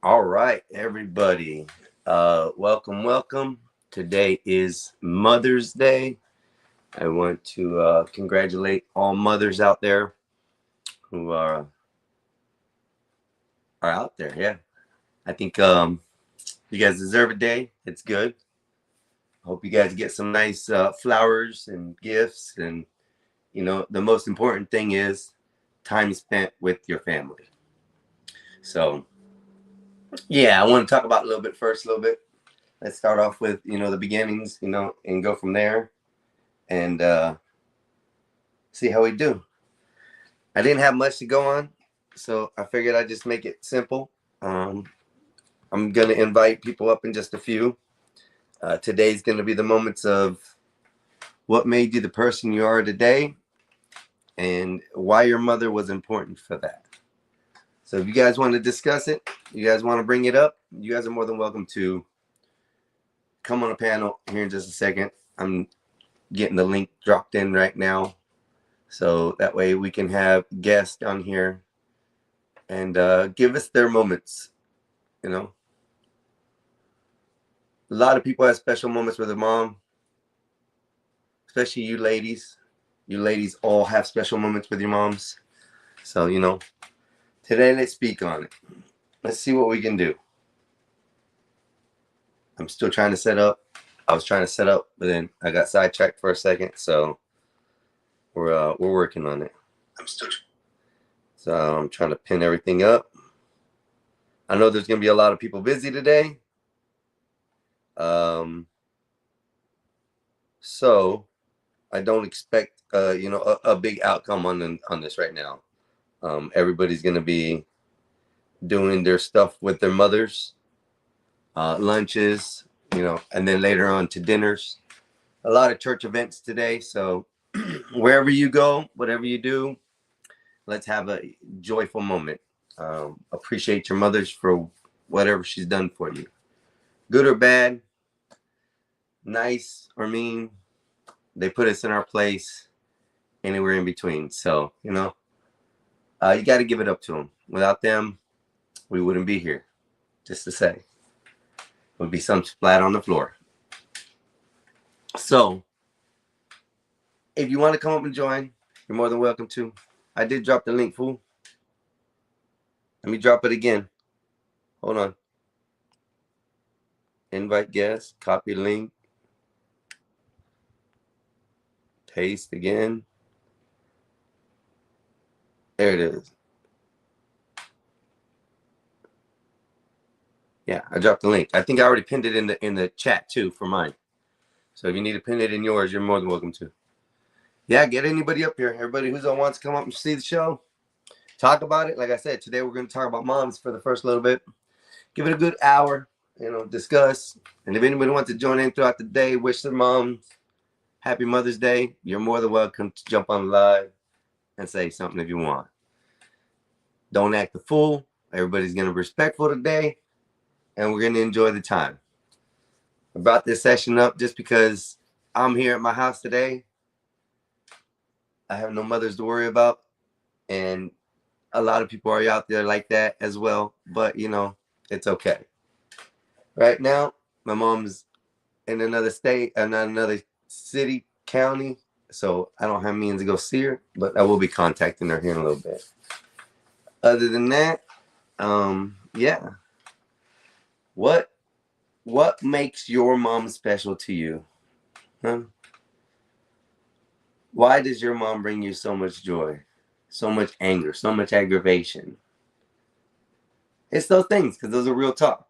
All right, everybody. Welcome. Today is Mother's Day. I want to congratulate all mothers out there who are out there. Yeah, I think you guys deserve a day. It's good. Hope you guys get some nice flowers and gifts, and the most important thing is time spent with your family. So yeah, I want to talk about a little bit first. A little bit. Let's start off with the beginnings, and go from there, and see how we do. I didn't have much to go on, so I figured I'd just make it simple. Um, I'm gonna invite people up in just a few. Today's gonna be the moments of what made you the person you are today, and why your mother was important for that. So if you guys want to discuss it, you guys want to bring it up, you guys are more than welcome to come on a panel here in just a second. I'm getting the link dropped in right now, so that way we can have guests on here and give us their moments. A lot of people have special moments with their mom, especially you ladies. You ladies all have special moments with your moms. So, today let's speak on it. Let's see what we can do. I'm still trying to set up. I was trying to set up, but then I got sidetracked for a second. So we're working on it. So I'm trying to pin everything up. I know there's gonna be a lot of people busy today. So I don't expect a big outcome on this right now. Everybody's gonna be doing their stuff with their mothers, lunches, and then later on to dinners. A lot of church events today. So wherever you go, whatever you do, let's have a joyful moment. Appreciate your mothers for whatever she's done for you, good or bad, nice or mean. They put us in our place, anywhere in between. So you got to give it up to them. Without them, we wouldn't be here. Just to say, would be some splat on the floor. So if you want to come up and join, you're more than welcome to. I did drop the link, fool. Let me drop it again. Hold on. Invite guest, copy link, paste again. There it is. Yeah, I dropped the link. I think I already pinned it in the chat too for mine. So if you need to pin it in yours, you're more than welcome to. Yeah, get anybody up here. Everybody who's on wants to come up and see the show, talk about it. Like I said, today we're going to talk about moms for the first little bit. Give it a good hour, discuss. And if anybody wants to join in throughout the day, wish their moms happy Mother's Day, you're more than welcome to jump on live and say something if you want. Don't act the fool. Everybody's going to be respectful today, and we're going to enjoy the time. I brought this session up just because I'm here at my house today. I have no mothers to worry about, and a lot of people are out there like that as well, but it's okay. Right now, my mom's in another state and another city, county, so I don't have means to go see her, but I will be contacting her here in a little bit. Other than that, yeah. What makes your mom special to you? Huh? Why does your mom bring you so much joy, so much anger, so much aggravation? It's those things, because those are real talk,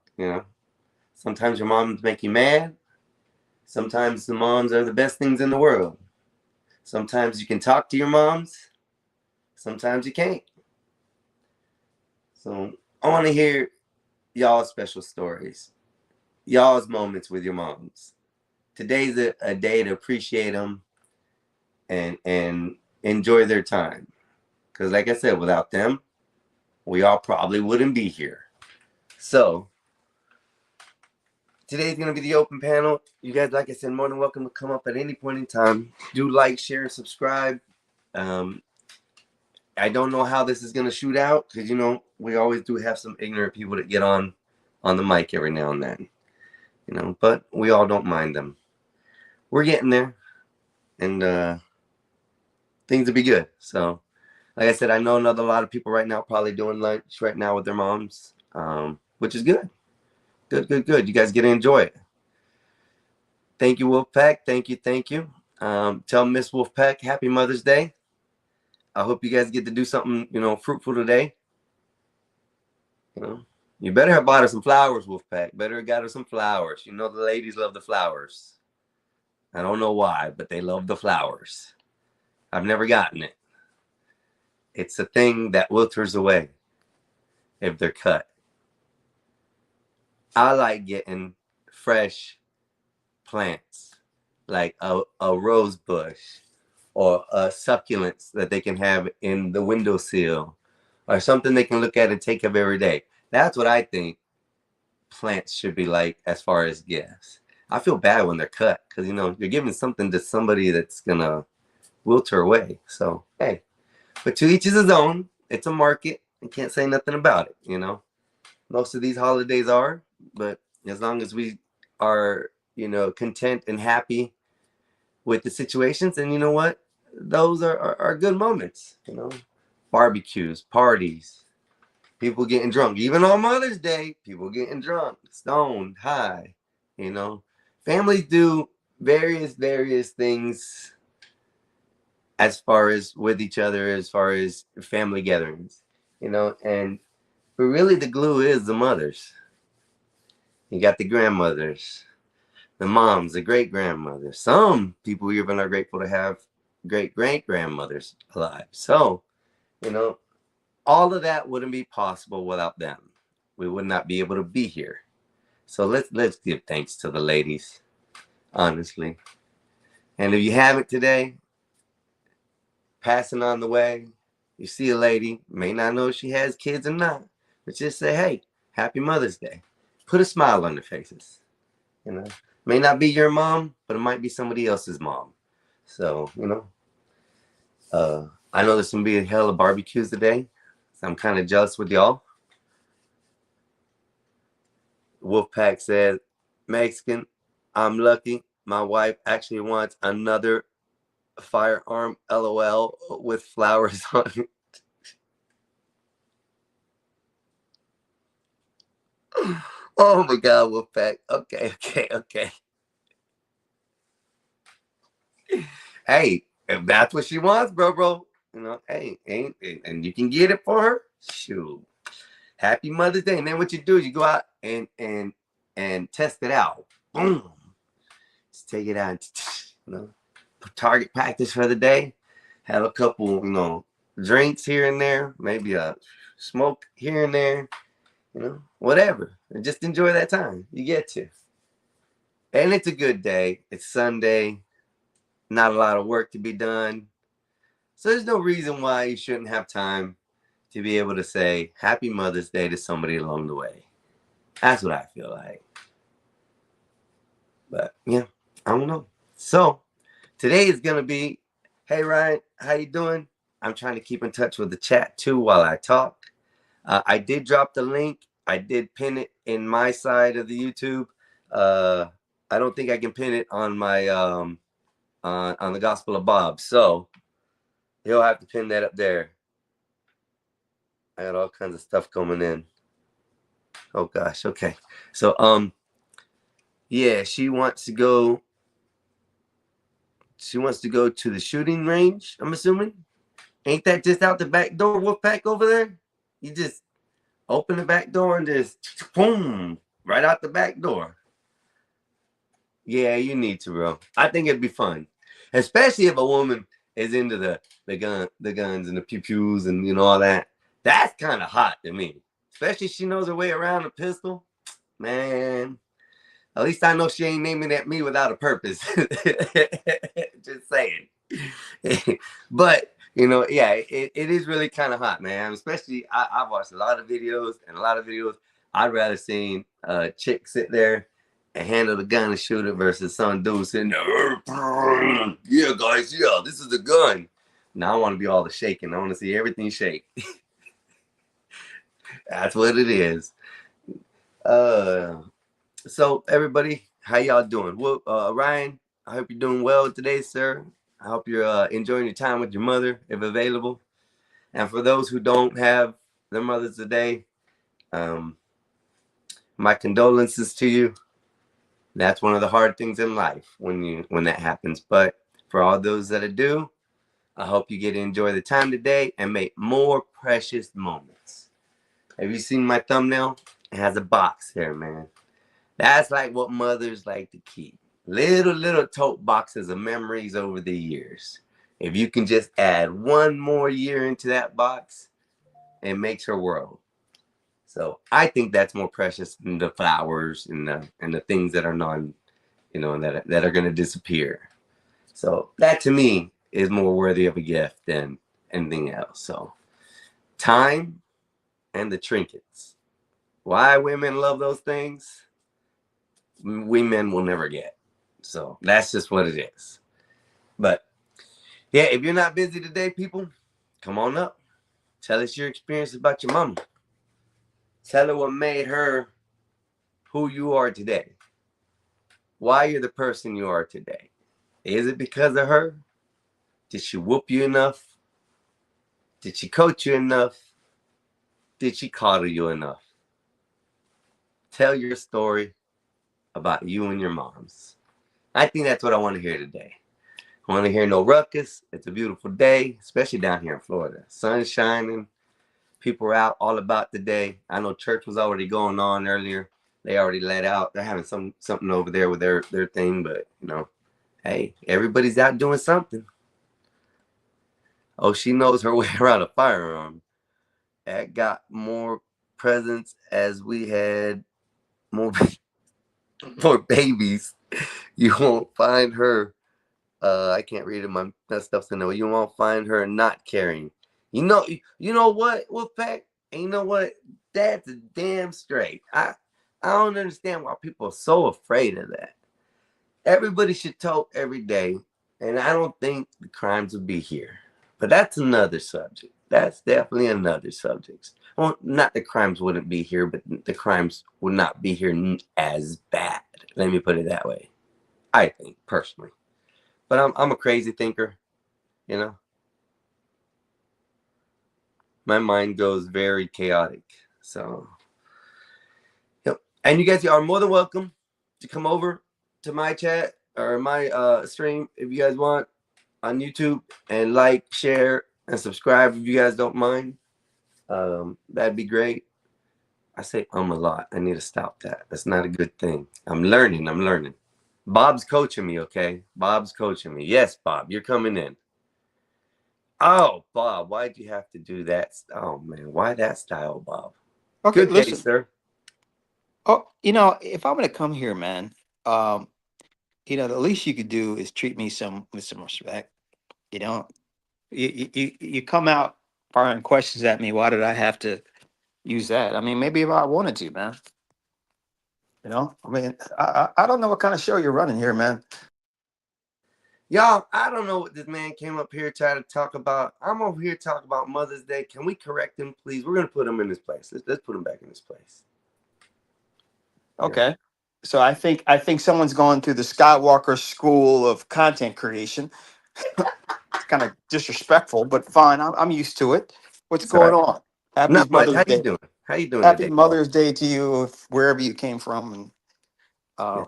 Sometimes your moms make you mad. Sometimes the moms are the best things in the world. Sometimes you can talk to your moms. Sometimes you can't. So I want to hear y'all's special stories, y'all's moments with your moms. Today's a day to appreciate them and enjoy their time. Because like I said, without them, we all probably wouldn't be here. So today's going to be the open panel. You guys, like I said, more than welcome to come up at any point in time. Do like, share, subscribe. I don't know how this is going to shoot out because, we always do have some ignorant people that get on on the mic every now and then, you know, but we all don't mind them. We're getting there, and things will be good. So, like I said, I know a lot of people right now probably doing lunch right now with their moms, which is good. Good. You guys get to enjoy it. Thank you, Wolfpack. Thank you. Tell Miss Wolfpack happy Mother's Day. I hope you guys get to do something, you know, fruitful today. You know, you better have bought her some flowers, Wolfpack. Better have got her some flowers. You know the ladies love the flowers. I don't know why, but they love the flowers. I've never gotten it. It's a thing that withers away if they're cut. I like getting fresh plants, like a rose bush or succulents that they can have in the windowsill or something they can look at and take of every day. That's what I think plants should be like as far as gifts. I feel bad when they're cut because, you know, you're giving something to somebody that's going to wilter away. So, hey, but to each is his own. It's a market. I can't say nothing about it, you know. Most of these holidays are, but as long as we are, you know, content and happy with the situations, and you know what? Those are good moments, you know. Barbecues, parties, people getting drunk. Even on Mother's Day, people getting drunk, stoned, high, you know. Families do various things as far as with each other, as far as family gatherings, you know, but really the glue is the mothers. You got the grandmothers, the moms, the great grandmothers. Some people even are grateful to have great grandmothers alive. So, you know, all of that wouldn't be possible without them. We would not be able to be here. So let's give thanks to the ladies, honestly. And if you haven't today, passing on the way, you see a lady, may not know if she has kids or not, but just say, hey, happy Mother's Day. Put a smile on their faces. You know, may not be your mom, but it might be somebody else's mom. So, you know, I know there's gonna be a hell of barbecues today. So I'm kind of jealous with y'all. Wolfpack said, Mexican, I'm lucky. My wife actually wants another firearm, LOL, with flowers on it. Oh my God, Wolfpack. Okay. Hey, if that's what she wants, bro, you know, hey, and you can get it for her. Shoot, happy Mother's Day. And then what you do is you go out and test it out. Boom, just take it out. And, you know, target practice for the day. Have a couple, you know, drinks here and there, maybe a smoke here and there. You know, whatever. And just enjoy that time. You get to. And it's a good day. It's Sunday. Not a lot of work to be done. So there's no reason why you shouldn't have time to be able to say Happy Mother's Day to somebody along the way. That's what I feel like. But yeah, I don't know. So today is going to be, hey, Ryan, how you doing? I'm trying to keep in touch with the chat too while I talk. I did drop the link. I did pin it in my side of the YouTube. I don't think I can pin it on my on the Gospel of Bob. So he'll have to pin that up there. I got all kinds of stuff coming in. Oh gosh. Okay. So yeah, she wants to go to the shooting range, I'm assuming. Ain't that just out the back door, Wolfpack, over there? You just open the back door and just boom, right out the back door. Yeah, you need to, bro. I think it'd be fun, especially if a woman is into the guns and the pew pews and, you know, all that. That's kind of hot to me, especially if she knows her way around a pistol. Man, at least I know she ain't aiming at me without a purpose. Just saying. But you know, yeah, it is really kind of hot, man. Especially I've watched a lot of videos, I'd rather seen a chick sit there and handle the gun and shoot it versus some dude sitting there. Yeah, guys, yeah, this is the gun. Now I want to be all the shaking. I want to see everything shake. That's what it is. Uh, so everybody, how y'all doing? Well, Ryan, I hope you're doing well today, sir. I hope you're enjoying your time with your mother, if available. And for those who don't have their mothers today, um, my condolences to you. That's one of the hard things in life when that happens. But for all those that do, I hope you get to enjoy the time today and make more precious moments. Have you seen my thumbnail? It has a box here, man. That's like what mothers like to keep. Little tote boxes of memories over the years. If you can just add one more year into that box, it makes her world. So I think that's more precious than the flowers and the things that are that are going to disappear. So that to me is more worthy of a gift than anything else. So time and the trinkets. Why women love those things, we men will never get. So that's just what it is. But yeah, if you're not busy today, people, come on up. Tell us your experience about your mama. Tell her what made her who you are today. Why you're the person you are today. Is it because of her? Did she whoop you enough? Did she coach you enough? Did she coddle you enough? Tell your story about you and your moms. I think that's what I want to hear today. I want to hear no ruckus. It's a beautiful day, especially down here in Florida. Sun's shining. People are out all about the day. I know church was already going on earlier. They already let out. They're having something over there with their thing, but hey, everybody's out doing something. Oh, she knows her way around a firearm. That got more presents as we had more more babies. You won't find her. I can't read it. That stuff's in there. You won't find her not carrying. You know what? Well, fact, and you know what? That's damn straight. I don't understand why people are so afraid of that. Everybody should tote every day, and I don't think the crimes would be here. But that's another subject. That's definitely another subject. Well, not the crimes wouldn't be here, but the crimes would not be here as bad. Let me put it that way. I think personally, but I'm a crazy thinker. You know, my mind goes very chaotic. So, and you guys are more than welcome to come over to my chat or my stream if you guys want on YouTube and like, share, and subscribe if you guys don't mind. That'd be great. I say a lot. I need to stop that. That's not a good thing. I'm learning. Bob's coaching me, okay? Bob's coaching me. Yes, Bob, you're coming in. Oh, Bob, why'd you have to do that? Oh, man, why that style, Bob? Okay, Good day, listen. sir. Oh, if I'm gonna come here, man, the least you could do is treat me with some respect. You know, you come out firing questions at me. Why did I have to use that? I mean, maybe if I wanted to, man. I mean, I don't know what kind of show you're running here, man. Y'all, I don't know what this man came up here trying to talk about. I'm over here talking about Mother's Day. Can we correct him, please? We're going to put him in his place. Let's put him back in his place. Yeah. Okay. So I think someone's going through the Skywalker School of Content Creation. It's kind of disrespectful, but fine. I'm used to it. What's It's all going right. on? Happy Not much. Mother's How you Day. doing? How you doing Happy today, Bob? Mother's Day to you, wherever you came from. And Yeah. uh,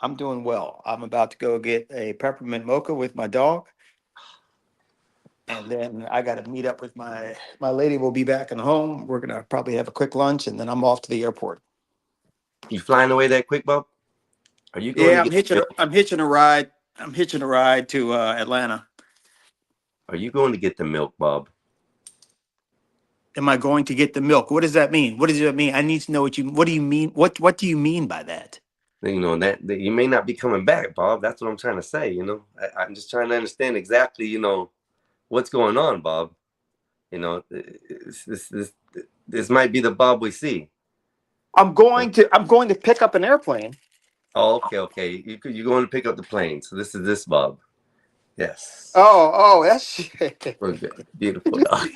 I'm doing well. I'm about to go get a peppermint mocha with my dog, and then I got to meet up with my lady. Will be back in home. We're gonna probably have a quick lunch, and then I'm off to the airport. You flying away that quick, Bob? Are you going to Yeah, get the milk? I'm hitching a ride. I'm hitching a ride to Atlanta. Are you going to get the milk, Bob? Am I going to get the milk? What does that mean? What does that mean? I need to know what you. What do you mean? What do you mean by that? That you may not be coming back, Bob. That's what I'm trying to say. I'm just trying to understand exactly, what's going on, Bob. This might be the Bob we see. I'm going to pick up an airplane. Oh, okay. You're going to pick up the plane. So this is this Bob. Yes. Oh, that's We're good. Beautiful dog.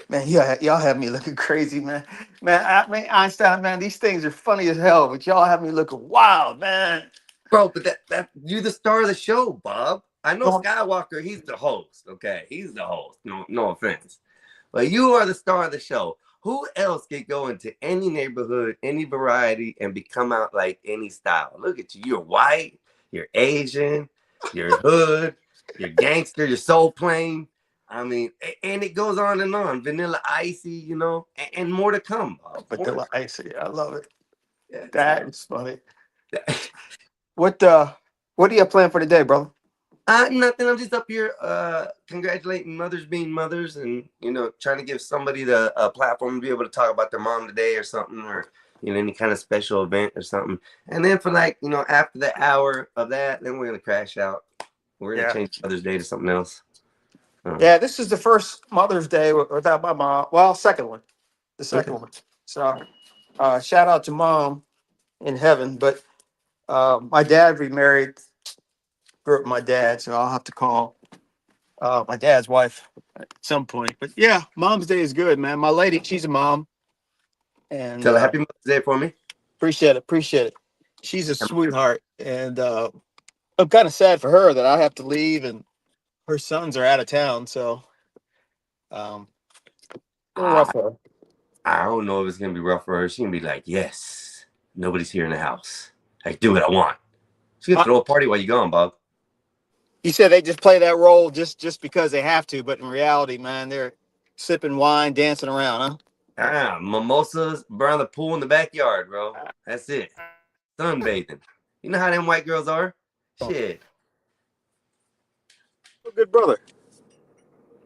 Man, y'all have me looking crazy, man. Man, Einstein, man, these things are funny as hell, but y'all have me looking wild, man. Bro, but that you're the star of the show, Bob. I know Well, Skywalker, he's the host, okay? He's the host. No offense. But you are the star of the show. Who else could go into any neighborhood, any variety, and become out like any style? Look at you. You're white, you're Asian, you're hood, you're gangster, you're soul plane. I mean, and it goes on and on. Vanilla Icy, you know, and more to come, Bob. but More to the come. icy, I love it. Yeah, That so. is funny. What do you plan for today, brother? Nothing. I'm just up here congratulating mothers being mothers and, you know, trying to give somebody the platform to be able to talk about their mom today or something, or, you know, any kind of special event or something. And then for like, you know, after the hour of that, then we're going to crash out. We're going to Yeah. change Mother's Day to something else. Yeah, this is the first Mother's Day without my mom. Well, second one. The second Okay. one. So shout out to mom in heaven. But my dad remarried, grew up with my dad, so I'll have to call my dad's wife at some point. But yeah, Mom's Day is good, man. My lady, she's a mom, and Tell a happy Mother's Day for me. appreciate it, appreciate it. She's a sweetheart, and I'm kind of sad for her that I have to leave, and her sons are out of town, so um, a little rough I, for her. I don't know if it's going to be rough for her. She's going to be like, yes, nobody's here in the house. I can do what I want. She's going to Uh, throw a party while you're gone, Bob. you said they just play that role just because they have to, but in reality, man, they're sipping wine, dancing around, Mimosas around the pool in the backyard, bro. huh? That's it. Sunbathing. You know how them white girls are? Shit. Good brother.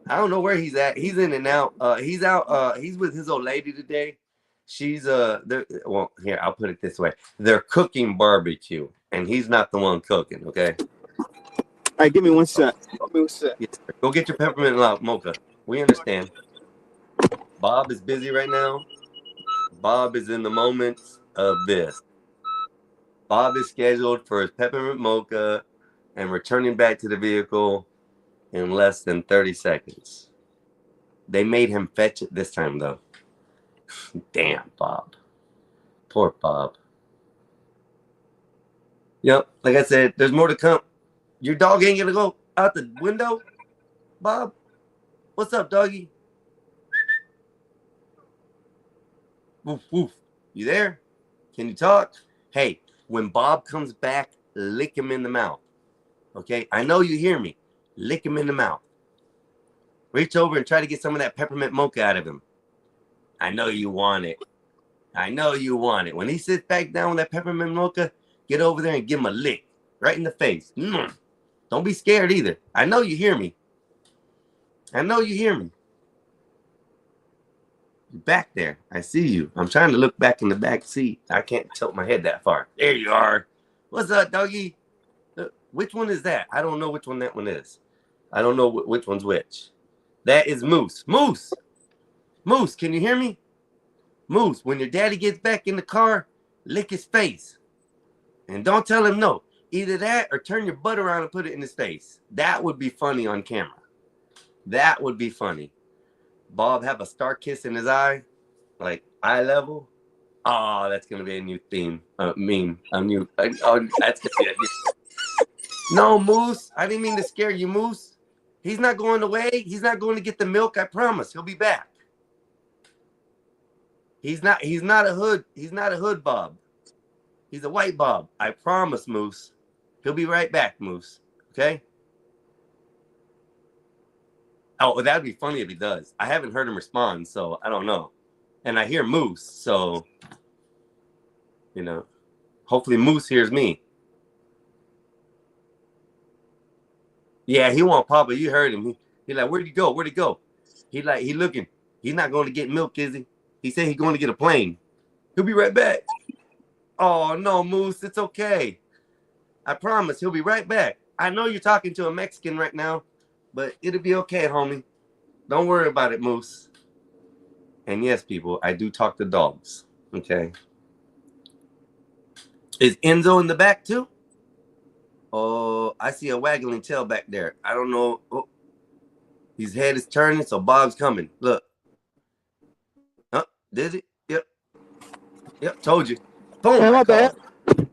I don't know where he's at. He's in and out. He's out. He's with his old lady today. She's well, here, I'll put it this way. They're cooking barbecue, and he's not the one cooking, okay? All right, give me one sec. Give me one sec. Yes, sir. Go get your peppermint mocha. We understand. Bob is busy right now. Bob is in the moments of this. Bob is scheduled for his peppermint mocha and returning back to the vehicle in less than 30 seconds. They made him fetch it this time, though. Damn, Bob. Poor Bob. Yep, like I said, there's more to come. Your dog ain't gonna go out the window, Bob? What's up, doggy? Woof, woof. You there? Can you talk? Hey, when Bob comes back, lick him in the mouth. Okay? I know you hear me. Lick him in the mouth. Reach over and try to get some of that peppermint mocha out of him. I know you want it. I know you want it. When he sits back down with that peppermint mocha, get over there and give him a lick right in the face. Don't be scared either. I know you hear me. I know you hear me. You're back there. I see you. I'm trying to look back in the back seat. I can't tilt my head that far. There you are. What's up, doggy? Which one is that? I don't know which one that one is. I don't know which one's which. That is Moose. Moose! Moose, can you hear me? Moose, when your daddy gets back in the car, lick his face. And don't tell him no. Either that or turn your butt around and put it in his face. That would be funny on camera. That would be funny. Bob have a star kiss in his eye, like eye level. Oh, that's gonna be a new theme. Meme. A new. Oh, that's gonna be a new. No, Moose. I didn't mean to scare you, Moose. He's not going away. He's not going to get the milk. I promise. He'll be back. He's not a hood. He's not a hood Bob. He's a white Bob. I promise, Moose. He'll be right back, Moose. Okay? Oh, that'd be funny if he does. I haven't heard him respond, so I don't know. And I hear Moose, so, you know, hopefully Moose hears me. Yeah, he want Papa. You heard him. He like, where'd you go? Where'd he go? He looking. He's not going to get milk, is he? He said he's going to get a plane. He'll be right back. Oh, no, Moose. It's okay. I promise he'll be right back. I know you're talking to a Mexican right now, but it'll be okay, homie. Don't worry about it, Moose. And yes, people, I do talk to dogs. Okay. Is Enzo in the back too? Oh, I see a waggling tail back there. I don't know. Oh, his head is turning, so Bob's coming. Look. Did it? Yep. Yep. Told you. Boom. Man, I my called. bad.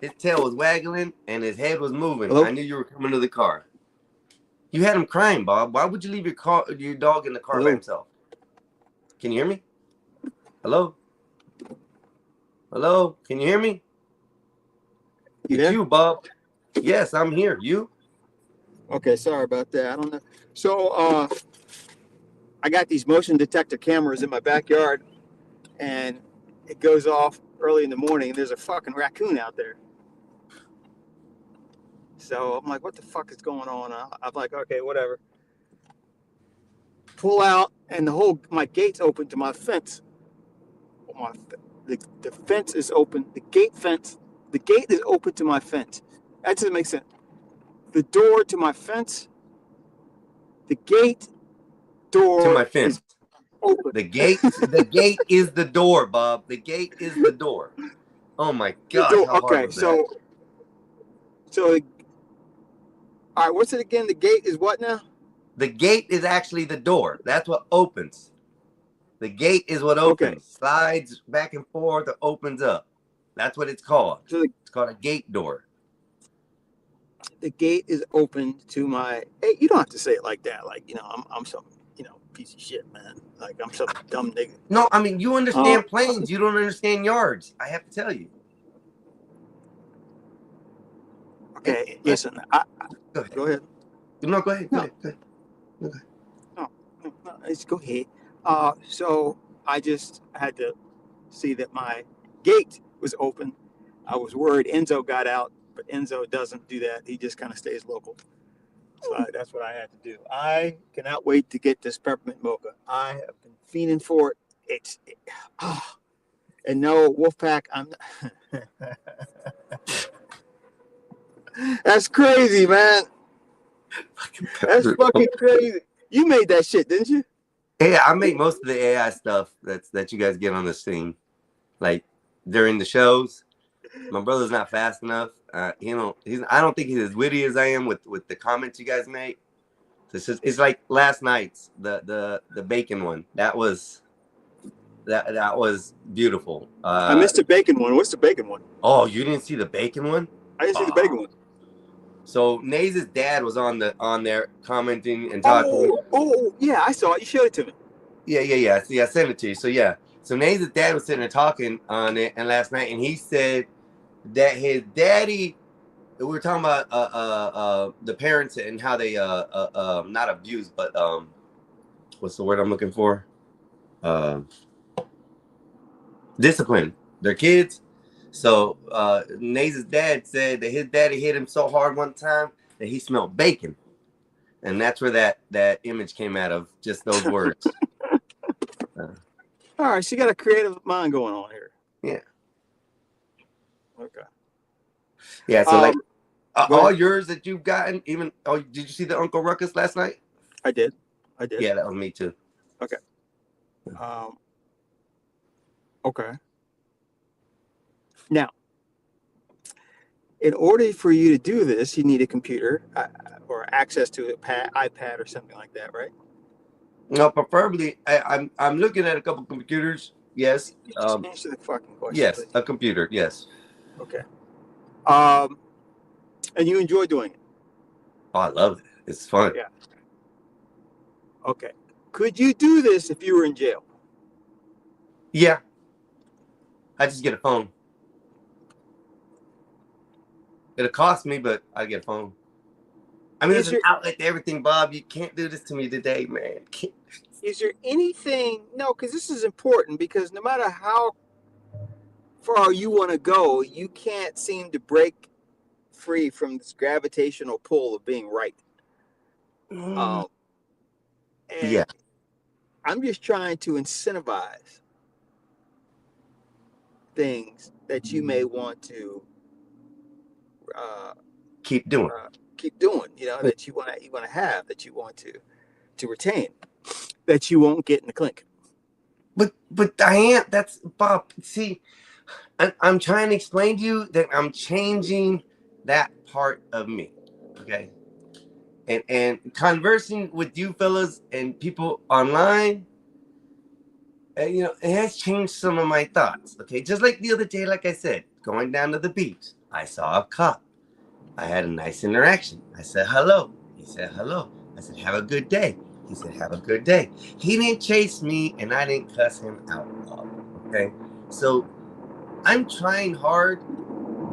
His tail was waggling and his head was moving. Hello? I knew you were coming to the car. You had him crying, Bob. Why would you leave your dog in the car by Hello? himself? Can you hear me? Hello? Hello? Can you hear me? You It's there? you, Bob. Yes, I'm here. You? Okay, sorry about that. I don't know. So, I got these motion detector cameras in my backyard, and it goes off early in the morning. There's a fucking raccoon out there. So I'm like, what the fuck is going on? I'm like, okay, whatever. Pull out, and my gate's open to my fence. The fence is open. The gate is open to my fence. That doesn't make sense. The door to my fence, the gate door To my is fence. open. The gate is the door, Bob. The gate is the door. Oh my The gosh, door. how hard Okay, was that? so all right. What's it again? The gate is what now? The gate is actually the door. That's what opens. The gate is what opens. Okay. Slides back and forth or opens up. That's what it's called. So It's called a gate door. the gate is open to my. Hey, you don't have to say it like that. Like I'm some piece of shit, man. Like I'm some dumb nigga. No, I mean, you understand planes. You don't understand yards. I have to tell you. Okay, Hey, listen. Go ahead. Go ahead. No, go ahead. No. Go ahead. Go ahead. No, let's go ahead. So I just had to see that my gate was open. I was worried Enzo got out, but Enzo doesn't do that. He just kind of stays local. So that's what I had to do. I cannot wait to get this peppermint mocha. I have been fiending for it. And no, Wolfpack, I'm. That's crazy, man. That's fucking crazy. You made that shit, didn't you? Yeah, I make most of the AI stuff that you guys get on this thing, like during the shows. My brother's not fast enough. I don't think he's as witty as I am with the comments you guys make. It's like last night's the bacon one. That was beautiful. I missed the bacon one. What's the bacon one? Oh, you didn't see the bacon one? I didn't see the bacon one. So Naze's dad was on there commenting and talking. Oh, yeah, I saw it. You showed it to me. Yeah. See, I sent it to you. So yeah. So Naze's dad was sitting there talking on it, and last night, and he said that his daddy. We were talking about the parents and how they not abuse, but what's the word I'm looking for? Discipline their kids. So Naze's dad said that his daddy hit him so hard one time that he smelled bacon, and that's where that image came out of. Just those words. All right, so you got a creative mind going on here. Yeah. Okay. Yeah. So like all ahead. yours that you've gotten, even did you see the Uncle Ruckus last night? I did. Yeah, that was me too. Okay. Okay. Now, in order for you to do this, you need a computer or access to an iPad or something like that, right? No, preferably I'm looking at a couple computers. Yes. Just answer the fucking question. Yes, please. a computer. Yes. Okay. And you enjoy doing it? Oh, I love it. It's fun. Yeah. Okay. Could you do this if you were in jail? Yeah. I just get a phone. It'll cost me, but I get a phone. I mean, there's an outlet to everything, Bob. You can't do this to me today, man. Is there anything? No, because this is important, because no matter how far you want to go, you can't seem to break free from this gravitational pull of being right. And yeah. I'm just trying to incentivize things that you may want to keep doing. That you want to have, that you want to retain, that you won't get in the clink. But Diane, that's Bob. See, I'm trying to explain to you that I'm changing that part of me. Okay. And conversing with you fellas and people online, you know, it has changed some of my thoughts. Okay, just like the other day, like I said, going down to the beach, I saw a cop. I had a nice interaction. I said hello. He said hello. I said have a good day. He said have a good day. He didn't chase me, and I didn't cuss him out. Okay, so I'm trying hard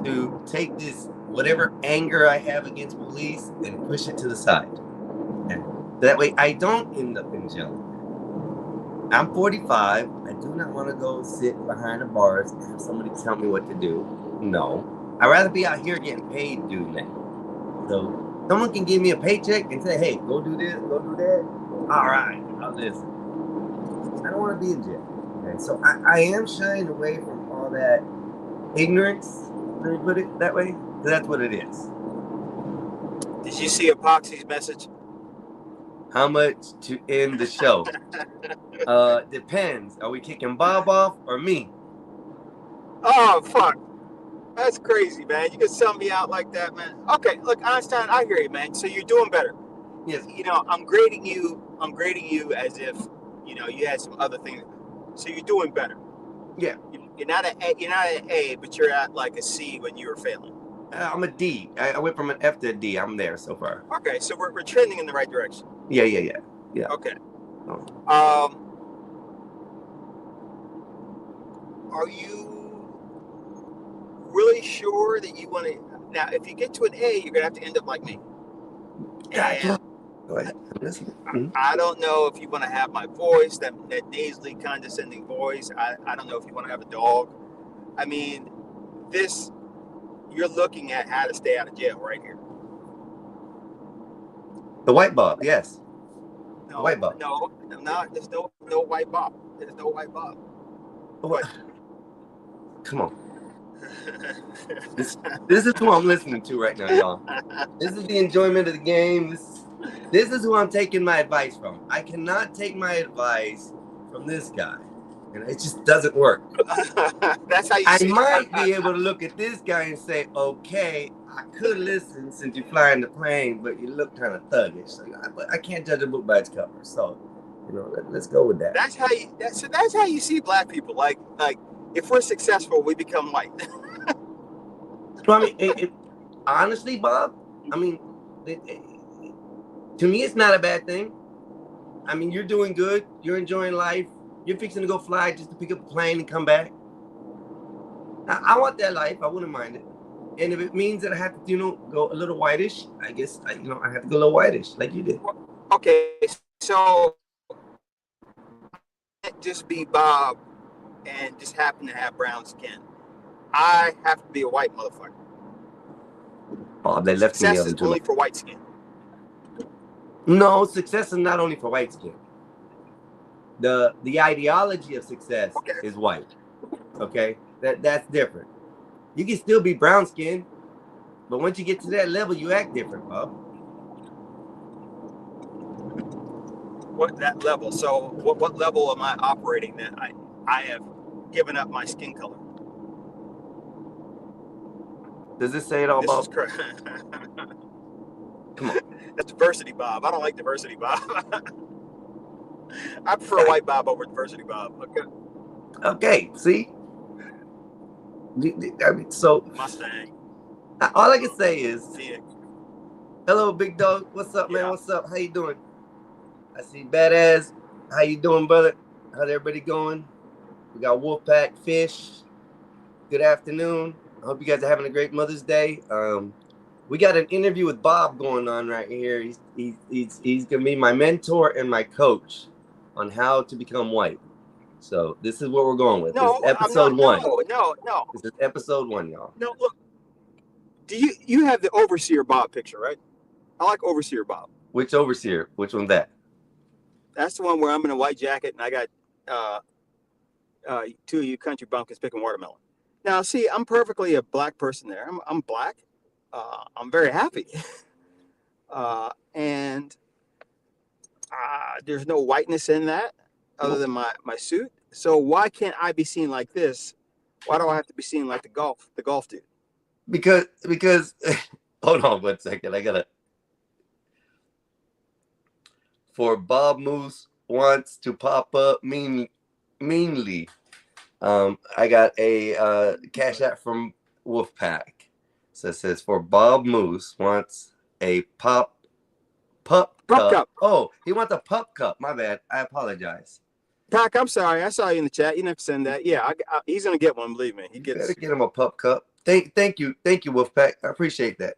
to take this whatever anger I have against police and push it to the side. And that way I don't end up in jail. I'm 45. I do not want to go sit behind the bars and have somebody tell me what to do. No. I'd rather be out here getting paid doing that. So someone can give me a paycheck and say, hey, go do this, go do that. All right, I'll listen. I don't want to be in jail. Okay, so I am shying away from all that ignorance, let me put it that way, because that's what it is. Did you see Epoxy's message? How much to end the show? Depends. Are we kicking Bob off or me? Oh, fuck. That's crazy, man. You can sell me out like that, man. Okay, look, Einstein, I hear you, man. So you're doing better. Yes. You know, I'm grading you as if, you know, you had some other things. So you're doing better. Yeah. You're not an A, but you're at like a C when you were failing. I'm a D. I went from an F to a D. I'm there so far. Okay, so we're trending in the right direction. Yeah. Okay. Oh. Are you really sure that you want to? Now, if you get to an A, you're gonna have to end up like me. And Go ahead. I'm listening. Mhm. I don't know if you want to have my voice, that nasally, condescending voice. I don't know if you want to have a dog. I mean, this, you're looking at how to stay out of jail right here. The white Bob, yes. No, White Bob. No, I'm not. There's no white Bob. There's no white Bob. What? Come on. This is who I'm listening to right now, y'all. This is the enjoyment of the game. This is who I'm taking my advice from. I cannot take my advice from this guy. And it just doesn't work. That's how you I see might be able to look at this guy and say, okay, I could listen since you're flying the plane, but you look kind of thuggish. So I can't judge a book by its cover. So, you know, let's go with that. That's how you see black people. Like if we're successful, we become white. Well, I mean, honestly, Bob, I mean, to me, it's not a bad thing. I mean, you're doing good. You're enjoying life. You're fixing to go fly just to pick up a plane and come back. I want that life. I wouldn't mind it. And if it means that I have to, you know, go a little whitish, I guess, I have to go a little whitish like you did. Okay, so just be Bob and just happen to have brown skin. I have to be a white motherfucker. Bob, they left me Success out is into only for white skin. No, success is not only for white skin. The ideology of success is white. Okay? That's different. You can still be brown skin, but once you get to that level, you act different, Bob. What that level? So what level am I operating that I have given up my skin color? Does this say it all, This Bob? is correct. Come on. That's diversity, Bob. I don't like diversity, Bob. I prefer white Bob over diversity, Bob. Okay, see? I mean, so Mustang. all I can say is, Phoenix. hello, big dog. What's up, man? Yeah. What's up? How you doing? I see Badass. How you doing, brother? How's everybody going? We got Wolfpack Fish. Good afternoon. I hope you guys are having a great Mother's Day. We got an interview with Bob going on right here. He's gonna be my mentor and my coach on how to become white. So this is what we're going with. No, this is episode one. No. This is episode 1, y'all. No, look. Do you have the Overseer Bob picture, right? I like Overseer Bob. Which overseer? Which one's that? That's the one where I'm in a white jacket and I got two of you country bumpkins picking watermelon. Now, see, I'm perfectly a black person there. I'm black. I'm very happy. And there's no whiteness in that other than my suit. So why can't I be seen like this? Why do I have to be seen like the golf dude? Because hold on 1 second. I gotta. For Bob Moose wants to pop up, mean Absolutely. I got a cash app from Wolfpack. So it says for Bob Moose wants a pup cup. Oh, he wants a pup cup. My bad. I apologize. Pac, I'm sorry. I saw you in the chat. You never send that. Yeah, he's gonna get one. Believe me, he You gets. better get him a pup cup. Thank you, Wolfpack. I appreciate that.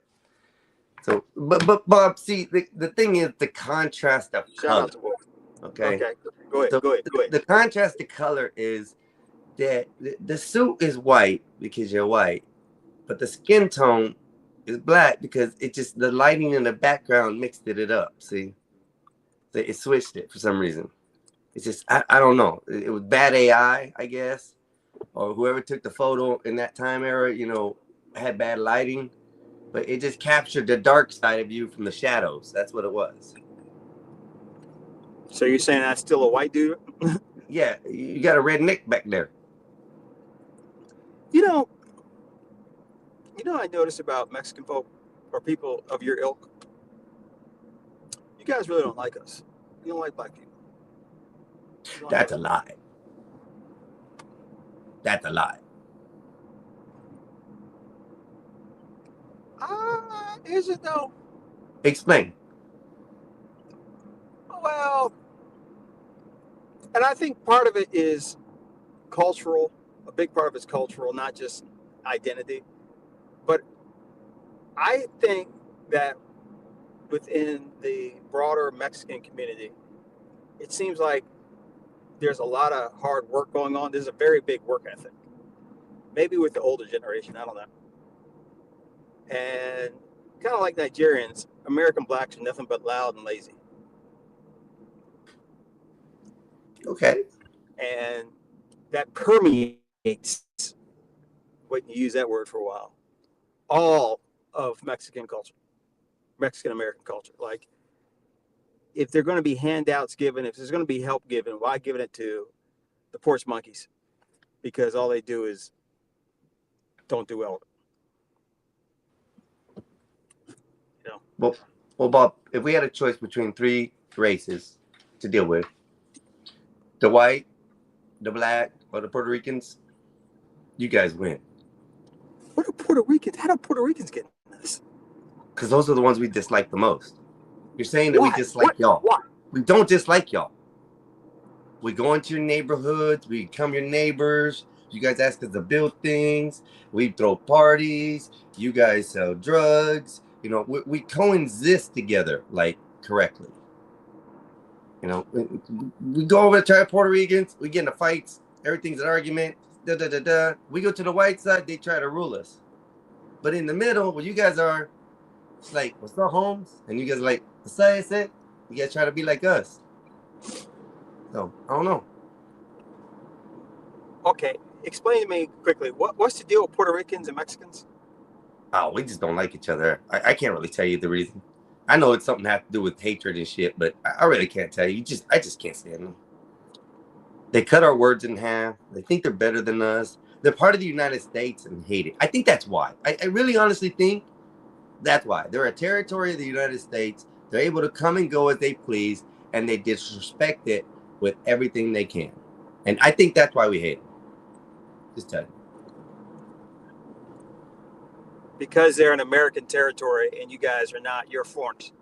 So, but Bob, see, the thing is the contrast of Shout color. out to Wolf. Okay. Okay, go ahead. So Go ahead. the contrast of color is that the suit is white because you're white, but the skin tone is black because it just the lighting in the background mixed it up. See, so it switched it for some reason. It's just I don't know. It was bad AI, I guess, or whoever took the photo in that time era, had bad lighting, but it just captured the dark side of you from the shadows. That's what it was. So you're saying that's still a white dude? Yeah, you got a redneck back there. You know, I noticed about Mexican folk or people of your ilk. You guys really don't like us. You don't like black people. That's a lie. That's a lie. Is it though? Explain. Well, and I think part of it is cultural. A big part of it's cultural, not just identity. But I think that within the broader Mexican community, it seems like there's a lot of hard work going on. There's a very big work ethic. Maybe with the older generation, I don't know. And kind of like Nigerians, American blacks are nothing but loud and lazy. Okay. And that permeates, when you use that word for a while, all of Mexican culture, Mexican American culture. Like, if they're going to be handouts given, if there's going to be help given, why giving it to the porch monkeys? Because all they do is don't do well. Well, Bob, if we had a choice between three races to deal with, the white, the black, or the Puerto Ricans, you guys win. What are Puerto Ricans? How do Puerto Ricans get this? Because those are the ones we dislike the most. You're saying that Why? we dislike y'all. Why? We don't dislike y'all. We go into your neighborhoods. We become your neighbors. You guys ask us to build things. We throw parties. You guys sell drugs. We coexist together, like, correctly. We go over to Puerto Ricans. We get into fights. Everything's an argument. We go to the white side. They try to rule us. But in the middle, where you guys are, it's like, what's up, Holmes? And you guys are like, what's that? You guys try to be like us. So, I don't know. Okay, explain to me quickly. What's the deal with Puerto Ricans and Mexicans? Oh, we just don't like each other. I can't really tell you the reason. I know it's something that has to do with hatred and shit, but I really can't tell you. I just can't stand them. They cut our words in half. They think they're better than us. They're part of the United States and hate it. I think that's why. I really honestly think that's why. They're a territory of the United States. They're able to come and go as they please, and they disrespect it with everything they can. And I think that's why we hate them. Just tell you. Because they're an American territory and you guys are not. You're foreigners.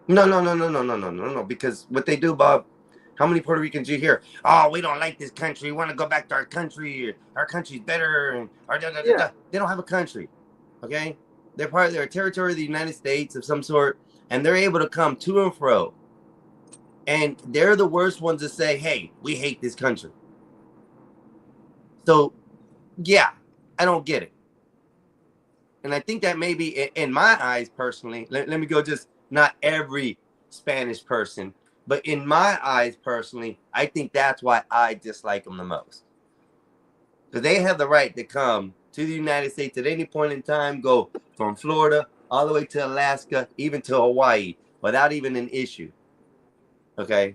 No. Because what they do, Bob, how many Puerto Ricans you hear? Oh, we don't like this country. We want to go back to our country. Our country's better. And They don't have a country. Okay? They're a territory of the United States of some sort, and they're able to come to and fro. And they're the worst ones to say, hey, we hate this country. So, yeah, I don't get it. And I think that maybe in my eyes personally, let me go just not every Spanish person, but in my eyes personally, I think that's why I dislike them the most. Because they have the right to come to the United States at any point in time, go from Florida all the way to Alaska, even to Hawaii, without even an issue. Okay?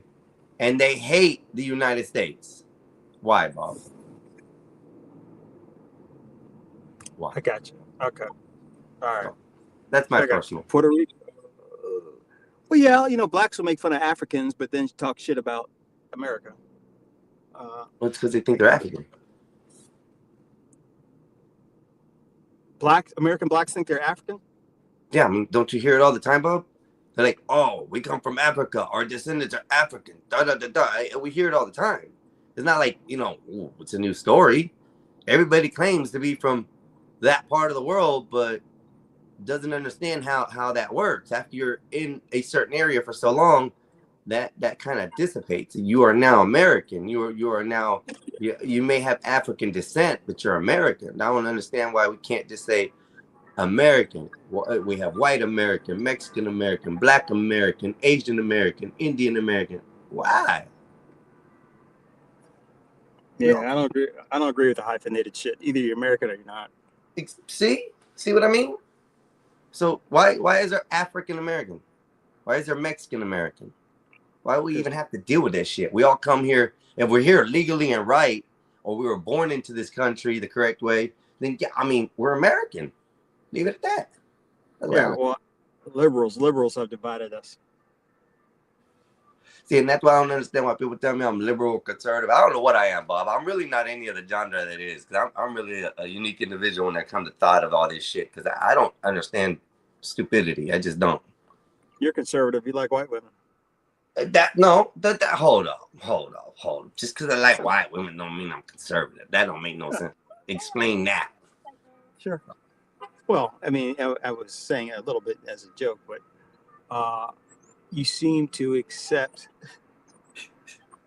And they hate the United States. Why, Bob? Why? I got you. Okay. All right. That's my personal. Puerto Rico. Well, yeah, blacks will make fun of Africans, but then talk shit about America. Well, Well, it's because they think they're African. American blacks think they're African. Yeah, I mean, don't you hear it all the time, Bob? They're like, oh, we come from Africa. Our descendants are African. Da da da da. And we hear it all the time. It's not like, ooh, it's a new story. Everybody claims to be from that part of the world, but doesn't understand how that works. After you're in a certain area for so long, that kind of dissipates. You are now American. You are now, you may have African descent, but you're American. I don't understand why we can't just say American. We have white American, Mexican American, Black American, Asian American, Indian American. Why? Yeah, No. I don't agree. I don't agree with the hyphenated shit. Either you're American or you're not. See what I mean? So why is there African American? Why is there Mexican American? Why do we even have to deal with that shit? We all come here, if we're here legally and right, or we were born into this country the correct way, then yeah, I mean, we're American. Leave it at that. Yeah, well, liberals have divided us. See, and that's why I don't understand why people tell me I'm liberal or conservative. I don't know what I am, Bob. I'm really not any of the genre that is, because I'm really a unique individual when it comes to thought of all this shit, because I don't understand stupidity. I just don't. You're conservative. You like white women. Hold up. Just because I like white women don't mean I'm conservative. That don't make no sense. Explain that. Sure. Well, I mean, I was saying a little bit as a joke, but you seem to accept.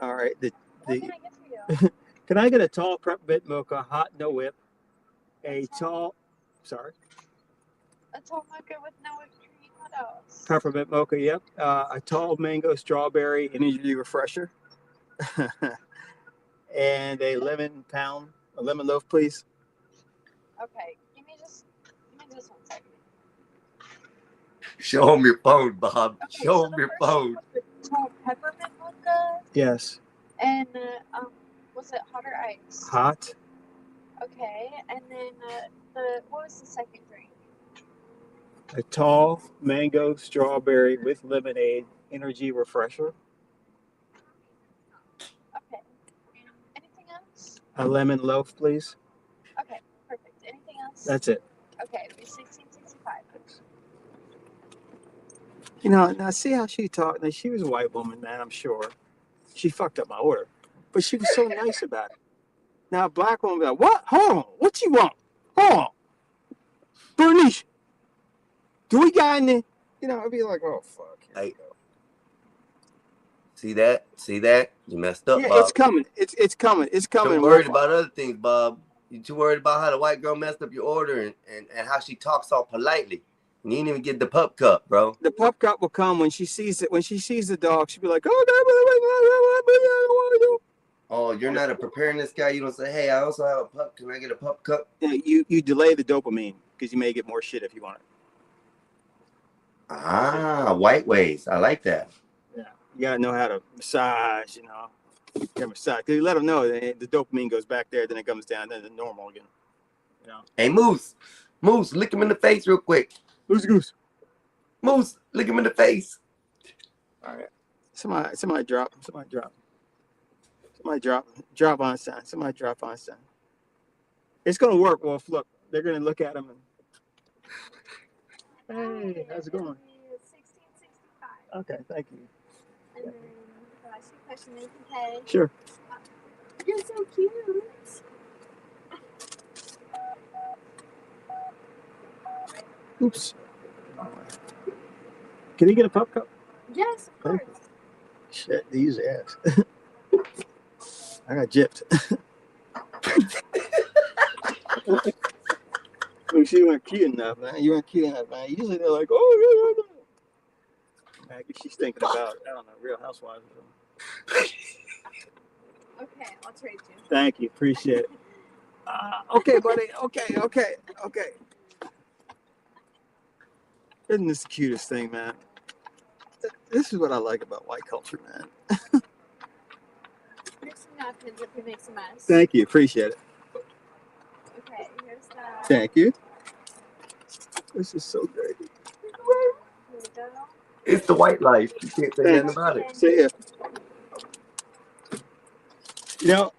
All right. What can I get for you? Can I get a tall peppermint mocha, hot, no whip? A tall mocha with no whipped cream. What else? peppermint mocha. Yep. A tall mango strawberry energy refresher, and a lemon loaf, please. Okay, give me just 1 second. Show him your phone, Bob. Okay, Show so him the your first phone. one was the tall peppermint mocha, Yes. and was it hot or ice? Hot. Okay, and then what was the second drink? A tall mango strawberry with lemonade energy refresher. Okay. Anything else? A lemon loaf, please. Okay, perfect. Anything else? That's it. Okay, it'll be $16.65. Now see how she talked. Now, she was a white woman, man, I'm sure. She fucked up my order. But she was so nice about it. Now, a black woman be like, what? Hold on. What you want? Hold on. Bernice, do we got any? I'd be like, oh, fuck. Here we go. See that? You messed up, Yeah, Bob. it's coming. It's coming. It's coming. Too worried about other things, Bob. You too worried about how the white girl messed up your order and how she talks all politely. And you didn't even get the pup cup, bro. The pup cup will come when she sees it. When she sees the dog, she'll be like, oh, Oh, you're not a preparedness guy. You don't say, hey, I also have a pup. Can I get a pup cup? yeah, you delay the dopamine because you may get more shit if you want it. Ah, white ways. I like that. Yeah, you gotta know how to massage. Massage. Cause you let them know that the dopamine goes back there, then it comes down, then it's normal again. Hey, Moose, lick him in the face real quick. Who's goose? Moose, lick him in the face. All right. Somebody drop on sign. Somebody drop on sign. It's gonna work, Wolf. Look, they're gonna look at him and hey, how's it going? $16.65. Okay, thank you. And then I ask you a question, then you can pay. Sure. You're so cute. Oops. Can you get a pup cup? Yes, of course. Shit, these ass. I got gypped. Look, you weren't cute enough, man. Usually they're like, oh, yeah. I guess she's thinking about, I don't know, Real Housewives or something. Okay, I'll trade you. Thank you. Appreciate it. Okay, buddy. Okay. Isn't this the cutest thing, man? This is what I like about white culture, man. Here's some napkins if he makes a mess. Thank you. Appreciate it. Okay, here's that. Thank you. This is so great. Here we go. It's the white life. You can't say nothing about it. Stay here. You know,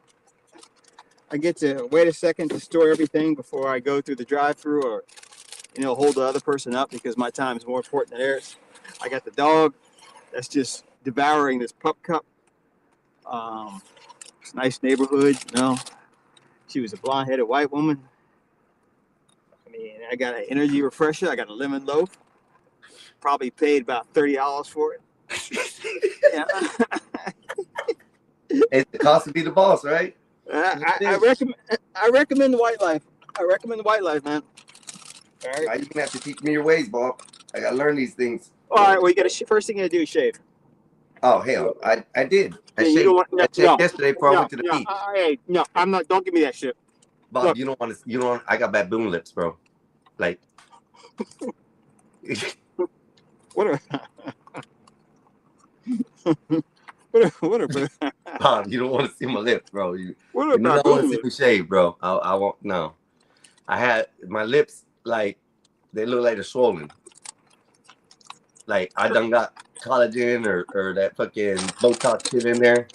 I get to wait a second to store everything before I go through the drive-through, or hold the other person up because my time is more important than theirs. I got the dog that's just devouring this pup cup. It's a nice neighborhood. She was a blonde-headed white woman. I mean, I got an energy refresher. I got a lemon loaf. Probably paid about $30 for it. Yeah. It's the cost to be the boss, right? I recommend the white life. I recommend the white life, man. All right. You're gonna have to teach me your ways, Bob. I gotta learn these things. All right. Well, you got to first thing you gotta do is shave. Oh hell, I did. I Yeah, you shaved, don't want- I shaved yesterday before I went to the beach. Hey, no, I'm not. Don't give me that shit. Bob, look. you don't want to. You don't. I got baboon lips, bro. Like, What are what are Bob, you don't want to see my lips, bro. You what don't about want to see me shave, bro. I won't. No, I had my lips like they look like they're swollen. Like I done got collagen or that fucking Botox shit in there.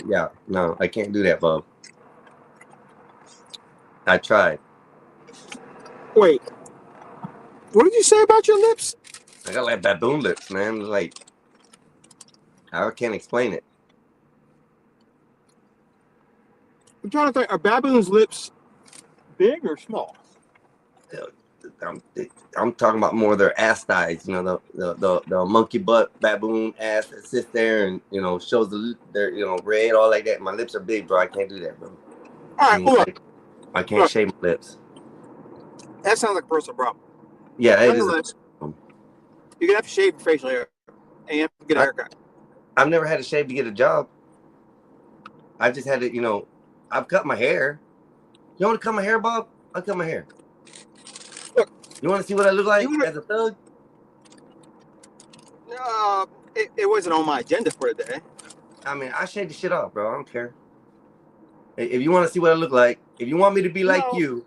Yeah, no, I can't do that, Bob. I tried. Wait, what did you say about your lips? I got like baboon lips, man. Like I can't explain it. I'm trying to think. Are baboons' lips big or small? I'm talking about more their ass thighs, the monkey butt baboon ass that sits there and shows their red all like that. My lips are big, bro. I can't do that, bro. All right, look. I can't shave my lips. That sounds like a personal problem. Yeah, it is. Nonetheless, you're gonna have to shave your facial hair and you have to get a haircut. I've never had to shave to get a job. I just had to, I've cut my hair. You want to cut my hair, Bob? I'll cut my hair. Look, you want to see what I look like as a thug? It wasn't on my agenda for today. I mean, I shave the shit off, bro. I don't care. If you want to see what I look like, if you want me to be like you,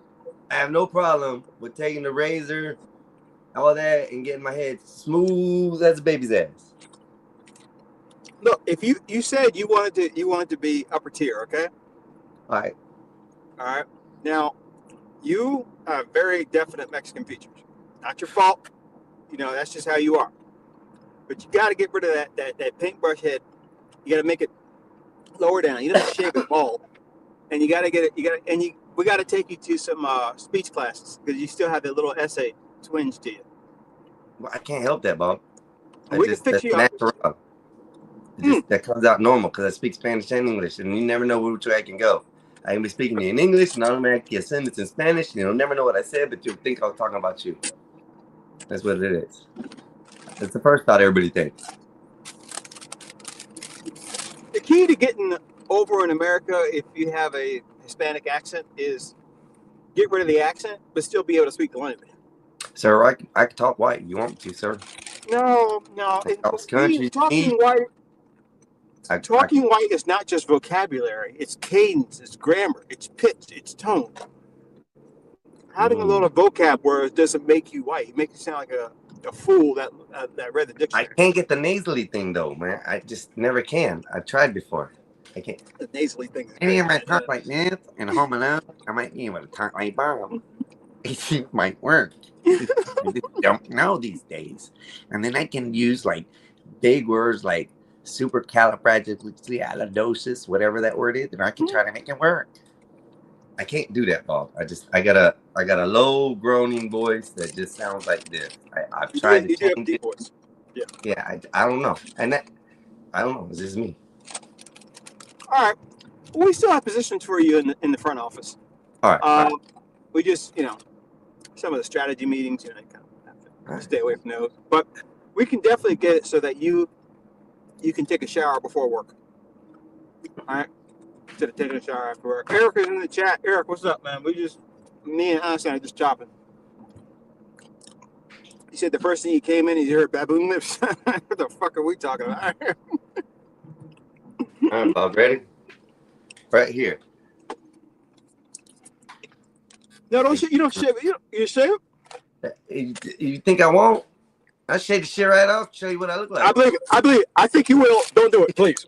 I have no problem with taking the razor, all that, and getting my head smooth as a baby's ass. Look, if you said you wanted to be upper tier, okay? All right. Now, you have very definite Mexican features. Not your fault. That's just how you are. But you got to get rid of that paintbrush head. You got to make it lower down. You don't have to shave it bald. And you got to get it. We got to take you to some speech classes because you still have that little essay twinge to you. Well, I can't help that, Bob. We can fix you up. Natural. That comes out normal because I speak Spanish and English, and you never know which way I can go. I can be speaking in English and automatically a sentence in Spanish. You'll never know what I said, but you'll think I was talking about you. That's what it is. That's the first thought everybody thinks. The key to getting over in America, if you have a Hispanic accent, is get rid of the accent, but still be able to speak the language. Sir, I can talk white. You want me to, sir? No. Talking white. Talking white is not just vocabulary. It's cadence. It's grammar. It's pitch. It's tone. Having a lot of vocab words doesn't make you white. It makes you sound like a fool that read the dictionary. I can't get the nasally thing though, man. I just never can. I've tried before. I can't. The nasally thing. I might talk like this and home alone. I might be able to talk like Bob. It might work. I just don't know these days. And then I can use like big words like supercalifragilisticexpialidocious, whatever that word is, and I can try to make it work. I can't do that, Bob. I got a low groaning voice that just sounds like this. I've tried to change it. Voice. Yeah, I don't know. And that I don't know. It's just me. All right. Well, we still have positions for you in the front office. All right. We just, some of the strategy meetings, kind of have to stay away from those. But we can definitely get it so that you can take a shower before work. All right. Instead of taking a shower after work. Eric is in the chat. Eric, what's up, man? Me and Einstein are just chopping. He said the first thing he came in, he heard baboon lips. What the fuck are we talking about? All right, Bob, ready? Right here. No, don't shave. You don't shave it. You shave it? You think I won't? I'll shave the shit right off, show you what I look like. I believe it. I think you will. Don't do it, please.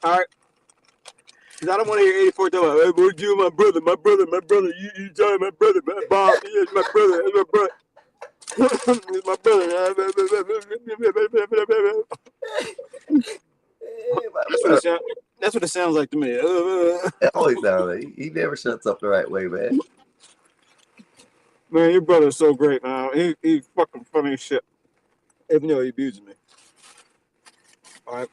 All right. Because I don't want to hear 84 talking about, hey, what you my brother, you talking my brother, Bob, he's my brother, that's my brother. It's my brother. That's what it sounds like to me. It always sounds like he never shuts up the right way, man. Man, your brother's so great, man. He's fucking funny as shit. Even though he abuses me. All right.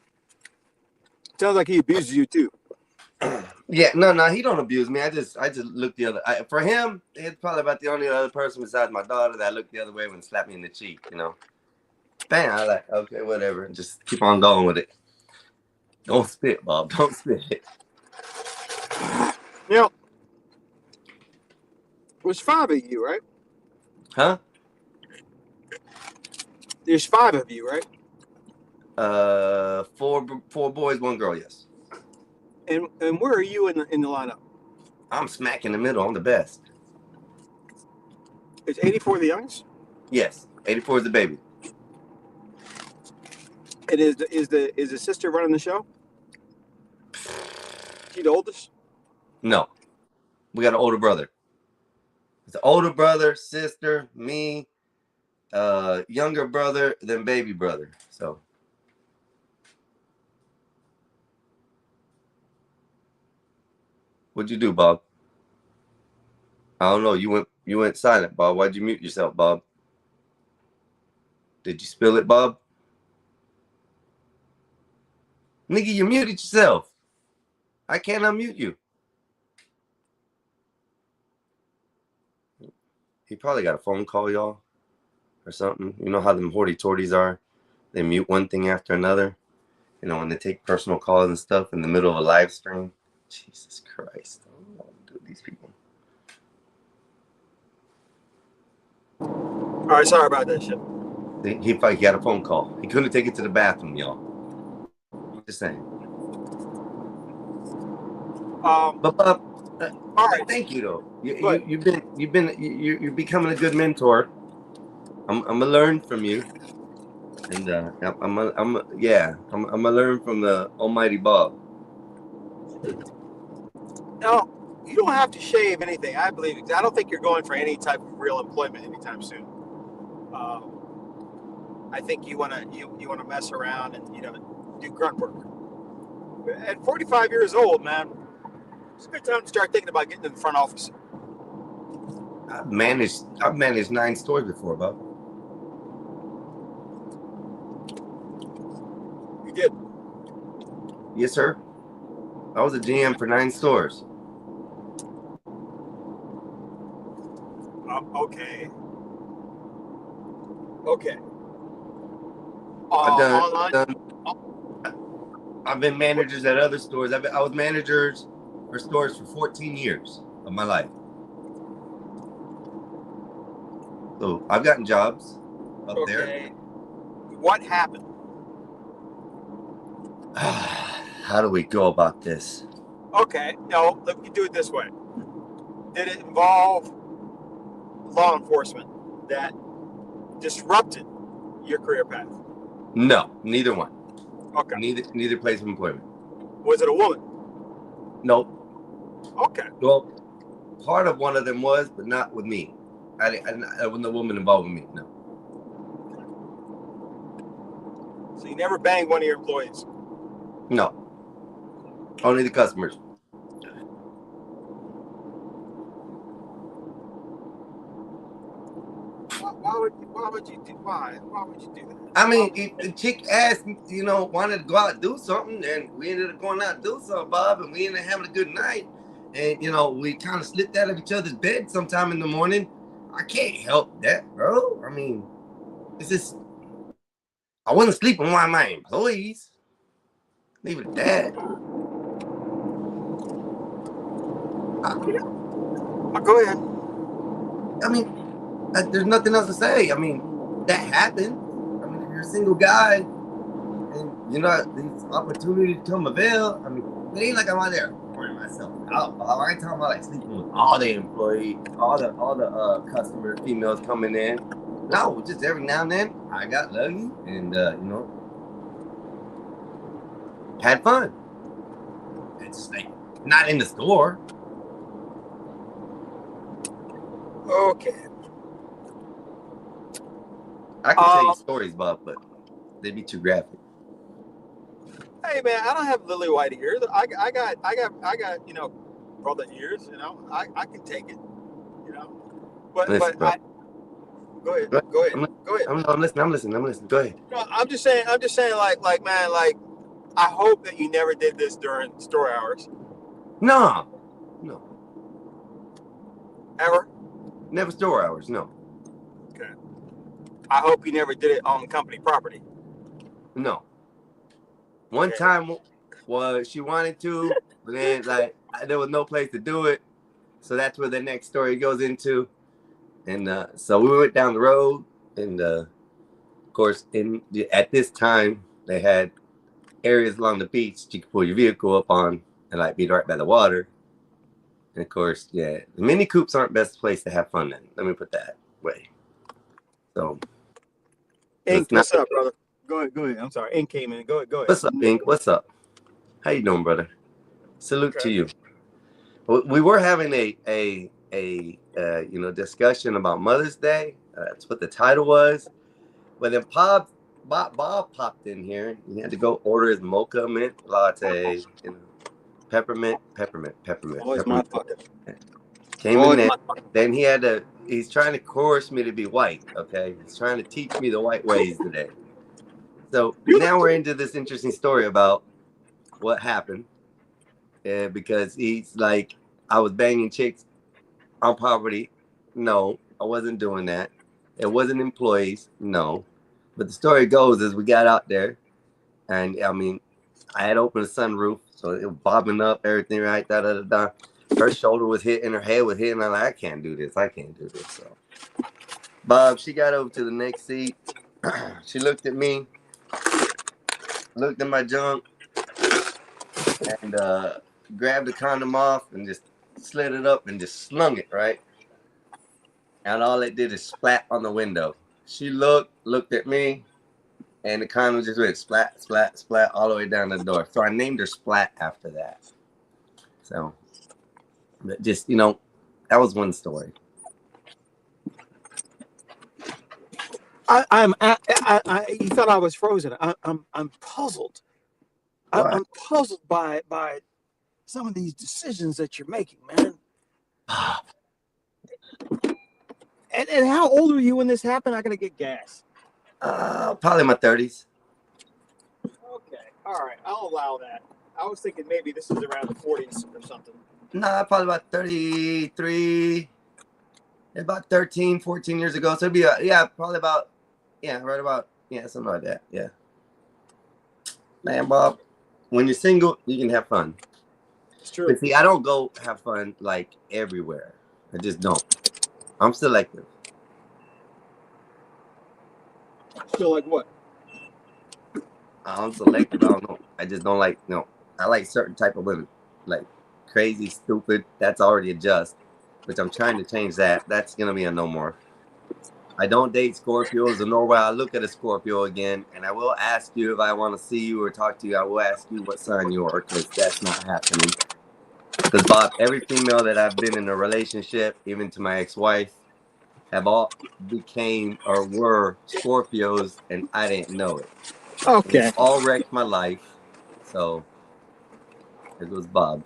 Sounds like he abuses you too. Yeah, no, he don't abuse me. I just look the other. For him, it's probably about the only other person besides my daughter that looked the other way when slapped me in the cheek. You know, bam. I like, okay, whatever. Just keep on going with it. Don't spit, Bob. Don't spit. Now, there's 5 of you, right? Huh? There's 5 of you, right? 4 boys, 1 girl. Yes. And where are you in the lineup? I'm smack in the middle. I'm the best. Is 84 the youngest? Yes. 84 is the baby. And is the sister running the show? She the oldest? No, we got an older brother. It's an older brother, sister, me, younger brother, then baby brother. So. What'd you do, Bob? I don't know. You went silent, Bob. Why'd you mute yourself, Bob? Did you spill it, Bob? Nigga, you muted yourself. I can't unmute you. He probably got a phone call, y'all, or something. You know how them horty-torties are? They mute one thing after another. You know, when they take personal calls and stuff in the middle of a live stream. Jesus Christ. I don't know what to do with these people. All right, sorry about that shit. He got a phone call. He couldn't take it to the bathroom, y'all. Just saying. But Bob, all right. thank you though. You're becoming a good mentor. I'm gonna learn from you, and I'm gonna learn from the Almighty Bob. No, you don't have to shave anything. I believe it. I don't think you're going for any type of real employment anytime soon. I think you wanna mess around and do grunt work. At 45 years old, man, it's a good time to start thinking about getting in the front office. I've managed 9 stores before, Bob. You did. Yes, sir. I was a GM for 9 stores. Okay. Okay. I've been managers at other stores. I was managers for stores for 14 years of my life. So I've gotten jobs up there. What happened? How do we go about this? Okay. No, let me do it this way. Did it involve law enforcement that disrupted your career path? No, neither one. Okay. Neither place of employment. Was it a woman? Nope. Okay. Well, part of one of them was, but not with me. I wasn't a woman involved with me. No. So you never banged one of your employees? No. Only the customers. Why would you do that? I mean, if the chick asked, wanted to go out and do something, and we ended up going out and do something, Bob, and we ended up having a good night. And, we kind of slipped out of each other's bed sometime in the morning. I can't help that, bro. I mean, it's just, I wasn't sleeping with one of my employees. Leave it at that. Go ahead. I mean, there's nothing else to say. I mean, that happened. I mean, if you're a single guy and these opportunities come avail, I mean, it ain't like I'm out there pouring myself out. I ain't talking about like sleeping with all the employees, all the customer females coming in. No, just every now and then I got lucky and had fun. It's like Not in the store. Okay. I can tell you stories, Bob, but they'd be too graphic. Hey man, I don't have lily white ears. I got you know, brother ears. You know, I can take it. You know, Listen, but bro. I go ahead, Go ahead. go ahead, go ahead. I'm listening. Go ahead. No, I'm just saying, like man, like I hope that you never did this during store hours No. ever. Never store hours. No. Okay. I hope you never did it on company property. No. One Okay. time was she wanted to, but then like there was no place to do it. So that's where the next story goes into. And so we went down the road, and of course, at this time they had areas along the beach you could pull your vehicle up on and like be right by the water. And of course, yeah, the Mini Coopes aren't best place to have fun in. Let me put that way. So, Ink, not, what's up, brother? Go ahead. I'm sorry, Ink came in. Go ahead. what's up, Ink? What's up? How you doing, brother? Salute to you. We were having a discussion about Mother's Day. That's what the title was. But then Bob popped in here. He had to go order his mocha mint latte, peppermint. Always my pocket. Came in there. Then he's trying to coerce me to be white. Okay, he's trying to teach me the white ways today. So now we're into this interesting story about what happened. Because he's like, I was banging chicks on property. No, I wasn't doing that. It wasn't employees. No. But the story goes is we got out there, and I mean, I had opened the sunroof, so it was bobbing up, everything right, Her shoulder was hitting, her head was hitting. I'm like, I can't do this. So, Bob, she got over to the next seat. She looked at me, looked at my junk, and grabbed the condom off and just slid it up and just slung it, right? And all it did is splat on the window. She looked at me, and the condom just went splat, splat, splat all the way down the door. So I named her Splat after that. So, but just, that was one story. You thought I was frozen. I'm puzzled. I'm puzzled by some of these decisions that you're making, man. And how old were you when this happened? I gotta get gas. Probably my 30s. Okay, all right, I'll allow that. I was thinking maybe this is around the 40s or something. Nah, probably about 33, about 13, 14 years ago. So it'd be, probably about, right about, something like that. Yeah. Man, Bob, when you're single, you can have fun. It's true. But see, I don't go have fun like everywhere. I just don't. I'm selective. Still like what? I'm selective. I don't know. I just don't like, I like certain type of women. Like crazy, stupid. That's already a just. Which I'm trying to change that. That's going to be a no more. I don't date Scorpios, nor will I look at a Scorpio again. And I will ask you if I want to see you or talk to you. I will ask you what sign you are, because that's not happening. Because, Bob, every female that I've been in a relationship, even to my ex-wife, have all became or were Scorpios, and I didn't know it. Okay. It all wrecked my life. So, here goes Bob.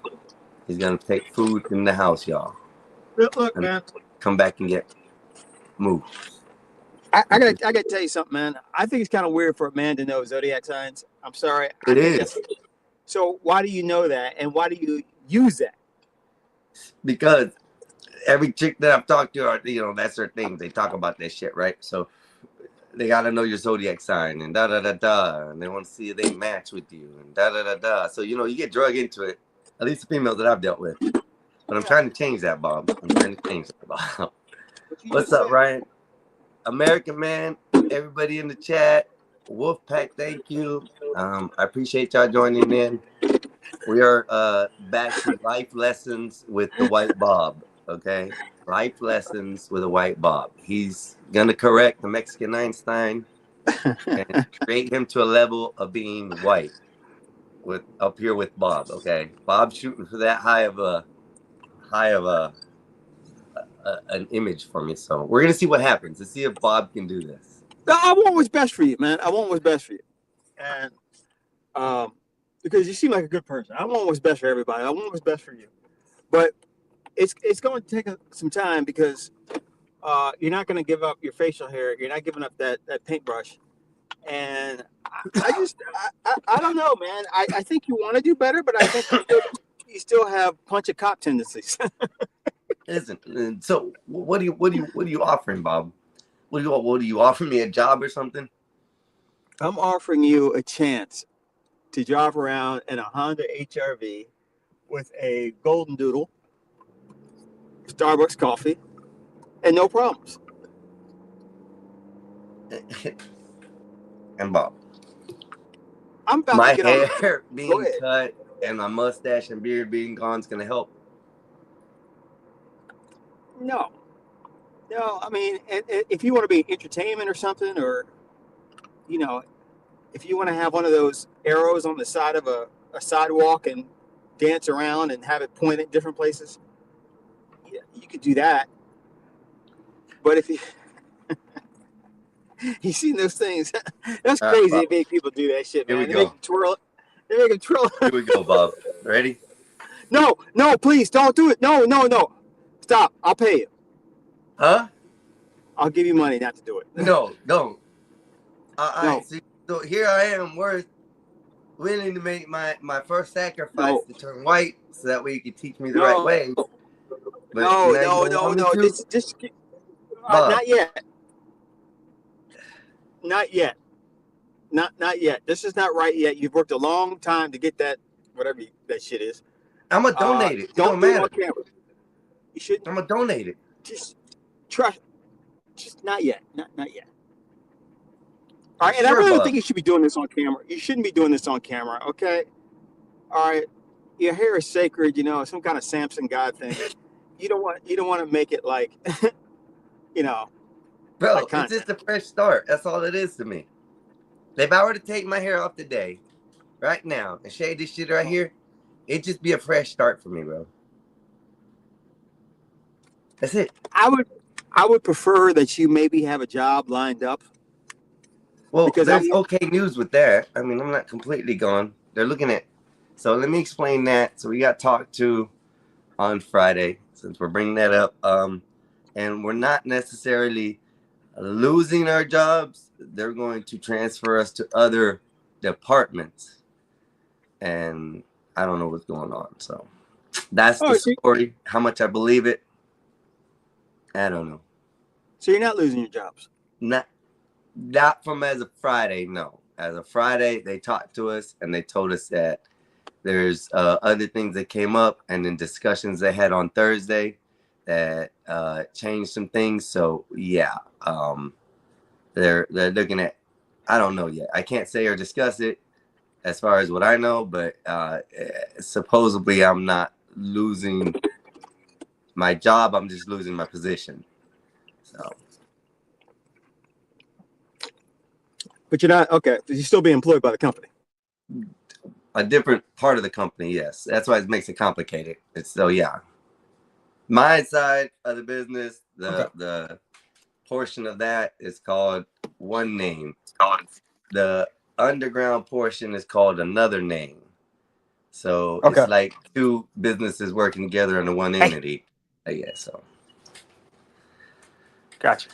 He's going to take food in the house, y'all. Look, man. Come back and get moved. I gotta tell you something, man. I think it's kind of weird for a man to know zodiac signs. I'm sorry. It is. So why do you know that, and why do you use that? Because every chick that I've talked to, that's their thing. They talk about that shit, right? So they got to know your zodiac sign and da-da-da-da. And they want to see if they match with you and da-da-da-da. So, you get drug into it, at least the females that I've dealt with. But I'm trying to change that, Bob. What's up, Ryan? American Man, everybody in the chat. Wolfpack, thank you. I appreciate y'all joining in. We are back to life lessons with the White Bob, okay? Life lessons with a White Bob. He's going to correct the Mexican Einstein and create him to a level of being white. with up here with Bob. Okay, Bob's shooting for that high of a an image for me. So we're gonna see what happens. Let's see if Bob can do this. I want what's best for you, man. I want what's best for you, and because you seem like a good person. I want what's best for everybody. I want what's best for you, but it's going to take some time because you're not going to give up your facial hair. You're not giving up that paintbrush, and I don't know, man. I think you want to do better, but I think you still have punch a cop tendencies. Isn't so? What are you offering, Bob? What do you offer me, a job or something? I'm offering you a chance to drive around in a Honda HR-V with a Golden Doodle, Starbucks coffee, and no problems. And Bob, I'm about my to get on. hair Go being ahead. cut and my mustache and beard being gone is gonna help. No. I mean, if you want to be entertainment or something, or if you want to have one of those arrows on the side of a sidewalk and dance around and have it point at different places, yeah, you could do that. But if you seen those things, that's All right, crazy. Bob. They make people do that shit, Here man. we They make go. them twirl. They make them twirl. Here we go, Bob. Ready? No, please don't do it. No. Stop. I'll pay you. Huh? I'll give you money not to do it. No, don't. All No. right, so here I am, willing to make my first sacrifice to turn white, so that way you can teach me the right way. But now you don't want me to? Just Bob. not yet. Not yet. Not yet. This is not right yet. You've worked a long time to get that, whatever that shit is. I'm gonna donate it. It Don't don't do it matter. on camera. You shouldn't. I'm gonna donate it. Just trust. Just not yet. Not yet. All right, and Sure, I really don't Bob. think you should be doing this on camera. You shouldn't be doing this on camera, okay? All right, your hair is sacred, some kind of Samson God thing. You don't want to make it like, Bro, like it's content. just a fresh start. That's all it is to me. If I were to take my hair off today, right now, and shave this shit right here, it'd just be a fresh start for me, bro. That's it. I would prefer that you maybe have a job lined up. Well, Because there's okay news with that. I mean, I'm not completely gone. They're looking at. So let me explain that. So we got talked to on Friday, since we're bringing that up. And we're not necessarily losing our jobs. They're going to transfer us to other departments. And I don't know what's going on. So that's the story. How much I believe it, I don't know. So you're not losing your jobs? Not from as of Friday, no. As of Friday, they talked to us and they told us that there's other things that came up, and then discussions they had on Thursday that changed some things. So yeah, they're looking at. I don't know yet. I can't say or discuss it as far as what I know, but supposedly I'm not losing my job. I'm just losing my position. So. But you're not, okay. You're still being employed by the company. A different part of the company, yes. That's why it makes it complicated. It's so yeah. My side of the business, the portion of that is called one name. The underground portion is called another name. So it's like two businesses working together under one entity. Yeah, so. Gotcha.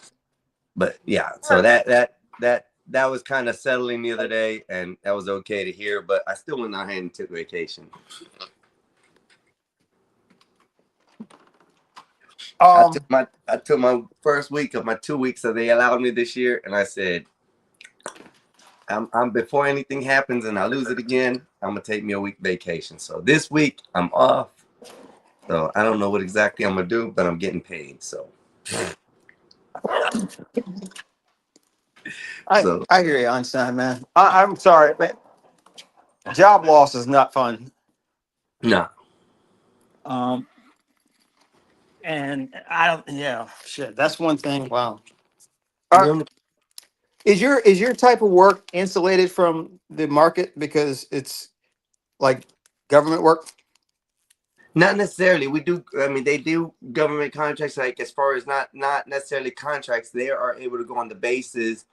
But yeah, so that was kind of settling the other day, and that was okay to hear, but I still went ahead and took vacation. I took my first week of my 2 weeks that they allowed me this year, and I said, I'm before anything happens and I lose it again, I'm gonna take me a week vacation. So this week I'm off. So I don't know what exactly I'm gonna do, but I'm getting paid. So I hear you, Einstein, man. I'm sorry, but job loss is not fun. No. And I don't. Yeah, shit. That's one thing. Wow. Is your type of work insulated from the market because it's like government work? Not necessarily. We do. I mean, they do government contracts. Like as far as not necessarily contracts, they are able to go on the bases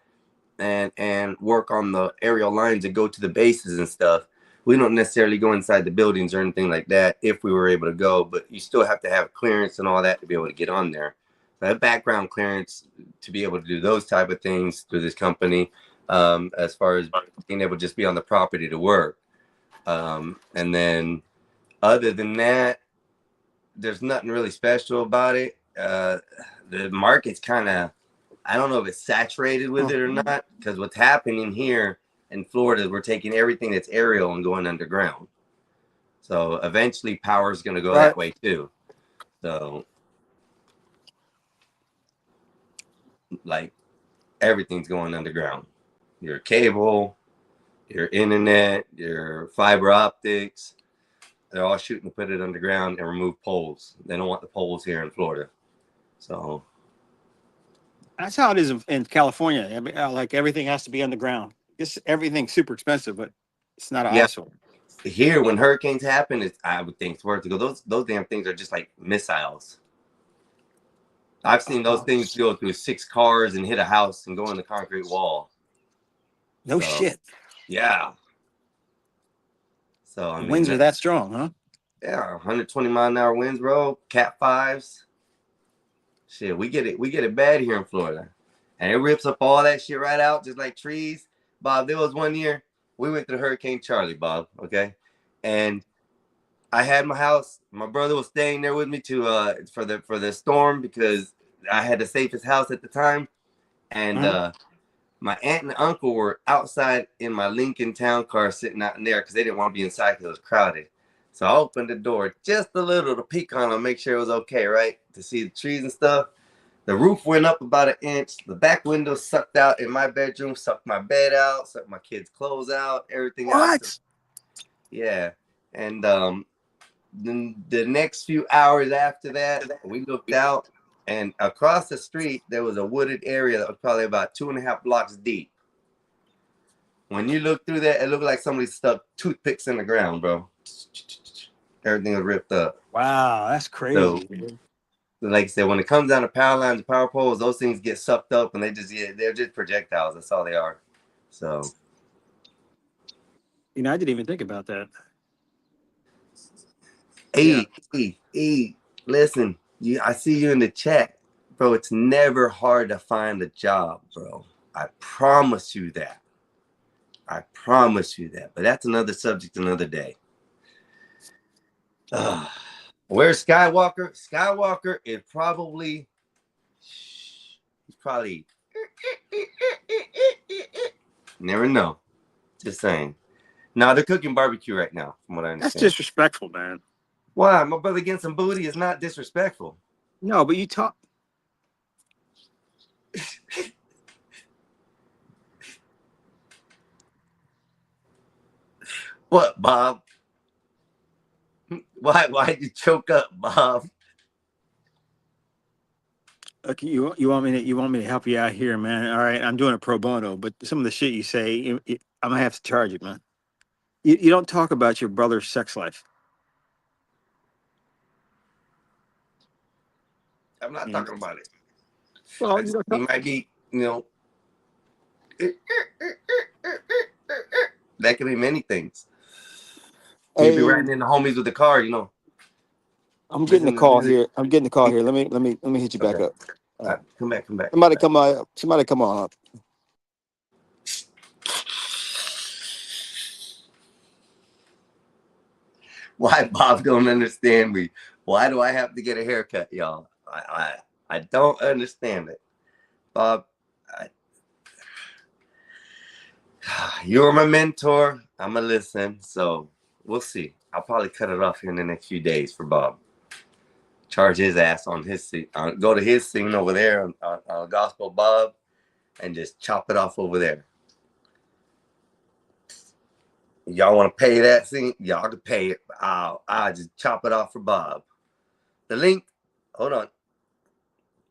and work on the aerial lines and go to the bases and stuff. We don't necessarily go inside the buildings or anything like that if we were able to go, but you still have to have clearance and all that to be able to get on there. So I have background clearance to be able to do those type of things through this company, as far as being able to just be on the property to work. And then other than that, there's nothing really special about it. The market's kind of, I don't know if it's saturated with it or not, because what's happening here in Florida, we're taking everything that's aerial and going underground. So eventually power is going to go that way too. So like everything's going underground. Your cable, your internet, your fiber optics, they're all shooting to put it underground and remove poles. They don't want the poles here in Florida. So That's how it is in California. Like everything has to be underground. Everything's super expensive, but it's not an eyesore. Here, when hurricanes happen, I would think it's worth to go. Those damn things are just like missiles. I've seen those things go through 6 cars and hit a house and go in the concrete wall. No shit. Yeah. So I mean, winds are that strong, huh? Yeah, 120 mile an hour winds, bro. Cat 5s. Shit, we get it bad here in Florida, and it rips up all that shit right out, just like trees. Bob, there was one year we went through Hurricane Charlie, Bob. Okay, and I had my house. My brother was staying there with me for the storm because I had the safest house at the time, and my aunt and uncle were outside in my Lincoln Town car sitting out in there because they didn't want to be inside because it was crowded. So I opened the door just a little to peek on them, make sure it was okay, right? To see the trees and stuff. The roof went up about 1 inch. The back window sucked out in my bedroom, sucked my bed out, sucked my kids' clothes out, everything out. Yeah. And then the next few hours after that, we looked out, and across the street, there was a wooded area that was probably about 2.5 blocks deep. When you look through that, it looked like somebody stuck toothpicks in the ground, bro. Everything was ripped up. Wow, that's crazy. So, like I said, when it comes down to power lines and power poles, those things get sucked up, and they're just projectiles. That's all they are. So, I didn't even think about that. Listen, I see you in the chat, bro. It's never hard to find a job, bro. I promise you that. But that's another subject, another day. Where's Skywalker? Skywalker is probably never know. Just saying. No, they're cooking barbecue right now, from what I understand. That's disrespectful, man. Why? My brother getting some booty is not disrespectful. No, but you talk. What, Bob? Why'd you choke up, Bob? Okay, you want me to help you out here, man? All right, I'm doing a pro bono, but some of the shit you say, I'm gonna have to charge it, man. You don't talk about your brother's sex life. I'm not talking about it. Well, he might be, that could be many things. He'd be riding in the homies with the car, I'm getting the call here. Let me hit you back up. Come back. Somebody come on up. Why Bob don't understand me? Why do I have to get a haircut, y'all? I don't understand it. Bob, you're my mentor. I'm going to listen. So we'll see. I'll probably cut it off here in the next few days for Bob. Charge his ass on his scene. Go to his scene over there on Gospel Bob and just chop it off over there. Y'all want to pay that scene? Y'all can pay it. I'll just chop it off for Bob. The link, hold on.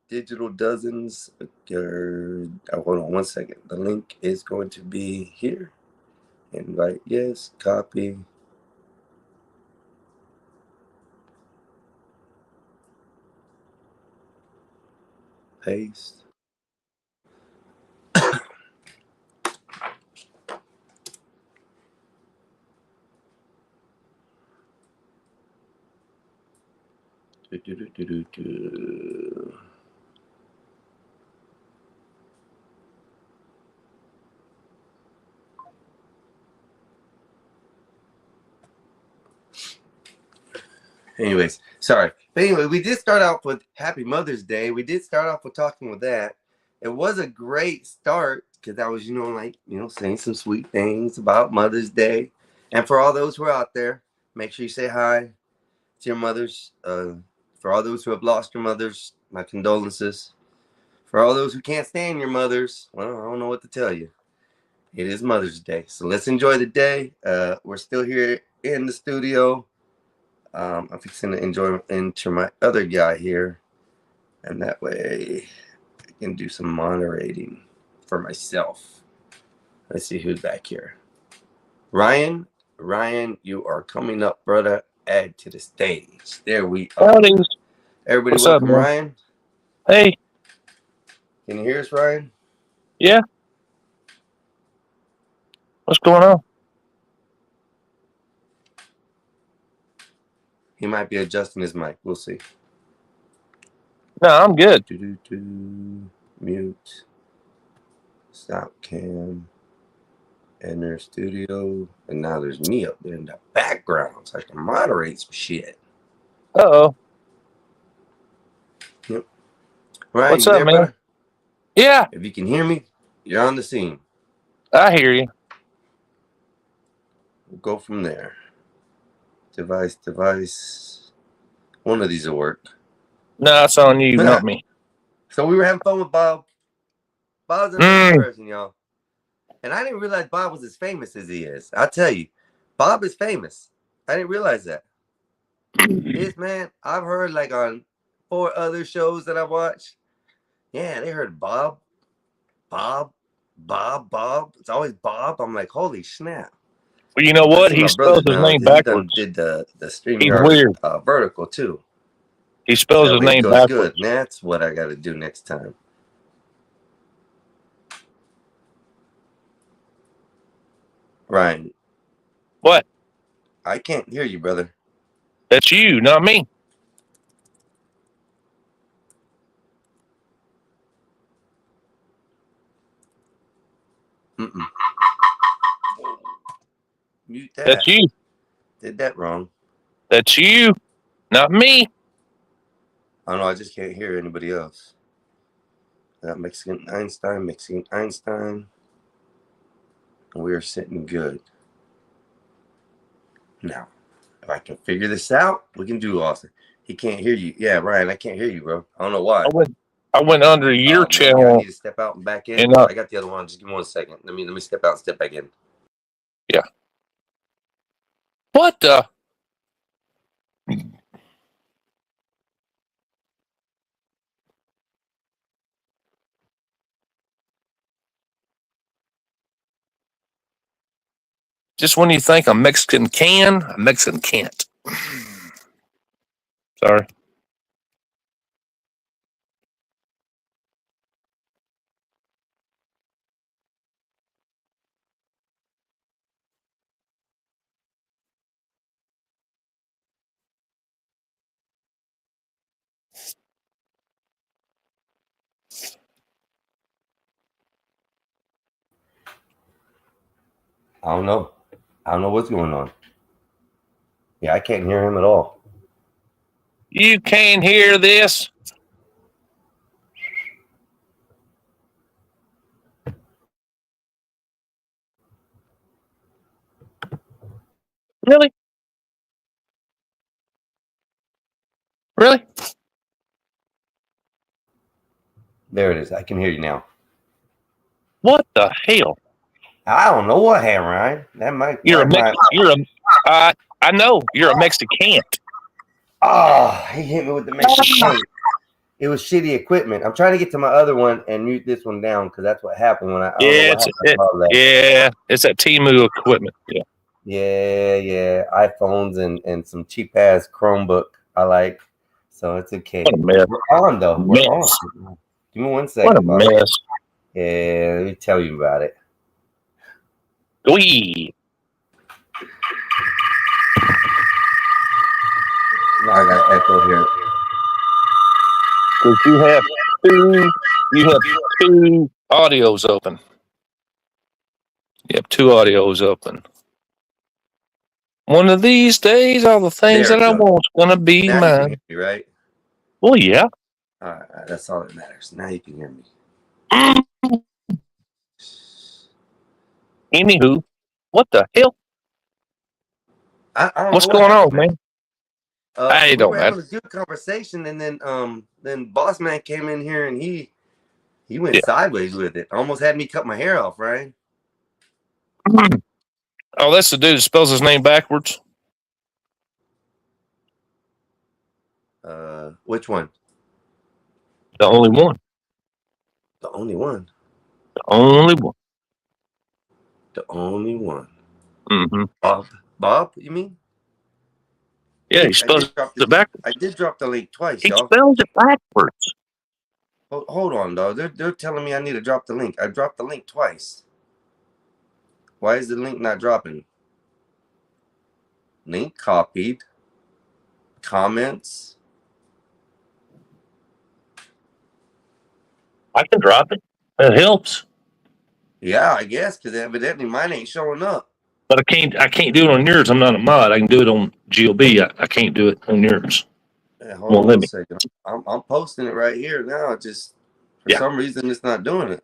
Digital Dozens. Hold on 1 second. The link is going to be here. Invite, yes, copy. paste. Do. Anyways, sorry. But anyway, we did start off with Happy Mother's Day. We did start off with talking with that. It was a great start because I was, saying some sweet things about Mother's Day. And for all those who are out there, make sure you say hi to your mothers. For all those who have lost your mothers, my condolences. For all those who can't stand your mothers, well, I don't know what to tell you. It is Mother's Day. So let's enjoy the day. We're still here in the studio. I'm fixing to enter my other guy here. And that way I can do some moderating for myself. Let's see who's back here. Ryan, you are coming up, brother. Add to the stage. There we are. Howdy. Everybody, What's welcome, up, man? Ryan. Hey, Can you hear us, Ryan? yeah. What's going on? He might be adjusting his mic. We'll see. No, I'm good. Mute. Stop cam. Enter studio. And now there's me up there in the background, so I can moderate some shit. Uh-oh. Ryan, What's you up, there, man? brother? Yeah, If you can hear me, you're on the scene. I hear you. We'll go from there. Device. One of these will work. No, it's on you, not me. So we were having fun with Bob. Bob's an amazing person, y'all. And I didn't realize Bob was as famous as he is. I'll tell you, Bob is famous. I didn't realize that. Man, I've heard like on 4 other shows that I watched. Yeah, they heard Bob. It's always Bob. I'm like, holy snap. Well, you know what? He spells his name backwards. He did the streaming He's weird. vertical too. He spells his name backwards. Good. That's what I got to do next time. Ryan. What? I can't hear you, brother. That's you, not me. Mm-mm. Mute that. That's you. Did that wrong. That's you, not me. I don't know. I just can't hear anybody else. Got Mexican Einstein. And we are sitting good. Now, if I can figure this out, we can do awesome. He can't hear you. Yeah, Ryan, I can't hear you, bro. I don't know why. I went under your channel. I need to step out and back in. I got the other one. Just give me 1 second. Let me step out and step back in. Yeah. What the? Just when you think a Mexican can, a Mexican can't. Sorry. I don't know. I don't know what's going on. Yeah, I can't hear him at all. You can't hear this? Really? Really? There it is. I can hear you now. What the hell? I don't know what happened, Ryan. That might. I know you're a Mexican. Oh, he hit me with the Mexican. It was shitty equipment. I'm trying to get to my other one and mute this one down because that's what happened when I. It's that Temu equipment. Yeah. Yeah. iPhones and some cheap ass Chromebook I like. So it's okay. What a mess. We're on though. We're on. Give me 1 What a second, Bob. mess. Yeah, let me tell you about it. Wee. Now I got echo here. Because you have two audios open. You have two audios open. One of these days, all the things There that I it goes. want's gonna be Now you can mine. hear me, right? Well, yeah. All right, that's all that matters. Now you can hear me. Anywho, what the hell? I don't What's know what going on, happened, man? Hey, we don't were matter. having a good conversation, and then Boss Man came in here and he went Yeah. sideways with it. Almost had me cut my hair off, right? Oh, that's the dude that spells his name backwards. Which one? The only one. The only one. The only one. The only one. Mm-hmm. Bob, you mean? Yeah, he I spells did drop it backwards. I did drop the link twice, He y'all. spells it backwards. Hold on, though. They're telling me I need to drop the link. I dropped the link twice. Why is the link not dropping? Link copied. Comments. I can drop it. It helps. Yeah, I guess, because evidently mine ain't showing up. But I can't do it on yours. I'm not a mod. I can do it on GOB. I can't do it on yours. Yeah, Won't let hold on a me. second. I'm posting it right here now. Just for Yeah. some reason it's not doing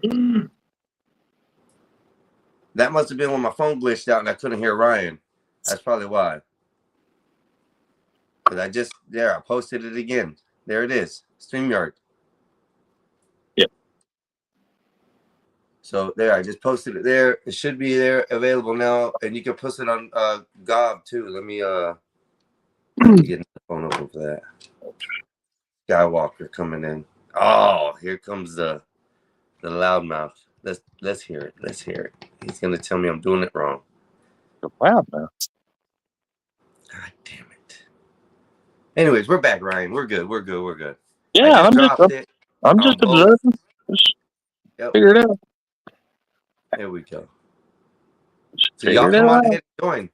it. That must have been when my phone glitched out and I couldn't hear Ryan. That's probably why. Because I posted it again. There it is. StreamYard. Yep. So there, I just posted it there. It should be there, available now, and you can post it on Gob too. Let me get the phone open for that. Skywalker coming in. Oh, here comes the loudmouth. Let's hear it. Let's hear it. He's gonna tell me I'm doing it wrong. Wow, man. God damn it. Anyways, we're back, Ryan. We're good. We're good. We're good. Yeah, I just dropped it. I'm just both. observing. Just Yep. figure it out. There we go. Just So y'all figure it come on out. ahead and join.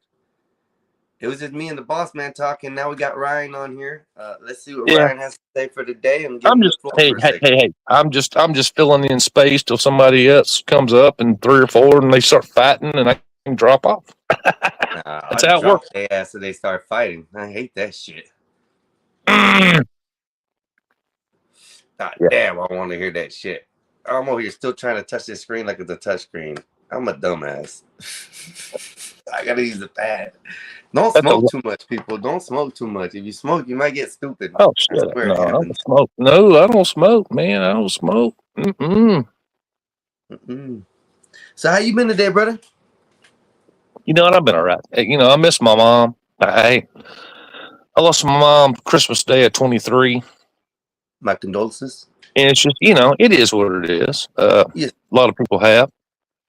It was just me and the boss man talking. Now we got Ryan on here. Let's see what Yeah. Ryan has to say for the day. And give I'm him just the floor hey for a hey second. hey hey. I'm just filling in space till somebody else comes up and 3 or 4 and they start fighting and I can drop off. That's how it works. Their ass so they start fighting. I hate that shit. Mm. God Yeah. damn, I want to hear that shit. I'm over here still trying to touch this screen like it's a touch screen. I'm a dumbass. I gotta use the pad. Don't smoke too much, people. Don't smoke too much. If you smoke, you might get stupid. Oh shit! That's where No, it I happens. don't smoke. No, I don't smoke, man. I don't smoke. Mm-mm. So how you been today, brother? You know what? I've been all right. You know, I miss my mom. I lost my mom Christmas Day at 23, My condolences. and it's just it is what it is. Yes. A lot of people have,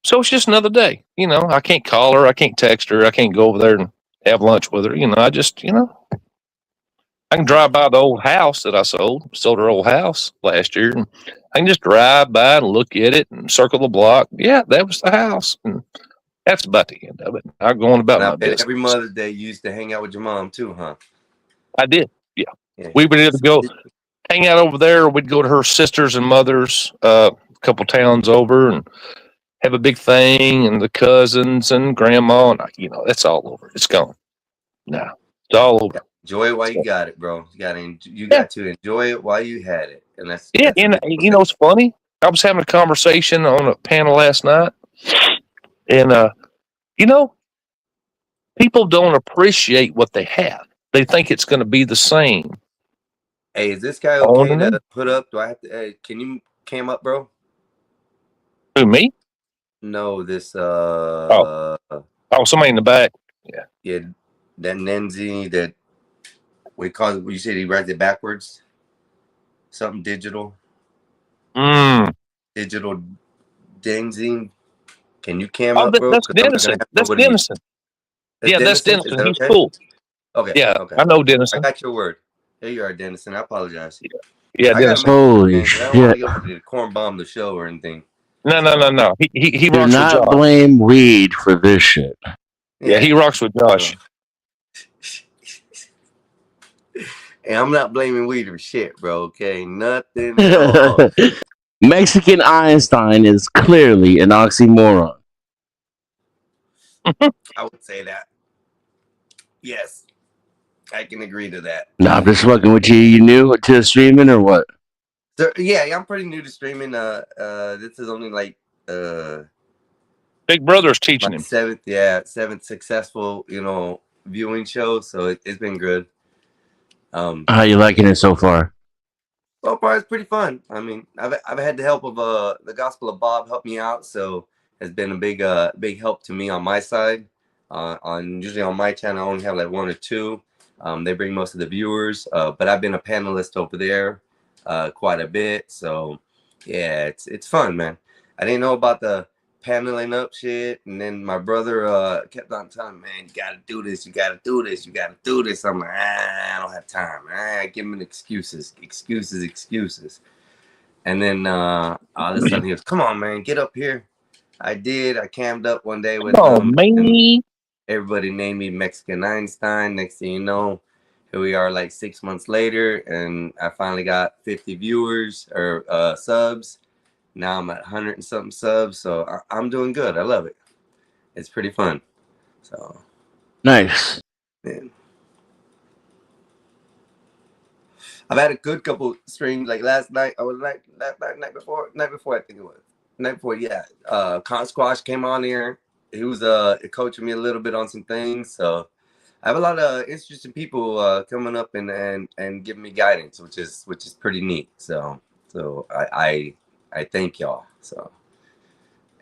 so it's just another day. I can't call her, I can't text her, I can't go over there and have lunch with her. I just I can drive by the old house that I sold her old house last year, and I can just drive by and look at it and circle the block. Yeah, that was the house, and that's about the end of it. I'm going about And I my bet business. every Mother's Day you used to hang out with your mom too, huh? I did, yeah. Yeah. We would either go hang out over there, or we'd go to her sisters and mothers, a couple towns over, and have a big thing, and the cousins and grandma, and that's all over. It's gone. No, it's all over. Enjoy it while you got it, bro. You got to enjoy it while you had it, and that's a And big it's funny. I was having a conversation on a panel last night, and people don't appreciate what they have. They think it's going to be the same. Hey, is this guy On okay the to put up? Do I have to? Hey, can you cam up, bro? Who, me? No, this. Oh, somebody in the back. Yeah, that Nenzi that we call. You said he writes it backwards. Something digital. Digital Denzine. Can you cam up, bro? That's Dennison. That's Dennison. Yeah, that's Dennison. He's cool. Okay. Yeah, okay. I know Dennison. I got your word. There you are, Dennison. I apologize. Yeah, I Dennis. gotta Holy man, 'cause I don't want shit. to get ready to corn bomb the show or anything. No. He Do rocks with not Josh. blame weed for this shit. Yeah, he rocks with Josh. And I'm not blaming weed for shit, bro. Okay, nothing at all. Mexican Einstein is clearly an oxymoron. I would say that. Yes, I can agree to that. Nah, I'm just fucking with you. You new to streaming or what? So, yeah, I'm pretty new to streaming. This is only like Big Brother's my teaching him. seventh successful, viewing show. So it's been good. How you liking it so far? So far, it's pretty fun. I mean, I've had the help of the Gospel of Bob help me out, so it's been a big help to me on my side. Usually on my channel, I only have like one or two. They bring most of the viewers, but I've been a panelist over there quite a bit. So yeah, it's fun, man. I didn't know about the paneling up shit, and then my brother kept on telling me, man, you gotta do this, you gotta do this, you gotta do this. I'm like, I don't have time. Give him excuses. And then all of a sudden he goes, come on, man, get up here. I did. I cammed up one day with Oh, him. man. And everybody named me Mexican Einstein. Next thing you know, here we are like 6 months later, and I finally got 50 viewers or subs. Now I'm at 100 and something subs, so I'm doing good. I love it. It's pretty fun. So Nice. man, I've had a good couple streams. Like last night, night before, I think it was night before. Yeah, Con Squash came on here. He was coaching me a little bit on some things. So I have a lot of interesting people coming up and giving me guidance, which is pretty neat. So I thank y'all. So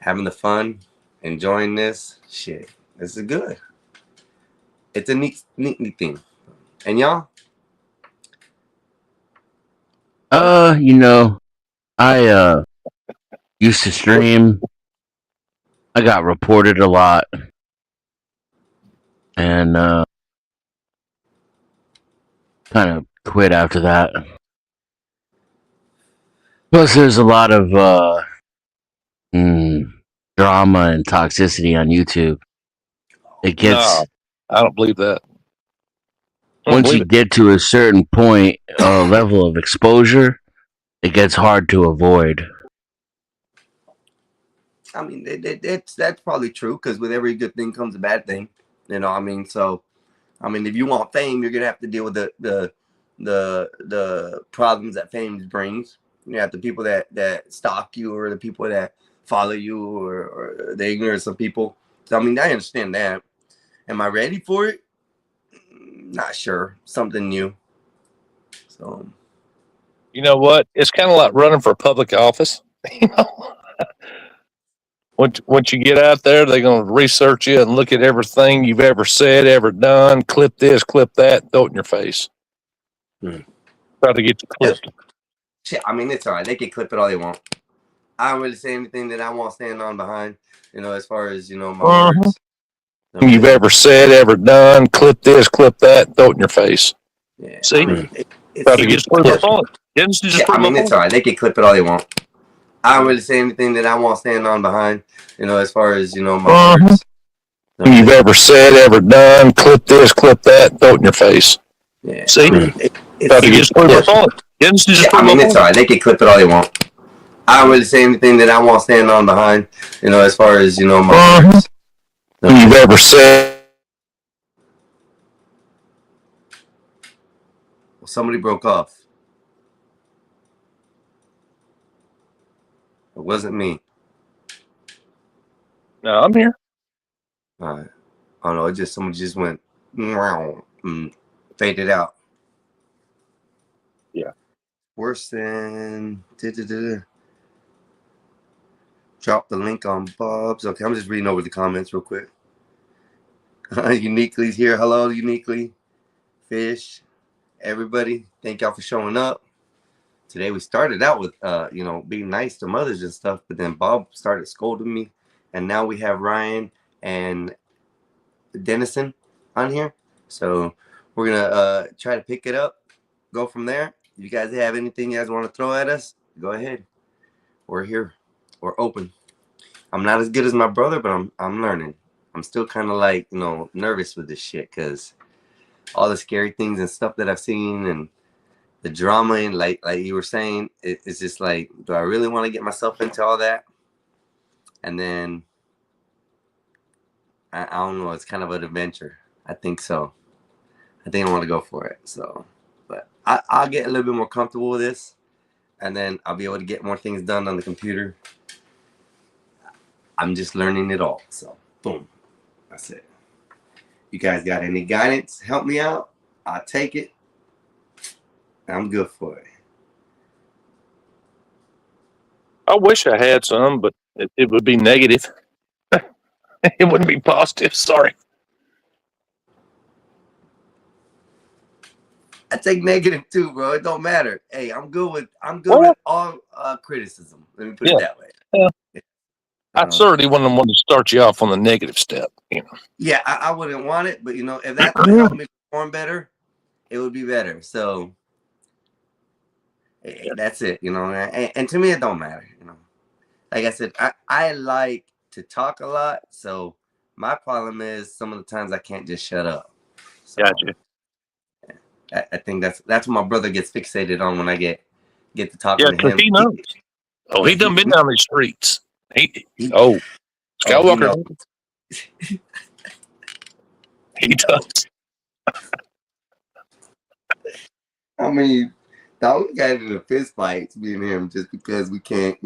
having the fun, enjoying this shit. This is good. It's a neat thing. And y'all? I used to stream. I got reported a lot. And kind of quit after that. Plus there's a lot of drama and toxicity on YouTube. It gets No, I don't believe that. I don't once believe you it. get to a certain point, level of exposure, it gets hard to avoid. I mean, that's probably true because with every good thing comes a bad thing. You know, I mean, so I mean, if you want fame, you're gonna have to deal with the problems that fame brings. You have the people that stalk you or the people that follow you or the ignorance of people. So I mean, I understand that. Am I ready for it? Not sure. Something new. So You know what? It's kind of like running for public office. You know, once you get out there, they're going to research you and look at everything you've ever said, ever done. Clip this, clip that, throw it in your face. Try to get you clipped. shit, I mean, it's all right. They can clip it all they want. I don't really say anything that I won't stand on behind. As far as my words. You've ever said, ever done. Clip this, clip that, throw it in your face. Yeah. See? I mean, Try to just prove my point. Just yeah, prove I mean, my it's point. all right. They can clip it all they want. I don't really say anything that I won't stand on behind. As far as my words. You've ever said, ever done. Clip this, clip that, throw it in your face. Yeah. See? I mean, Try to just prove my point. Just yeah, prove I mean, my it's point. all right. They can clip it all they want. I don't really say anything that I won't stand on behind. As far as my words. You've ever said. Well, somebody broke off. It wasn't me. No, I'm here. All right. I don't know. Someone just went faded out. Yeah. Worse than drop the link on Bob's. Okay, I'm just reading over the comments real quick. Uniquely's here. Hello, Uniquely. Fish. Everybody, thank y'all for showing up. Today we started out with being nice to mothers and stuff, but then Bob started scolding me, and now we have Ryan and Dennison on here. So we're gonna try to pick it up, go from there. you guys have anything you guys want to throw at us, go ahead. We're here. We're open. I'm not as good as my brother, but I'm learning. I'm still kind of like, nervous with this shit because all the scary things and stuff that I've seen and the drama and like you were saying, it's just like, do I really want to get myself into all that? And then I don't know. It's kind of an adventure. I think so. I think I want to go for it. So, but I'll get a little bit more comfortable with this, and then I'll be able to get more things done on the computer. I'm just learning it all. So, boom. That's it. You guys got any guidance? Help me out. I'll take it. I'm good for it. I wish I had some, but it would be negative. It wouldn't be positive. Sorry. I take negative too, bro. It don't matter. Hey, I'm good with all criticism. Let me put it that way. Yeah. I certainly wouldn't want to start you off on the negative step, Yeah, I wouldn't want it, but if that would help me perform better, it would be better. So that's it, and to me it don't matter, Like I said, I like to talk a lot, so my problem is some of the times I can't just shut up. So, gotcha. I think that's what my brother gets fixated on when I get to talking Yeah, to because him. he knows. Oh, he done been down these streets. Skywalker. He does. I mean, thought we got into fist fights, me and him, just because we can't,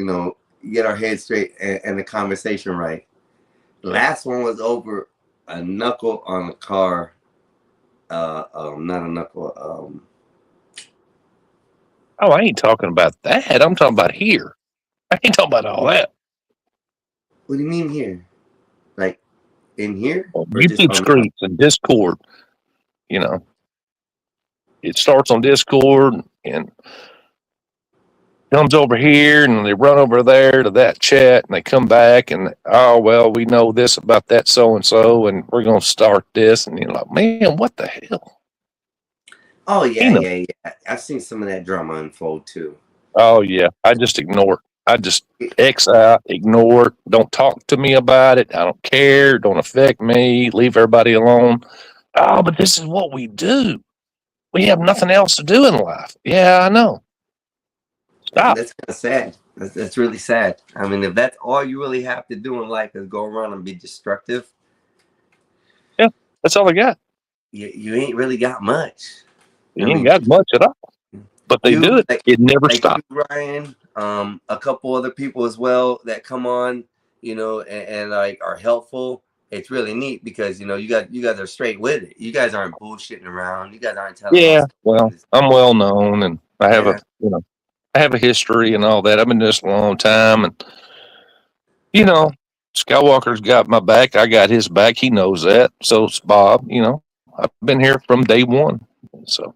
get our heads straight and the conversation right. The last one was over a knuckle on the car. Not a knuckle. Oh, I ain't talking about that. I'm talking about here. I ain't talking about all that. What do you mean here? Like in here? YouTube streets and Discord. It starts on Discord and comes over here and they run over there to that chat and they come back and, oh, well, we know this about that so-and-so and we're going to start this. And you're like, man, what the hell? Oh, yeah. I've seen some of that drama unfold too. Oh, yeah. I just ignore it. I just X out, ignore it. Don't talk to me about it. I don't care. Don't affect me. Leave everybody alone. Oh, but this is what we do. We have nothing else to do in life. Yeah, I know. Stop. That's kind of sad. That's really sad. I mean, if that's all you really have to do in life is go around and be destructive. Yeah, that's all I got. You ain't really got much. You ain't got much at all. But they do it. It never stops. Ryan, a couple other people as well that come on, and like are helpful. It's really neat because you guys are straight with it. You guys aren't bullshitting around. You guys aren't telling. Yeah, well, I'm well known, and I have I have a history and all that. I've been doing this a long time, and Skywalker's got my back. I got his back. He knows that. So's Bob. I've been here from day one. So,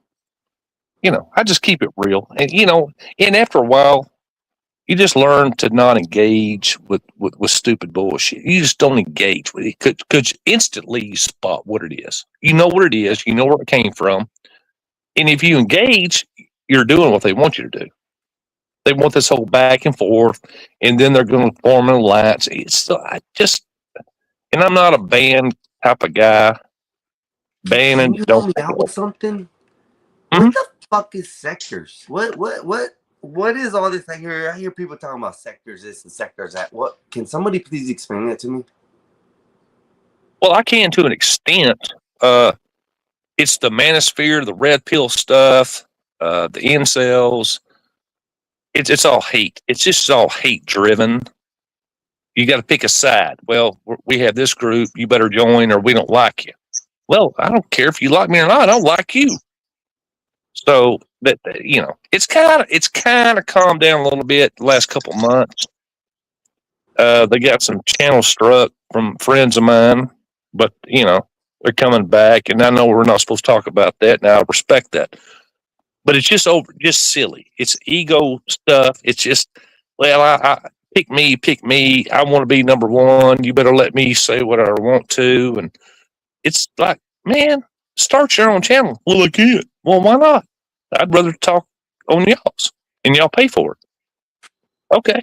I just keep it real, and after a while, you just learn to not engage with stupid bullshit. You just don't engage with it because instantly you spot what it is. You know what it is. You know where it came from. And if you engage, you're doing what they want you to do. They want this whole back and forth, and then they're going to form an alliance. And I'm not a band type of guy. Banning, you help me out with something? Mm-hmm. What the fuck is sectors? What is all this? I hear people talking about sectors this and sectors that. What? Can somebody please explain that to me? Well, I can to an extent. It's the manosphere, the red pill stuff, the incels. It's all hate. It's just all hate driven. You got to pick a side. Well, we have this group. You better join, or we don't like you. Well, I don't care if you like me or not. I don't like you. So that it's kind of calmed down a little bit the last couple months. They got some channel struck from friends of mine, but they're coming back, and I know we're not supposed to talk about that. Now I respect that, but it's just silly. It's ego stuff. It's just, well, I pick me. I want to be number one. You better let me say what I want to, and it's like, man, start your own channel. Well, I can't. Well, why not? I'd rather talk on y'all's, and y'all pay for it. Okay,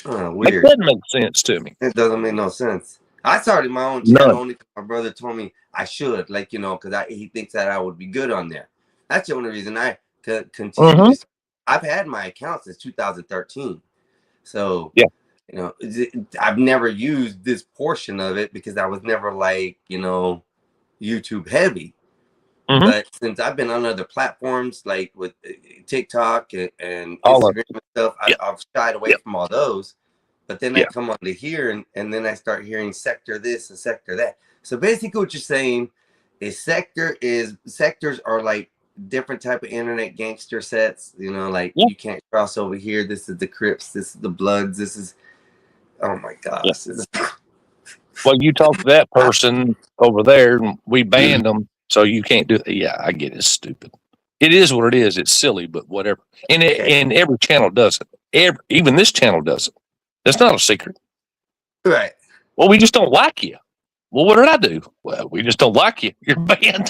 that Weird. doesn't make sense to me. It doesn't make no sense. I started my own None. channel only because my brother told me I should, like, you know, because he thinks that I would be good on there. That's the only reason I could continue. Mhm. I've had my account since 2013. So, Yeah. you know, I've never used this portion of it because I was never like, you know, YouTube heavy. Mhm. But since I've been on other platforms like with TikTok and All of Instagram and stuff, Yeah. I've shied away Yeah. from all those. But then I Yeah. come on to here and then I start hearing sector this and sector that. So basically what you're saying is sectors are like different type of internet gangster sets, you know, like Yeah. you can't cross over here. This is the Crips, this is the Bloods, this is, oh my gosh. Well, you talk to that person over there, and we banned them, so you can't do it. Yeah, I get it. It's stupid. It is what it is. It's silly, but whatever. And every channel does it. Even this channel does it. It's not a secret. Right. Well, we just don't like you. Well, what did I do? Well, we just don't like you. You're banned.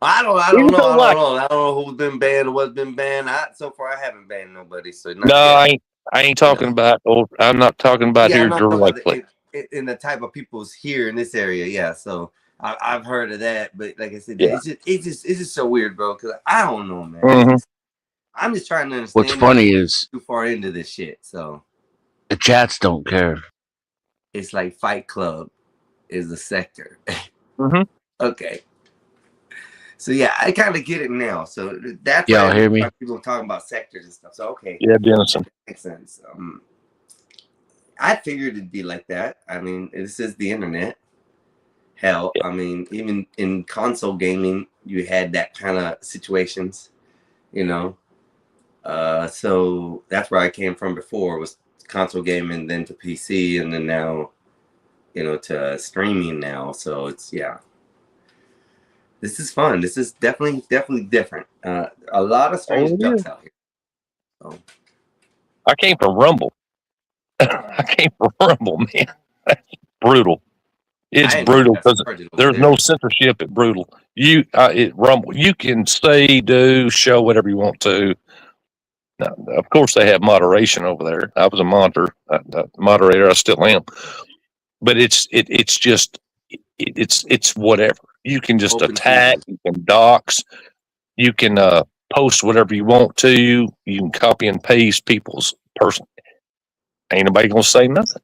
I don't We know. just don't like I don't know who's been banned or what's been banned. So far, I haven't banned nobody. So not No, yet. I ain't talking about. Oh, I'm not talking about Yeah, here I'm not talking about directly. in the type of people's here in this area. Yeah, so I've heard of that, but like I said, Yeah. it's just so weird, bro. Because I don't know, man. Mhm. I'm just trying to understand. What's funny is too far into this shit, so the chats don't care. it's like Fight Club is the sector. Mhm. Okay. So yeah, I kind of get it now. So that's Y'all why hear me? people talking about sectors and stuff. So okay, Yeah, Denison. makes sense. I figured it'd be like that. I mean, this is the internet. Hell, I mean, even in console gaming, you had that kind of situations, you know. So that's where I came from before, was console gaming, then to PC, and then now, you know, to streaming now. So it's this is fun. This is definitely different. A lot of strange it stuff is. out here. So I came from Rumble. I came from Rumble, man. Brutal. It's I didn't know brutal that because started over there's there. no censorship at Brutal. It Rumble. You can say, do, show whatever you want to. Now, of course, they have moderation over there. I was a moderator. I still am. But it's just it's whatever. You can just Open attack. season. You can dox. You can post whatever you want to. You can copy and paste people's person. Ain't nobody gonna say nothing.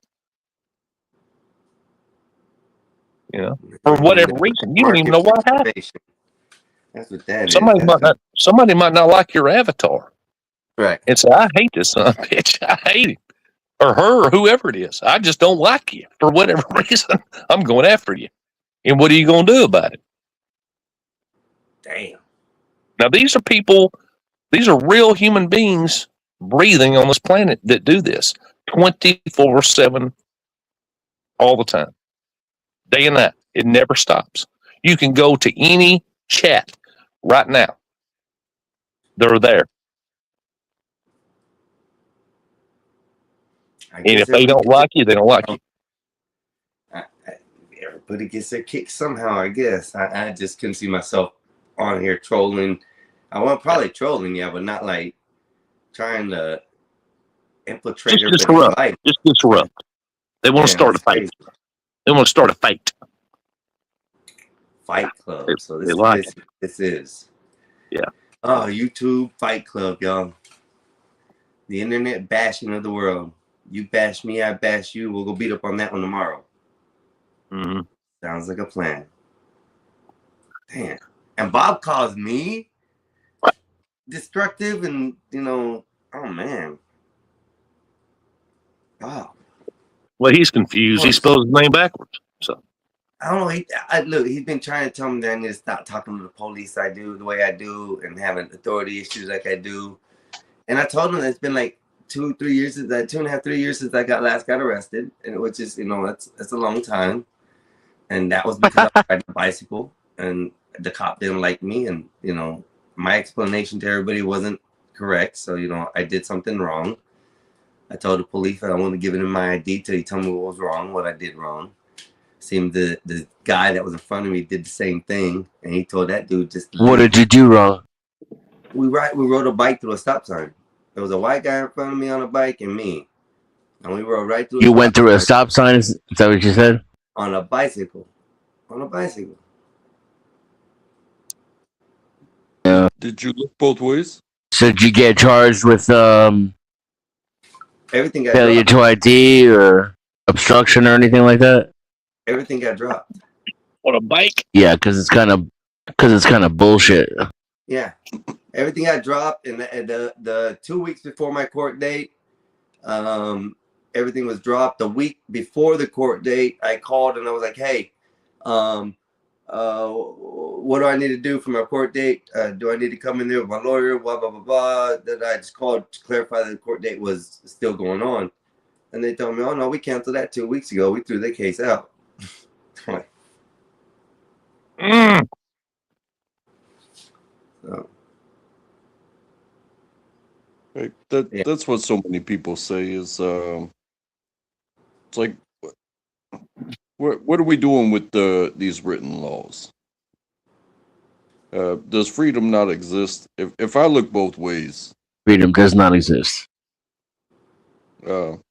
You know, for whatever reason, you don't even know what happened. That's what that Somebody is. somebody might not like your avatar Right. and say, "I hate this son of a bitch. I hate him or her or whoever it is. I just don't like you for whatever reason. I'm going after you." And what are you going to do about it? Damn. Now these are people. These are real human beings breathing on this planet that do this 24/7, all the time, day and night. It never stops. You can go to any chat right now. They're there. And if they don't like you, they don't like you. Everybody gets their kick somehow, I guess. I just couldn't see myself on here trolling. I was probably trolling, yeah, but not like trying to infiltrate Just everybody's disrupt. life. Just disrupt. They want to start a fight. They want to start a fight. Fight Club. So this is. Yeah. Oh, YouTube Fight Club, y'all. The internet bashing of the world. You bash me, I bash you. We'll go beat up on that one tomorrow. Mm-hmm. Sounds like a plan. Damn. And Bob calls me destructive and, you know, oh, man. Wow. Well, he's confused. He spelled his name backwards. So I don't know. Look, he's been trying to tell me that I need to stop talking to the police I do the way I do and having authority issues like I do. And I told him that it's been like 2.5 years since I last got arrested, and which is, you know, that's a long time. And that was because I ride a bicycle and the cop didn't like me, and, you know, my explanation to everybody wasn't correct. So, you know, I did something wrong. I told the police I wanted to give him my ID till he told me what was wrong, what I did wrong. Seemed the guy that was in front of me did the same thing, and he told that dude just. What did you do wrong? We rode a bike through a stop sign. There was a white guy in front of me on a bike and me, and we rode right through. You went through a stop sign. Is that what you said? On a bicycle. On a bicycle. Yeah. Did you look both ways? So did you get charged with Everything got failure dropped. to ID or obstruction or anything like that? Everything got dropped. On a bike? Yeah, because it's kind of bullshit. Yeah, everything got dropped, and the 2 weeks before my court date, everything was dropped. The week before the court date, I called and I was like, "Hey, what do I need to do for my court date? Do I need to come in there with my lawyer? Blah blah blah blah." Then I just called to clarify that the court date was still going on, and they told me, "Oh no, we canceled that 2 weeks ago. We threw the case out." Mm. So, Right. Yeah. That's what so many people say is it's like what are we doing with these written laws? Does freedom not exist? If I look both ways, Freedom does not exist. well,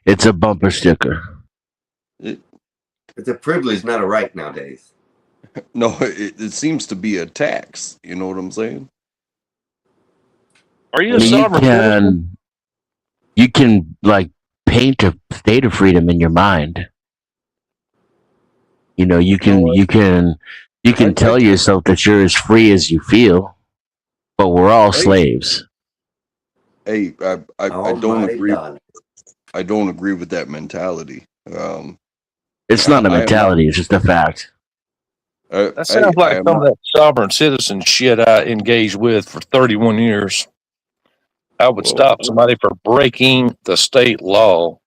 It's a bumper sticker. it's a privilege, not a right nowadays. no, it seems to be a tax. You know what I'm saying? Are you I a mean, sovereign citizen? you can like paint a state of freedom in your mind. You know, you can I- tell yourself that you're as free as you feel, but we're all Hey. slaves. Hey, I Oh don't my agree. God. I don't agree with that mentality. It's not a I am mentality; it's just a fact. That sounds like some of that sovereign citizen shit I engaged with for 31 years. I would Well- stop somebody for breaking the state law.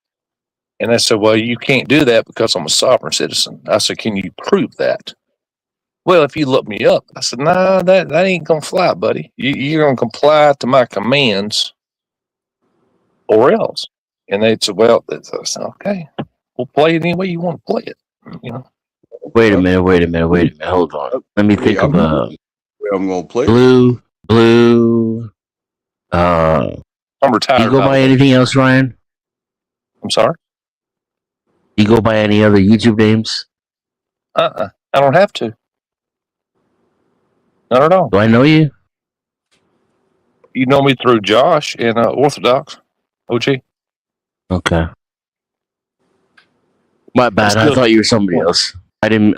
And they said, well, you can't do that because I'm a sovereign citizen. I said, can you prove that? Well, if you look me up. I said, nah, that ain't going to fly, buddy. You're going to comply to my commands or else. And they'd say, well, I said, okay, we'll play it any way you want to play it. You know, Wait a minute. Hold on. Let me think of I'm gonna play. blue. I'm retired. You go by by the way. anything else, Ryan? I'm sorry. You go by any other YouTube names? I don't have to. Not at all. Do I know you? You know me through Josh and Orthodox OG. Okay. My bad. That's I good. thought you were somebody else. I didn't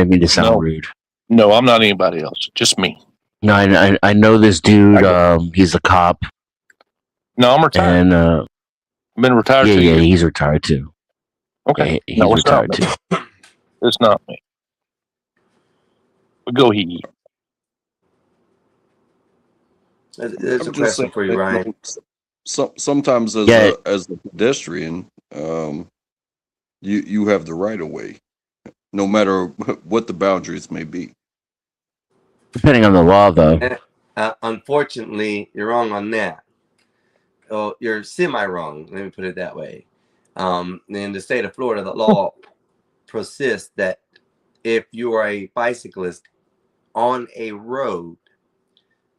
mean to sound No. rude. No, I'm not anybody else. Just me. No, I know this dude. He's a cop, No, I'm retired. and I've been retired. yeah, 2 years. he's retired too. Okay. He's No, it's not retired me. too. It's not me. But go he. There's I'm a just question saying for you, that, Ryan. Sometimes as Yeah. as a pedestrian, you have the right of way, no matter what the boundaries may be. Depending on the law, though. Unfortunately, you're wrong on that. Oh, you're semi-wrong. Let me put it that way. In the state of Florida, the law persists that if you are a bicyclist on a road,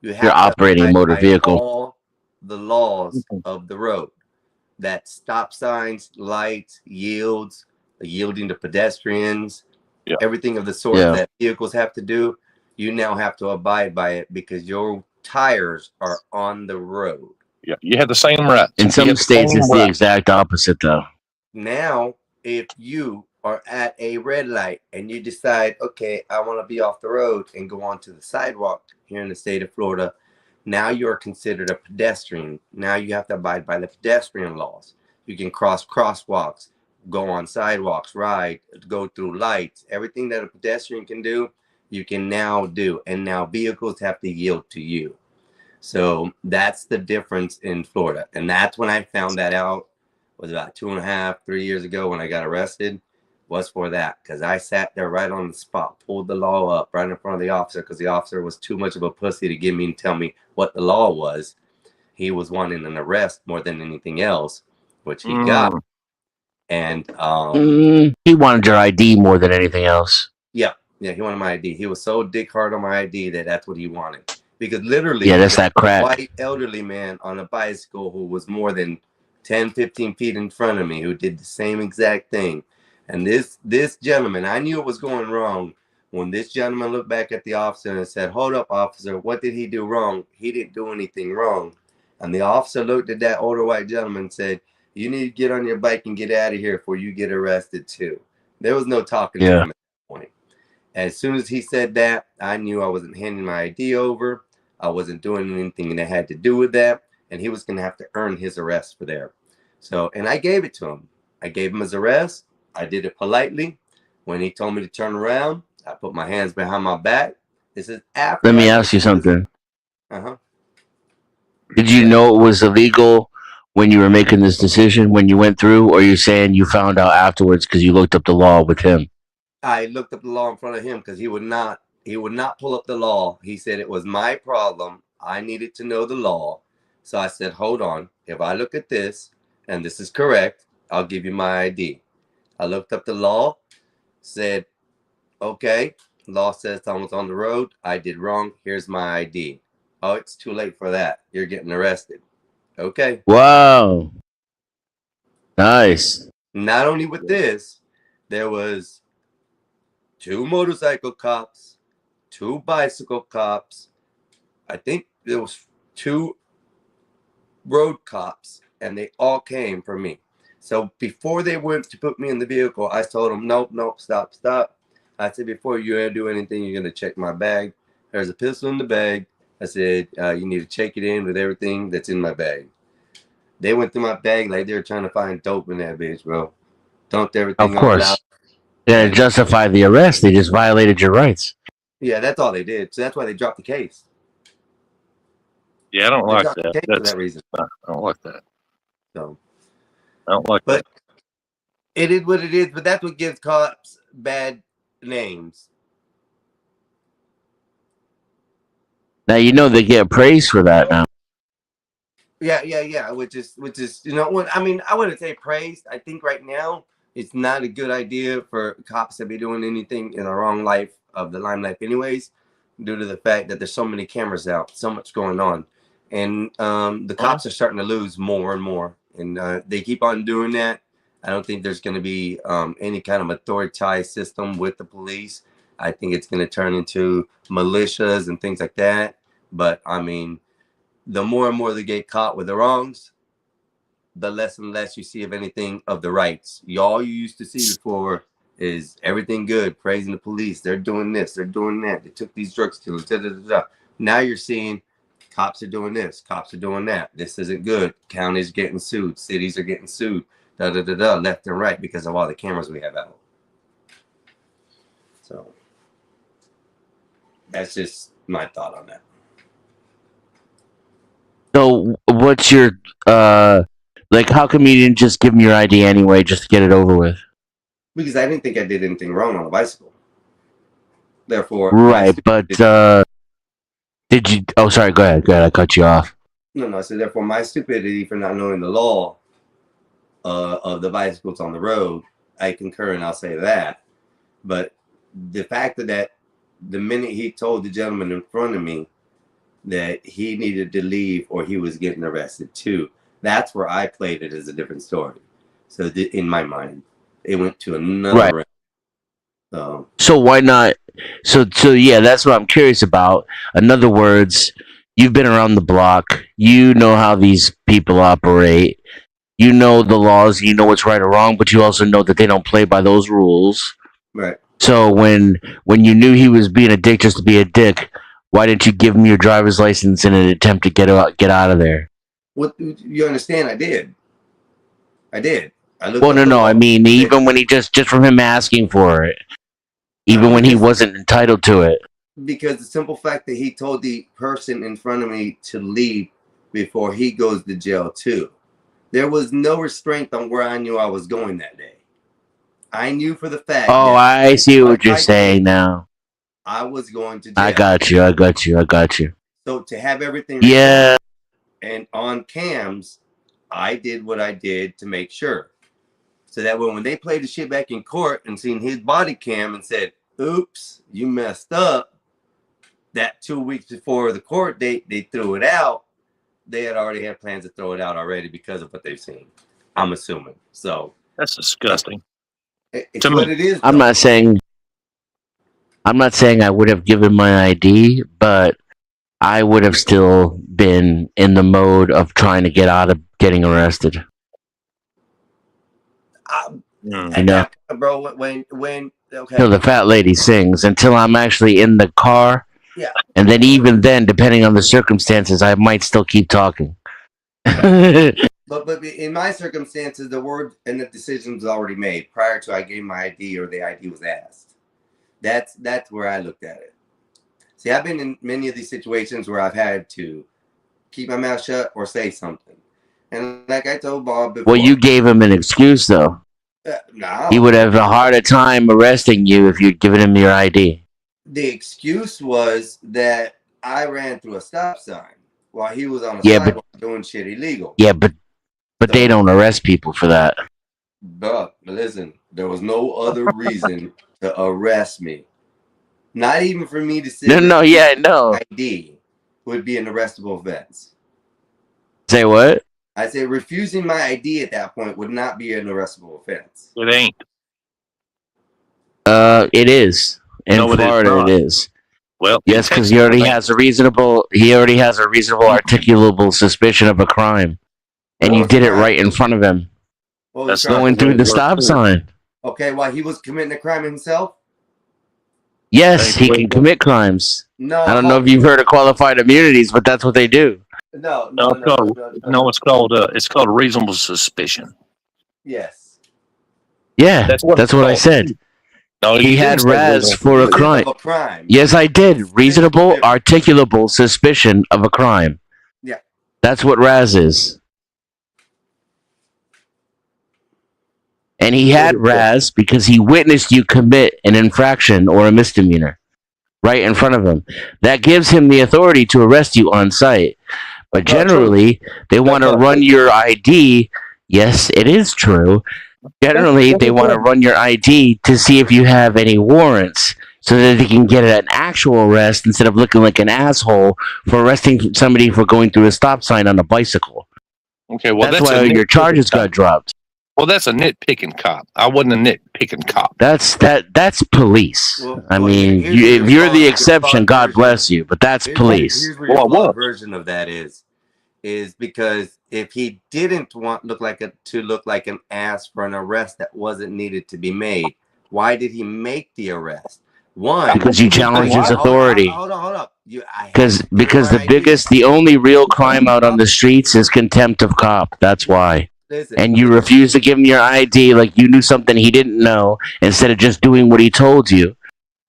you have You're to operating a abide motor by vehicle. all the laws of the road. That stop signs, lights, yields, yielding to pedestrians, Yeah. everything of the sort Yeah. that vehicles have to do, you now have to abide by it because your tires are on the road. Yeah, you have the same rights. In You some have the states, same it's the rights. exact opposite, though. Now, if you are at a red light and you decide, okay, I want to be off the road and go onto the sidewalk here in the state of Florida, now you're considered a pedestrian. Now you have to abide by the pedestrian laws. You can cross crosswalks, go on sidewalks, ride, go through lights. Everything that a pedestrian can do, you can now do. And now vehicles have to yield to you. So that's the difference in Florida. And that's when I found that out, was about 2.5, 3 years ago when I got arrested, was for that. Because I sat there right on the spot, pulled the law up right in front of the officer because the officer was too much of a pussy to give me and tell me what the law was. He was wanting an arrest more than anything else, which he got. And He wanted your ID more than anything else. yeah, he wanted my ID. He was so dick hard on my ID that's what he wanted. Because literally, Yeah, that's there that was a crack. white elderly man on a bicycle who was more than 10, 15 feet in front of me who did the same exact thing. And this gentleman, I knew it was going wrong when this gentleman looked back at the officer and said, "Hold up, officer, what did he do wrong? He didn't do anything wrong." And the officer looked at that older white gentleman and said, "You need to get on your bike and get out of here before you get arrested too." There was no talking to Yeah. him at that point. As soon as he said that, I knew I wasn't handing my ID over. I wasn't doing anything that had to do with that. And he was going to have to earn his arrest for there. So, and I gave it to him. I gave him his arrest. I did it politely. When he told me to turn around, I put my hands behind my back. This is after. Let me ask you something. Uh-huh. Did you know it was illegal when you were making this decision when you went through, or you're saying you found out afterwards because you looked up the law with him? I looked up the law in front of him because he would not pull up the law. He said it was my problem. I needed to know the law. So I said, hold on. If I look at this and this is correct, I'll give you my ID. I looked up the law, said, okay, law says I was on the road. I did wrong. Here's my ID. Oh, it's too late for that. You're getting arrested. Okay. Wow. Nice. Not only with this, there was 2 motorcycle cops, 2 bicycle cops. I think there was 2 road cops, and they all came for me. So before they went to put me in the vehicle, I told them, nope, stop. I said, before you do anything, you're going to check my bag. There's a pistol in the bag. I said, you need to check it in with everything that's in my bag. They went through my bag like they were trying to find dope in that bitch, bro. Dumped everything Of course. all out. Yeah, to justify the arrest, they just violated your rights. Yeah, that's all they did. So that's why they dropped the case. Yeah, I don't They like dropped the that. case for That's, that reason. I don't like that. So, I don't like but that. it is what it is. But that's what gives cops bad names. Now you know they get praise for that now. Yeah. Which is when I mean, I wouldn't say praised. I think right now it's not a good idea for cops to be doing anything in the wrong life of the limelight, anyways, due to the fact that there's so many cameras out, so much going on, and the cops are starting to lose more and more, and they keep on doing that. I don't think there's going to be any kind of authoritized system with the police. I think it's going to turn into militias and things like that. But I mean, the more and more they get caught with the wrongs, the less and less you see of anything of the rights. All you used to see before is everything good, praising the police. They're doing this, they're doing that. They took these drugs to them. Now you're seeing cops are doing this, cops are doing that. This isn't good. Counties getting sued, cities are getting sued, left and right because of all the cameras we have out. So that's just my thought on that. So what's your like? How come you didn't just give them your ID anyway, just to get it over with? Because I didn't think I did anything wrong on a bicycle. Therefore, Right, but did you? Oh, sorry. Go ahead. I cut you off. No. So therefore, my stupidity for not knowing the law of the bicycles on the road, I concur, and I'll say that. But the fact that the minute he told the gentleman in front of me that he needed to leave or he was getting arrested too, that's where I played it as a different story. So in my mind, it went to another round. So why not? So yeah, that's what I'm curious about. In other words, you've been around the block. You know how these people operate. You know the laws. You know what's right or wrong, but you also know that they don't play by those rules. Right. So when you knew he was being a dick just to be a dick, why didn't you give him your driver's license in an attempt to get out of there? What you understand? I did. Well, no. I mean, even when he just from him asking for it, even when he wasn't entitled to it. Because the simple fact that he told the person in front of me to leave before he goes to jail too. There was no restraint on where I knew I was going that day. I knew for the fact. Oh, I see what you're saying now. I was going to jail. I got you. So to have everything. Yeah. And on cams, I did what I did to make sure. so that when they played the shit back in court and seen his body cam and said, "Oops, you messed up," that 2 weeks before the court date, they threw it out. They had already had plans to throw it out already because of what they've seen. I'm assuming. So That's disgusting. it's To me. what it is. I'm though. not saying I would have given my ID, but I would have still been in the mode of trying to get out of getting arrested. Mm. You know, bro. When okay. till the fat lady sings, until I'm actually in the car. Yeah. And then even then, depending on the circumstances, I might still keep talking. But in my circumstances, the word and the decision was already made prior to I gave my ID or the ID was asked. That's where I looked at it. See, I've been in many of these situations where I've had to keep my mouth shut or say something. And like I told Bob before, Well, you gave him an excuse, though. no, He would have a harder time arresting you if you'd given him your ID. the excuse was that I ran through a stop sign while he was on a Yeah, but- sidewalk doing shit illegal. Yeah, but they don't arrest people for that. But listen, there was no other reason to arrest me. Not even for me to sit No, yeah, no. ID would be an arrestable offense. Say what? I said refusing my ID at that point would not be an arrestable offense. It ain't. It is. In No, it is Florida, not. it is. Well, Yes, because he already has a reasonable articulable suspicion of a crime, and you did it right in front of him, What was That's the crime? going through the stop sign. Okay, while he was committing a crime himself? Yes, he can commit crimes. No. I don't know if you've heard of qualified immunities, but that's what they do. No. No, it's called reasonable suspicion. Yes. Yeah, That's that's what what I it's said. No, He you had didn't say Raz reasonable. for a Because crime. of a crime. Yes, I did. Reasonable, articulable suspicion of a crime. Yeah. That's what Raz is. And he had Raz because he witnessed you commit an infraction or a misdemeanor right in front of him. That gives him the authority to arrest you on site. But generally, they want to run your ID. Yes, it is true. Generally, they want to run your ID to see if you have any warrants so that they can get an actual arrest instead of looking like an asshole for arresting somebody for going through a stop sign on a bicycle. Okay, well, That's why your charges got dropped. Well, that's a nitpicking cop. I wasn't a nitpicking cop. That's police. Well, I well, mean, here's if you're the the exception, God version. bless you, but that's police. Here's where Well, your I flawed was. version of that is because if he didn't look like an ass for an arrest that wasn't needed to be made, why did he make the arrest? One, Because you challenge his authority. Hold on. Because the ID. biggest, the only real crime out on the streets is contempt of cop. That's why. Listen, And you refuse to give him your ID like you knew something he didn't know instead of just doing what he told you.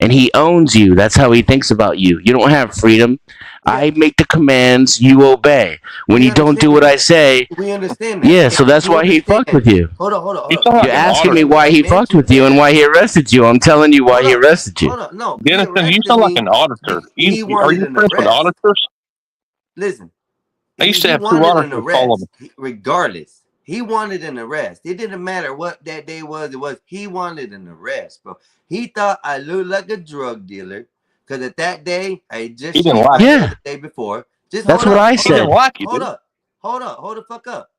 And he owns you. That's how he thinks about you. You don't have freedom. I make the commands, you obey. When We you don't do what I say, we understand that. yeah, so that's We why he understand. fucked with you. Hold on. He's talking You're about asking me why he fucked with you and why he arrested you. I'm telling you why he arrested you. Hold on, no. he Denison, you arrested sound like me. an auditor. He Are wanted you an friends with arrest. auditors? Listen, I used to he have two wanted an auditors follow arrest. Regardless, he wanted an arrest. It didn't matter what that day was. He wanted an arrest, bro. He thought I looked like a drug dealer because at that day I just He didn't shaved like my it. head the day before. Just That's hold what up, I He hold said. didn't up, like you, Hold did up, hold the fuck up.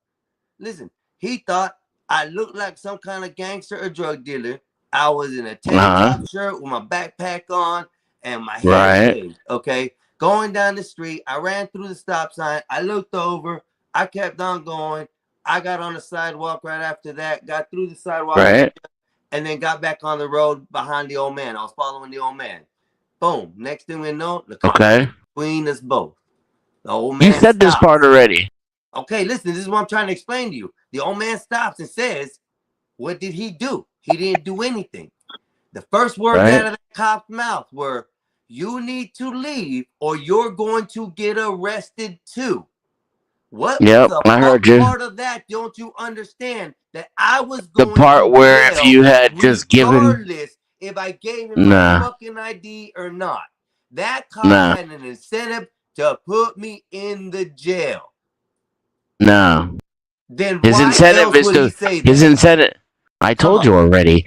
Listen, he thought I looked like some kind of gangster or drug dealer. I was in a tank top shirt with my backpack on and my head Right. shaved. Okay, going down the street, I ran through the stop sign. I looked over. I kept on going. I got on the sidewalk right after that. Got through the sidewalk, Right. and then got back on the road behind the old man. I was following the old man. Boom. Next thing we know, the car Okay. between us both. The old man You said this stops. part already. Okay, listen, this is what I'm trying to explain to you. The old man stops and says, what did he do? He didn't do anything. The first words Right. out of the cop's mouth were, you need to leave or you're going to get arrested too. What Yep, was the I heard you. part of that don't you understand? That I was The going part to where if jail you had just given. regardless if I gave him Nah. my fucking ID or not. That cop Nah. had an incentive to put me in the jail. No. Then His why incentive else is would to. he say His that? incentive. I Come told on. you already.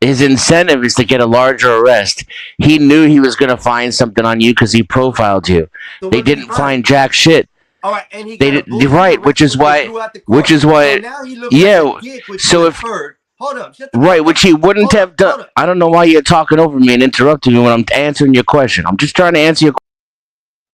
His incentive is to get a larger arrest. He knew he was going to find something on you because he profiled you. So They what did he didn't find find? jack shit. All right, and he They got a did bullshit right, arrest which is which they why, threw out the which court. is So why, now he looks yeah. like a dick, which So you if inferred. Hold up, shut the right, fuck which up. he wouldn't Hold have up, done. hold up. I don't know why you're talking over me and interrupting me when I'm answering your question. I'm just trying to answer your.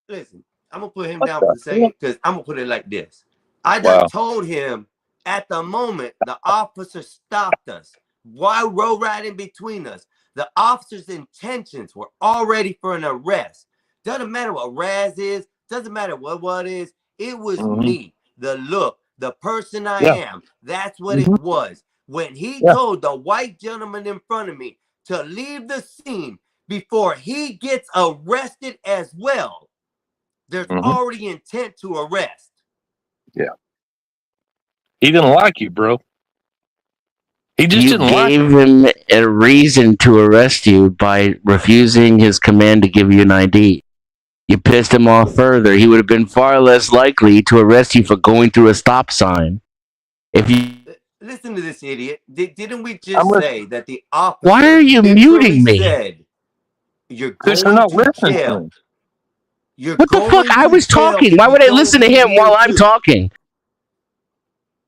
Listen, I'm gonna put him What down the for a second because I'm gonna put it like this. I Wow. just told him at the moment the officer stopped us. Why roll right in between us? The officer's intentions were already for an arrest. Doesn't matter what Raz is, doesn't matter what is. It was Mhm. me, the look, the person I Yeah. am. That's what Mhm. it was. When he Yeah. told the white gentleman in front of me to leave the scene before he gets arrested as well, there's Mhm. already intent to arrest. He didn't like you, bro. He just You didn't like you. gave him a reason to arrest you by refusing his command to give you an ID. You pissed him off further. He would have been far less likely to arrest you for going through a stop sign. If you, Listen to this idiot. Didn't we I'm just listening. say that the officer why are you literally muting me? said you're Because you're going not to listening to jail? him. You're What the fuck? going I to was jail talking. if Why you would I don't listen to leave him here while I'm too. talking?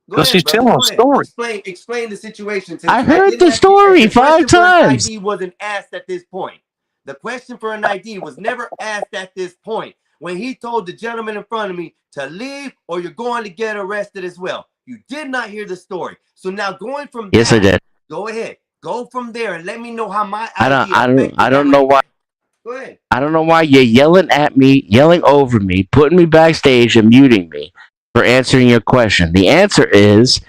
Go 'Cause ahead, he's brother. telling Go a ahead. story. Explain the situation. Since I I heard didn't the ask you, story the question 5 for an times. ID wasn't asked at this point. The question for an ID was never asked at this point. When he told the gentleman in front of me to leave or you're going to get arrested as well. You did not hear the story. So now going from Yes, I that, did. go ahead. Go from there and let me know how my I don't. ID I don't. affected I that don't know right why. there. Go ahead. I don't know why you're yelling at me, yelling over me, putting me backstage, and muting me for answering your question. The answer is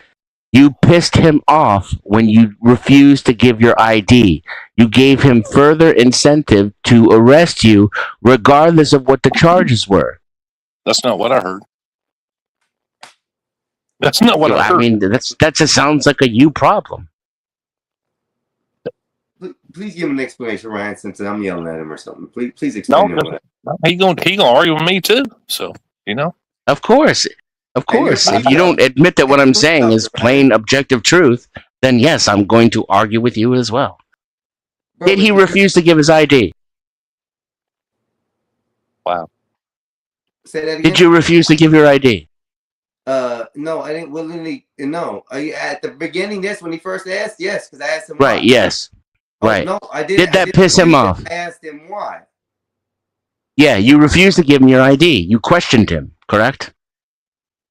you pissed him off when you refused to give your ID. You gave him further incentive to arrest you, regardless of what the charges were. That's not what I heard. That's not what I I heard. mean, that just sounds like a you problem. Please give him an explanation, Ryan, since I'm yelling at him or something. Please No, explain to him. he gonna argue with me too. So Of course. Of And you're a course. If police you don't officer. admit that what I'm saying is Officer, right? plain objective truth, then yes, I'm going to argue with you as well. Bro, Did he but refuse to give his ID? wow. say that again. Did you refuse to give your ID? No, I didn't willingly. No, at the beginning, that's when he first asked. Yes, because I asked him. Right, why. yes. Oh, Right. no, I didn't. Did that I didn't piss him refuse it. off? I asked him why. Yeah, you refused to give him your ID. You questioned him, correct?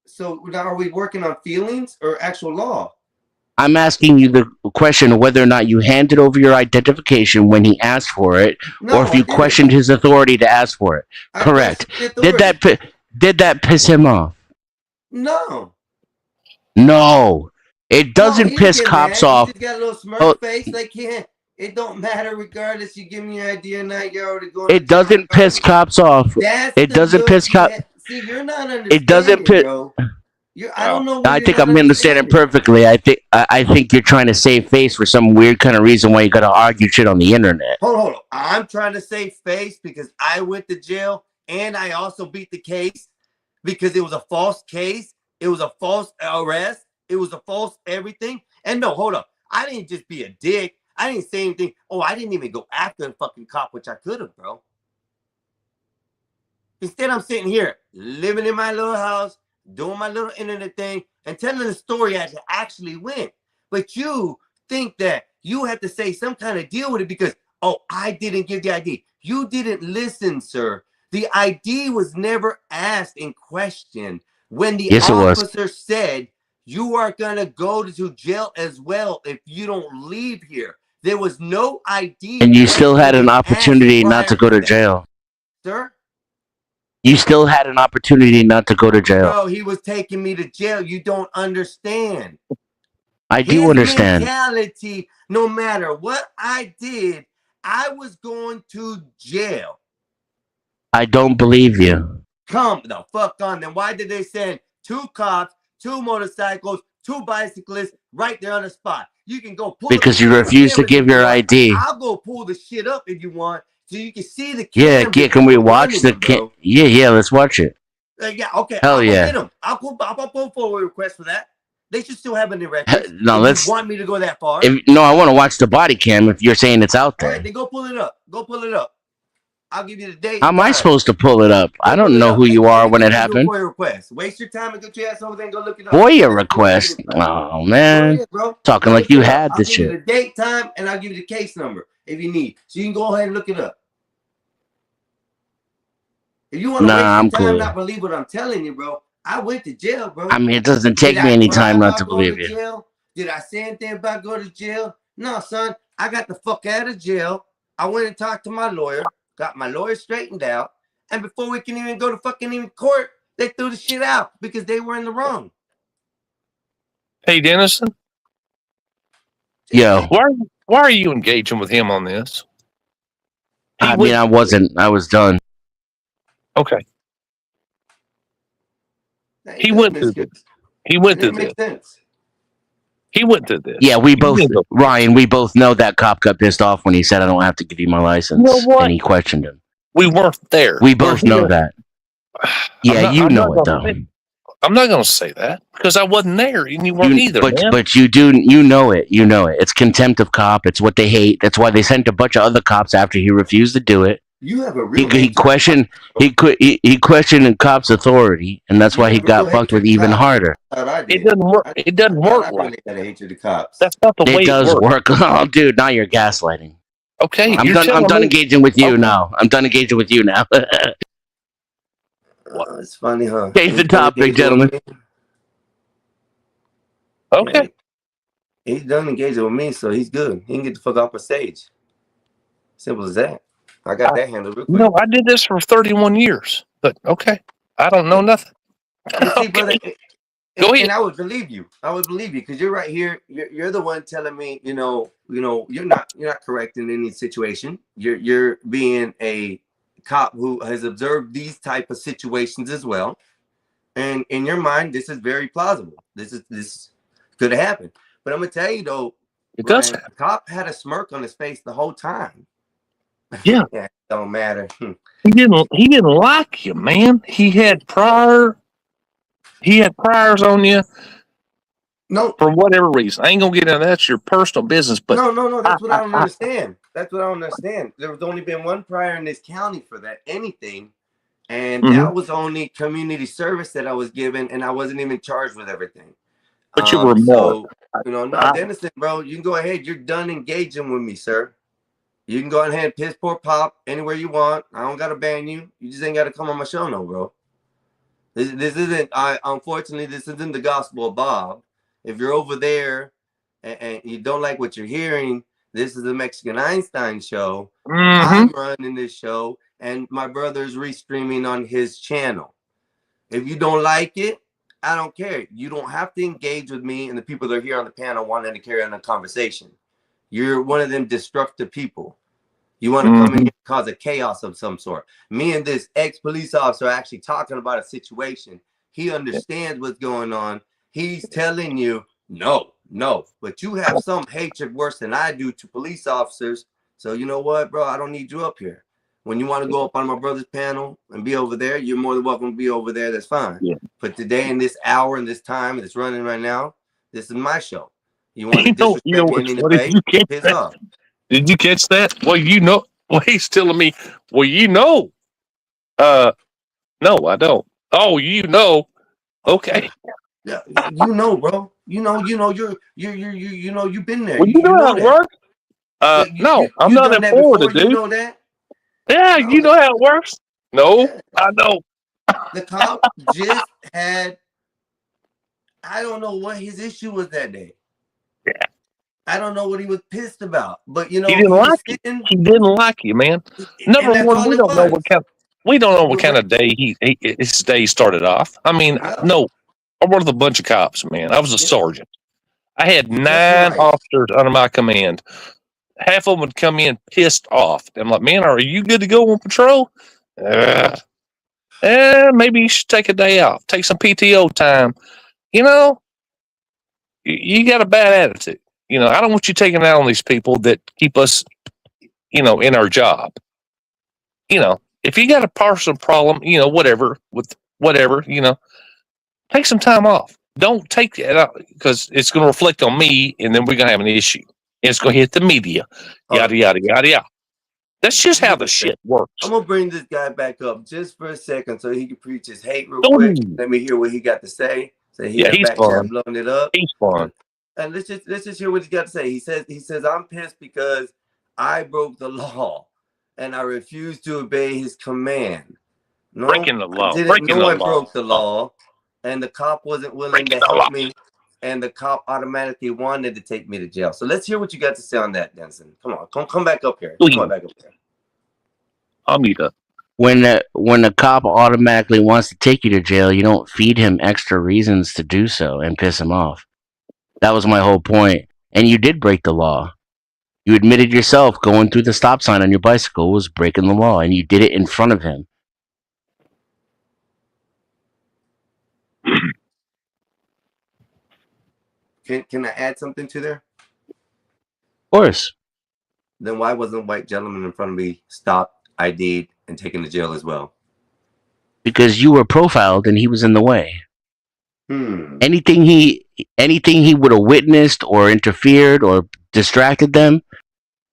So now are we working on feelings or actual law? I'm asking you the question of whether or not you handed over your identification when he asked for it, No, or if you I didn't. questioned his authority to ask for it. I Correct. questioned the authority. Did that piss him off? No. No. It No, doesn't he piss didn't get cops mad. off. He just got a little smirk Oh, face. Like, yeah, it don't matter regardless. You give me your idea or not, you're already going to it jail doesn't piss regardless. cops off. That's It the doesn't look piss he cops. had. See, you're not It doesn't understanding, piss. bro. I don't know what I you're think not I'm understanding perfectly. I think you're trying to save face for some weird kind of reason why you got to argue shit on the internet. Hold on. I'm trying to save face because I went to jail and I also beat the case because it was a false case. It was a false arrest. It was a false everything. And no, hold up. I didn't just be a dick. I didn't say anything. Oh, I didn't even go after the fucking cop, which I could have, bro. Instead, I'm sitting here living in my little house, doing my little internet thing, and telling the story as it actually went. But you think that you have to say some kind of deal with it because, oh, I didn't give the ID. You didn't listen, sir. The ID was never asked in question when the Yes, it was. officer said you are going to go to jail as well if you don't leave here. There was no ID. And you still had an question opportunity asked not to prior go to that. jail. Sir? You still had an opportunity not to go to jail. Bro, he was taking me to jail. You don't understand. I do His understand. mentality, no matter what I did, I was going to jail. I don't believe you. Come the fuck on. Then why did they send 2 cops, 2 motorcycles, 2 bicyclists right there on the spot? You can go pull Because up you the refused to cameras give if you your want. ID. I'll go pull the shit up if you want, so you can see the Yeah, cameras yeah. Can we watch running the? them, bro. Yeah. Let's watch it. Yeah, okay. Hell I'll yeah. get them. I'll pull forward a request for that. They should still have it in their records. No, If let's. you want me to go that far? No, I want to watch the body cam. If you're saying it's out All right, there, then go pull it up. Go pull it up. I'll give you the date. how am I time. supposed to pull it up? I Go don't pull it know up. who you Hey, are let when me it do a happened. FOIA request. Waste your time and get your ass over there and go look it up. FOIA Let's request. do it. Oh Go man, ahead, bro. talking Go like look you it up. had I'll this give you shit. the date, time, and I'll give you the case number if you need. So you can go ahead and look it up. If you want to Nah, waste your I'm time, cool. not believe what I'm telling you, bro. I went to jail, bro. I mean, it doesn't Did take me I any cry time not about to going believe you. jail? Did I say anything about going to jail? No, son. I got the fuck out of jail. I went and talked to my lawyer, got my lawyer straightened out, and before we can even go to fucking even court, they threw the shit out because they were in the wrong. Hey, Dennison, Yo, why are you engaging with him on this? He I mean, went I wasn't. I was done. okay. That He doesn't went make through sense. this. He went It through didn't this. make sense. He went through this. Yeah, we He both, didn't go- Ryan, we both know that cop got pissed off when he said, I don't have to give you my license. You know what? And he questioned him. We weren't there. We both We're know here. that. Yeah, I'm you know not it, though. gonna say- I'm not going to say that because I wasn't there and you weren't either, man. But you do, you know it. You know it. It's contempt of cop. It's what they hate. That's why they sent a bunch of other cops after he refused to do it. You have a real He questioned he questioned the cop's authority, and that's why he got fucked with even harder. It doesn't work. It doesn't work I like really got hatred of cops. that's not the way It does it works. work. Oh, dude, now you're gaslighting. Okay, I'm you're done. I'm telling done me- engaging with you Okay. now. I'm done engaging with you now. It's funny, huh? Change the He's done topic, engaging gentlemen. with me. Okay. He's done engaging with me, so he's good. He can get the fuck off the stage. Simple as that. I got that handled real quick. No, I did this for 31 years, but okay, I don't know nothing. You see, Okay. brother, Go ahead. and I would believe you. I would believe you because you're right here. You're the one telling me, you're not correct in any situation. You're being a cop who has observed these type of situations as well, and in your mind, this is very plausible. This could have happened. But I'm gonna tell you though, It does Ryan, the cop had a smirk on his face the whole time. Yeah. It don't matter. He didn't like you, man. He had priors on you No, for whatever reason. I ain't gonna get into that. That's your personal business, but no. That's what I don't understand. That's what I don't understand. There was only been one prior in this county for that anything, and that was only community service that I was given, and I wasn't even charged with everything. But you were more. No, Dennison, bro, you can go ahead. You're done engaging with me, sir. You can go ahead and piss poor pop anywhere you want. I don't gotta ban you. You just ain't gotta come on my show, no, bro. This isn't. Unfortunately, this isn't the Gospel of Bob. If you're over there and you don't like what you're hearing, this is the Mexican Einstein show. I'm running this show, and my brother's restreaming on his channel. If you don't like it, I don't care. You don't have to engage with me and the people that are here on the panel wanting to carry on a conversation. You're one of them destructive people. You want to come in here and cause a chaos of some sort. Me and this ex-police officer are actually talking about a situation. He understands what's going on. He's telling you, no. But you have some hatred worse than I do to police officers. So you know what, bro? I don't need you up here. When you want to go up on my brother's panel and be over there, you're more than welcome to be over there. That's fine. Yeah. But today, in this hour, in this time that's running right now, this is my show. You want to disrespect me in any way? Piss off. Did you catch that? Well, he's telling me, no, I don't. Oh, okay. Yeah, bro. You've been there. Well, you know how it works. No, I'm not in Florida, dude. You know that? Yeah, you know how it works. No, I don't. The cop just had, I don't know what his issue was that day. Yeah. I don't know what he was pissed about, but he didn't like you. He didn't like you, man. Number one, we don't know what kind of day his day started off. I mean, no, I worked with a bunch of cops, man. I was a sergeant. I had 9 officers under my command. Half of them would come in pissed off. I'm like, man, are you good to go on patrol? Maybe you should take a day off. Take some PTO time. You got a bad attitude. I don't want you taking out on these people that keep us, in our job. If you got a personal problem, whatever, take some time off. don't take that out because it's going to reflect on me, and then we're going to have an issue. It's going to hit the media. Yada yada yada yada. That's just how the shit works. I'm gonna bring this guy back up just for a second so he can preach his hate real quick. Let me hear what he got to say. So he's fun. Blowing it up. He's fun. And let's just hear what he's got to say. He says I'm pissed because I broke the law and I refused to obey his command. No, Breaking the law. I broke the law, and the cop wasn't willing to help me, and the cop automatically wanted to take me to jail. So let's hear what you got to say on that, Denson. Come on, come back up here. Come on back up here. I'll meet up. When a cop automatically wants to take you to jail, you don't feed him extra reasons to do so and piss him off. That was my whole point. And you did break the law. You admitted yourself going through the stop sign on your bicycle was breaking the law, and you did it in front of him. Can I add something to there? Of course. Then why wasn't a white gentleman in front of me stopped, ID'd, and taken to jail as well? Because you were profiled and he was in the way. Anything he would have witnessed or interfered or distracted them,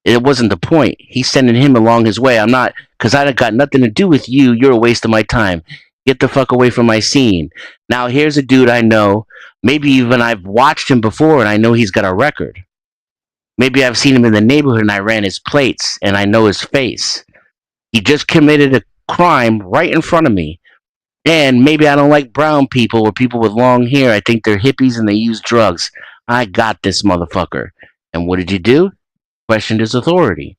it wasn't the point. He's sending him along his way. I'm not, because I got nothing to do with you. You're a waste of my time. Get the fuck away from my scene. Now here's a dude I know. Maybe even I've watched him before and I know he's got a record. Maybe I've seen him in the neighborhood and I ran his plates and I know his face. He just committed a crime right in front of me. And maybe I don't like brown people or people with long hair. I think they're hippies and they use drugs. I got this motherfucker. And what did you do? Questioned his authority.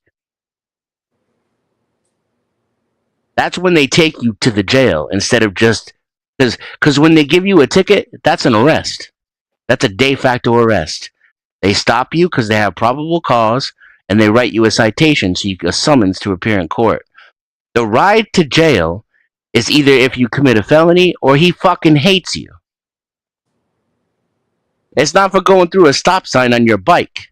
That's when they take you to the jail instead of just... Because when they give you a ticket, that's an arrest. That's a de facto arrest. They stop you because they have probable cause and they write you a citation, so you get a summons to appear in court. The ride to jail is either if you commit a felony or he fucking hates you. It's not for going through a stop sign on your bike.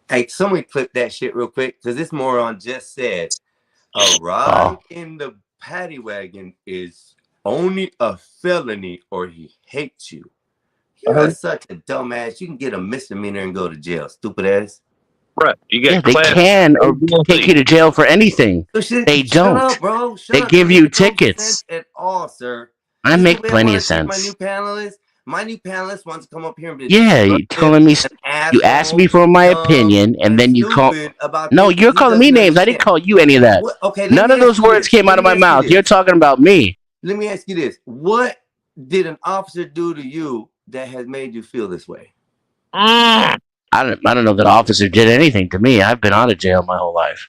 Hey, somebody clip that shit real quick, because this moron just said a ride in the paddy wagon is only a felony or he hates you. You're such a dumbass. You can get a misdemeanor and go to jail, stupid ass. Right. You get they can or take you to jail for anything. They don't. Shut up, bro. They give you tickets. At all, sir. I make plenty of sense. My new panelist wants to come up here and be you're calling me. You asked me for my opinion, and then you call. No, you're calling me names. I didn't call you any of that. Okay. None of those words came out of my mouth. You're talking about me. Let me ask you this: what did an officer do to you that has made you feel this way? I don't know that officer did anything to me. I've been out of jail my whole life.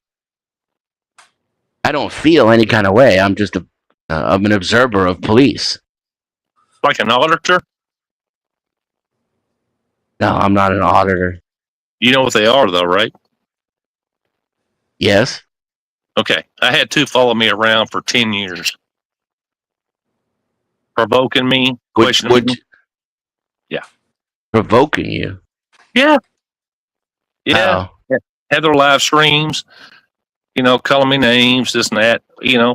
I don't feel any kind of way. I'm just I'm an observer of police. Like an auditor? No, I'm not an auditor. You know what they are, though, right? Yes. Okay. I had two follow me around for 10 years. Provoking me, questioning me. Yeah. Provoking you? Yeah. Yeah. Had their live streams, calling me names, this and that.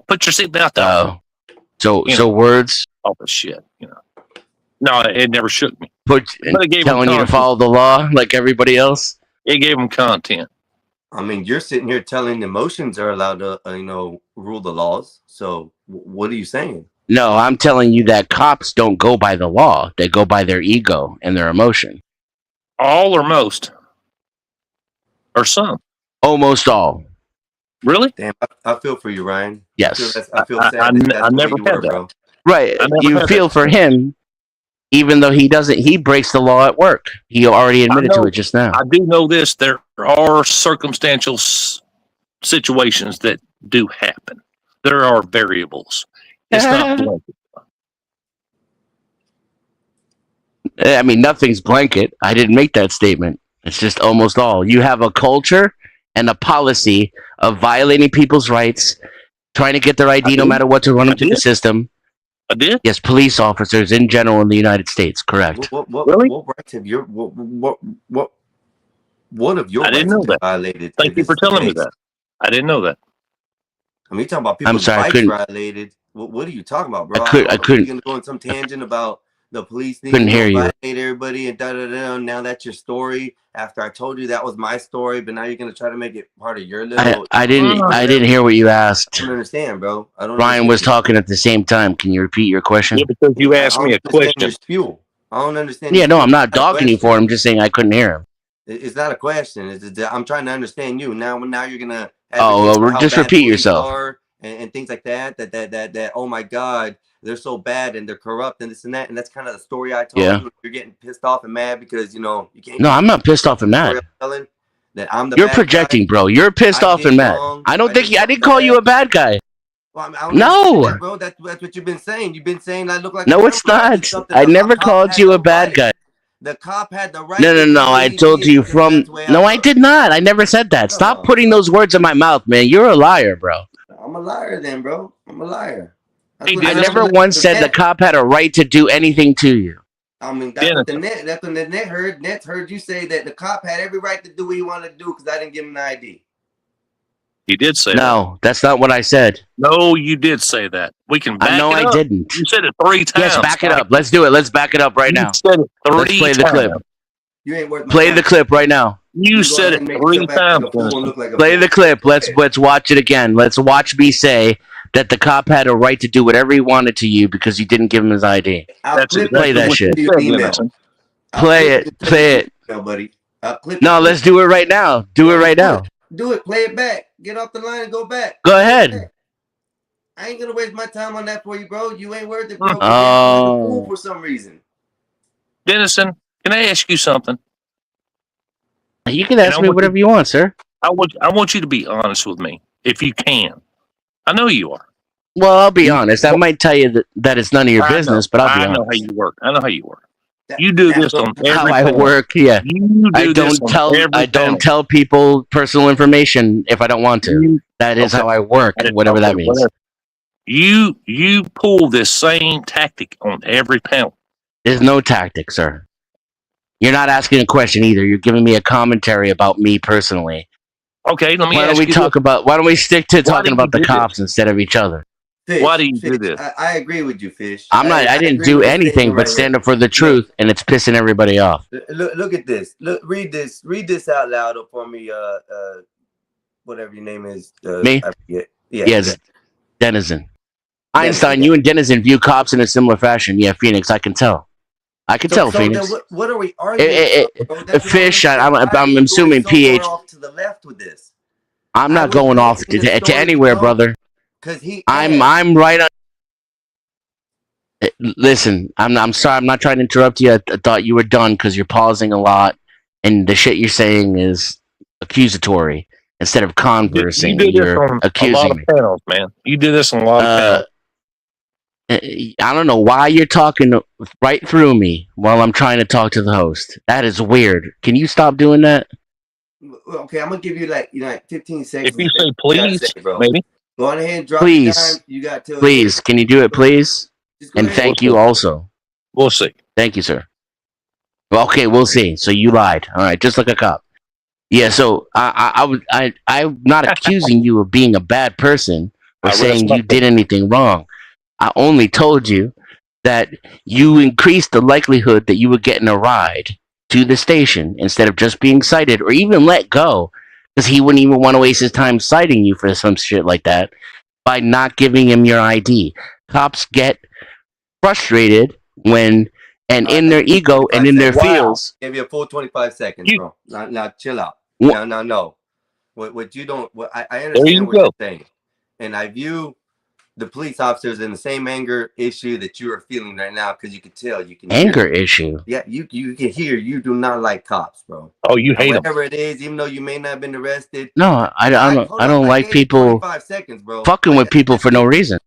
Put your seatbelt on. So words? All this shit, No, it never shook me. Telling you to follow the law like everybody else? It gave them content. I mean, you're sitting here telling emotions are allowed to, rule the laws. So what are you saying? No, I'm telling you that cops don't go by the law. They go by their ego and their emotion. All or most? Or some? Almost all. Really? Damn, I feel for you, Ryan. Yes. I feel sad. I never had that. Bro. Right. You feel for him, even though he doesn't. He breaks the law at work. He already admitted to it just now. I do know this. There are circumstantial situations that do happen. There are variables. It's not blanket. I mean, nothing's blanket. I didn't make that statement. It's just almost all. You have a culture and a policy of violating people's rights, trying to get their ID no matter what to run them through the system. I did? Yes, police officers in general in the United States, correct. Really? What rights have your what of your I didn't know that. Violated? Thank you for telling me that. I didn't know that. I mean, you're talking about people's rights violated. What are you talking about, bro? I couldn't. You're gonna go on some tangent about the police Couldn't needing hear to you. violate everybody and da da da. Now that's your story. After I told you that was my story, but now you're gonna try to make it part of your little. I didn't hear what you asked. I don't understand, bro. I don't. Ryan understand. was talking at the same time. Can you repeat your question? Yeah, because you asked I me don't a understand question. your spew. I don't understand. Yeah, your no, spew. I'm not It's not a dogging you for it. I'm just saying I couldn't hear him. It's not a question. I'm trying to understand you. Now you're gonna Oh, advocate for how just bad repeat police yourself. are and things like that. That oh my God, they're so bad and they're corrupt and this and that. And that's kind of the story I told Yeah. you. You're getting pissed off and mad because you can't. No, I'm not pissed off and mad. Telling that I'm the You're bad projecting, guy. bro. You're pissed I off did and mad. wrong. I don't I think did I didn't something call you bad. a bad guy. Well, I don't No. understand that, bro. That's what you've been saying. You've been saying I look like. No, a it's criminal. I did not. something. I The never cop called had you the a bad right. guy. The cop had the right. No, to do what I he told did you because from. that's the way No, I look. did not. I never said that. Stop Oh. putting those words in my mouth, man. You're a liar, bro. I'm a liar then, bro. I'm a liar. Hey, I Dennis, never once said the cop had a right to do anything to you. I mean, that's what Dennis. that's when the net heard. Net heard you say that the cop had every right to do what he wanted to do because I didn't give him the ID. You did say that. No, that's not what I said. No, you did say that. We can back No, it I up. didn't. You said it 3 times. Yes, back it up. Let's do it. Let's back it up right now. You said it 3 Let's play the clip. times. You ain't worth my Play time. the clip right now. You go said ahead it and make 3 yourself act like times. a fool and Dennis. look like a Play fool. the clip. Go ahead. Let's watch it again. Let's watch me say that the cop had a right to do whatever he wanted to you because you didn't give him his ID. I'll That's clip exactly Play that what shit. you your said, email. Dennis. I'll Play clip it. Play it. your email, buddy. I'll clip No, it. let's do it right now. Do it right now. Do it. Play it back. Get off the line and go back. Go ahead. I ain't gonna waste my time on that for you, bro. You ain't worth it, bro. Oh. You're a fool for some reason. Dennison, can I ask you something? You can ask me whatever you want, sir. I want you to be honest with me, if you can. I know you are. Well, I'll be honest. I might tell you that it's none of your business, but I'll be I know how honest. you work. I know how you work. You do this on every How I panel. work, yeah. You do this on every I don't panel. tell people personal information if I don't want to. That is how I work, whatever that means. Whatever. You pull this same tactic on every panel. There's no tactic, sir. You're not asking a question either. You're giving me a commentary about me personally. Okay, let me Why ask don't we you talk this. about? Why don't we stick to talking do about you the do cops instead of each other? Fish, Why do you do Fish, this? I agree with you, Fish. I'm not. I didn't agree do with your anything statement but right stand here. up for the truth, and it's pissing everybody off. Look at this. Read this out loud for me. Whatever your name is. Me? I forget. Yeah. Yes, Denizen. Einstein, you and Denizen view cops in a similar fashion. Yeah, Phoenix, I can tell. I can tell, Phoenix. Then what are we arguing about, bro? That's what Fish, I'm I'm going assuming so far PH. off to the left with this. I'm I not was going off finishing the to story, anywhere, bro, brother. Because he. I'm right on. Listen, I'm sorry. I'm not trying to interrupt you. I thought you were done because you're pausing a lot, and the shit you're saying is accusatory instead of conversing. You do this You're on a lot accusing of me. panels, man. You do this on a lot of panels. I don't know why you're talking right through me while I'm trying to talk to the host. That is weird. Can you stop doing that? Okay, I'm gonna give you like 15 seconds. If you say please, bro. maybe. Go on ahead and drop Please. the dime. You got to. Please, can you do it, please? Just go And ahead. thank you also. We'll see. Thank you, sir. Well, okay, we'll see. So you lied. All right, just like a cop. Yeah. So I'm not accusing you of being a bad person or I saying rest my you did anything wrong. I only told you that you increased the likelihood that you were getting a ride to the station instead of just being cited or even let go, because he wouldn't even want to waste his time citing you for some shit like that by not giving him your ID. Cops get frustrated when, and in their ego and in their feels. Give you a full 25 seconds, bro. Now chill out. What? No. What you don't. I There understand you what go. you're saying, and I view the police officers in the same anger issue that you are feeling right now because you can tell you can Anger hear. issue. Yeah, you can hear you do not like cops, bro. Oh, you hate them. Whatever it is, even though you may not have been arrested. No, I don't like gave you people 25 seconds, bro. fucking with people for no reason.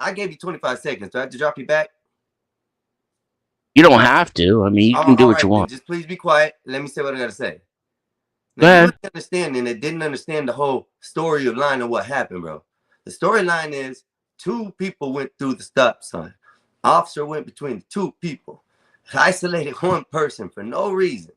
I gave you 25 seconds. Do I have to drop you back? You don't have to. I mean, you can do All what you right, want. then. Just please be quiet. Let me say what I gotta say. Go ahead. You understand, and it didn't understand the whole story of line of what happened, bro. The storyline is 2 people went through the stop sign. Officer went between 2 people, isolated 1 person for no reason.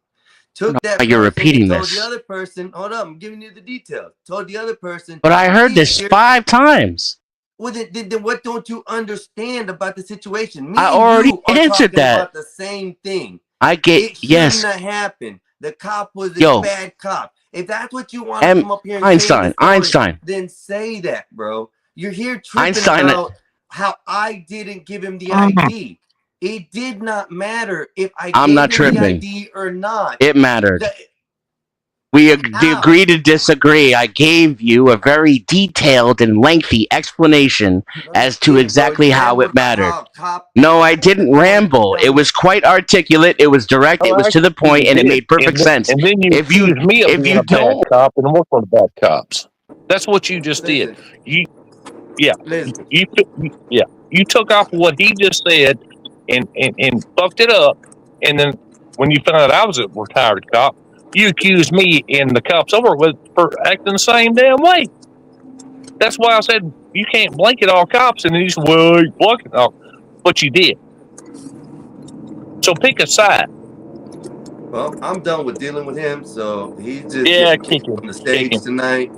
Took that. You're person repeating and told this. the other person, hold up, I'm giving you the details. Told the other person. But I heard this 5 times. Well, then what don't you understand about the situation? Me I and already you are answered talking that. about the same thing. I get It shouldn't yes. have happened. The cop was a Yo. bad cop. If that's what you want to M. come up here and say in the Einstein. story, then say that, bro. You're here tripping Einstein. about how I didn't give him the ID. It did not matter if I I'm gave not him the tripping. ID or not. It mattered. The- We How? agree to disagree. I gave you a very detailed and lengthy explanation No, as you to didn't, exactly bro. You how it rambled about mattered. how a cop No, I had didn't the ramble. It was quite articulate. It was direct. It was to the point, and it made perfect sense. And then you If you accuse me of if being you a bad don't, cop and working with bad cops. That's what you just did. Listen, You yeah. listen. You took off what he just said and fucked it up. And then when you found out I was a retired cop, you accused me and the cops over with for acting the same damn way. That's why I said you can't blanket all cops. And then you said, well, you blanket all, but you did. So pick a side. Well, I'm done with dealing with him, so he's just Yeah, getting kick kicked him. from the Kick stage him. tonight.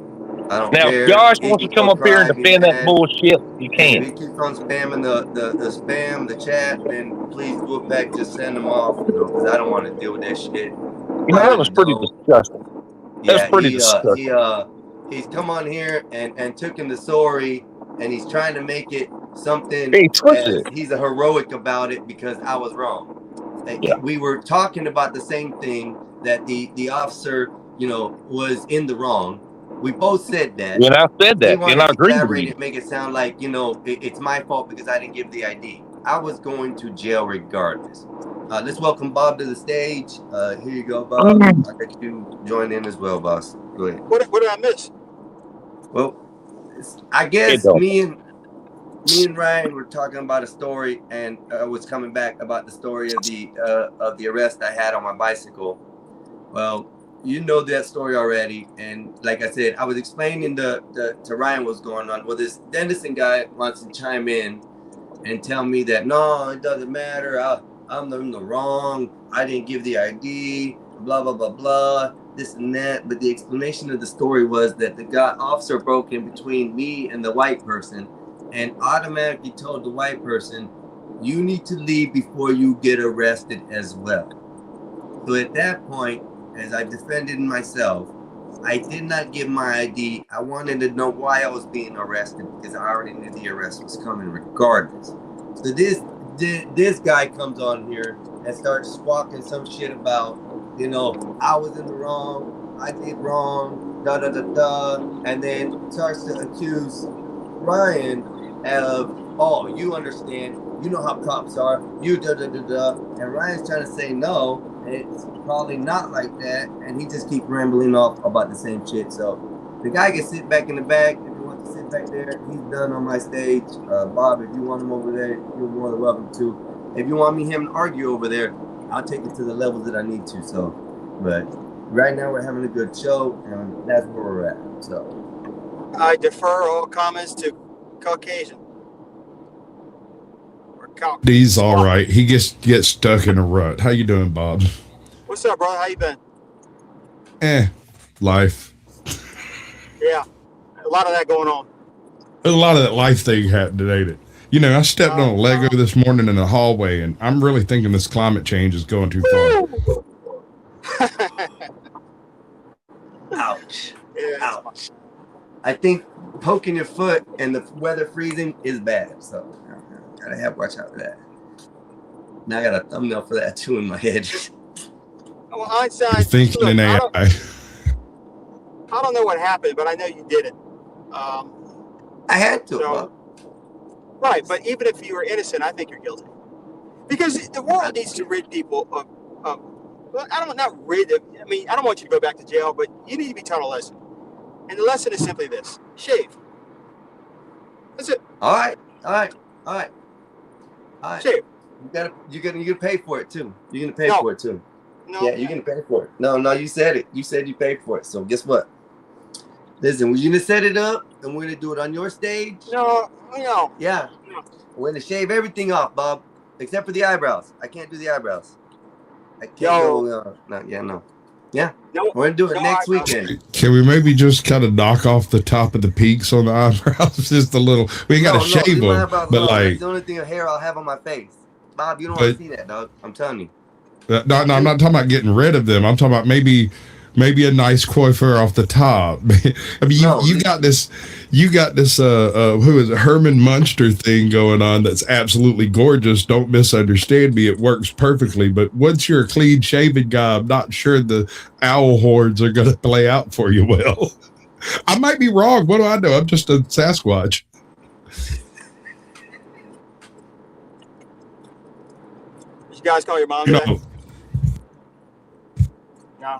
I don't Now, care. if Josh He wants to can come go up here and cry, be defend that mad. bullshit, you If can. he keeps on spamming the spam, the chat, then please do it back. Just send him off, because I don't want to deal with that shit. You know, I that was just pretty know. disgusting. That was Yeah, pretty disgusting. he's come on here and took in the story, and he's trying to make it something. He twisted it. He's a heroic about it because I was wrong. Yeah. We were talking about the same thing, that the officer, was in the wrong. We both said that. And I said He that, wanted and I to agreed with elaborate you. it, make it sound like, it's my fault because I didn't give the ID. I was going to jail regardless. Let's welcome Bob to the stage. Here you go, Bob. I'll let you join in as well, boss. Go ahead. What did I miss? Well, I guess me and Ryan were talking about a story, and was coming back about the story of the arrest I had on my bicycle. Well, you know that story already, and like I said, I was explaining to Ryan what's going on. Well, this Dennison guy wants to chime in and tell me that no, it doesn't matter. I'm in the wrong. I didn't give the ID. Blah blah blah blah. This and that. But the explanation of the story was that the officer broke in between me and the white person, and automatically told the white person, "You need to leave before you get arrested as well." So at that point, as I defended myself, I did not give my ID. I wanted to know why I was being arrested because I already knew the arrest was coming regardless. So this guy comes on here and starts squawking some shit about, I was in the wrong, I did wrong, da da da da, and then starts to accuse Ryan of, oh, you understand, you know how cops are, you da da da da, and Ryan's trying to say no. It's probably not like that, and he just keeps rambling off about the same shit. So the guy can sit back in the back. If he wants to sit back there, he's done on my stage. Bob, if you want him over there, you're more than welcome to. If you want him to argue over there, I'll take it to the levels that I need to. So, but right now we're having a good show, and that's where we're at. So I defer all comments to Caucasian. He's all right. He gets stuck in a rut. How you doing, Bob? What's up, brother? How you been? Life. Yeah, a lot of that going on. There's a lot of that life thing happened, ain't it? I stepped on a Lego this morning in the hallway, and I'm really thinking this climate change is going too far. ouch. Yeah, Ouch. I think poking your foot and the weather freezing is bad. So gotta watch out for that. Now I got a thumbnail for that too in my head. Well, Einstein, You're thinking in AI. I don't know what happened, but I know you did it. I had to. So, right, but even if you were innocent, I think you're guilty. Because the world needs to rid people of well, I don't want you to go back to jail, but you need to be taught a lesson. And the lesson is simply this: shave. That's it. All right. Shave. You're gonna pay for it too. You're gonna pay No. for it too. No. Yeah, you're gonna pay for it. No, you said it. You said you paid for it. So guess what? Listen, we're gonna set it up and we're gonna do it on your stage. No. Yeah. No. We're gonna shave everything off, Bob, except for the eyebrows. I can't do the eyebrows. I can't Yo. go. No. Yeah. No, We're gonna do it no next eyebrows. weekend. Can we maybe just kind of knock off the top of the peaks on the eyebrows just a little? We ain't got to shave leave my them, eyebrows but long. That's like, the only thing of hair I'll have on my face. Bob, you don't want but to see that, dog. I'm telling you. no, I'm not talking about getting rid of them. I'm talking about maybe a nice coiffure off the top. I mean, you got this who is it, Herman Munster thing going on that's absolutely gorgeous. Don't misunderstand me. It works perfectly. But once you're a clean shaven guy, I'm not sure the owl horns are going to play out for you well. I might be wrong. What do I know? I'm just a Sasquatch. Did you guys call your mom You today? know, No.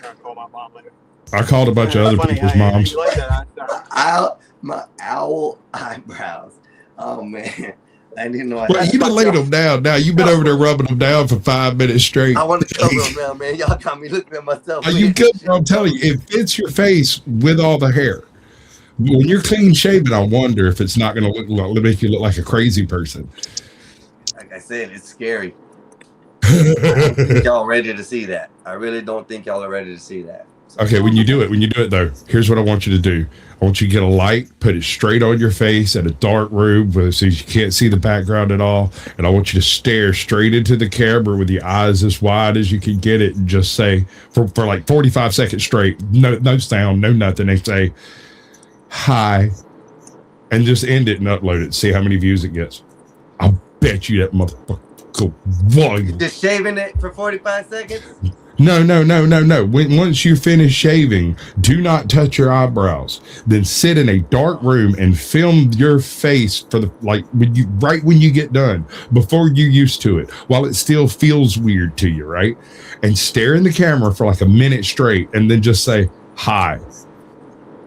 I'll call my mom later. I called a bunch of other Funny, people's I- moms. You like that? My owl eyebrows. Oh man, I didn't know. Well, you done laid them down. Now you've been over there rubbing them down for 5 minutes straight. I want to cover them now, man. Y'all got me looking at myself. Are you good? I'm telling you, it fits your face with all the hair. When you're clean shaven, I wonder if it's not going to make you look like a crazy person. Like I said, it's scary. I don't think y'all ready to see that. I really don't think y'all are ready to see that. So, Okay, when you do it though, here's what I want you to do. I want you to get a light, put it straight on your face in a dark room so you can't see the background at all. And I want you to stare straight into the camera with your eyes as wide as you can get it and just say for like 45 seconds straight, no sound, no nothing, and say hi and just end it and upload it. See how many views it gets. I'll bet you that motherfucker volume. just shaving it for 45 seconds? No. Once you finish shaving, do not touch your eyebrows. Then sit in a dark room and film your face for the when you get done, before you're used to it, while it still feels weird to you, right? And stare in the camera for like a minute straight, and then just say hi,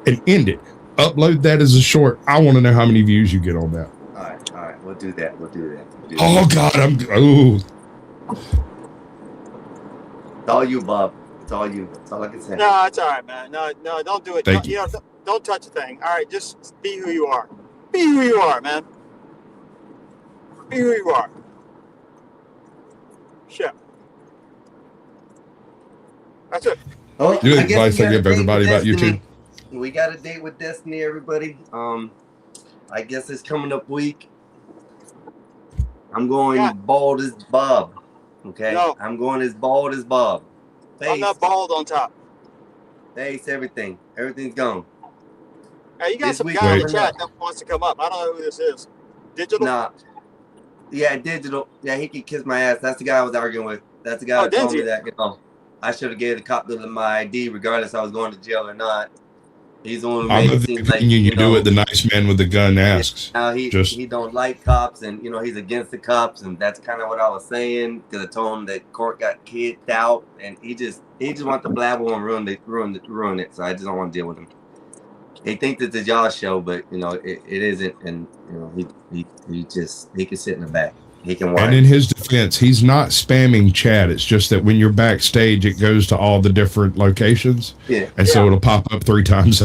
and end it. Upload that as a short. I want to know how many views you get on that. All right. We'll do that. Oh God, It's all you, Bob. It's all you. That's all I can say. No, it's all right, man. No, don't do it. Thank you. Don't touch a thing. All right, just be who you are. Be who you are, man. Be who you are. Shit. That's it. Oh, Good I guess advice we I got a give date everybody with about you Destiny. too. We got a date with Destiny, everybody. I guess it's coming up week. I'm going Yeah. bald as Bob. Okay? No. I'm going as bald as Bob. I'm not bald on top. Face, everything. Everything's gone. Hey, you got This some week guy in the coming chat up. that wants to come up. I don't know who this is. Digital? Nah. Yeah, digital. Yeah, he can kiss my ass. That's the guy I was arguing with. That's the guy that told me Denzi. that, I should have gave the cop my ID regardless if I was going to jail or not. He's the one who I'm made of it the seem like, opinion you do what the nice man with the gun asks. Now he don't like cops, and he's against the cops, and that's kind of what I was saying. Because I told him that court got kicked out, and he just wants to blabber and ruin it. So I just don't want to deal with him. He thinks it's a y'all show, but it isn't, and he can sit in the back. He can watch. And in his defense, he's not spamming chat. It's just that when you're backstage, it goes to all the different locations. Yeah. And so it'll pop up 3 times.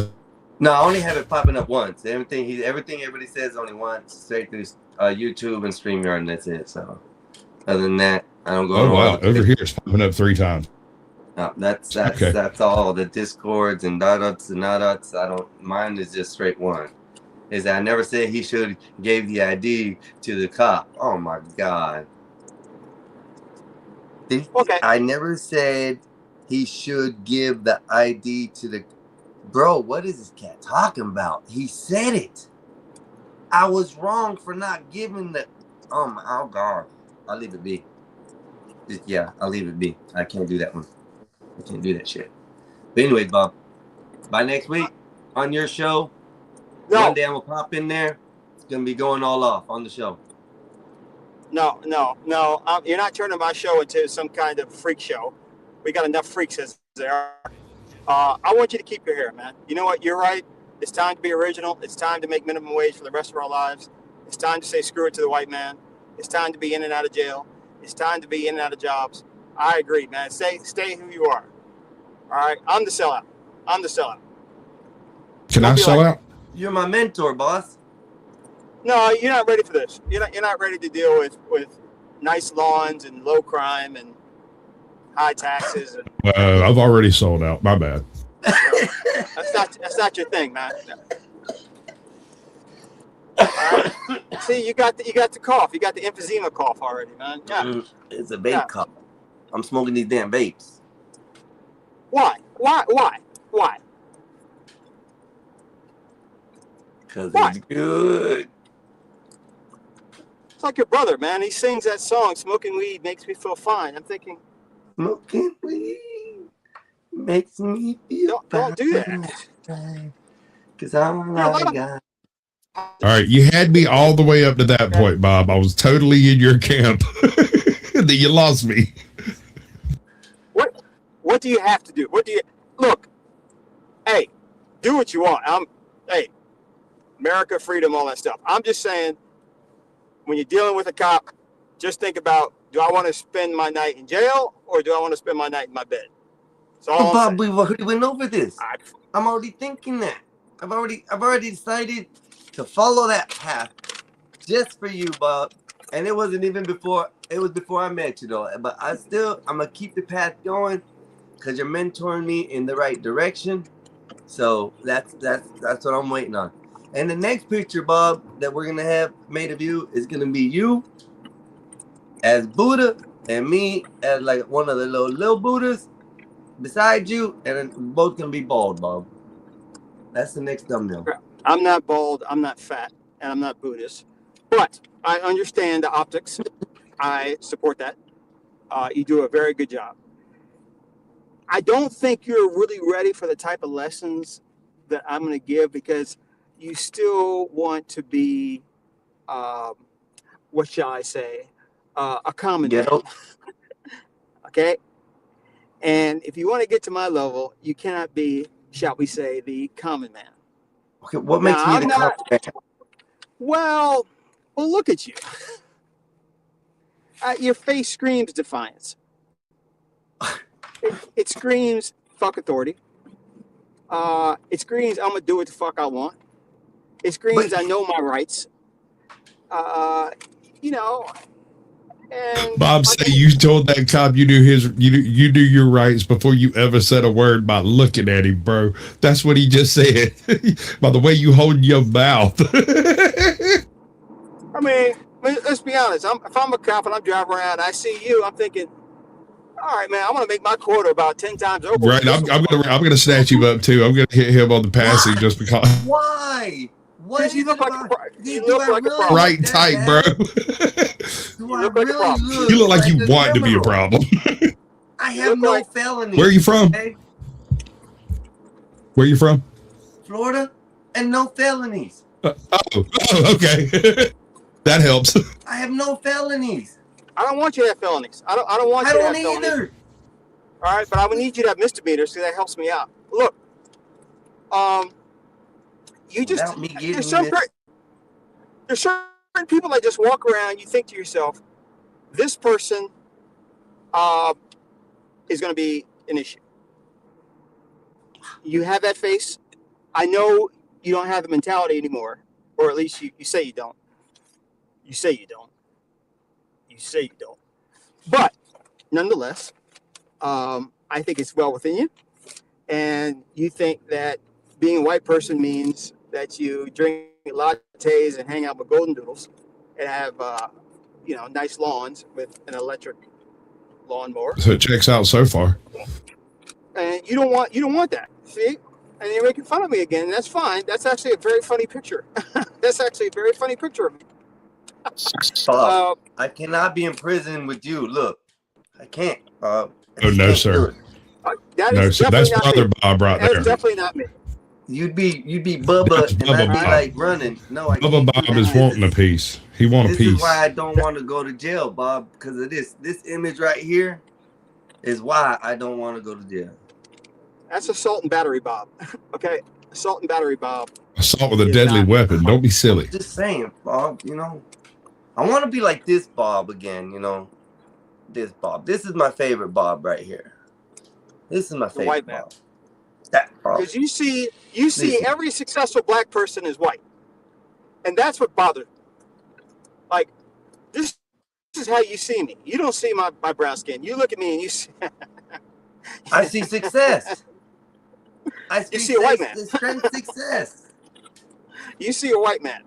No, I only have it popping up once. Everything everybody says only once, straight through YouTube and StreamYard, and that's it. So other than that, I don't go. Oh wow! Over here, it's popping up 3 times. No, that's Okay. that's all. The Discords and dots and dots. I don't. Mine is just straight one. Is that I never said he should gave the ID to the cop. Oh my God. Okay. I never said he should give the ID to the. Bro, what is this cat talking about? He said it. I was wrong for not giving the. Oh God. I'll leave it be. I'll leave it be. I can't do that one. I can't do that shit. But anyways, Bob, by next week on your show, one day I'm gonna pop in there. It's gonna be going all off on the show. No. You're not turning my show into some kind of freak show. We got enough freaks as there are. I want you to keep your hair, man. You know what? You're right. It's time to be original. It's time to make minimum wage for the rest of our lives. It's time to say screw it to the white man. It's time to be in and out of jail. It's time to be in and out of jobs. I agree, man. Stay who you are. All right? I'm the sellout. Can I sell out? You're my mentor, boss. No, you're not ready for this. You're not ready to deal with nice lawns and low crime and high taxes. And I've already sold out. My bad. that's not your thing, man. No. All right. See, you got the cough. You got the emphysema cough already, man. Yeah. It's a vape Yeah. cup. I'm smoking these damn vapes. Why? Because Why? it's good. It's like your brother, man. He sings that song, "Smoking weed makes me feel fine." I'm thinking, Smoking weed makes me feel don't do that. Because I'm There are a lot a of- guy. All right, you had me all the way up to that point, Bob. I was totally in your camp. Then you lost me. What do you have to do? Look? Hey, do what you want. Hey, America, freedom, all that stuff. I'm just saying, when you're dealing with a cop, just think about: do I want to spend my night in jail or do I want to spend my night in my bed? That's all But I'm Bob, saying. we've already went over this. I- I'm already thinking that. I've already decided to follow that path just for you, Bob. And it wasn't even before. It was before I met you, though. But I'm gonna keep the path going because you're mentoring me in the right direction. So that's what I'm waiting on. And the next picture, Bob, that we're gonna have made of you is gonna be you as Buddha and me as like one of the little Buddhas beside you, and then we're both gonna be bald, Bob. That's the next thumbnail. I'm not bald, I'm not fat, and I'm not Buddhist. But I understand the optics. I support that. You do a very good job. I don't think you're really ready for the type of lessons that I'm going to give because you still want to be, what shall I say, a common man. Ghetto. Okay? And if you want to get to my level, you cannot be, shall we say, the common man. Okay, what makes Now, me I'm the not- common man? Well, look at you. Your face screams defiance. It screams fuck authority. It screams I'm gonna do what the fuck I want. It screams But- I know my rights. You know, and Bob say you told that cop you knew you knew your rights before you ever said a word by looking at him, bro. That's what he just said. By the way you hold your mouth. I mean, let's be honest. If I'm a cop and I'm driving around, I see you. I'm thinking, all right, man, I'm gonna make my quota about 10 times over. Right, I'm gonna snatch him up too. I'm gonna hit him on the passing just because. Why? What Because you is look it like about- you Do look I like a really problem. Right look that tight, bro. bad? Do You I look like a really problem. You look like you a want to be a criminal? problem. I You have look no like- felonies. Where are you from? Okay? Where you from? Florida, and no felonies. Oh, okay. That helps. I have no felonies. I don't want you to have felonies. I don't want I you to don't have felonies. either. All right, but I would need you to have misdemeanors because that helps me out. Look, you just Without me getting there's certain people that just walk around. You think to yourself, this person is going to be an issue. You have that face. I know you don't have the mentality anymore, or at least you say you don't. You say you don't. You say you don't. But nonetheless, I think it's well within you. And you think that being a white person means that you drink lattes and hang out with golden doodles and have, nice lawns with an electric lawnmower. So it checks out so far. And you don't want that. See? And you're making fun of me again. That's fine. That's actually a very funny picture. That's actually a very funny picture of me. Bob, I cannot be in prison with you. Look, I can't. Oh, no, sir. That No, is sir. That's definitely not Brother me. Bob right That is there. definitely not me. You'd be Bubba, That's and Bubba I'd be Bob. like running. No, I Bubba can't do Bob that. is wanting a piece. He want a This piece. is why I don't want to go to jail, Bob, because of this. This image right here is why I don't want to go to jail. That's assault and battery, Bob. Okay, assault and battery, Bob. Assault with a It's deadly not- weapon. Don't be silly. Just saying, Bob. I want to be like this Bob again. This Bob. This is my favorite Bob right here. This is my favorite white man. Bob. That Bob. Because you see Listen. every successful black person is white, and that's what bothers me. Like this is how you see me. You don't see my brown skin. You look at me and you see, I see success. I see a white man. Strength success. You see a white man.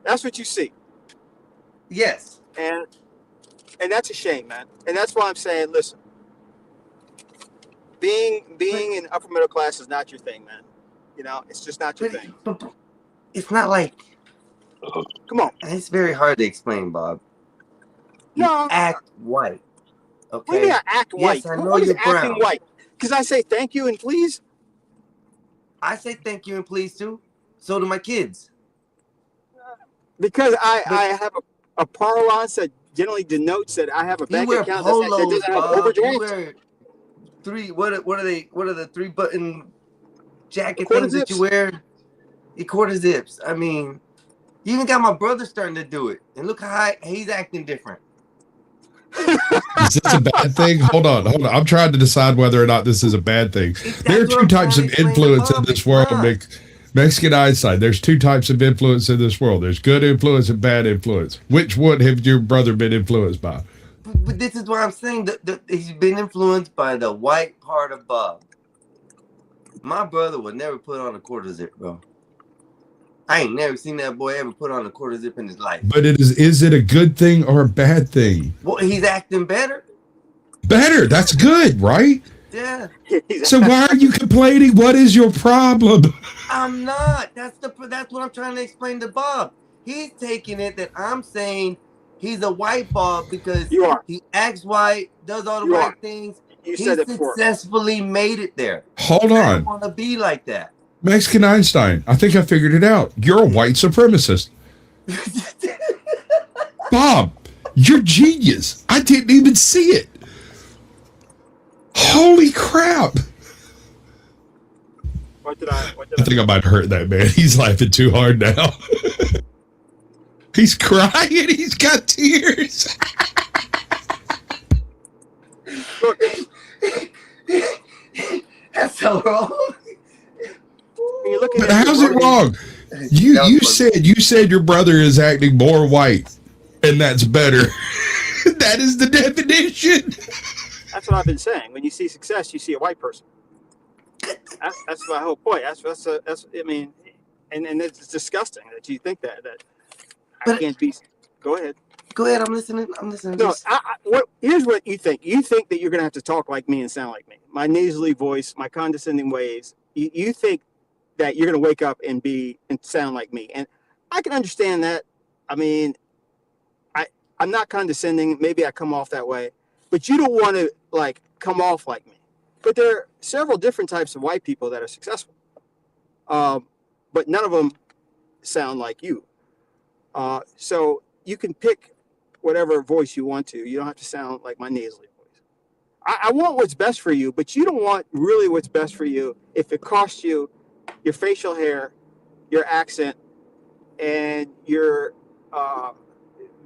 That's what you see. Yes. And that's a shame, man. And that's why I'm saying, listen, being in upper middle class is not your thing, man. You know, it's just not your thing. But it's not like. Come on. It's very hard to explain, Bob. You No. act white. Okay. What do you mean I act white? Yes, I know What is you're acting brown. white? Because I say thank you and please. I say thank you and please too. So do my kids. Because I have a parlance that generally denotes that I have a You bank wear account polos, that doesn't have Bob. You overdraft. wear what are they? What are the 3-button jacket Quarter things that you zips. wear? The quarter zips. I mean, you even got my brother starting to do it, and look how he's acting different. Is this a bad thing? Hold on. I'm trying to decide whether or not this is a bad thing. There are two types of influence in this world, Mexican Einstein. There's two types of influence in this world. There's good influence and bad influence. Which one have your brother been influenced by? But this is what I'm saying. He's been influenced by the white part of Bob. My brother would never put on a quarter zip, bro. I ain't never seen that boy ever put on a quarter zip in his life. But is it a good thing or a bad thing? Well, he's acting better. Better. That's good, right? Yeah. So why are you complaining? What is your problem? I'm not. That's what I'm trying to explain to Bob. He's taking it that I'm saying he's a white Bob because he acts white, does all the right things. You said it before. Successfully made it there. Hold I on. don't want to be like that. Mexican Einstein, I think I figured it out. You're a white supremacist. Bob, you're genius. I didn't even see it. Holy crap. What did I think I might hurt that man. He's laughing too hard now. He's crying. He's got tears. Look, that's so wrong. When you're looking But at how's it wrong? You said your brother is acting more white, and that's better. That is the definition. That's what I've been saying. When you see success, you see a white person. That's my whole point. That's I mean, and it's disgusting that you think that I can't be. Go ahead. Go ahead. I'm listening. No, here's what you think. You think that you're gonna have to talk like me and sound like me. My nasally voice, my condescending ways. You think that you're gonna wake up and sound like me, and I can understand that. I mean, I'm not condescending. Maybe I come off that way, but you don't want to like come off like me. But there are several different types of white people that are successful, but none of them sound like you. So you can pick whatever voice you want to. You don't have to sound like my nasally voice. I want what's best for you, but you don't want really what's best for you if it costs you your facial hair, your accent, and your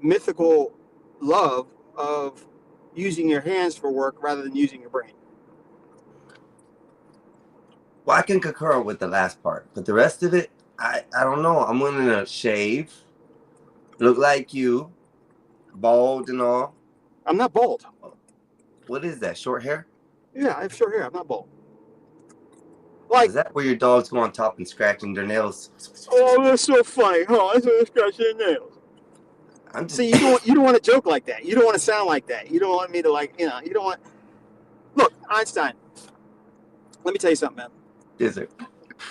mythical love of using your hands for work rather than using your brain. Well, I can concur with the last part, but the rest of it, I don't know. I'm willing to shave, look like you, bald and all. I'm not bald. What is that? Short hair? Yeah, I have short hair. I'm not bald. Like, is that where your dogs go on top and scratching their nails? Oh, that's so funny, huh? That's where they're scratching their nails. See, you don't want to joke like that. You don't want to sound like that. You don't want me to you don't want. Look, Einstein. Let me tell you something, man. Yes, sir.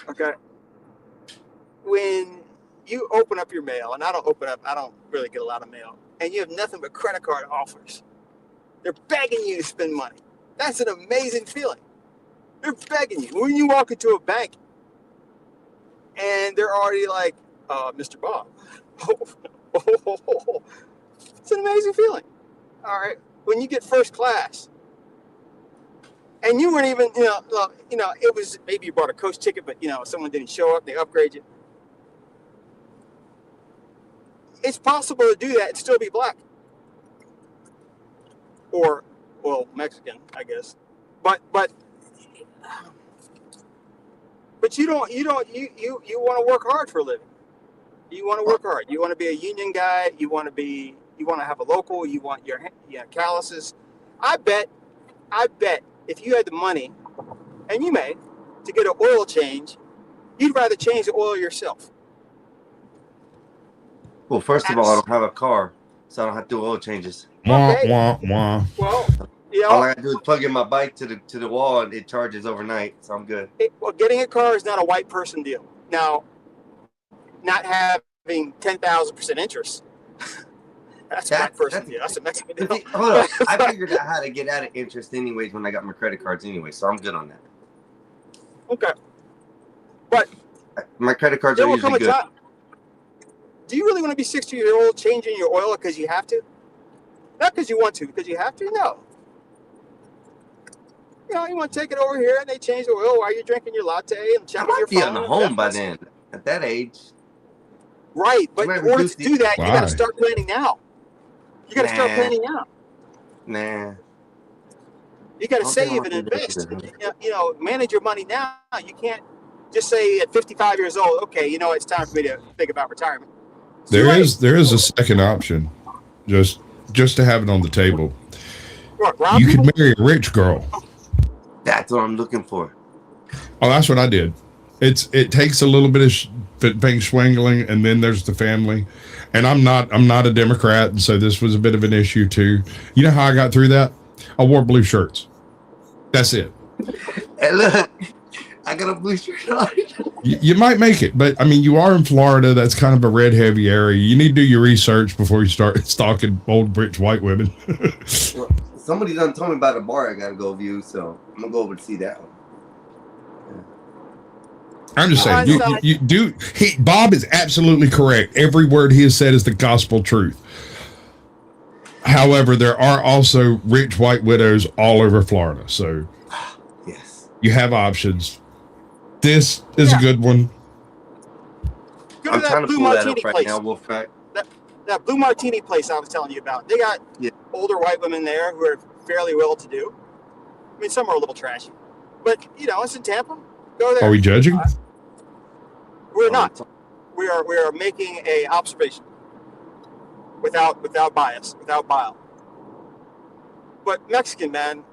Okay. When you open up your mail, and I don't really get a lot of mail, and you have nothing but credit card offers. They're begging you to spend money. That's an amazing feeling. They're begging you. When you walk into a bank, and they're already like, Mr. Bob. It's an amazing feeling. All right. When you get first class, and you weren't even, it was maybe you bought a coach ticket, but someone didn't show up, they upgrade you. It's possible to do that and still be black, or Mexican, I guess. But you want to work hard for a living. You want to work hard. You want to be a union guy. You want to have a local. You want your calluses. I bet if you had the money, and you may, to get an oil change, you'd rather change the oil yourself. Well, first of all, I don't have a car, so I don't have to do oil changes. Wah, Okay. wah, wah. Well, you All know, I gotta do is plug in my bike to the wall, and it charges overnight, so I'm good. well, getting a car is not a white person deal. Now, not having 10,000% interest, that's a white person deal. That's a Mexican But deal. see, hold on, I figured out how to get out of interest anyways when I got my credit cards anyway, so I'm good on that. Okay. But My credit cards there are will come usually a good. time. Do you really want to be 60-year-old changing your oil because you have to? Not because you want to, because you have to? No. You know, you want to take it over here and they change the oil while you're drinking your latte and I checking might your be phone. on the home by then. At that age, Right, but might in order reduce to do that, you got Why? to start planning now. You got to start Nah. planning now. nah. You got to I don't think I save want and to do invest. that. You know, manage your money now. You can't just say at 55 years old, okay, you know, it's time for me to think about retirement. It's too late. There is a second option, just to have it on the table. What, rob You people? could marry a rich girl. That's what I'm looking for. Oh, that's what I did. It takes a little bit of feng swingling, and then there's the family. And I'm not a Democrat, and so this was a bit of an issue too. You know how I got through that? I wore blue shirts. That's it. Hey, look, I got a blue shirt on. You might make it, but I mean, you are in Florida. That's kind of a red heavy area. You need to do your research before you start stalking old rich white women. Well, somebody done told me about a bar I gotta go view, so I'm gonna go over to see that one. I'm just saying, you do. Bob is absolutely correct. Every word he has said is the gospel truth. However, there are also rich white widows all over Florida, so Yes. you have options. This is a good one. Go to I'm that trying to Blue pull that Martini up right place. now, Wolfpack. That Blue Martini place I was telling you about. They got Yeah. older white women there who are fairly well to do. I mean, some are a little trashy, but you know, it's in Tampa. Go there. Are we judging? We're not. We are making a observation without bias, without bile. But Mexican, man,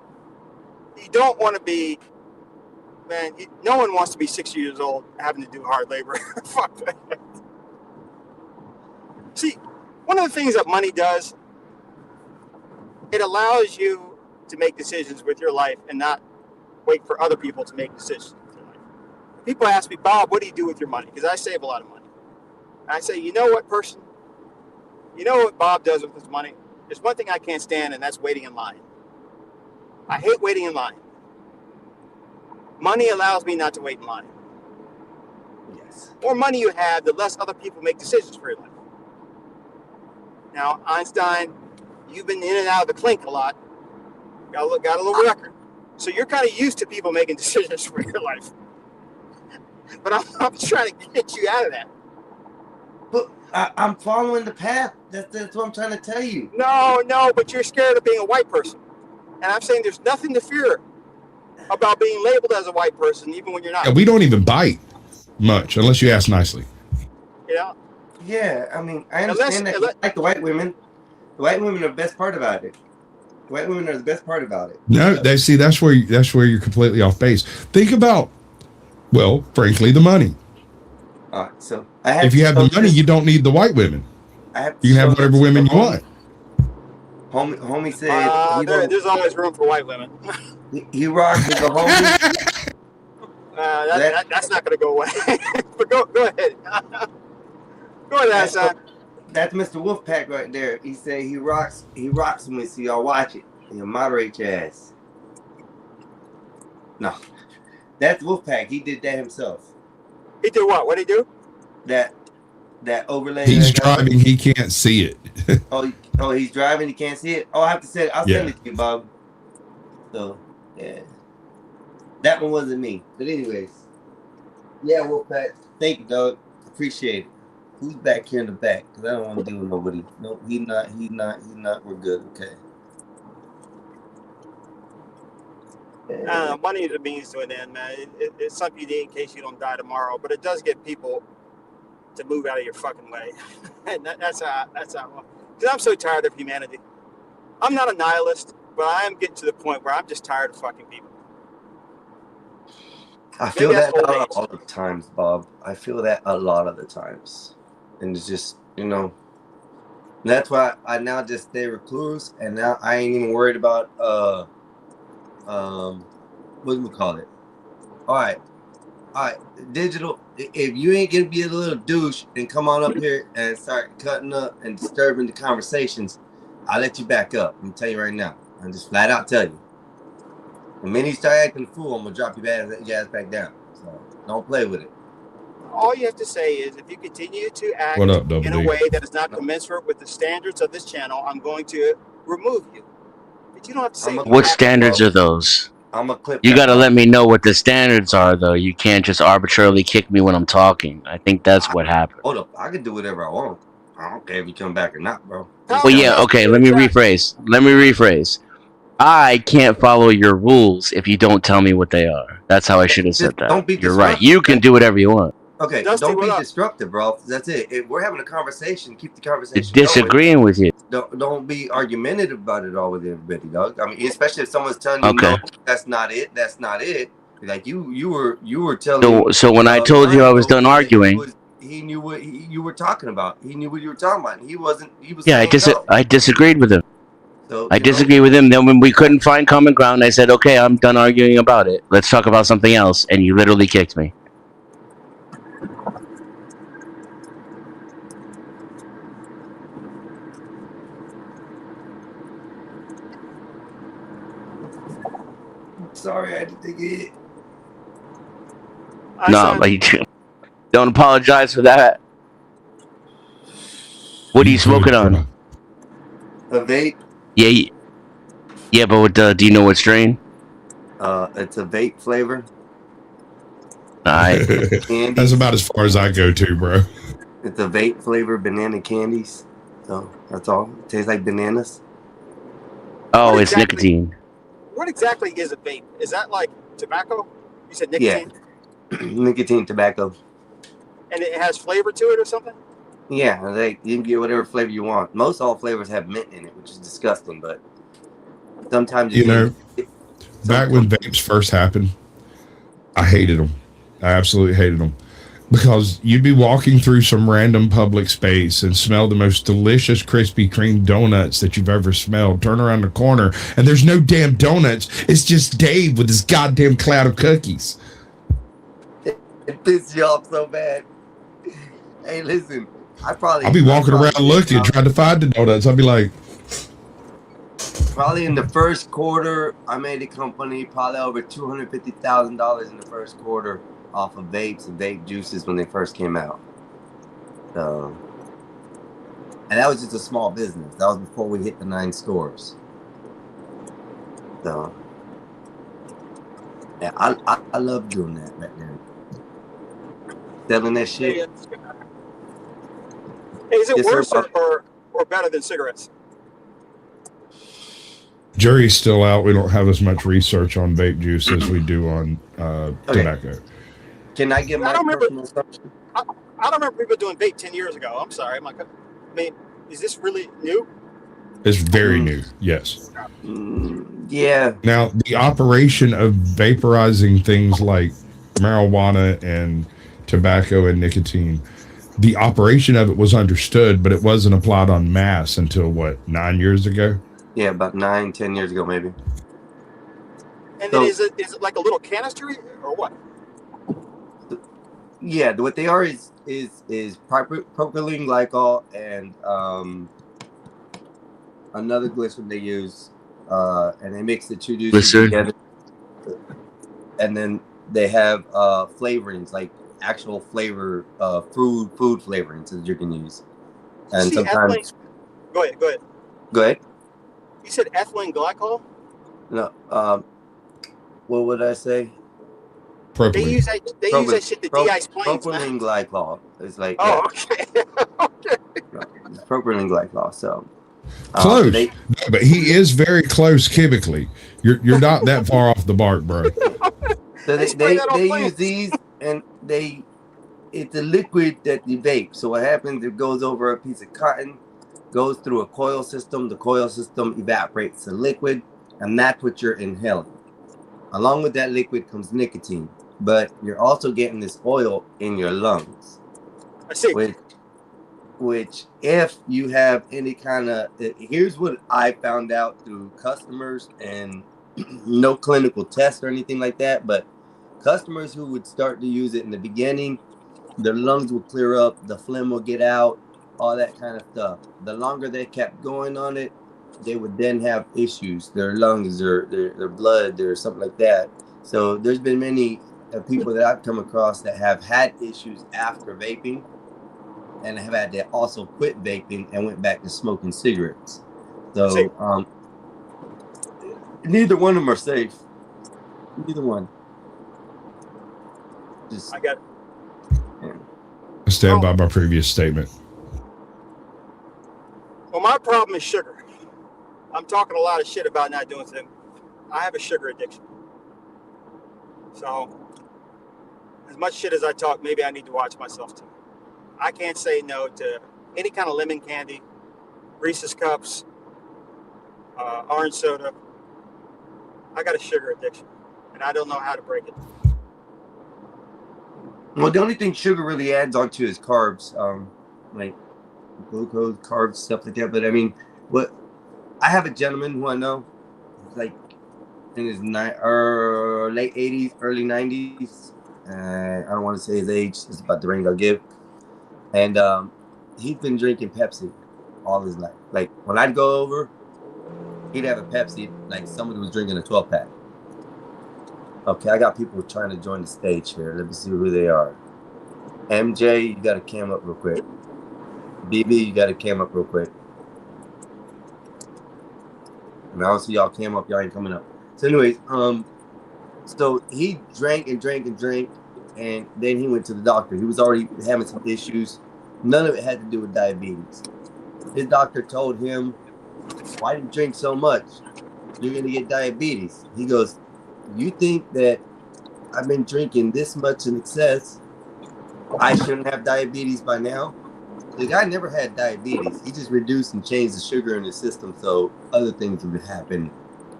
you don't want to be, man. No one wants to be 60 years old having to do hard labor. Fuck that. See, one of the things that money does, it allows you to make decisions with your life and not wait for other people to make decisions with your life. People ask me, Bob, what do you do with your money? Because I save a lot of money. And I say, you know what, person? You know what Bob does with his money? There's one thing I can't stand, and that's waiting in line. I hate waiting in line. Money allows me not to wait in line. Yes. The more money you have, the less other people make decisions for your life. Now, Einstein, you've been in and out of the clink a lot. Got a little record. So you're kind of used to people making decisions for your life. But I'm trying to get you out of that. But I'm following the path. That's what I'm trying to tell you. No, but you're scared of being a white person. And I'm saying there's nothing to fear about being labeled as a white person, even when you're not. Yeah, we don't even bite much unless you ask nicely. You know? Yeah, I mean, I understand that. You like the white women. The white women are the best part about it. The white women are the best part about it. No, that's where you're completely off base. Think about, well, frankly, the money. All right, so I have If you have the money, you don't need the white women. You can have whatever women you want. Homie said there's always room for white women. he rocks with the homie. That's not going to go away. But go ahead. Go ahead, Hassan. That's Mr. Wolfpack right there. He said he rocks with me, so y'all watch it and you moderate your ass. No, that's Wolfpack. He did that himself. He did what? What did he do? That overlay. He's driving. He can't see it. Oh, he's driving. He can't see it. Oh, I have to say it. I'll send it to you, Bob. So, yeah. That one wasn't me. But anyways. Yeah, Wolfpack. Thank you, dog. Appreciate it. Who's back here in the back? Because I don't want to deal with nobody. No, he's not. We're good. Okay. Money is a means to an end, man. It's something you need in case you don't die tomorrow, but it does get people to move out of your fucking way. And that's how. Because I'm so tired of humanity. I'm not a nihilist. but I am getting to the point where I'm just tired of fucking people. I feel Maybe that that's old a age. lot of the times, Bob. I feel that a lot of the times, and it's just that's why I now just stay recluse, and now I ain't even worried about what do we call it? All right, digital. If you ain't gonna be a little douche and come on up here and start cutting up and disturbing the conversations, I'll let you back up. I'm tell you right now. I'm just flat out tell you. The minute you start acting a fool, I'm gonna drop your ass back down. So don't play with it. All you have to say is, if you continue to act What up, Double in a D? way that is not commensurate with the standards of this channel, I'm going to remove you. But you don't have to say What why. standards are those? I'm gonna clip. You that, gotta bro. let me know what the standards are, though. You can't just arbitrarily kick me when I'm talking. I think that's what happened. Hold up, I can do whatever I want. I don't care if you come back or not, bro. How Well, the yeah, hell okay, do you let me attract- rephrase. I can't follow your rules if you don't tell me what they are. That's how I should have said that. Don't be You're right. disruptive. You can do whatever you want. Okay, Dusty, don't what be up? destructive, bro. That's it. If we're having a conversation, keep the conversation Disagreeing with you. going. Don't be argumentative about it all with everybody, dog. I mean, especially if someone's telling you, Okay. no, that's not it. That's not it. Like you were telling. So when I told you I was done arguing, he knew what you were talking about. He knew what you were talking about. And he wasn't. He was yeah, saying no. I disagreed with him. So, I disagreed with him. Then when we couldn't find common ground, I said, okay, I'm done arguing about it. Let's talk about something else. And you literally kicked me. Sorry, I had to take a hit. No, like, don't apologize for that. What are you smoking on? A vape. Yeah, but what, do you know what strain? It's a vape flavor. Alright. That's about as far as I go to, bro. It's a vape flavor, banana candies. So that's all. It tastes like bananas. Oh, What it's exactly- nicotine. What exactly is a vape? Is that like tobacco? You said nicotine? Nicotine, tobacco. And it has flavor to it or something? Yeah, you can get whatever flavor you want. Most all flavors have mint in it, which is disgusting. But sometimes back when vapes first happened, I hated them. I absolutely hated them. Because you'd be walking through some random public space and smell the most delicious Krispy Kreme donuts that you've ever smelled. Turn around the corner and there's no damn donuts. It's just Dave with his goddamn cloud of cookies. It pisses you off so bad. Hey, listen, I'll be walking around looking, trying to find the donuts. I'll be like, probably in the first quarter, I made a company probably over $250,000 in the first quarter off of vapes and vape juices when they first came out. So, and that was just a small business. That was before we hit the 9 stores. So, yeah, I love doing that back then. Selling that shit. Hey, is it Yes, sir, worse Bob. or better than cigarettes? jury's still out. We don't have as much research on vape juice as we do on tobacco. Can I get my personal assumption? I don't remember people doing vape 10 years ago. I'm sorry. I mean, is this really new? It's very new, yes. Yeah. Now, the operation of vaporizing things like marijuana and tobacco and nicotine, the operation of it was understood, but it wasn't applied en masse until, what, 9 years ago? Yeah, about 9-10 years ago, maybe. And then is it like a little canister or what? Yeah, what they are is propylene glycol and another glycerin they use, and they mix the two juices together. And then they have flavorings, like actual flavor, food flavorings that you can use. And sometimes. Go ahead. Go ahead. You said ethylene glycol? No. What would I say? Propylene. They use that shit to de-ice planes, propylene glycol. It's like okay. Okay. It's propylene glycol. So close, no, but he is very close chemically. You're not that far off the mark, bro. So they use these, and it's a liquid that you vape. So what happens? It goes over a piece of cotton, goes through a coil system. The coil system evaporates the liquid, and that's what you're inhaling. Along with that liquid comes nicotine, but you're also getting this oil in your lungs, I see. which if you have any kind of, here's what I found out through customers, and no clinical test or anything like that, but customers who would start to use it in the beginning, their lungs will clear up, the phlegm will get out, all that kind of stuff. The longer they kept going on it, they would then have issues, their lungs, their blood, or something like that. So there's been many people that I've come across that have had issues after vaping, and have had to also quit vaping and went back to smoking cigarettes. So neither one of them are safe. Neither one. Just I got it. I stand by my previous statement. Well, my problem is sugar. I'm talking a lot of shit about not doing something. I have a sugar addiction. So, as much shit as I talk, maybe I need to watch myself too. I can't say no to any kind of lemon candy, Reese's Cups, orange soda. I got a sugar addiction, and I don't know how to break it. Well, the only thing sugar really adds onto is carbs, like glucose, carbs, stuff like that. But I mean, I have a gentleman who I know, like in his late 80s, early 90s. I don't want to say his age. It's about the range I'll give. And he's been drinking Pepsi all his life. Like when I'd go over, he'd have a Pepsi like somebody was drinking a 12-pack. Okay, I got people trying to join the stage here. Let me see who they are. MJ, you got to cam up real quick. BB, you got to cam up real quick. And I don't see y'all cam up. Y'all ain't coming up. So anyways, so he drank and drank and drank, and then he went to the doctor. He was already having some issues. None of it had to do with diabetes. His doctor told him, why do you drink so much? You're going to get diabetes. He goes, you think that I've been drinking this much in excess, I shouldn't have diabetes by now? The guy never had diabetes. He just reduced and changed the sugar in his system so other things would happen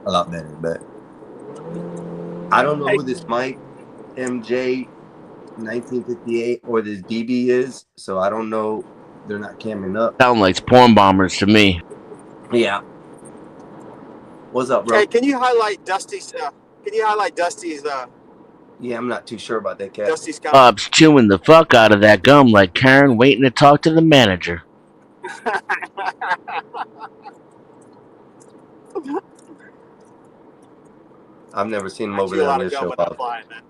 a lot better. But I don't know who this Mike MJ 1958 or this BB is, so I don't know. They're not camming up. Sound like porn bombers to me. Yeah. What's up, bro? Hey, can you highlight Dusty's? Yeah, I'm not too sure about that, cat. Dusty's comment? Bob's chewing the fuck out of that gum like Karen waiting to talk to the manager. I've never seen him I over chew a there on lot of this gum show, when I'm Bob. flying, man.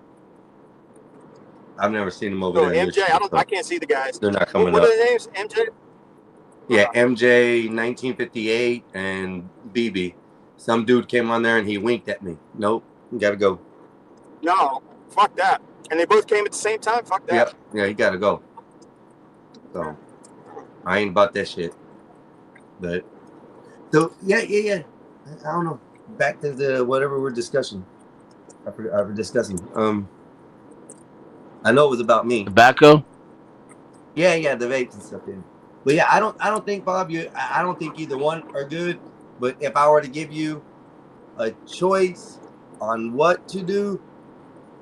I've never seen him over Oh, there. on this MJ, show, I can't see the guys. They're not coming What up. are their names? MJ? Yeah, MJ 1958 and BB. Some dude came on there and he winked at me. Nope, you gotta go. No, fuck that. And they both came at the same time? Fuck that. Yep, yeah, you gotta go. So I ain't about that shit. But so yeah. I don't know. Back to the whatever we're discussing. We're discussing. I know it was about me. Tobacco? Yeah, the vapes and stuff. Yeah. But yeah, I don't think, Bob, I don't think either one are good. But if I were to give you a choice on what to do,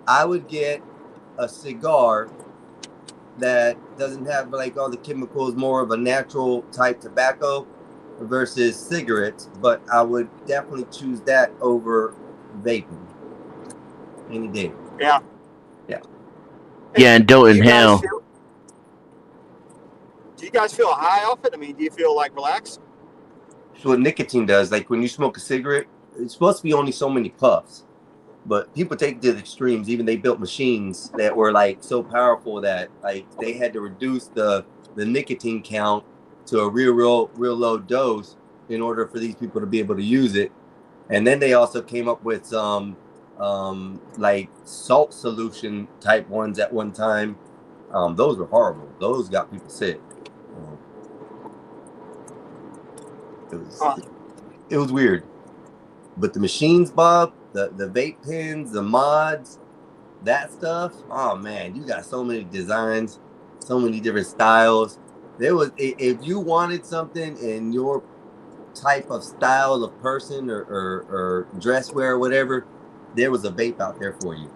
I would get a cigar that doesn't have like all the chemicals, more of a natural type tobacco versus cigarettes. But I would definitely choose that over vaping any day. Yeah. Yeah, and don't Do you guys inhale. Do you guys feel high off it? I mean, do you feel like relaxed? So what nicotine does, like when you smoke a cigarette, it's supposed to be only so many puffs. But people take it to the extremes. Even they built machines that were like so powerful that like they had to reduce the nicotine count to a real low dose in order for these people to be able to use it. And then they also came up with some like salt solution type ones at one time. Those were horrible. Those got people sick. It was weird. But the machines, Bob, the vape pens, the mods, that stuff, oh man, you got so many designs, so many different styles. There was, if you wanted something and your type of style of person or dress wear or whatever, there was a vape out there for you.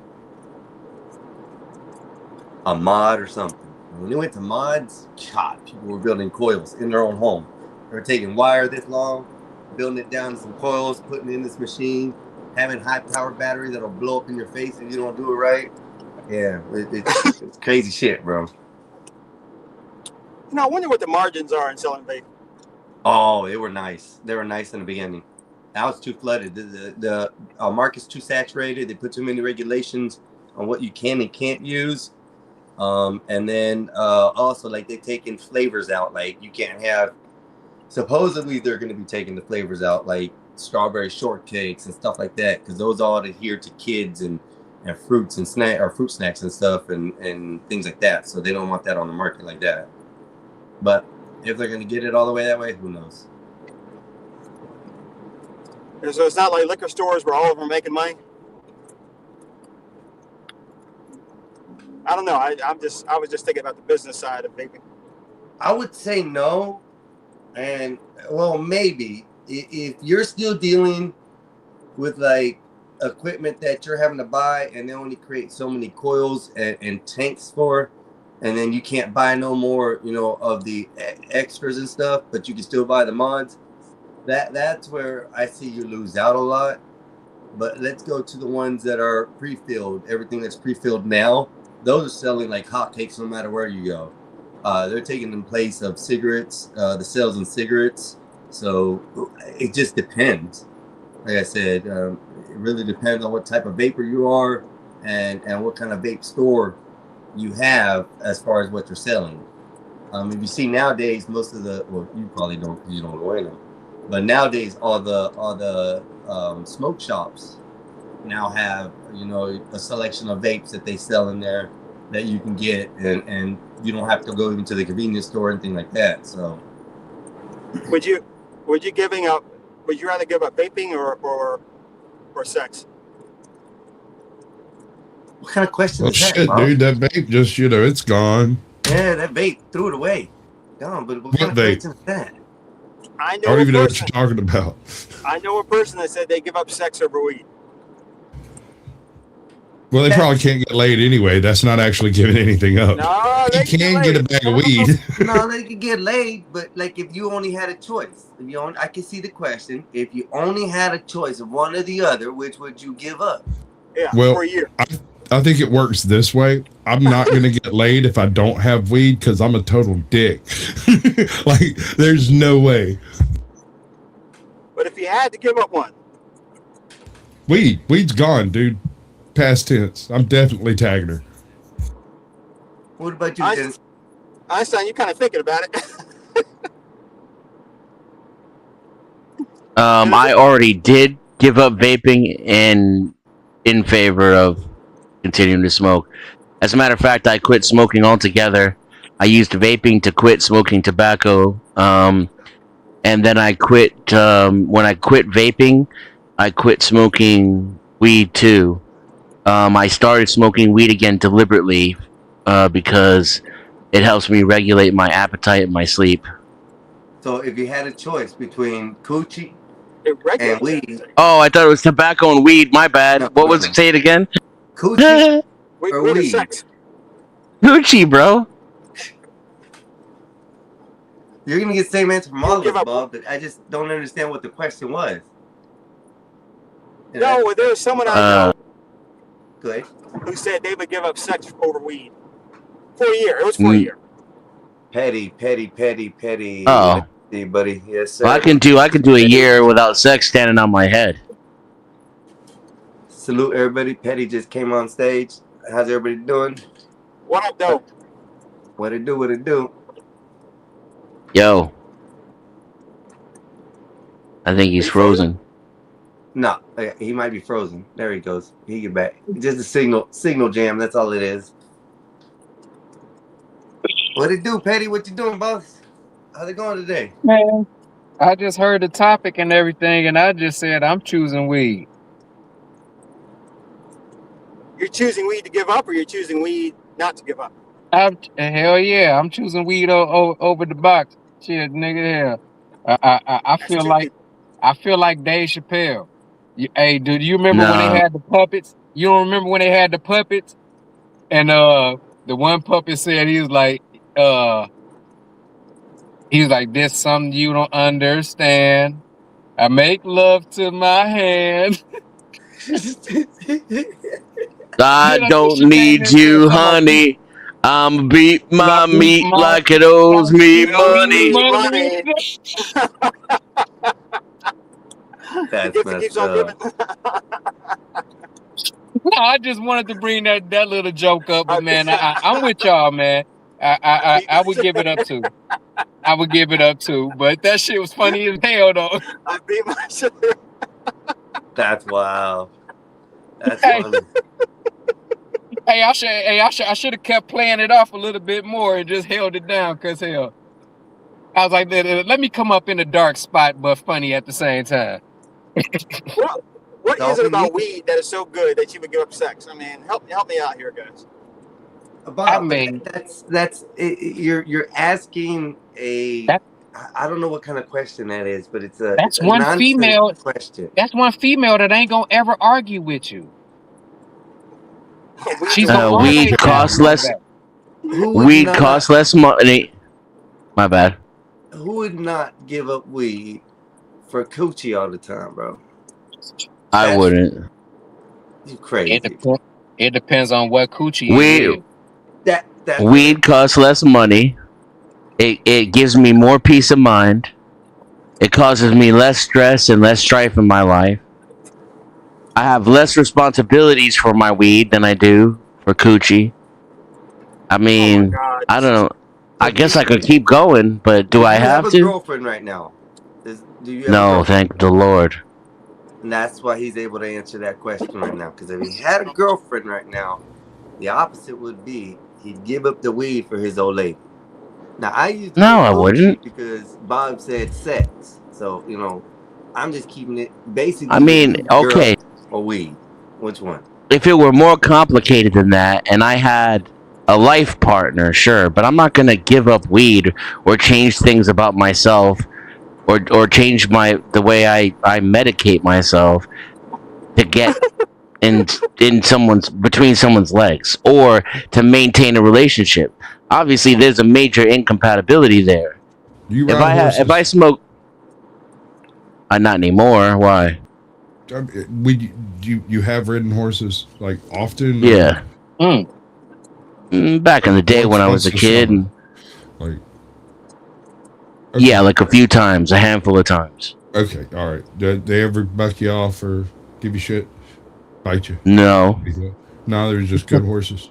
A mod or something. When you went to mods, God, people were building coils in their own home. They were taking wire this long, building it down to some coils, putting it in this machine, having high-powered batteries that'll blow up in your face if you don't do it right. Yeah, it's crazy shit, bro. You know, I wonder what the margins are in selling vape. Oh, they were nice. They were nice in the beginning. Now it's too flooded. The market's too saturated. They put too many regulations on what you can and can't use. And then also, like, they're taking flavors out. Like, you can't have, supposedly they're going to be taking the flavors out, like strawberry shortcakes and stuff like that, because those all adhere to kids and fruits and fruit snacks and stuff and things like that. So they don't want that on the market like that. But if they're going to get it all the way that way, who knows? So it's not like liquor stores where all of them are making money. I don't know. I was just thinking about the business side of vaping. I would say no, and well, maybe if you're still dealing with like equipment that you're having to buy, and they only create so many coils and tanks for, and then you can't buy no more, you know, of the extras and stuff, but you can still buy the mods. That's where I see you lose out a lot. But let's go to the ones that are pre-filled. Everything that's pre-filled now, those are selling like hotcakes no matter where you go. They're taking in place of cigarettes, the sales in cigarettes. So it just depends. Like I said, it really depends on what type of vapor you are and what kind of vape store you have as far as what you're selling. If you see nowadays, most of the, well, you probably don't because you don't go in them, but nowadays all the smoke shops now have, you know, a selection of vapes that they sell in there that you can get, and you don't have to go even to the convenience store or anything like that. So Would you rather give up vaping or sex? what kind of question Well, is that, shit, Bob? dude, that vape just, you know, it's gone. Yeah, that vape, threw it away. Gone, but what kind of vape? question is that? I I know don't a even know what person. you're talking about. I know a person that said they give up sex over weed. Well, they probably can't get laid anyway. That's not actually giving anything up. No, You they can get a bag of weed. No, they could get laid, but like if you only had a choice, I can see the question. If you only had a choice of one or the other, which would you give up? Yeah, Well, for a year. I think it works this way. I'm not going to get laid if I don't have weed because I'm a total dick. Like, there's no way. But if you had to give up one, Weed's gone, dude. Past tense. I'm definitely tagging her. What about you, I- Dennis? Einstein, you kind of thinking about it. I already did give up vaping in favor of continuing to smoke. As a matter of fact, I quit smoking altogether. I used vaping to quit smoking tobacco. And then I quit, when I quit vaping, I quit smoking weed too. I started smoking weed again deliberately because it helps me regulate my appetite and my sleep. So if you had a choice between coochie It and regulates weed, Oh, I thought it was tobacco and weed. My bad. No, What was it? Say it again. coochie weed or or weed? sex. Gucci, bro. You're gonna get the same answer from all of Give us, up. Bob. But I just don't understand what the question was. No, there was someone I Uh, know Good. who said they would give up sex over weed for a year. It was for a Mm. year. Petty. Oh. Let's see, buddy. Yes, sir. Well, I can do a year without sex standing on my head. Salute everybody. Petty just came on stage. How's everybody doing? What up, though? What it do? Yo. I think he's frozen. No, he might be frozen. There he goes. He get back. Just a signal jam. That's all it is. What it do, Petty? What you doing, boss? How's it going today? Man, I just heard the topic and everything, and I just said I'm choosing weed. You're choosing weed to give up, or you're choosing weed not to give up? Hell yeah, I'm choosing weed over the box. Shit, nigga, hell. I That's feel two like people. Dave Chappelle. Hey, do you remember when they No. had the puppets? You don't remember when they had the puppets? And the one puppet said uh he was like, "This something you don't understand. I make love to my hand." I Then I think don't she came need in there you, talking about beat honey. I'm beat like my beat meat my like it owes like me it owes me money. Me money. money. The That's gift that keeps messed on giving. up. No, I just wanted to bring that little joke up, but I, man, I'm with y'all, man. I beat I would give it up too. I would give it up too. But that shit was funny as hell though. I beat myself. That's wow. That's Hey, funny. I should have kept playing it off a little bit more and just held it down, cause hell, I was like, let me come up in a dark spot, but funny at the same time. What is it Dolphin, you about weed that is so good that you would give up sex? I mean, help me out here, guys. I Bob, but mean, you're asking a that I don't know what kind of question that is, but it's that's a one nonsense female. question. That's one female that ain't gonna ever argue with you. Weed's She's a gonna that's a Weed always different have animal. costs your less. back. Who would Weed not costs less money. My bad. who would not give up weed for coochie all the time, bro? I That's wouldn't. you It crazy. depends. It depends on what coochie it Weed is. That's what weed costs less money. It gives me more peace of mind. It causes me less stress and less strife in my life. I have less responsibilities for my weed than I do for coochie. I Oh my mean, God. I don't know. So I guess I could keep going, but do do I you have have a to? girlfriend right now? Do you have a No, girlfriend? thank the Lord. And that's why he's able to answer that question right now. Because if he had a girlfriend right now, the opposite would be he'd give up the weed for his old lady. Now I used the No, word I wouldn't. coochie because Bob said sex. So, I'm just keeping it I basically mean, the girl okay, or weed. Which one? if it were more complicated than that and I had a life partner, sure, but I'm not going to give up weed or change things about myself or change the way I medicate myself to get in someone's between someone's legs or to maintain a relationship. Obviously there's a major incompatibility there. You ride If I horses. smoke not anymore, why? You have ridden horses like often? Yeah. Mm. Back in the day when I was Once a the kid. summer. Like okay. Yeah, like a few times, a handful of times. Okay, all right. Did they ever buck you off or give you shit? Bite you? No. No, they're just good horses.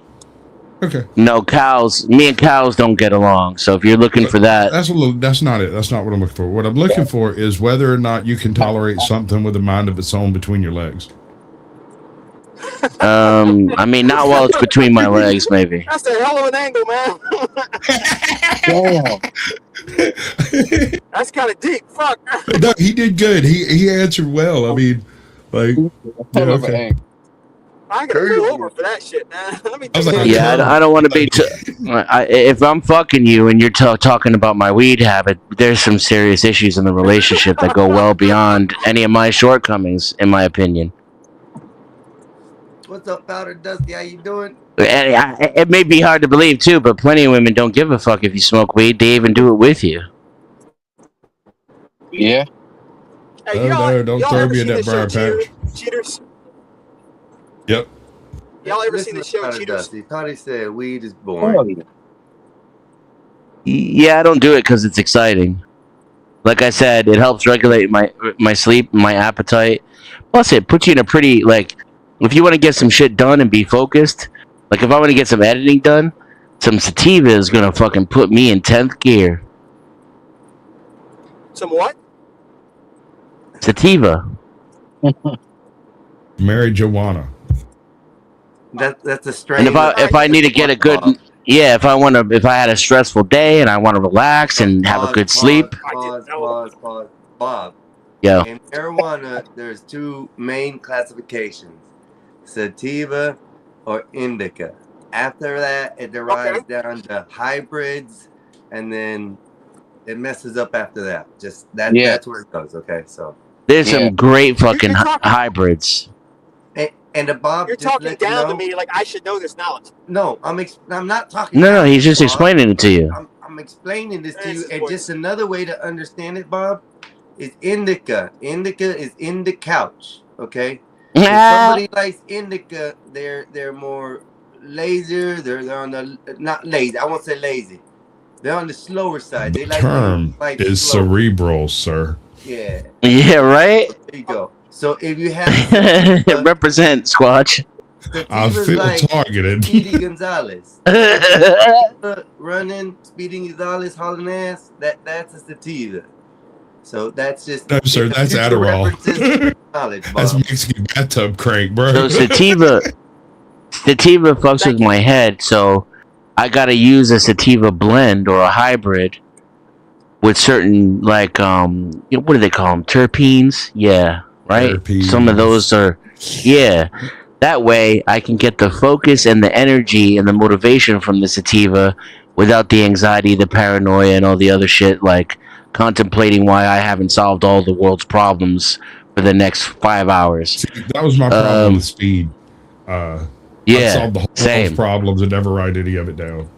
Okay. No, cows. Me and cows don't get along. So if you're looking for that, That's not it. That's not what I'm looking for. What I'm looking for is whether or not you can tolerate something with a mind of its own between your legs. I mean, not while it's between my legs, maybe. That's a hell of an angle, man. Damn. That's kind of deep. Fuck. No, he did good. He answered well. I mean, like, yeah, Hell of an okay. angle. I gotta pull over for that shit, man. Let me I was think like, about Yeah, that. I don't want to be. If I'm fucking you and you're talking about my weed habit, there's some serious issues in the relationship that go well beyond any of my shortcomings, in my opinion. What's up, Powder Dusty? How you doing? And it may be hard to believe too, but plenty of women don't give a fuck if you smoke weed. They even do it with you. Yeah. Hey, Oh no! Don't y'all throw ever me in seen the that show briar patch. Cheaters? Yep. Y'all ever Listen seen the to show Powder Cheaters? Dusty. Powder said weed is boring. Yeah, I don't do it because it's exciting. Like I said, it helps regulate my sleep, my appetite. Plus, it puts you in a pretty if you want to get some shit done and be focused. Like if I want to get some editing done, some sativa is gonna fucking put me in 10th gear. Some what? Sativa. Mary Joanna. That's a strain. And if I need to get a good if I had a stressful day and I want to relax and have a good sleep. Pause. Bob. Yo. In marijuana, there's two main classifications: sativa or indica. After that, it derives down to hybrids, and then it messes up after that. Just that. Yeah. That's where it goes. Okay, so There's Yeah. some great fucking You're talking- hybrids. and the Bob. You're just talking let you down to know- me like I should know this knowledge. No, I'm not talking. No, down no, to he's you, just Bob. explaining it to you. I'm explaining this to you, That's and what- just another way to understand it, Bob, is indica. Indica is in the couch. Okay. If somebody likes indica, they're more lazier. They're on the not lazy. I won't say lazy. They're on the slower side. They The like term life is slow. cerebral, sir. Yeah, Yeah, right? there you go. So if you have Represent, Squatch. I sativas feel like targeted. Speedy Gonzalez, running, Speedy Gonzalez, hauling ass. That's a sativa. So that's just No, sir, it's that's future Adderall. references knowledge, That's Bob. Mexican bathtub crank, bro. So sativa fucks with my head, so I gotta use a sativa blend or a hybrid with certain like what do they call them? Terpenes? Yeah, right. Terpenes. Some of those are, yeah. That way I can get the focus and the energy and the motivation from the sativa without the anxiety, the paranoia, and all the other shit like contemplating why I haven't solved all the world's problems for the next 5 hours. See, that was my problem with speed. I Yeah, solved the whole same. world's problems and never write any of it down.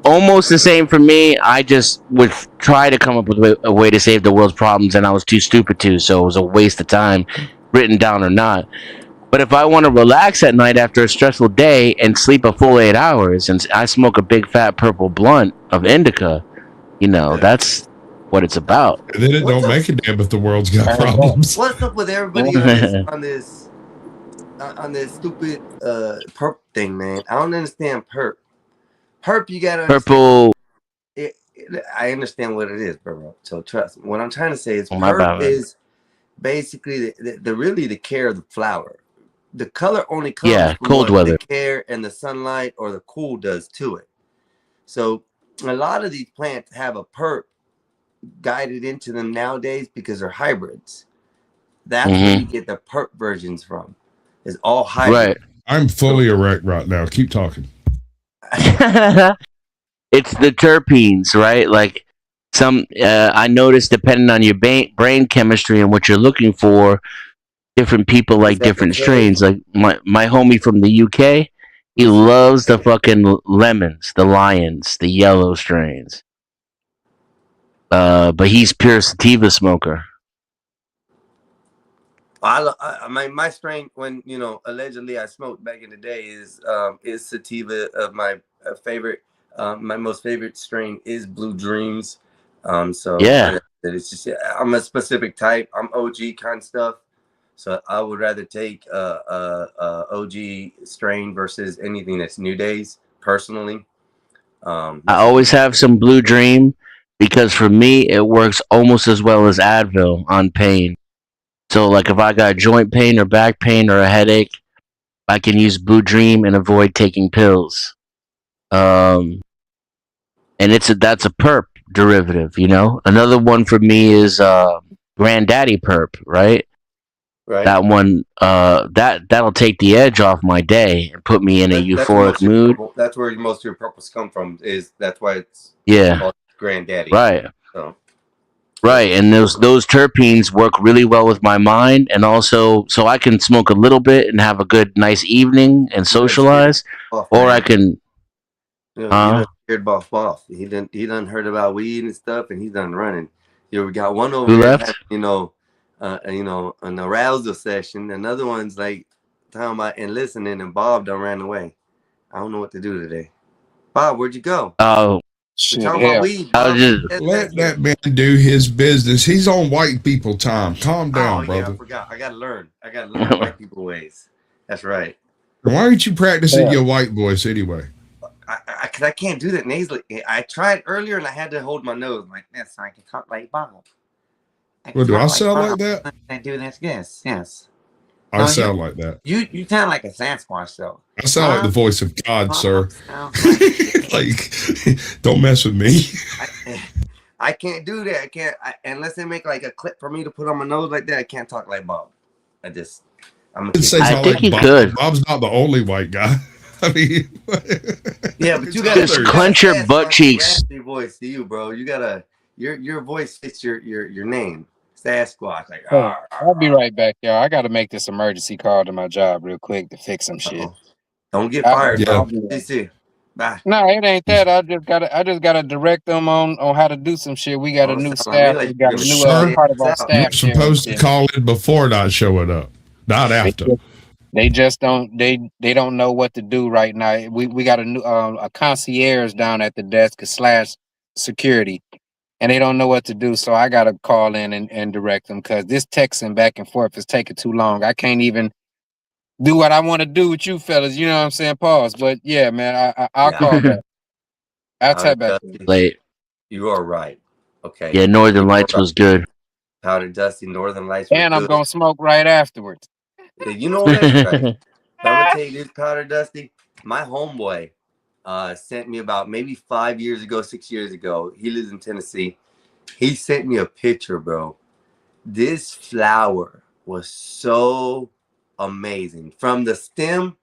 Almost the same for me. I just would try to come up with a way to save the world's problems, and I was too stupid to, so it was a waste of time, written down or not. But if I want to relax at night after a stressful day and sleep a full 8 hours, and I smoke a big fat purple blunt of indica, that's what it's about. And then it What's don't up? make a damn if the world's got problems. What's up with everybody on this stupid perp thing, man? I don't understand perp. Perp, you gotta Purple. I understand what it is, bro. So trust me. What I'm trying to say is My perp bad, man. is basically the really the care of the flower. The color only comes Yeah, from cold what weather. the care and the sunlight or the cool does to it. So a lot of these plants have a perp guided into them nowadays because they're hybrids. That's where you get the perp versions from. It's all hybrid. Right. I'm fully erect right now. Keep talking. It's the terpenes, right? Like some, I noticed depending on your brain chemistry and what you're looking for, different people like that different the strains. Like my homie from the UK, he loves the fucking lemons, the lions, the yellow strains. But he's pure sativa smoker. My strain, when allegedly I smoked back in the day, is sativa of my favorite. My most favorite strain is Blue Dreams. So Yeah. it's just I'm a specific type. I'm OG kind of stuff. So I would rather take OG strain versus anything that's New Days personally. I always have some Blue Dream because for me it works almost as well as Advil on pain. So like if I got joint pain or back pain or a headache, I can use Blue Dream and avoid taking pills. And that's a perp derivative, Another one for me is Granddaddy perp, right? Right. That one that'll take the edge off my day and put me in a That's where euphoric most of your mood. that's where most of your purples come from. That's why it's Yeah. called Granddaddy. Right. So Right, and those terpenes work really well with my mind, and also so I can smoke a little bit and have a good, nice evening and socialize, or I can. you done heard about Boff. He done heard about weed and stuff, and he's done running. We got one over Who there, left? an arousal session. Another one's like talking about and listening, and Bob done ran away. I don't know what to do today. Bob, where'd you go? Oh, We're talking about weed. I was Bob. just Let that man do his business. He's on white people time. Calm down, Yeah, brother. I forgot. I gotta learn white people ways. That's right. Why aren't you practicing your white voice anyway? Cause I can't do that nasally. I tried earlier and I had to hold my nose like this so I can talk like Bob. Well, do I sound like that? I do this. Yes. I No, sound like that. You sound like a Sasquatch though. I sound like the voice of God, sir. Sounds like- Like, don't mess with me. I can't do that. I can't unless they make like a clip for me to put on my nose like that. I can't talk like Bob. I'm It says I I think like he Bob. could. Bob's not the only white guy. I mean, Yeah, but you it's gotta Just others. clench your add butt some cheeks. raspy voice to you, bro. You gotta your voice fits your name. Sasquatch, like Hey, I'll be right back, y'all. I got to make this emergency call to my job real quick to fix some shit. uh-oh. Don't get I, fired, Yeah. I'll bro. be right. DC. Bye. No, it ain't that. I just gotta direct them on how to do some shit. We got a Oh, it new sound like me staff. like We you're got a gonna new shut Sir, their part of ass our out. you're staff here. supposed to call in before not showing up, not after. They just don't. They don't know what to do right now. We got a new a concierge down at the desk / security, and they don't know what to do. So I gotta call in and direct them because this texting back and forth is taking too long. I can't even do what I want to do with you fellas. You know what I'm saying? Pause. But yeah, man, I'll Yeah. call back. I'll Powder tap back. Dusty, Late. you are right. Okay. Yeah, Northern You are Lights right. was good. Powder Dusty, Northern Lights was And I'm good. gonna smoke right afterwards. Yeah, you know that's right. But I'm gonna tell you this, Powder Dusty. My homeboy sent me about maybe 5 years ago, 6 years ago. He lives in Tennessee. He sent me a picture, bro. This flower was so amazing. From the stem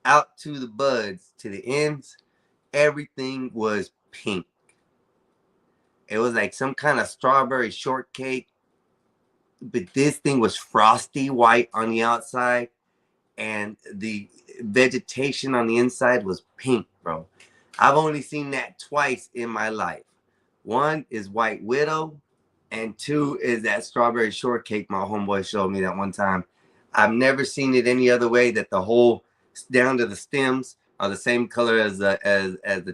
out to the buds to the ends, everything was pink. It was like some kind of strawberry shortcake, but this thing was frosty white on the outside, and the vegetation on the inside was pink, bro. I've only seen that twice in my life. One is White Widow, and two is that strawberry shortcake my homeboy showed me that one time. I've never seen it any other way, that the whole down to the stems are the same color as the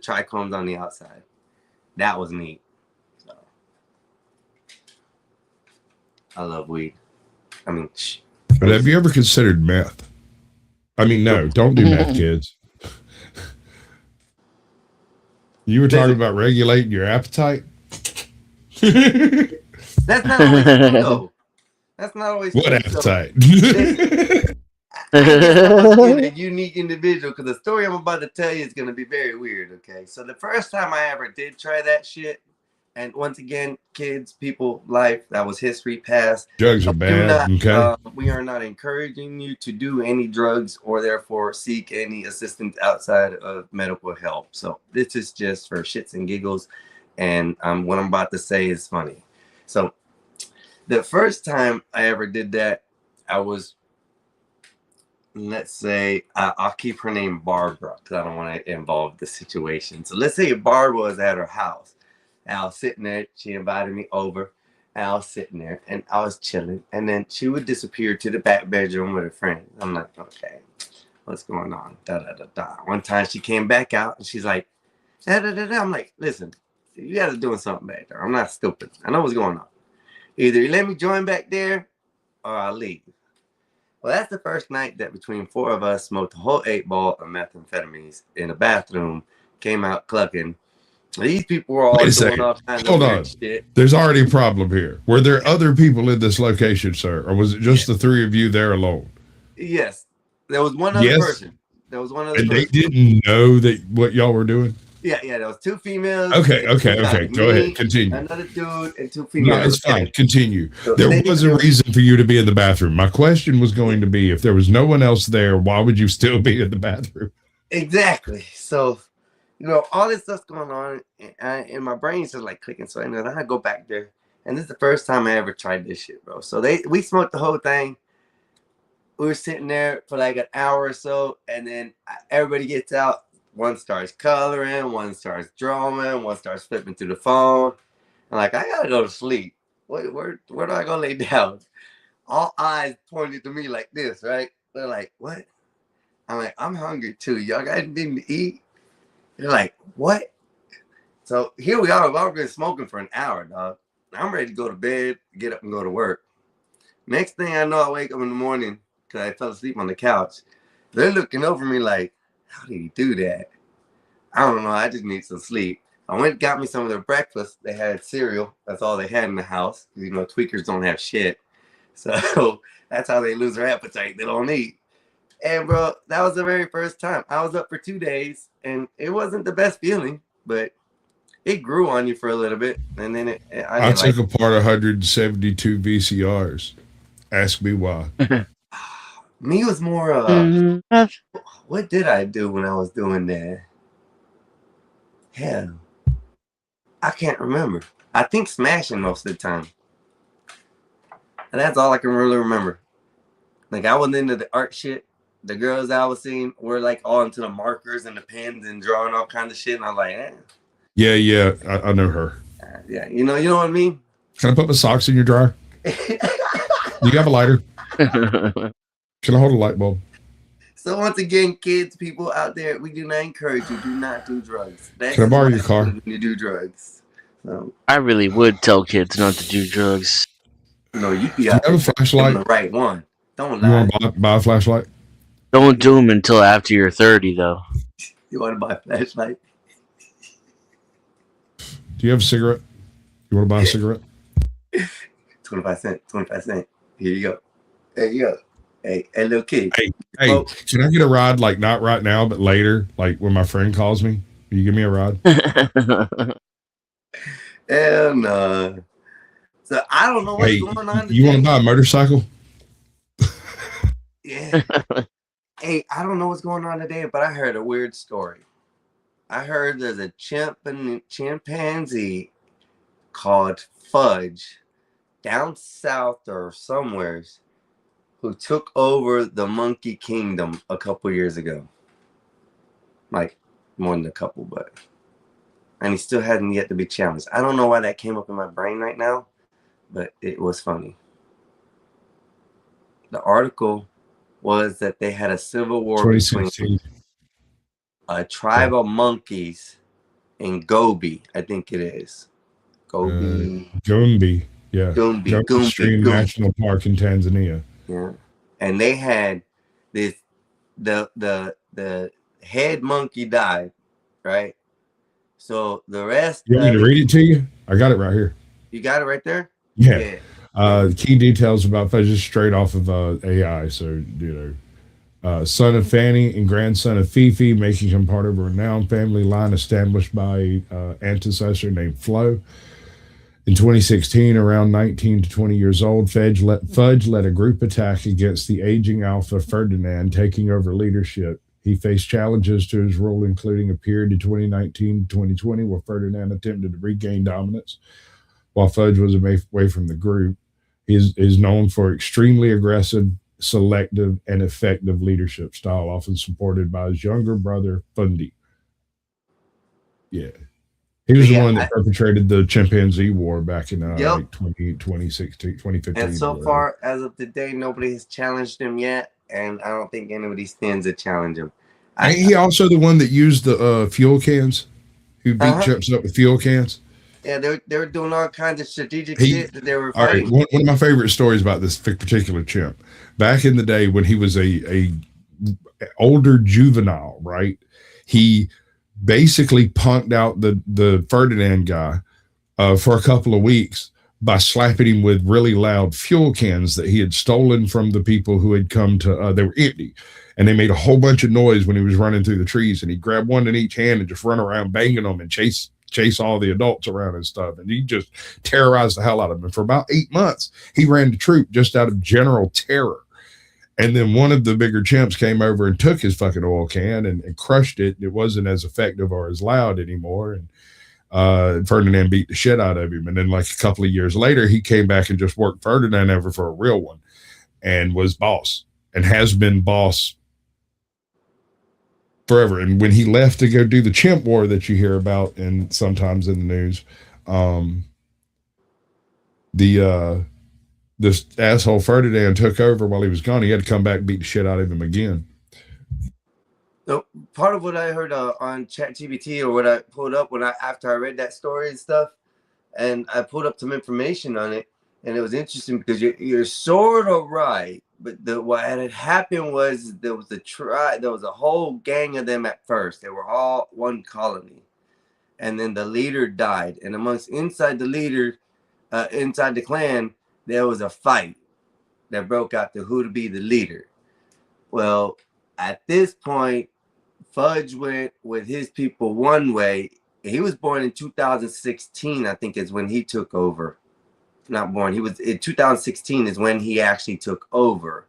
trichomes on the outside. That was neat. So, I love weed. I mean, But have you ever considered meth? I mean, no, don't do meth, kids. You were talking about regulating your appetite. That's not always true, though. That's not always What true. appetite? I guess I must be a unique individual because the story I'm about to tell you is going to be very weird. Okay, so the first time I ever did try that shit, and once again, kids, people, life, that was history past. Drugs are bad. Okay. We are not encouraging you to do any drugs or therefore seek any assistance outside of medical help. So this is just for shits and giggles, and what I'm about to say is funny. So the first time I ever did that, I was, let's say, I'll keep her name Barbara because I don't want to involve the situation. So let's say Barbara was at her house. And I was sitting there. She invited me over. And I was sitting there and I was chilling. And then she would disappear to the back bedroom with her friend. I'm like, okay, what's going on? Da, da, da, da. One time she came back out and she's like, da, da, da, da. I'm like, listen, you guys are doing something back there. I'm not stupid. I know what's going on. Either you let me join back there or I'll leave. Well, that's the first night that between four of us smoked a whole 8-ball of methamphetamines in a bathroom, came out clucking. These people were all Wait a doing second. all kinds Hold of on. weird shit. There's already a problem here. Were there other people in this location, sir, or was it just the three of you there alone? Yes. There was one other person. There was one other And person. they didn't know that what y'all were doing? Yeah, there was two females. Okay. and two Go guys. ahead. Me, Continue. another dude, and two No, females. it's fine. Continue. So There they was a knew- reason for you to be in the bathroom. My question was going to be, if there was no one else there, why would you still be in the bathroom? Exactly. So, all this stuff's going on, and my brain's just like clicking. So, then I go back there, and this is the first time I ever tried this shit, bro. So we smoked the whole thing. We were sitting there for like an hour or so, and then everybody gets out. One starts coloring, one starts drawing, one starts flipping through the phone. I'm like, I gotta go to sleep. Where do I go lay down? All eyes pointed to me like this, right? They're like, what? I'm like, I'm hungry too. Y'all guys didn't eat? They're like, what? So here we are. I've been smoking for an hour, dog. I'm ready to go to bed, get up and go to work. Next thing I know, I wake up in the morning because I fell asleep on the couch. They're looking over me like, how did he do that? I don't know. I just need some sleep. I went and got me some of their breakfast. They had cereal. That's all they had in the house. Tweakers don't have shit. So that's how they lose their appetite. They don't eat. And, bro, that was the very first time. I was up for 2 days, and it wasn't the best feeling, but it grew on you for a little bit. And then I took apart 172 VCRs. Ask me why. Me was more Mhm. what did I do when I was doing that? Hell, I can't remember. I think smashing most of the time. And that's all I can really remember. Like I was into the art shit. The girls I was seeing were like all into the markers and the pens and drawing all kinds of shit. And I was like, Yeah, I know her. yeah, you know what I mean? Can I put my socks in your dryer? Do you have a lighter? Can I hold a light bulb? So once again, kids, people out there, we do not encourage you. Do not do drugs. That's Can I borrow what your car? happens when you do drugs. So, I really would tell kids not to do drugs. no, you be Do you out have there a doing flashlight? the right one. Don't You lie. want to buy a flashlight? Don't do them until after you're 30, though. You want to buy a flashlight? Do you have a cigarette? You want to buy a cigarette? 25 cents. 25 cents. Here you go. There you go. Hey, little kid. Hey, Oh. can I get a ride? Like not right now, but later. Like when my friend calls me, will you give me a ride? Hell no. So I don't know what's Hey, going on you want to today. buy a motorcycle? Yeah. Hey, I don't know what's going on today, but I heard a weird story. I heard there's a chimpanzee called Fudge down south or somewheres who took over the monkey kingdom a couple years ago. Like more than a couple, but and he still hasn't yet to be challenged. I don't know why that came up in my brain right now, but it was funny. The article was that they had a civil war between 2016. a tribe of monkeys in Gobi, I think it is. Gobi. Gumbi. Yeah. Gumbi Stream National Park in Tanzania. Yeah. And they had this the head monkey died, right? So the rest You want me to read it to you? I got it right here. You got it right there? Yeah. Key details about Fudge is straight off of AI. So, son of Fanny and grandson of Fifi, making him part of a renowned family line established by antecessor named Flo. In 2016, around 19 to 20 years old, Fudge led a group attack against the aging alpha Ferdinand, taking over leadership. He faced challenges to his rule, including a period in 2019 to 2020 where Ferdinand attempted to regain dominance while Fudge was away from the group. He is known for extremely aggressive, selective, and effective leadership style, often supported by his younger brother, Fundy. Yeah. He was the one that perpetrated the chimpanzee war back in like 2016, 2015. And so far, as of today, nobody has challenged him yet, and I don't think anybody stands to challenge him. Ain't he also the one that used the fuel cans? Who beat chimps up with fuel cans? Yeah, they were doing all kinds of strategic shit that they were fighting. All right, one of my favorite stories about this particular chimp, back in the day when he was a older juvenile, right? He basically punked out the Ferdinand guy for a couple of weeks by slapping him with really loud fuel cans that he had stolen from the people who had come to, they were empty. And they made a whole bunch of noise when he was running through the trees, and he'd grab one in each hand and just run around banging them and chase all the adults around and stuff. And he just terrorized the hell out of them. And for about 8 months, he ran the troop just out of general terror. And then one of the bigger chimps came over and took his fucking oil can and crushed it. It wasn't as effective or as loud anymore. And Ferdinand beat the shit out of him. And then like a couple of years later, he came back and just worked Ferdinand over for a real one and was boss and has been boss forever. And when he left to go do the chimp war that you hear about and sometimes in the news, this asshole Ferdinand took over while he was gone. He had to come back and beat the shit out of him again. So part of what I heard on ChatGPT, or what I pulled up after I read that story and stuff, and I pulled up some information on it, and it was interesting because you're sort of right. But what had happened was there was a whole gang of them at first. They were all one colony, and then the leader died. And inside the clan, there was a fight that broke out to who to be the leader. Well, at this point, Fudge went with his people one way. He was born in 2016, I think, is when he took over. Not born. He was in 2016 is when he actually took over.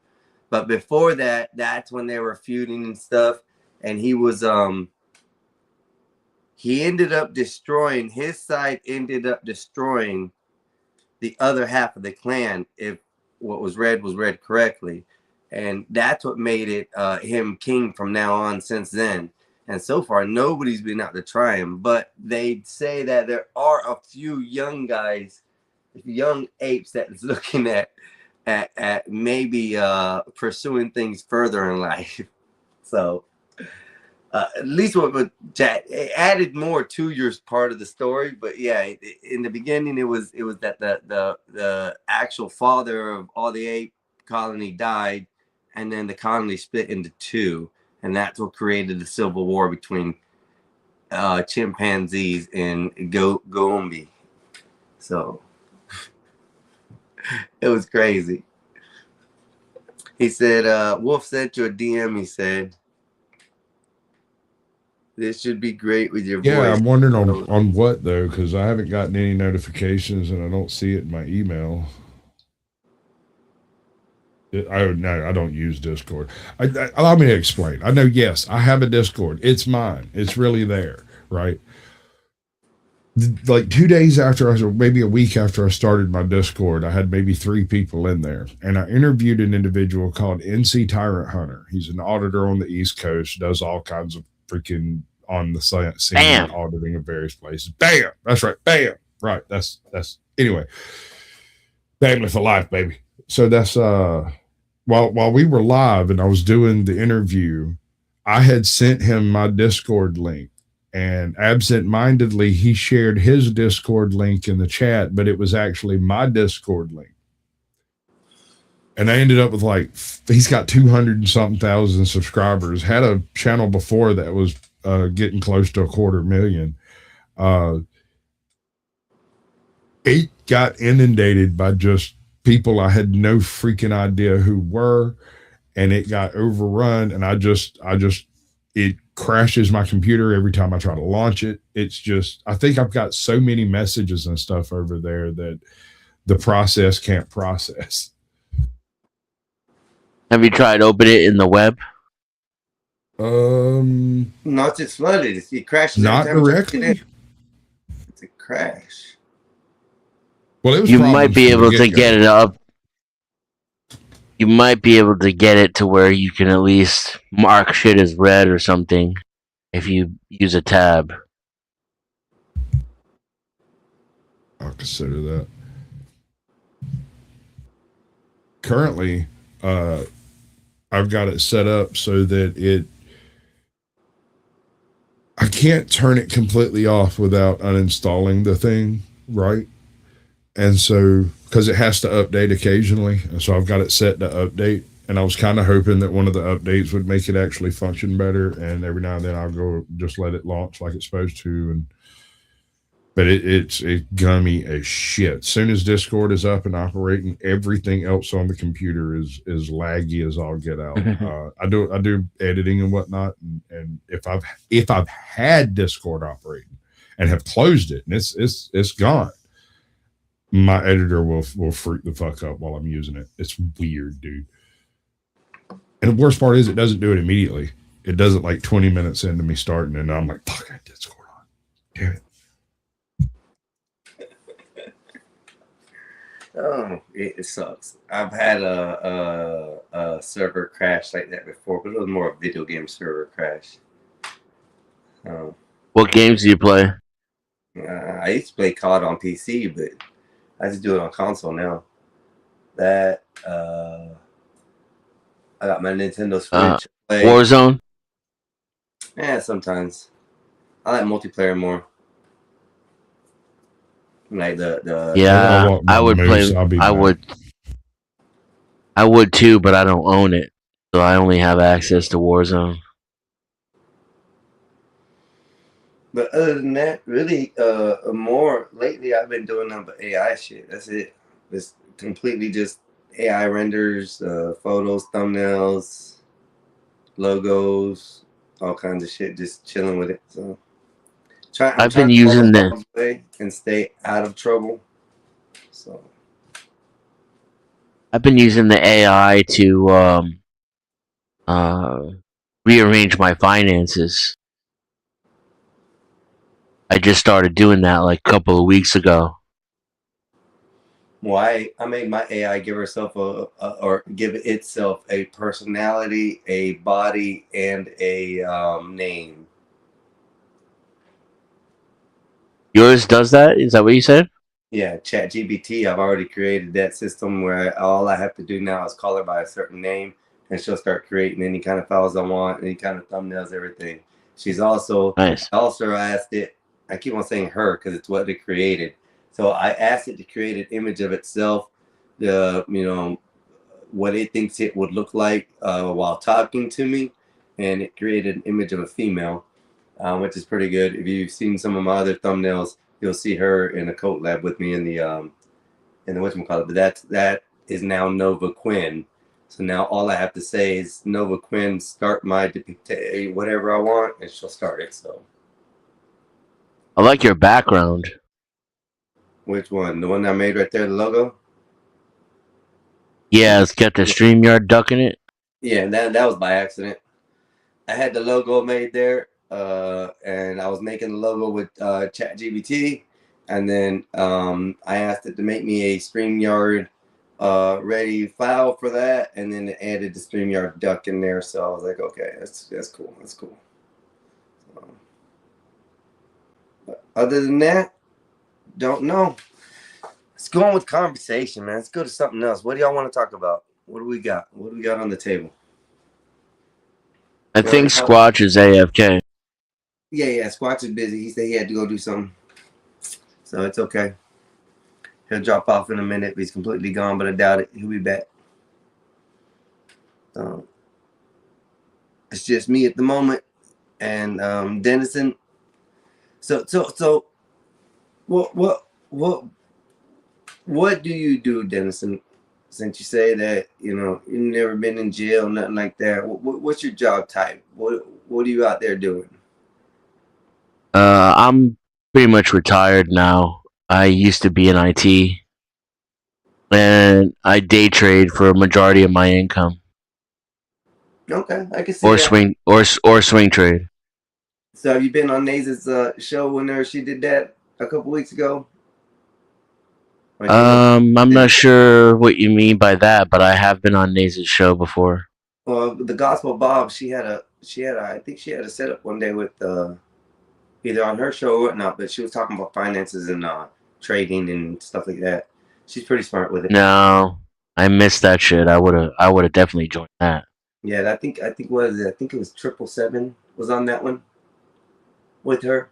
But before that, that's when they were feuding and stuff. And he was he ended up destroying his side. Ended up destroying the other half of the clan if what was read correctly, and that's what made it him king from now on since then. And so far nobody's been out to try him, but they say that there are a few young guys, young apes that's looking at maybe pursuing things further in life. So at least what Jack added more to your part of the story, but yeah, in the beginning it was that the actual father of all the ape colony died, and then the colony split into two, and that's what created the civil war between chimpanzees and Goombi. So it was crazy. He said, Wolf sent you a DM. He said, this should be great with your Yeah, voice. I'm wondering on what though, because I haven't gotten any notifications and I don't see it in my email. I don't use Discord. Allow me to explain. I know, yes, I have a Discord. It's mine. It's really there, right? Like 2 days after maybe a week after I started my Discord, I had maybe 3 people in there, and I interviewed an individual called NC Tyrant Hunter. He's an auditor on the East Coast, does all kinds of freaking on the scene auditing of various places. Bam! That's right. Bam! Right. That's anyway. Family for life, baby. So that's while we were live and I was doing the interview, I had sent him my Discord link, and absent-mindedly he shared his Discord link in the chat, but it was actually my Discord link. And I ended up with he's got 200 and something thousand subscribers, had a channel before that was getting close to 250,000. It got inundated by just people I had no freaking idea who were, and it got overrun. And it crashes my computer every time I try to launch it. It's just, I think I've got so many messages and stuff over there that the process can't process. Have you tried open it in the web? No, it's just flooded. It crashes. Not directly. It's a crash. Well, you might be able to get it up. You might be able to get it to where you can at least mark shit as red or something if you use a tab. I'll consider that. Currently, I've got it set up so that I can't turn it completely off without uninstalling the thing, right? And so, because it has to update occasionally, and so I've got it set to update, and I was kind of hoping that one of the updates would make it actually function better, and every now and then I'll go just let it launch like it's supposed to, but it's gummy as shit. As soon as Discord is up and operating, everything else on the computer is laggy as all get out. I do editing and whatnot, and if I've had Discord operating and have closed it and it's gone, my editor will freak the fuck up while I'm using it. It's weird, dude. And the worst part is it doesn't do it immediately. It does it like 20 minutes into me starting, and I'm like, fuck, I had Discord on. Damn it. Oh, it sucks. I've had a server crash like that before, but it was more a video game server crash. What games do you play? I used to play COD on PC, but I just do it on console now. I got my Nintendo Switch. Warzone? Yeah, sometimes. I like multiplayer more. Like yeah, I would play. I would too, but I don't own it, so I only have access to Warzone. But other than that, really, more lately I've been doing nothing but AI shit. That's it. It's completely just AI renders, photos, thumbnails, logos, all kinds of shit. Just chilling with it. So I've been using that and stay out of trouble. So I've been using the AI to rearrange my finances. I just started doing that like a couple of weeks ago. Well, I made my AI give herself or give itself a personality, a body, and a name. Yours does that? Is that what you said? Yeah, ChatGPT. I've already created that system where all I have to do now is call her by a certain name, and she'll start creating any kind of files I want, any kind of thumbnails, everything. She's also Nice. also asked it. I keep on saying her because it's what it created. So I asked it to create an image of itself, what it thinks it would look like while talking to me, and it created an image of a female, which is pretty good. If you've seen some of my other thumbnails, you'll see her in a coat lab with me in the whatchamacallit. But that is now Nova Quinn. So now all I have to say is Nova Quinn, start my whatever I want, and she'll start it. So I like your background. which one? The one I made right there, the logo? Yeah, it's got the StreamYard duck in it. Yeah, that was by accident. I had the logo made there, and I was making the logo with ChatGPT, and then I asked it to make me a StreamYard ready file for that, and then it added the StreamYard duck in there. So I was like, okay, that's cool. That's cool. But other than that, don't know. Let's go on with conversation, man. Let's go to something else. What do y'all want to talk about? What do we got? What do we got on the table? I think Squatch is AFK. Yeah. Squatch is busy. He said he had to go do something. So it's okay. He'll drop off in a minute. He's completely gone, but I doubt it. He'll be back. It's just me at the moment and Dennison. So what do you do, Dennison? Since you say that you've never been in jail, nothing like that. What's your job type? What are you out there doing? I'm pretty much retired now. I used to be in IT, and I day trade for a majority of my income. Okay, I can see Or that. swing trade. So have you been on Naze's show when she did that a couple weeks ago? I'm not sure what you mean by that, but I have been on Naze's show before. Well, the Gospel Bob, I think she had a setup one day with either on her show or whatnot, but she was talking about finances and trading and stuff like that. She's pretty smart with it. No, I missed that shit. I would have definitely joined that. Yeah, I think what is it? I think it was 777 was on that one with her.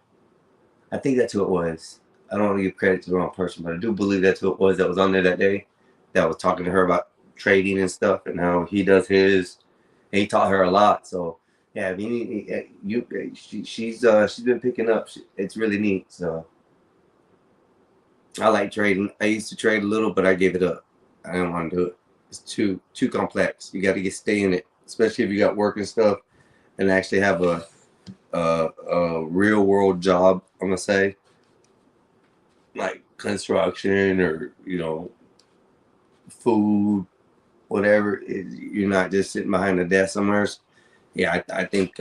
I think that's who it was. I don't want to give credit to the wrong person, but I do believe that's who it was that was on there that day that was talking to her about trading and stuff and how he does his. And he taught her a lot. So yeah, I mean, she's been picking up. It's really neat. So I like trading. I used to trade a little, but I gave it up. I didn't want to do it. It's too complex. You got to stay in it, especially if you got work and stuff, and actually have a real world job. I'm gonna say, like construction or food, whatever. You're not just sitting behind a desk somewhere. Yeah, I think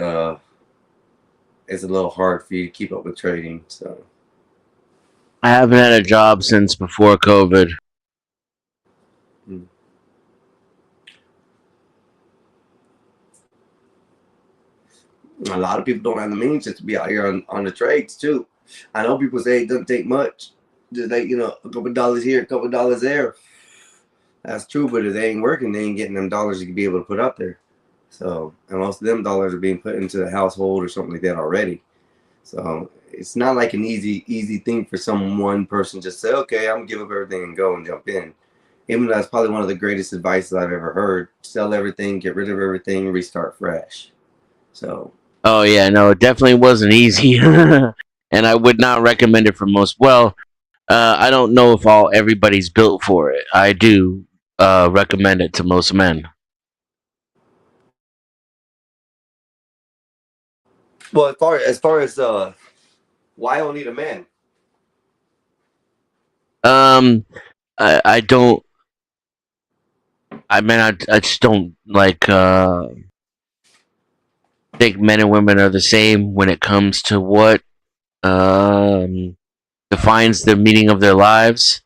it's a little hard for you to keep up with trading. So I haven't had a job since before COVID. A lot of people don't have the means just to be out here on the trades too. I know people say it doesn't take much, just like a couple of dollars here, a couple of dollars there. That's true, but if they ain't working, they ain't getting them dollars you can be able to put up there. So, and most of them dollars are being put into the household or something like that already. So it's not like an easy thing for one person just say, okay, I'm gonna give up everything and go and jump in. Even though that's probably one of the greatest advices I've ever heard. Sell everything, get rid of everything, restart fresh. So. Oh yeah, no, it definitely wasn't easy, and I would not recommend it for most. Well, I don't know if everybody's built for it. I do recommend it to most men. Well, as far as why I don't need a man? I don't. I mean, I just don't like think men and women are the same when it comes to what defines the meaning of their lives,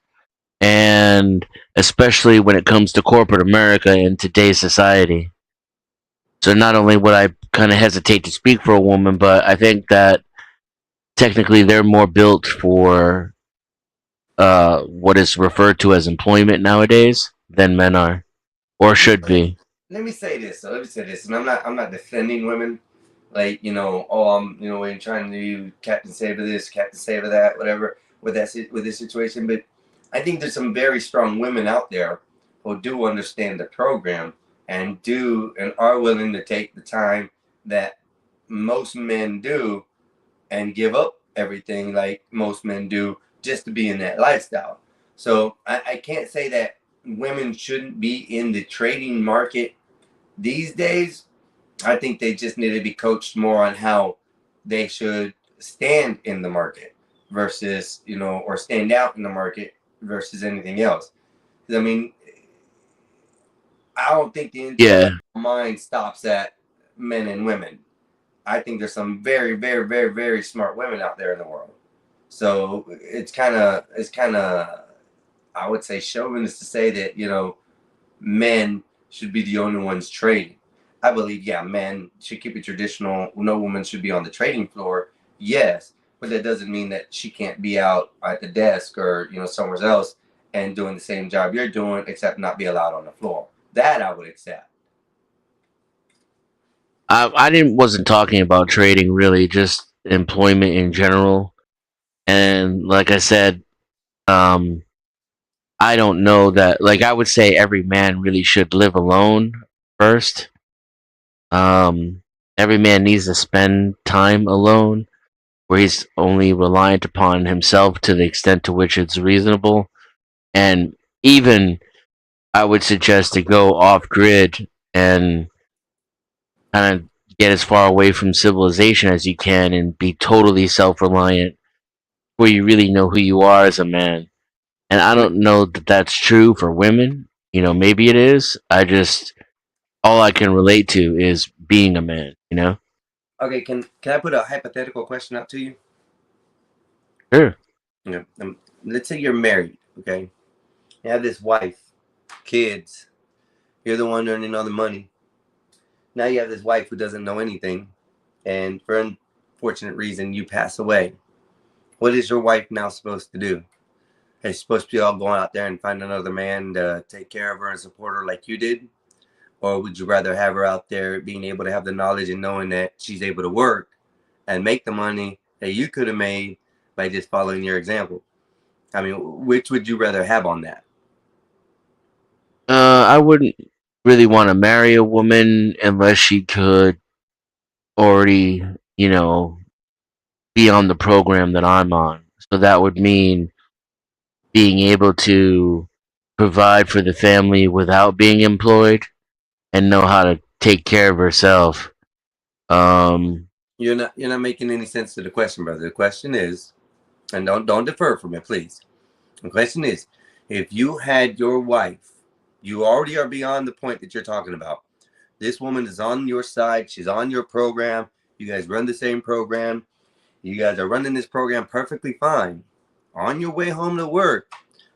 and especially when it comes to corporate America in today's society. So not only would I kind of hesitate to speak for a woman, but I think that technically they're more built for what is referred to as employment nowadays than men are, or should be. Let me say this. So let me say this, and I'm not defending women. Like, when trying to do Captain Saber this, Captain Saber that, whatever with this situation. But I think there's some very strong women out there who do understand the program and are willing to take the time that most men do and give up everything like most men do just to be in that lifestyle. So I can't say that women shouldn't be in the trading market these days. I think they just need to be coached more on how they should stand in the market versus, or stand out in the market versus anything else. I mean, I don't think the Yeah. mind stops at men and women. I think there's some very, very, very, very smart women out there in the world. So it's kind of, I would say, chauvinist to say that, men should be the only ones trading. I believe, yeah, men should keep it traditional. No woman should be on the trading floor. Yes, but that doesn't mean that she can't be out at the desk or, somewhere else and doing the same job you're doing, except not be allowed on the floor. That I would accept. Wasn't talking about trading really, just employment in general. And like I said, I don't know that. Like I would say, every man really should live alone first. Every man needs to spend time alone, where he's only reliant upon himself to the extent to which it's reasonable. And even I would suggest to go off grid and kind of get as far away from civilization as you can and be totally self reliant, where you really know who you are as a man. And I don't know that that's true for women. Maybe it is. All I can relate to is being a man. Okay, can I put a hypothetical question out to you? Sure. Let's say you're married, okay? You have this wife, kids. You're the one earning all the money. Now you have this wife who doesn't know anything, and for unfortunate reason, you pass away. What is your wife now supposed to do? Is she supposed to be all going out there and find another man to take care of her and support her like you did? Or would you rather have her out there being able to have the knowledge and knowing that she's able to work and make the money that you could have made by just following your example? I mean, which would you rather have on that? I wouldn't really want to marry a woman unless she could already, be on the program that I'm on. So that would mean being able to provide for the family without being employed and know how to take care of herself. You're not making any sense to the question, brother. The question is, and don't defer from it, please. The question is, if you had your wife, you already are beyond the point that you're talking about. This woman is on your side. She's on your program. You guys run the same program. You guys are running this program perfectly fine. On your way home to work,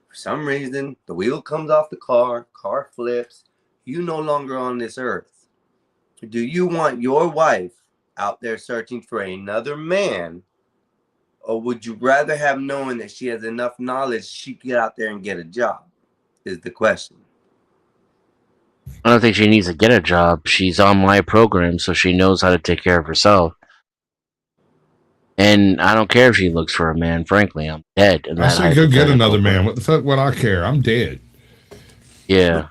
for some reason, the wheel comes off the car flips. You no longer on this earth. Do you want your wife out there searching for another man, or would you rather have known that she has enough knowledge she can get out there and get a job? Is the question. I don't think she needs to get a job. She's on my program, so she knows how to take care of herself. And I don't care if she looks for a man. Frankly, I'm dead. I say go get another man. What the fuck would I care? I'm dead. Yeah.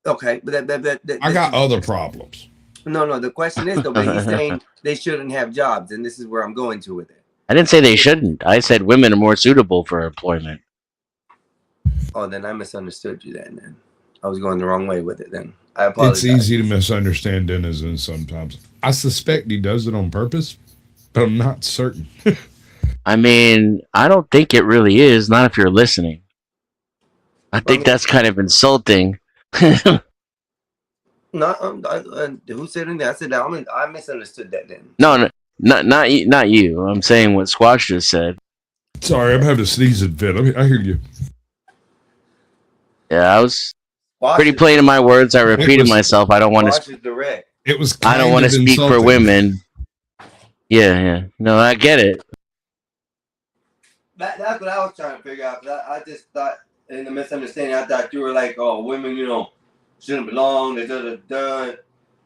Okay, but I got other problems. No. The question is though, but he's saying they shouldn't have jobs, and this is where I'm going to with it. I didn't say they shouldn't. I said women are more suitable for employment. Oh, then I misunderstood you then. I was going the wrong way with it then. I apologize. It's easy to misunderstand Denizen sometimes. I suspect he does it on purpose, but I'm not certain. I mean, I don't think it really is. Not if you're listening. I think that's kind of insulting. No, who said anything? I said that. I misunderstood that then. No, not you. I'm saying what Squash just said. Sorry, I'm having a sneezing fit. I hear you. Yeah, I was Squash pretty is, plain in my words. I repeated was- myself. I don't want Squash to. is direct. It was. I don't kind want to of speak for insulting. women. Yeah. No, I get it. That's what I was trying to figure out. I just thought, in the misunderstanding, I thought you were like, oh, women, shouldn't belong. They da.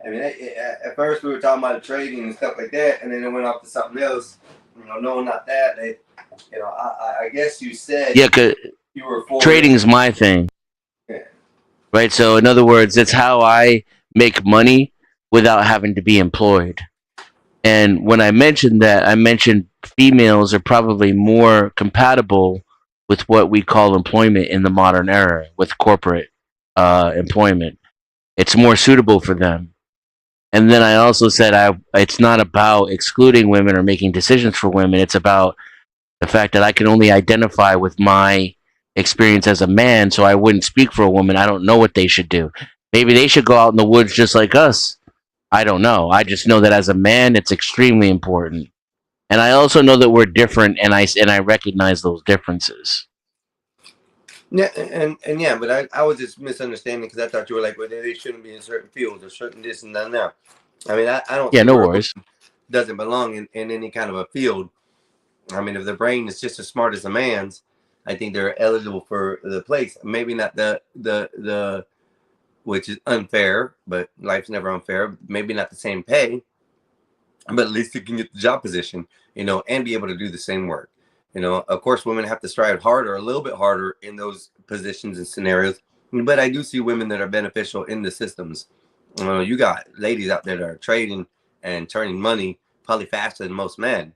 I mean, at first we were talking about the trading and stuff like that, and then it went off to something else. No, not that. I guess you said Yeah, 'cause you were for trading's my thing. Yeah. Right? So, in other words, it's how I make money without having to be employed. And when I mentioned that, I mentioned females are probably more compatible with what we call employment in the modern era, with corporate employment. It's more suitable for them. And then I also said it's not about excluding women or making decisions for women. It's about the fact that I can only identify with my experience as a man, so I wouldn't speak for a woman. I don't know what they should do. Maybe they should go out in the woods just like us. I don't know. I just know that as a man, it's extremely important. And I also know that we're different, and I recognize those differences. Yeah, and yeah, but I was just misunderstanding because I thought you were like, well, they shouldn't be in certain fields or certain this and that. Now, I mean, I don't. Yeah, think no we're- worries. Doesn't belong in any kind of a field. I mean, if their brain is just as smart as a man's, I think they're eligible for the place. Maybe not the which is unfair, but life's never unfair. Maybe not the same pay, but at least you can get the job position, and be able to do the same work. Of course, women have to strive harder, a little bit harder in those positions and scenarios. But I do see women that are beneficial in the systems. You got ladies out there that are trading and turning money probably faster than most men.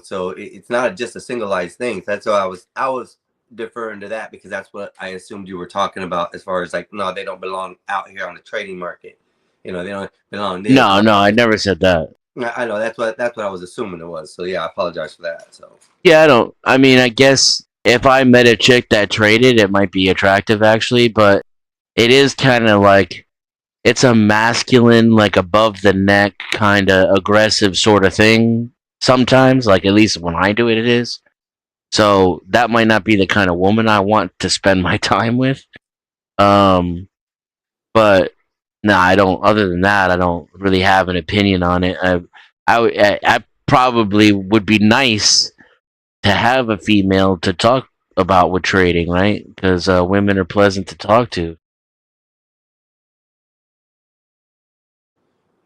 So it's not just a singleized thing. That's why I was deferring to that because that's what I assumed you were talking about as far as like, no, they don't belong out here on the trading market. They don't belong there. No, I never said that. I know that's what I was assuming it was. So yeah, I apologize for that. So Yeah, I mean, I guess if I met a chick that traded, it might be attractive actually, but it is kind of like it's a masculine, like above the neck, kind of aggressive sort of thing. Sometimes, like at least when I do it, it is. So that might not be the kind of woman I want to spend my time with. But no, I don't. Other than that, I don't really have an opinion on it. I probably would be nice to have a female to talk about with trading, right? Because women are pleasant to talk to.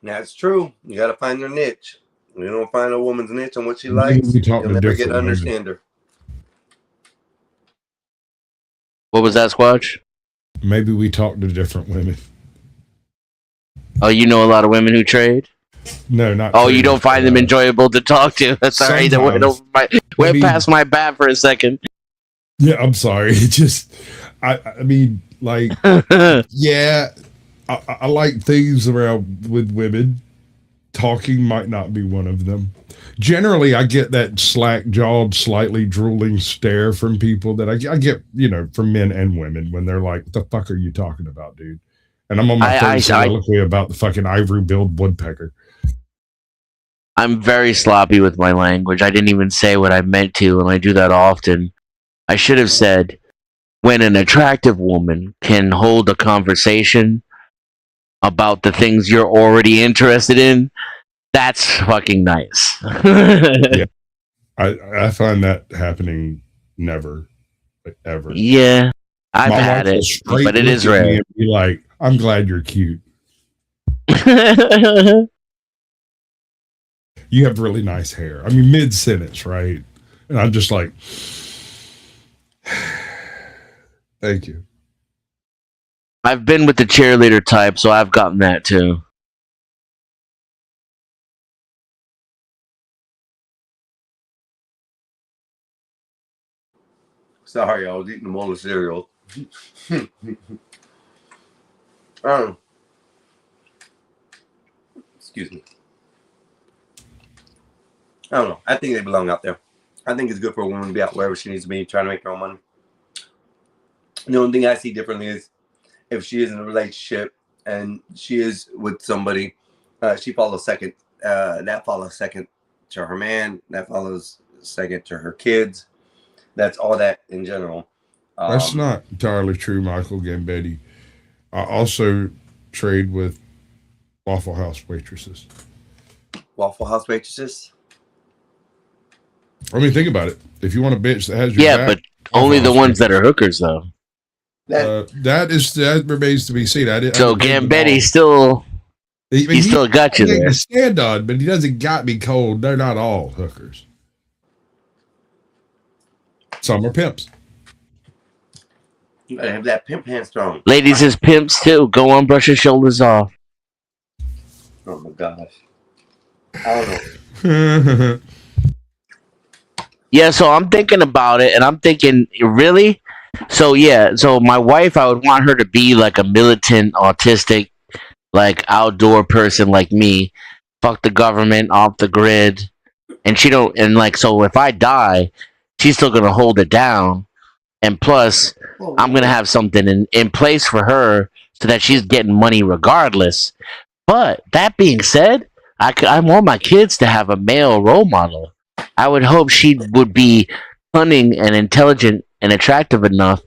that's true. You got to find your niche. You don't find a woman's niche and what she Maybe likes, we talk you'll to never get different to women. understand her. What was that, Squatch? Maybe we talk to different women. Oh, you know a lot of women who trade? No, not. Oh, you trading. don't find them enjoyable to talk to? Sorry, that went past my bat for a second. Yeah, I'm sorry. It just, I mean, like, yeah, I like things around with women. Talking might not be one of them. Generally, I get that slack-jawed, slightly drooling stare from people that I get, from men and women when they're like, "What the fuck are you talking about, dude?" And I'm on my third soliloquy about the fucking ivory-billed woodpecker. I'm very sloppy with my language. I didn't even say what I meant to, and I do that often. I should have said, when an attractive woman can hold a conversation about the things you're already interested in, that's fucking nice. Yeah. I find that happening never, like, ever. Yeah, I've My had wife will it, straight but it look is at me rare. and be like, "I'm glad you're cute. You have really nice hair." I mean, mid-sentence, right? And I'm just like, "Thank you." I've been with the cheerleader type, so I've gotten that too. Sorry, I was eating a bowl of cereal. Excuse me. I don't know. I think they belong out there. I think it's good for a woman to be out wherever she needs to be, trying to make her own money. The only thing I see differently is if she is in a relationship and she is with somebody. She follows second. That follows second to her man. That follows second to her kids. That's all that in general. That's not entirely true, Michael Gambetti. I also trade with Waffle House waitresses. Waffle House waitresses. I mean, think about it. If you want a bitch that has your Yeah, back, but only the Waffle House ones that are hookers, though. That, that remains to be seen. So Gambetti still, he still got you leg there. to stand on, but he doesn't got me cold. They're not all hookers. Some are pimps. you gotta have that pimp hand strong. Ladies is pimps too. Go on, brush your shoulders off. Oh my gosh. I don't know. Yeah, so I'm thinking about it, and I'm thinking, really? So yeah, so my wife, I would want her to be like a militant, autistic, like outdoor person like me. Fuck the government, off the grid, and she don't. And like, so if I die, she's still gonna hold it down. And plus, I'm gonna have something in place for her so that she's getting money regardless. But that being said, I want my kids to have a male role model. I would hope she would be cunning and intelligent and attractive enough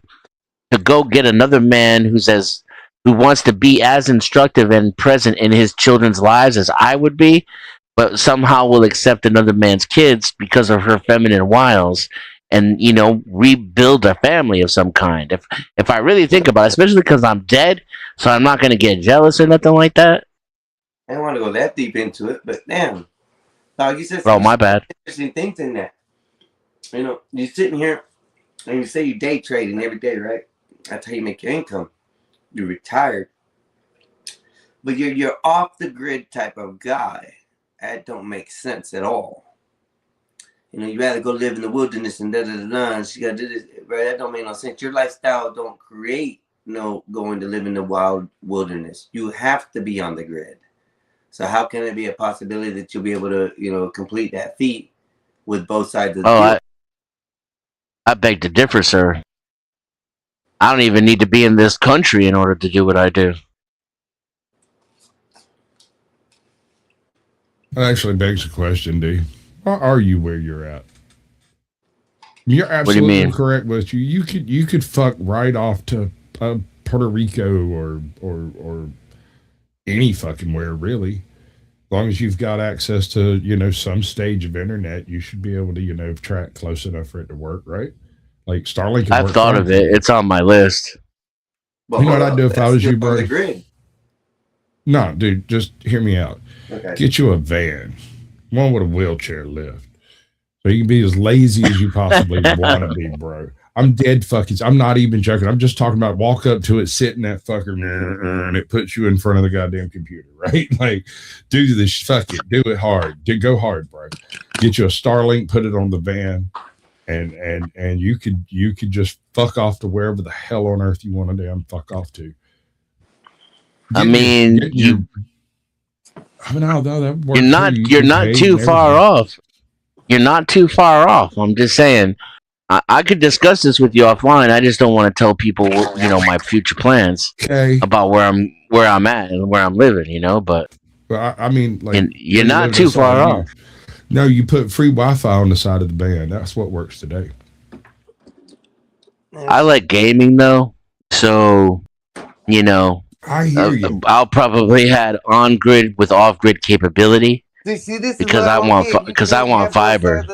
to go get another man who wants to be as instructive and present in his children's lives as I would be, but somehow will accept another man's kids because of her feminine wiles and, you know, rebuild a family of some kind. If I really think about it, especially because I'm dead, so I'm not going to get jealous or nothing like that. I don't want to go that deep into it, but damn. Dog, you said Bro, some my bad. interesting things in that. You know, you're sitting here and you say you day trading every day, right? That's how you make your income. You're retired. But you're off the grid type of guy. That don't make sense at all. You know, you rather go live in the wilderness and da-da-da-da, and she gotta do this, bro. That don't make no sense. Your lifestyle don't create no going to live in the wild wilderness. You have to be on the grid. So how can it be a possibility that you'll be able to, you know, complete that feat with both sides of the deal? I beg to differ, sir. I don't even need to be in this country in order to do what I do. That actually begs the question, D. Why are you where you're at? You're What do you absolutely mean? correct with you. You could fuck right off to Puerto Rico or any fucking where, really. As long as you've got access to, you know, some stage of internet, you should be able to, you know, track close enough for it to work, right? Like Starlink can I've work thought fine of for it. you. It's on my list. But You know hold what I'd up, do if I that's was you, still on bro? the grid. No, dude, just hear me out. Okay. Get you a van, one with a wheelchair lift, so you can be as lazy as you possibly want to be, bro. I'm dead fucking. I'm not even joking. I'm just talking about walk up to it, sit in that fucker, and it puts you in front of the goddamn computer, right? Like, do this. Fuck it. Do it hard. Go hard, bro. Get you a Starlink, put it on the van, and you could just fuck off to wherever the hell on earth you want to damn fuck off to. I mean, you're you're not too far off. You're not too far off. I'm just saying. I could discuss this with you offline. I just don't want to tell people, you know, my future plans about where I'm at and where I'm living. You know, but I mean, like, you're not too far off. No, you put free Wi-Fi on the side of the band. That's what works today. I like gaming though, so you know, I hear you. I'll probably have on grid with off grid capability. See, this because is I what want don't get. because I want fiber.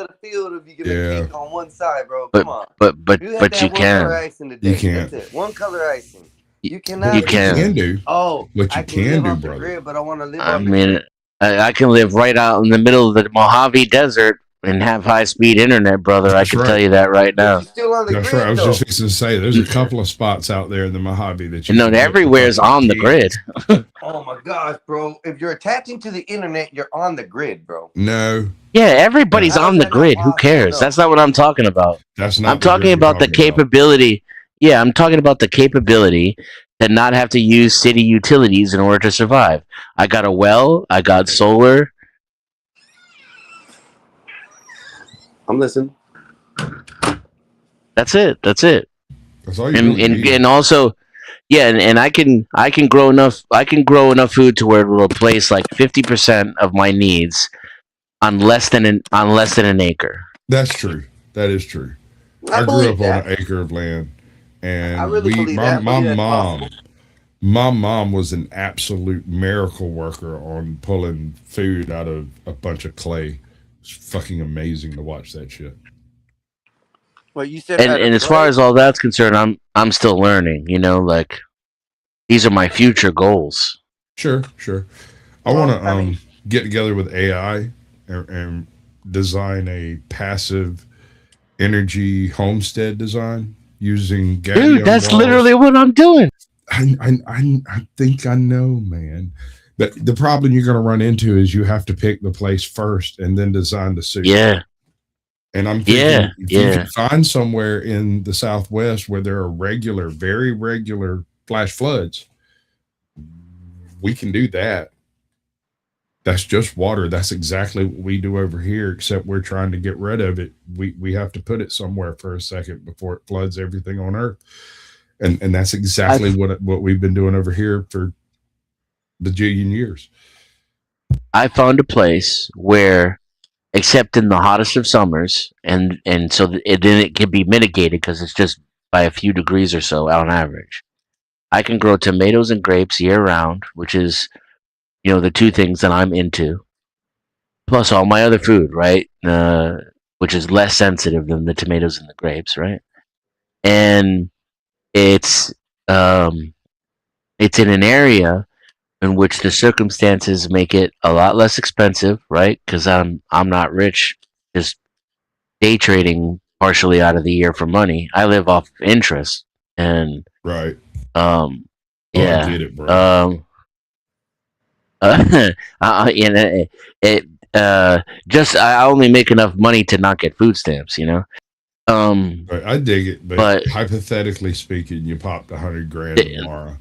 Yeah. On one side, bro. But Come on. but You have but to you have one color can. icing today. You can't. That's it. One color icing. You cannot. You can do. Oh, what you I can live do, off the brother. grid, but I want to live. I on the mean, grid. I can live right out in the middle of the Mojave Desert and have high speed internet, brother. That's I can right. tell you that right now. You're still on the That's grid, right. I was though. just fixing to say there's a couple of spots out there in the Mojave that you No, can get everywhere's for on the cheap. grid. Oh my gosh, bro! If you're attaching to the internet, you're on the grid, bro. No, Yeah, everybody's How on is the that not grid. Who possible, cares? though? That's not what I'm talking about. that's not. I'm the talking grid about the we're talking about. capability. Yeah, I'm talking about the capability to not have to use city utilities in order to survive. I got a well. I got solar. I'm listening. That's it. That's it. That's all you And really need. and also, Yeah, and I can grow enough food to where it will replace like 50% of my needs on less than an acre. That's true. That is true. I I grew believe up on that. an acre of land, I and really believe that. I my believe that's possible. mom was an absolute miracle worker on pulling food out of a bunch of clay. It's fucking amazing to watch that shit. Well, you said And out of as far clay. as all that's concerned, I'm still learning. You know, like these are my future goals. Sure. I Well, want to I mean, get together with AI and design a passive energy homestead design using Dude, Gadium that's walls. literally what I'm doing. I think I know, man. But the problem you're going to run into is you have to pick the place first and then design the suit. Yeah. And I'm thinking Yeah, if you yeah. can find somewhere in the Southwest where there are regular, very regular flash floods, we can do that. That's just water. That's exactly what we do over here, except we're trying to get rid of it. We have to put it somewhere for a second before it floods everything on Earth. And that's exactly what we've been doing over here for the jillion years. I found a place where, except in the hottest of summers, and so then it can be mitigated because it's just by a few degrees or so on average. I can grow tomatoes and grapes year round, which is, you know, the two things that I'm into, plus all my other food, right? Which is less sensitive than the tomatoes and the grapes, right? And it's in an area in which the circumstances make it a lot less expensive, right? Because I'm not rich, just day trading partially out of the year for money. I live off interest, and Right. yeah, I get it, bro. you know, just I only make enough money to not get food stamps, you know. Right, I dig it, but hypothetically speaking, you popped $100,000 tomorrow.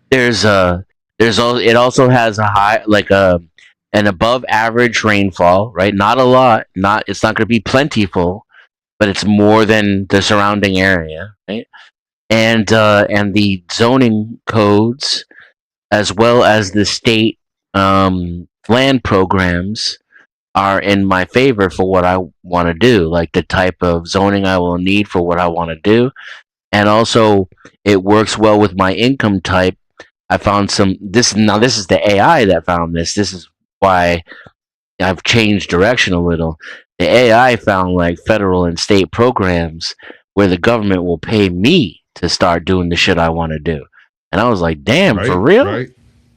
It also has a high, like an above average rainfall, right? Not a lot, it's not going to be plentiful, but it's more than the surrounding area, right? And the zoning codes, as well as the state land programs, are in my favor for what I want to do, like the type of zoning I will need for what I want to do. And also, it works well with my income type. I found this is the AI that found this. This is why I've changed direction a little. The AI found like federal and state programs where the government will pay me to start doing the shit I want to do. And I was like, damn, for real?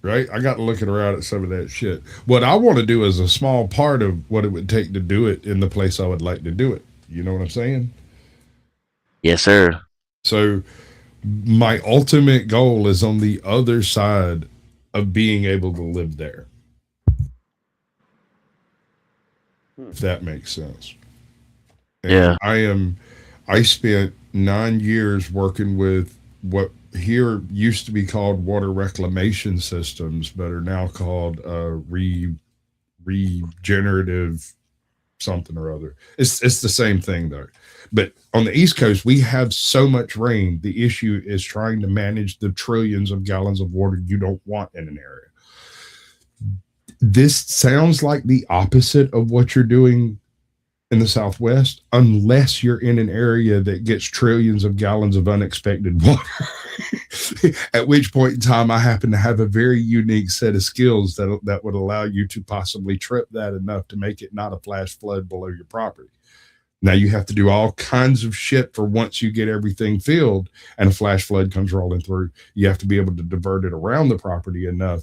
Right. I got looking around at some of that shit. What I want to do is a small part of what it would take to do it in the place I would like to do it. You know what I'm saying? Yes, sir. So my ultimate goal is on the other side of being able to live there. If that makes sense. And yeah. I spent 9 years working with what here used to be called water reclamation systems, but are now called regenerative something or other. It's the same thing though. But on the East Coast, we have so much rain. The issue is trying to manage the trillions of gallons of water you don't want in an area. This sounds like the opposite of what you're doing in the Southwest, unless you're in an area that gets trillions of gallons of unexpected water. At which point in time, I happen to have a very unique set of skills that would allow you to possibly trip that enough to make it not a flash flood below your property. Now you have to do all kinds of shit for once you get everything filled and a flash flood comes rolling through. You have to be able to divert it around the property enough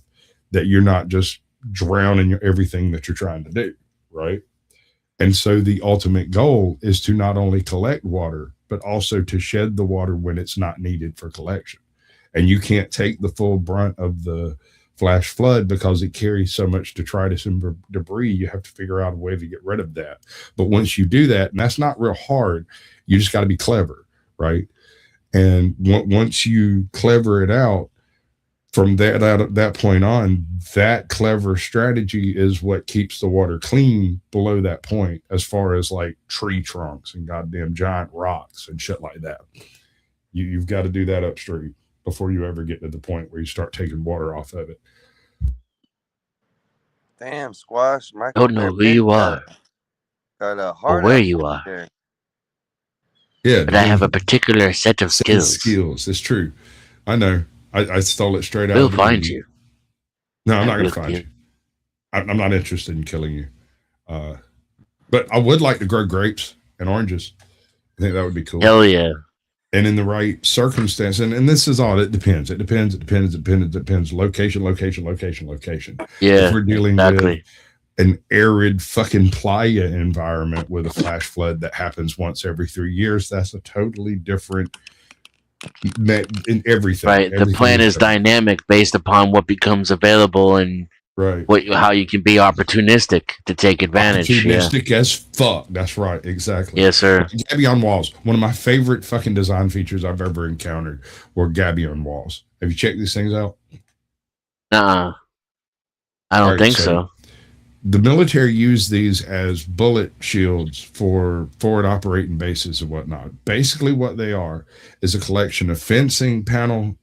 that you're not just drowning everything that you're trying to do, right? And so the ultimate goal is to not only collect water, but also to shed the water when it's not needed for collection. And you can't take the full brunt of the flash flood because it carries so much detritus and debris. You have to figure out a way to get rid of that. But once you do that, and that's not real hard, you just got to be clever, right? And once you clever it out, from that point on, that clever strategy is what keeps the water clean below that point, as far as like tree trunks and goddamn giant rocks and shit like that. You've got to do that upstream before you ever get to the point where you start taking water off of it. Damn, Squash. I don't know who you are Got a or heart where out you are, there. Yeah, but I have a particular set of skills. Skills. It's true. I know. I stole it straight out. We'll of the find movie. you. No, I'm I not going will to find kill you. I'm not interested in killing you. But I would like to grow grapes and oranges. I think that would be cool. Hell yeah. And in the right circumstance, and this is all, it depends. It depends. Location. Yeah, If we're dealing exactly. with an arid fucking playa environment with a flash flood that happens once every 3 years, that's a totally different in everything. Right. The plan is dynamic based upon what becomes available and right. how you can be opportunistic to take advantage. Yeah. Opportunistic as fuck. That's right. Exactly. Yes, sir. Gabion walls. One of my favorite fucking design features I've ever encountered were Gabion walls. Have you checked these things out? I don't think so. The military used these as bullet shields for forward operating bases and whatnot. Basically, what they are is a collection of fencing cattle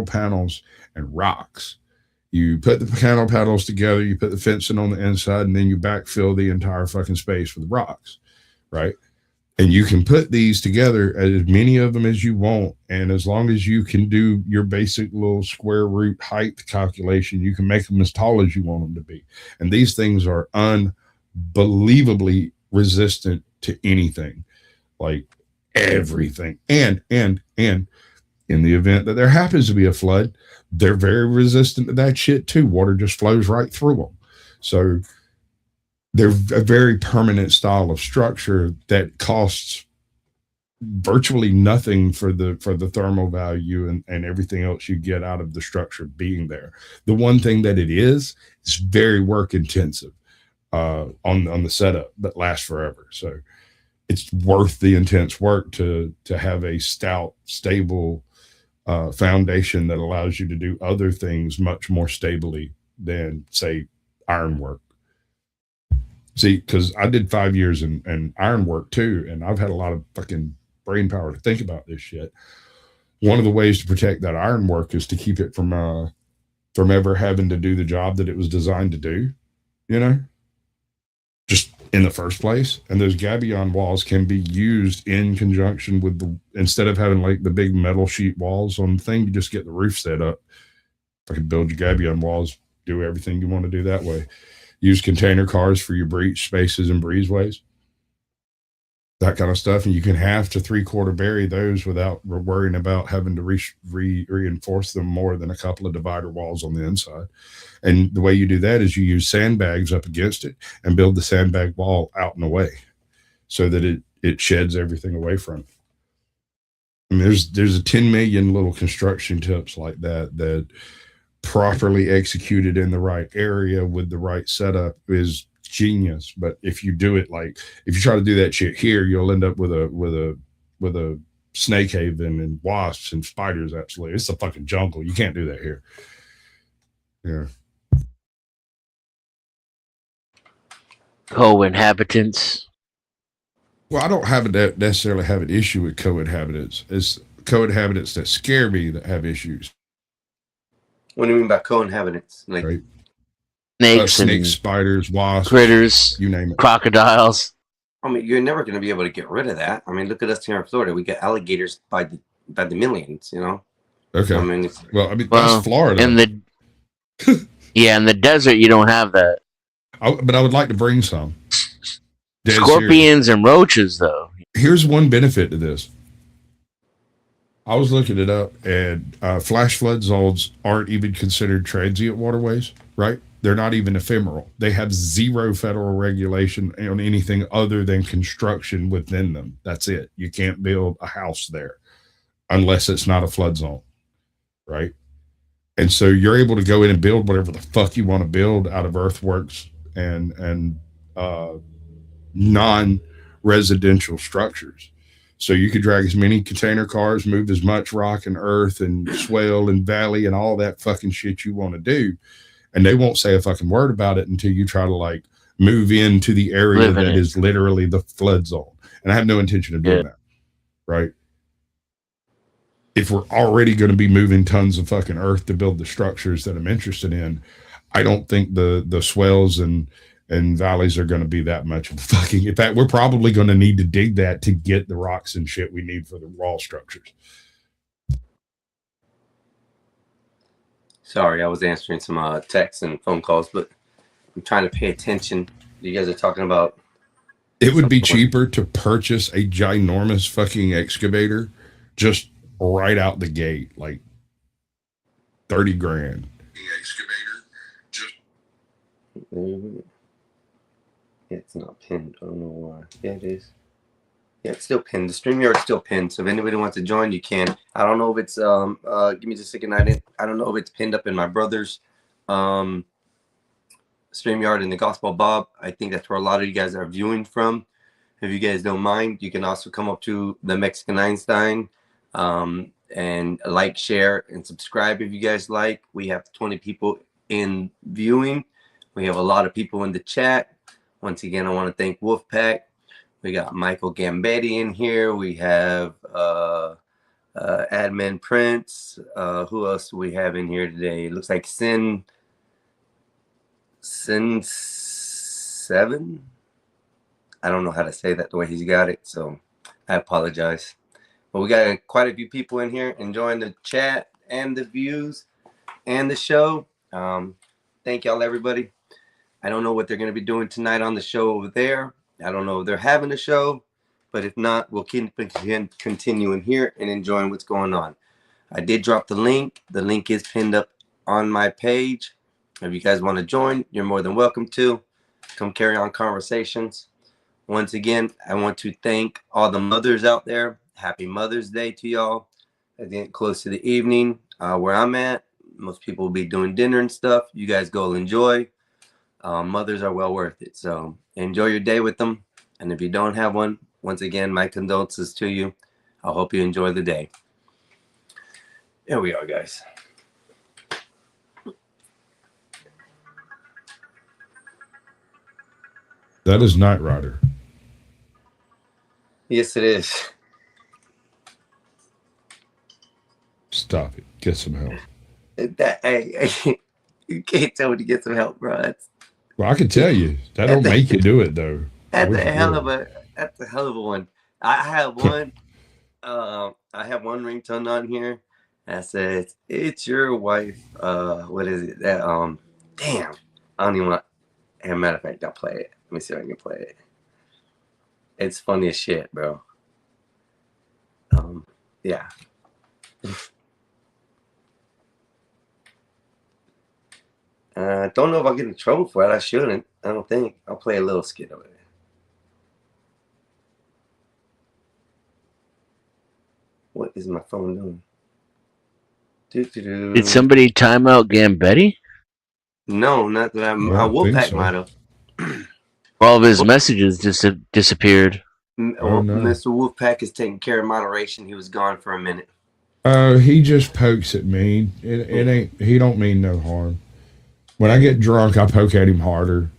panels and rocks. You put the cattle panels together, you put the fencing on the inside, and then you backfill the entire fucking space with rocks, right? And you can put these together, as many of them as you want, and as long as you can do your basic little square root height calculation, you can make them as tall as you want them to be. And these things are unbelievably resistant to anything, like everything. And in the event that there happens to be a flood, they're very resistant to that shit too. Water just flows right through them. So they're a very permanent style of structure that costs virtually nothing for the thermal value and everything else you get out of the structure being there. The one thing that it is very work intensive on the setup, but lasts forever. So it's worth the intense work to have a stout, stable foundation that allows you to do other things much more stably than, say, ironwork. See, because I did 5 years in ironwork too, and I've had a lot of fucking brain power to think about this shit. One of the ways to protect that ironwork is to keep it from ever having to do the job that it was designed to do, just in the first place. And those gabion walls can be used in conjunction with instead of having like the big metal sheet walls on the thing, you just get the roof set up. I can build your gabion walls, do everything you want to do that way. Use container cars for your breach spaces and breezeways, that kind of stuff. And you can 1/2 to 3/4 bury those without worrying about having to reinforce them more than a couple of divider walls on the inside. And the way you do that is you use sandbags up against it and build the sandbag wall out and away so that it sheds everything away from it. I mean, there's a 10 million little construction tips like that properly executed in the right area with the right setup is genius. But if you do it if you try to do that shit here, you'll end up with a snake haven and wasps and spiders. Absolutely, it's a fucking jungle. You can't do that here. Yeah. Co-inhabitants. Well, I don't necessarily have an issue with co-inhabitants. It's co-inhabitants that scare me that have issues. What do you mean by co-inhabitants? Like right? Snakes, spiders, wasps, critters, you name it. Crocodiles. I mean, you're never going to be able to get rid of that. I mean, look at us here in Florida. We get alligators by the millions, Okay. I mean, that's Florida. In the desert, you don't have that. But I would like to bring some. Scorpions and roaches, though. Here's one benefit to this. I was looking it up, and flash flood zones aren't even considered transient waterways, right? They're not even ephemeral. They have zero federal regulation on anything other than construction within them. That's it. You can't build a house there unless it's not a flood zone, right? And so you're able to go in and build whatever the fuck you want to build out of earthworks and non-residential structures. So you could drag as many container cars, move as much rock and earth and swale and valley and all that fucking shit you want to do. And they won't say a fucking word about it until you try to move into the area that is literally the flood zone. And I have no intention of doing that. Right. if we're already going to be moving tons of fucking earth to build the structures that I'm interested in, I don't think the swells and valleys are going to be that much of a fucking. In fact, we're probably going to need to dig that to get the rocks and shit we need for the wall structures. Sorry, I was answering some texts and phone calls, but I'm trying to pay attention. You guys are talking about. It would be cheaper to purchase a ginormous fucking excavator just right out the gate, like 30 grand. Excavator, just. Yeah, it's not pinned. I don't know why. Yeah, it is. Yeah, it's still pinned. The StreamYard's still pinned. So if anybody wants to join, you can. I don't know if it's give me just a second. I don't know if it's pinned up in my brother's StreamYard in the Gospel Bob. I think that's where a lot of you guys are viewing from. If you guys don't mind, you can also come up to the Mexican Einstein and like, share, and subscribe if you guys like. We have 20 people in viewing. We have a lot of people in the chat. Once again, I want to thank Wolfpack. We got Michael Gambetti in here. We have Admin Prince. Who else do we have in here today? It looks like Sin 7. I don't know how to say that the way he's got it, so I apologize. But we got quite a few people in here enjoying the chat and the views and the show. Thank y'all, everybody. I don't know what they're going to be doing tonight on the show over there. I don't know if they're having a show, but if not, we'll keep continuing here and enjoying what's going on. I did drop the link. The link is pinned up on my page. If you guys want to join, you're more than welcome to. Come carry on conversations. Once again, I want to thank all the mothers out there. Happy Mother's Day to y'all. As we get close to the evening, where I'm at, most people will be doing dinner and stuff. You guys go enjoy. Mothers are well worth it. So enjoy your day with them. And if you don't have one, once again, my condolences to you. I hope you enjoy the day. Here we are, guys. That is Knight Rider. Yes, it is. Stop it. Get some help. Hey, you can't tell me to get some help, bro. Well, I can tell you. That don't make you do it, though. That's a hell of a one. I have one. I have one ringtone on here that says, "It's your wife." What is it? That damn. I don't even want. As a matter of fact, I'll play it. Let me see if I can play it. It's funny as shit, bro. Yeah. Don't know if I'll get in trouble for it. I shouldn't. I don't think. I'll play a little skit of it. What is my phone doing? Did somebody time out Gambetti? No, not that I'm. Wolfpack might have. All of his messages just disappeared. Oh, no. Mr. Wolfpack is taking care of moderation. He was gone for a minute. He just pokes at me. It ain't. He don't mean no harm. When I get drunk, I poke at him harder.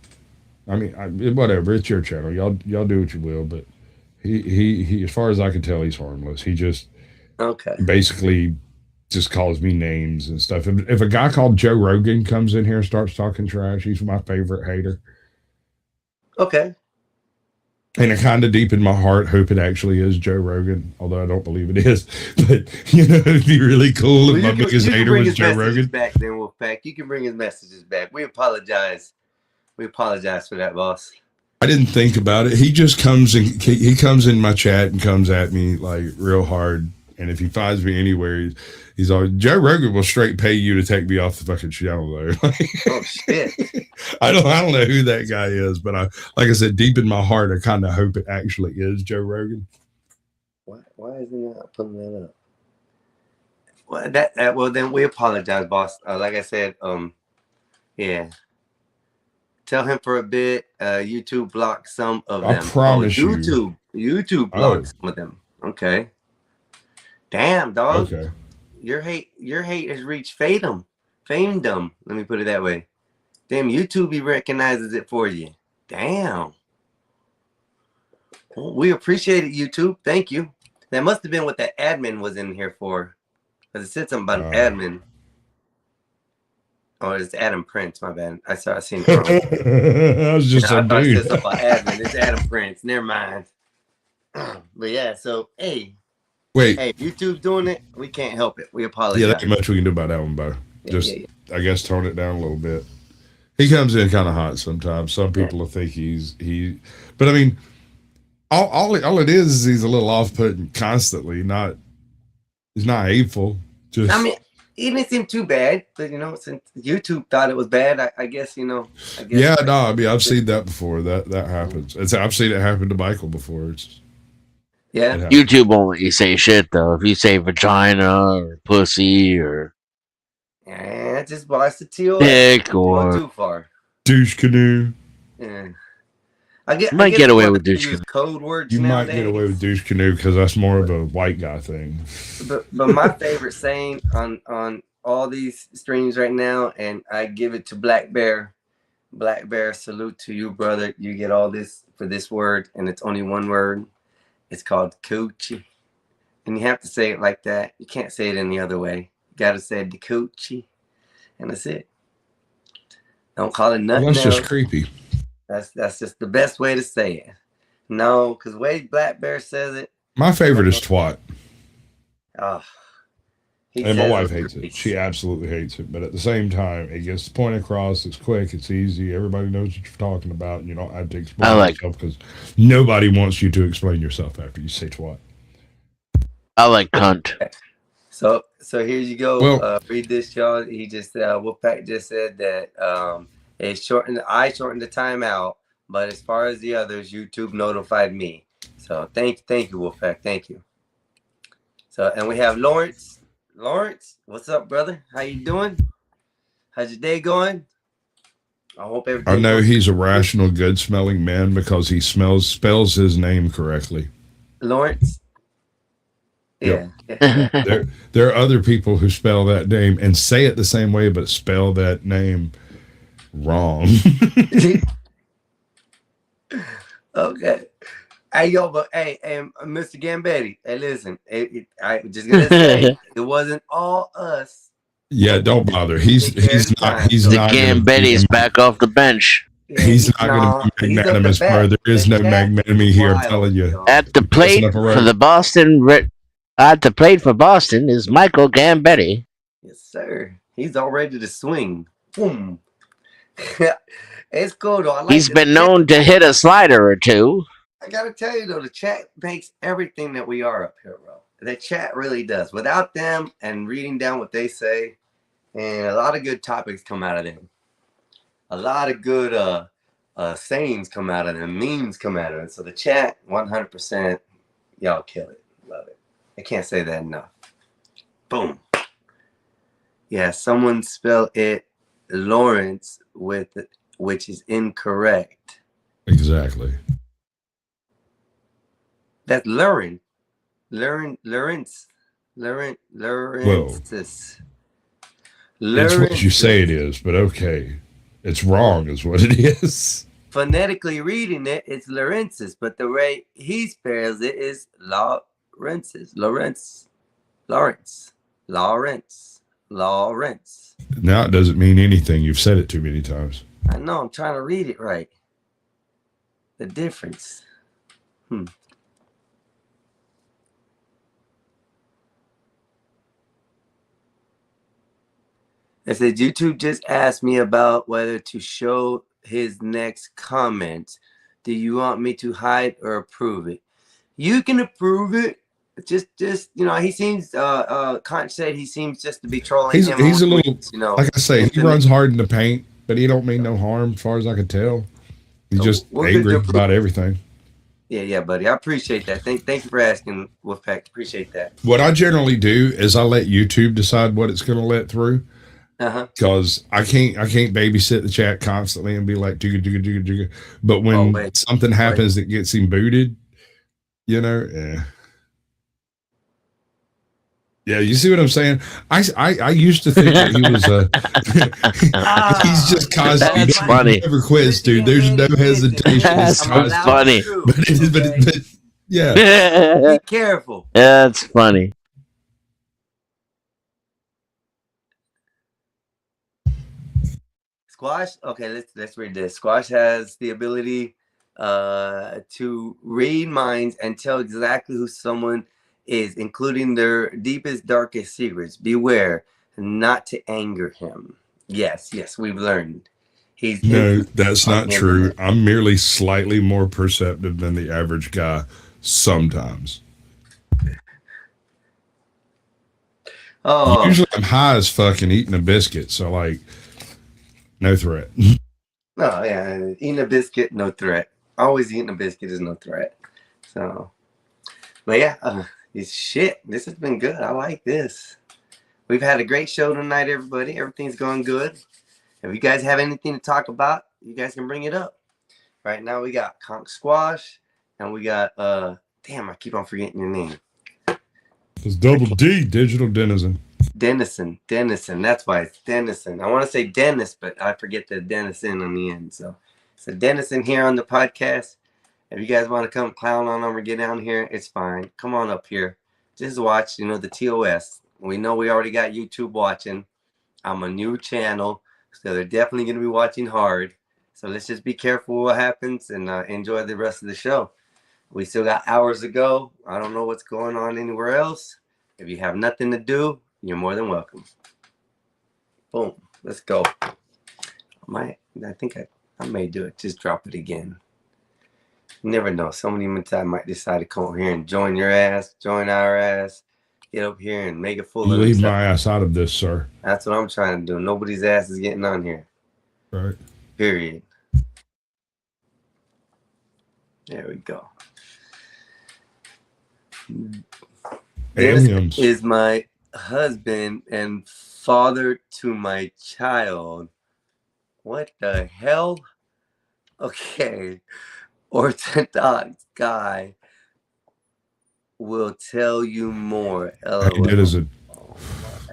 I mean, whatever. It's your channel. Y'all do what you will. But he, as far as I can tell, he's harmless. He just basically just calls me names and stuff. If a guy called Joe Rogan comes in here and starts talking trash, he's my favorite hater. Okay. And I kind of deep in my heart hope it actually is Joe Rogan, although I don't believe it is. But, it'd be really cool if my biggest hater was Joe Rogan. Back then, Wolfpack. You can bring his messages back. We apologize. We apologize for that, boss. I didn't think about it. He just comes and he comes in my chat and comes at me like real hard. And if he finds me anywhere, he's always, Joe Rogan will straight pay you to take me off the fucking channel though. Oh shit. I don't know who that guy is, but like I said, deep in my heart, I kind of hope it actually is Joe Rogan. Why is he not putting that up? Well, well then we apologize, boss. Like I said, yeah. Tell him for a bit. YouTube blocked some of them. I promise you. YouTube blocked some of them. Okay. Damn, dog. Okay. Your hate has reached famedom. Let me put it that way. Damn, YouTube, he recognizes it for you. Damn. Well, we appreciate it, YouTube. Thank you. That must have been what the admin was in here for. Because it said something about an admin. Oh, it's Adam Prince. My bad. I seen it wrong. I was just I a thought it dude. said something about admin. It's Adam Prince. Never mind. But yeah, so hey, Wait, YouTube's doing it. We can't help it. We yeah, apologize. there ain't much we can do about that one, Bo. Yeah, Just, yeah. I guess, tone it down a little bit. He comes in kind of hot sometimes. Some people will think but I mean, all it is he's a little off-putting constantly. He's not hateful. Just, I mean, it didn't seem too bad, but since YouTube thought it was bad, I guess yeah, no, I mean, I've seen that before. That happens. I've seen it happen to Michael before. Yeah. It happens. YouTube won't let you say shit though. If you say vagina or pussy or Just watch the TOS. dick Going or too far. Douche canoe. Yeah. you might get away with douche. douche. Use code words. You might nowadays. get away with douche canoe because that's more of a white guy thing. But my favorite saying on all these streams right now, and I give it to Black Bear. Black Bear, salute to you, brother. You get all this for this word, and it's only one word. It's called coochie. And you have to say it like that. You can't say it any other way. You got to say the coochie. And that's it. Don't call it nothing Well, that's else. just creepy. That's just the best way to say it. No, because the way Black Bear says it. My favorite is twat. Oh, And my wife hates it. She absolutely hates it. But at the same time, it gets the point across. It's quick. It's easy. Everybody knows what you're talking about. And you don't have to explain yourself because nobody wants you to explain yourself after you say twat. I like cunt. So here you go. Well- Read this, y'all. He just Wolfpack just said that I shortened the timeout, but as far as the others, YouTube notified me. So thank you, Wolfpack. Thank you. So and we have Lawrence. Lawrence, what's up, brother? How you doing? How's your day going? I hope everything. I know he's a rational, good-smelling man because he spells his name correctly. Lawrence. Yeah. Yep. There are other people who spell that name and say it the same way, but spell that name wrong. Okay. Hey, yo, but hey, Mr. Gambetti, hey, listen, I was just gonna say it wasn't all us. Yeah, don't bother. He's not. He's The not. Gambetti's back off the bench. He's not going to be magnanimous, bro. There is no magnanimity here. I'm telling you. At the plate for the Boston. At the plate for Boston is Michael Gambetti. Yes, sir. He's all ready to swing. Boom. It's cool though. He's been known to hit a slider or two. I gotta tell you though, the chat makes everything that we are up here, bro. The chat really does. Without them and reading down what they say, and a lot of good topics come out of them. A lot of good sayings come out of them, memes come out of them. So the chat, 100%, y'all kill it. Love it. I can't say that enough. Boom. Yeah, someone spelled it Lawrence which is incorrect. Exactly. That's Lawrence. It's what you say it is, but okay. It's wrong is what it is. Phonetically reading it, it's Lawrence's, but the way he spells it is Lawrence's. Lawrence. Now it doesn't mean anything. You've said it too many times. I know, I'm trying to read it right. The difference. It said YouTube just asked me about whether to show his next comment. Do you want me to hide or approve it? You can approve it. Just he seems Conch said he seems just to be trolling. He's a little, like I say, he runs hard in the paint, but he don't mean no harm as far as I can tell. He's just angry about everything. Yeah, buddy. I appreciate that. Thank you for asking, Wolfpack. Appreciate that. What I generally do is I let YouTube decide what it's going to let through. Because I can't babysit the chat constantly and be like jigga. But when something happens that gets him booted, yeah, you see what I'm saying? I used to think that he was he's just constantly. That's funny. He never quits, dude. There's no hesitation. That's funny. But yeah. Be careful. That's funny. Squash. Okay, let's read this. Squash has the ability to read minds and tell exactly who someone is, including their deepest, darkest secrets. Beware not to anger him. Yes, we've learned. He's No, that's not true. internet. I'm merely slightly more perceptive than the average guy sometimes. Oh, Usually I'm high as fuck and eating a biscuit, so like, no threat. no, yeah, eating a biscuit, no threat. Always eating a biscuit is no threat. So, but yeah, it's shit. This has been good. I like this. We've had a great show tonight, everybody. Everything's going good. If you guys have anything to talk about, you guys can bring it up. Right now we got Conk Squash, and we got damn, I keep on forgetting your name. It's double D, Digital Denizen. Dennison. That's why it's Dennison. I want to say Dennis, but I forget the Dennison on the end. So Dennison here on the podcast. If you guys want to come clown on them or get down here, it's fine. Come on up here. Just watch, the TOS. We know we already got YouTube watching. I'm a new channel, so they're definitely going to be watching hard. So let's just be careful what happens and enjoy the rest of the show. We still got hours to go. I don't know what's going on anywhere else. If you have nothing to do, you're more than welcome. Boom. Let's go. I think I may do it. Just drop it again. You never know. Somebody I might decide to come over here and join your ass, join our ass, get up here and make it full You of leave themselves. my ass out of this, sir. That's what I'm trying to do. Nobody's ass is getting on here. Right. Period. There we go. This Aliens. is my husband and father to my child. What the hell? Okay. Orthodox guy will tell you more. Hey, it is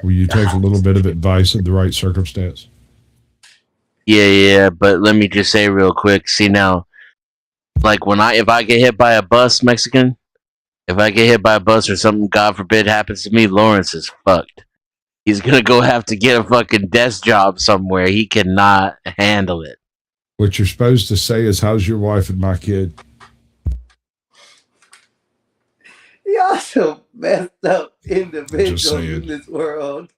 will you take a little bit of advice in the right circumstance? Yeah, but let me just say real quick. See now, like if I get hit by a bus, Mexican, if I get hit by a bus or something, God forbid, happens to me, Lawrence is fucked. He's gonna go have to get a fucking desk job somewhere. He cannot handle it. What you're supposed to say is, "How's your wife and my kid?" Y'all some messed up Just individuals saying. in this world.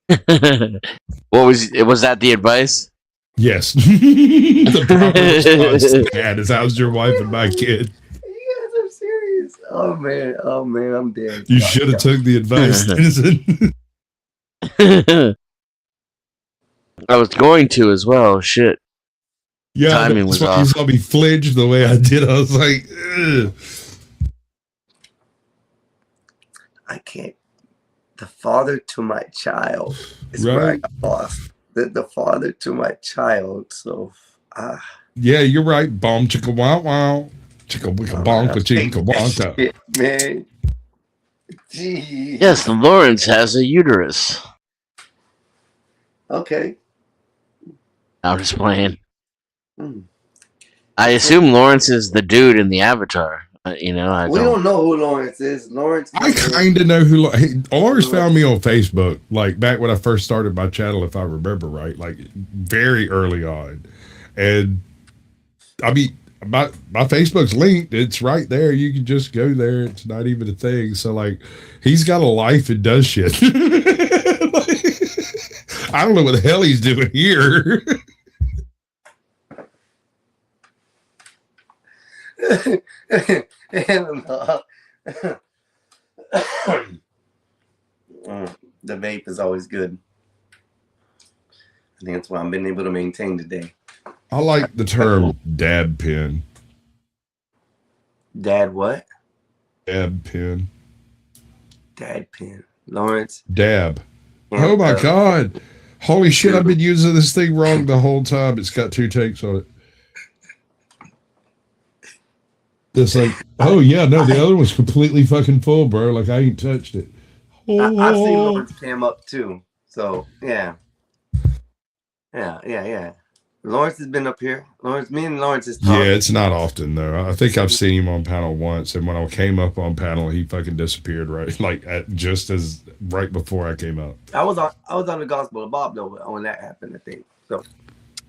Was that the advice? Yes. The proper response to that is, "How's your wife and my kid?" You guys are serious. Oh man, I'm dead. You should have took the advice, citizen. I was going to as well. Shit. Yeah, Timing that's was why you off. saw me flinch the way I did. I was like, ugh. I can't. The father to my child is where I Right. got lost. The father to my child. So, Yeah, you're right. Bomb chicka wow wow. Chicka wicka bonka chicka bonka. shit, man. Gee. Yes, Lawrence has a uterus. Okay. I'm just playing. Hmm. I assume Lawrence is the dude in the Avatar. I We don't. don't know who Lawrence is. Lawrence. I kind of know who. Lawrence found me on Facebook, like back when I first started my channel, if I remember right, like very early on. And I mean, my Facebook's linked. It's right there. You can just go there. It's not even a thing. So like, he's got a life and does shit. Like, I don't know what the hell he's doing here. The vape is always good. I think that's what I've been able to maintain today. I like the term dab pen. Dad, what? Dab pen. Dad pin. Lawrence. Dab. Oh my God. Holy shit, I've been using this thing wrong the whole time. It's got 2 takes on it. It's like, oh yeah, no, the other one's completely fucking full, bro. Like I ain't touched it. I've seen Lawrence cam up too. So yeah. Lawrence has been up here. Me and Lawrence is talking. Yeah, it's not often though. I think I've seen him on panel once, and when I came up on panel, he fucking disappeared just as right before I came up. I was on the Gospel of Bob though when that happened, I think. So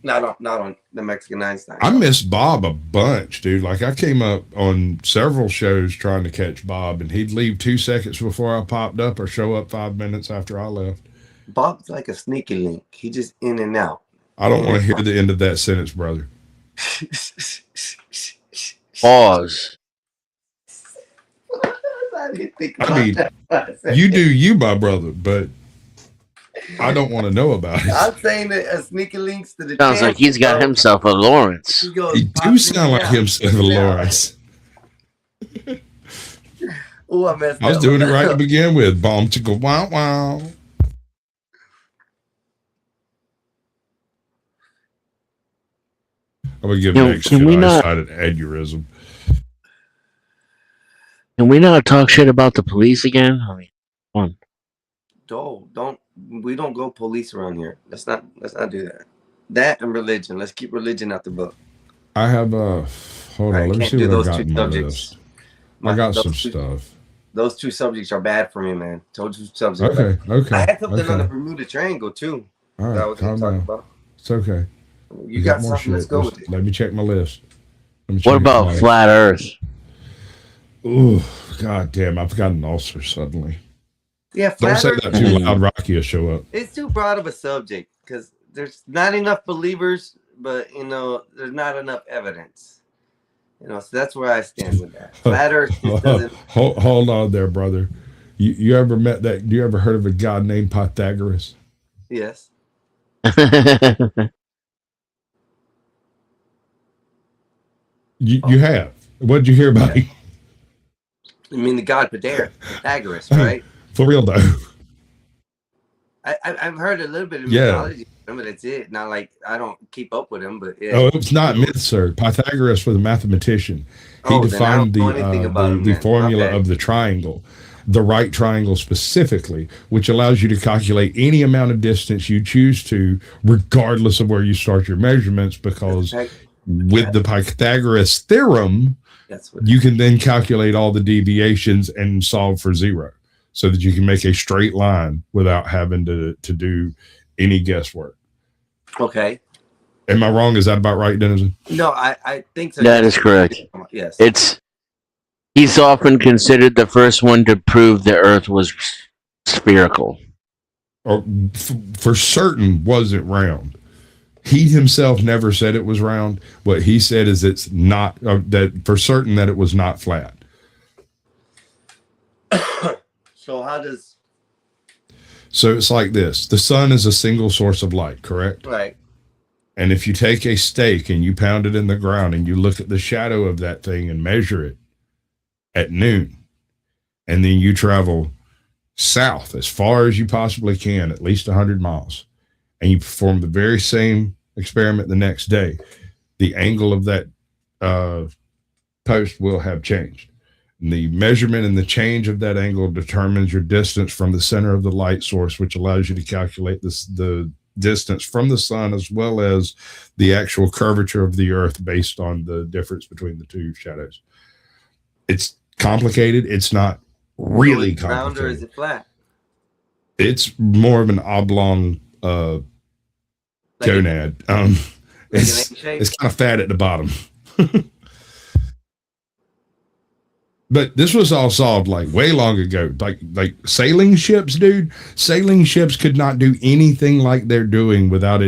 Not on the Mexican Einstein. I missed Bob a bunch, dude. Like I came up on several shows trying to catch Bob, and he'd leave 2 seconds before I popped up, or show up 5 minutes after I left. Bob's like a sneaky link. He just in and out. I don't want to hear the end of that sentence, brother. Pause. I mean, you do you, my brother, but I don't want to know about it. I'm saying that a sneaky links to the Sounds like he's got himself a Lawrence. He do sound like himself, Lawrence. Oh, I messed up. I was doing it right to begin with. Bomb chicka wow wow. I'm gonna give next can we not- an aneurysm. Can we not talk shit about the police again? I mean, come on. We don't go police around here. Let's not do that. That and religion. Let's keep religion out the book. I have hold on, let me see what I got in my subjects. list. I got some stuff. Those 2 subjects are bad for me, man. Those 2 subjects. Okay. I had something on the Bermuda Triangle too. All that I right, was going calm to talk down. about. It's okay. You got something? Let's go with it. Let me check my list. What about flat Earth? Oh, god damn! I've got an ulcer suddenly. Yeah, Don't flat say Earth, that too loud. Rocky will show up. it's too broad of a subject because there's not enough believers, but there's not enough evidence. So that's where I stand with that. Flat Earth just doesn't. Hold on there, brother. You ever met that? You ever heard of a god named Pythagoras? Yes. You have. What did you hear about him? I mean the god Pythagoras, right? For real though. I've heard a little bit of Yeah. mythology, but that's it. Not like I don't keep up with him, but yeah. Oh, it's not myth, sir. Pythagoras was a mathematician. He Oh, then I defined don't know anything about him the then. formula Okay. of the triangle, the right triangle specifically, which allows you to calculate any amount of distance you choose to, regardless of where you start your measurements, because with the Pythagoras theorem, That's what you can then calculate all the deviations and solve for zero, so that you can make a straight line without having to do any guesswork. Okay. Am I wrong? Is that about right, Denizen? No, I think so. That is correct. Yes. He's often considered the first one to prove the Earth was spherical. Or for certain wasn't round. He himself never said it was round. What he said is it's not, that for certain that it was not flat. So how does So it's like this. The sun is a single source of light, correct? right? And if you take a stake and you pound it in the ground and you look at the shadow of that thing and measure it at noon, and then you travel south as far as you possibly can, at least 100 miles, and you perform the very same experiment the next day, the angle of that post will have changed. And the measurement and the change of that angle determines your distance from the center of the light source, which allows you to calculate the distance from the sun, as well as the actual curvature of the earth based on the difference between the 2 shadows. It's complicated. It's not really Round or is complicated. it flat? It's more of an oblong Like gonad. Like an It's egg shape? it's kind of fat at the bottom. But this was all solved like way long ago. Like sailing ships, dude. Sailing ships could not do anything like they're doing without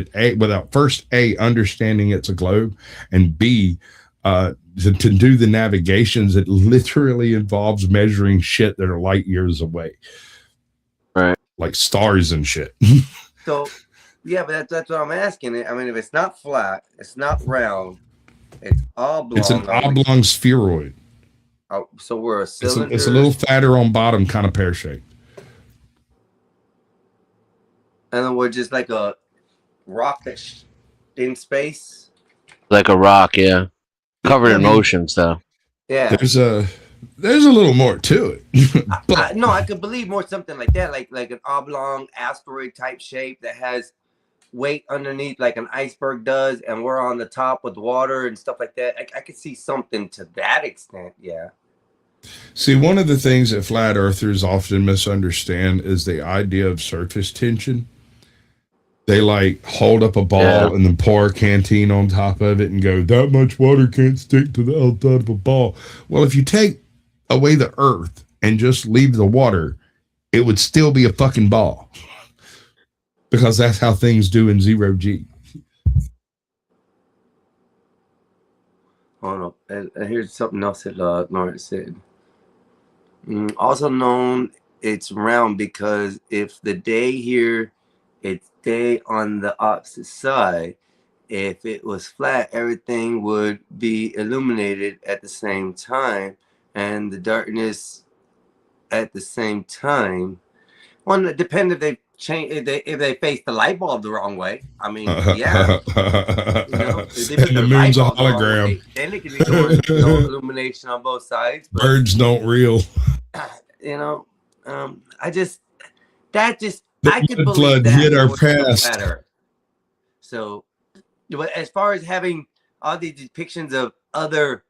first A, understanding it's a globe, and B, to do the navigations. It literally involves measuring shit that are light years away, Right? like stars and shit. So yeah, but that's what I'm asking. I mean, if it's not flat, it's not round, it's oblong. It's an oblong spheroid. Oh, so we're a It's cylinder. a little fatter on bottom, kind of pear-shaped. And then we're just like a rock that's in space. Like a rock, yeah. Covered in oceans, though. Yeah. There's a little more to it. But No, I could believe more something like that, like an oblong asteroid type shape that has weight underneath, like an iceberg does, and we're on the top with water and stuff like that. I could see something to that extent. Yeah. see, one of the things that flat earthers often misunderstand is the idea of surface tension. They like hold up a ball Yeah. and then pour a canteen on top of it and go, that much water can't stick to the outside of a ball. Well, if you take away the earth and just leave the water, it would still be a fucking ball. Because that's how things do in zero G. Hold on. And here's something else that Lawrence said. Also known, it's round because if the day here, it's day on the opposite side. If it was flat, everything would be illuminated at the same time, and the darkness at the same time. Well, it depends if they change if they face the light bulb the wrong way. I mean, yeah. You know, if they put And the their moon's light a bulb the wrong hologram. way, then it could be doing illumination on both sides. But, Birds don't reel. you know, I could The believe flood that hit our was no past. flat Earth. So, but as far as having all these depictions of other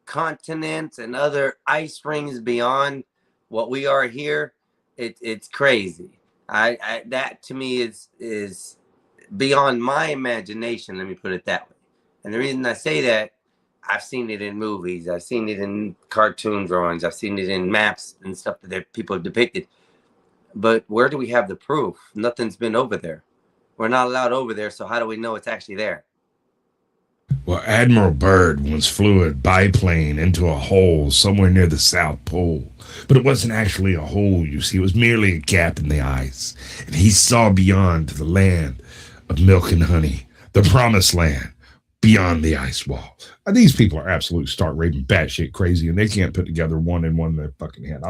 continents and other ice rings beyond what we are here, it's crazy. I that to me is beyond my imagination. Let me put it that way. And the reason I say that, I've seen it in movies, I've seen it in cartoon drawings, I've seen it in maps and stuff that people have depicted. But where do we have the proof? Nothing's been over there. We're not allowed over there, so how do we know it's actually there? Well, Admiral Byrd once flew a biplane into a hole somewhere near the South Pole. But it wasn't actually a hole, you see. It was merely a gap in the ice. And he saw beyond to the land of milk and honey, the promised land beyond the ice wall. These people are absolute stark raving batshit crazy, and they can't put together one and one in their fucking head.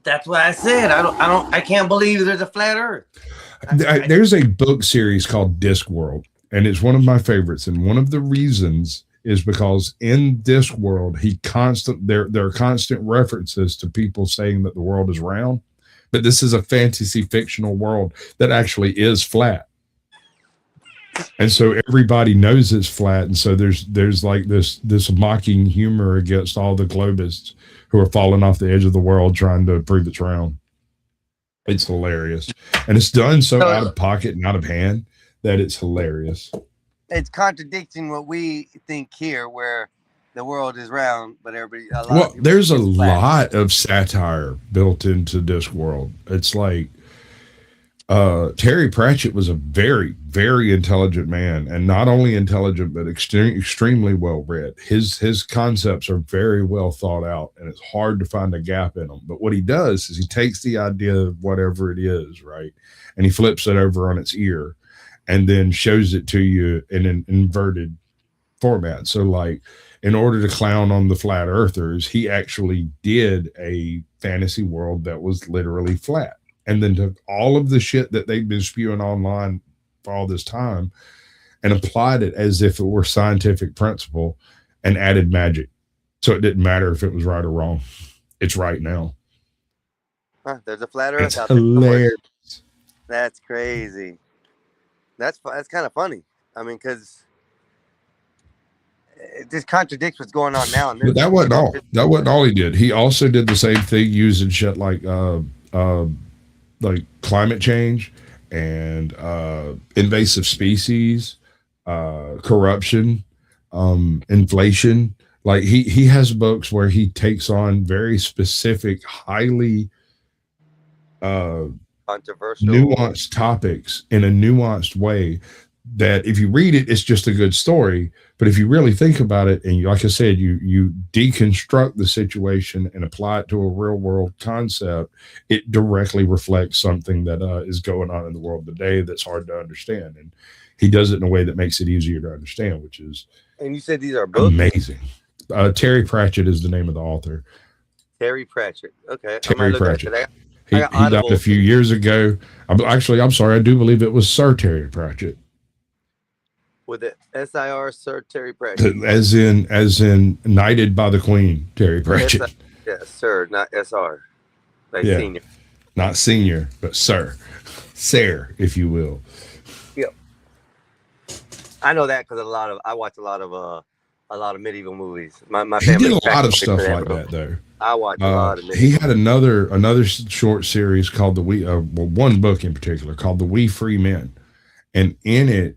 That's what I said. I can't believe there's a flat Earth. There's a book series called Discworld, and it's one of my favorites. And one of the reasons is because in Discworld, there are constant references to people saying that the world is round, but this is a fantasy fictional world that actually is flat. And so everybody knows it's flat, and so there's like this mocking humor against all the globists who are falling off the edge of the world trying to prove it's round. It's hilarious, and it's done so out of pocket and out of hand that it's hilarious. It's contradicting what we think here, where the world is round, but There's a lot of satire built into Discworld. It's like Terry Pratchett was a very, very intelligent man, and not only intelligent, but extremely well read. His concepts are very well thought out, and it's hard to find a gap in them. But what he does is he takes the idea of whatever it is, right, and he flips it over on its ear, and then shows it to you in an inverted format. So, like, in order to clown on the flat earthers, he actually did a fantasy world that was literally flat. And then took all of the shit that they've been spewing online for all this time and applied it as if it were scientific principle and added magic. So it didn't matter if it was right or wrong. It's right now. There's a flat Earth It's out there. hilarious. That's crazy. That's kind of funny. I mean, because it just contradicts what's going on now. But that wasn't all. That wasn't all he did. He also did the same thing using shit like climate change and invasive species, corruption, inflation. Like he has books where he takes on very specific, highly controversial, nuanced topics in a nuanced way that if you read it, it's just a good story. But if you really think about it, and like I said, you deconstruct the situation and apply it to a real world concept, it directly reflects something that is going on in the world today that's hard to understand. And he does it in a way that makes it easier to understand, which is and you said these are books? Amazing. Terry Pratchett is the name of the author. Terry Pratchett. Okay. Terry Pratchett. He died a few years ago. I'm sorry. I do believe it was Sir Terry Pratchett. With it, SIR, Sir Terry Pratchett. As in knighted by the Queen, Terry Pratchett. Yes, sir, not SR. Like yeah. senior. Not senior, but sir. Sir, if you will. Yep. I know that because I watch a lot of a lot of medieval movies. My He family did a lot cracked of me stuff for like bro. that, though. I watch a lot of He medieval. had another short series called one book in particular called The We Free Men, and in it,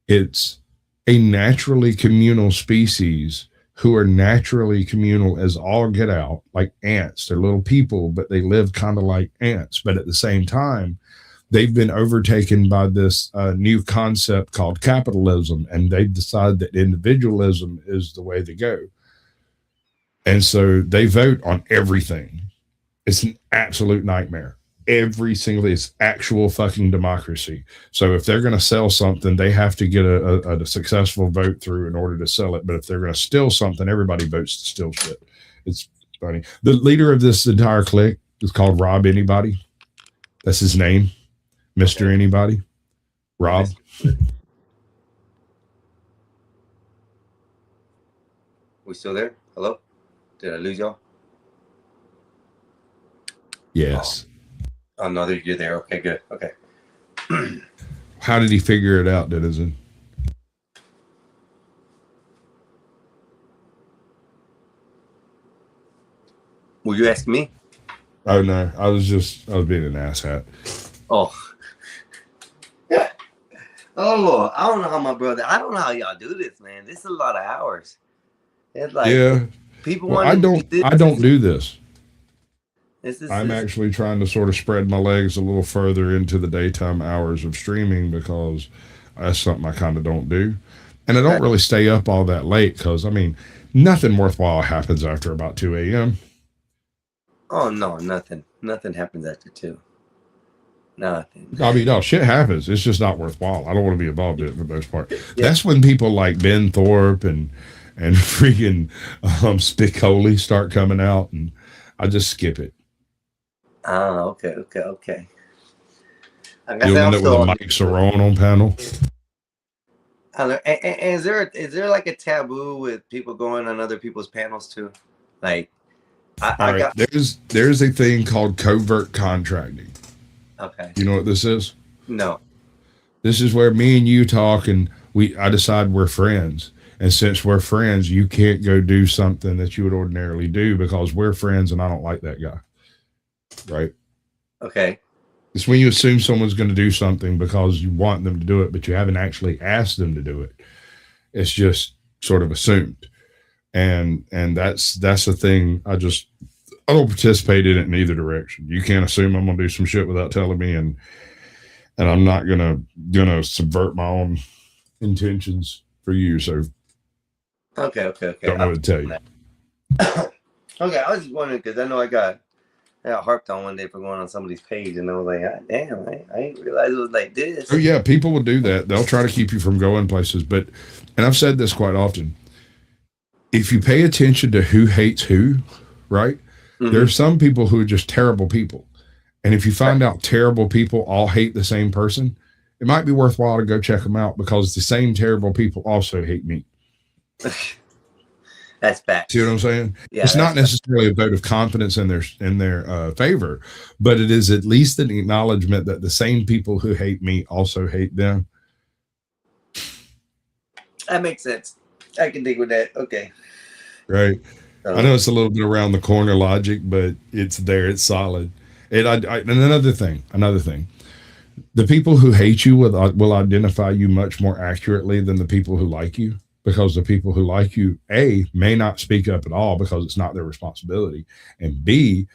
it's a naturally communal species who are naturally communal as all get out, like ants. They're little people, but they live kind of like ants. But at the same time, they've been overtaken by this new concept called capitalism, and they've decided that individualism is the way to go. And so they vote on everything. It's an absolute nightmare. Every single, it's actual fucking democracy. So if they're going to sell something, they have to get a successful vote through in order to sell it. But if they're going to steal something, everybody votes to steal shit. It's funny. The leader of this entire clique is called Rob Anybody. That's his name. Mr. Anybody. Rob. We still there? Hello? Did I lose y'all? Yes. Oh no, you're there. Okay, good. Okay. How did he figure it out, Denizen? Were you asking me? Oh no, I was being an asshat. Oh. Yeah. Oh Lord, I don't know how my brother. I don't know how y'all do this, man. This is a lot of hours. It's like Yeah. people Well, want. I don't do this. I'm this, actually trying to sort of spread my legs a little further into the daytime hours of streaming because that's something I kind of don't do. And I don't really stay up all that late because, I mean, nothing worthwhile happens after about 2 a.m. Oh no, nothing. Nothing happens after 2. Nothing. I mean, no, shit happens. It's just not worthwhile. I don't want to be involved in it for the most part. Yeah. That's when people like Ben Thorpe and freaking Spicoli start coming out, and I just skip it. Oh, okay. You'll end up with a Mike Cerrone on panel. And is there like a taboo with people going on other people's panels too? Like, there's a thing called covert contracting. Okay. You know what this is? No. This is where me and you talk, and I decide we're friends. And since we're friends, you can't go do something that you would ordinarily do because we're friends, and I don't like that guy. Right? Okay. It's when you assume someone's going to do something because you want them to do it, but you haven't actually asked them to do it. It's just sort of assumed. And that's the thing. I don't participate in it in either direction. You can't assume I'm going to do some shit without telling me, and I'm not gonna subvert my own intentions for you. So okay. Don't know what to tell you. Okay, I was just wondering because I know I got harped on one day for going on somebody's page, and I was like, God, damn, I didn't realize it was like this. Oh yeah, people will do that. They'll try to keep you from going places, and I've said this quite often. If you pay attention to who hates who, right? Mm-hmm. There are some people who are just terrible people. And if you find out terrible people all hate the same person, it might be worthwhile to go check them out because the same terrible people also hate me. That's bad. See what I'm saying? Yeah, it's not necessarily a vote of confidence in their favor, but it is at least an acknowledgement that the same people who hate me also hate them. That makes sense. I can dig with that. Okay. Right. I know it's a little bit around the corner logic, but it's there. It's solid. And another thing, the people who hate you will identify you much more accurately than the people who like you, because the people who like you, A, may not speak up at all because it's not their responsibility, and B,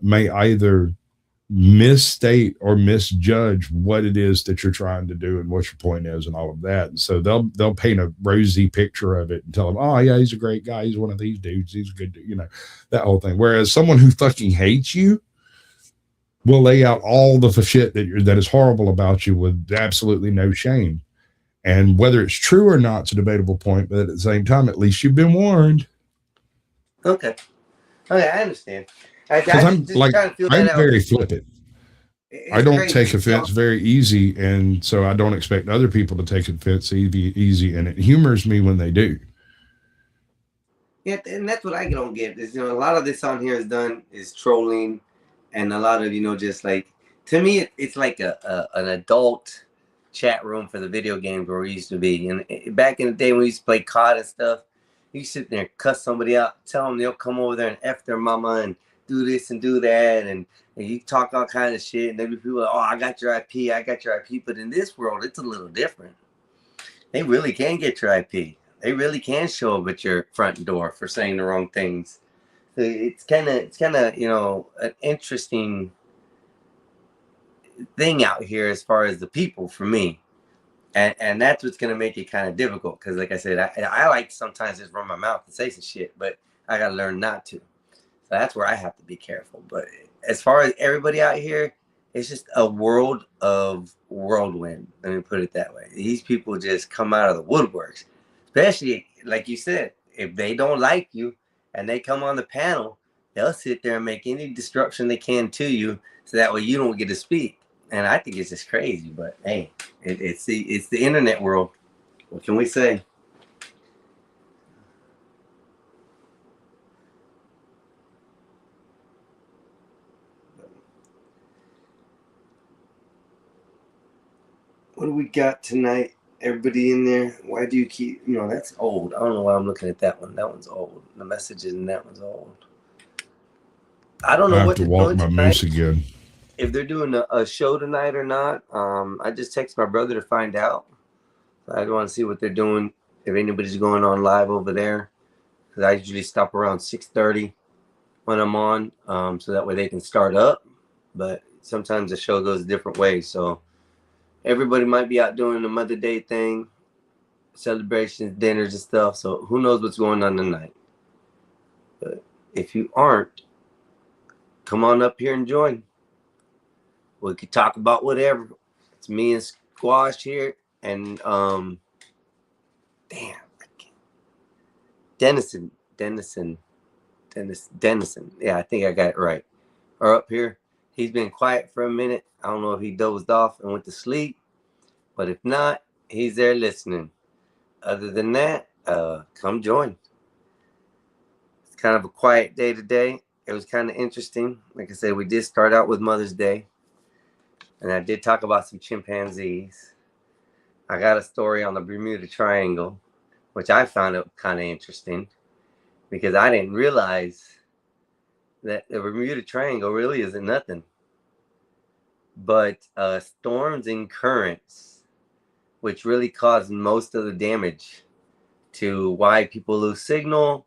may either misstate or misjudge what it is that you're trying to do and what your point is and all of that. And so they'll paint a rosy picture of it and tell them, oh yeah, he's a great guy, he's one of these dudes, he's a good dude, that whole thing. Whereas someone who fucking hates you will lay out all the shit that is horrible about you with absolutely no shame. And whether it's true or not, it's a debatable point, but at the same time, at least you've been warned. Okay, I understand. I'm very flippant. I don't take offense very easy, and so I don't expect other people to take offense easy, and it humors me when they do. Yeah, and that's what I don't get is, a lot of this on here is trolling, and a lot of, just like, to me, it's like an adult chat room for the video games where we used to be. And back in the day when we used to play COD and stuff, You sit there and cuss somebody out, tell them they'll come over there and F their mama and do this and do that, and you talk all kind of shit, and then people are like, oh, I got your IP, I got your IP. But in this world, it's a little different. They really can get your IP. They really can show up at your front door for saying the wrong things. So it's kind of you know, an interesting thing out here as far as the people for me. And that's what's going to make it kind of difficult, because like I said, I like to sometimes just run my mouth and say some shit, but I got to learn not to. So that's where I have to be careful. But as far as everybody out here, it's just a world of whirlwind. Let me put it that way. These people just come out of the woodworks, especially like you said, if they don't like you and they come on the panel, they'll sit there and make any disruption they can to you, so that way you don't get to speak. And I think it's just crazy, but hey, it's the internet world. What can we say? What do we got tonight? Everybody in there? Why do you keep? You know, that's old. I don't know why I'm looking at that one. That one's old. The messages in that one's old. I don't I know have what to they're walk doing my tonight. moose again. If they're doing a show tonight or not. I just texted my brother to find out. I want to see what they're doing, if anybody's going on live over there, because I usually stop around 6:30 when I'm on, so that way they can start up. But sometimes the show goes different ways, so everybody might be out doing the Mother Day thing, celebrations, dinners and stuff, so who knows what's going on tonight. But if you aren't, come on up here and join. We could talk about whatever. It's me and Squash here, and Dennison. Yeah, I think I got it right. Or up here. He's been quiet for a minute. I don't know if he dozed off and went to sleep, but if not, he's there listening. Other than that, come join. It's kind of a quiet day today. It was kind of interesting. Like I said, we did start out with Mother's Day, and I did talk about some chimpanzees. I got a story on the Bermuda Triangle, which I found it kind of interesting, because I didn't realize that the Bermuda Triangle really isn't nothing but storms and currents, which really cause most of the damage to why people lose signal.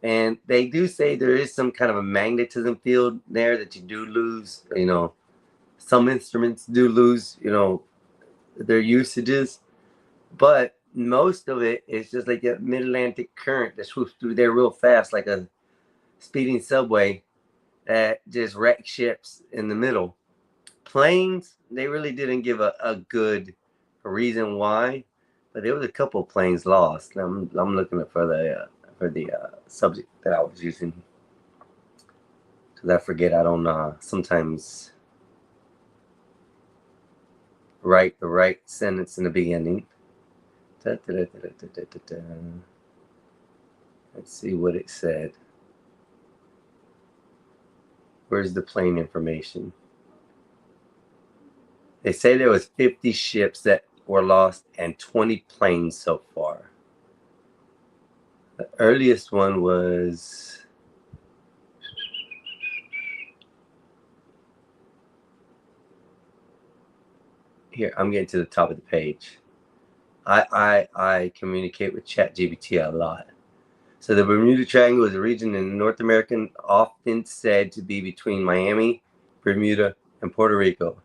And they do say there is some kind of a magnetism field there that you do lose, you know, some instruments do lose, you know, their usages, but most of it is just like a mid-Atlantic current that swoops through there real fast, like a speeding subway that just wrecked ships in the middle. Planes, they really didn't give a good reason why, but there was a couple of planes lost. I'm looking for the subject that I was using, because I forget. I don't sometimes write the right sentence in the beginning. Let's see what it said. Where's the plane information? They say there was 50 ships that were lost and 20 planes so far. The earliest one was here. I'm getting to the top of the page. I communicate with ChatGPT a lot. So the Bermuda Triangle is a region in North America often said to be between Miami, Bermuda, and Puerto Rico,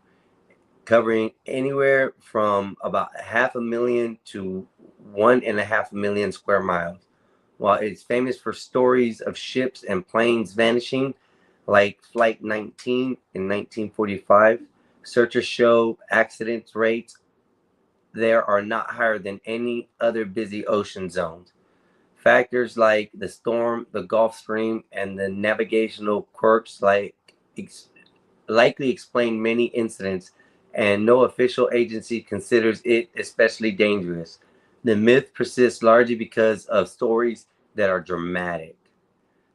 covering anywhere from about 500,000 to 1.5 million square miles. While it's famous for stories of ships and planes vanishing, like Flight 19 in 1945, searchers show accident rates there are not higher than any other busy ocean zones. Factors like the storm, the Gulf Stream, and the navigational quirks likely explain many incidents, and no official agency considers it especially dangerous. The myth persists largely because of stories that are dramatic.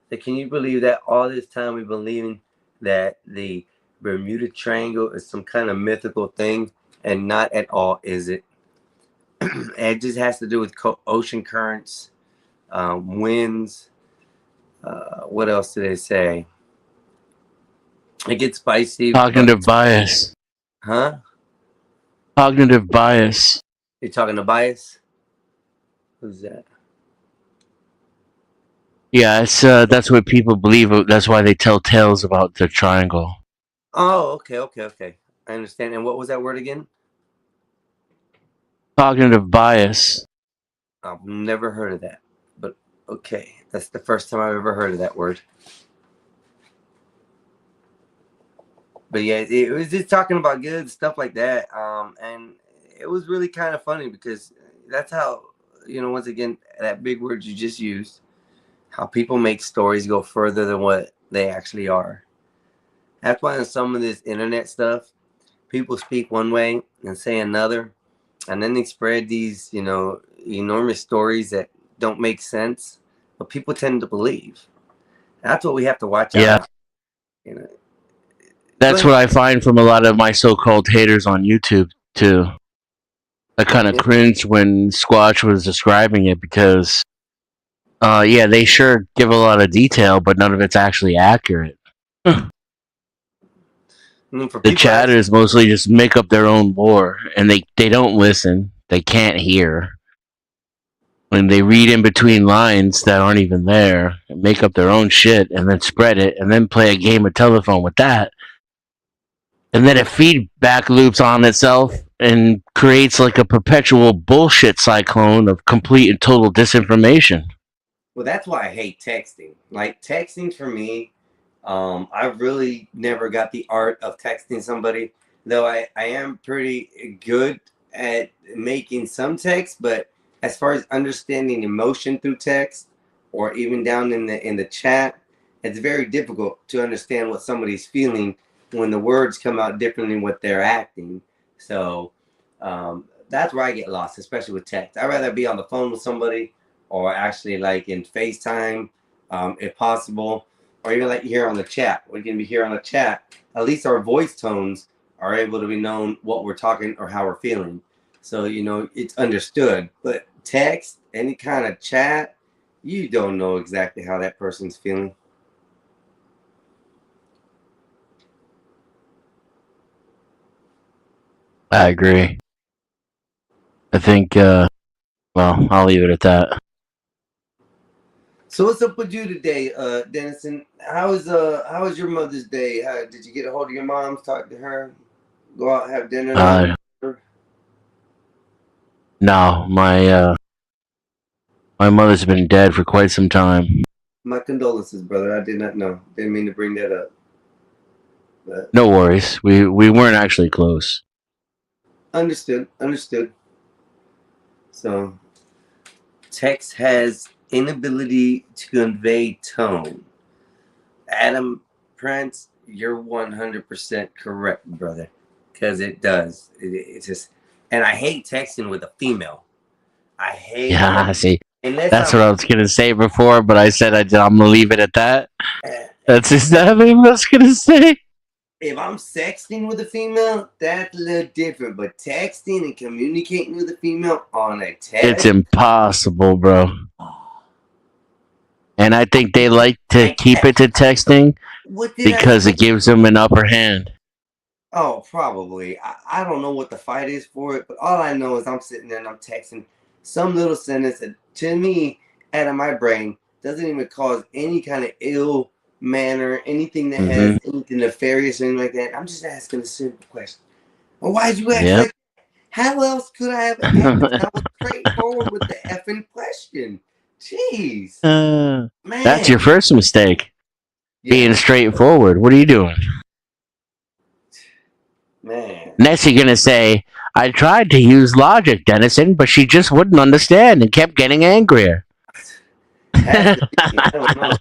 So can you believe that all this time we've been believing that the Bermuda Triangle is some kind of mythical thing, and not at all is it? It just has to do with ocean currents, wins. What else do they say? It gets spicy. Cognitive bias. Huh? Cognitive bias. You're talking to bias? Who's that? Yeah, it's that's what people believe. That's why they tell tales about the triangle. Oh, okay. I understand. And what was that word again? Cognitive bias. I've never heard of that. But okay, that's the first time I've ever heard of that word. But yeah, it was just talking about good stuff like that. And it was really kind of funny because that's how, once again, that big word you just used, how people make stories go further than what they actually are. That's why in some of this internet stuff, people speak one way and say another, and then they spread these, enormous stories that don't make sense, but people tend to believe. That's what we have to watch out. Yeah. That's what I find from a lot of my so-called haters on YouTube too. I kind of cringed when Squatch was describing it because, they sure give a lot of detail, but none of it's actually accurate. The chatters mostly just make up their own lore, and they don't listen. They can't hear. When they read in between lines that aren't even there, and make up their own shit, and then spread it, and then play a game of telephone with that. And then it feedback loops on itself and creates like a perpetual bullshit cyclone of complete and total disinformation. Well, that's why I hate texting. Like, texting for me, I really never got the art of texting somebody, though I am pretty good at making some text, but as far as understanding emotion through text or even down in the chat, it's very difficult to understand what somebody's feeling when the words come out differently than what they're acting. So that's where I get lost, especially with text. I'd rather be on the phone with somebody or actually like in FaceTime, if possible, or even like here on the chat. We can be here on the chat. At least our voice tones are able to be known what we're talking or how we're feeling. So, it's understood. But text, any kind of chat, you don't know exactly how that person's feeling. I agree. I think, I'll leave it at that. So what's up with you today, Dennison? How was your Mother's Day? Did you get a hold of your mom, talk to her, go out and have dinner? No, my mother's been dead for quite some time. My condolences, brother. I did not know. Didn't mean to bring that up. But no worries. We weren't actually close. Understood. So, text has inability to convey tone. Adam Prince, you're 100% correct, brother, because it does. It's just, and I hate texting with a female. I hate. Yeah, see, that's what I was gonna say before, but I said I'm gonna leave it at that. That's exactly what I was gonna say. If I'm sexting with a female, that's a little different. But texting and communicating with a female on a text, it's impossible, bro. And I think they like to keep it to texting because it gives them an upper hand. Oh, probably. I don't know what the fight is for it, but all I know is I'm sitting there and I'm texting some little sentence that, to me, out of my brain, doesn't even cause any kind of ill manner, anything that has anything nefarious or anything like that. I'm just asking a simple question. Well, why'd you ask like that? How else could I have asked? I was straightforward with the effing question. Jeez. Man. That's your first mistake. Yeah. Being straightforward. What are you doing? Man. Next you're gonna say, I tried to use logic, Dennison, but she just wouldn't understand and kept getting angrier. I don't know.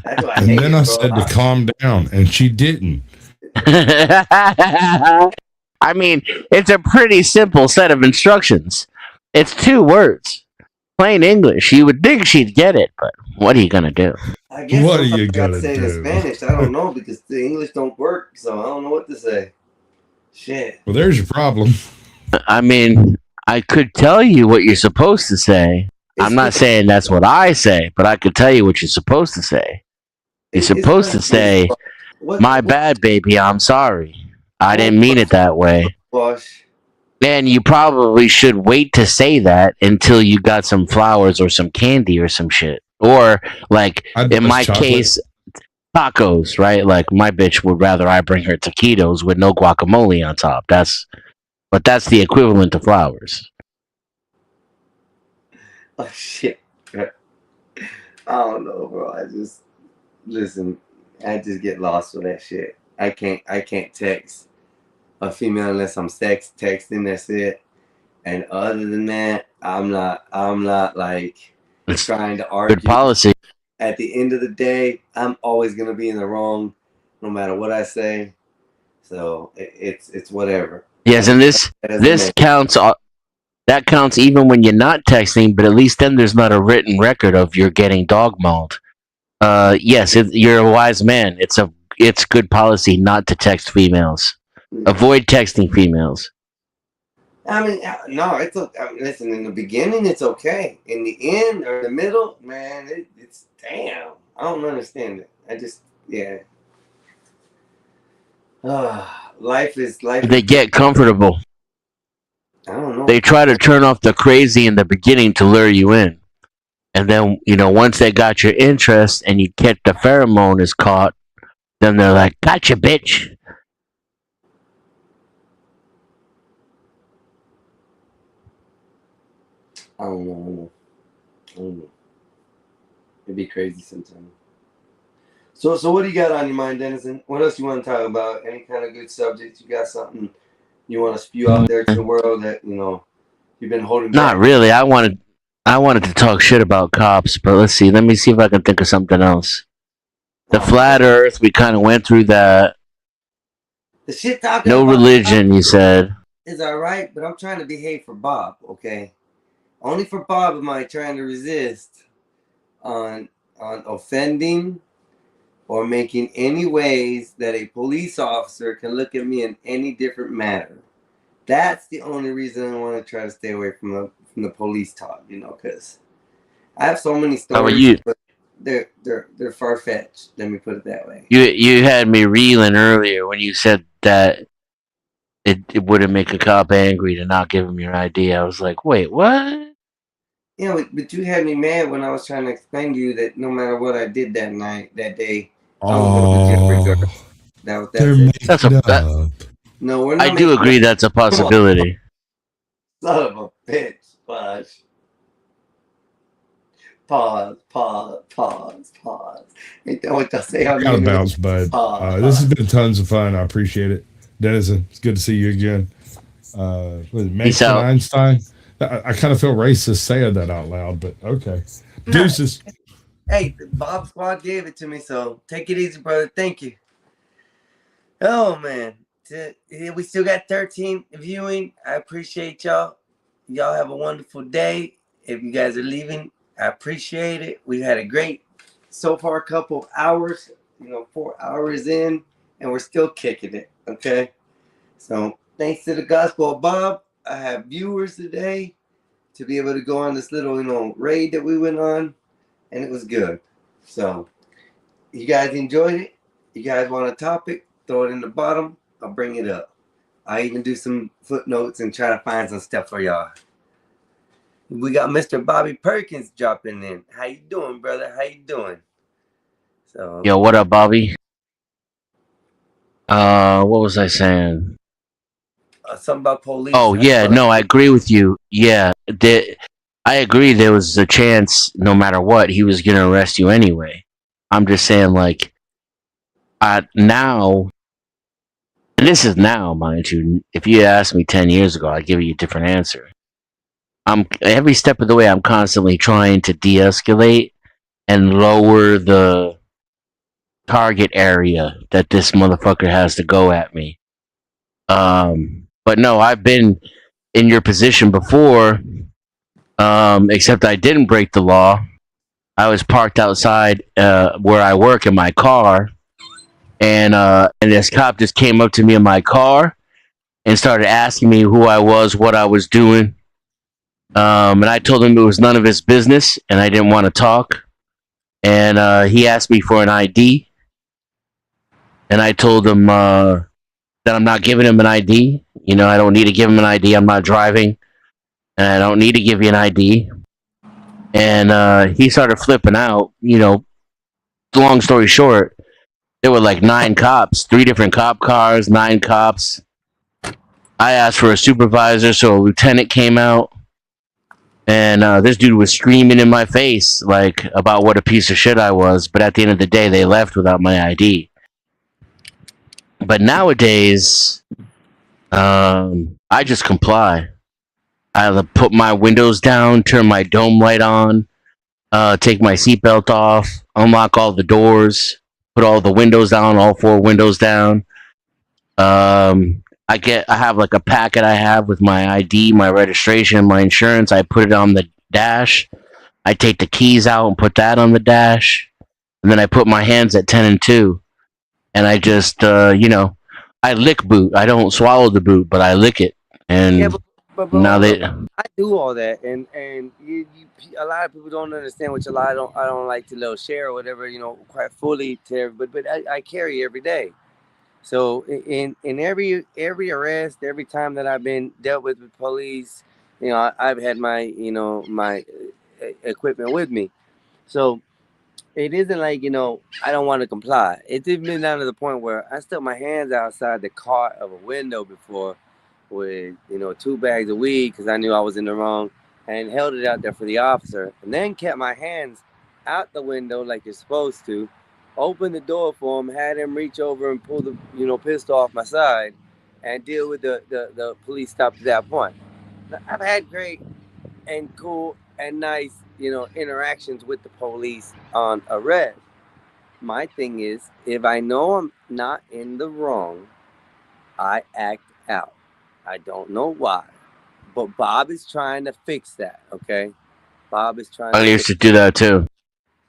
That's why and then I said to calm down, and she didn't. I mean, it's a pretty simple set of instructions. It's 2 words. Plain English. You would think she'd get it, but what are you gonna do? I guess what are you gonna say do? In Spanish, I don't know, because the English don't work, so I don't know what to say. Shit. Well, there's your problem. I mean, I could tell you what you're supposed to say. I'm not saying that's what I say, but I could tell you what you're supposed to say. You're supposed to say, "My bad, baby. I'm sorry. I didn't mean it that way." Bosh. And you probably should wait to say that until you got some flowers or some candy or some shit. Or like in my case, tacos, right? Like my bitch would rather I bring her taquitos with no guacamole on top. That's the equivalent to flowers. Oh shit. I don't know, bro. I just listen. I just get lost with that shit. I can't text a female unless I'm texting. That's it. And other than that, I'm not like It's trying to argue. good policy. At the end of the day, I'm always gonna be in the wrong, no matter what I say. So it's whatever. Yes, and this counts. That counts even when you're not texting, but at least then there's not a written record of you're getting dog mauled. Yes, you're a wise man. It's good policy not to text females. Avoid texting females. I mean, no, it's okay. I mean, listen, in the beginning, it's okay. In the end or the middle, man, it's damn. I don't understand it. I just, yeah. Life. They get comfortable. I don't know. They try to turn off the crazy in the beginning to lure you in. And then, once they got your interest and you get the pheromone is caught, then they're like, "Gotcha, bitch." I don't know. It'd be crazy sometimes. So what do you got on your mind, Dennison? What else you want to talk about? Any kind of good subjects? You got something you want to spew out there to the world that you've been holding back? Not really. I wanted to talk shit about cops, but let's see. Let me see if I can think of something else. The flat Earth, we kind of went through that. The shit talking. No religion, you said. Is all right, but I'm trying to behave for Bob. Okay, only for Bob am I trying to resist on offending or making any ways that a police officer can look at me in any different manner. That's the only reason I want to try to stay away from the police talk, because I have so many stories, but they're far fetched. Let me put it that way. You had me reeling earlier when you said that it wouldn't make a cop angry to not give him your ID. I was like, wait, what? Yeah, but you had me mad when I was trying to explain to you that no matter what I did that day, I was going to jail regardless. That's it. No, we're not. I do agree that's a possibility. Son of a bitch, Flash. Pause. Ain't that what y'all say? I gotta bounce, bud. This has been tons of fun. I appreciate it. Dennison, it's good to see you again. Was it Mason Einstein? I kind of feel racist saying that out loud, but okay. Deuces. Hey, Bob Squad gave it to me, so take it easy, brother. Thank you. Oh, man. We still got 13 viewing. I appreciate y'all. Y'all have a wonderful day. If you guys are leaving, I appreciate it. We've had a great, so far, couple hours, 4 hours in, and we're still kicking it, okay? So, thanks to the Gospel of Bob, I have viewers today to be able to go on this little, raid that we went on, and it was good. So, you guys enjoyed it? You guys want a topic? Throw it in the bottom. I'll bring it up. I even do some footnotes and try to find some stuff for y'all. We got Mr. Bobby Perkins dropping in. How you doing, brother? How you doing? So, yo, what up, Bobby? What was I saying? Something about police. Oh, yeah, no, I agree with you. Yeah, I agree there was a chance, no matter what, he was going to arrest you anyway. I'm just saying, like, now, and this is now, mind you, if you asked me 10 years ago, I'd give you a different answer. Every step of the way, I'm constantly trying to de-escalate and lower the target area that this motherfucker has to go at me. But no, I've been in your position before, except I didn't break the law. I was parked outside where I work in my car, and this cop just came up to me in my car and started asking me who I was, what I was doing. And I told him it was none of his business, and I didn't want to talk. And he asked me for an ID, and I told him that I'm not giving him an ID. You know, I don't need to give him an ID. I'm not driving, and I don't need to give you an ID. And he started flipping out. You know, long story short, there were like 9 cops, 3 different cop cars, 9 cops. I asked for a supervisor, so a lieutenant came out, and this dude was screaming in my face like about what a piece of shit I was. But at the end of the day, they left without my ID. But nowadays, I just comply. I put my windows down, turn my dome light on, take my seatbelt off, unlock all the doors, put all the windows down, all 4 windows down. I have like a packet I have with my ID, my registration, my insurance. I put it on the dash. I take the keys out and put that on the dash. And then I put my hands at 10 and 2. And I just, I lick boot. I don't swallow the boot, but I lick it. And Yeah, but now they, I do all that, and a lot of people don't understand, which a lot I don't like to share or whatever, quite fully to everybody. But I carry every day. So in every arrest, every time that I've been dealt with police, I've had my my equipment with me. So it isn't like I don't want to comply. It's even been down to the point where I stuck my hands outside the cart of a window before with 2 bags of weed because I knew I was in the wrong, and held it out there for the officer, and then kept my hands out the window like you're supposed to. Opened the door for him, had him reach over and pull the pistol off my side, and deal with the police stop at that point. I've had great and cool and nice interactions with the police on arrest. My thing is, if I know I'm not in the wrong, I act out. I don't know why, but Bob is trying to fix that. Okay, Bob is trying. I used to do that too.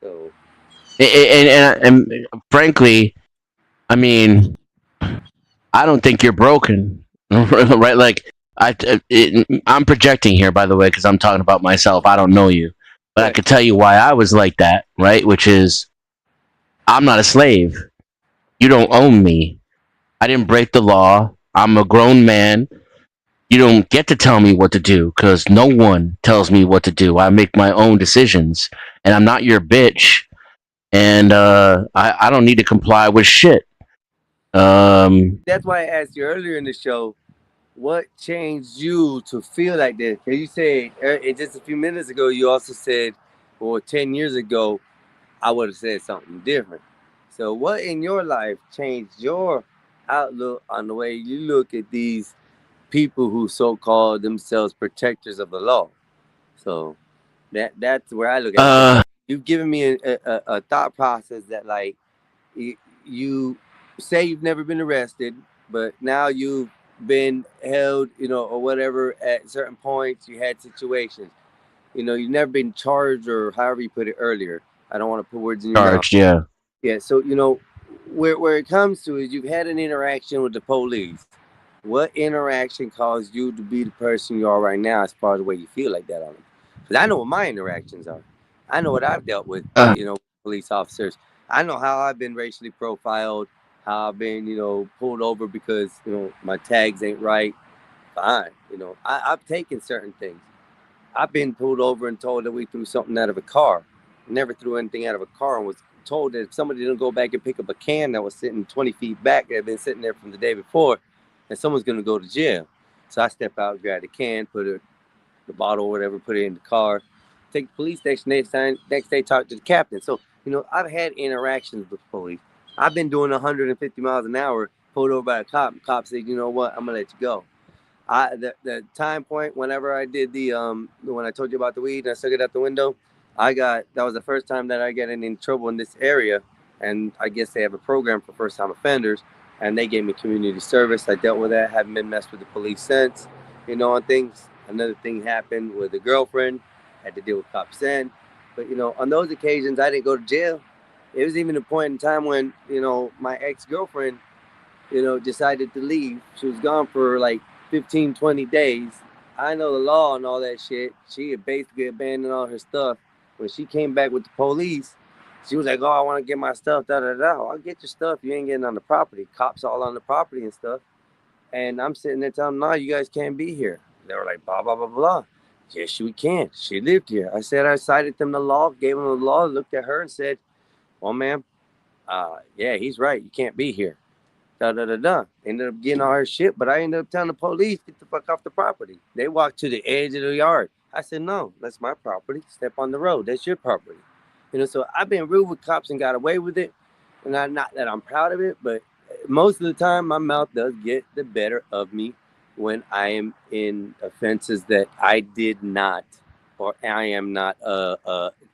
So. And frankly, I mean, I don't think you're broken, right? Like I'm projecting here, by the way, because I'm talking about myself. I don't know you, but right. I could tell you why I was like that, right? Which is, I'm not a slave. You don't own me. I didn't break the law. I'm a grown man. You don't get to tell me what to do because no one tells me what to do. I make my own decisions, and I'm not your bitch. And I don't need to comply with shit. That's why I asked you earlier in the show, what changed you to feel like this? Because you said just a few minutes ago, you also said, well, 10 years ago, I would have said something different. So what in your life changed your outlook on the way you look at these people who so-called themselves protectors of the law? So that's where I look at it. You've given me a thought process that, like, you say you've never been arrested, but now you've been held, or whatever at certain points. You had situations, you've never been charged, or however you put it earlier. I don't want to put words in your mouth. Yeah. Yeah. So, where it comes to is you've had an interaction with the police. What interaction caused you to be the person you are right now as far as the way you feel like that on them? Because I know what my interactions are. I know what I've dealt with, police officers. I know how I've been racially profiled, how I've been, pulled over because, my tags ain't right. Fine. I've taken certain things. I've been pulled over and told that we threw something out of a car. Never threw anything out of a car, and was told that if somebody didn't go back and pick up a can that was sitting 20 feet back, that had been sitting there from the day before, that someone's going to go to jail. So I step out, grab the can, put the bottle or whatever, put it in the car, take the police station. Next day, talk to the captain. So, I've had interactions with police. I've been doing 150 miles an hour, pulled over by a cop. The cop said, you know what, I'm going to let you go. The time point, whenever I did when I told you about the weed and I stuck it out the window, that was the first time that I got in trouble in this area. And I guess they have a program for first-time offenders. And they gave me community service. I dealt with that. Haven't been messed with the police since, on things. Another thing happened with a girlfriend. Had to deal with cops then. But, on those occasions, I didn't go to jail. It was even a point in time when, my ex-girlfriend, decided to leave. She was gone for like 15, 20 days. I know the law and all that shit. She had basically abandoned all her stuff. When she came back with the police, she was like, "Oh, I want to get my stuff." Da da da. I'll get your stuff. You ain't getting on the property. Cops all on the property and stuff. And I'm sitting there telling them, "No, you guys can't be here." They were like, "Blah blah blah blah." Yes, we can. She lived here. I said I cited them the law, gave them the law, looked at her and said, "Well, ma'am, yeah, he's right. You can't be here." Da da da da. Ended up getting all her shit, but I ended up telling the police, "Get the fuck off the property." They walked to the edge of the yard. I said, "No, that's my property. Step on the road. That's your property." So I've been rude with cops and got away with it. And not that I'm proud of it, but most of the time my mouth does get the better of me when I am in offenses that I did not, or I am not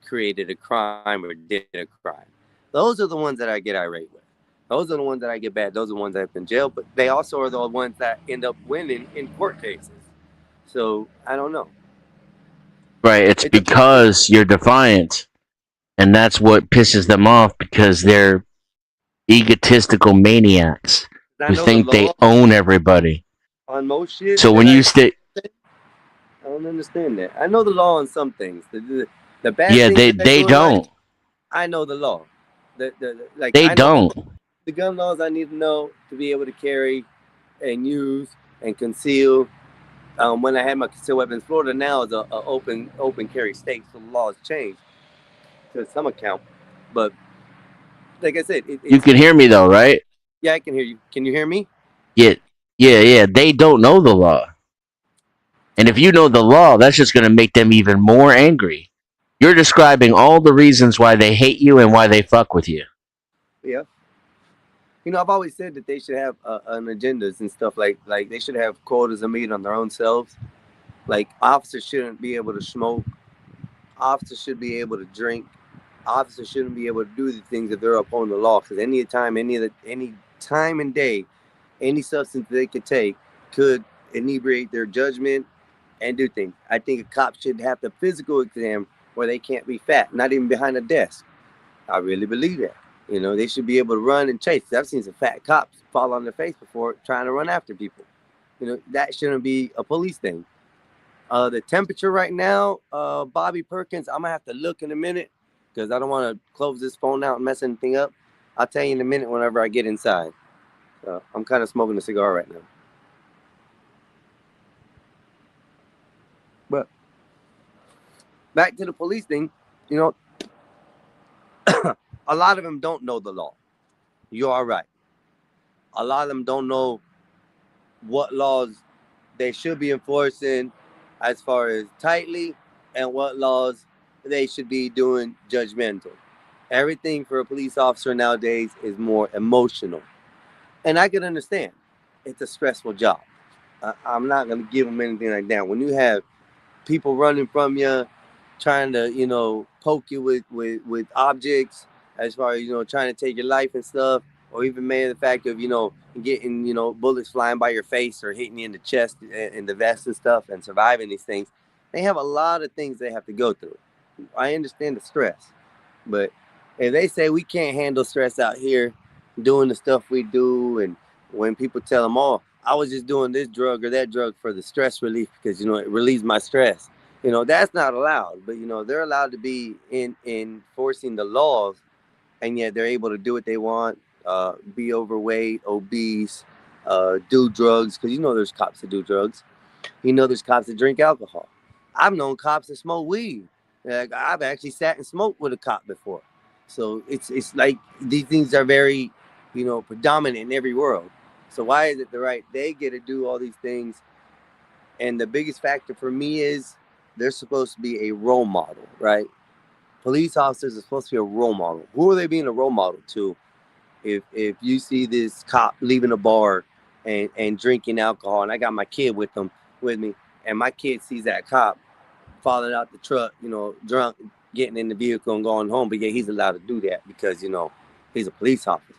created a crime or did a crime. Those are the ones that I get irate with. Those are the ones that I get bad. Those are the ones that have been jailed, but they also are the ones that end up winning in court cases. So I don't know. Right. It's It depends. because you're defiant. And that's what pisses them off because they're egotistical maniacs I who know the think they law own everybody. on most shit. So that when you stay, I don't understand that. I know the law on some things. The bad yeah, things they that they do in life, don't. I know the law. Like They I know don't. the gun laws I need to know to be able to carry and use and conceal. When I had my concealed weapons, Florida now is a open carry state, so the law has changed to some account. But like I said, You can hear me though, right? yeah, I can hear you. Can you hear me? Yeah, yeah. They don't know the law. And if you know the law, that's just going to make them even more angry. You're describing all the reasons why they hate you and why they fuck with you. Yeah. I've always said that they should have an agendas and stuff like they should have quotas of meat on their own selves. Like officers shouldn't be able to smoke. Officers should be able to drink. Officers shouldn't be able to do the things if they're upon the law. Because any time and day, any substance they could take could inebriate their judgment and do things. I think a cop should have the physical exam where they can't be fat, not even behind a desk. I really believe that. They should be able to run and chase. I've seen some fat cops fall on their face before trying to run after people. That shouldn't be a police thing. The temperature right now, Bobby Perkins, I'm gonna have to look in a minute because I don't want to close this phone out and mess anything up. I'll tell you in a minute whenever I get inside. I'm kind of smoking a cigar right now. But back to the police thing, a lot of them don't know the law. You are right. A lot of them don't know what laws they should be enforcing as far as tightly and what laws they should be doing judgmental. Everything for a police officer nowadays is more emotional. And I can understand. It's a stressful job. I'm not going to give them anything like that. When you have people running from you, trying to, poke you with objects, as far as, trying to take your life and stuff, or even maybe the fact of, getting, bullets flying by your face or hitting you in the chest and the vest and stuff and surviving these things. They have a lot of things they have to go through. I understand the stress, but if they say we can't handle stress out here doing the stuff we do, and when people tell them, "Oh, I was just doing this drug or that drug for the stress relief because, it relieves my stress," that's not allowed. But, they're allowed to be enforcing the laws, and yet they're able to do what they want, be overweight, obese, do drugs, because there's cops that do drugs. There's cops that drink alcohol. I've known cops that smoke weed. Like, I've actually sat and smoked with a cop before. So it's like these things are very, predominant in every world. So why is it they get to do all these things? And the biggest factor for me is they're supposed to be a role model, right? Police officers are supposed to be a role model. Who are they being a role model to? If you see this cop leaving a bar and drinking alcohol, and I got my kid with me, and my kid sees that cop falling out the truck, drunk, getting in the vehicle and going home, but yeah, he's allowed to do that because, he's a police officer,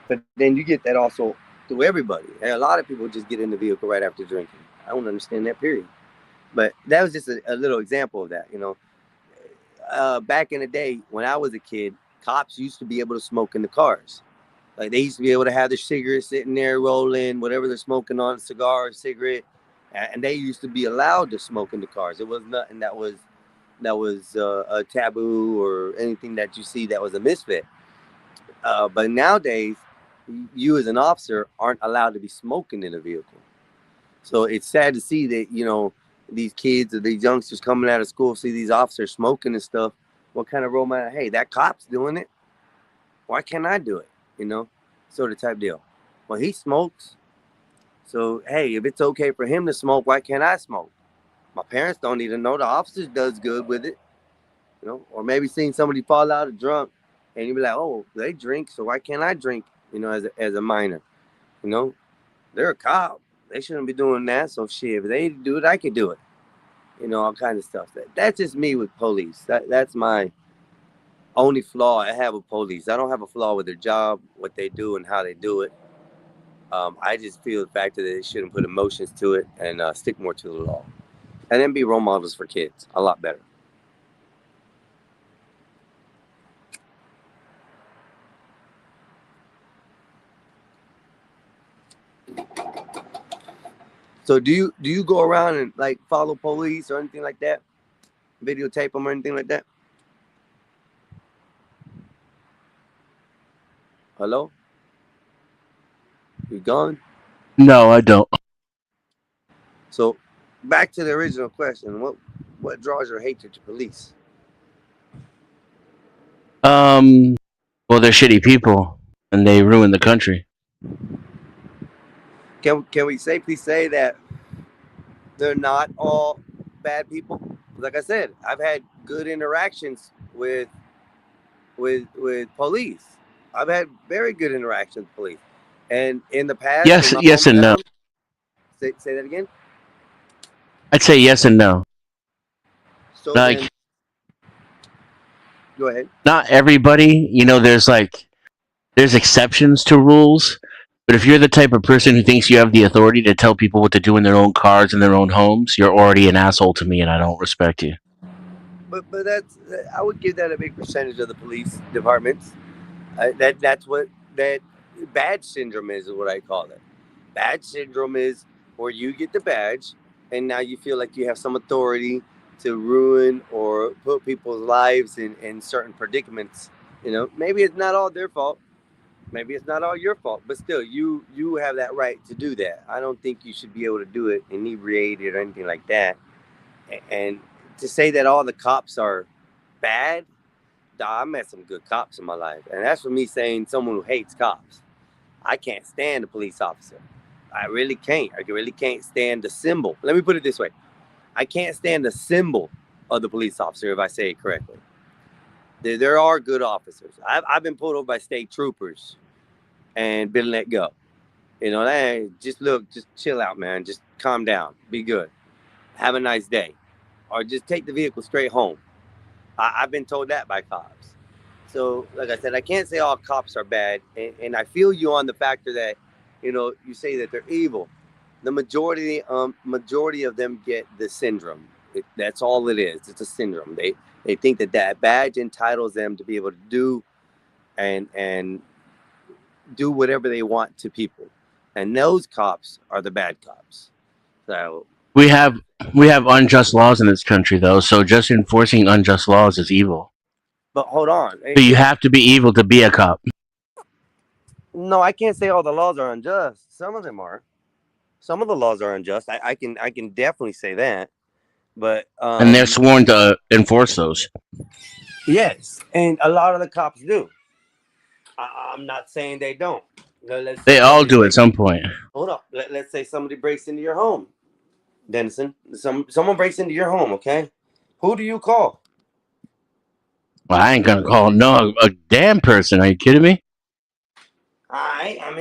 But then you get that also through everybody. And a lot of people just get in the vehicle right after drinking. I don't understand that, period. But that was just a little example of that, Back in the day when I was a kid, cops used to be able to smoke in the cars. Like they used to be able to have their cigarette sitting there rolling, whatever they're smoking on, a cigar or cigarette, and they used to be allowed to smoke in the cars. It was nothing that was a taboo or anything that you see that was a misfit. But nowadays, you as an officer aren't allowed to be smoking in a vehicle. So it's sad to see that, you know, these kids or these youngsters coming out of school see these officers smoking and stuff. What kind of role model? Hey, that cop's doing it. Why can't I do it? You know, sort of type deal. Well, he smokes. So, hey, if it's okay for him to smoke, why can't I smoke? My parents don't even know. The officers does good with it. You know, or maybe seeing somebody fall out of drunk and you be like, oh, they drink, so why can't I drink, you know, as a minor? You know, they're a cop. They shouldn't be doing that. So shit, if they do it, I could do it. You know, all kinds of stuff. That's just me with police. That's my only flaw I have with police. I don't have a flaw with their job, what they do, and how they do it. I just feel the fact that they shouldn't put emotions to it and stick more to the law. And then be role models for kids. A lot better. So do you go around and like follow police or anything like that? Videotape them or anything like that? Hello? You gone? No, I don't. So back to the original question. What draws your hatred to police? Well, they're shitty people and they ruin the country. Can we safely say that they're not all bad people? Like I said, I've had good interactions with police. I've had very good interactions with police. And in the past, Yes and no. Say that again. I'd say yes and no. So Like, then, go ahead. not everybody, you know, there's exceptions to rules. But if you're the type of person who thinks you have the authority to tell people what to do in their own cars and their own homes, you're already an asshole to me, and I don't respect you. But I would give that a big percentage of the police departments. That's what that badge syndrome is what I call it. Badge syndrome is where you get the badge and now you feel like you have some authority to ruin or put people's lives in certain predicaments. You know, maybe it's not all their fault. Maybe it's not all your fault, but still, you have that right to do that. I don't think you should be able to do it inebriated or anything like that. And to say that all the cops are bad, I met some good cops in my life. And that's for me saying someone who hates cops. I can't stand a police officer. I really can't. I really can't stand the symbol. Let me put it this way. I can't stand the symbol of the police officer if I say it correctly. There are good officers. I've been pulled over by state troopers and been let go. You know, hey, just chill out, man. Just calm down. Be good. Have a nice day. Or just take the vehicle straight home. I've been told that by cops. So, like I said, I can't say all cops are bad. And I feel you on the factor that, you know, you say that they're evil. The majority of them get the syndrome. That's all it is. It's a syndrome. They think that badge entitles them to be able to do and do whatever they want to people. And those cops are the bad cops. So We have unjust laws in this country, though. So just enforcing unjust laws is evil. but hold on. So you have to be evil to be a cop. No, I can't say all the laws are unjust. Some of them are. Some of the laws are unjust. I can definitely say that. But And they're sworn to enforce those. yes, and a lot of the cops do. I'm not saying they don't. They all do at some point. Hold up. Let's say somebody breaks into your home, Dennison. Someone breaks into your home. Okay, who do you call? Well, I ain't gonna call a damn person. Are you kidding me? After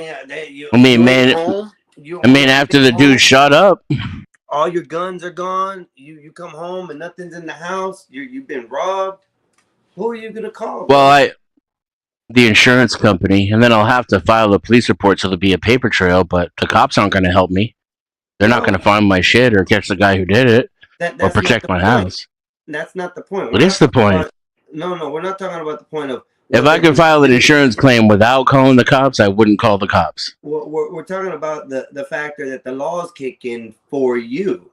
the dude shut up. All your guns are gone. You come home and nothing's in the house. You've been robbed. Who are you gonna call? Well, the insurance company, and then I'll have to file a police report so there'll be a paper trail. But the cops aren't gonna help me. They're not gonna find my shit or catch the guy who did it or protect my house. That's not the point. What is the point? No, we're not talking about the point of If I could file an insurance claim without calling the cops, I wouldn't call the cops. We're talking about the factor that the laws kick in for you,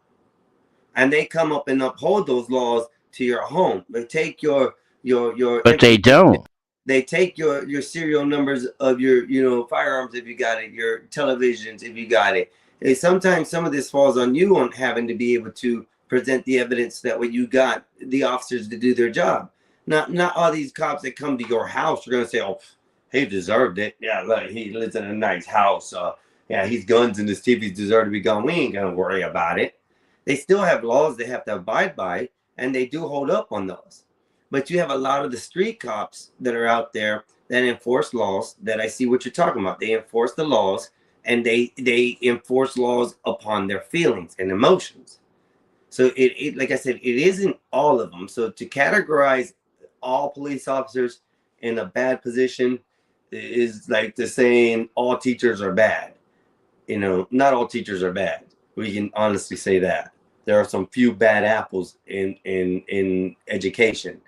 and they come up and uphold those laws to your home. They take your But they don't. They take your serial numbers of your firearms if you got it, your televisions if you got it. And sometimes some of this falls on you on having to be able to present the evidence that way you got the officers to do their job. Not all these cops that come to your house are gonna say, "Oh, he deserved it. Yeah, look, he lives in a nice house. Yeah, he's guns in his teeth. He deserved to be gone. We ain't gonna worry about it." They still have laws they have to abide by, and they do hold up on those. But you have a lot of the street cops that are out there that enforce laws. That I see what you're talking about. They enforce the laws, and they enforce laws upon their feelings and emotions. So it like I said, it isn't all of them. So to categorize all police officers in a bad position is like the saying all teachers are bad. Not all teachers are bad. We can honestly say that. There are some few bad apples in education.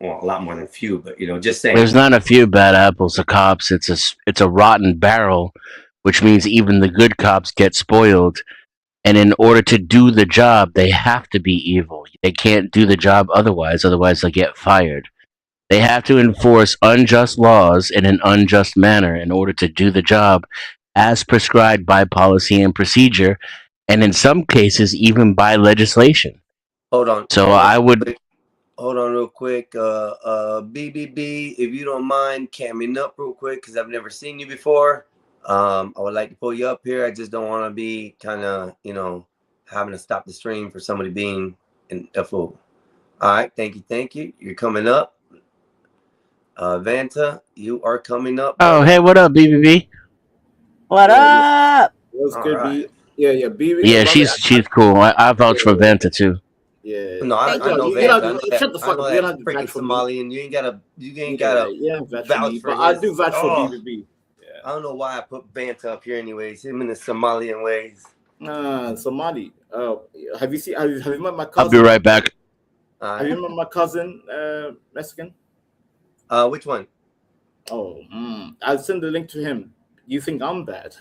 Well, a lot more than few, but just saying. There's not a few bad apples to cops. It's a rotten barrel, which means even the good cops get spoiled. And in order to do the job, they have to be evil. They can't do the job otherwise they'll get fired. They have to enforce unjust laws in an unjust manner in order to do the job as prescribed by policy and procedure, and in some cases, even by legislation. Hold on. So I would... Hold on real quick. BBB, if you don't mind camming up real quick, because I've never seen you before. I would like to pull you up here. I just don't want to be kind of, having to stop the stream for somebody being a fool. All right. Thank you. You're coming up. Vanta, you are coming up. Oh, hey, what up, BBB? What up? What's All good, right. B? Yeah, BB. Yeah, she's cool. I vouch for Vanta too. Yeah. No, I know you Vanta. shut the fuck up. You don't have to freaking vouch for me. Somalian. You ain't gotta vouch for but I his- do vouch for Oh. BBB. I don't know why I put Vanta up here anyways. Him in the Somalian ways. Somali. Have you met my cousin? I'll be right back. Have you met my cousin, Mexican? Which one? Oh, I'll send the link to him. You think I'm bad?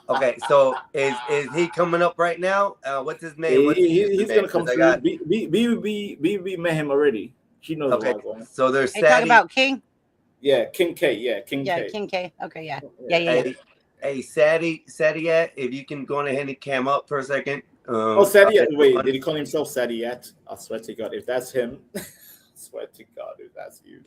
Okay, so is he coming up right now? What's his name? He's gonna come through. BBB met him already. She knows Okay, what's going on. so there's Are you talking Sadie. about King? Yeah, King K. Yeah, King Yeah, K. King K. Okay, yeah. Hey, Sadie, if you can go ahead and cam up for a second. Sadiat. Wait, did he call himself Sadiat? I swear to God, if that's him, I swear to God, if that's you.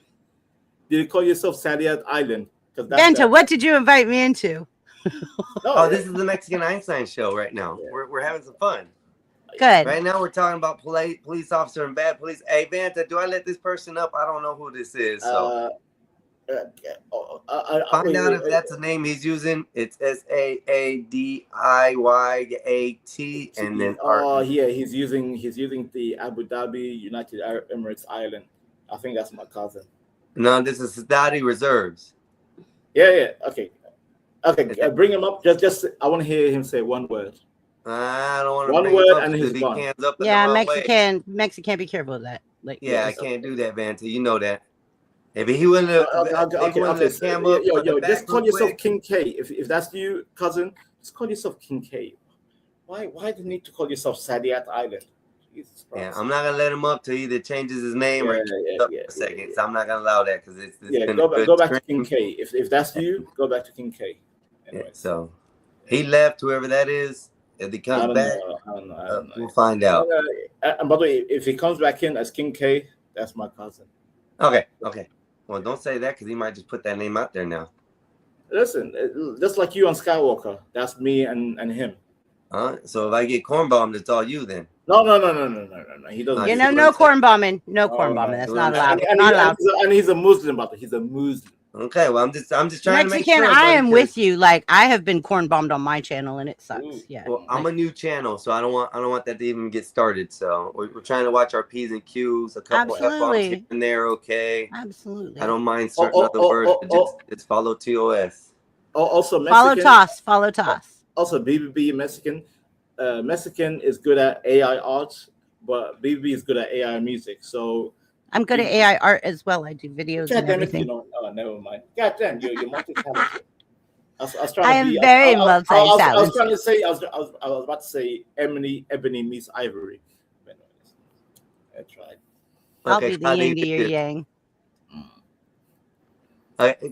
Did you call yourself Sadiat Island? Vanta, what did you invite me into? This is the Mexican Einstein show right now. Yeah. We're having some fun. Good. Right now we're talking about police officer and bad police. Hey, Vanta, do I let this person up? I don't know who this is. So find out if that's the name he's using. It's SAADIYAT, and then yeah, he's using the Abu Dhabi United Arab Emirates Island. I think that's my cousin. No, this is Saudi Reserves. Yeah. Okay. Bring him up. Just I want to hear him say one word. I don't want to. One word and he's gone. Yeah, Mexican. Be careful of that. Yeah, I can't do that, Vanta. You know that. If he wouldn't have, just call yourself King K. If that's you, cousin, just call yourself King K. Why do you need to call yourself Sadiat Island? Jesus Christ. Yeah, I'm not gonna let him up till he either changes his name or up for a second. So I'm not gonna allow that because it's go back to King K. If that's you, go back to King K. Anyway. Yeah, so he left, whoever that is. If he comes back, I don't know. We'll find out. And by the way, if he comes back in as King K, that's my cousin. Okay. Well, don't say that because he might just put that name out there now. Listen, just like you on Skywalker, that's me and him. So if I get corn bombed, it's all you then. No. He doesn't. No corn bombing. No corn bombing. That's not allowed. Not allowed. And he's a Muslim, brother. He's a Muslim. Okay, well, I'm just trying Mexican, to make sure. I am with you. Like I have been corn bombed on my channel, and it sucks. Yeah. Well, I'm a new channel, so I don't want that to even get started. So we're trying to watch our P's and Q's, a couple F-bombs here and there. Okay. Absolutely. I don't mind certain other words, but just follow TOS. Also, Mexican, follow Toss. Also, BBB Mexican. Mexican is good at AI art, but BBB is good at AI music. So I'm good at AI art as well. I do videos God and damn it, you everything. don't. Oh, never mind. God damn, you're multi-talented. I was trying I to am be. very I was multi-talented. trying to say. I was about to say Ebony meets Ivory. But anyways, I tried. I'll Okay, be the yin Khalid, to your yang.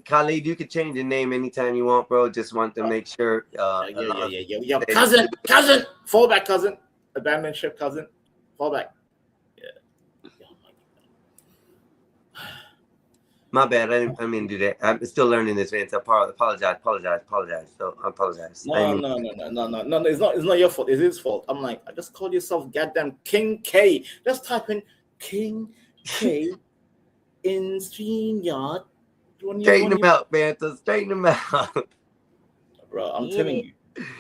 Khalid, you could change your name anytime you want, bro. Just want to make sure. Yeah. Cousin, fall back, cousin. Abandoned ship, cousin. Fall back. My bad. I didn't mean to do that. I'm still learning this, man. So apologize. So I apologize. No. It's not your fault. It's his fault. I'm like, I just called yourself goddamn King K. Just type in King K in StreamYard. Straighten them out, man. So straighten them out. Bro, I'm telling you.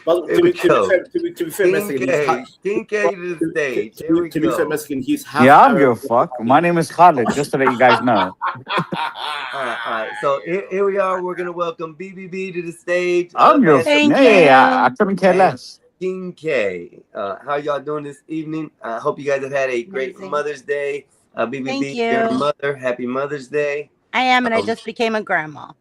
But to be fair, Mexican, King K to the stage. Here we to be fair, go. Mexican, he's half. Yeah, I don't give a fuck. My name is Khalid, just to let you guys know. All right. So here we are. We're gonna welcome BBB to the stage. I don't give a fuck. Thank Yeah, I you. couldn't care less. King K. How y'all doing this evening? I hope you guys have had a great Amazing. Mother's Day. BBB, Thank your you. mother. Happy Mother's Day. I am, and I just became a grandma.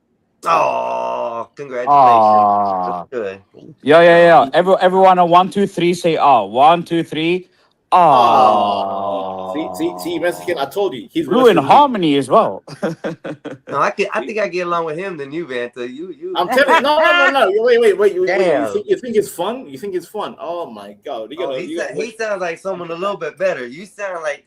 Oh, congratulations. Aw. That's good. Yeah. Everyone on 1, 2, 3 say oh. 1, 2, 3. Oh. See, Mexican. I told you, he's Blue in harmony as well. No, I think I get along with him than you, Vanta. You. I'm telling you, no. Wait. Damn. You think it's fun? You think it's fun? Oh my god. He sounds like someone a little bit better. You sound like,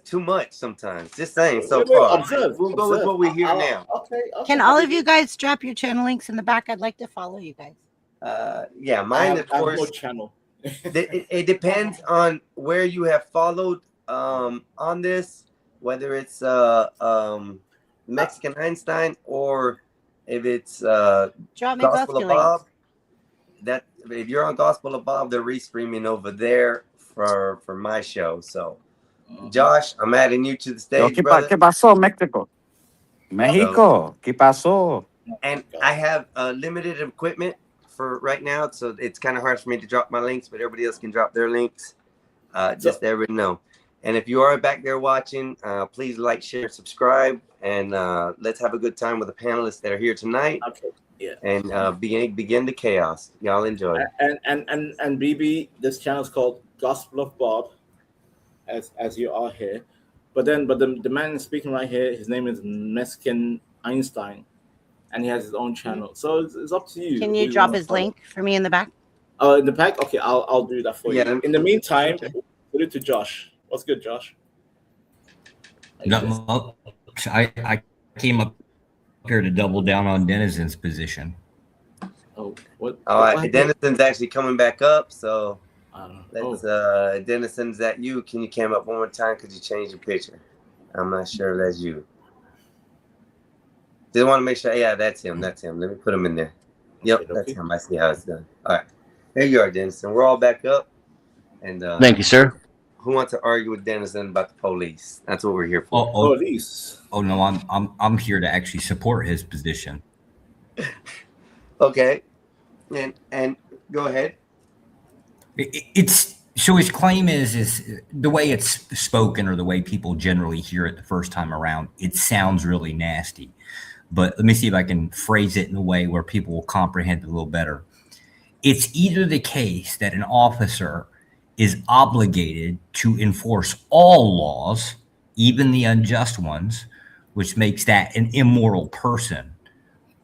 too much sometimes. Just saying so far. We'll go with what we hear now. Okay. Can all of you guys drop your channel links in the back? I'd like to follow you guys. Yeah, mine, of course. No channel. It depends on where you have followed on this, whether it's Mexican Einstein or if it's Drop me both Gospel your of Bob. links. That if you're on Gospel of Bob, they're restreaming over there for my show. So, Josh, I'm adding you to the stage, ¿Qué brother. pasó, Mexico? Mexico, ¿qué pasó? And I have limited equipment for right now, so it's kind of hard for me to drop my links, but everybody else can drop their links. Just so everyone know. And if you are back there watching, please like, share, subscribe, and let's have a good time with the panelists that are here tonight. Okay. Yeah. And begin the chaos. Y'all enjoy. And BB, this channel is called Gospel of Bob, as you are here. But the man speaking right here, his name is Mexican Einstein, and he has his own channel. So it's up to you. Can you drop his link for me in the back? In the back? Okay, I'll do that for you. In the meantime, put it to Josh. What's good, Josh? No, I came up here to double down on Denizen's position. Oh, what? All right, Denison's actually coming back up, so let's Oh. Denison's that you. Can you cam up one more time? Could you change your picture? I'm not sure if that's you. Just want to make sure. Yeah, that's him. That's him. Let me put him in there. Yep, that's him. I see how it's done. All right, there you are, Denison. We're all back up. And thank you, sir. Who wants to argue with Denison about the police? That's what we're here for. Police. Oh no, I'm here to actually support his position. Okay, and go ahead. It's so his claim is the way it's spoken or the way people generally hear it the first time around. It sounds really nasty, but let me see if I can phrase it in a way where people will comprehend it a little better. It's either the case that an officer is obligated to enforce all laws, even the unjust ones, which makes that an immoral person,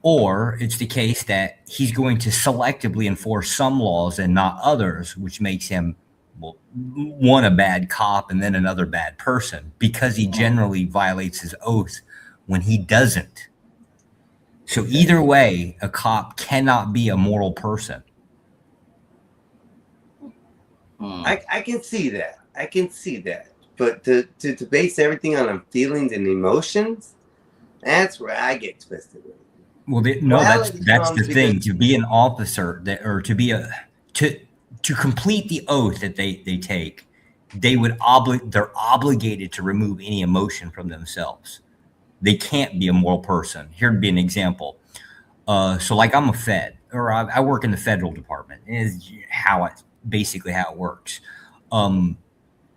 or it's the case that he's going to selectively enforce some laws and not others, which makes him, well, one, a bad cop and then another bad person because he generally violates his oath when he doesn't. So either way, a cop cannot be a moral person. I can see that. I can see that. But to base everything on feelings and emotions, that's where I get twisted with. Well, that's the thing. To be an officer or to be to complete the oath that they take, they're obligated to remove any emotion from themselves. They can't be a moral person. Here'd be an example. So like I'm a Fed, or I work in the federal department. Is basically how it works.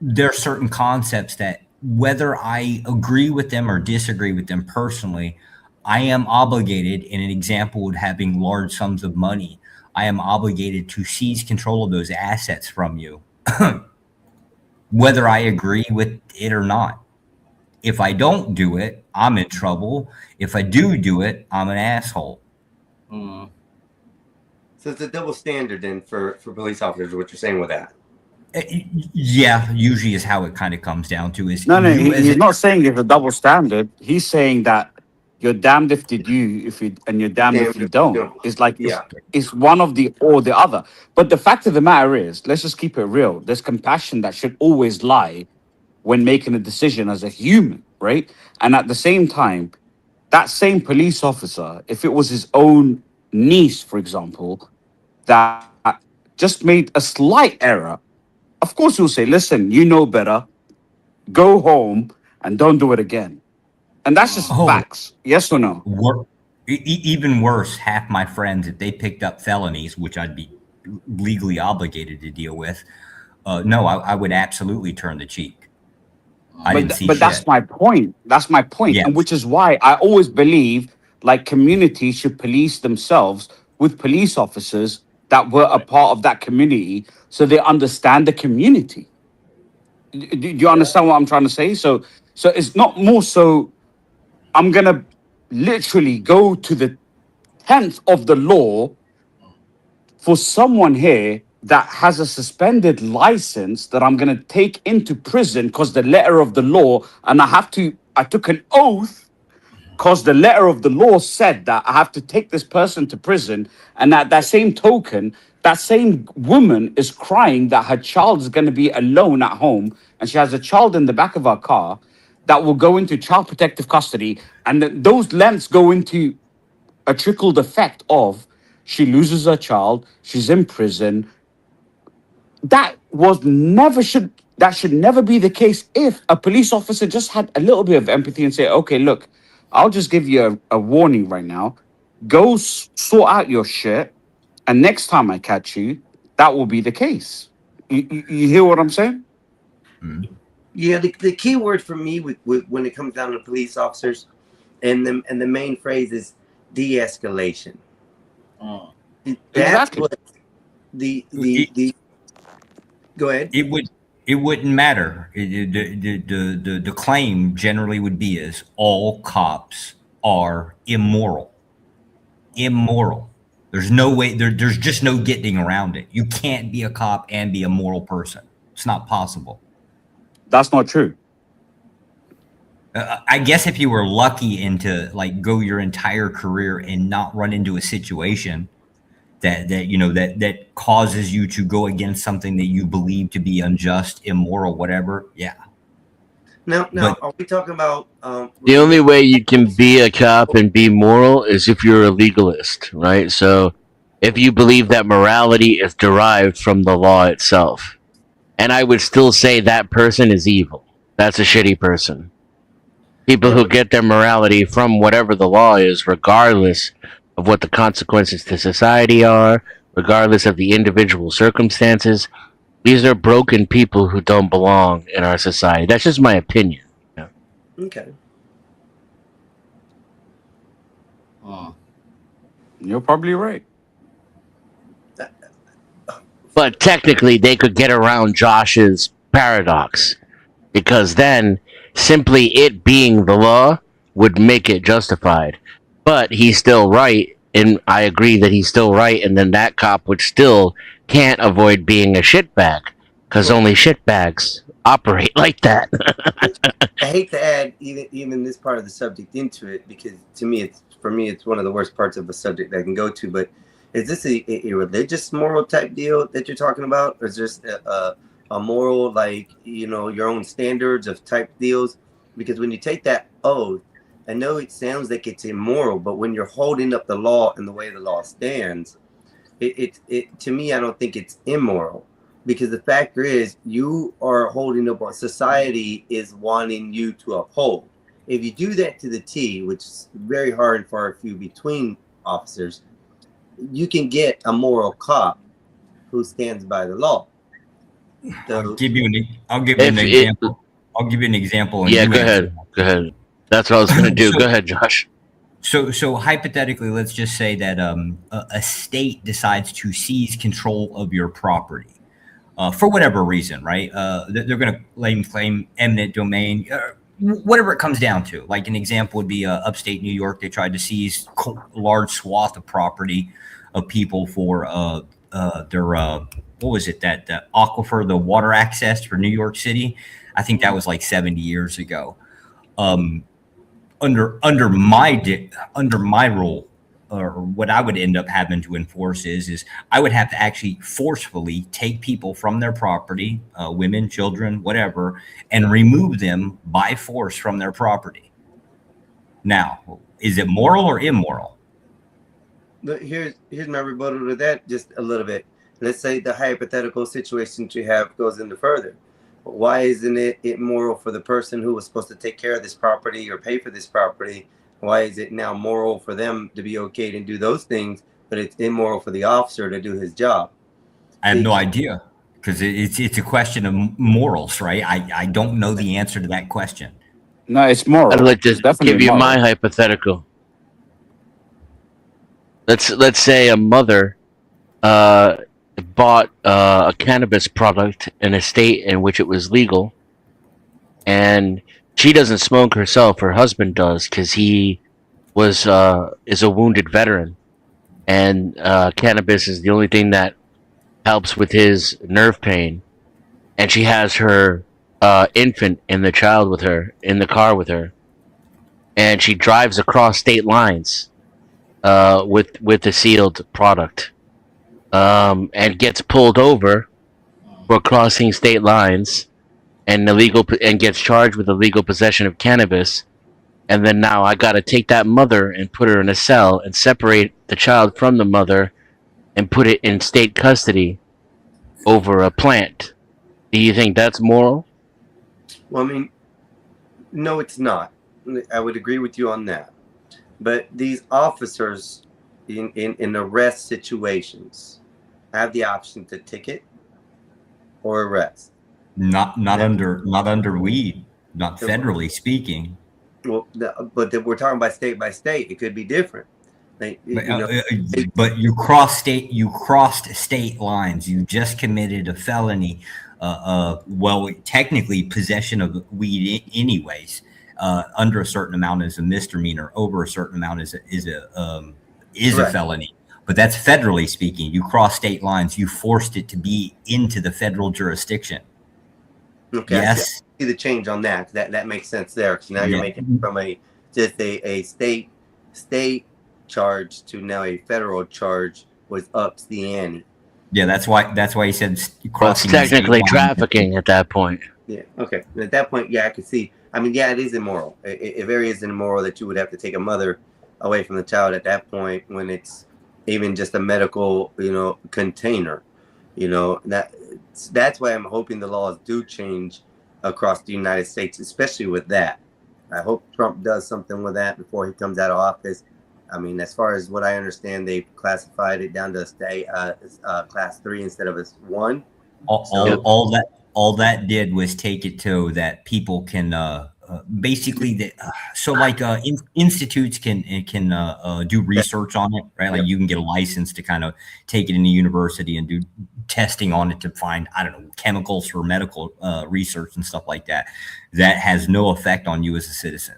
There are certain concepts that whether I agree with them or disagree with them personally, I am obligated, in an example of having large sums of money, I am obligated to seize control of those assets from you, whether I agree with it or not. If I don't do it, I'm in trouble. If I do it, I'm an asshole. So it's a double standard then for police officers, what you're saying with that. Yeah, usually is how it kind of comes down to is No, you as he's a- not saying it's a double standard. He's saying that you're damned if you do, and you're damned if you don't. It's like it's one of the or the other. But the fact of the matter is, let's just keep it real. There's compassion that should always lie when making a decision as a human, right? And at the same time, that same police officer, if it was his own niece, for example, that just made a slight error, of course he'll say, listen, you know better, go home and don't do it again. And that's just facts. Yes or no? Even worse, half my friends, if they picked up felonies, which I'd be legally obligated to deal with, no, I would absolutely turn the cheek. But that's my point. That's my point. Yes. And which is why I always believe like communities should police themselves with police officers that were a part of that community so they understand the community. Do you understand what I'm trying to say? So it's not more so I'm going to literally go to the 10th of the law for someone here that has a suspended license that I'm going to take into prison because the letter of the law, and I took an oath because the letter of the law said that I have to take this person to prison. And at that same token, that same woman is crying that her child is going to be alone at home. And she has a child in the back of her car that will go into child protective custody. And those lengths go into a trickled effect of she loses her child, she's in prison. That should never be the case if a police officer just had a little bit of empathy and say, okay, look, I'll just give you a warning right now. Go sort out your shit. And next time I catch you, that will be the case. You hear what I'm saying? Yeah, the key word for me with when it comes down to police officers, and the main phrase is de-escalation. That's Exactly. what the go ahead. It wouldn't matter. The claim generally would be is all cops are immoral. Immoral. There's no way. There's just no getting around it. You can't be a cop and be a moral person. It's not possible. That's not true. I guess if you were lucky into like go your entire career and not run into a situation that causes you to go against something that you believe to be unjust, immoral, whatever. Yeah. Now, are we talking about? The only way you can be a cop and be moral is if you're a legalist, right? So if you believe that morality is derived from the law itself. And I would still say that person is evil. That's a shitty person. People who get their morality from whatever the law is, regardless of what the consequences to society are, regardless of the individual circumstances, these are broken people who don't belong in our society. That's just my opinion. Yeah. Okay. You're probably right. But technically, they could get around Josh's paradox, because then simply it being the law would make it justified. But he's still right, and I agree that he's still right, and then that cop would still can't avoid being a shitbag, because only shitbags operate like that. I hate to add even this part of the subject into it, because to me, it's one of the worst parts of a subject I can go to. But is this a religious moral type deal that you're talking about, or is this a moral, like, your own standards of type deals? Because when you take that oath, I know it sounds like it's immoral, but when you're holding up the law and the way the law stands, it to me, I don't think it's immoral, because the factor is you are holding up what society is wanting you to uphold. If you do that to the T, which is very hard and far few between officers, you can get a moral cop who stands by the law. So, I'll give you an example. I'll give you an example. And Yeah, you go answer ahead. Go ahead. That's what I was going to do. So- Go ahead, Josh. So hypothetically, let's just say that a state decides to seize control of your property for whatever reason, right? They're going to claim eminent domain, whatever it comes down to. Like an example would be upstate New York. They tried to seize a large swath of property of people for their what was it, that aquifer, the water access for New York City. I think that was like 70 years ago. Under my rule, or what I would end up having to enforce is I would have to actually forcefully take people from their property, women, children, whatever, and remove them by force from their property. Now, is it moral or immoral? But here's my rebuttal to that just a little bit. Let's say the hypothetical situation that you have goes into further. Why isn't it immoral for the person who was supposed to take care of this property or pay for this property? Why is it now moral for them to be okay to do those things, but it's immoral for the officer to do his job? I have no idea, because it's a question of morals, right? I don't know the answer to that question. No, it's moral. I'd like to It's definitely give you moral. my hypothetical. Let's say a mother bought a cannabis product in a state in which it was legal, and she doesn't smoke herself. Her husband does, because he is a wounded veteran, and cannabis is the only thing that helps with his nerve pain. And she has her infant and the child with her in the car with her, and she drives across state lines with the sealed product. And gets pulled over for crossing state lines and gets charged with illegal possession of cannabis. And then now I got to take that mother and put her in a cell and separate the child from the mother and put it in state custody over a plant. Do you think that's moral? Well, I mean, no, it's not. I would agree with you on that. But these officers in arrest situations have the option to ticket or arrest. Not under weed, not federally speaking. Well, but we're talking about state by state. It could be different. But you crossed state lines. You just committed a felony. Well, technically possession of weed anyways. Under a certain amount is a misdemeanor. Over a certain amount is a felony. But that's federally speaking. You cross state lines. You forced it to be into the federal jurisdiction. Okay. Yes. I see the change on that. That makes sense there. Because now you're making it from just a state charge to now a federal charge, was ups the ante. Yeah, that's why he said crossing. It's technically trafficking at that point. Yeah. Okay. At that point, yeah, I can see. I mean, yeah, it is immoral. It very is immoral that you would have to take a mother away from the child at that point when it's even just a medical, container. That's why I'm hoping the laws do change across the United States, especially with that. I hope Trump does something with that before he comes out of office. I mean, as far as what I understand, they've classified it down to class 3 instead of a 1. All that did was take it to that people can basically institutes can do research on it, right? Like you can get a license to kind of take it into university and do testing on it to find, I don't know, chemicals for medical research and stuff like that. That has no effect on you as a citizen.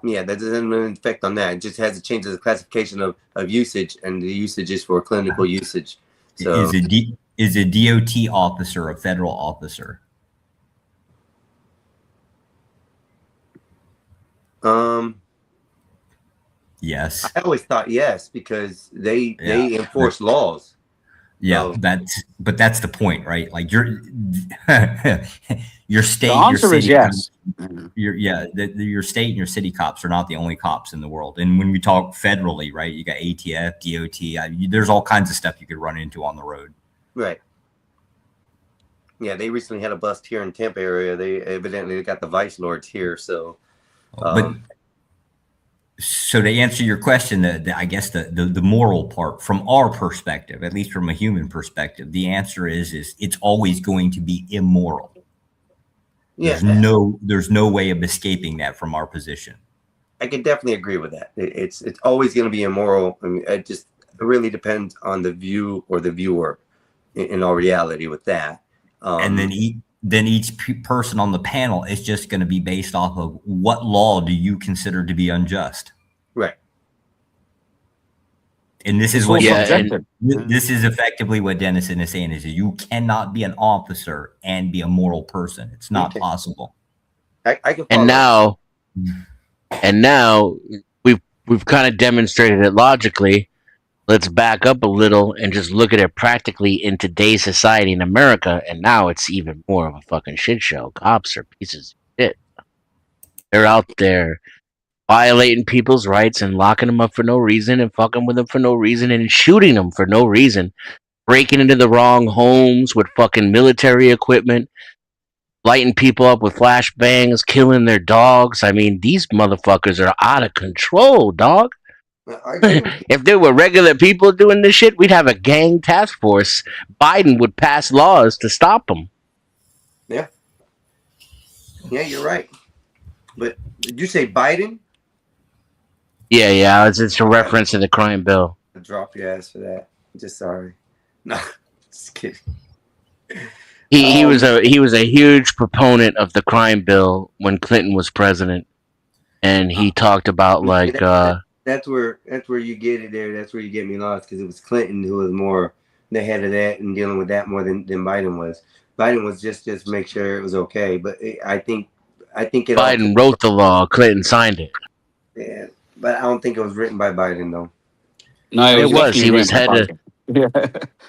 Yeah, that doesn't have an effect on that. It just has to change the classification of usage, and the usage is for clinical usage. So is a DOT officer a federal officer? Yes. I always thought yes, because they enforce laws. Yeah, that's the point, right? Like your state, The answer is yes. Your state and your city cops are not the only cops in the world. And when we talk federally, right, you got ATF, DOT. There's all kinds of stuff you could run into on the road. Right. Yeah, they recently had a bust here in Tampa area. They evidently got the vice lords here. So, So to answer your question, I guess the moral part from our perspective, at least from a human perspective, the answer is it's always going to be immoral. Yeah, There's no way of escaping that from our position. I can definitely agree with that. It's always going to be immoral. I mean, it really depends on the view or the viewer in all reality with that. And then each person on the panel is just going to be based off of what law do you consider to be unjust? Right. And this is what this is effectively what Dennison is saying is you cannot be an officer and be a moral person. It's not possible. I can follow. And now we've kind of demonstrated it logically. Let's back up a little and just look at it practically in today's society in America. And now it's even more of a fucking shit show. Cops are pieces of shit. They're out there violating people's rights and locking them up for no reason and fucking with them for no reason and shooting them for no reason. Breaking into the wrong homes with fucking military equipment. Lighting people up with flashbangs, killing their dogs. I mean, these motherfuckers are out of control, dog. If there were regular people doing this shit, we'd have a gang task force. Biden would pass laws to stop them. Yeah. Yeah, you're right. But did you say Biden? Yeah. It's a reference to the crime bill. I'll drop your ass for that. Just sorry. No, just kidding. He was a huge proponent of the crime bill when Clinton was president, and he talked about like that's where you get it there. That's where you get me lost because it was Clinton who was more the head of that and dealing with that more than Biden was. Biden was just make sure it was okay, but I think it. Biden wrote the law. Clinton signed it. Yeah, but I don't think it was written by Biden though. No, it was. He was head of.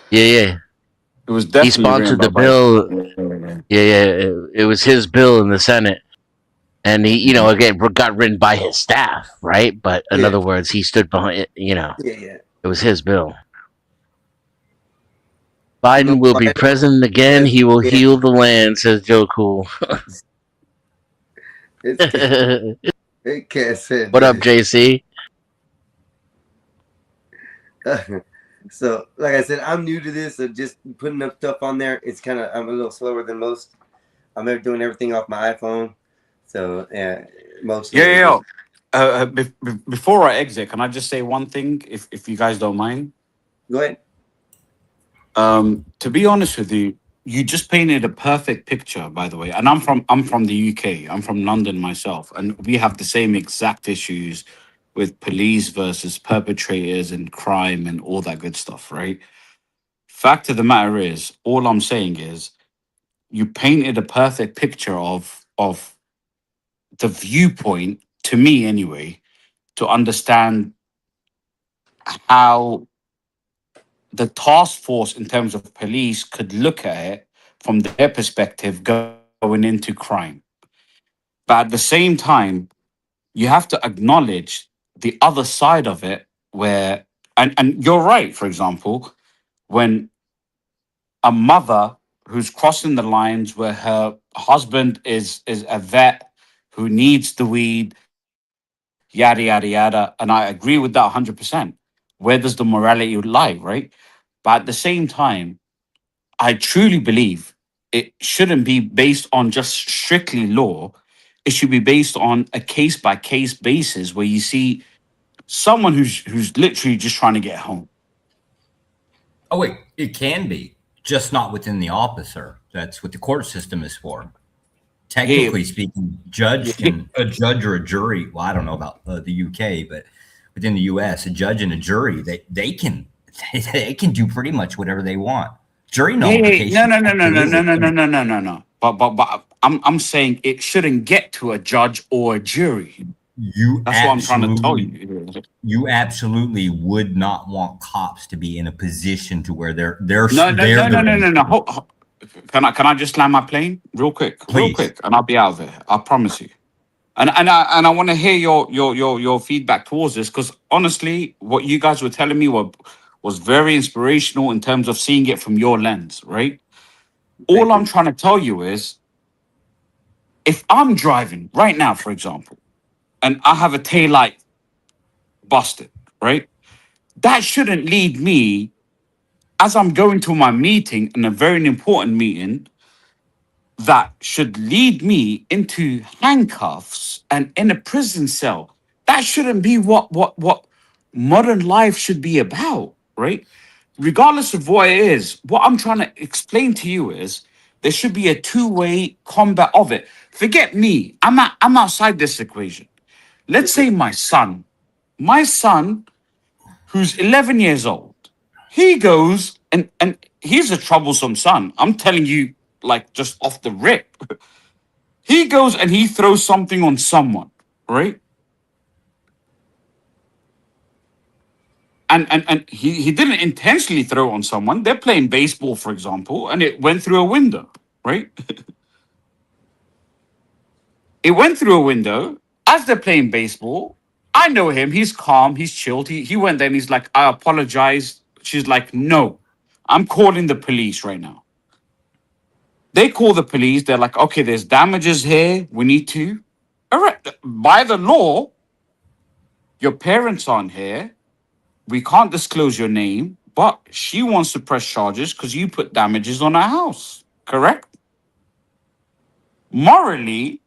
Yeah. It was definitely he sponsored the bill. It was his bill in the Senate, and he, again, got written by his staff, right? But in other words, he stood behind it. It was his bill. Biden will be president again. He will heal the land, says Joe Cool. What up, JC? So, like I said, I'm new to this, so just putting up stuff on there. It's I'm a little slower than most. I'm doing everything off my iPhone. So, mostly. Before I exit, can I just say one thing, if you guys don't mind? Go ahead. To be honest with you, you just painted a perfect picture, by the way. And I'm from the UK. I'm from London myself, and we have the same exact issues with police versus perpetrators and crime and all that good stuff, right? Fact of the matter is, all I'm saying is, you painted a perfect picture of the viewpoint, to me anyway, to understand how the task force in terms of police could look at it from their perspective going into crime. But at the same time, you have to acknowledge the other side of it where, and you're right, for example, when a mother who's crossing the lines where her husband is a vet who needs the weed, yada, yada, yada. And I agree with that 100%. Where does the morality lie, right? But at the same time, I truly believe it shouldn't be based on just strictly law. It should be based on a case-by-case basis where you see someone who's literally just trying to get home. Oh, wait, it can be, just not within the officer. That's what the court system is for. Technically speaking, a judge or a jury, well, I don't know about the UK, but within the US, a judge and a jury, they can do pretty much whatever they want. Jury nullification. No. But I'm saying it shouldn't get to a judge or a jury. That's what I'm trying to tell you. You absolutely would not want cops to be in a position to where they're No. Can I just land my plane real quick? Please. Real quick, and I'll be out of there. I promise you. And I want to hear your feedback towards this, because honestly, what you guys were telling me was very inspirational in terms of seeing it from your lens, right? All I'm trying to tell you is, if I'm driving right now, for example, and I have a taillight busted, right? That shouldn't lead me, as I'm going to my meeting, and a very important meeting, that should lead me into handcuffs and in a prison cell. That shouldn't be what modern life should be about, right? Regardless of what it is, what I'm trying to explain to you is there should be a two-way combat of it. Forget me. I'm outside this equation. Let's say my son, who's 11 years old, he goes and he's a troublesome son. I'm telling you, like, just off the rip. He goes and he throws something on someone, right? And he didn't intentionally throw it on someone. They're playing baseball, for example, and it went through a window, right? It went through a window as they're playing baseball. I know him. He's calm. He's chilled. He went there and he's like, I apologize. She's like, no, I'm calling the police right now. They call the police. They're like, okay, there's damages here. We need to. All right. By the law, your parents aren't here. We can't disclose your name, but she wants to press charges because you put damages on her house. Correct? Morally,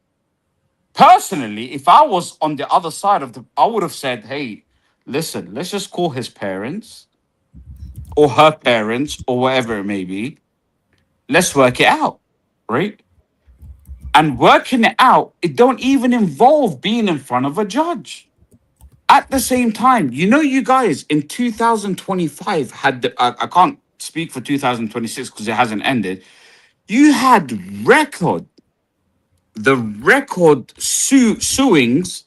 personally, if I was on the other side of I would have said, hey, listen, let's just call his parents or her parents or whatever it may be. Let's work it out, right? And working it out, it don't even involve being in front of a judge. At the same time, you guys in 2025 had I can't speak for 2026 because it hasn't ended. You had record suings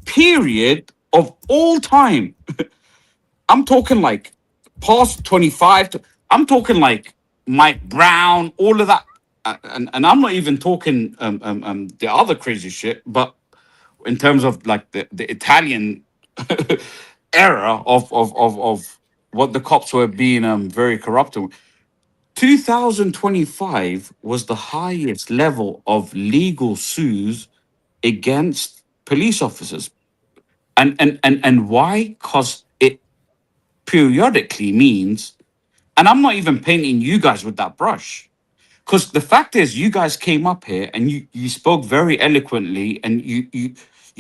period of all time. I'm talking like past 25 to, I'm talking like Mike Brown, all of that. And I'm not even talking the other crazy shit, but in terms of like the Italian era of what the cops were being very corrupt. 2025 was the highest level of legal sues against police officers. And why? Because it periodically means, and I'm not even painting you guys with that brush. Because the fact is, you guys came up here and you spoke very eloquently and you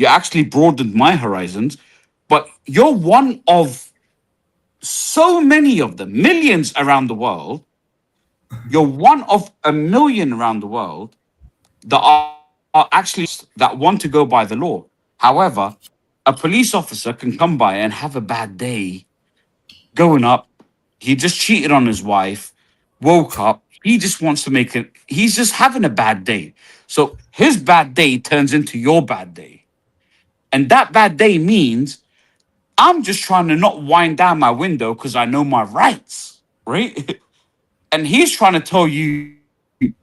actually broadened my horizons. But you're one of so many of them, millions around the world. You're one of a million around the world that are actually that want to go by the law. However, a police officer can come by and have a bad day going up. He just cheated on his wife, woke up. He just wants to make it. He's just having a bad day. So his bad day turns into your bad day. And that bad day means I'm just trying to not wind down my window because I know my rights, right? And he's trying to tell you,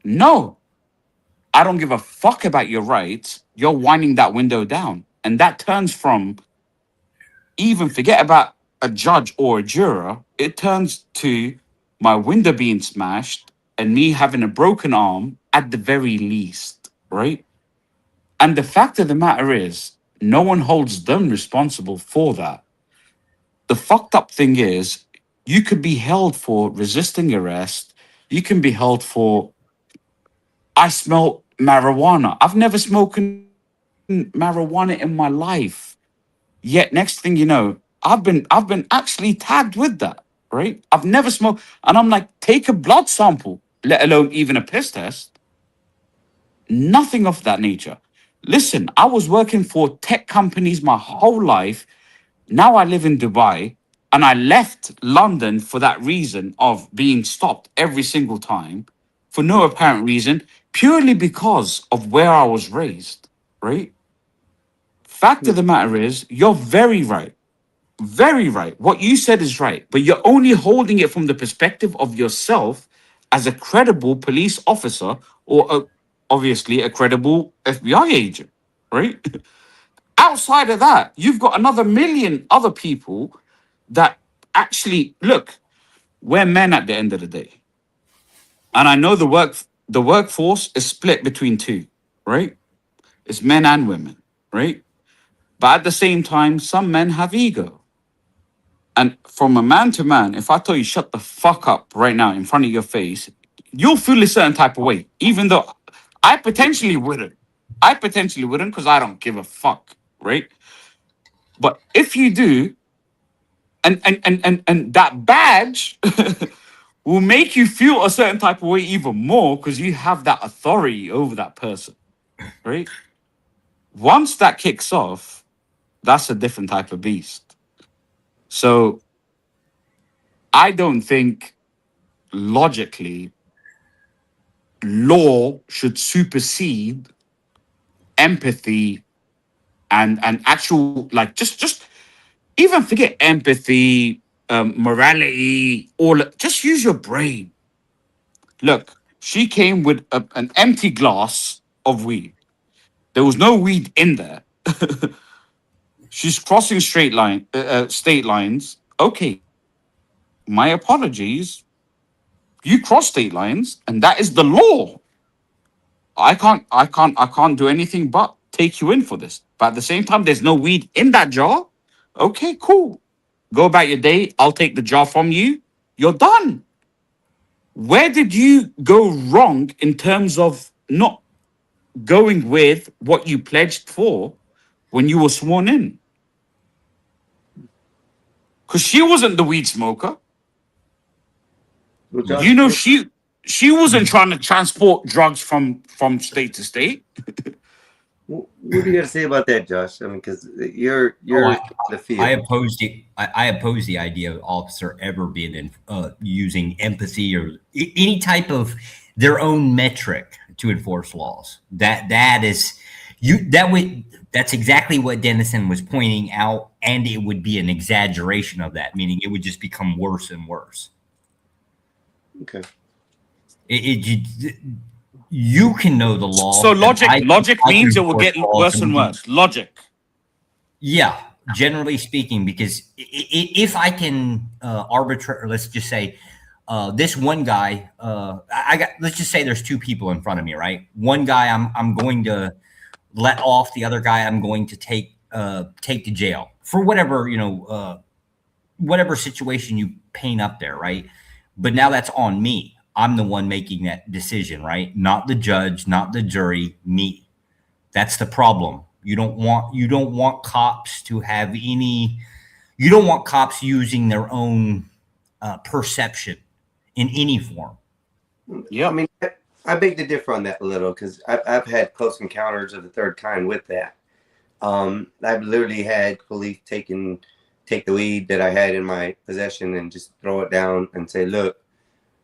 no, I don't give a fuck about your rights. You're winding that window down. And that turns from, even forget about a judge or a juror, it turns to my window being smashed and me having a broken arm at the very least, right? And the fact of the matter is, no one holds them responsible for that. The fucked up thing is, you could be held for resisting arrest. You can be held for, I smell marijuana. I've never smoked marijuana in my life. Yet next thing you know, I've been actually tagged with that, right? I've never smoked. And I'm like, take a blood sample, let alone even a piss test. Nothing of that nature. Listen, I was working for tech companies my whole life. Now I live in Dubai and I left London for that reason of being stopped every single time for no apparent reason, purely because of where I was raised, right? Fact of the matter is, you're very right. Very right. What you said is right, but you're only holding it from the perspective of yourself as a credible police officer or obviously a credible FBI agent, right? Outside of that, you've got another million other people that actually look, we're men at the end of the day. And I know the workforce is split between two, right? It's men and women, right? But at the same time, some men have ego. And from a man to man, if I tell you shut the fuck up right now in front of your face, you'll feel a certain type of way, even though I potentially wouldn't. Because I don't give a fuck, right? But if you do, and that badge will make you feel a certain type of way even more because you have that authority over that person, right? Once that kicks off, that's a different type of beast. So I don't think logically law should supersede empathy and actual, like, just even forget empathy, morality, just use your brain. Look, she came with an empty glass of weed. There was no weed in there. She's crossing state lines. Okay, my apologies. You cross state lines, and that is the law. I can't do anything but take you in for this. But at the same time, there's no weed in that jar. Okay, cool. Go about your day. I'll take the jar from you. You're done. Where did you go wrong in terms of not going with what you pledged for when you were sworn in? Because she wasn't the weed smoker. You know, she wasn't trying to transport drugs from state to state. What do you got to say about that, Josh? I mean, because you're the field. I oppose the idea of an officer ever being in using empathy or any type of their own metric to enforce laws. That's exactly what Dennison was pointing out, and it would be an exaggeration of that, meaning it would just become worse and worse. Okay. You can know the law. So logic means it will get worse and worse. Logic. Yeah, generally speaking, because if I can arbitrate, let's just say this one guy, let's just say there's two people in front of me, right? One guy I'm going to let off, the other guy I'm going to take to jail for whatever, whatever situation you paint up there, right? But now that's on me. I'm the one making that decision, right? Not the judge, not the jury, me. That's the problem. You don't want cops to have any. You don't want cops using their own perception in any form. Yeah, I mean, I beg to differ on that a little because I've had close encounters of the third kind with that. I've literally had police take the weed that I had in my possession and just throw it down and say, "Look,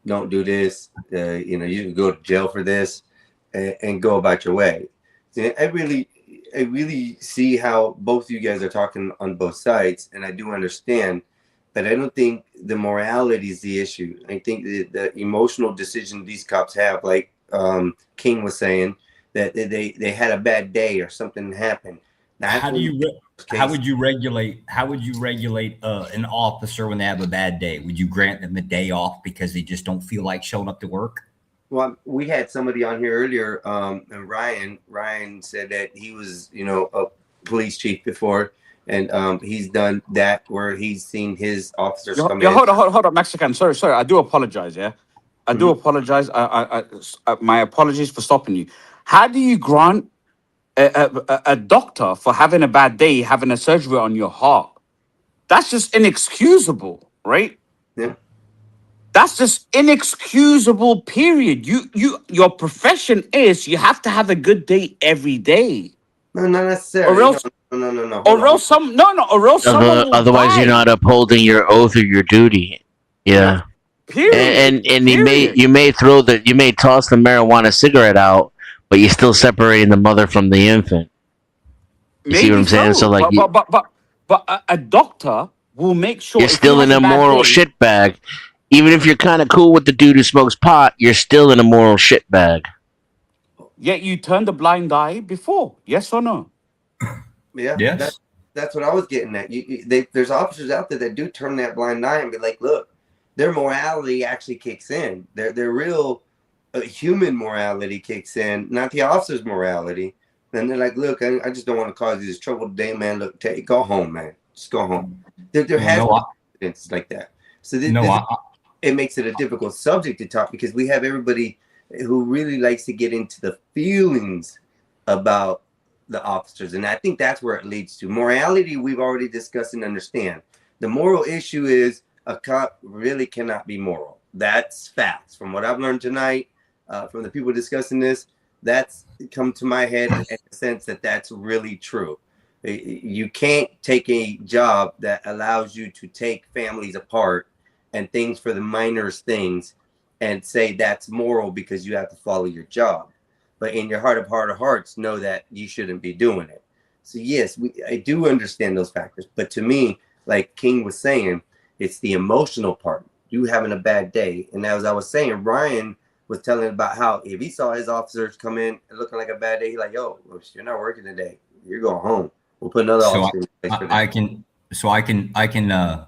don't do this. You can go to jail for this," and go about your way. I really see how both of you guys are talking on both sides, and I do understand, but I don't think the morality is the issue. I think the emotional decision these cops have, like King was saying, that they had a bad day or something happened. Now, how would you regulate an officer when they have a bad day? Would you grant them a day off because they just don't feel like showing up to work? Well, we had somebody on here earlier, and Ryan said that he was, a police chief before, and he's done that where he's seen his officers come in. Hold on, Mexican. Sorry. I do apologize. Yeah, I do apologize. I my apologies for stopping you. How do you grant a doctor for having a bad day, having a surgery on your heart? That's just inexcusable, right? Yeah. That's just inexcusable, period. Your profession is you have to have a good day every day. No, not necessarily. Or else, no. Or else someone will Otherwise, die. you're not upholding your oath or your duty. Yeah. Period. And you may toss the marijuana cigarette out, but you're still separating the mother from the infant. You see what I'm saying? So like, but a doctor will make sure you're still in a moral shitbag. Even if you're kind of cool with the dude who smokes pot, you're still in a moral shitbag. Yet you turned a blind eye before, yes or no? Yeah. Yes. That's what I was getting at. There's officers out there that do turn that blind eye and be like, look, their morality actually kicks in. Their real human morality kicks in, not the officer's morality. Then they're like, look, I just don't want to cause you this trouble today, man. Look, go home, man. Just go home. There has been incidents like that. So it makes it a difficult subject to talk because we have everybody who really likes to get into the feelings about the officers. And I think that's where it leads to. Morality, we've already discussed and understand. The moral issue is a cop really cannot be moral. That's facts. From what I've learned tonight, from the people discussing this, that's come to my head in the sense that that's really true. You can't take a job that allows you to take families apart and things for the minors things and say that's moral because you have to follow your job. But in your heart of hearts, know that you shouldn't be doing it. So yes, I do understand those factors. But to me, like King was saying, it's the emotional part. You having a bad day. And as I was saying, Ryan was telling about how if he saw his officers come in looking like a bad day, he's like, yo, you're not working today. You're going home. We'll put another officer in place for that.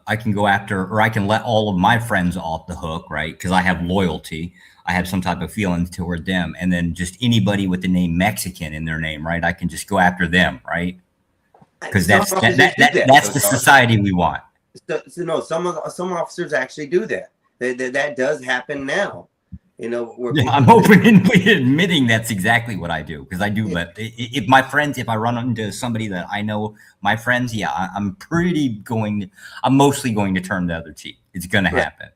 I can go after, or I can let all of my friends off the hook, right? Because I have loyalty. I have some type of feelings toward them. And then just anybody with the name Mexican in their name, right? I can just go after them, right? Because that's the society we want. So no, some officers actually do that. That does happen now. You know, I'm openly admitting that's exactly what I do, because I do let if my friends, if I run into somebody that I know, my friends, I'm mostly going to turn the other cheek. It's going to happen.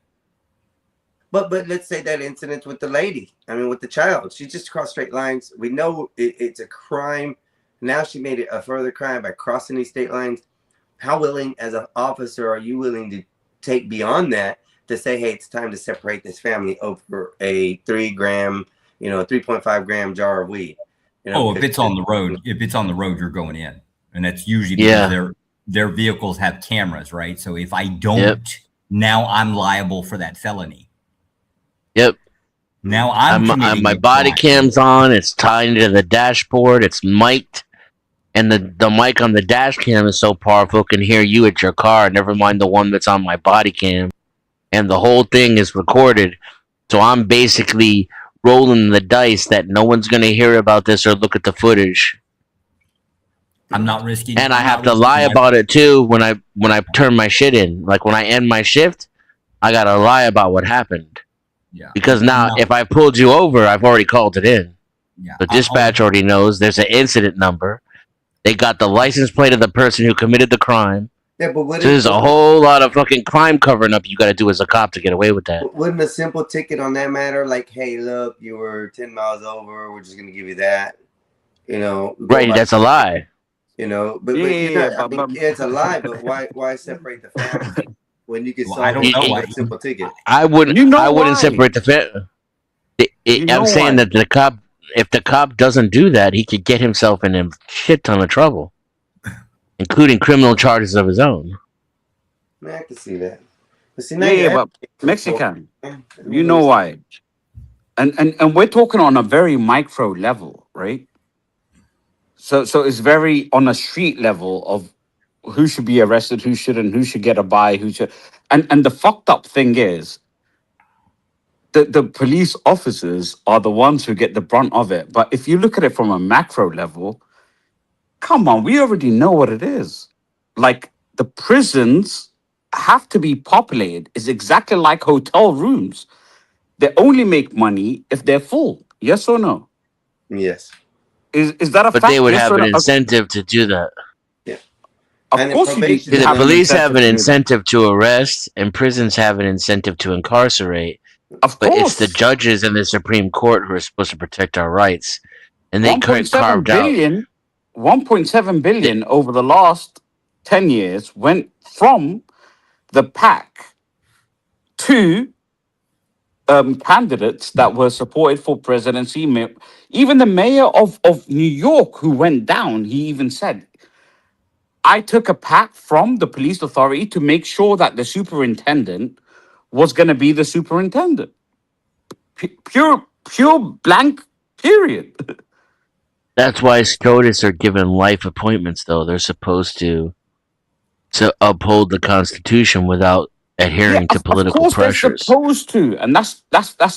But let's say that incident with the lady, with the child, she just crossed straight lines. We know it's a crime. Now she made it a further crime by crossing these state lines. How willing as an officer are you willing to take beyond that to say, hey, it's time to separate this family over a 3.5 gram jar of weed? If it's on the road, you're going in. And that's usually because their vehicles have cameras, right? So if I don't, now I'm liable for that felony. Yep. Now my body cam's on, it's tied into the dashboard, it's mic'd. And the mic on the dash cam is so powerful it can hear you at your car, never mind the one that's on my body cam. And the whole thing is recorded. So I'm basically rolling the dice that no one's going to hear about this or look at the footage. I'm not risking. And I have to lie about it too when I turn my shit in. Like when I end my shift, I got to lie about what happened. Yeah. Because now if I pulled you over, I've already called it in. Yeah. The dispatch already knows there's an incident number. They got the license plate of the person who committed the crime. Yeah, but So there's a whole lot of fucking crime covering up you got to do as a cop to get away with that. Wouldn't a simple ticket on that matter, like, hey, look, you were 10 miles over, we're just going to give you that, Right, that's a lie. But it's a lie, but why separate the family when you can solve it with a simple ticket? I wouldn't separate the family. I'm saying that if the cop doesn't do that, he could get himself in a shit ton of trouble, including criminal charges of his own. I can see that. But see, but Mexican, you know why? And we're talking on a very micro level, right? So it's very on a street level of who should be arrested, who shouldn't, who should get a buy, who should. And the fucked up thing is, the police officers are the ones who get the brunt of it. But if you look at it from a macro level, come on, we already know what it is. Like the prisons have to be populated. It's exactly like hotel rooms. They only make money if they're full. Yes or no? Yes. Is that a fact? But they would have an incentive to do that. Yeah. Of course, the police have an incentive to arrest, and prisons have an incentive to incarcerate. Of course. But it's the judges and the Supreme Court who are supposed to protect our rights. And they carved out 1.7 billion over the last 10 years went from the PAC to candidates that were supported for presidency. Even the mayor of New York, who went down, he even said, I took a PAC from the police authority to make sure that the superintendent was going to be the superintendent. Pure blank, period. That's why SCOTUS are given life appointments, though. They're supposed to uphold the Constitution without adhering to political pressures. They're supposed to, and that's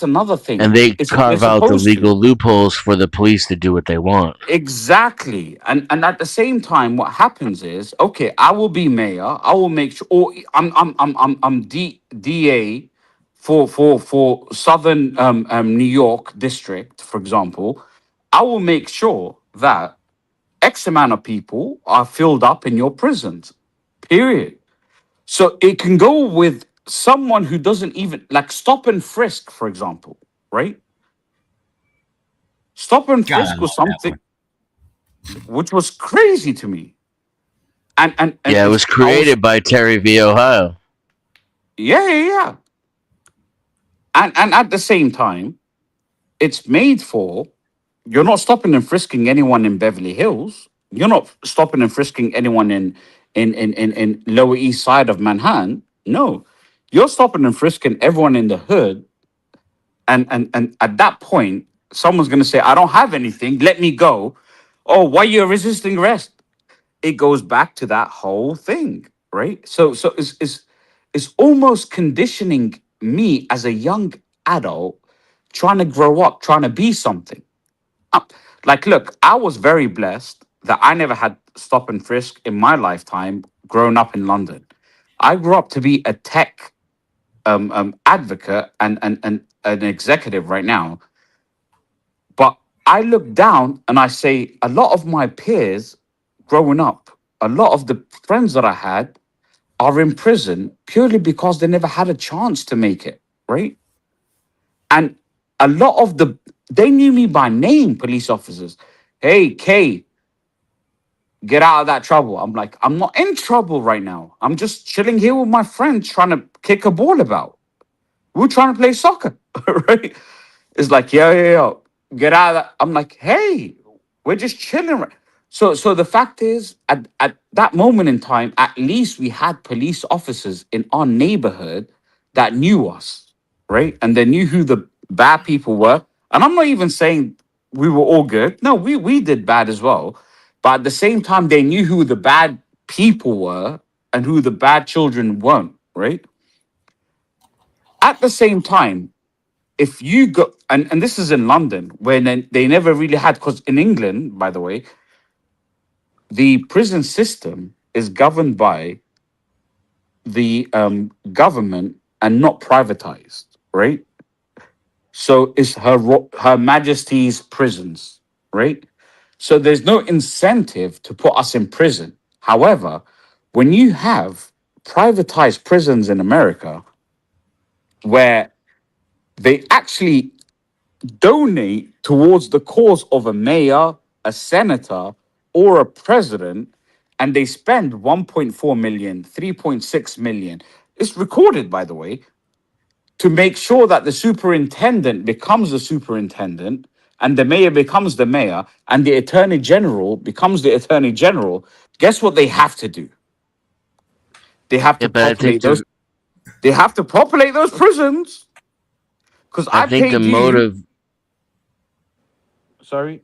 another thing. And they carve out the legal loopholes for the police to do what they want. Exactly, and at the same time, what happens is, okay, I will be mayor. I will make sure. Or I'm DA for Southern New York district, for example, I will make sure that X amount of people are filled up in your prisons. Period. So it can go with someone who doesn't even like stop and frisk, for example, right? Stop and God, I frisk was love that something which was crazy to me. And Yeah, it was created by Terry V. Ohio. yeah. And at the same time, it's made for you're not stopping and frisking anyone in Beverly Hills. You're not stopping and frisking anyone in Lower East Side of Manhattan. No. You're stopping and frisking everyone in the hood. And at that point, someone's gonna say, I don't have anything, let me go. Oh, why you're resisting arrest? It goes back to that whole thing, right? So it's almost conditioning me as a young adult trying to grow up, trying to be something. Like, look, I was very blessed that I never had stop and frisk in my lifetime growing up in London. I grew up to be a tech advocate and an executive right now. But I look down and I say, a lot of my peers growing up, a lot of the friends that I had are in prison purely because they never had a chance to make it, right? And a lot of they knew me by name, police officers. Hey, Kay, get out of that trouble. I'm like, I'm not in trouble right now. I'm just chilling here with my friends trying to kick a ball about. We're trying to play soccer, right? It's like, yo, get out of that. I'm like, hey, we're just chilling. So the fact is, at that moment in time, at least we had police officers in our neighborhood that knew us, right? And they knew who the bad people were. And I'm not even saying we were all good. No, we did bad as well. But at the same time, they knew who the bad people were and who the bad children weren't, right? At the same time, if you go, and this is in London, where they never really had, because in England, by the way, the prison system is governed by the government and not privatized, right? So it's Her Majesty's prisons, right? So there's no incentive to put us in prison. However, when you have privatized prisons in America, where they actually donate towards the cause of a mayor, a senator, or a president, and they spend 1.4 million, 3.6 million. It's recorded, by the way, to make sure that the superintendent becomes the superintendent and the mayor becomes the mayor and the attorney general becomes the attorney general. Guess what they have to do? They have to populate those. They have to populate those prisons. Because I think the motive. Sorry.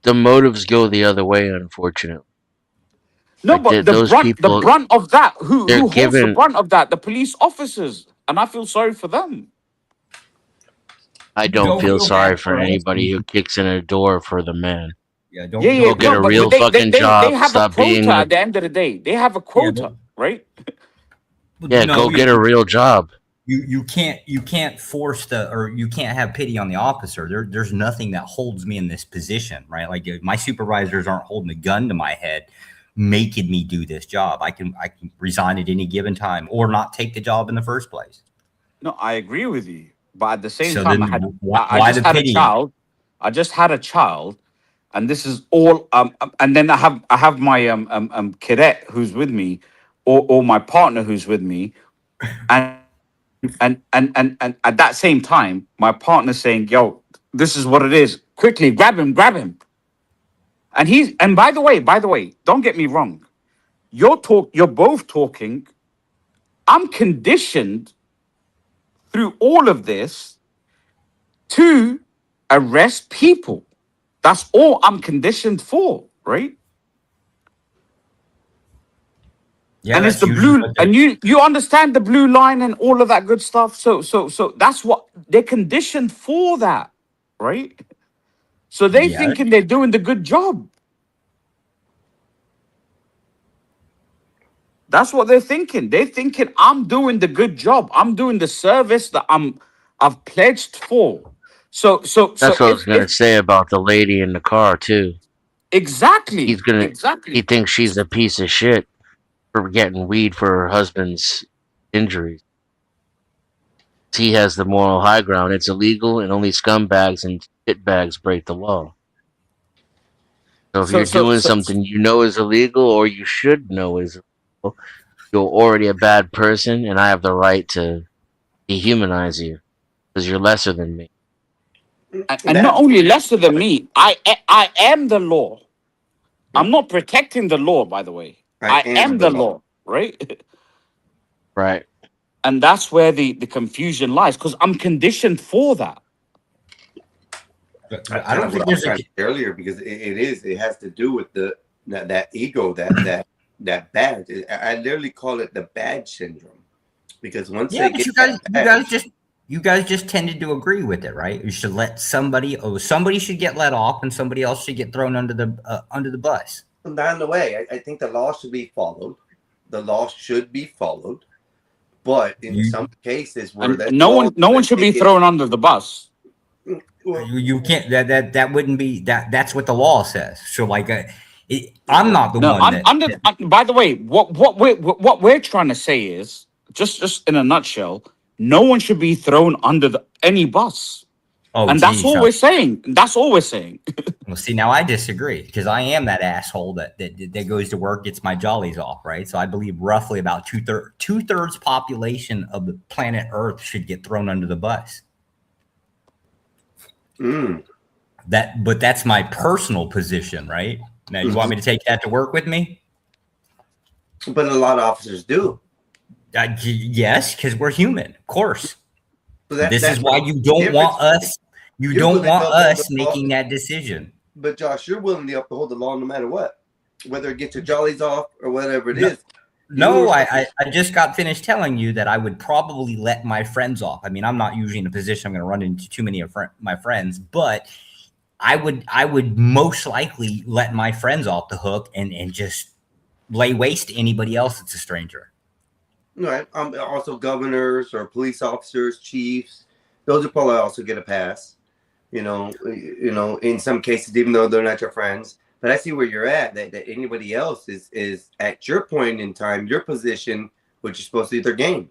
The motives go the other way, unfortunately. No, Like but those people, the brunt of that, who holds the given- brunt of that? The police officers, and I feel sorry for them. I don't feel sorry for anybody who kicks in a door for the man. Yeah, Go get a but real fucking job. They have Stop a quota being. at the end of the day. They have a quota, right? Yeah, go get a real job. You can't force you can't have pity on the officer. There's nothing that holds me in this position, right? Like my supervisors aren't holding a gun to my head, making me do this job. I can resign at any given time or not take the job in the first place. No, I agree with you, but at the same So time, then I just had a child. I just had a child, and this is all. And then I have my cadet who's with me, or my partner who's with me, and at that same time, my partner's saying, "Yo, this is what it is. Quickly, grab him." And by the way, don't get me wrong. You're both talking. I'm conditioned through all of this to arrest people. That's all I'm conditioned for, right? Yeah, and it's the blue, and you understand the blue line and all of that good stuff. So that's what they're conditioned for, that, right? So they thinking they're doing the good job. That's what they're thinking. They're thinking I'm doing the good job. I'm doing the service that I've pledged for. So That's what I was gonna if say about the lady in the car too. exactly, He exactly. thinks she's a piece of shit for getting weed for her husband's injuries. He has the moral high ground. It's illegal, and only scumbags and shitbags break the law. So if So you're so doing so something you know is illegal, or you should know is illegal, you're already a bad person, and I have the right to dehumanize you because you're lesser than me. and not only lesser than me, I am the law. I'm not protecting the law, by the way. I am the law, right? Right. And that's where the confusion lies, because I'm conditioned for that. I don't think there's earlier because it has to do with that ego, that badge. I literally call it the badge syndrome, because once Yeah, they but get you guys just tended to agree with it, right? You should let somebody should get let off, and somebody else should get thrown under the bus. not in the way. I think the law should be followed. The law should be followed, but in some cases where And no one should be thrown under the bus. You can't. That wouldn't be that. That's what the law says. So like, I'm not the one. By the way, what we're trying to say is just in a nutshell, no one should be thrown under any bus. Oh, and that's all we're saying. That's all we're saying. Well, see, now I disagree, because I am that asshole that goes to work, gets my jollies off, right? So I believe roughly about two-thirds population of the planet Earth should get thrown under the bus. But that's my personal position, right? Now, you want me to take that to work with me? But a lot of officers do. Yes, because we're human, of course. This is why you the don't want us. You don't want us the law. making that decision. But Josh, you're willing to uphold the law no matter what, whether it gets your jollies off or whatever it is. No, I just got finished telling you that I would probably let my friends off. I mean, I'm not usually in a position I'm going to run into too many of my friends, but I would most likely let my friends off the hook and just lay waste to anybody else that's a stranger. Right. Also governors or police officers, chiefs, those will probably also get a pass. You know, in some cases, even though they're not your friends. But I see where you're at. That anybody else is at your point in time, your position, which is supposed to be their game.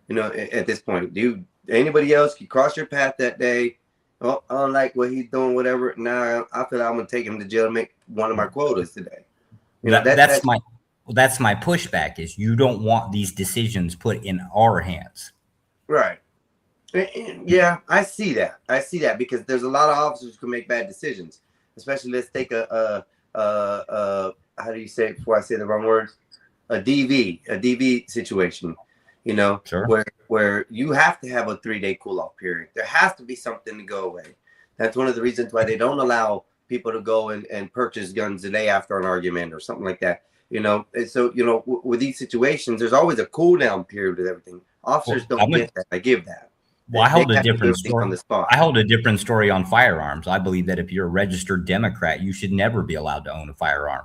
You know, at this point, dude, anybody else can cross your path that day. Well, I don't like what he's doing, whatever. Now I feel like I'm gonna take him to jail and make one of my quotas today. You know, that's my pushback. Is you don't want these decisions put in our hands, right? Yeah, I see that because there's a lot of officers who can make bad decisions. Especially, let's take a how do you say it before I say the wrong words? A DV situation. You know, sure. where you have to have a 3-day cool off period. There has to be something to go away. That's one of the reasons why they don't allow people to go and purchase guns the day after an argument or something like that. You know, and so you know, with these situations, there's always a cool down period with everything. Officers don't get that. I give that. Well, I hold a different story on the spot. I hold a different story on firearms. I believe that if you're a registered Democrat, you should never be allowed to own a firearm.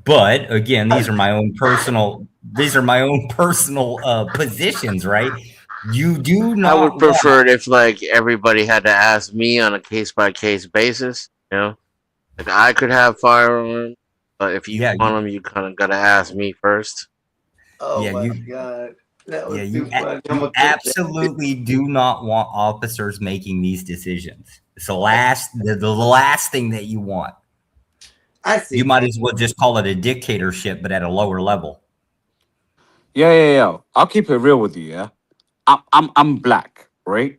But again, these are my own personal positions, right? You do not. I would prefer it if like everybody had to ask me on a case-by-case basis, you know? Like I could have firearms, but if you want them, you kind of gotta ask me first. Oh my god, that was you absolutely do not want officers making these decisions. It's the last thing that you want. I see. You might as well just call it a dictatorship, but at a lower level. Yeah. I'll keep it real with you. Yeah, I'm black, right?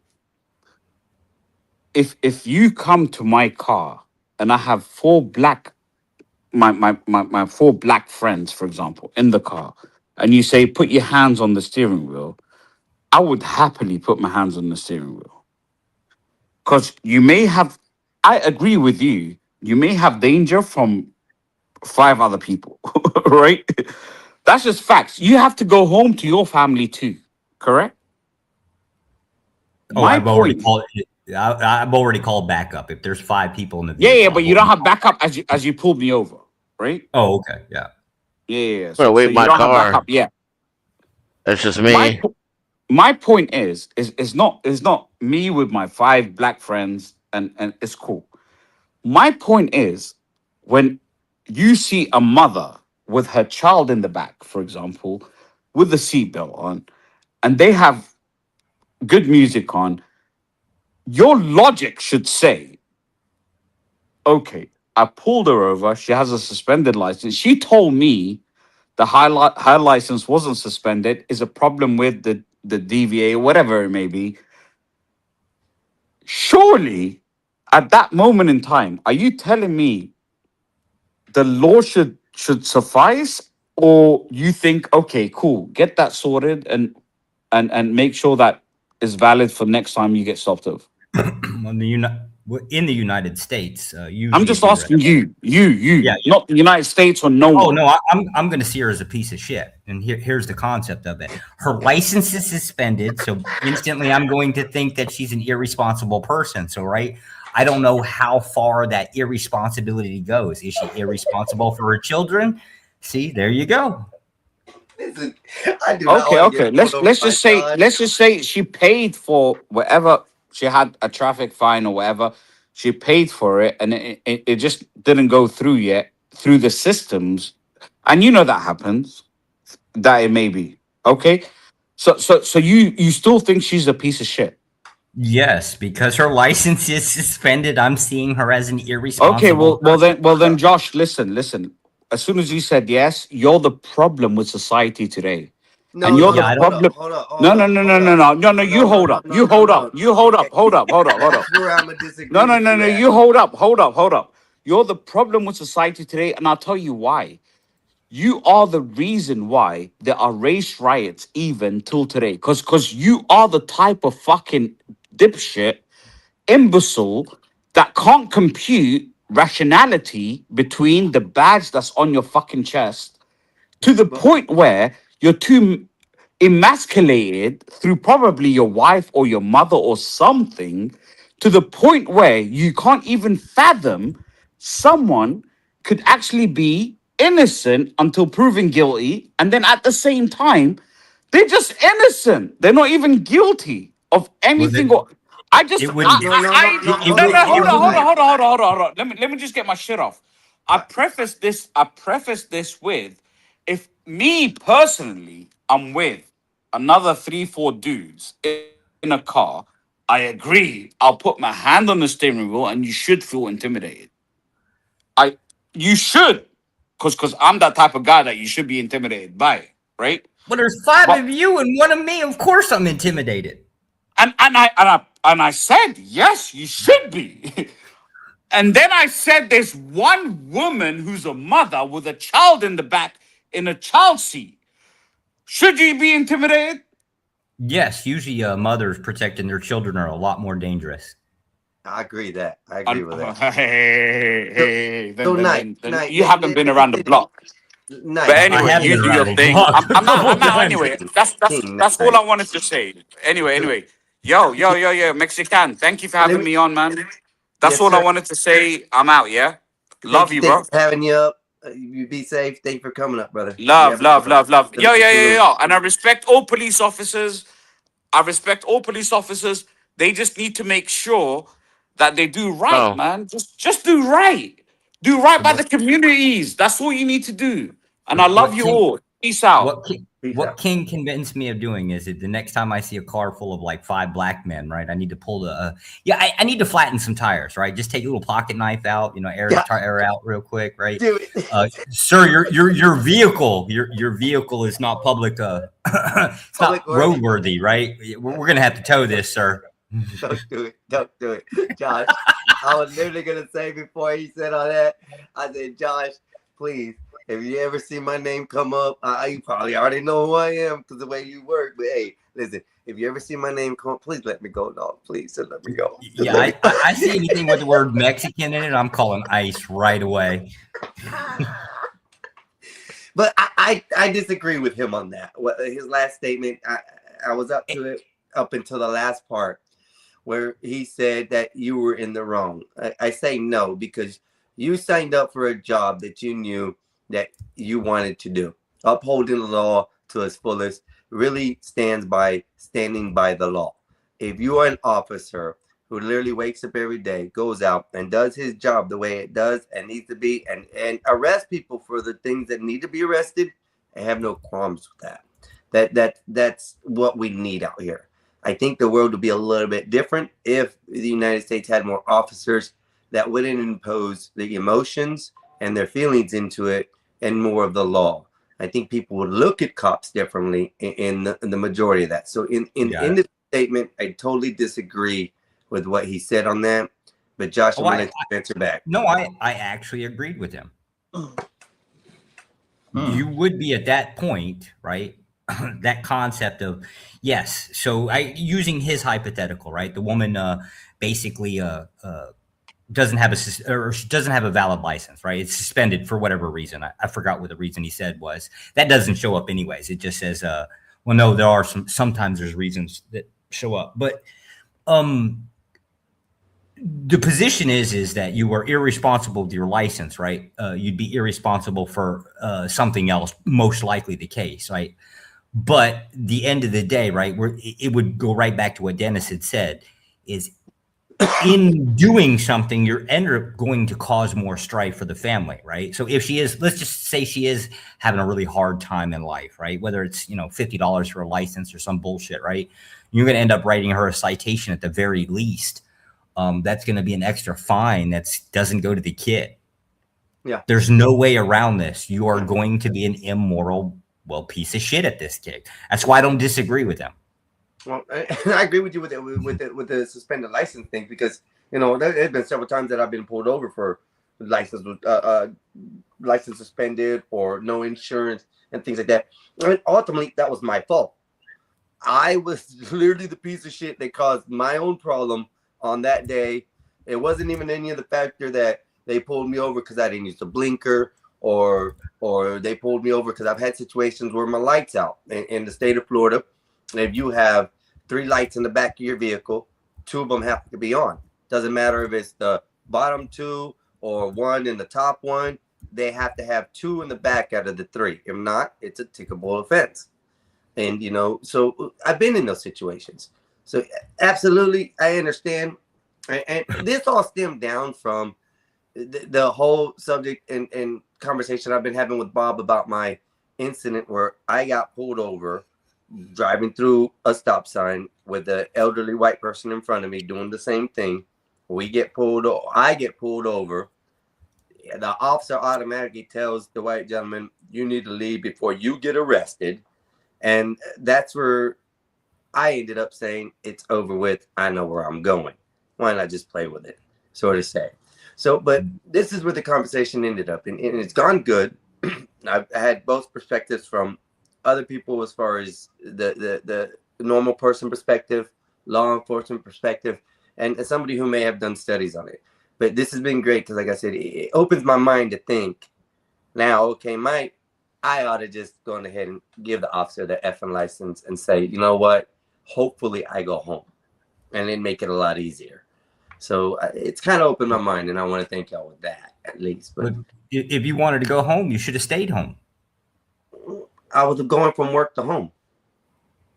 If you come to my car and I have my 4 black friends, for example, in the car, and you say, put your hands on the steering wheel, I would happily put my hands on the steering wheel. Because I agree with you, you may have danger from 5 other people, right? That's just facts. You have to go home to your family too, correct? Oh, I've already called I've already called backup. If there's 5 people in the Yeah, vehicle, yeah, but you don't have backup as you pulled me over, right? Oh, okay, yeah. Yeah. I'm gonna So wait you my don't have car. backup. Yeah. That's just My me. my point is not me with my 5 black friends and it's cool. My point is when you see a mother with her child in the back, for example, with the seatbelt on, and they have good music on, your logic should say, okay, I pulled her over. She has a suspended license. She told me her license wasn't suspended. Is a problem with the DVA, whatever it may be. Surely, at that moment in time, are you telling me the law should suffice, or you think, okay, cool, get that sorted and make sure that is valid for next time you get stopped over? In the United States, usually I'm just asking you, Yeah. not the United States or no Oh one. no, I'm going to see her as a piece of shit. And here's the concept of it: her license is suspended, so instantly I'm going to think that she's an irresponsible person. So right, I don't know how far that irresponsibility goes. Is she irresponsible for her children? See, there you go. Listen, I do not Okay, want to okay. get pulled over Let's by just say she paid for whatever she had, a traffic fine or whatever. She paid for it, and it just didn't go through yet through the systems, and you know that happens. That it may be okay. So you still think she's a piece of shit? Yes, because her license is suspended. I'm seeing her as an irresponsible. Okay, well then, Josh, listen. As soon as you said yes, you're the problem with society today. No, And you're no, the no, problem. hold up. No. You hold up. You hold up. Hold up. That's where I'm gonna disagree. No. with you at. You hold up. You're the problem with society today, and I'll tell you why. You are the reason why there are race riots even till today. Because you are the type of fucking dipshit, imbecile that can't compute rationality between the badge that's on your fucking chest to the point where you're too emasculated through probably your wife or your mother or something, to the point where you can't even fathom someone could actually be innocent until proven guilty, and then at the same time they're just innocent, they're not even guilty of anything. I just it wouldn't- hold on. Let me just get my shit off. I preface this with, if me personally, I'm with another 3-4 dudes in a car, I agree. I'll put my hand on the steering wheel, and you should feel intimidated. You should, because I'm that type of guy that you should be intimidated by, right? Well, there's 5 of you and 1 of me. Of course, I'm intimidated. And I said yes, you should be. And then I said there's one woman who's a mother with a child in the back in a child seat. Should you be intimidated? Yes, usually mothers protecting their children are a lot more dangerous. I agree with that. Hey, So, then you haven't been around the block. Nice. But anyway, you do your thing. I'm not anyway. That's all I wanted to say. Anyway. Yo, Mexican. Thank you for having me on, man. That's Yes, all I sir. wanted to say. I'm out, yeah? Love you, bro. Thanks for having you up. You be safe. Thank you for coming up, brother. Love. Yo. And I respect all police officers. They just need to make sure that they do right, man. Just do right. Do right by the communities. That's all you need to do. And I love you all. Peace out. What King convinced me of doing is that the next time I see a car full of like 5 black men, right, I need to pull I need to flatten some tires, right? Just take a little pocket knife out, air out real quick, right? Do it. Sir, your vehicle is not public. It's not roadworthy, right? We're gonna have to tow this, sir. Don't do it, Josh. I was literally gonna say before he said all that, I said, Josh, please. If you ever see my name come up, you probably already know who I am because the way you work. But hey, listen, if you ever see my name come up, please let me go, dog. Please, just let me go. Yeah, I see anything with the word Mexican in it, I'm calling ICE right away. But I disagree with him on that. His last statement, I was up to it up until the last part where he said that you were in the wrong. I say no, because you signed up for a job that you knew that you wanted to do. Upholding the law to its fullest really standing by the law. If you are an officer who literally wakes up every day, goes out and does his job the way it does and needs to be, and arrest people for the things that need to be arrested, I have no qualms with that. That's what we need out here. I think the world would be a little bit different if the United States had more officers that wouldn't impose the emotions and their feelings into it and more of the law. I think people would look at cops differently in the majority of that. So in this statement, I totally disagree with what he said on that. But Josh, I'm going to answer back. No, I actually agreed with him. You would be at that point, right? That concept of, yes. So using his hypothetical, right? The woman basically doesn't have a valid license, right? It's suspended for whatever reason. I forgot what the reason he said was. That doesn't show up anyways. It just says, well, no, there are sometimes there's reasons that show up, but the position is that you are irresponsible with your license, right? You'd be irresponsible for something else, most likely the case, right? But the end of the day, right, where it would go right back to what Dennis had said, is in doing something, you're going to cause more strife for the family, right? So if she is, let's just say she is having a really hard time in life, right? Whether it's, $50 for a license or some bullshit, right? You're going to end up writing her a citation at the very least. That's going to be an extra fine that doesn't go to the kid. Yeah. There's no way around this. You are going to be an immoral, piece of shit at this kid. That's why I don't disagree with him. Well, I agree with you with the suspended license thing, because there's been several times that I've been pulled over for license suspended or no insurance and things like that. And ultimately, that was my fault. I was literally the piece of shit that caused my own problem on that day. It wasn't even any of the factor that they pulled me over because I didn't use the blinker, or they pulled me over because I've had situations where my light's out in the state of Florida. If you have 3 lights in the back of your vehicle, 2 of them have to be on. Doesn't matter if it's the bottom 2 or 1 in the top 1. They have to have 2 in the back out of the 3. If not, it's a tickable offense. And, so I've been in those situations. So absolutely, I understand. And this all stemmed down from the whole subject and conversation I've been having with Bob about my incident where I got pulled over driving through a stop sign with an elderly white person in front of me doing the same thing. I get pulled over. The officer automatically tells the white gentleman, you need to leave before you get arrested. And that's where I ended up saying, it's over with. I know where I'm going. Why not just play with it, so to say. So, but this is where the conversation ended up, and it's gone good. I've had both perspectives from other people as far as the normal person perspective, law enforcement perspective, and somebody who may have done studies on it. But this has been great because, like I said, it opens my mind to think now, okay, I ought to just go ahead and give the officer the effing license and say, you know what, hopefully I go home, and then make it a lot easier. So it's kind of opened my mind, and I want to thank y'all with that at least. But if you wanted to go home, you should have stayed home. I was going from work to home.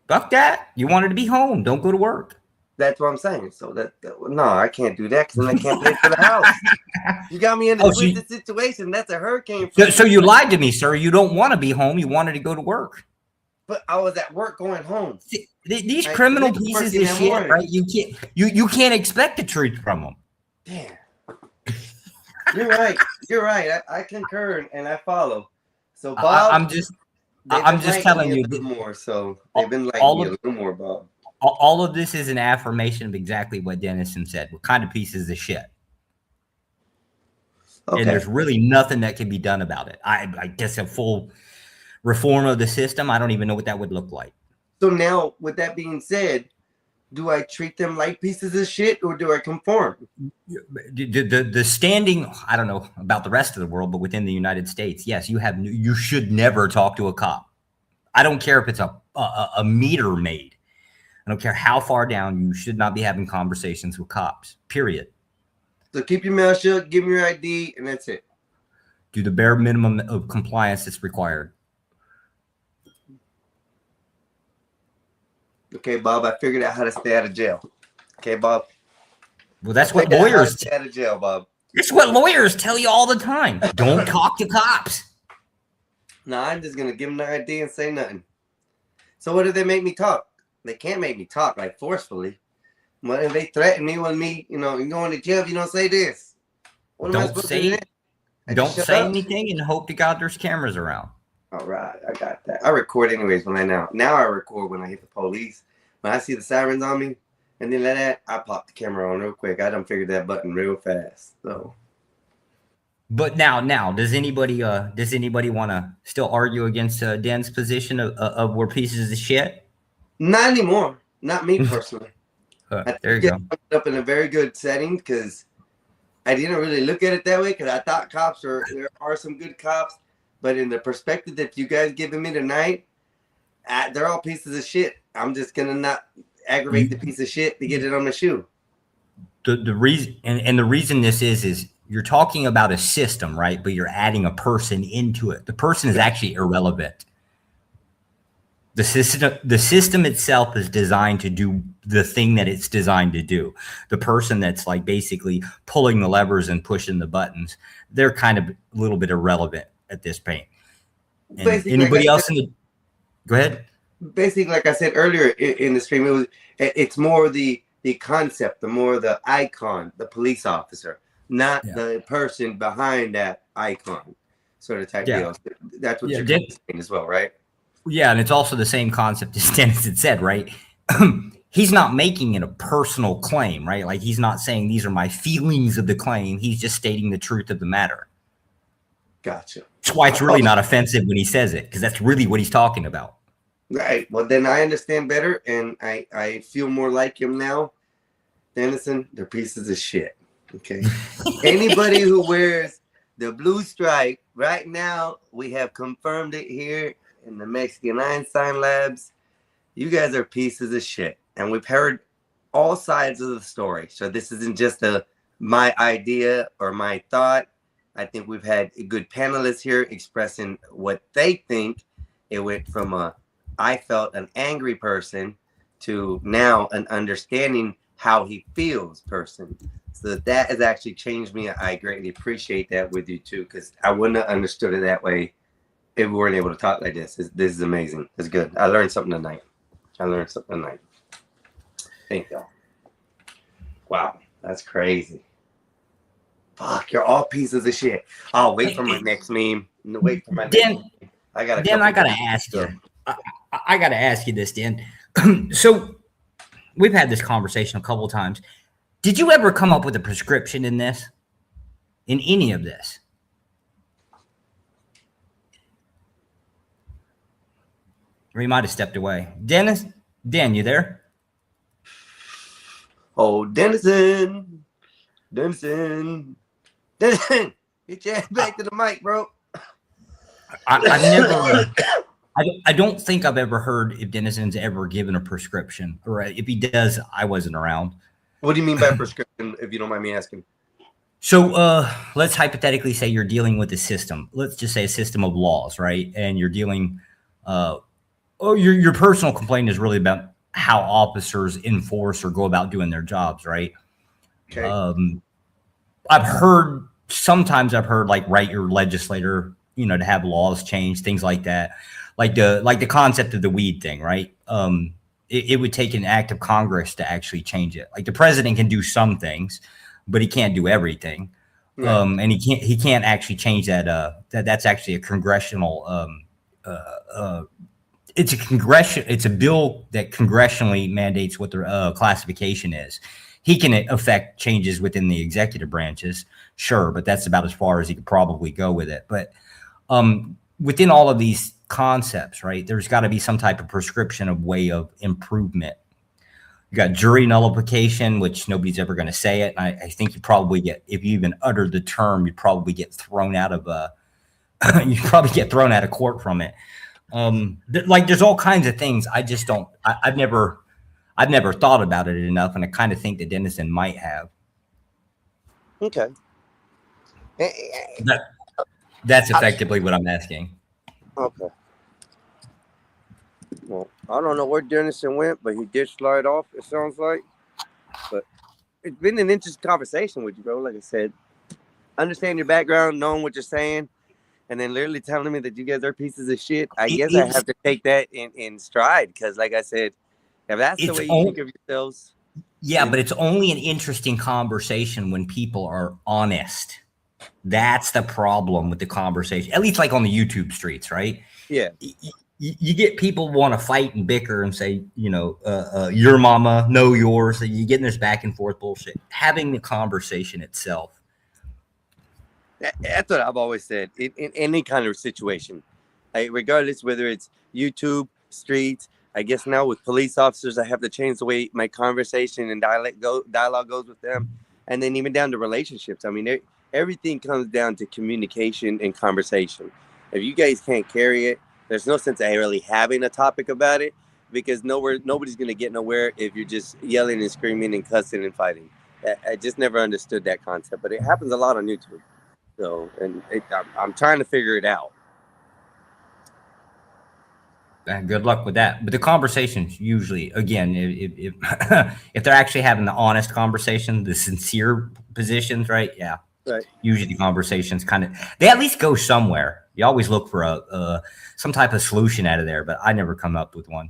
Fuck that. You wanted to be home. Don't go to work. That's what I'm saying. So no, I can't do that because then I can't pay for the house. You got me in a twisted situation. That's a hurricane. So you lied to me, sir. You don't want to be home. You wanted to go to work. But I was at work going home. See, these criminal pieces of shit, right? You can't expect the truth from them. Damn. You're right. You're right. I concur and I follow. So Bob, I'm just telling you more. So they've been liking me a little more, Bob. All of this is an affirmation of exactly what Dennison said. What kind of pieces of shit? Okay. And there's really nothing that can be done about it. I guess a full reform of the system, I don't even know what that would look like. So now, with that being said, do I treat them like pieces of shit or do I conform? The standing, I don't know about the rest of the world, but within the United States, yes, you should never talk to a cop. I don't care if it's a meter maid. I don't care how far down, you should not be having conversations with cops, period. So keep your mouth shut, give me your ID, and that's it. Do the bare minimum of compliance that's required. Okay, Bob, I figured out how to stay out of jail. Okay, Bob? Well, that's what Figured out how to lawyers, stay out of jail, Bob. that's what lawyers tell you all the time. Don't talk to cops. No, I'm just going to give them their ID and say nothing. So what do they make me talk? They can't make me talk, like, forcefully. What if they threaten me with me, you know, you're going to jail if you don't say this? What am I Don't supposed to do say, then? I don't just shut say up? anything and hope to God there's cameras around. All right, I got that. I record anyways when I now I record when I hit the police. When I see the sirens on me and then that, I pop the camera on real quick. I done figured that button real fast. So But now, does anybody want to still argue against Dan's position of we're pieces of shit? not anymore. Not me personally. There you go. I put it up in a very good setting because I didn't really look at it that way because I thought there are some good cops, but in the perspective that you guys giving me tonight, they're all pieces of shit. I'm just gonna not aggravate the piece of shit to get it on the shoe. The reason and the reason this is you're talking about a system, right? But you're adding a person into it. The person is actually irrelevant. The system itself is designed to do the thing that it's designed to do. The person that's like basically pulling the levers and pushing the buttons, they're kind of a little bit irrelevant at this point. And anybody else in the go ahead? Basically, like I said earlier in the stream, it's more the concept, the more the icon, the police officer, not the person behind that icon, sort of type deal. That's what you're saying as well, right? Yeah, and it's also the same concept as Dennis had said, right? He's not making it a personal claim, right? Like he's not saying these are my feelings of the claim. He's just stating the truth of the matter. Gotcha. That's why it's really not offensive when he says it, because that's really what he's talking about. Right. Well, then I understand better, and I feel more like him now. Dennison, they're pieces of shit. Okay. Anybody who wears the blue stripe, right now, we have confirmed it here in the Mexican Einstein Labs. You guys are pieces of shit. And we've heard all sides of the story. So this isn't just my idea or my thought. I think we've had good panelists here expressing what they think. It went from I felt an angry person to now an understanding how he feels person. So that has actually changed me. I greatly appreciate that with you too, because I wouldn't have understood it that way if we weren't able to talk like this. This is amazing. It's good. I learned something tonight. Thank y'all. Wow, that's crazy. Fuck, you're all pieces of shit. I'll wait for my next meme. Wait for my next meme. I gotta ask you. I gotta ask you this, Dan. So we've had this conversation a couple of times. Did you ever come up with a prescription in this? In any of this? Or he might have stepped away. Dan, you there? Oh, Dennison, get your ass back to the mic, bro. I've never. I don't think I've ever heard if Dennison's ever given a prescription, or if he does, I wasn't around. What do you mean by prescription, if you don't mind me asking? So let's hypothetically say you're dealing with a system. Let's just say a system of laws, right? And you're dealing. Your personal complaint is really about how officers enforce or go about doing their jobs, right? Okay. Sometimes I've heard like write your legislator, to have laws change, things like that. Like the concept of the weed thing, right? It would take an act of Congress to actually change it. Like the president can do some things, but he can't do everything. Right. And he can't actually change that. That's actually a congressional. It's a bill that congressionally mandates what the classification is. He can affect changes within the executive branches, sure, but that's about as far as he could probably go with it. But within all of these concepts, right, there's got to be some type of prescription of way of improvement. You got jury nullification, which nobody's ever going to say it. And I think you probably get, if you even uttered the term, you probably get thrown out of court from it. There's all kinds of things. I just don't. I've never I've never thought about it enough, and I kind of think that Dennison might have. Okay. That's effectively what I'm asking. Okay. Well, I don't know where Dennison went, but he did slide off, it sounds like. But it's been an interesting conversation with you, bro. Like I said, understand your background, knowing what you're saying, and then literally telling me that you guys are pieces of shit. I guess I have to take that in stride because, like I said, if that's the way you think of yourselves. Yeah, but it's only an interesting conversation when people are honest. That's the problem with the conversation, at least like on the YouTube streets, right? Yeah. You get people want to fight and bicker and say, you know, your mama, no yours. You get in this back and forth bullshit. Having the conversation itself. That's what I've always said in any kind of situation, regardless whether it's YouTube, streets. I guess now with police officers, I have to change the way my conversation and dialogue goes with them, and then even down to relationships. I mean, everything comes down to communication and conversation. If you guys can't carry it, there's no sense of really having a topic about it because nobody's going to get nowhere if you're just yelling and screaming and cussing and fighting. I just never understood that concept, but it happens a lot on YouTube. So, and I'm trying to figure it out. Good luck with that. But the conversations usually, again, if if they're actually having the honest conversation, the sincere positions, right? Yeah. Right. Usually the conversations they at least go somewhere. You always look for some type of solution out of there, but I never come up with one.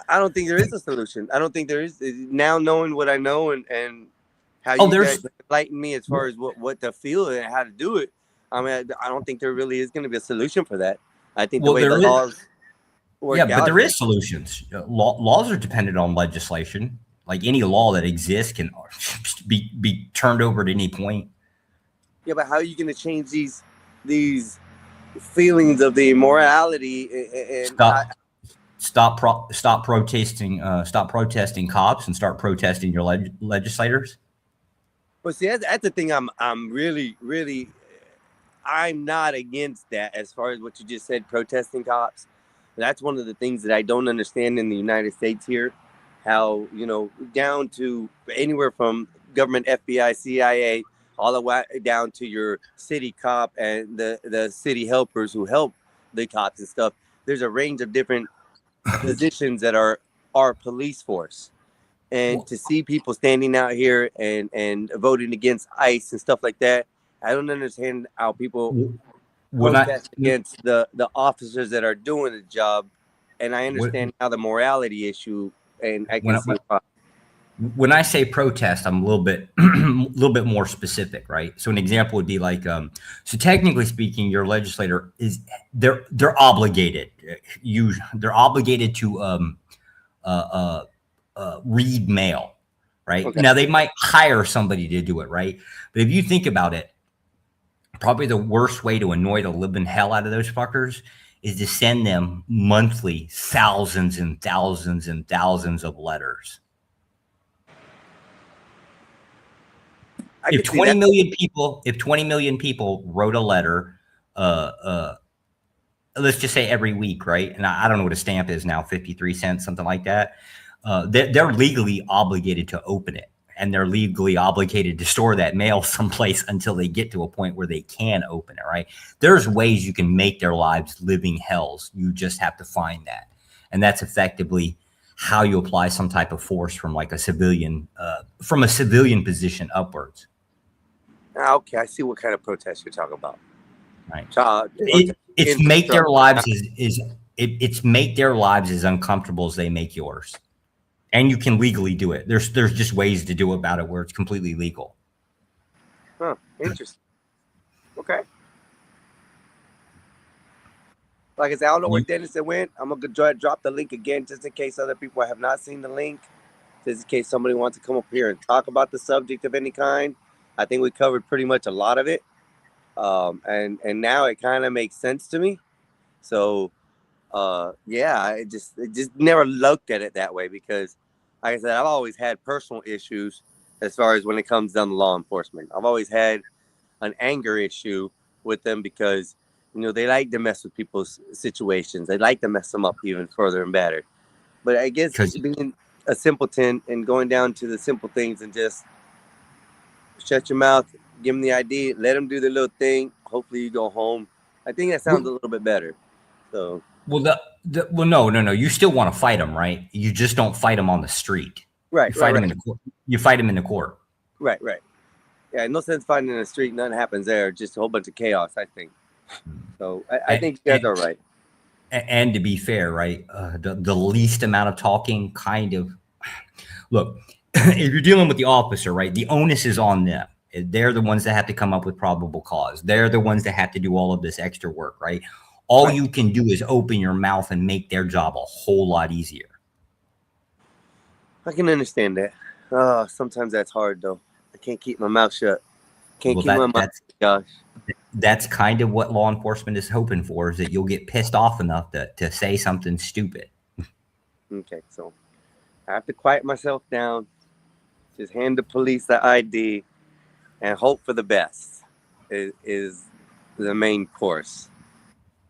I don't think there is a solution. I don't think there is. Now knowing what I know and how you guys enlighten me as far as what to feel and how to do it. I mean, I don't think there really is going to be a solution for that. I think the way the laws work but out, there is solutions. Laws are dependent on legislation. Like any law that exists can be turned over at any point. Yeah, but how are you going to change these feelings of the immorality and stop protesting cops and start protesting your legislators? Well, see, that's the thing. I'm really I'm not against that as far as what you just said, protesting cops. That's one of the things that I don't understand in the United States here. How, you know, down to anywhere from government, FBI, CIA, all the way down to your city cop and the city helpers who help the cops and stuff. There's a range of different positions that are our police force. And to see people standing out here and voting against ICE and stuff like that, I don't understand how people protest against the officers that are doing the job. And I understand how the morality issue, and I can see why. When I say protest, I'm a little bit more specific, right? So an example would be like, so technically speaking, your legislator they're obligated. They're obligated to read mail, right? Okay. Now they might hire somebody to do it, right? But if you think about it, probably the worst way to annoy the living hell out of those fuckers is to send them monthly thousands and thousands and thousands of letters. If 20 million people wrote a letter, let's just say every week, right? And I don't know what a stamp is now, 53 cents, something like that. They're legally obligated to open it, and they're legally obligated to store that mail someplace until they get to a point where they can open it, right? There's ways you can make their lives living hells. You just have to find that. And that's effectively how you apply some type of force from like a civilian position upwards. Okay, I see what kind of protest you're talking about. Right. It's make their lives it's make their lives as uncomfortable as they make yours. And you can legally do it. There's just ways to do about it where it's completely legal. Huh, interesting. Okay. Like I said, I don't know where Dennison went. I'm going to drop the link again just in case other people have not seen the link. Just in case somebody wants to come up here and talk about the subject of any kind. I think we covered pretty much a lot of it. And now it kind of makes sense to me. So, yeah, I just never looked at it that way because, like I said, I've always had personal issues as far as when it comes down to law enforcement. I've always had an anger issue with them because, you know, they like to mess with people's situations. They like to mess them up even further and better. But I guess being a simpleton and going down to the simple things and just shut your mouth, give them the ID, let them do their little thing. Hopefully you go home. I think that sounds a little bit better. So Well, no. You still want to fight them, right? You just don't fight them on the street. Right. You fight them in the court. You fight them in the court. Right. Yeah, no sense fighting in the street. Nothing happens there. Just a whole bunch of chaos, I think. So I think you guys are right. And to be fair, right, the least amount of talking kind of look. If you're dealing with the officer, right, the onus is on them. They're the ones that have to come up with probable cause. They're the ones that have to do all of this extra work, right? All you can do is open your mouth and make their job a whole lot easier. I can understand that. Sometimes that's hard though. I can't keep my mouth shut. Can't keep my mouth. Gosh. That's kind of what law enforcement is hoping for, is that you'll get pissed off enough to say something stupid. Okay, so I have to quiet myself down, just hand the police the ID, and hope for the best is the main course.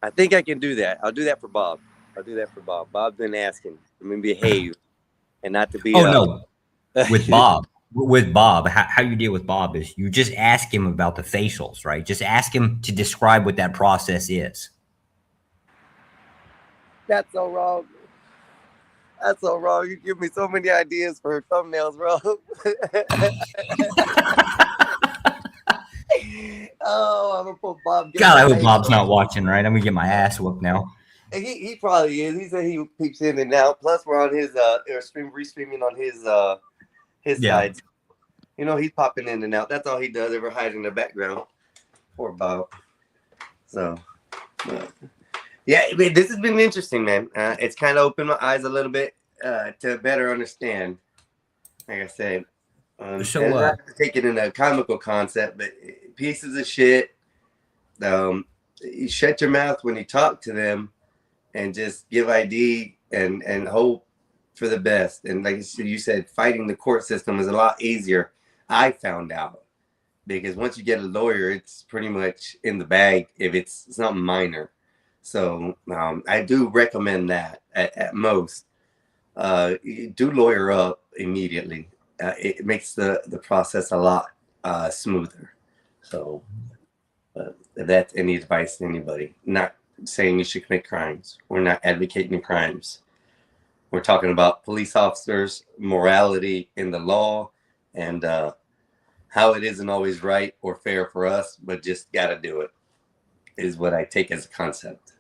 I think I can do that. I'll do that for Bob. Bob's been asking for me to behave and not to be. No, with Bob, how you deal with Bob is you just ask him about the facials, right? Just ask him to describe what that process is. That's so wrong. That's so wrong. You give me so many ideas for thumbnails, bro. Oh, I'm gonna put Bob. God, I hope Bob's not watching, right? I'm gonna get my ass whooped now. He probably is. He said he peeps in and out. Plus, we're on his restreaming on his sides. You know, he's popping in and out. That's all he does. Ever hide in the background. Poor Bob. So, yeah, this has been interesting, man. It's kind of opened my eyes a little bit to better understand. Like I said, not to take it in a comical concept, but pieces of shit. You shut your mouth when you talk to them, and just give ID and hope for the best. And like you said, fighting the court system is a lot easier. I found out, because once you get a lawyer, it's pretty much in the bag if it's something minor. So I do recommend that at most. Do lawyer up immediately. It makes the process a lot smoother. So if that's any advice to anybody, not saying you should commit crimes. We're not advocating crimes. We're talking about police officers, morality in the law, and how it isn't always right or fair for us, but just got to do it, is what I take as a concept.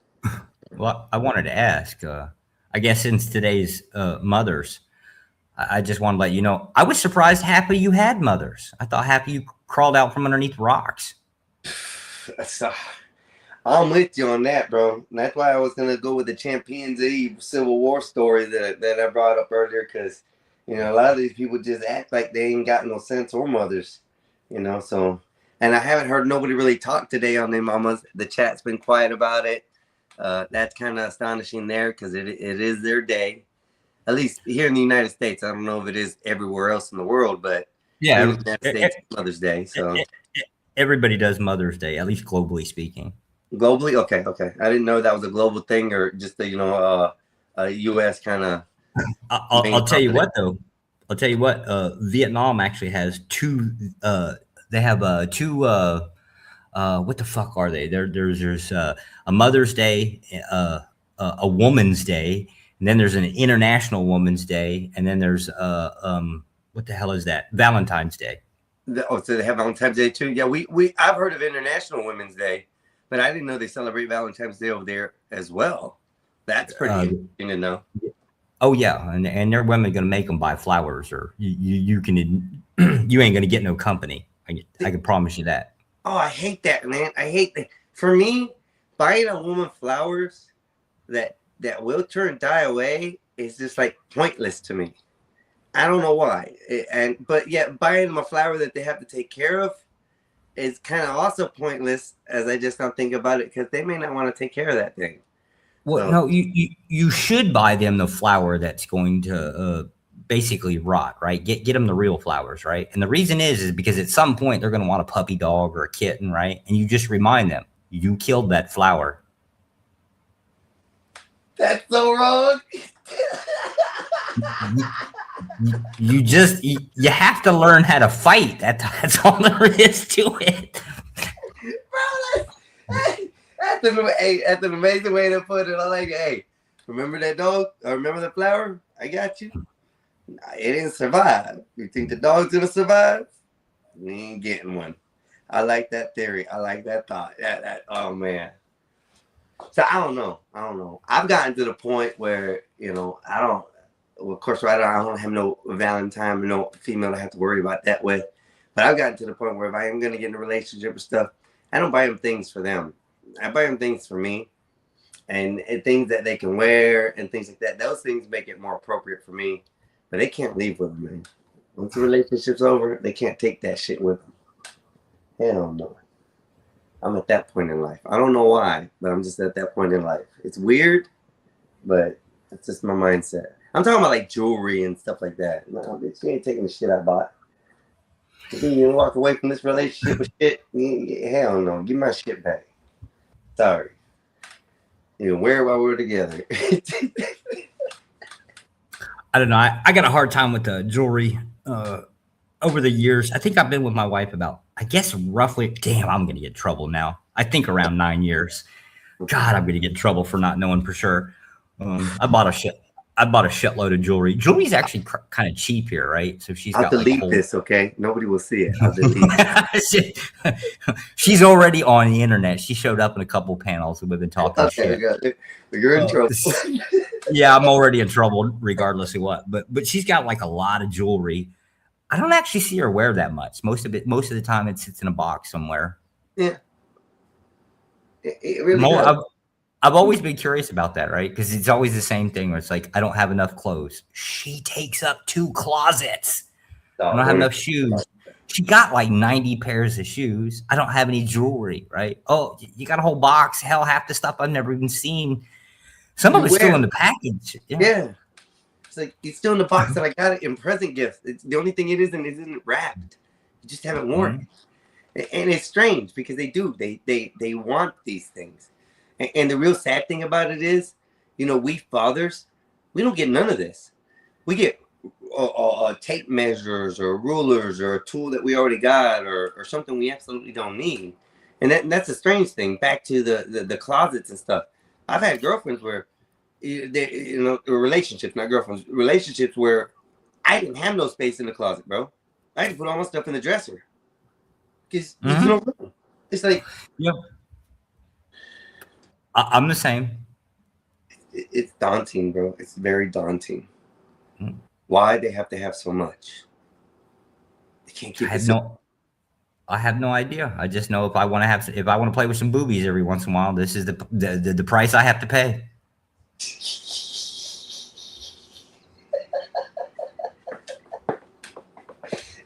Well, I wanted to ask, I guess since today's Mothers, I just want to let you know, I was surprised half of you had mothers. I thought half of you crawled out from underneath rocks. I'm with you on that, bro. And that's why I was going to go with the chimpanzee Civil War story that I brought up earlier, because, you know, a lot of these people just act like they ain't got no sense or mothers, you know, so. And I haven't heard nobody really talk today on their mamas. The chat's been quiet about it. That's kind of astonishing there, because it is their day. At least here in the United States. I don't know if it is everywhere else in the world, but yeah, in the United States, Mother's Day. So everybody does Mother's Day, at least globally speaking. Globally, okay. I didn't know that was a global thing, or just a U.S. kind of. I'll tell you what, though. I'll tell you what. Vietnam actually has two. They have two. What the fuck are they? There's a Mother's Day, a Woman's Day, and then there's an International Woman's Day, and then there's what the hell is that? Valentine's Day. So they have Valentine's Day too. Yeah, I've heard of International Women's Day, but I didn't know they celebrate Valentine's Day over there as well. That's pretty interesting to know. Oh yeah, and their women gonna make them buy flowers, or you can you ain't gonna get no company. I can promise you that. Oh, I hate that, man. I hate that. For me, buying a woman flowers that wilter and die away is just like pointless to me. I don't know why. But yet buying them a flower that they have to take care of is kind of also pointless, as I just don't think about it, because they may not want to take care of that thing. Well, so, no, you should buy them the flower that's going to basically rot, right? Get them the real flowers, right? And the reason is because at some point they're going to want a puppy dog or a kitten, right? And you just remind them, you killed that flower. That's so wrong. you have to learn how to fight. That's all there is to it. Bro, that's an amazing way to put it. I like, hey, remember that dog? Or remember the flower? I got you. It didn't survive. You think the dog's gonna survive? We ain't getting one. I like that theory. I like that thought. Oh man. So I don't know. I've gotten to the point where, well, of course, right now I don't have no Valentine or no female to have to worry about that with. But I've gotten to the point where if I am going to get in a relationship or stuff, I don't buy them things for them. I buy them things for me and things that they can wear and things like that. Those things make it more appropriate for me. But they can't leave with them, man. Once the relationship's over, they can't take that shit with them. Hell no. I'm at that point in life. I don't know why, but I'm just at that point in life. It's weird, but it's just my mindset. I'm talking about like jewelry and stuff like that. No, bitch, you ain't taking the shit I bought. You walk away from this relationship with shit. Hell no. Give my shit back. Sorry. Wear it while we're together. I don't know. I got a hard time with the jewelry over the years. I think I've been with my wife about, I guess, roughly, damn, I'm going to get in trouble now. I think around 9 years. God, I'm going to get in trouble for not knowing for sure. I bought a shitload of jewelry. Jewelry's actually kind of cheap here, right? So she's got I'll delete this, okay? Nobody will see it. I'll delete it. She's already on the internet. She showed up in a couple panels and we've been talking shit. You're in trouble. Yeah, I'm already in trouble regardless of what. But she's got like a lot of jewelry. I don't actually see her wear that much. Most of the time it sits in a box somewhere. Yeah. It really does. I've always been curious about that, right? Because it's always the same thing where it's like, I don't have enough clothes. She takes up 2 closets. I don't have enough shoes. She got like 90 pairs of shoes. I don't have any jewelry, right? Oh, you got a whole box. Hell, half the stuff I've never even seen. Some of it's still in the package. Yeah. It's like, it's still in the box that I got it in present gifts. It's the only thing it isn't wrapped. You just haven't worn it. And it's strange because they do. They want these things. And the real sad thing about it is, we fathers, we don't get none of this. We get tape measures or rulers or a tool that we already got or something we absolutely don't need. And that's a strange thing. Back to the closets and stuff. I've had girlfriends where, relationships, not girlfriends, relationships where I didn't have no space in the closet, bro. I had to put all my stuff in the dresser. Because it's like, yep. I'm the same. It's daunting, bro. It's very daunting. Why they have to have so much? They can't keep it. I have no idea. I just know if I want to play with some boobies every once in a while, this is the price I have to pay.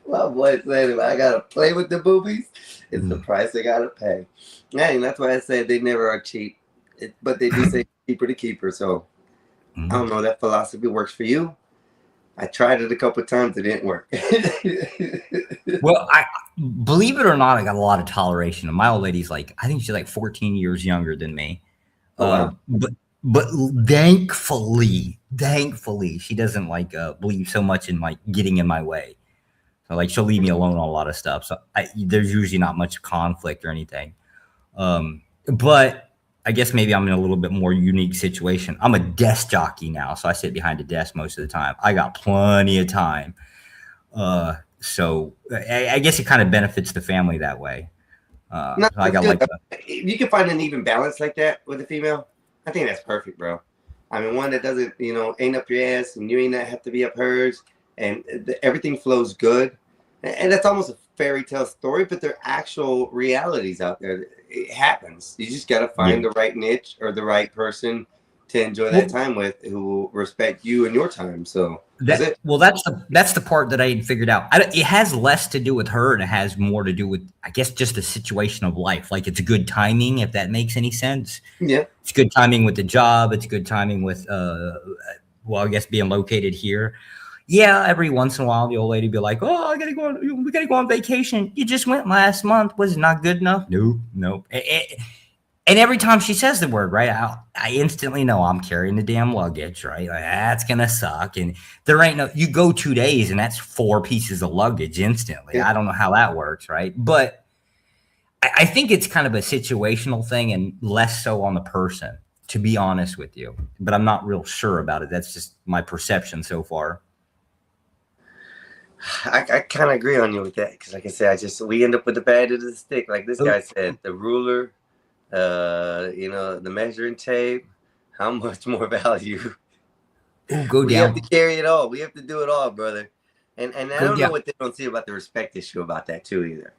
My boy said, if I gotta play with the boobies, it's the price I gotta pay. Yeah, and that's why I said they never are cheap. But they do say cheaper to keep her. So I don't know. That philosophy works for you. I tried it a couple of times. It didn't work. Well, I believe it or not, I got a lot of toleration. And my old lady's like, I think she's like 14 years younger than me. Oh, wow. But thankfully, she doesn't believe so much in getting in my way. So she'll leave me alone on a lot of stuff. So there's usually not much conflict or anything. But I guess maybe I'm in a little bit more unique situation. I'm a desk jockey now, so I sit behind a desk most of the time. I got plenty of time. So I guess it kind of benefits the family that way. So I got if you can find an even balance like that with a female, I think that's perfect, bro. I mean, one that doesn't, ain't up your ass and you ain't not have to be up hers and everything flows good. And that's almost a fairy tale story, but there are actual realities out there. It happens. You just got to find the right niche or the right person to enjoy that time with who will respect you and your time. So that's it. Well, that's the part that I had figured out. It has less to do with her and it has more to do with, I guess, just the situation of life. Like it's good timing, if that makes any sense. Yeah. It's good timing with the job. It's good timing with, I guess being located here. Yeah, every once in a while, the old lady be like, "Oh, we gotta go on vacation. You just went last month. Was it not good enough?" Nope. And every time she says the word, right, I instantly know I'm carrying the damn luggage, right? Like, that's gonna suck. And there ain't no. You go 2 days, and that's 4 pieces of luggage instantly. I don't know how that works, right? But I think it's kind of a situational thing, and less so on the person, to be honest with you. But I'm not real sure about it. That's just my perception so far. I kind of agree on you with that because, like I said, we end up with the bad end of the stick. Like this guy said, the ruler, the measuring tape. How much more value? Go We down. have to carry it all. We have to do it all, brother. And I don't know what they don't see about the respect issue about that too either.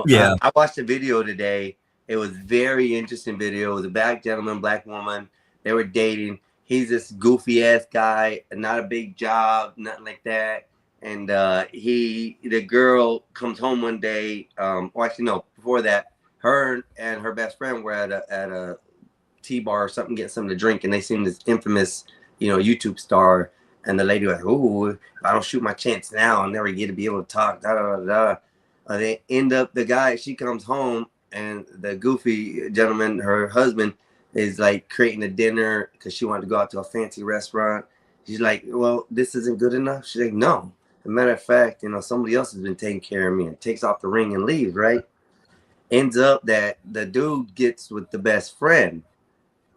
Yeah. I watched a video today. It was very interesting video. It was a black gentleman, black woman. They were dating. He's this goofy ass guy, not a big job, nothing like that. And the girl comes home one day. Before that, her and her best friend were at a T-bar or something, getting something to drink, and they seen this infamous, YouTube star. And the lady was like, "Ooh, if I don't shoot my chance now, I'll never get to be able to talk." Da da da da. They end up she comes home, and the goofy gentleman, her husband, is like creating a dinner because she wanted to go out to a fancy restaurant. She's like, "Well, this isn't good enough." She's like, "No. As a matter of fact, somebody else has been taking care of me," and takes off the ring and leaves, right? Ends up that the dude gets with the best friend.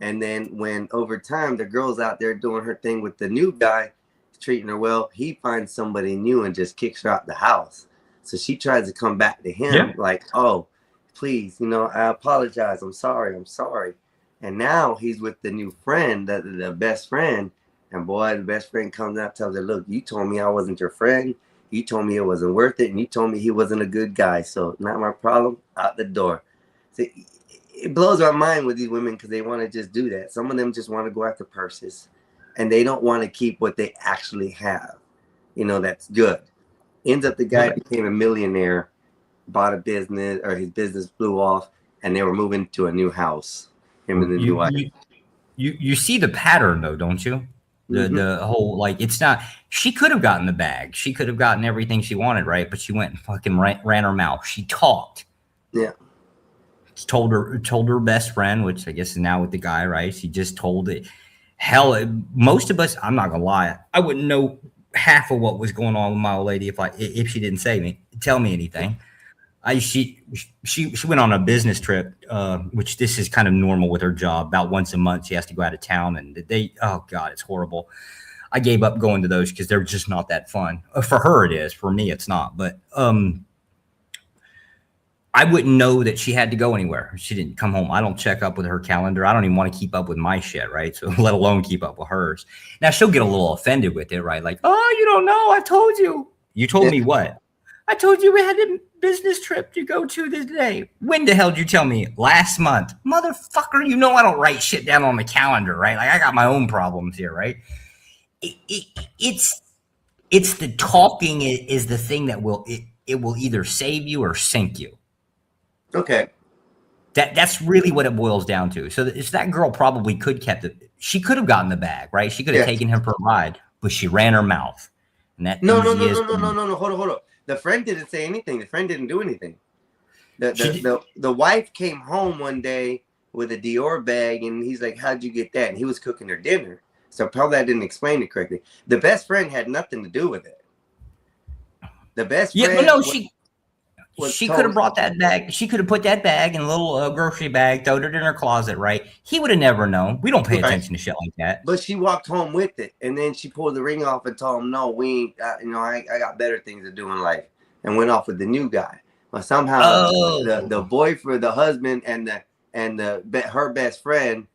And then when over time the girl's out there doing her thing with the new guy, treating her well, he finds somebody new and just kicks her out the house. So she tries to come back to him like, "Oh, please, I apologize. I'm sorry. And now he's with the new friend, the best friend. And boy, the best friend comes out and tells her, "Look, you told me I wasn't your friend. You told me it wasn't worth it. And you told me he wasn't a good guy. So not my problem. Out the door." So it blows my mind with these women because they want to just do that. Some of them just want to go after purses. And they don't want to keep what they actually have. That's good. Ends up the guy became a millionaire, bought a business, or his business blew off, and they were moving to a new house. Him and the new wife. You see the pattern though, don't you? The whole, like, it's not, she could have gotten the bag. She could have gotten everything she wanted, right? But she went and fucking ran her mouth. She talked. Yeah. Told her best friend, which I guess is now with the guy, right? She just told it. Hell, most of us, I'm not gonna lie, I wouldn't know half of what was going on with my old lady if she didn't tell me anything. She went on a business trip, which this is kind of normal with her job. About once a month, she has to go out of town, and oh God, it's horrible. I gave up going to those because they're just not that fun. For her, it is. For me, it's not. But I wouldn't know that she had to go anywhere. She didn't come home. I don't check up with her calendar. I don't even want to keep up with my shit, right? So let alone keep up with hers. Now she'll get a little offended with it, right? Like, "Oh, you don't know. I told you." You told me what? "I told you we had a business trip to go to this day." When the hell did you tell me? Last month. Motherfucker, I don't write shit down on the calendar, right? Like, I got my own problems here, right? It's the talking is the thing that will either save you or sink you. Okay. That's really what it boils down to. So that girl probably she could have gotten the bag, right? She could have taken him for a ride, but she ran her mouth. And that No. Hold on. The friend didn't say anything. The friend didn't do anything. The wife came home one day with a Dior bag, and he's like, "How'd you get that?" And he was cooking her dinner. So probably I didn't explain it correctly. The best friend had nothing to do with it. The best friend. Yeah, but no, she could have brought that bag. She could have put that bag in a little grocery bag, throwed it in her closet, right? He would have never known. We don't pay attention to shit like that. But she walked home with it, and then she pulled the ring off and told him, "No, we ain't. I got better things to do in life," and went off with the new guy. But somehow the boyfriend, the husband, and her best friend,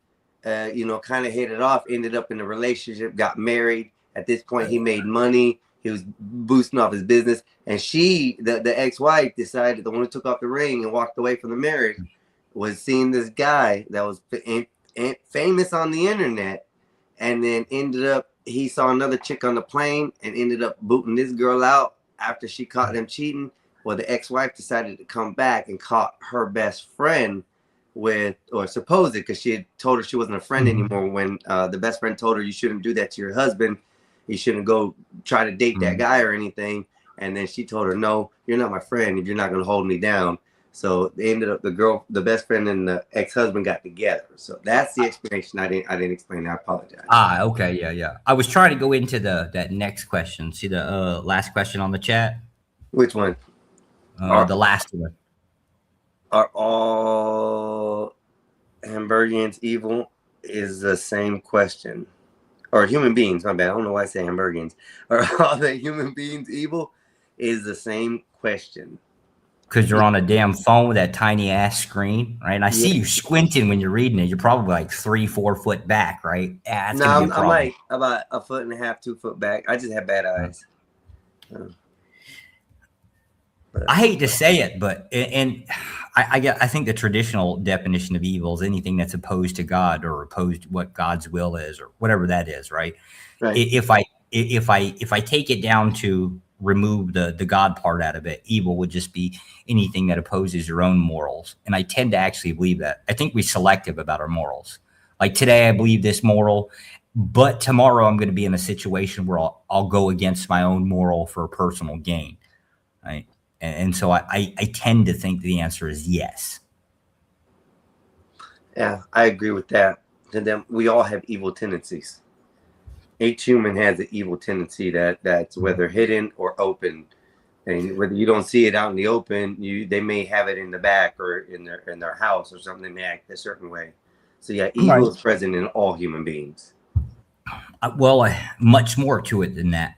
kind of hit it off. Ended up in a relationship, got married. At this point, he made money. He was boosting off his business, and the ex-wife, decided, the one who took off the ring and walked away from the marriage, was seeing this guy that was famous on the internet, and then he saw another chick on the plane and ended up booting this girl out after she caught him cheating. Well, the ex-wife decided to come back and caught her best friend supposed because she had told her she wasn't a friend anymore when the best friend told her, "You shouldn't do that to your husband. You shouldn't go try to date that guy or anything." And then she told her, "No, you're not my friend if you're not going to hold me down." So they ended up the best friend and the ex-husband got together. So that's the explanation. I didn't explain. I apologize. Okay, yeah. I was trying to go into that next question. See the last question on the chat? Which one? The last one. Are all Hamburgians evil? Is the same question. Or human beings, my bad. I don't know why I say Hamburgians. Are all the human beings evil? Is the same question. Because you're on a damn phone with that tiny ass screen, right? And I see you squinting when you're reading it. You're probably like 3-4 foot back, right? Yeah, that's gonna be a I'm problem. like about 1.5 feet, 2 foot back. I just have bad eyes. I hate to say it, but I think the traditional definition of evil is anything that's opposed to God or opposed to what God's will is or whatever that is, right? Right. If I take it down to remove the God part out of it, evil would just be anything that opposes your own morals. And I tend to actually believe that. I think we're selective about our morals. Like today, I believe this moral, but tomorrow I'm going to be in a situation where I'll go against my own moral for personal gain, right? And so I tend to think the answer is yes. Yeah, I agree with that. And then we all have evil tendencies. Each human has an evil tendency that's whether hidden or open. And whether you don't see it out in the open, they may have it in the back or in their house or something. They may act a certain way. So yeah, evil is present in all human beings. Well, much more to it than that.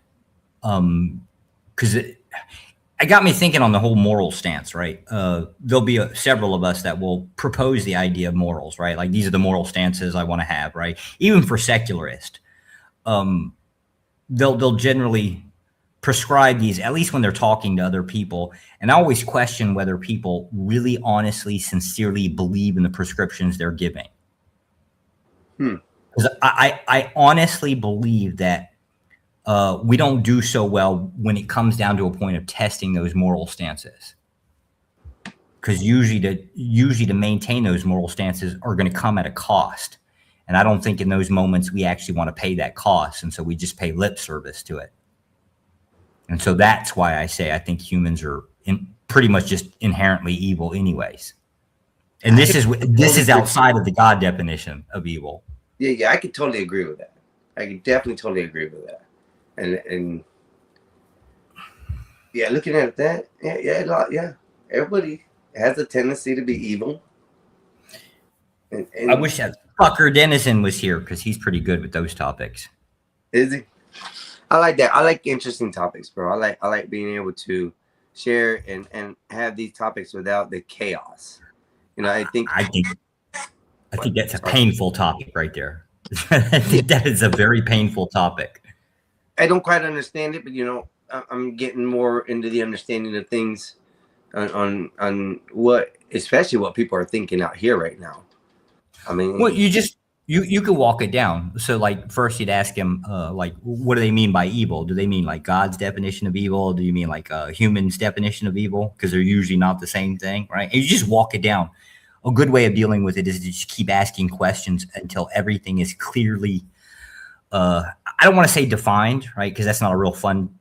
Because it got me thinking on the whole moral stance, right? There'll be several of us that will propose the idea of morals, right? Like these are the moral stances I want to have, right? Even for secularists, they'll generally prescribe these, at least when they're talking to other people. And I always question whether people really honestly, sincerely believe in the prescriptions they're giving. Because I honestly believe that we don't do so well when it comes down to a point of testing those moral stances. Because usually to maintain those moral stances are going to come at a cost. And I don't think in those moments we actually want to pay that cost. And so we just pay lip service to it. And so that's why I say I think humans are pretty much just inherently evil anyways. And this is outside of the God definition of evil. Yeah, I could totally agree with that. I could definitely totally agree with that. And yeah, looking at that, yeah, everybody has a tendency to be evil. And I wish that fucker Dennison was here because he's pretty good with those topics. Is he? I like that. I like interesting topics, bro. I like being able to share and have these topics without the chaos. You know, I think that's a painful topic right there. I think that is a very painful topic. I don't quite understand it, but you know, I'm getting more into the understanding of things on what, especially what people are thinking out here right now. I mean, well, you could walk it down. So like first you'd ask him, like, what do they mean by evil? Do they mean like God's definition of evil? Do you mean like human's definition of evil? Because they're usually not the same thing, right? And you just walk it down. A good way of dealing with it is to just keep asking questions until everything is clearly, I don't want to say defined, right? Because that's not a real fun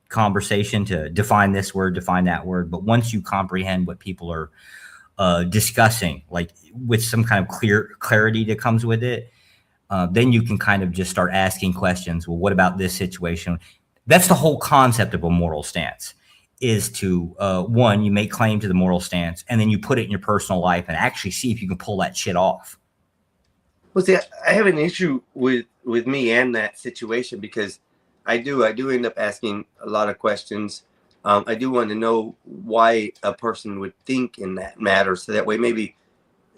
conversation to define this word, define that word. But once you comprehend what people are discussing, like with some kind of clarity that comes with it, then you can kind of just start asking questions. Well, what about this situation? That's the whole concept of a moral stance, is to one, you make claim to the moral stance, and then you put it in your personal life and actually see if you can pull that shit off. Well, see, I have an issue with me and that situation because I do end up asking a lot of questions. I do want to know why a person would think in that matter, so that way maybe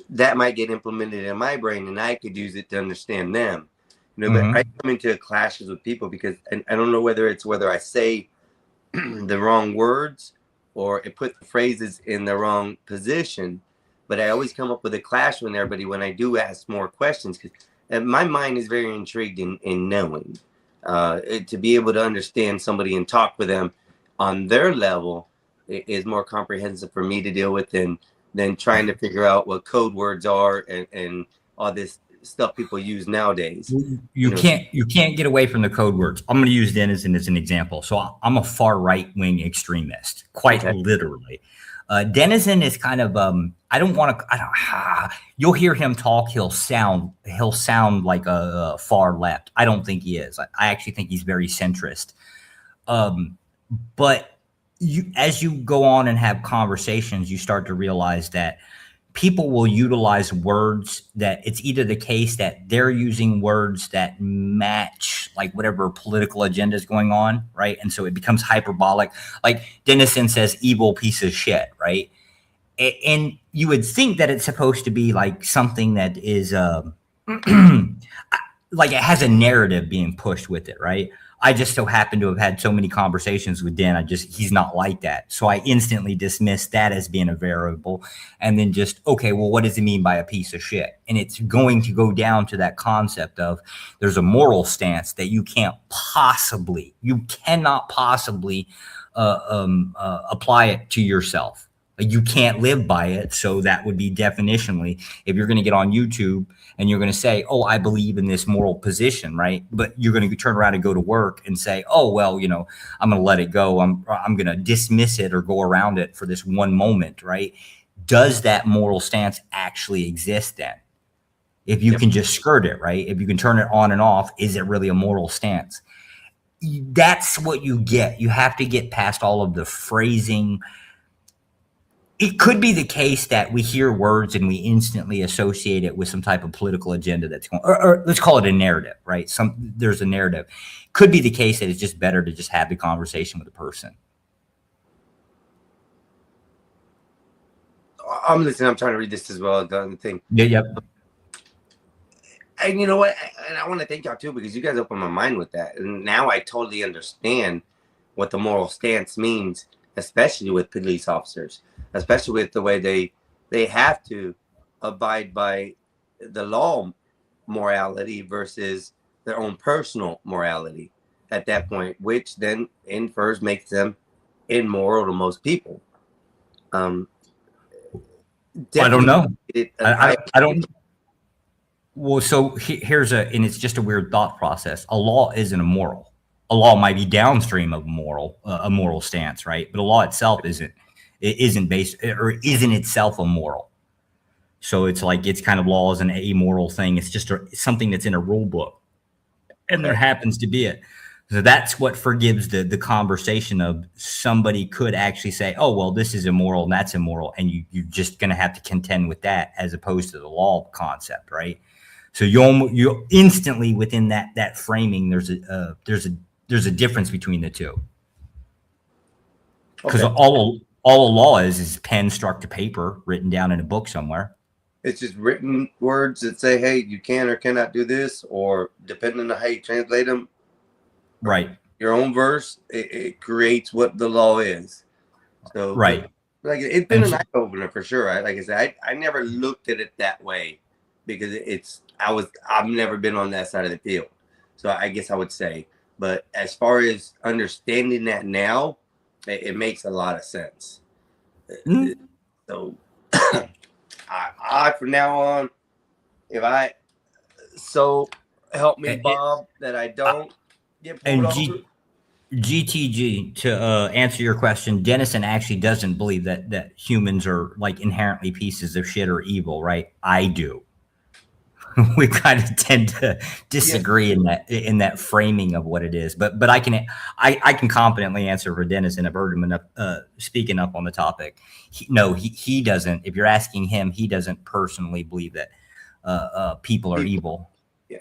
that might get implemented in my brain and I could use it to understand them. You know, but I come into clashes with people because I don't know whether I say the wrong words or it put the phrases in the wrong position, but I always come up with a clash with everybody when I do ask more questions, because my mind is very intrigued in knowing, to be able to understand somebody and talk with them on their level is more comprehensive for me to deal with than trying to figure out what code words are and all this stuff people use nowadays. You can't get away from the code words. I'm going to use Dennison as an example. So I'm a far right wing extremist, quite literally. Denizen is kind of I don't want to. You'll hear him talk. He'll sound like a far left. I don't think he is. I actually think he's very centrist. But as you go on and have conversations, you start to realize that people will utilize words that it's either the case that they're using words that match like whatever political agenda is going on, right? And so it becomes hyperbolic. Like Denizen says, evil piece of shit, right? And you would think that it's supposed to be like something that is like it has a narrative being pushed with it, right? I just so happen to have had so many conversations with Dan. He's not like that. So I instantly dismissed that as being a variable and then just, okay, well, what does it mean by a piece of shit? And it's going to go down to that concept of there's a moral stance that you cannot possibly apply it to yourself. Like you can't live by it. So that would be definitionally, if you're going to get on YouTube and you're going to say, oh, I believe in this moral position, right? But you're going to turn around and go to work and say, oh, well, you know, I'm going to let it go. I'm going to dismiss it or go around it for this one moment, right? Does that moral stance actually exist then? If you can just skirt it, right? If you can turn it on and off, is it really a moral stance? That's what you get. You have to get past all of the phrasing. It could be the case that we hear words and we instantly associate it with some type of political agenda that's going, or let's call it a narrative, right? There's a narrative. Could be the case that it's just better to just have the conversation with a person. I'm listening. I'm trying to read this as well. The thing. Yeah. Yep. And you know what? And I want to thank y'all too, because you guys opened my mind with that. And now I totally understand what the moral stance means, especially with police officers. Especially with the way they have to abide by the law morality versus their own personal morality at that point, which then infers makes them immoral to most people. I don't know. I don't. Well, so here's and it's just a weird thought process. A law isn't immoral. A law might be downstream of a moral stance, right? But a law itself isn't. It isn't based or isn't itself immoral. So it's like it's kind of law is an amoral thing. It's just something that's in a rule book. And there happens to be it. So that's what forgives the conversation of somebody could actually say, oh, well, this is immoral and that's immoral. And you're just going to have to contend with that as opposed to the law concept, right? So you instantly within that framing, there's a difference between the two. Because all a law is pen struck to paper, written down in a book somewhere. It's just written words that say, hey, you can or cannot do this, or depending on how you translate them. Right. Your own verse, it creates what the law is. So, right. Like it's been an eye opener for sure. Like I said, I never looked at it that way because I've never been on that side of the field. So I guess I would say, but as far as understanding that now, it makes a lot of sense. So I from now on, if so help me Bob that I don't get pulled over. GTG, to answer your question, Denizen actually doesn't believe that humans are like inherently pieces of shit or evil, right? I do. We kind of tend to disagree in that framing of what it is, but I can confidently answer for Denizen. I've heard him enough speaking up on the topic. He doesn't. If you're asking him, he doesn't personally believe that people are evil. Yeah.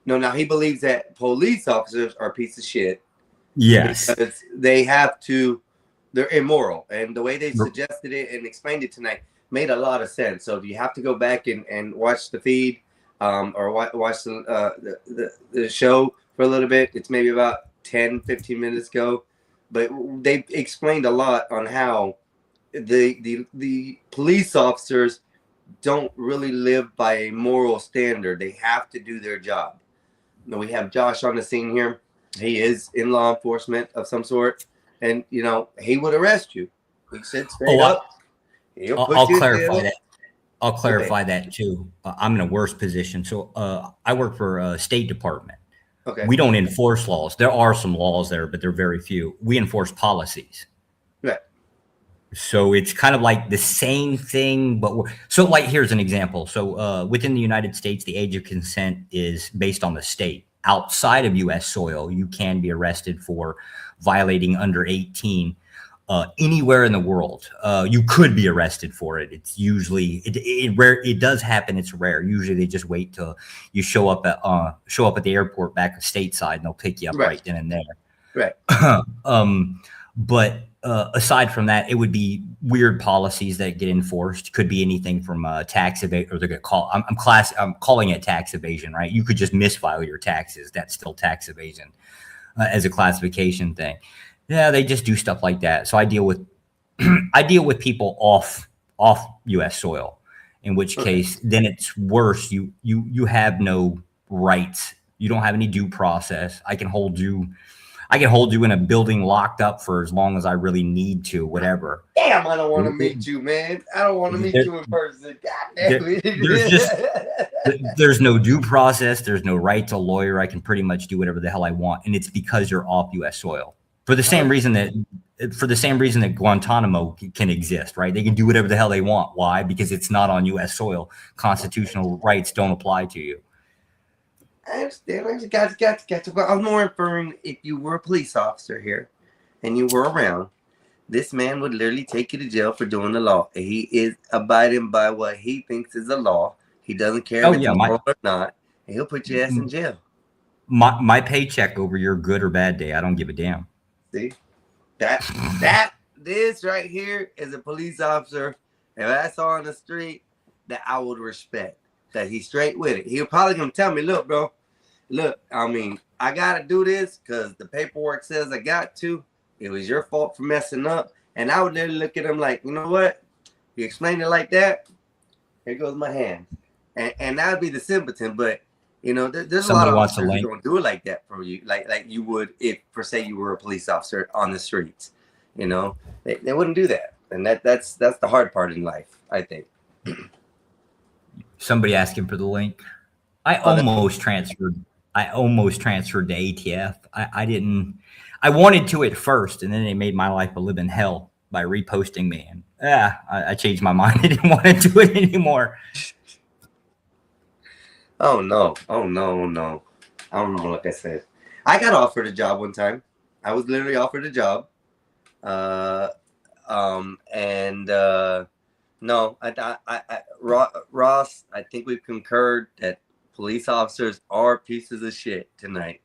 No. Now he believes that police officers are a piece of shit. Yes. Because they're immoral, and the way they suggested it and explained it tonight made a lot of sense. So if you have to go back and watch the feed. Or watch the show for a little bit. It's maybe about 10-15 minutes ago, but they explained a lot on how the police officers don't really live by a moral standard. They have to do their job. Now we have Josh on the scene here. He is in law enforcement of some sort, and he would arrest you. He said straight up. I'll clarify that. I'll clarify that too. I'm in a worse position. So I work for a State Department. Okay. We don't enforce laws. There are some laws there, but they're very few. We enforce policies. Right. So it's kind of like the same thing, but so like here's an example. So within the United States, the age of consent is based on the state. Outside of U.S. soil, you can be arrested for violating under 18 anywhere in the world. You could be arrested for it. It's usually it rare. It does happen. It's rare. Usually they just wait till you show up at the airport back stateside, and they'll pick you up right then and there. Right. But aside from that, it would be weird policies that get enforced. Could be anything from tax evasion, or they're going to call. I'm calling it tax evasion, right? You could just misfile your taxes. That's still tax evasion as a classification thing. Yeah, they just do stuff like that. So I deal with people off U.S. soil. In which case, then it's worse. You have no rights. You don't have any due process. I can hold you in a building locked up for as long as I really need to, whatever. Damn, I don't want to meet you, man. I don't want to meet you in person. God damn it. There's no due process. There's no right to a lawyer. I can pretty much do whatever the hell I want. And it's because you're off U.S. soil. For the same reason that Guantanamo can exist, right? They can do whatever the hell they want. Why? Because it's not on U.S. soil. Constitutional rights don't apply to you. I understand. I just got to. But I'm more inferring if you were a police officer here and you were around, this man would literally take you to jail for doing the law. He is abiding by what he thinks is the law. He doesn't care if it's moral or not. And he'll put your ass in jail. My paycheck over your good or bad day. I don't give a damn. See? This right here is a police officer. If I saw on the street, that I would respect. That he's straight with it. He'll probably gonna tell me, look, bro, I mean, I gotta do this because the paperwork says I got to. It was your fault for messing up. And I would literally look at him like, you know what? You explain it like that, here goes my hand. And that would be the simpleton, but you know, there's a lot of officers who don't do it like that for you, like you would if, per se, you were a police officer on the streets. You know, they wouldn't do that, and that's the hard part in life, I think. Somebody asking for the link. I almost transferred to ATF. I didn't. I wanted to at first, and then they made my life a living hell by reposting me. And I changed my mind. I didn't want to do it anymore. Oh no. I don't remember, like I said. I got offered a job one time. I was literally offered a job. No, Ross, I think we've concurred that police officers are pieces of shit tonight.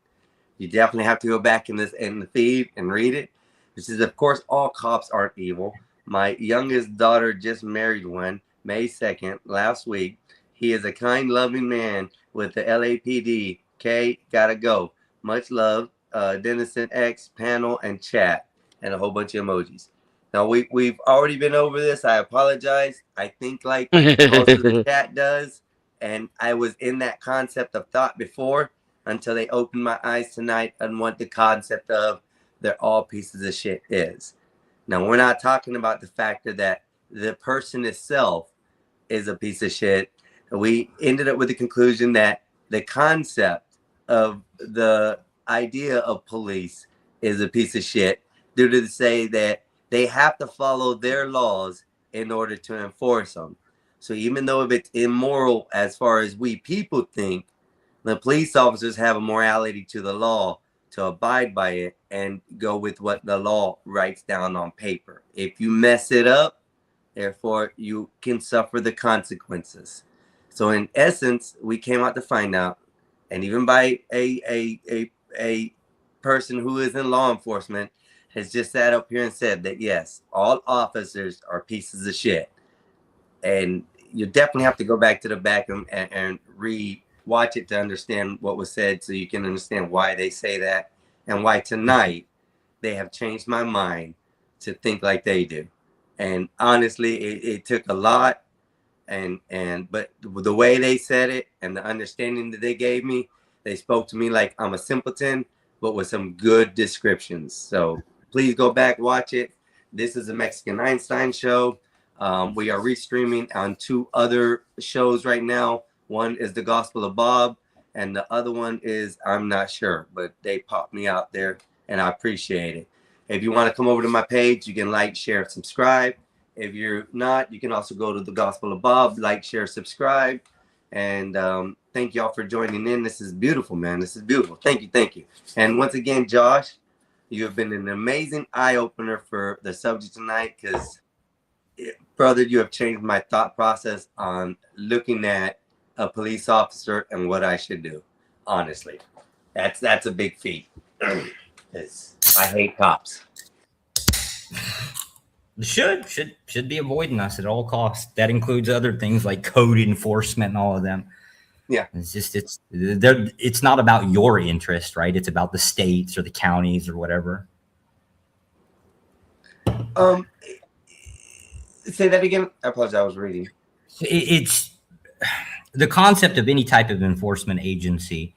You definitely have to go back in the feed and read it. This is, of course, all cops aren't evil. My youngest daughter just married one May 2nd last week. He is a kind, loving man with the LAPD. Okay, gotta go. Much love, Dennison X, panel, and chat, and a whole bunch of emojis. Now, we've already been over this. I apologize. I think like most of the chat does, and I was in that concept of thought before until they opened my eyes tonight on what the concept of they're all pieces of shit is. Now, we're not talking about the factor that the person itself is a piece of shit. We ended up with the conclusion that the concept of the idea of police is a piece of shit due to say that they have to follow their laws in order to enforce them. So even though if it's immoral as far as we people think, the police officers have a morality to the law to abide by it and go with what the law writes down on paper. If you mess it up, therefore you can suffer the consequences. So in essence, we came out to find out, and even by a person who is in law enforcement has just sat up here and said that yes, all officers are pieces of shit. And you definitely have to go back to the back and re-watch it to understand what was said so you can understand why they say that and why tonight they have changed my mind to think like they do. And honestly, it took a lot. But the way they said it and the understanding that they gave me, they spoke to me like I'm a simpleton, but with some good descriptions. So please go back, watch it. This is a Mexican Einstein show. We are restreaming on 2 other shows right now. One is The Gospel of Bob, and the other one is I'm not sure, but they popped me out there, and I appreciate it. If you want to come over to my page, you can like, share, subscribe. If you're not, you can also go to the Gospel of Bob, like, share, subscribe. And thank y'all for joining in. This is beautiful, man. This is beautiful. Thank you. Thank you. And once again, Josh, you have been an amazing eye-opener for the subject tonight because, brother, you have changed my thought process on looking at a police officer and what I should do. Honestly, that's a big feat. I hate cops. Should be avoiding us at all costs. That includes other things like code enforcement and all of them. Yeah, it's not about your interest, right? It's about the states or the counties or whatever. Say that again. I apologize. I was reading. It's the concept of any type of enforcement agency.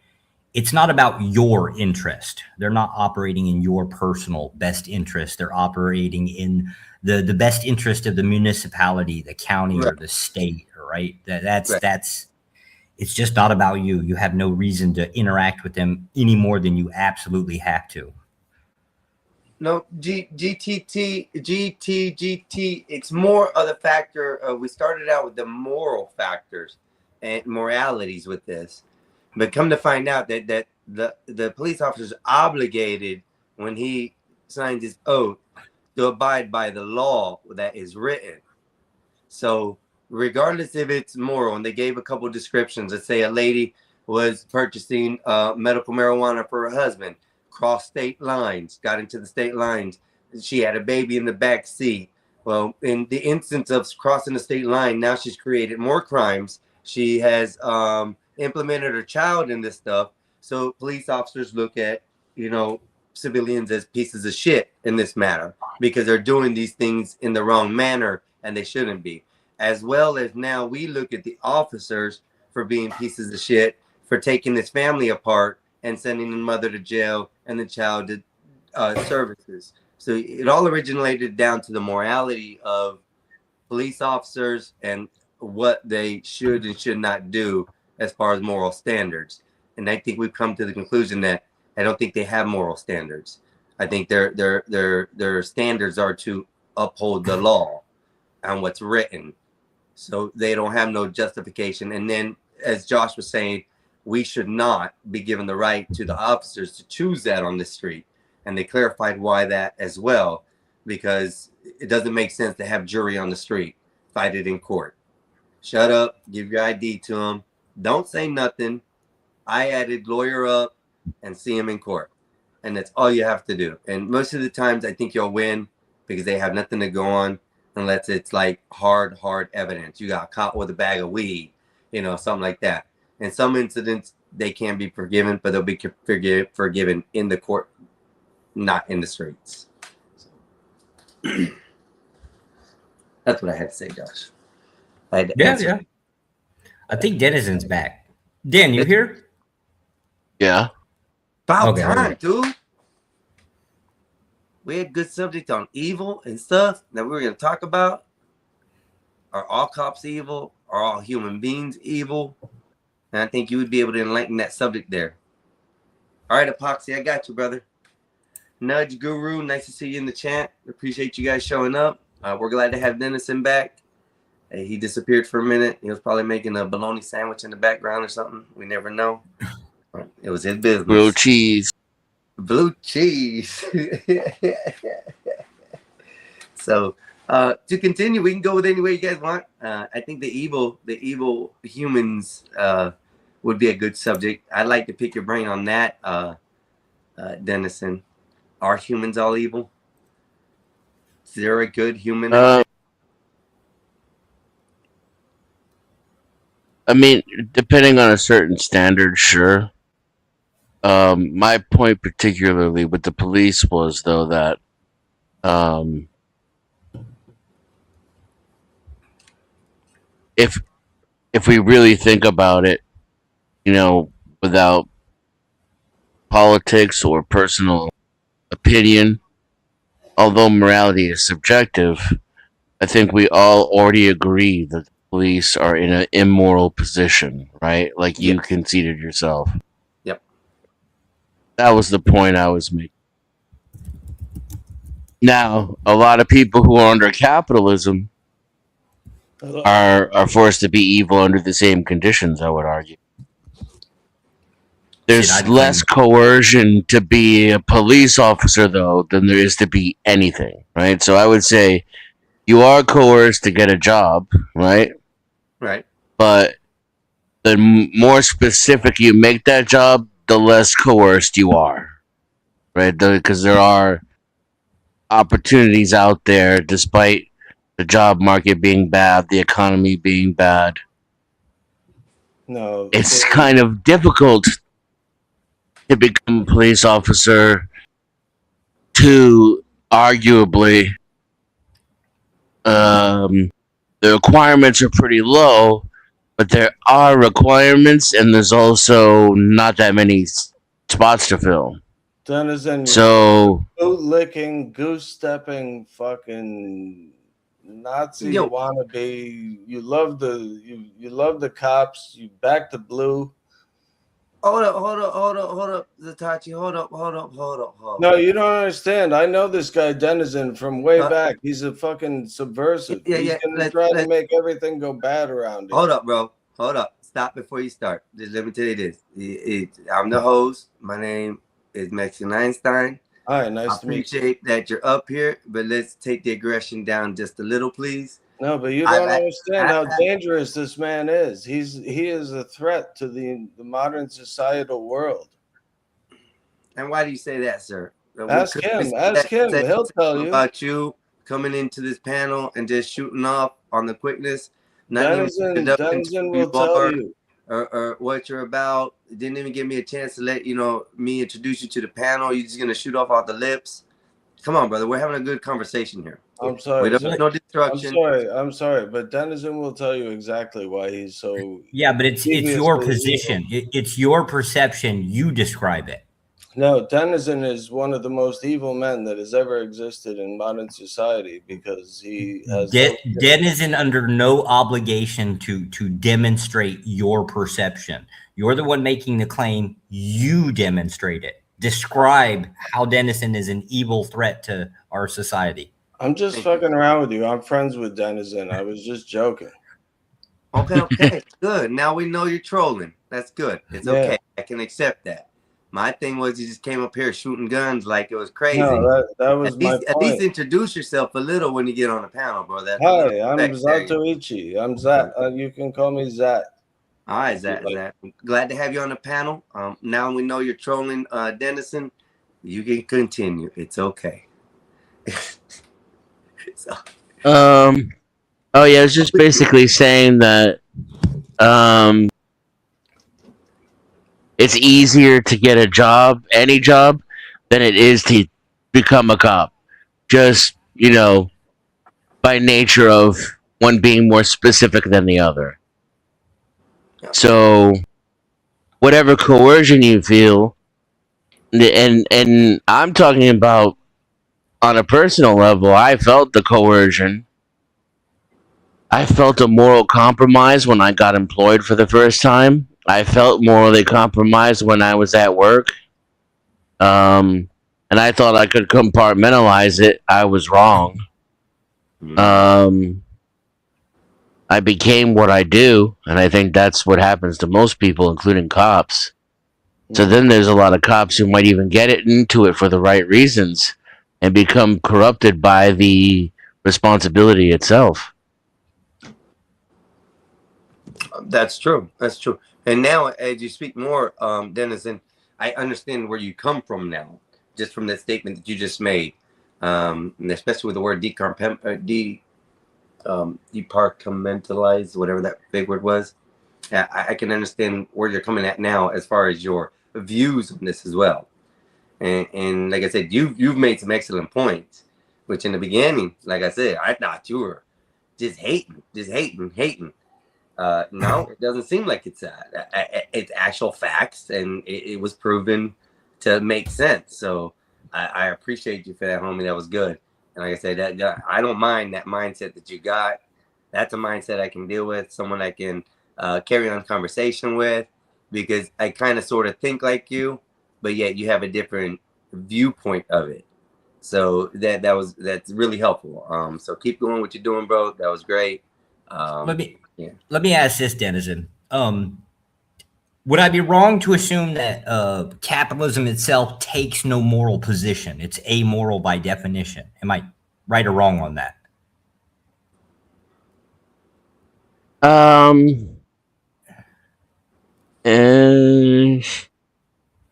It's not about your interest. They're not operating in your personal best interest. They're operating in the best interest of the municipality, the county, or the state, right? That's it's just not about you. You have no reason to interact with them any more than you absolutely have to. No, GTT, it's more of the factor of, we started out with the moral factors and moralities with this. But come to find out that the police officer is obligated when he signs his oath to abide by the law that is written. So regardless if it's moral, and they gave a couple descriptions. Let's say a lady was purchasing medical marijuana for her husband, crossed state lines, got into the state lines. She had a baby in the back seat. Well, in the instance of crossing the state line, now she's created more crimes. She has implemented her child in this stuff. So police officers look at, civilians as pieces of shit in this matter because they're doing these things in the wrong manner and they shouldn't be. As well as now we look at the officers for being pieces of shit, for taking this family apart and sending the mother to jail and the child to services. So it all originated down to the morality of police officers and what they should and should not do as far as moral standards. And I think we've come to the conclusion that I don't think they have moral standards. I think their standards are to uphold the law and what's written. So they don't have no justification. And then, as Josh was saying, we should not be given the right to the officers to choose that on the street. And they clarified why that as well, because it doesn't make sense to have jury on the street, fight it in court. Shut up, give your ID to them. Don't say nothing. I added lawyer up and see him in court. And that's all you have to do. And most of the times I think you'll win because they have nothing to go on unless it's like hard evidence. You got caught with a bag of weed, something like that. In some incidents, they can be forgiven, but they'll be forgiven in the court, not in the streets. That's what I had to say, Josh. Yeah. I think Denison's back. Dan, you here? Yeah. About time, dude. We had good subject on evil and stuff that we were going to talk about. Are all cops evil? Are all human beings evil? And I think you would be able to enlighten that subject there. All right, Epoxy, I got you, brother. Nudge Guru, nice to see you in the chat. Appreciate you guys showing up. We're glad to have Denison back. He disappeared for a minute. He was probably making a bologna sandwich in the background or something. We never know. It was his business. Blue cheese. Blue cheese. So to continue, we can go with any way you guys want. I think the evil humans would be a good subject. I'd like to pick your brain on that, Denison. Are humans all evil? Is there a good human? I mean, depending on a certain standard, sure. My point particularly with the police was, though, that if we really think about it, without politics or personal opinion, although morality is subjective, I think we all already agree that the police are in an immoral position, right? Like you conceded yourself. Yep. That was the point I was making. Now, a lot of people who are under capitalism are forced to be evil under the same conditions, I would argue. There's I'd less coercion to be a police officer, though, than there is to be anything, right? So I would say you are coerced to get a job, right? Right. But the more specific you make that job, the less coerced you are, right? Because there are opportunities out there despite the job market being bad, the economy being bad. No, It's kind of difficult to become a police officer to arguably the requirements are pretty low, but there are requirements and there's also not that many spots to fill. Denizen, So boot licking, goose stepping, fucking Nazi Yo. wannabe. You love the cops. You back the blue. Hold up, Zatachi. Hold up. No, you don't understand. I know this guy Denizen from way back. He's a fucking subversive. Yeah, He's yeah, gonna try to make everything go bad around here. Hold up, bro. Hold up. Stop before you start. Just let me tell you this. I'm the host. My name is Mexican Einstein. Hi, nice I to meet you. appreciate that you're up here, but let's take the aggression down just a little, please. No, but you don't understand how dangerous this man is. He is a threat to the modern societal world. And why do you say that, sir? Ask him. Ask him. He'll tell you. About you coming into this panel and just shooting off on the quickness. Denizen will tell you. Or what you're about. Didn't even give me a chance to let me introduce you to the panel. You're just gonna shoot off all the lips. Come on, brother. We're having a good conversation here. I'm sorry. No destruction. I'm sorry, but Denizen will tell you exactly why he's so. Yeah, but it's your position. It's your perception. You describe it. No, Denizen is one of the most evil men that has ever existed in modern society because he has. Denizen under no obligation to demonstrate your perception. You're the one making the claim. You demonstrate it. Describe how Denizen is an evil threat to our society. I'm just fucking around with you. I'm friends with Denizen. I was just joking. Okay. Good. Now we know you're trolling. That's good. It's okay. I can accept that. My thing was you just came up here shooting guns like it was crazy. No, that was my point. At least introduce yourself a little when you get on the panel, bro. Hi, I'm Zatoichi. I'm Zat. You can call me Zat. All right, Zat. I'm glad to have you on the panel. Now we know you're trolling Denizen. You can continue. It's okay. oh yeah, it's just basically saying that it's easier to get a job, any job, than it is to become a cop. Just, by nature of one being more specific than the other. So whatever coercion you feel, and I'm talking about on a personal level, I felt the coercion. I felt a moral compromise when I got employed for the first time. I felt morally compromised when I was at work. And I thought I could compartmentalize it. I was wrong. I became what I do, and I think that's what happens to most people, including cops. So then there's a lot of cops who might even get into it for the right reasons and become corrupted by the responsibility itself. That's true. And now, as you speak more, Denizen, I understand where you come from now, just from that statement that you just made, and especially with the word departmentalize, whatever that big word was. I can understand where you're coming at now as far as your views on this as well. And like I said, you've made some excellent points, which in the beginning, like I said, I thought you were just hating. No, it doesn't seem like it's actual facts, and it was proven to make sense. So I appreciate you for that, homie. That was good. And like I said, that I don't mind that mindset that you got. That's a mindset I can deal with, someone I can carry on conversation with, because I kind of sort of think like you, but yet you have a different viewpoint of it. So that's really helpful. So keep doing what you're doing, bro. That was great. Let me ask this, Denizen. Would I be wrong to assume that capitalism itself takes no moral position? It's amoral by definition. Am I right or wrong on that?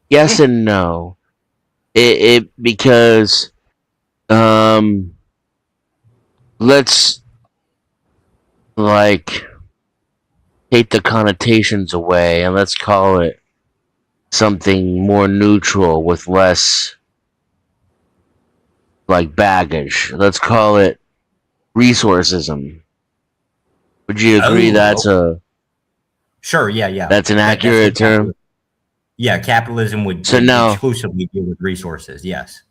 Yes and no. Because let's like take the connotations away and let's call it something more neutral with less like baggage. Let's call it resourceism. Would you agree that's a sure? Yeah. That's an accurate term. Yeah, capitalism would exclusively deal with resources. Yes.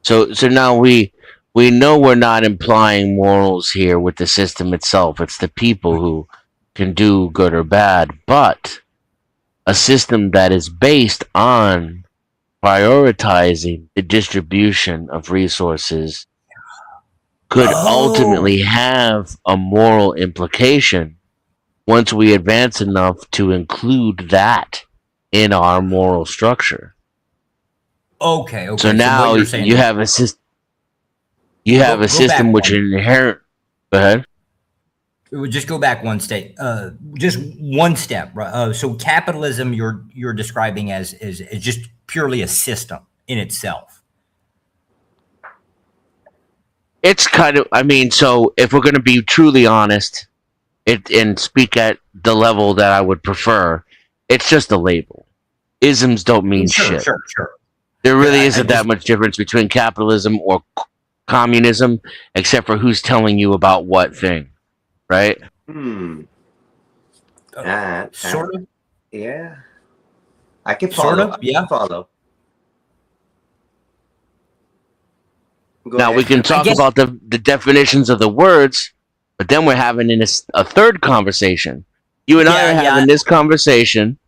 So now we know we're not implying morals here with the system itself. It's the people who can do good or bad, but a system that is based on prioritizing the distribution of resources could ultimately have a moral implication once we advance enough to include that in our moral structure. Okay. So now you have a system. You have a system which inherent. Go ahead. Just go back one step. Just one step. Right? So capitalism, you're describing as just purely a system in itself. It's kind of. I mean, so if we're going to be truly honest, and speak at the level that I would prefer, it's just a label. Isms don't mean shit. Sure. There really isn't that much difference between capitalism or communism, except for who's telling you about what thing, right? Sort of. Yeah. I can follow. Sort of. Yeah. I can follow. Now we can talk about the definitions of the words, but then we're having a third conversation. You and I are having this conversation.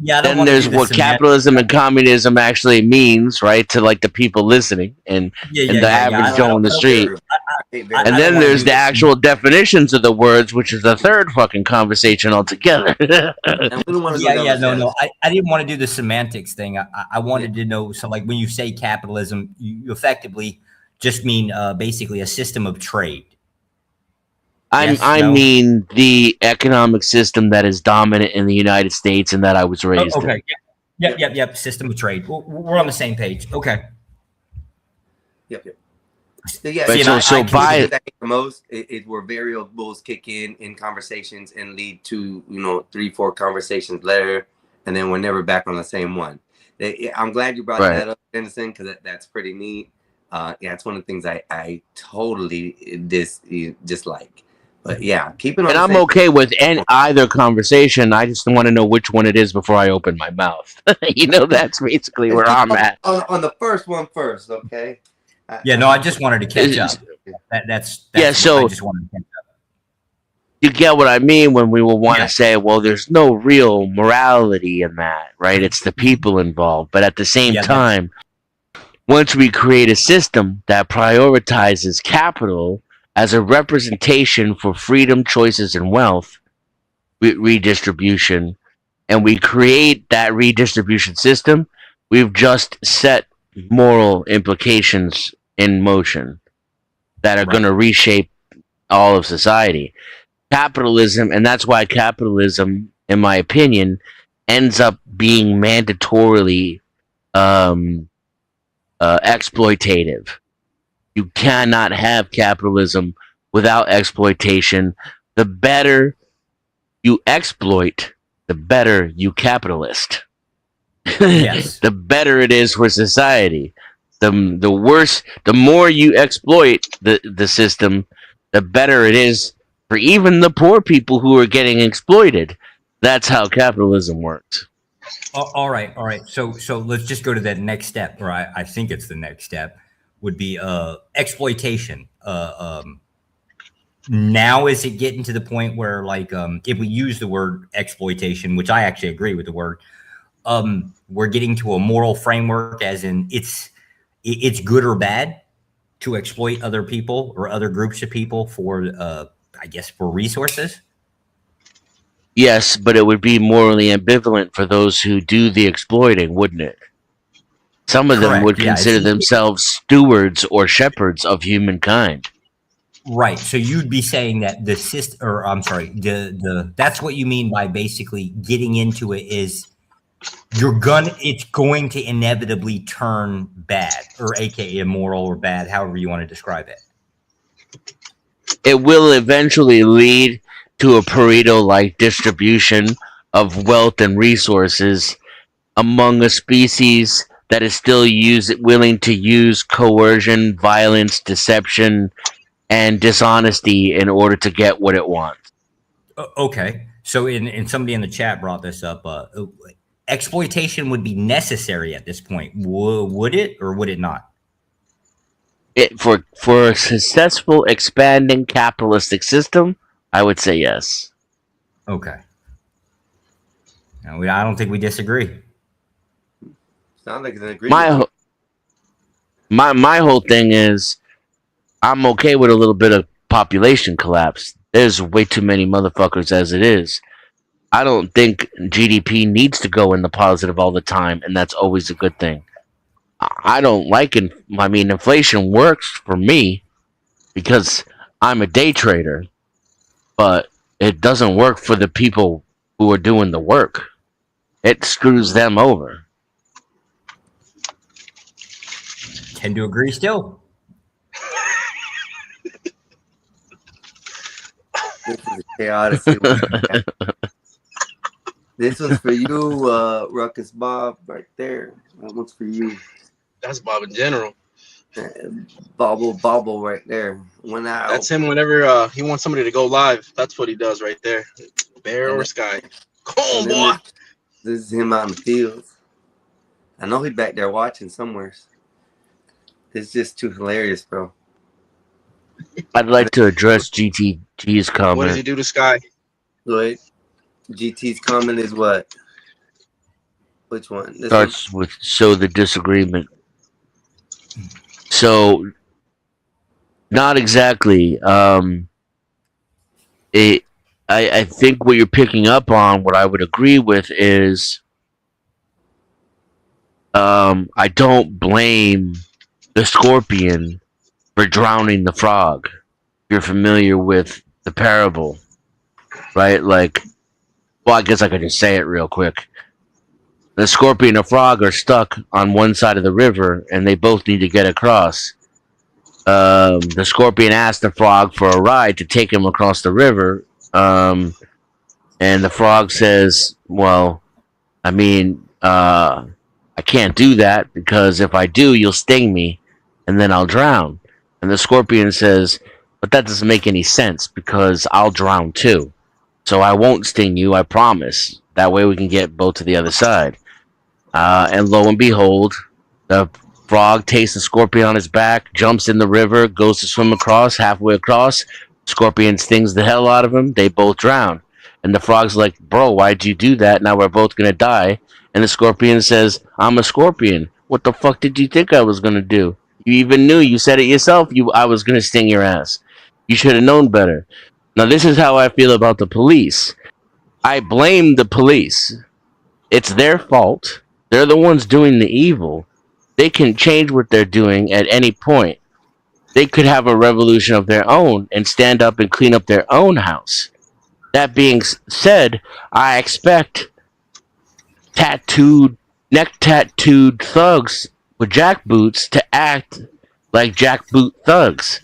Yeah. Then there's what capitalism and communism actually means, right? To like the people listening and the average Joe on the street. And then there's the actual definitions of the words, which is the third fucking conversation altogether. No. I didn't want to do the semantics thing. I wanted to know. So like when you say capitalism, you effectively just mean basically a system of trade. I mean the economic system that is dominant in the United States and that I was raised in. Okay. Yep. System of trade. We're on the same page. Okay. Yep. Yeah. But so by most, where variables kick in conversations and lead to 3-4 conversations later, and then we're never back on the same one. I'm glad you brought that up, Denizen, because that's pretty neat. It's one of the things I totally dislike. But yeah, keep it on. And I'm okay with either conversation. I just want to know which one it is before I open my mouth. That's basically where I'm at. On the first one first, okay? I just wanted to catch up. That's so I just wanted to catch up. You get what I mean when we will want to say, well, there's no real morality in that, right? It's the people involved. But at the same time, once we create a system that prioritizes capital as a representation for freedom, choices, and wealth redistribution, and we create that redistribution system, we've just set moral implications in motion that are going to reshape all of society. Capitalism, and that's why capitalism, in my opinion, ends up being mandatorily exploitative. You cannot have capitalism without exploitation. The better you exploit, the better you capitalist. Yes. The better it is for society. The worse, the more you exploit the system, the better it is for even the poor people who are getting exploited. That's how capitalism works. All right. So let's just go to that next step, or I think it's the next step, would be exploitation. Now is it getting to the point where, like, if we use the word exploitation, which I actually agree with the word, we're getting to a moral framework, as in it's good or bad to exploit other people or other groups of people for, I guess, for resources? Yes, but it would be morally ambivalent for those who do the exploiting, wouldn't it? Some of them Correct, would yeah, consider themselves stewards or shepherds of humankind. Right. So you'd be saying that the system, or I'm sorry, the that's what you mean by basically getting into it is it's going to inevitably turn bad, or aka immoral or bad, however you want to describe it. It will eventually lead to a Pareto-like distribution of wealth and resources among a species that is still willing to use coercion, violence, deception, and dishonesty in order to get what it wants. Okay. So in somebody in the chat brought this up. Exploitation would be necessary at this point. Would it or would it not? For a successful expanding capitalistic system, I would say yes. Okay. Now, I don't think we disagree. Sounds like an agreement. My whole thing is I'm okay with a little bit of population collapse. There's way too many motherfuckers as it is. I don't think GDP needs to go in the positive all the time, and that's always a good thing. I don't like it. I mean, inflation works for me because I'm a day trader, but it doesn't work for the people who are doing the work. It screws them over. Tend to agree still. This is chaotic. This one's for you, Ruckus Bob, right there. That one's for you. That's Bob in general. Bobble right there. Went out. That's him whenever he wants somebody to go live. That's what he does right there. Bear or Sky. Come on, boy. This is him out in the fields. I know he's back there watching somewhere. It's just too hilarious, bro. I'd like to address GTG's comment. What did he do to Sky? Wait. GT's comment is what? Which one? This Starts with show the disagreement. So, not exactly. I think what you're picking up on, what I would agree with is, I don't blame the scorpion for drowning the frog. You're familiar with the parable, right? Like, well, I guess I could just say it real quick. The scorpion and frog are stuck on one side of the river, and they both need to get across. The scorpion asked the frog for a ride to take him across the river, and the frog says, well, I mean, I can't do that, because if I do, you'll sting me, and then I'll drown. And the scorpion says, but that doesn't make any sense, because I'll drown too. So I won't sting you, I promise. That way we can get both to the other side. And lo and behold, the frog takes the scorpion on his back, jumps in the river, goes to swim across, halfway across. Scorpion stings the hell out of him. They both drown. And the frog's like, bro, why'd you do that? Now we're both going to die. And the scorpion says, I'm a scorpion. What the fuck did you think I was going to do? You even knew. You said it yourself. I was going to sting your ass. You should have known better. Now, this is how I feel about the police. I blame the police. It's their fault. They're the ones doing the evil. They can change what they're doing at any point. They could have a revolution of their own and stand up and clean up their own house. That being said, I expect neck-tattooed thugs with jackboots to act like jackboot thugs.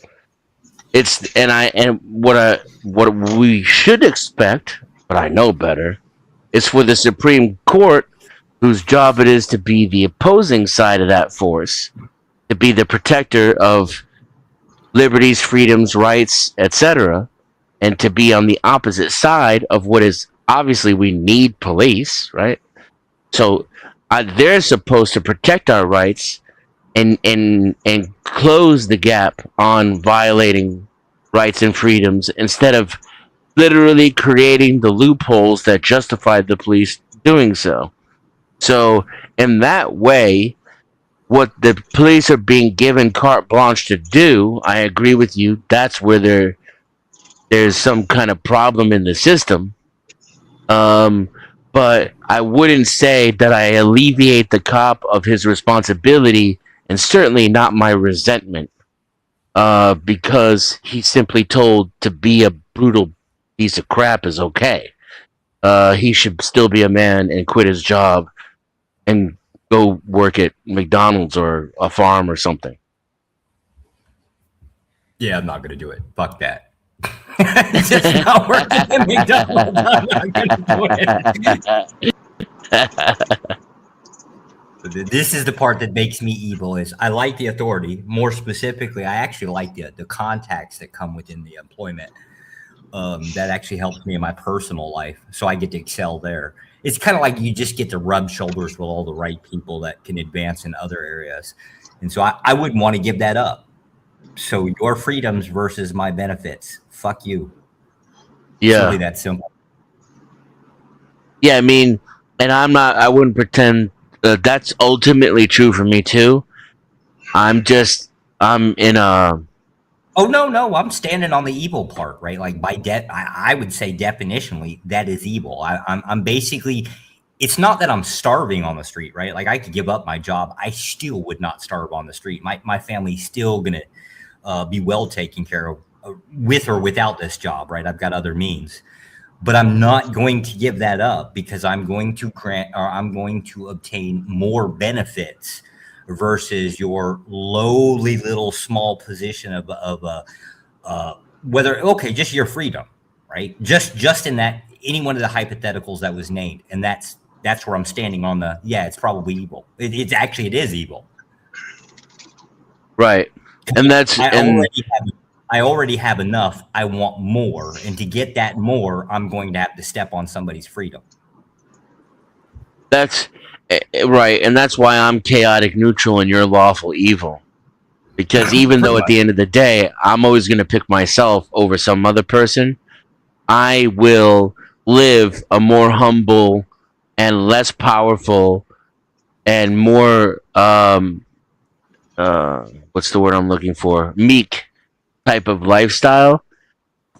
What we should expect, but I know better, is for the Supreme Court, whose job it is to be the opposing side of that force, to be the protector of liberties, freedoms, rights, etc., and to be on the opposite side of what is obviously we need police, right? So they're supposed to protect our rights and close the gap on violating rights and freedoms instead of literally creating the loopholes that justify the police doing so. So in that way, what the police are being given carte blanche to do, I agree with you. That's where there's some kind of problem in the system. But I wouldn't say that I alleviate the cop of his responsibility, and certainly not my resentment, because he's simply told to be a brutal piece of crap is okay. He should still be a man and quit his job and go work at McDonald's or a farm or something. Yeah, I'm not gonna do it. Fuck that. It's just not working at McDonald's. I'm not gonna do it. This is the part that makes me evil. Is I like the authority. More specifically, I actually like the contacts that come within the employment. That actually helps me in my personal life, so I get to excel there. It's kind of like you just get to rub shoulders with all the right people that can advance in other areas, and so I wouldn't want to give that up. So your freedoms versus my benefits. Fuck you. Yeah. It's really that simple. Yeah, I mean, and I wouldn't pretend that's ultimately true for me too. I'm in a. Oh, no, I'm standing on the evil part, right? Like I would say definitionally that is evil. I'm basically, it's not that I'm starving on the street, right? Like I could give up my job. I still would not starve on the street. My family's still going to be well taken care of with or without this job, right? I've got other means, but I'm not going to give that up because I'm going to obtain more benefits versus your lowly little small position of whether, okay, just your freedom, right? Just in that, any one of the hypotheticals that was named. And that's where I'm standing on the, yeah, it's probably evil. It is evil. Right. And I already have enough. I want more. And to get that more, I'm going to have to step on somebody's freedom. That's right. And that's why I'm chaotic neutral and you're lawful evil. Because even though at the end of the day, I'm always going to pick myself over some other person, I will live a more humble and less powerful and more, what's the word I'm looking for? Meek type of lifestyle,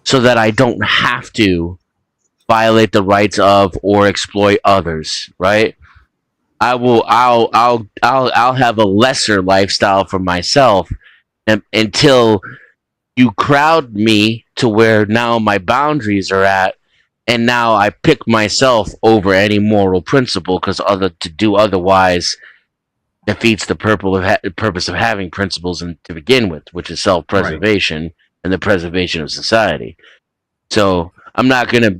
so that I don't have to violate the rights of or exploit others, right? I'll have a lesser lifestyle for myself until you crowd me to where now my boundaries are at, and now I pick myself over any moral principle because to do otherwise defeats the purpose of having principles to begin with, which is self-preservation and the preservation of society. So I'm not gonna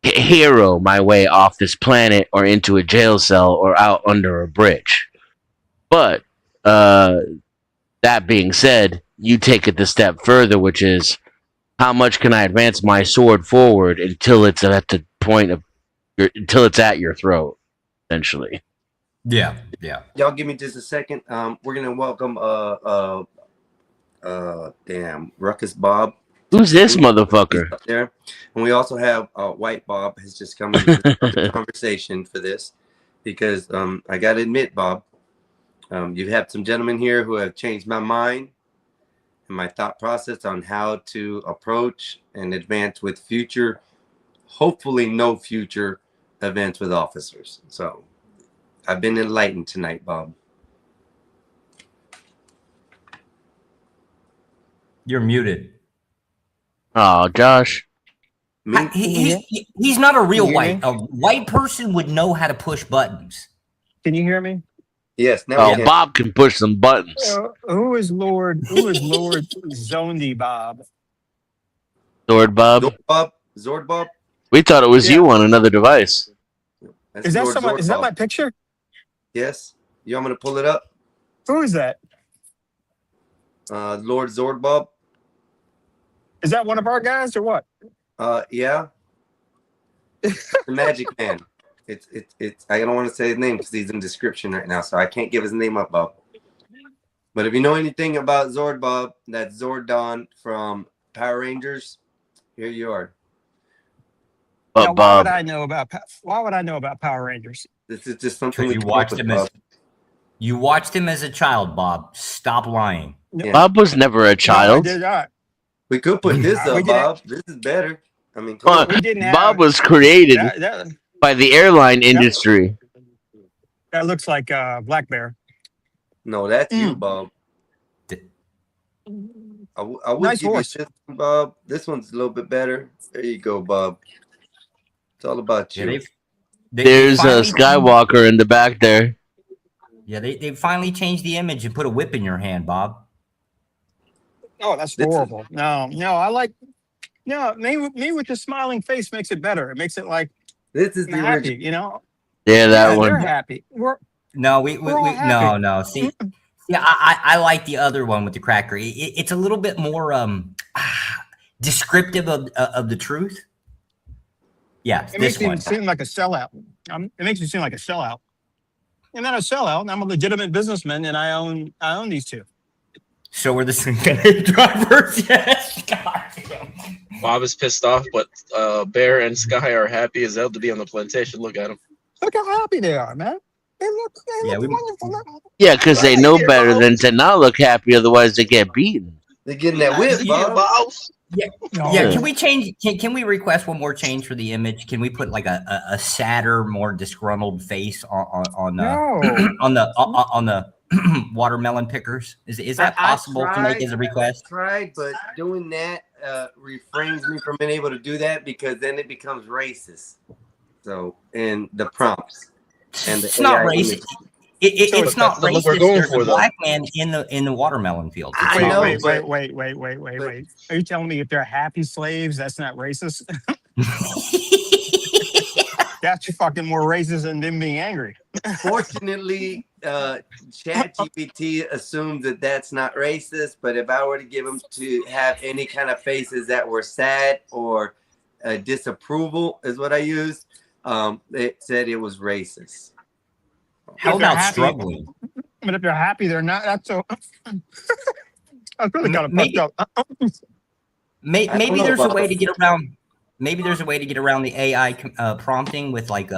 hero my way off this planet or into a jail cell or out under a bridge. But that being said, you take it the step further, which is how much can I advance my sword forward until it's at the point of until it's at your throat, essentially. Yeah. Y'all give me just a second. We're gonna welcome Ruckus Bob. Who's this motherfucker? Up there, and we also have White Bob has just come into the conversation for this because I gotta admit, Bob, you have some gentlemen here who have changed my mind and my thought process on how to approach and advance with future, hopefully no future events with officers. So I've been enlightened tonight, Bob. You're muted. Oh, Josh. He's not a real white. A white person would know how to push buttons. Can you hear me? Yes. Now Bob can push some buttons. Who is Lord Zondi Bob? Zord Bob. Zord Bob. We thought it was you on another device. Is that someone? Is that my picture? Yes. You want me to pull it up? Who is that? Lord Zord Bob. Is that one of our guys or what? Yeah. The Magic Man. It's. I don't want to say his name because he's in description right now, so I can't give his name up, Bob. But if you know anything about Zord Bob, that's Zordon from Power Rangers. Here you are. Now, why would I know about Power Rangers? This is just something you watched him You watched him as a child, Bob. Stop lying. Yeah. Bob was never a No, I child. did not. We could put this We up, didn't. Bob. This is better. I mean, come on. We didn't Bob have was created that. by the airline industry. That looks like Black Bear. No, that's you, Mm. Bob. I would Nice give voice. you this one, Bob. This one's a little bit better. There you go, Bob. It's all about Yeah, you. There's a Skywalker in the back there. Yeah, they finally changed the image and put a whip in your hand, Bob. Oh, that's horrible. No, I like. No, me with the smiling face makes it better. It makes it like this is I'm happy. You know. Yeah, that They're one. happy. No, we We're all happy. no. See, yeah, I like the other one with the cracker. It's a little bit more descriptive of the truth. Yeah, It this makes me one. seem like a sellout. It makes me seem like a sellout. I'm not a sellout. I'm a legitimate businessman, and I own these two. So are the drivers. Yes. God. Bob is pissed off, but Bear and Sky are happy as hell to be on the plantation. Look at them. Look how happy they are, man. They look wonderful. Yeah, because they know better than to not look happy, otherwise they get beaten. They're getting that whip, Bob. Yeah, yeah. Can we change? Can we request one more change for the image? Can we put like a sadder, more disgruntled face on the watermelon pickers? Is that possible to make as a request? I tried, but doing that refrains me from being able to do that because then it becomes racist. So, in the prompts and the It's not AI racist. image. It's not that's the look racist. we're going There's for, a though. black man in the watermelon field. It's I not know, racist. Wait. Are you telling me if they're happy slaves, that's not racist? That's fucking more racist than them being angry. Fortunately, ChatGPT assumes that that's not racist. But if I were to give them to have any kind of faces that were sad or disapproval, is what I used, it said it was racist. How about struggling? But if they're happy, they're not. That's so. That's really kind of Maybe- fucked up. Maybe know there's a about way that. to get around. Maybe there's a way to get around the AI prompting with like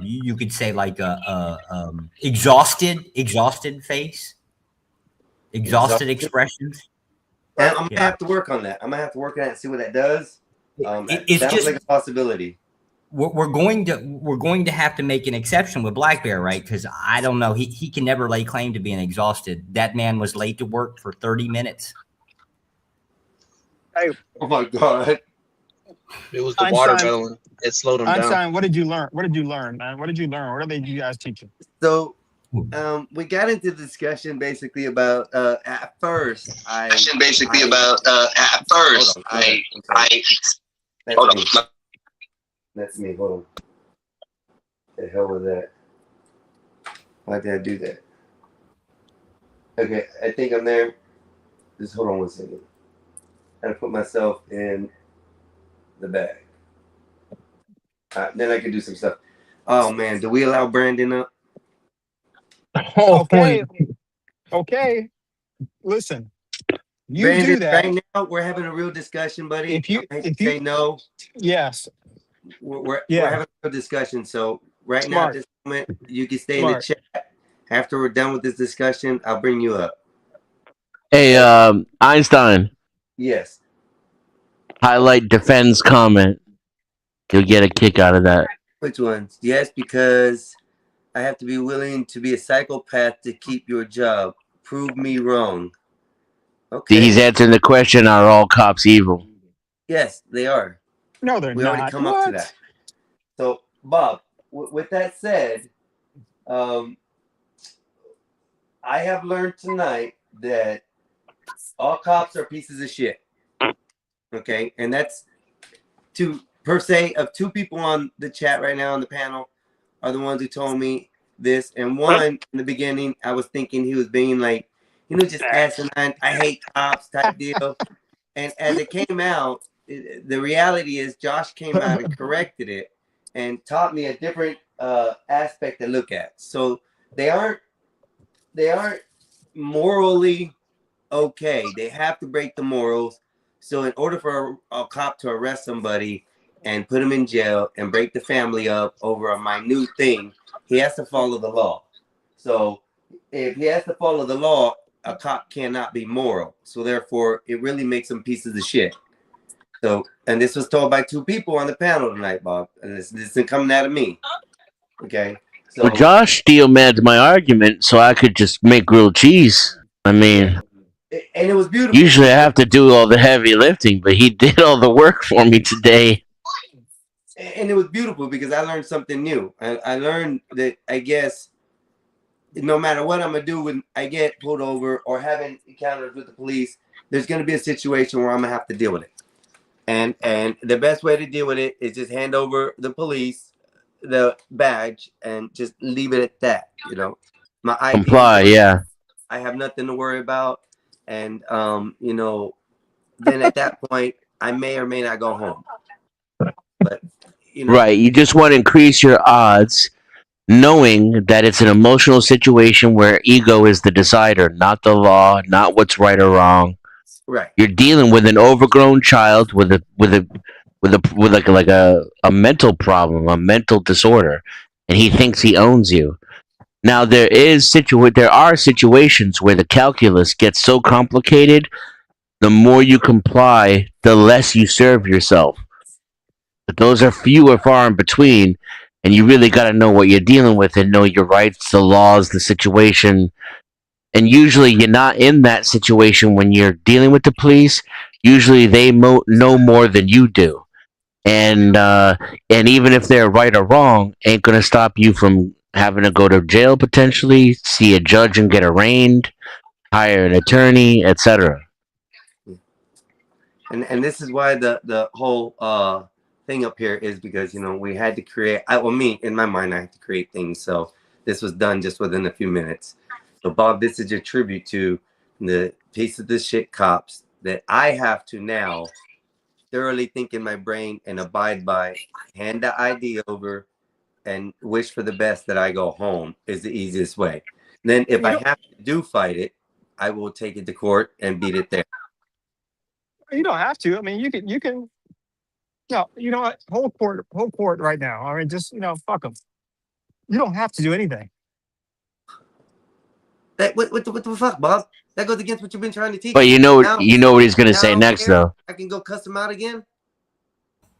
you could say like exhausted face, exhausted expressions. And I'm gonna Yeah. have to work on that. I'm gonna have to work on that and see what that does. It's Sounds just- like a possibility. We're going to have to make an exception with Black Bear, right? Because I don't know, he can never lay claim to being exhausted. That man was late to work for 30 minutes. Hey, Oh my god! It was the Einstein. watermelon. It slowed him down. Einstein, what did you learn? What did you learn, man? What did you learn? What did you guys teach you? So, we got into discussion basically about at first. That's me. Hold on. The hell was that? Why did I do that? Okay, I think I'm there. Just hold on one second. I gotta put myself in the bag. Then I can do some stuff. Oh man, do we allow Brandon up? Okay. Listen, you Brandon, do that. right now. We're having a real discussion, buddy. If you- I hate to if you- say no, Yes. we're Yeah. having a real discussion. So right now, Smart. at this moment, you can stay Smart. in the chat. After we're done with this discussion, I'll bring you up. Hey, Einstein, Yes. highlight defends comment. You'll get a kick out of that. Which ones? Yes, because I have to be willing to be a psychopath to keep your job. Prove me wrong. Okay. He's answering the question: are all cops evil? Yes, they are. No, they're We not. already come up to What? that. So, Bob, with that said, I have learned tonight that all cops are pieces of shit. Okay, and that's two per se of two people on the chat right now on the panel are the ones who told me this. And one in the beginning, I was thinking he was being like, just asinine, I hate cops type deal. And as it came out, the reality is Josh came out and corrected it and taught me a different aspect to look at. So they aren't morally okay. They have to break the morals. So in order for a cop to arrest somebody and put him in jail and break the family up over a minute thing, he has to follow the law. So if he has to follow the law, a cop cannot be moral. So therefore, it really makes them pieces of shit. So, and this was told by two people on the panel tonight, Bob. And this isn't coming out of me. Okay. So, Well, Josh steel man's my argument, so I could just make grilled cheese. I mean, and it was beautiful. usually I have to do all the heavy lifting, but he did all the work for me today. And it was beautiful because I learned something new. I learned that, I guess, no matter what I'm gonna do when I get pulled over or having encounters with the police, there's gonna be a situation where I'm gonna have to deal with it. And the best way to deal with it is just hand over the police the badge and just leave it at that. You know, my ID. Comply, yeah. I have nothing to worry about, and you know, then at that point, I may or may not go home. But you know, Right, you just want to increase your odds, knowing that it's an emotional situation where ego is the decider, not the law, not what's right or wrong. right. You're dealing with an overgrown child with a mental problem, a mental disorder, and he thinks he owns you. Now there are situations where the calculus gets so complicated, the more you comply, the less you serve yourself. But those are few or far in between, and you really got to know what you're dealing with and know your rights, the laws, the situation. And usually you're not in that situation when you're dealing with the police. Usually they know more than you do. And even if they're right or wrong, ain't going to stop you from having to go to jail potentially, see a judge and get arraigned, hire an attorney, etc. And this is why the whole thing up here is because, you know, we had to create. Me in my mind, I had to create things. So this was done just within a few minutes. So Bob, this is your tribute to the piece of the shit cops that I have to now thoroughly think in my brain and abide by. Hand the ID over and wish for the best that I go home is the easiest way. And then if I have to fight it, I will take it to court and beat it there. You don't have to. I mean, you can. No, you know what? Whole court right now. I mean, just fuck them. You don't have to do anything. What the fuck, Bob? That goes against what you've been trying to teach. But you know Now- what he's gonna now say I don't next, care. though. I can go cuss him out again.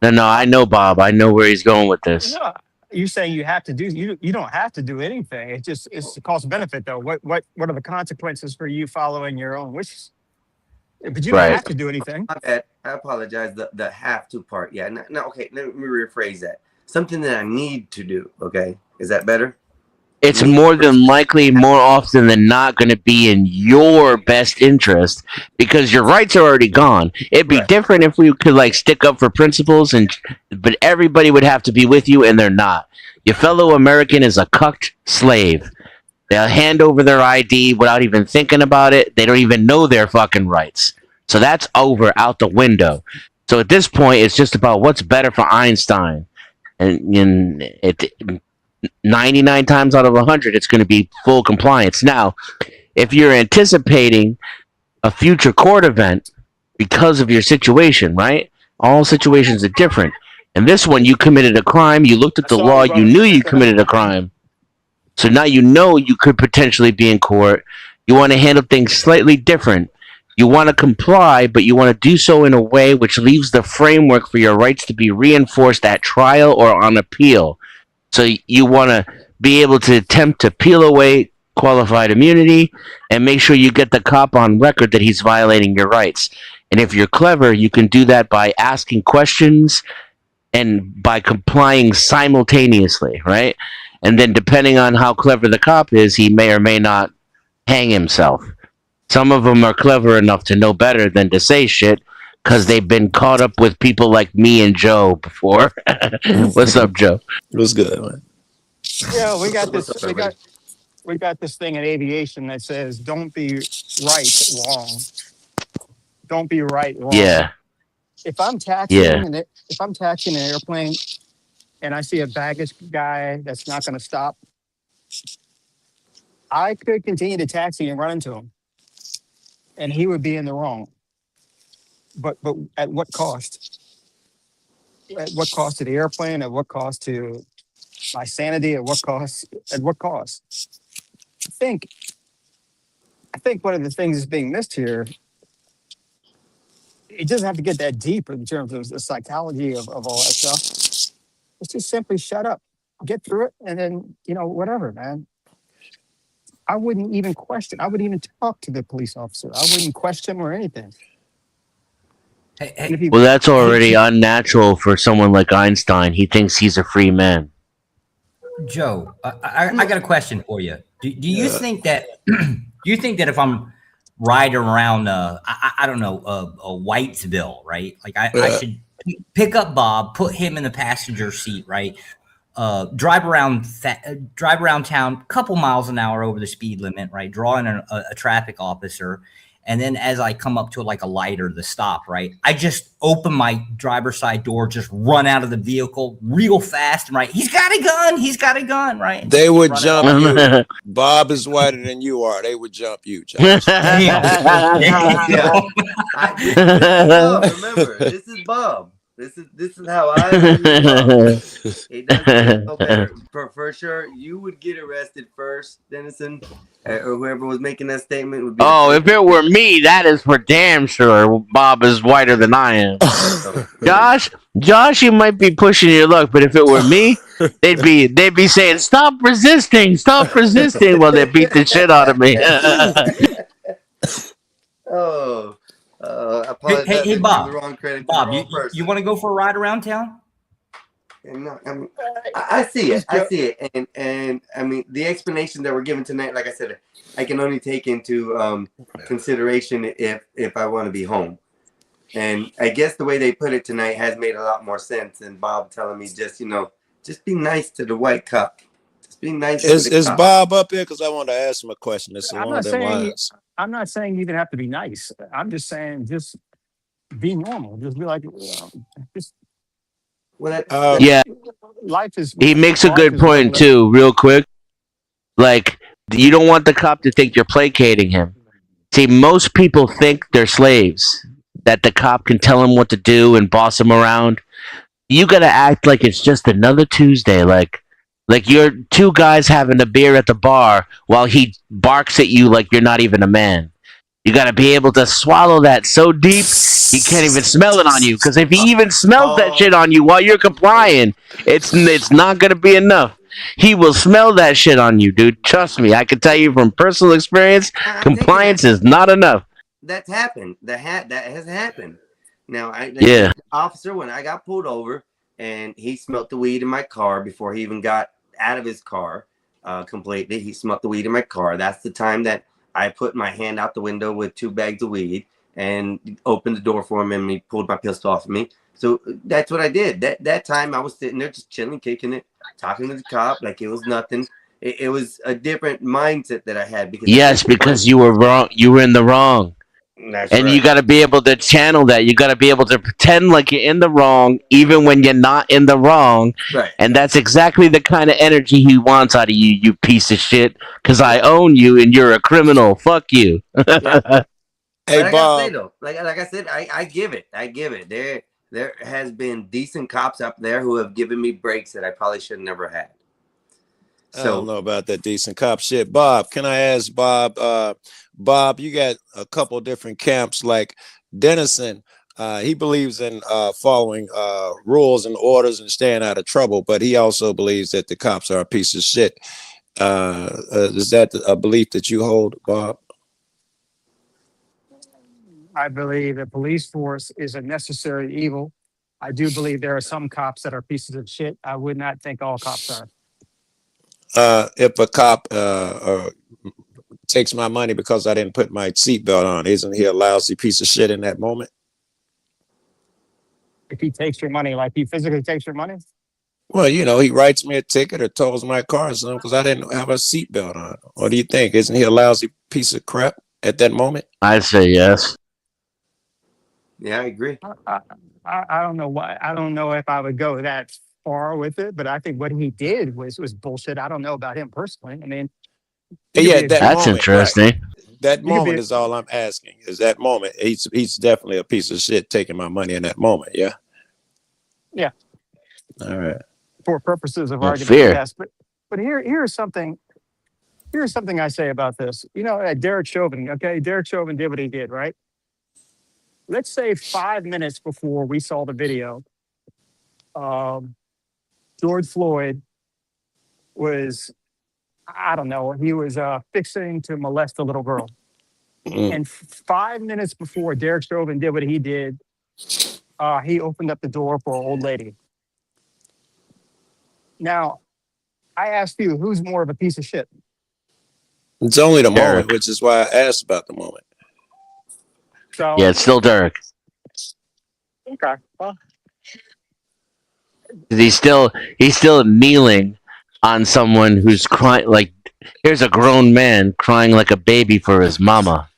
No, I know, Bob. I know where he's going with this. No, you're saying you have to do. You don't have to do anything. It's a cost benefit though. What are the consequences for you following your own wishes? But you don't Right. have to do anything. My bad. I apologize. The have to part. Yeah. No. Okay. Let me rephrase that. Something that I need to do. Okay. Is that better? It's more than likely, more often than not, going to be in your best interest because your rights are already gone. It'd be different if we could stick up for principles, but everybody would have to be with you, and they're not. Your fellow American is a cucked slave. They'll hand over their ID without even thinking about it. They don't even know their fucking rights. So that's out the window. So at this point, it's just about what's better for Einstein, and 99 times out of 100, it's going to be full compliance. Now, if you're anticipating a future court event because of your situation, right? All situations are different. And this one, you committed a crime. You looked at the law. You knew you committed a crime. So now you know you could potentially be in court. You want to handle things slightly different. You want to comply, but you want to do so in a way which leaves the framework for your rights to be reinforced at trial or on appeal. So you want to be able to attempt to peel away qualified immunity and make sure you get the cop on record that he's violating your rights. And if you're clever, you can do that by asking questions and by complying simultaneously, right? And then depending on how clever the cop is, he may or may not hang himself. Some of them are clever enough to know better than to say shit because they've been caught up with people like me and Joe before. What's up, Joe? What's good, man? Yeah, we got this. We got this thing in aviation that says, "Don't be right, wrong. Don't be right, wrong." Yeah. If I'm taxiing Yeah. and if I'm taxiing an airplane and I see a baggage guy that's not going to stop, I could continue to taxi and run into him, and he would be in the wrong. But at what cost? At what cost to the airplane? At what cost to my sanity? At what cost? At what cost? I think one of the things that's being missed here, it doesn't have to get that deep in terms of the psychology of all that stuff. It's just simply shut up, get through it, and then, whatever, man. I wouldn't even question. I wouldn't even talk to the police officer. I wouldn't question him or anything. And if he- Well, that's already unnatural for someone like Einstein. He thinks he's a free man. Joe, I got a question for you. Do you think that if I'm riding around I don't know a Whitesville, right? Like I should pick up Bob, put him in the passenger seat, right? Drive around town a couple miles an hour over the speed limit, right? Draw in a traffic officer. And then as I come up to like a light or the stop, right, I just open my driver's side door, just run out of the vehicle real fast, and right, he's got a gun, right? And They just would run jump out. you. Bob is whiter than you are. They would jump you, Josh. Yeah. Remember, this is Bob. This is how I view Bob. It doesn't get no better. For sure, you would get arrested first, Dennison, or whoever was making that statement would be. Oh, if it were me, that is for damn sure. Bob is whiter than I am. Josh, you might be pushing your luck, but if it were me, they'd be saying, "Stop resisting, stop resisting." While they beat the shit out of me. Oh. I apologize. Hey, Bob. The wrong credit. Bob, you want to go for a ride around town? No, I mean, I see it. I see it, and I mean the explanation that we're given tonight. Like I said, I can only take into consideration if I want to be home. And I guess the way they put it tonight has made a lot more sense than Bob telling me just be nice to the white cop. Just be nice. Is Bob up here? Because I want to ask him a question. It's I'm one of them lines. I'm not saying you even have to be nice. I'm just saying just be normal. Just be like, just. Yeah. Life is. He makes a life good is point what- too, real quick. Like, you don't want the cop to think you're placating him. See, most people think they're slaves, that the cop can tell them what to do and boss them around. You gotta act like it's just another Tuesday, like you're two guys having a beer at the bar while he barks at you like you're not even a man. You gotta be able to swallow that so deep he can't even smell it on you. Because if he even smells that shit on you while you're complying, it's not gonna be enough. He will smell that shit on you, dude. Trust me, I can tell you from personal experience, compliance is not enough. That's happened. That has happened. Now, Yeah. officer, when I got pulled over and he smelt the weed in my car before he even got out of his car completely, he smelt the weed in my car. That's the time that I put my hand out the window with 2 bags of weed and opened the door for him, and he pulled my pistol off of me. So that's what I did. That time I was sitting there just chilling, kicking it, talking to the cop like it was nothing. It was a different mindset that I had Because you were wrong. You were in the wrong. That's And right. you got to be able to channel that. You got to be able to pretend like you're in the wrong, even when you're not in the wrong. Right. And that's exactly the kind of energy he wants out of you, you piece of shit. Because I own you and you're a criminal. Fuck you. Hey, But I gotta Bob. say though, like I said, I give it. There has been decent cops up there who have given me breaks that I probably should have never had. I don't know about that decent cop shit. Bob, can I ask Bob? Bob, you got a couple different camps like Dennison. He believes in following rules and orders and staying out of trouble, but he also believes that the cops are a piece of shit. Is that a belief that you hold, Bob? I believe the police force is a necessary evil. I do believe there are some cops that are pieces of shit. I would not think all cops are. If a cop takes my money because I didn't put my seatbelt on, isn't he a lousy piece of shit in that moment? If he takes your money, like he physically takes your money, Well, he writes me a ticket or tows my car or something because I didn't have a seatbelt on. What do you think? Isn't he a lousy piece of crap at that moment? I'd say yes. Yeah, I agree. I don't know why. I don't know if I would go that far with it, but I think what he did was bullshit. I don't know about him personally. I mean, Yeah, that That's moment, interesting. right. That You could moment be- is all I'm asking. Is that moment? He's definitely a piece of shit taking my money in that moment. Yeah. Yeah. All right. for purposes of Well, argument, fear. yes. But here's something. here's something I say about this. You know, Derek Chauvin, okay? Derek Chauvin did what he did, right? Let's say 5 minutes before we saw the video, George Floyd was, I don't know, he was fixing to molest a little girl. And 5 minutes before Derek Chauvin did what he did, he opened up the door for an old lady. Now, I ask you, who's more of a piece of shit? It's only the Derek. moment, which is why I asked about the moment. So, Yeah, it's still Derek. okay. Well, He's still kneeling on someone who's crying. Like, here's a grown man crying like a baby for his mama.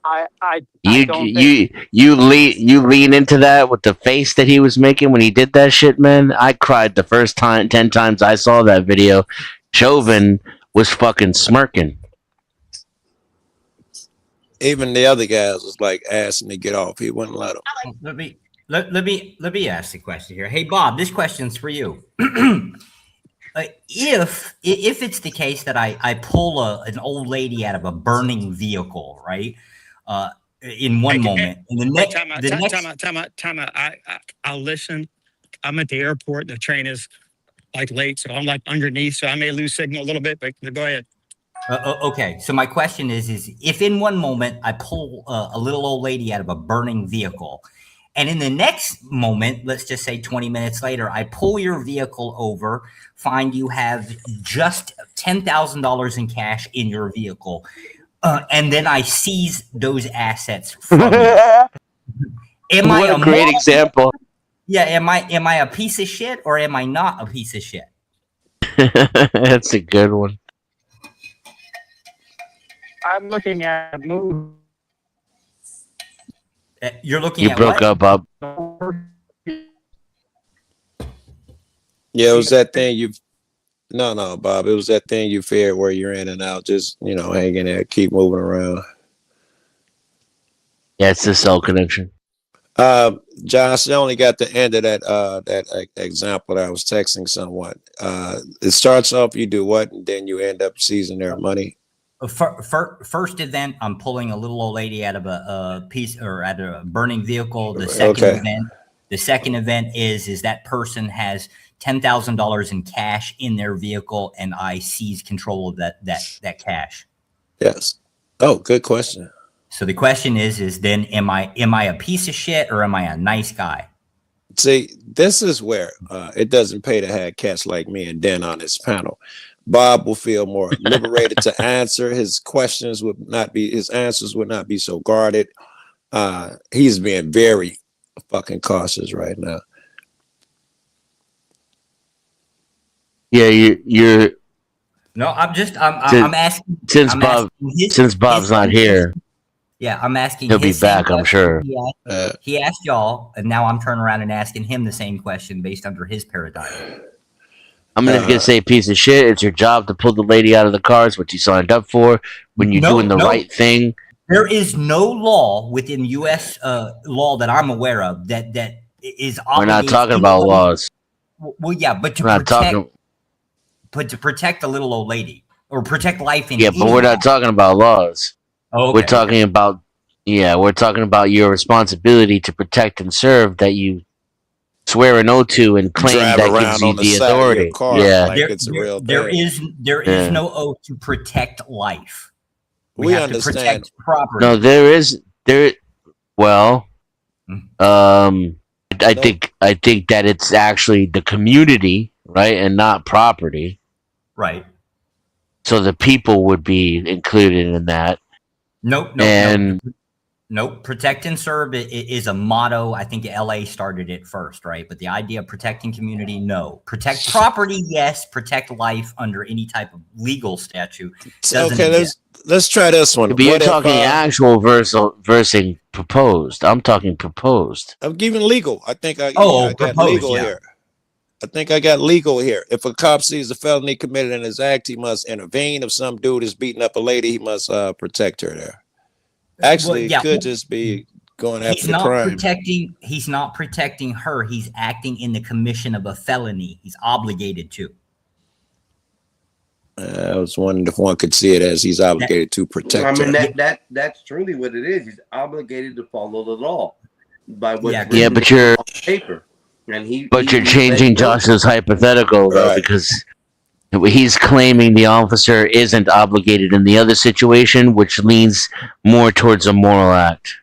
I You don't think, you lean into that with the face that he was making when he did that shit, man. I cried the first time 10 times I saw that video. Chauvin was fucking smirking. Even the other guys was like asking to get off. He wouldn't let them. Let me ask the question here. Hey, Bob, this question's for you. If it's the case that I pull an old lady out of a burning vehicle, right? In one moment, and the next, time out. I'll listen. I'm at the airport. The train is like late, so I'm like underneath, so I may lose signal a little bit. But go ahead. Okay, so my question is if in one moment I pull a little old lady out of a burning vehicle, and in the next moment, let's just say 20 minutes later, I pull your vehicle over, find you have just $10,000 in cash in your vehicle, and then I seize those assets from you. What a great example. Yeah, am I a piece of shit or am I not a piece of shit? That's a good one. I'm looking at a movie. You're looking You at broke what? up, Bob. Yeah, it was that thing you. No, Bob. It was that thing you feared where you're in and out. Just hanging there, keep moving around. Yeah, it's the cell connection. Josh, I only got the end of that example that I was texting someone. It starts off, you do what, and then you end up seizing their money. First event, I'm pulling a little old lady out of a piece or out of a burning vehicle. The second event is that person has $10,000 in cash in their vehicle, and I seize control of that cash. Yes. Oh, good question. So the question is then am I a piece of shit or am I a nice guy? See, this is where it doesn't pay to have cats like me and Dan on this panel. Bob will feel more liberated to answer. His answers would not be so guarded. He's being very fucking cautious right now. Yeah, you're. No, I'm asking. Since Bob's not here. Yeah, I'm asking. He'll be back, I'm sure. He asked y'all, and now I'm turning around and asking him the same question based under his paradigm. I'm gonna say piece of shit. It's your job to pull the lady out of the car. It's what you signed up for. When you're doing the right thing. There is no law within U.S. Law that I'm aware of that is. We're not talking about laws. Well, yeah, but to protect a little old lady or protect life in. Yeah, but we're not talking about laws. Okay. We're talking about your responsibility to protect and serve that you swear an oath to and claim Drive that around gives you on the the side of your authority. car Yeah, like it's a real There thing. is no oath to protect life. We have understand. to protect property. no, there. Well, I think that it's actually the community, right, and not property. Right. So the people would be included in that. Nope. Protect and serve is a motto. I think LA started it first, right? But the idea of protecting community, no. Protect property, yes. Protect life under any type of legal statute. Okay, let's try this one. But you're talking actual versus proposed. I'm talking proposed. I'm giving legal. I think I got proposed, legal yeah. here. I think I got legal here. If a cop sees a felony committed in his act, he must intervene. If some dude is beating up a lady, he must protect her there. Actually, it could just be going after the crime. He's not protecting her. He's acting in the commission of a felony. He's obligated to. I was wondering if one could see it as he's obligated to protect I mean her. that's truly what it is. He's obligated to follow the law by what's Yeah, written but you're on paper. And you're he changing Josh's hypothetical though, Right. because he's claiming the officer isn't obligated in the other situation, which leans more towards a moral act.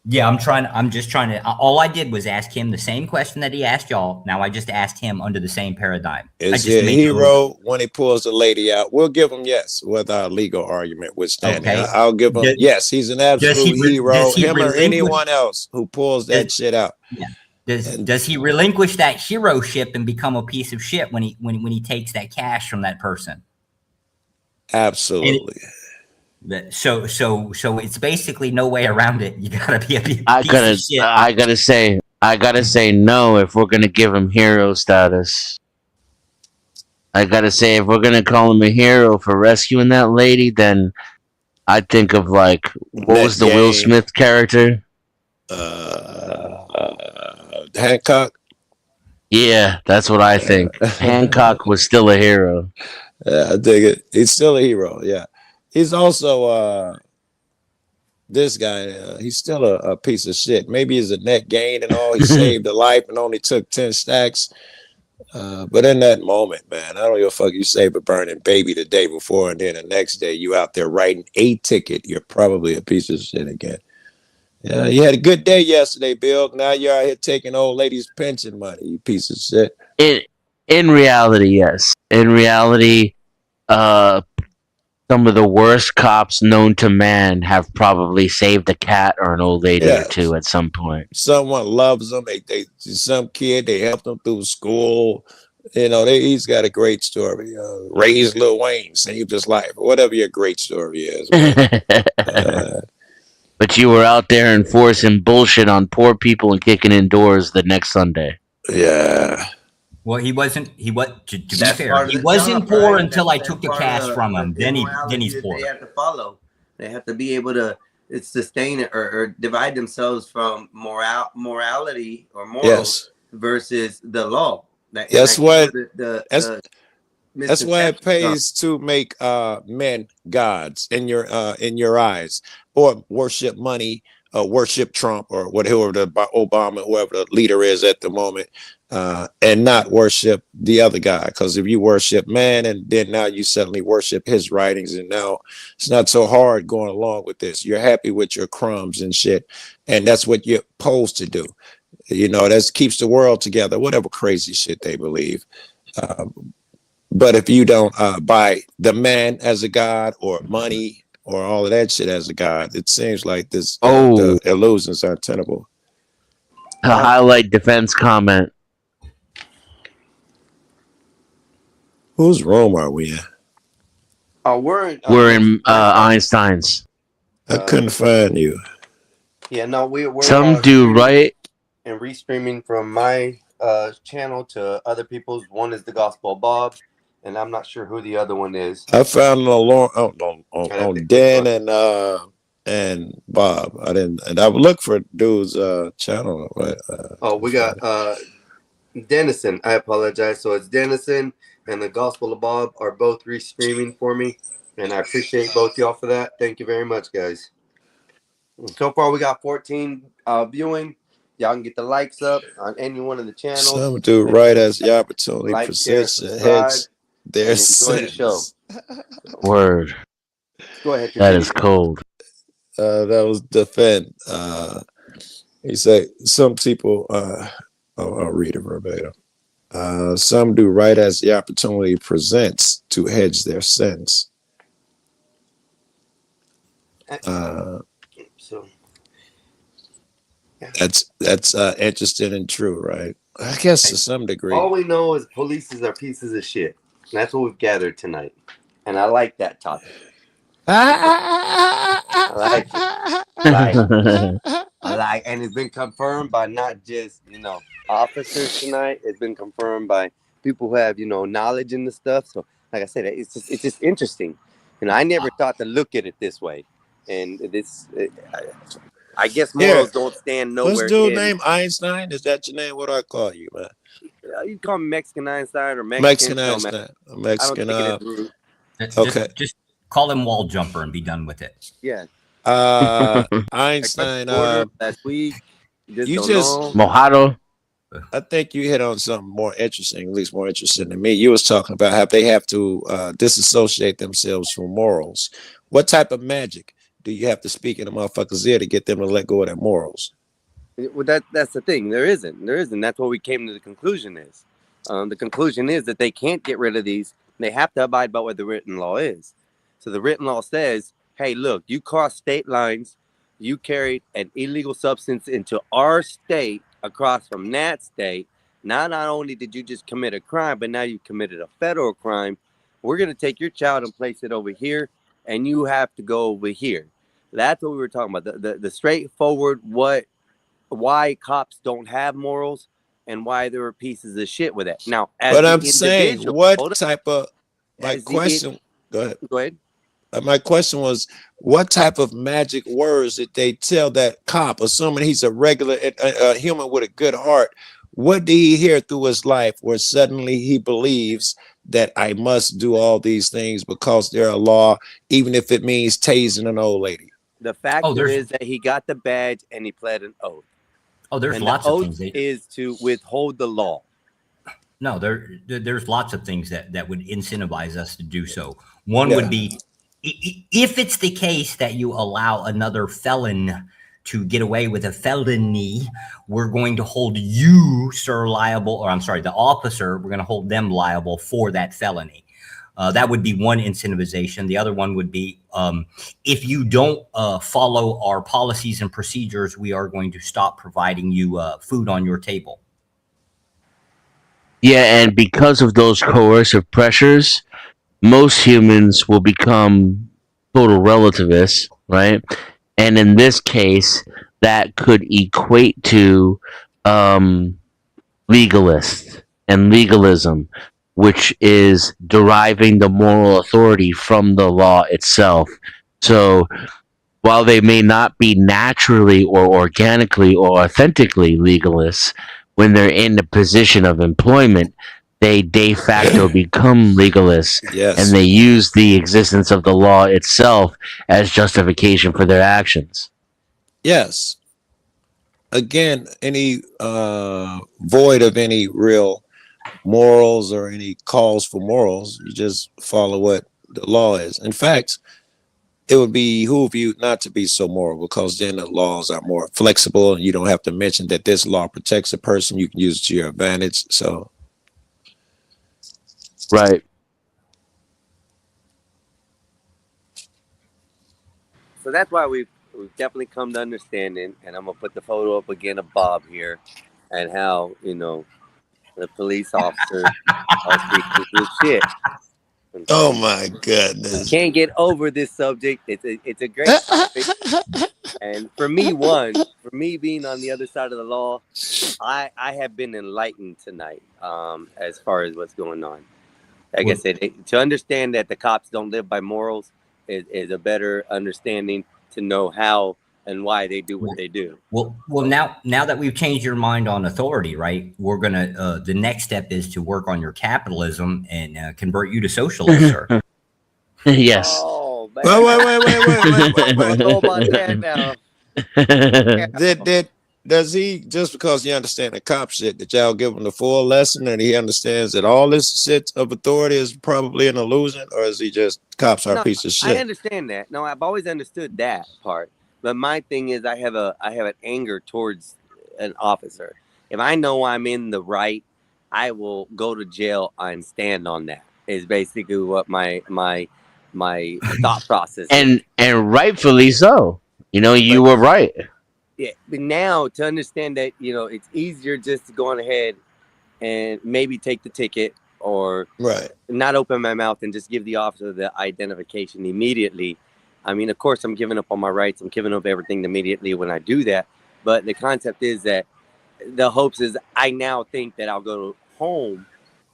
Yeah, I'm just trying to. All I did was ask him the same question that he asked y'all. Now I just asked him under the same paradigm. I Is just he a made it a little- hero when he pulls the lady out? We'll give him yes, with our legal argument withstanding. Okay. I'll give him Does- yes. He's an does he absolute re- hero. does he Him or relinquish- anyone else who pulls that shit out. Yeah. Does he relinquish that hero-ship and become a piece of shit when he takes that cash from that person? Absolutely. So it's basically no way around it. You gotta be a piece I of gotta shit. I gotta say no if we're gonna give him hero status. I gotta say if we're gonna call him a hero for rescuing that lady, then I think of like what was the Will Game. Smith character? Hancock. Yeah, that's what I think. Hancock was still a hero. Yeah, I dig it. He's still a hero. Yeah, he's also this guy. He's still a piece of shit. Maybe he's a net gain and all. He saved a life and only took 10 stacks. But in that moment, man, I don't give a fuck. You save a burning baby the day before, and then the next day you out there writing a ticket. You're probably a piece of shit again. Yeah, you had a good day yesterday, Bill. Now you're out here taking old ladies' pension money. You piece of shit. In reality, yes. In reality, some of the worst cops known to man have probably saved a cat or an old lady or two at some point. Someone loves them. They some kid. They helped them through school. You know, he's got a great story. Raised Lil Wayne, saved his life. Whatever your great story is. But you were out there enforcing bullshit on poor people and kicking in doors the next Sunday. Yeah. Well, he wasn't. To be That's fair, part of he the wasn't job, poor right? until I That's took the part cash of from him. the Then morality he's that poor. They have to follow. They have to be able to sustain it or divide themselves from morality or morals versus the law. That's what. That's why misconception it pays to make men gods in your eyes, or worship money, worship Trump or whatever the Obama, whoever the leader is at the moment, and not worship the other guy. Because if you worship man, and then now you suddenly worship his writings, and now it's not so hard going along with this. You're happy with your crumbs and shit, and that's what you're supposed to do. You know, that keeps the world together. Whatever crazy shit they believe. But if you don't buy the man as a god or money or all of that shit as a god, it seems like the illusions are tenable. To highlight defense comment. Whose room are we in? We're in Einstein's. I couldn't find you. Yeah, no, we're Some do right. And restreaming from my channel to other people's. One is the Gospel of Bob, and I'm not sure who the other one is. I found it on Dan and Bob. I didn't, and I would look for dude's channel. But, We got Dennison. I apologize. So it's Dennison and the Gospel of Bob are both restreaming for me, and I appreciate both y'all for that. Thank you very much, guys. So far, we got 14 viewing. Y'all can get the likes up on any one of the channels. some dude right as the opportunity Like, presents share, heads their and enjoy the show. sins. Word. Go ahead. That is cold. That was defend. He said some people. I'll read it verbatim. Some do right as the opportunity presents to hedge their sins. So That's interesting and true, right? I guess to some degree. all we know is police are pieces of shit. And that's what we've gathered tonight. And I like that topic. I like it. I like, and it's been confirmed by not just, officers tonight. It's been confirmed by people who have, knowledge in the stuff. So, like I said, it's just interesting. I never thought to look at it this way. And I guess Here, morals don't stand what's nowhere dude in. name? Einstein? Is that your name? What do I call you, man? You call me Mexican Einstein or Mexican Mexican? No, man. Einstein. I don't Mexican. take it as rude. Okay. Just call him Wall Jumper and be done with it. Yeah. Einstein. Last week. You don't just know. Mojado. I think you hit on something more interesting, at least more interesting than me. You was talking about how they have to disassociate themselves from morals. What type of magic do you have to speak in a motherfucker's ear to get them to let go of their morals? Well, that's the thing. There isn't. That's what we came to the conclusion is. The conclusion is that they can't get rid of these. They have to abide by what the written law is. So the written law says, hey, look, you crossed state lines. You carried an illegal substance into our state across from that state. Now, not only did you just commit a crime, but now you committed a federal crime. We're going to take your child and place it over here, and you have to go over here. That's what we were talking about. The straightforward why cops don't have morals and why there are pieces of shit with it. Now, as But the I'm saying, individual- what hold on. type of my As the question? Go ahead. Go ahead. My question was, what type of magic words did they tell that cop, assuming he's a regular human with a good heart? What did he hear through his life where suddenly he believes that I must do all these things because they're a law, even if it means tasing an old lady? The fact is that he got the badge and he pled an oath. Oh, there's and lots the of oath things. is to withhold the law. No, there's lots of things that would incentivize us to do so. One Yeah. would be if it's the case that you allow another felon to get away with a felony, we're going to hold you, sir, liable, or I'm sorry, the officer, we're going to hold them liable for that felony. That would be one incentivization. The other one would be if you don't follow our policies and procedures, we are going to stop providing you food on your table. Yeah, and because of those coercive pressures, most humans will become total relativists, right? And in this case, that could equate to legalists and legalism, which is deriving the moral authority from the law itself. So while they may not be naturally or organically or authentically legalists, when they're in the position of employment, they de facto become legalists, Yes. and they use the existence of the law itself as justification for their actions. Yes. Again, any void of any real morals or any calls for morals, you just follow what the law is. In fact, it would behoove you not to be so moral, because then the laws are more flexible and you don't have to mention that this law protects a person. You can use it to your advantage. So, right. So that's why we've definitely come to understanding, and I'm gonna put the photo up again of Bob here, and how the police officer are speaking good shit. oh my goodness. Can't get over this subject. It's a great topic, and for me being on the other side of the law, I have been enlightened tonight as far as what's going on. Like I said, to understand that the cops don't live by morals is a better understanding to know how and why they do what they do. Well, now that we've changed your mind on authority, right? We're gonna the next step is to work on your capitalism and convert you to socialist, sir. Yes. Oh, man. Wait. Go about that now. Does he, just because you understand the cop shit, that y'all give him the full lesson and he understands that all this shit of authority is probably an illusion, or is he just cops are a piece of shit? I understand that. No, I've always understood that part. But my thing is, I have an anger towards an officer. If I know I'm in the right, I will go to jail and stand on that. Is basically what my thought process is. And rightfully so. You were right. Yeah, but now to understand that it's easier just to go on ahead and maybe take the ticket, or not open my mouth and just give the officer the identification immediately. I mean, of course, I'm giving up on my rights. I'm giving up everything immediately when I do that. But the concept is that the hopes is I now think that I'll go home,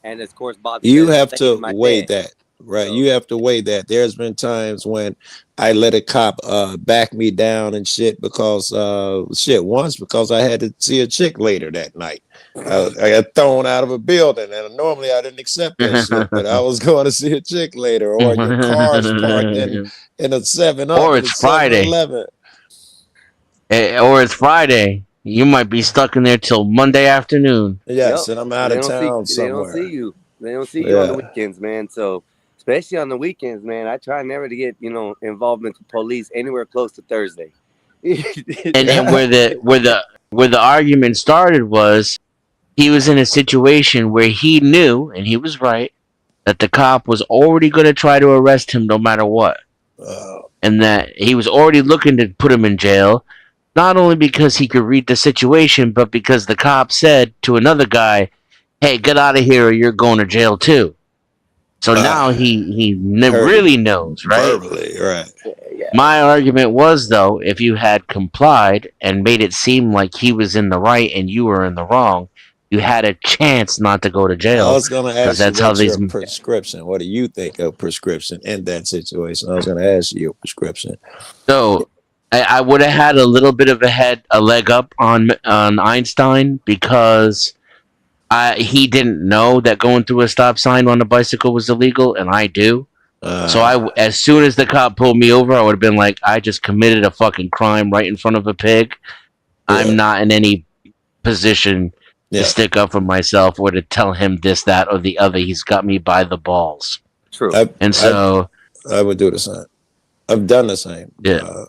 and of course, Bob. You have to weigh that. right? You have to weigh that. There's been times when I let a cop back me down and shit because once because I had to see a chick later that night. I got thrown out of a building, and normally I didn't accept that shit, but I was going to see a chick later. Or your car's parked in a 7-Up, or it's Friday, 7-Eleven. Or it's Friday. You might be stuck in there till Monday afternoon. Yes, and I'm out of town They somewhere. don't see you. They don't see you on the weekends, man. So, especially on the weekends, man, I try never to get involvement with police anywhere close to Thursday. And where the argument started was he was in a situation where he knew, and he was right, that the cop was already going to try to arrest him no matter what, and that he was already looking to put him in jail. Not only because he could read the situation, but because the cop said to another guy, "Hey, get out of here or you're going to jail too." So now he really knows, right? Verbally, right. My argument was, though, if you had complied and made it seem like he was in the right and you were in the wrong, you had a chance not to go to jail. I was going to ask you that's how what's these your prescription. What do you think of prescription in that situation? I was going to ask you your prescription. So I would have had a little bit of a leg up on Einstein because he didn't know that going through a stop sign on a bicycle was illegal, and I do. So as soon as the cop pulled me over, I would have been like, I just committed a fucking crime right in front of a pig. Yeah. I'm not in any position to stick up for myself or to tell him this, that, or the other. He's got me by the balls. True. I would do the same. I've done the same. Yeah.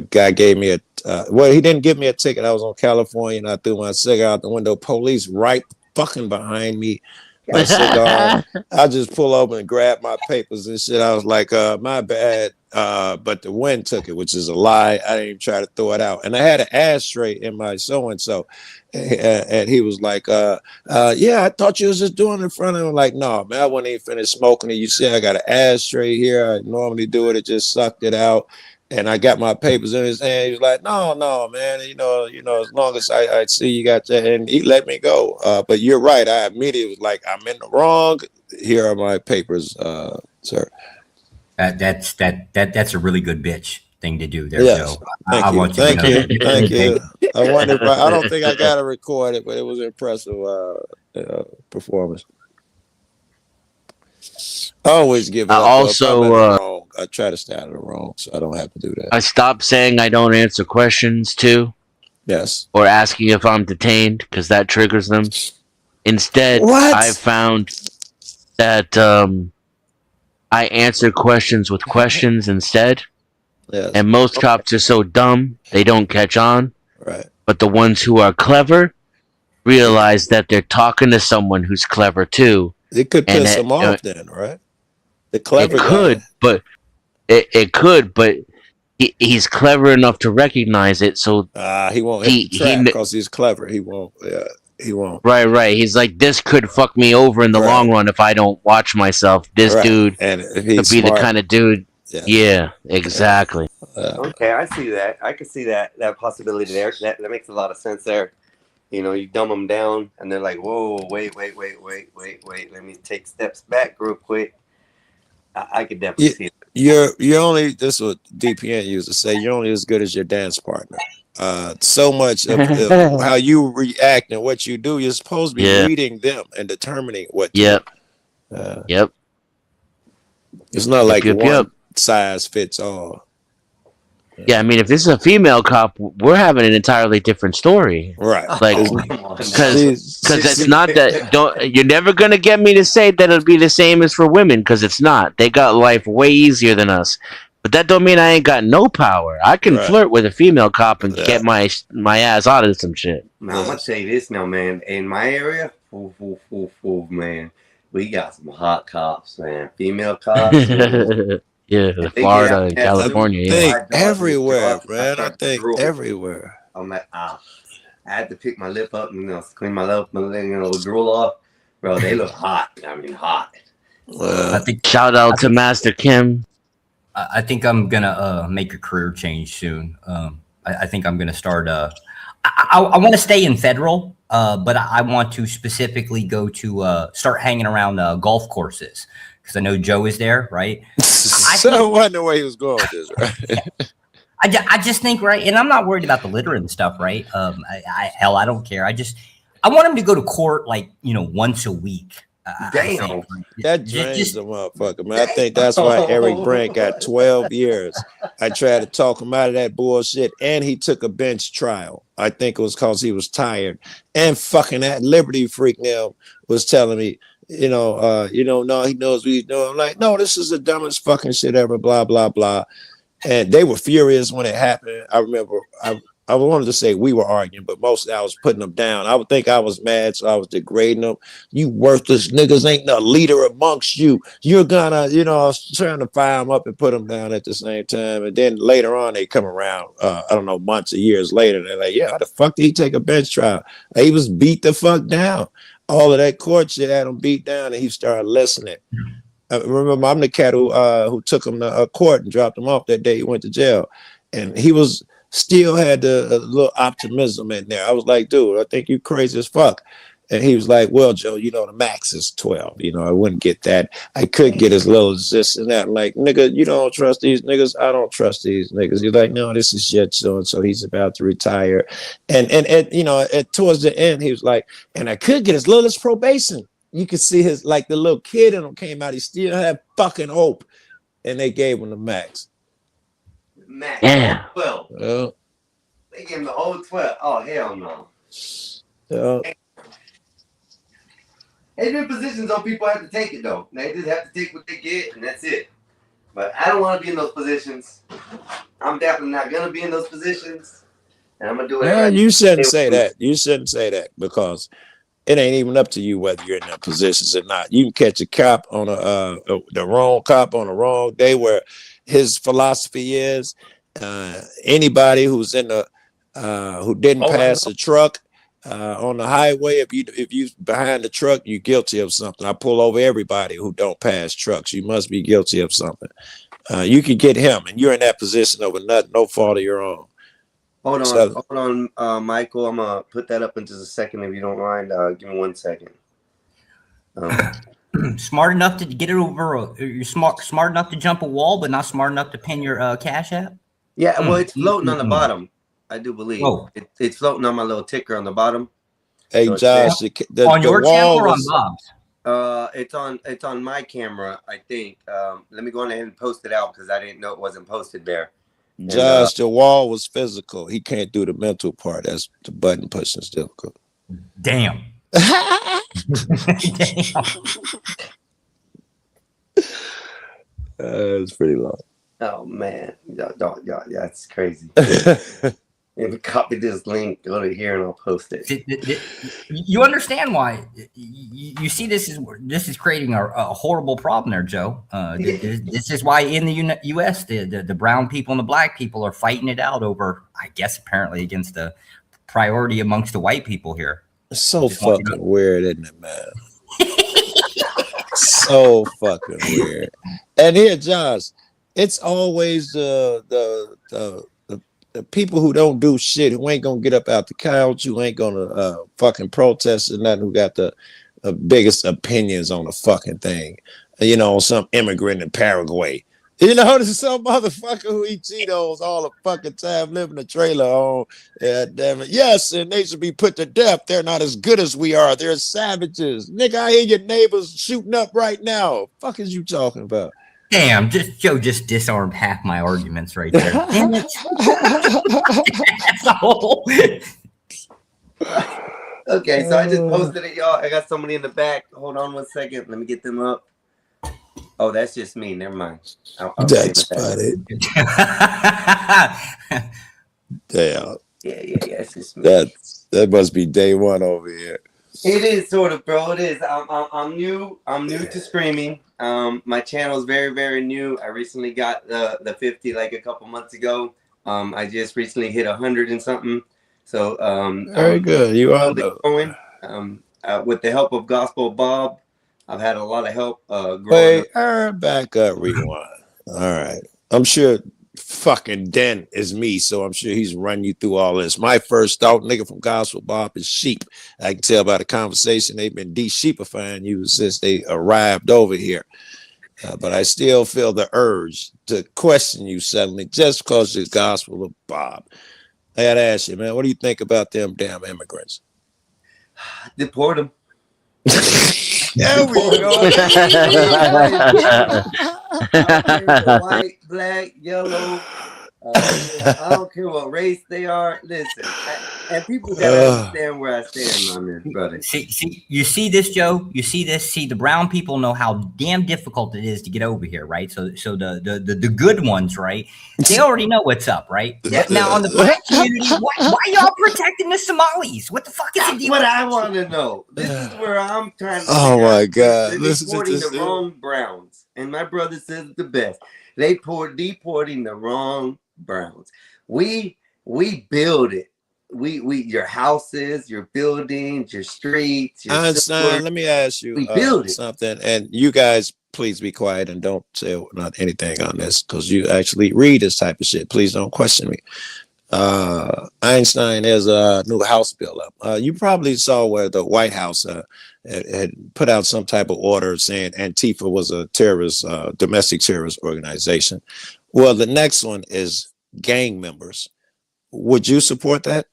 Guy gave me he didn't give me a ticket. I was on California and I threw my cigar out the window. Police right fucking behind me. My cigar. I just pull over and grab my papers and shit. I was like, my bad. But the wind took it, which is a lie. I didn't even try to throw it out. And I had an ashtray in my so-and-so. And he was like, yeah, I thought you was just doing it in front of him. Like, no, man, I wasn't even finished smoking it. You see, I got an ashtray here. I normally do it. It just sucked it out. And I got my papers in his hand. He was like, no, man, as long as I see you got that, and he let me go. But you're right. I immediately was like, I'm in the wrong. Here are my papers, sir. That's a really good bitch thing to do there. Yes. Joe. Thank you. I wonder if I don't think I got to record it, but it was an impressive performance. I always give it up. I try to stay out of the wrong, so I don't have to do that. I stopped saying I don't answer questions too. Yes. Or asking if I'm detained because that triggers them. Instead, I found that I answer questions with questions instead. Yes. And most cops are so dumb they don't catch on. Right. But the ones who are clever realize that they're talking to someone who's clever too. It could piss them off then, right? The clever guy. It could, but he's clever enough to recognize it. So he won't hit the trap because he's clever. He won't. Yeah, he won't. Right. He's like, this could fuck me over in the long run if I don't watch myself. This dude could be the kind of dude. Yeah, exactly. Okay, I see that. I can see that possibility there. That makes a lot of sense there. You dumb them down, and they're like, "Whoa, wait. Let me take steps back real quick." I could definitely see it. You're only. This is what DPN used to say. You're only as good as your dance partner. So much of how you react and what you do, you're supposed to be reading them and determining what. Yep. It's not like one size fits all. Yeah, I mean, if this is a female cop, we're having an entirely different story, right? Like, because it's not that. You're never gonna get me to say that it'll be the same as for women, because it's not. They got life way easier than us, but that don't mean I ain't got no power. I can flirt with a female cop and get my ass out of some shit. Now, I'm gonna say this now, man. In my area, man, we got some hot cops, man. Female cops. Yeah, Florida and California. Everywhere, man. I think everywhere. I'm like, I had to pick my lip up and clean my lip, drool off. Bro, they look hot. I mean, hot. I think shout out to Master Kim. I think I'm gonna make a career change soon. I think I'm gonna start. I want to stay in federal, but I want to specifically go to start hanging around golf courses. because I know Joe is there, right? So I wonder where he was going with this, right? I just think, right, and I'm not worried about the litter and stuff, right? Hell, I don't care. I want him to go to court like, once a week. Damn. That drains the motherfucker, man. I think that's why Eric Brandt got 12 years. I tried to talk him out of that bullshit, and he took a bench trial. I think it was because he was tired. And fucking that Liberty freak now was telling me, no, he knows what he's doing. I'm like, no, this is the dumbest fucking shit ever, blah, blah, blah. And they were furious when it happened. I remember I wanted to say we were arguing, but mostly I was putting them down. I would think I was mad, so I was degrading them. You worthless niggas, ain't no leader amongst you. You're gonna, I was trying to fire them up and put them down at the same time. And then later on, they come around, I don't know, months or years later. They're like, yeah, how the fuck did he take a bench trial? He was beat the fuck down. All of that court shit had him beat down, and he started listening. I remember I'm the cat who took him to court and dropped him off that day he went to jail. And he was still had a little optimism in there. I was like, dude, I think you crazy as fuck. And he was like, well, Joe, the max is 12. I wouldn't get that. I could get as low as this and that. I'm like, nigga, you don't trust these niggas. I don't trust these niggas. You're like, no, this is shit. So he's about to retire. And towards the end, he was like, and I could get as little as probation. You could see his, like, the little kid in him came out. He still had fucking hope. And they gave him the max. Max. Yeah. 12. Yeah. They gave him the whole 12. Oh, hell no. Yeah. There's been positions though people have to take it though. They just have to take what they get and that's it. But I don't want to be in those positions. I'm definitely not gonna be in those positions. And I'm gonna do it. Yeah, you shouldn't say that. You shouldn't say that because it ain't even up to you whether you're in them positions or not. You can catch a cop on the wrong cop on the wrong day where his philosophy is anybody who's in the who didn't pass a truck on the highway, if you behind the truck, you're guilty of something. I pull over everybody who don't pass trucks. You must be guilty of something. You can get him, and you're in that position over no fault of your own. Hold So- on, Michael. I'm gonna put that up in just a second if you don't mind. Give me 1 second. Smart enough to get it over. You're smart enough to jump a wall, but not smart enough to pin your Cash App. Yeah, well, it's floating on the bottom. I do believe Oh. it's floating on my little ticker on the bottom. Hey, So it's Josh, the on your wall channel or on was- Bob's? It's on my camera, I think. Let me go ahead and post it out because I didn't know it wasn't posted there. And, Josh, the wall was physical. He can't do the mental part. That's the button pushing is difficult. Damn. It's pretty long. Oh man, yeah, that's crazy. If you copy this link, go to here and I'll post it. You understand why? You see, this is creating a horrible problem there, Joe. This is why in the U.S. the brown people and the black people are fighting it out over, I guess, apparently against the priority amongst the white people here. It's so fucking weird, isn't it, man? So fucking weird. And here, Josh, it's always the people who don't do shit, who ain't gonna get up out the couch, who ain't gonna fucking protest or nothing, who got the biggest opinions on the fucking thing. Some immigrant in Paraguay. There's some motherfucker who eats Cheetos all the fucking time, living in a trailer home. Yeah, damn it. Yes, and they should be put to death. They're not as good as we are. They're savages. Nigga, I hear your neighbors shooting up right now. Fuck is you talking about? Damn, Joe just disarmed half my arguments right there. Damn it. That's all. Okay, so I just posted it, y'all. I got somebody in the back. Hold on 1 second. Let me get them up. Oh, that's just me. Never mind. I'll That's save funny. Damn. Yeah. It's just me. That must be day one over here. It is sort of, bro. It is. I'm new. I'm new to streaming. My channel is very, very new. I recently got the 50 like a couple months ago. I just recently hit 100 and something. So Very good. You are going. With the help of Gospel Bob, I've had a lot of help. Wait, back up, rewind. All right. I'm sure fucking Den is me, so I'm sure he's running you through all this. My first thought, nigga from Gospel Bob, is sheep. I can tell by the conversation they've been de-sheepifying you since they arrived over here. but I still feel the urge to question you suddenly just because the Gospel of Bob. I gotta ask you, man, what do you think about them damn immigrants? Deport them. There we go. White, black, yellow. I don't care what race they are. Listen, and people gotta understand where I stand on this, brother. See, you see this, Joe? You see this? See, the brown people know how damn difficult it is to get over here, right? So the good ones, right? They already know what's up, right? Now on the black community, why y'all protecting the Somalis? What the fuck is the deal? What I want to know. This is where I'm trying to. Oh my God! They're deporting the wrong Browns, and my brother says it the best. They deporting the wrong Browns. We build it. We your houses, your buildings, your streets. Your Einstein, let me ask you something, and you guys please be quiet and don't say not anything on this because you actually read this type of shit. Please don't question me. Einstein has a new House bill up. You probably saw where the White House had put out some type of order saying Antifa was a terrorist, domestic terrorist organization. Well, the next one is gang members. Would you support that?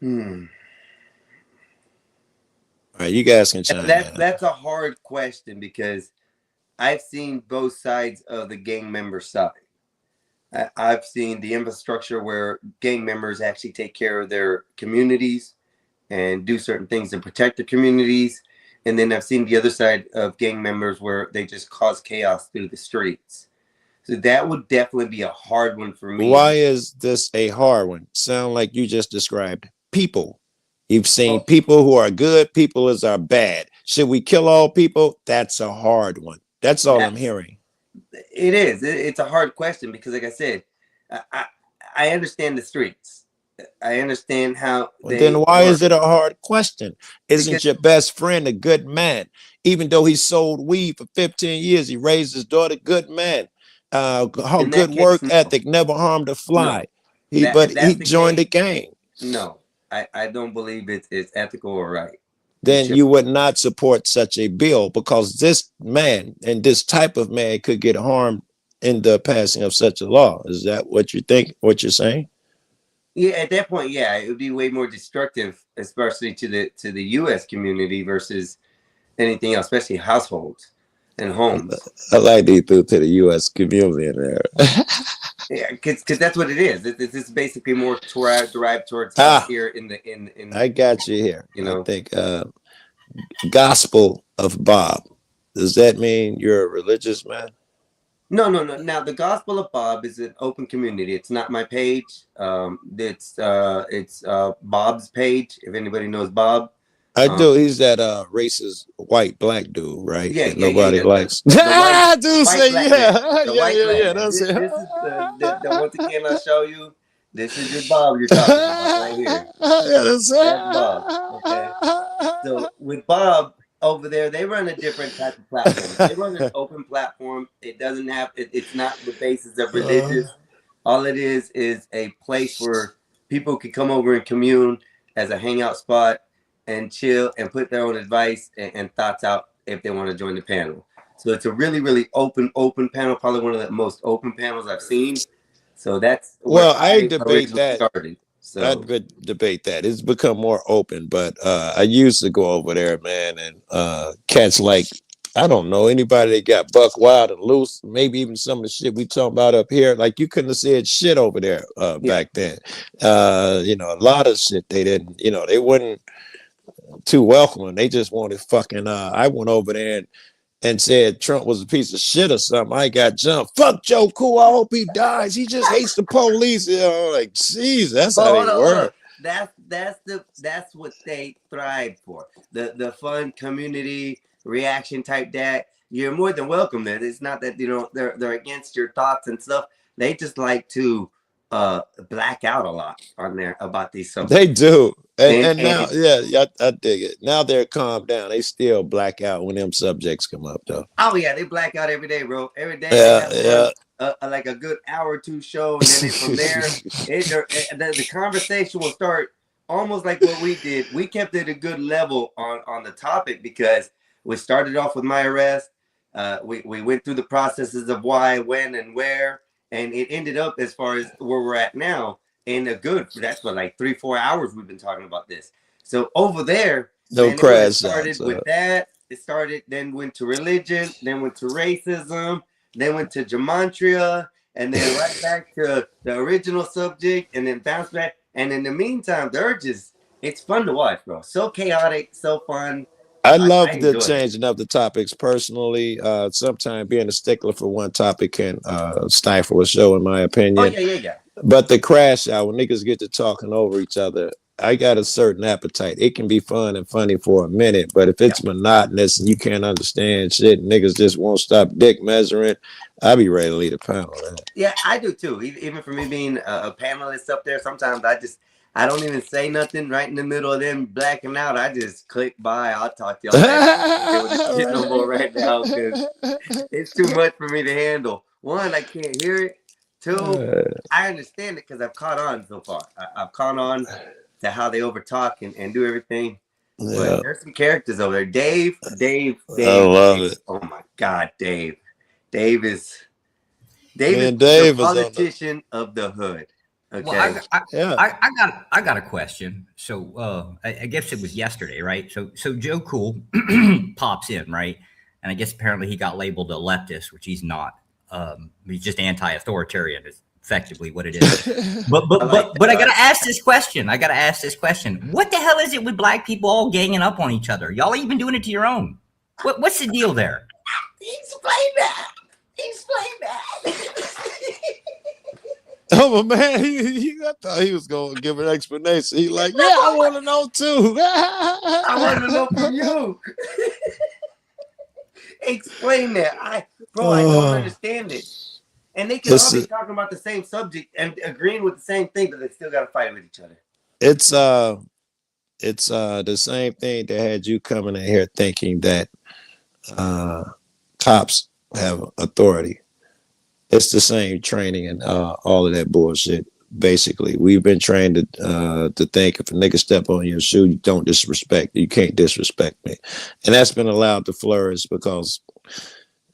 All right, you guys can chime in. That's a hard question because I've seen both sides of the gang member side. I've seen the infrastructure where gang members actually take care of their communities and do certain things and protect the communities. And then I've seen the other side of gang members where they just cause chaos through the streets. So that would definitely be a hard one for me. Why is this a hard one? Sound like you just described people. You've seen people who are good, people as are bad. Should we kill all people? That's a hard one. That's all I'm hearing. It is. It's a hard question because, like I said, I understand the streets. I understand how. Then why is it a hard question? Isn't your best friend a good man? Even though he sold weed for 15 years, he raised his daughter. Good man. Good work ethic. Never harmed a fly. He joined the gang. No, I don't believe it's ethical or right. Then you would not support such a bill because this man and this type of man could get harmed in the passing of such a law. Is that what you think? What you're saying? Yeah, at that point, yeah, it would be way more destructive, especially to the U.S. community versus anything else, especially households and homes. I like they threw to the U.S. community in there. Yeah, because that's what it is. It's basically more derived towards here in. I got you here. You know, I think Gospel of Bob. Does that mean you're a religious man? No. Now the Gospel of Bob is an open community. It's not my page. It's Bob's page. If anybody knows Bob. I do. He's that racist white black dude, right? Yeah, that nobody likes. I do say yeah. That's it. This is the once again I'll show you. This is your Bob you're talking about right here. Yeah, that's Bob. Okay. So with Bob over there, they run a different type of platform. They run an open platform. It doesn't have. It's not the basis of religious. All it is a place where people can come over and commune as a hangout spot and chill and put their own advice and thoughts out if they want to join the panel. So it's a really, really open panel, probably one of the most open panels I've seen. So that's I debate that. Started, so. I would debate that. It's become more open, but I used to go over there, man, and cats like I don't know anybody that got buck wild and loose. Maybe even some of the shit we talking about up here. Like you couldn't have said shit over there back then. A lot of shit they didn't. They wouldn't too welcoming. They just wanted fucking. I went over there and said Trump was a piece of shit or something. I got jumped. Fuck Joe Cool. I hope he dies. He just hates the police. Like, jeez, that's how they work. That's what they thrive for. The fun community reaction type that you're more than welcome there. It's not that they're against your thoughts and stuff. They just like to black out a lot on there about these subjects. They do. And now, I dig it. Now they're calmed down. They still black out when them subjects come up, though. Oh yeah, they black out every day, bro. Every day. Like a good hour or two show, and then from there, the conversation will start almost like what we did. We kept it a good level on the topic because we started off with my arrest. We went through the processes of why, when, and where, and it ended up as far as where we're at now. In a good, that's what, like 3-4 hours we've been talking about this. So over there, No man, it crash started outs. with that. It started, then went to religion, then went to racism, then went to gematria, and then right back to the original subject, and then bounced back. And in the meantime, they're just, it's fun to watch, bro. So chaotic, so fun. I love I the enjoy it. changing of the topics personally. Sometimes being a stickler for one topic can stifle a show, in my Oh, opinion. yeah. But the crash out, when niggas get to talking over each other, I got a certain appetite. It can be fun and funny for a minute, but if it's monotonous and you can't understand shit, niggas just won't stop dick measuring, I'll be ready to leave the panel. Man. Yeah, I do too. Even for me being a panelist up there, sometimes I don't even say nothing right in the middle of them blacking out. I just click by. I'll talk to y'all later. With this shit no more right now because it's too much for me to handle. One, I can't hear it. Two, I understand it because I've caught on so far. I've caught on to how they overtalk and do everything. Yeah. But there's some characters over there. Dave. I love it. Oh my God, Dave. Dave Man, is Dave the is on the- politician of the hood. Okay. Well, I got a question. So I guess it was yesterday, right? So Joe Cool pops in, right? And I guess apparently he got labeled a leftist, which he's not. He's just anti-authoritarian is effectively what it is. But I gotta ask this question. What the hell is it with black people all ganging up on each other? Y'all ain't even doing it to your own. What's the deal there? Explain that. Oh man, I thought he was gonna give an explanation. He like, yeah, I want to know too. I want to know from you. Explain that. I don't understand it. And they can all be talking about the same subject and agreeing with the same thing, but they still got to fight with each other. It's the same thing that had you coming in here thinking that cops have authority. It's the same training and all of that bullshit. Basically, we've been trained to think if a nigga step on your shoe, you don't disrespect. You can't disrespect me, and that's been allowed to flourish because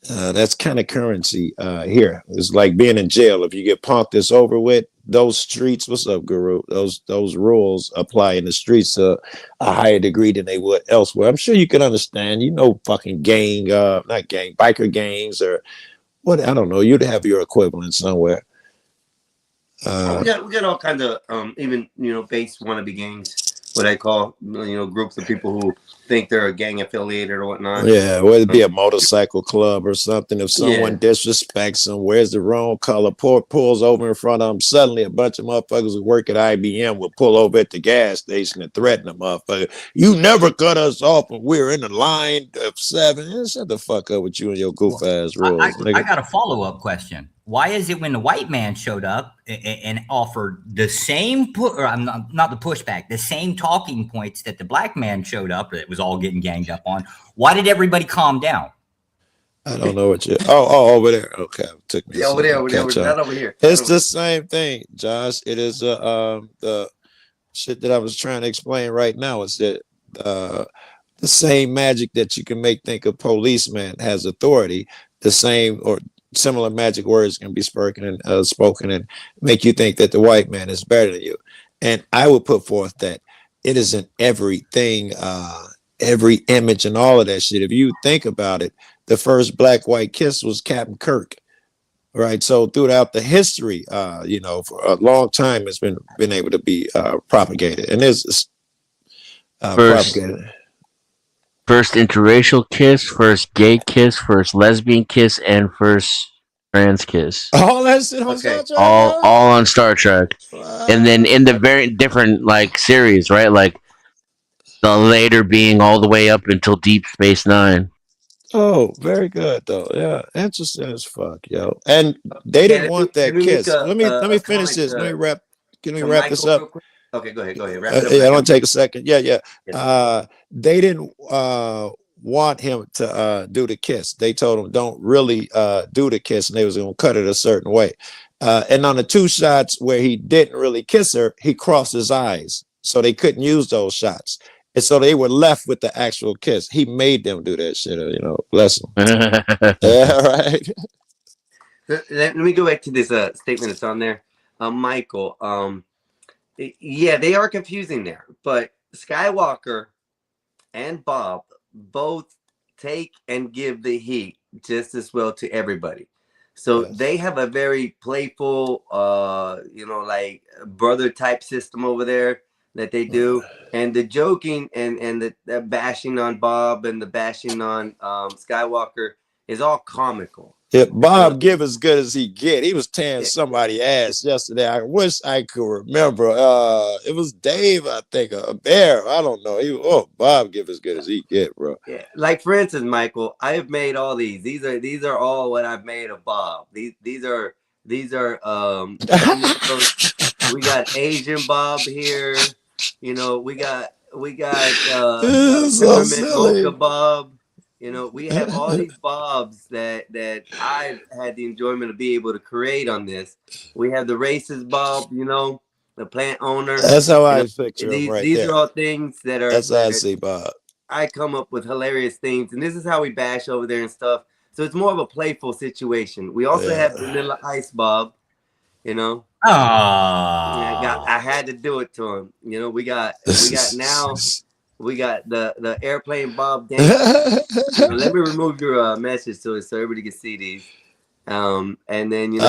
that's kind of currency here. It's like being in jail. If you get punked, it's over with. Those streets, what's up, Guru? Those rules apply in the streets to a higher degree than they would elsewhere. I'm sure you can understand. You know, fucking biker gangs or what? I don't know. You'd have your equivalent somewhere. We got all kinds of even base wannabe gangs, what I call groups of people who think they're a gang affiliated or whatnot. Yeah, whether it be a motorcycle club or something. If someone disrespects them, wears the wrong color, pulls over in front of them, suddenly a bunch of motherfuckers who work at IBM will pull over at the gas station and threaten the motherfucker. You never cut us off when we're in the line of 7. Shut the fuck up with you and your goof ass rules. I got a follow-up question. Why is it when the white man showed up and offered the same not the pushback, the same talking points that the black man showed up that was all getting ganged up on? Why did everybody calm down? I don't know what you. Oh, over there. Okay, took me. Over there. Not over here. It's the same thing, Josh. It is the shit that I was trying to explain right now. Is that the same magic that you can make think a policeman has authority. The same or similar magic words can be spoken and make you think that the white man is better than you. And I would put forth that it is in everything, every image and all of that shit. If you think about it, the first black-white kiss was Captain Kirk, right? So throughout the history, for a long time, it's been able to be propagated. And there's propagated. First interracial kiss, first gay kiss, first lesbian kiss, and first trans kiss. All that shit on Star Trek? All on Star Trek. And then in the very different series, right? Like the later being all the way up until Deep Space Nine. Oh, very good though. Yeah, interesting as fuck, yo. And they didn't want that kiss. Let me finish this. Let me wrap. Can we wrap this up? Okay, go ahead. Wrap it up. Yeah, I want to take a second. Yeah. They didn't want him to do the kiss. They told him don't really do the kiss, and they was going to cut it a certain way. And on the 2 shots where he didn't really kiss her, he crossed his eyes, so they couldn't use those shots. And so they were left with the actual kiss. He made them do that shit, you know, bless him. Yeah, right. Let me go back to this statement that's on there. Michael, yeah, they are confusing there, but Skywalker and Bob both take and give the heat just as well to everybody. So they have a very playful, you know, like brother type system over there that they do. And the joking and the bashing on Bob and the bashing on Skywalker is all comical. Yeah, Bob give as good as he get. He was tearing somebody's ass yesterday. I wish I could remember. It was Dave, I think, a Bear. I don't know. Bob give as good as he get, bro. Yeah, like for instance, Michael, I have made all these. These are all what I've made of Bob. These are we got Asian Bob here. You know, we got so Mocha Bob. You know, we have all these Bobs that I've had the enjoyment of being able to create on this. We have the racist Bob, you know, the plant owner. That's how I picture him right these there. are all things that are. That's how I see Bob. I come up with hilarious things, and this is how we bash over there and stuff. So it's more of a playful situation. We also have Vanilla Ice Bob, you know. I had to do it to him. You know, we got the airplane Bob dance. Let me remove your message so everybody can see these. And then we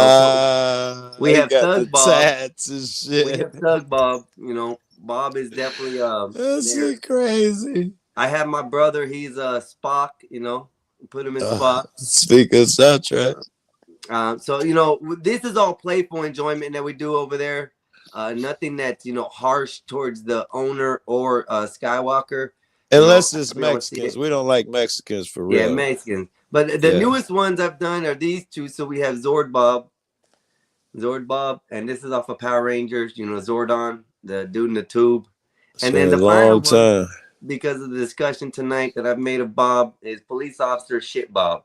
have Thug Bob. Tats and shit. We have Thug Bob. You know, Bob is definitely that's crazy. I have my brother. He's Spock. You know, put him in Spock. Speaking of soundtrack. So you know, this is all playful enjoyment that we do over there. Nothing that's, you know, harsh towards the owner or Skywalker. Unless it's Mexicans. We don't like Mexicans for real. Yeah, Mexicans. But the newest ones I've done are these two. So we have Zord Bob, and this is off of Power Rangers, you know, Zordon, the dude in the tube. And then the final one, because of the discussion tonight that I've made of Bob, is Police Officer Shit Bob.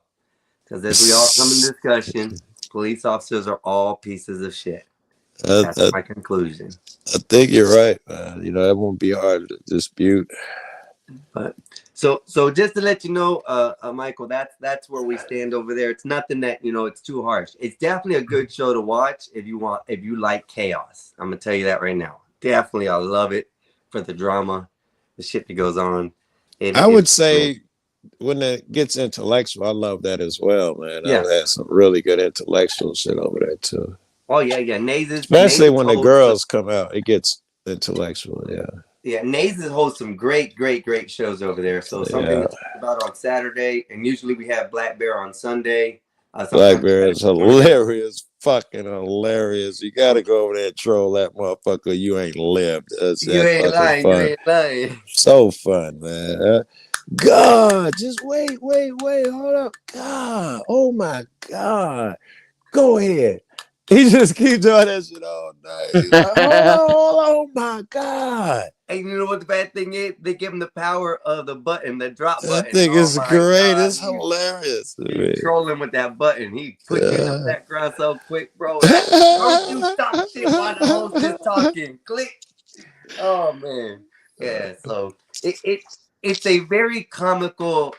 Because as we all come in discussion, police officers are all pieces of shit. That's my conclusion. I think you're right, man. You know, that won't be hard to dispute. But so just to let you know, Michael, that's where we stand over there. It's nothing that, you know, it's too harsh. It's definitely a good show to watch if you like chaos. I'm gonna tell you that right now. Definitely, I love it for the drama, the shit that goes on. I would say when it gets intellectual, I love that as well, man. I've had some really good intellectual shit over there too. Oh yeah. Especially when the girls come out, it gets intellectual. Yeah, Nazes hosts some great shows over there. So something to talk about on Saturday, and usually we have Black Bear on Sunday. Black Bear is hilarious, fucking hilarious. You got to go over there and troll that motherfucker. You ain't lived. You ain't lying. So fun, man. God, just wait, hold up. God, oh my God. Go ahead. He just keeps doing that shit all night. He's like, oh my God. And you know what the bad thing is? They give him the power of the button, the drop button. I think it's great. It's hilarious. He's trolling with that button. He put you in the background so quick, bro. Don't you stop shit while the host is talking. Click. Oh man. Yeah, so it's a very comical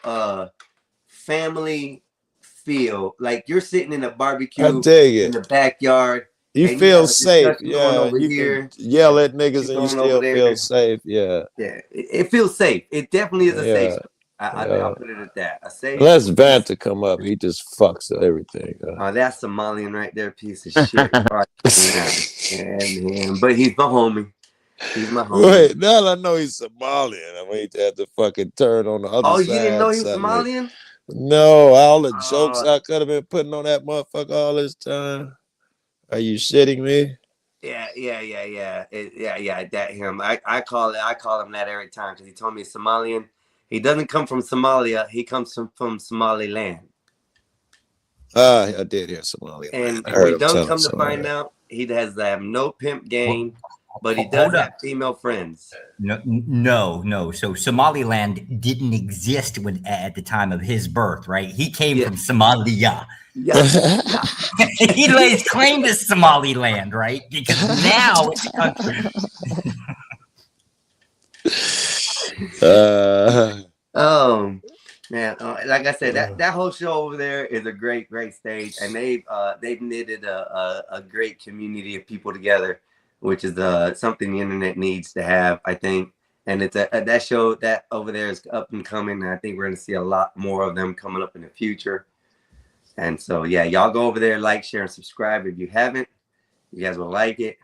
family feel. Like you're sitting in a barbecue in the backyard. You feel safe. Yeah, you can yell at niggas and you still feel safe. Yeah. Yeah, it feels safe. It definitely is a safe. I'll put it at that. A safe. Let's Van to come up. He just fucks everything. Oh, that's Somalian right there, piece of shit. But he's my homie. He's my homie. Wait, now I know he's Somalian. I mean, he had to fucking turn on the other side. Oh, you didn't know he was Somalian? No, all the jokes I could have been putting on that motherfucker all this time. Are you shitting me? Yeah. That him. I call him that every time because he told me he's Somalian. He doesn't come from Somalia. He comes from Somaliland. I did hear Somaliland. And we don't come to find out he has no pimp game, but he does have female friends. No. So Somaliland didn't exist at the time of his birth, right? He came from Somalia. Yeah. He lays claim to Somaliland, right? Because now it's a country. Man, like I said, that whole show over there is a great stage, and they've knitted a great community of people together, which is something the internet needs to have, I think. And it's that show that over there is up and coming, and I think we're going to see a lot more of them coming up in the future. And so, yeah, y'all go over there, like, share, and subscribe if you haven't. You guys will like it.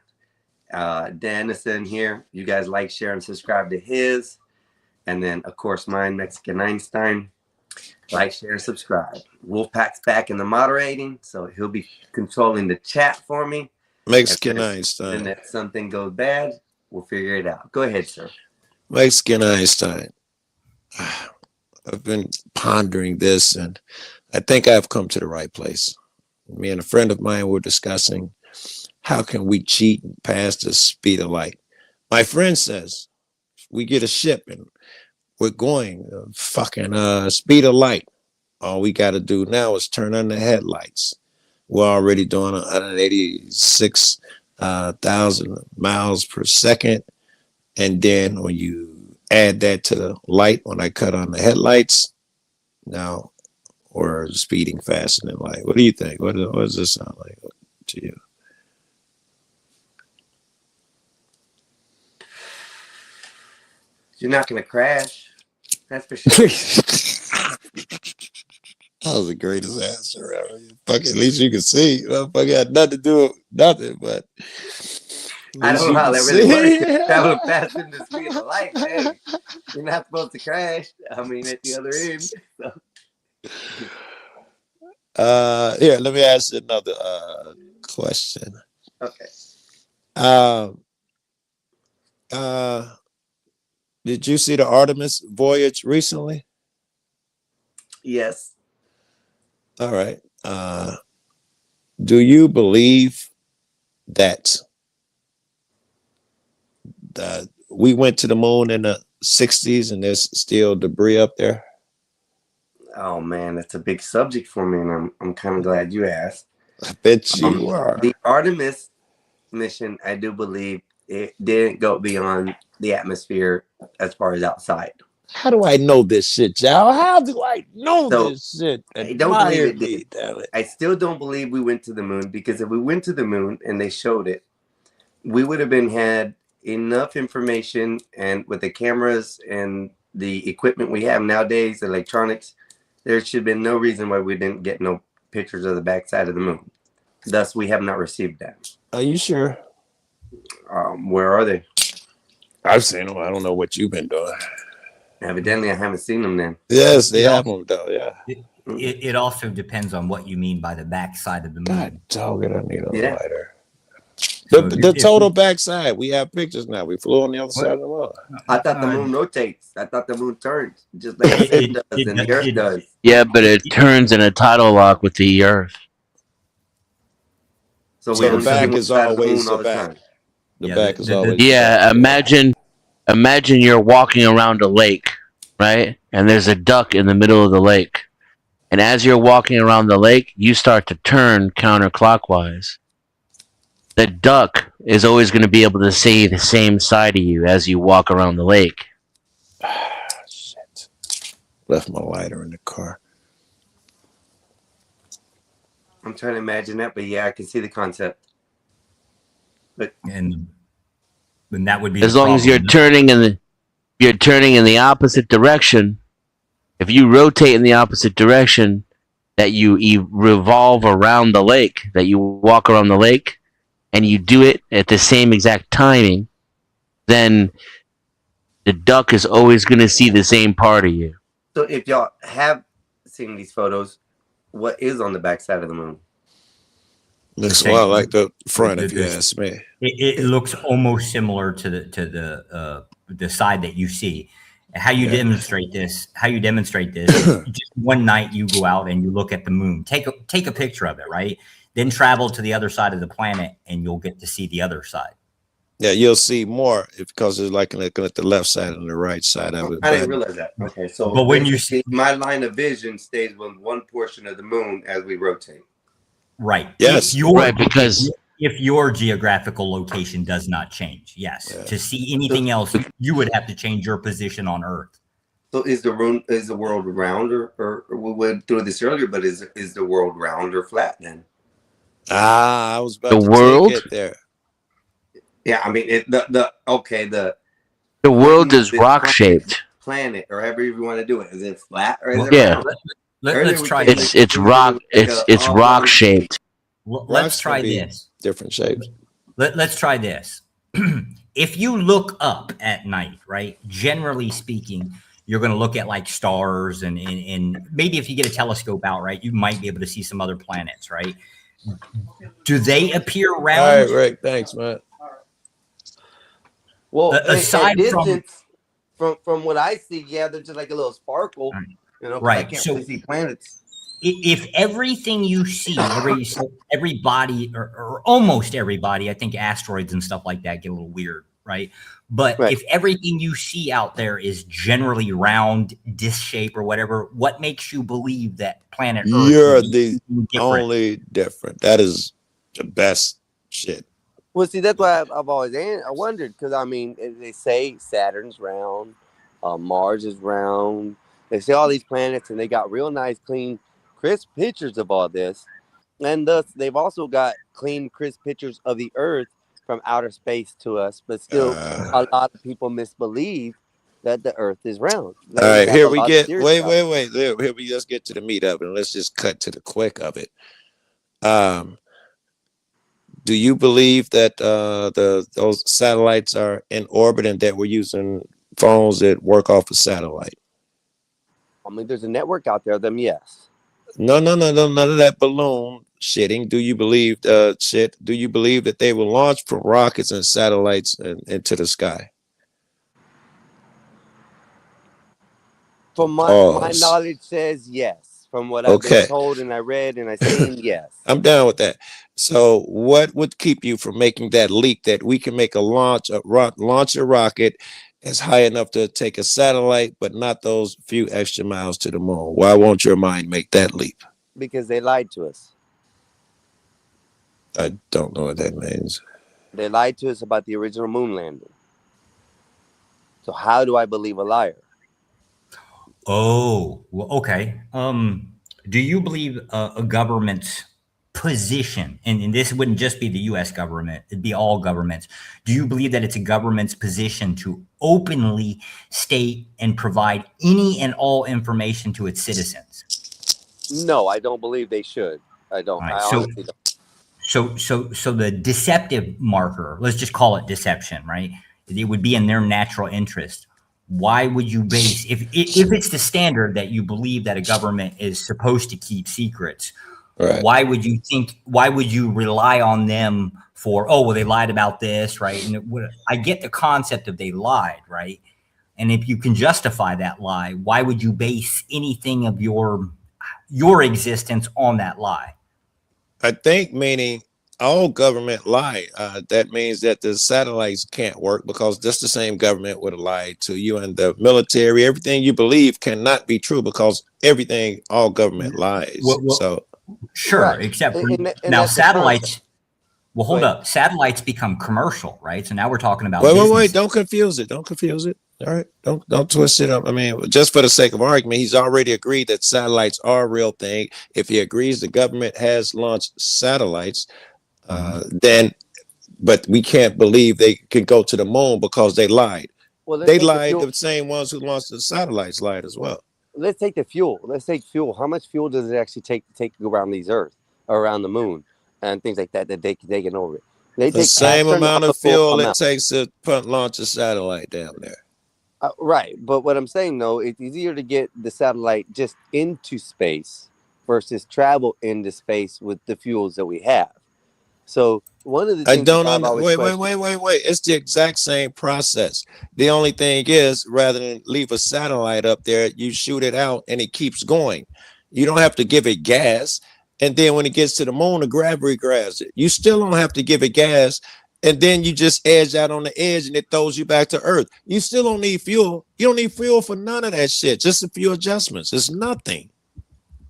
Dennison here, you guys like, share, and subscribe to his. And then, of course, mine, Mexican Einstein. Like, share, and subscribe. Wolfpack's back in the moderating, so he'll be controlling the chat for me. Mexican Einstein. And if something goes bad, we'll figure it out. Go ahead, sir. Mexican Einstein. I've been pondering this, and I think I've come to the right place. Me and a friend of mine were discussing how can we cheat and pass the speed of light. My friend says we get a ship and we're going fucking speed of light. All we got to do now is turn on the headlights. We're already doing 186,000 miles per second. And then when you add that to the light, when I cut on the headlights, now we're speeding faster than light. What do you think? What does this sound like to you? You're not going to crash. That's for sure. That was the greatest answer ever. Fuck, at least you can see. Fuck, had nothing to do with nothing, but I don't know how that really works. Traveling faster than the speed of light, man. You're not supposed to crash. I mean, at the other end. So. Here, let me ask you another question. Okay. Did you see the Artemis voyage recently? Yes. All right. Do you believe that we went to the moon in the 60s and there's still debris up there? Oh man, that's a big subject for me, and I'm kind of glad you asked. I bet you are. The Artemis mission, I do believe it didn't go beyond the atmosphere as far as outside. How do I know this shit, y'all? How do I know this shit? I don't believe it did. Damn it. I still don't believe we went to the moon, because if we went to the moon and they showed it, we would have had enough information, and with the cameras and the equipment we have nowadays, electronics, there should have been no reason why we didn't get no pictures of the backside of the moon. Thus, we have not received that. Are you sure? Where are they? I've seen them. I don't know what you've been doing. Evidently, I haven't seen them then. Yes, they have them though. Yeah. It also depends on what you mean by the backside of the moon. God dog it, I need a lighter. The total backside. We have pictures now. We flew on the other side of the world. I thought the moon rotates. I thought the moon turns, just like the sun does and the earth does. Yeah, but it turns in a tidal lock with the earth. So the back is always the back. The back is always. Yeah, imagine you're walking around a lake, right? And there's a duck in the middle of the lake. And as you're walking around the lake, you start to turn counterclockwise. The duck is always going to be able to see the same side of you as you walk around the lake. Shit. Left my lighter in the car. I'm trying to imagine that, but yeah, I can see the concept. But and that would be as long as you're turning in the opposite direction. If you rotate in the opposite direction, that you revolve around the lake, that you walk around the lake, and you do it at the same exact timing, then the duck is always going to see the same part of you. So if y'all have seen these photos, what is on the backside of the moon? Looks a lot like the front, if you ask me. It looks almost similar to the side that you see. How you demonstrate this? Just one night you go out and you look at the moon. Take a picture of it, right? Then travel to the other side of the planet, and you'll get to see the other side. Yeah, you'll see more because it's like looking at the left side and the right side of it. I didn't realize that. Okay, so but when you see my line of vision stays with one portion of the moon as we rotate. Right. Yes. Right, because if your geographical location does not change, yes. To see anything else, you would have to change your position on Earth. So is the world round or we went through this earlier, but is the world round or flat then? I was about The to world? take it there. Yeah, I mean the world is rock shaped. Planet or however you want to do it. Is it flat or is it Yeah. round? Let's try It's rock. It's rock shaped. Let's try this. Different shapes. Let's try this. If you look up at night, right? Generally speaking, you're going to look at like stars and maybe if you get a telescope out, right, you might be able to see some other planets, right? Do they appear round? All right, Rick. Thanks, man. Well, aside from what I see, yeah, they're just like a little sparkle. You know, right. I can't really see planets. If everything you see, everybody or almost everybody, I think asteroids and stuff like that get a little weird, right? But if everything you see out there is generally round, disc shape, or whatever, what makes you believe that planet Earth? You're the only different. That is the best shit. Well, see, that's why I've always wondered, because I mean, they say Saturn's round, Mars is round. They say all these planets, and they got real nice, clean, crisp pictures of all this, and thus they've also got clean, crisp pictures of the Earth from outer space to us. But still, a lot of people misbelieve that the Earth is round. All right, here we get. Wait. Here we just get to the meat of it, and let's just cut to the quick of it. Do you believe that those satellites are in orbit and that we're using phones that work off a satellite? I mean, there's a network out there. Them, yes. No, none of that balloon shitting. Do you believe Do you believe that they will launch from rockets and satellites into the sky? From my knowledge says yes. From what I've been told and I read and I seen, yes. I'm down with that. So what would keep you from making that leap that we can make launch a rocket as high enough to take a satellite, but not those few extra miles to the moon? Why won't your mind make that leap? Because they lied to us. I don't know what that means. They lied to us about the original moon landing. So how do I believe a liar? Oh, well, okay. Do you believe a government's position, and this wouldn't just be the U.S. government, it'd be all governments. Do you believe that it's a government's position to openly state and provide any and all information to its citizens? No, I don't believe they should. I don't. Right, I honestly don't. So the deceptive marker, let's just call it deception, right? It would be in their natural interest. Why would you base, if it's the standard that you believe that a government is supposed to keep secrets, right, why would you rely on them for, oh, well, they lied about this, right? And I get the concept of they lied, right? And if you can justify that lie, why would you base anything of your existence on that lie? I think meaning all government lie. That means that the satellites can't work because that's the same government would have lied to you, and the military, everything you believe cannot be true because all government lies. So sure, right. Except now satellites. Well, hold up. Satellites become commercial, right? So now we're talking about. Wait! Don't confuse it. All right, don't twist it up. I mean, just for the sake of argument, he's already agreed that satellites are a real thing. If he agrees the government has launched satellites, then, but we can't believe they can go to the moon because they lied. Well, they lied. The same ones who launched the satellites lied as well. Let's take the fuel. Let's take fuel. How much fuel does it actually take to go around these Earth, or around the moon, and things like that they can orbit? They the take same amount of fuel it takes to launch a satellite down there. Right, but what I'm saying though, it's easier to get the satellite just into space versus travel into space with the fuels that we have. So one of the things wait. It's the exact same process. The only thing is, rather than leave a satellite up there, you shoot it out and it keeps going. You don't have to give it gas. And then when it gets to the moon, the gravity grabs it. You still don't have to give it gas. And then you just edge out on the edge and it throws you back to Earth. You still don't need fuel. You don't need fuel for none of that shit. Just a few adjustments. It's nothing.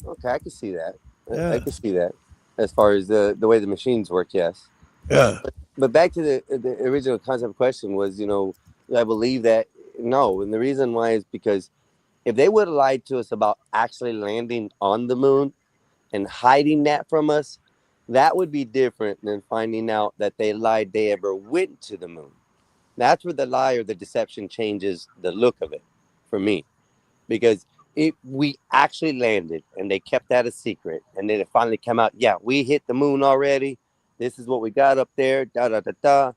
Okay, I can see that. Yeah. I can see that. As far as the way the machines work, yes. Yeah. But back to the original concept question was, I believe that no, and the reason why is because if they would have lied to us about actually landing on the moon and hiding that from us, that would be different than finding out that they lied they ever went to the moon. That's where the lie or the deception changes the look of it for me. Because if we actually landed and they kept that a secret and then it finally came out, yeah, we hit the moon already. This is what we got up there, that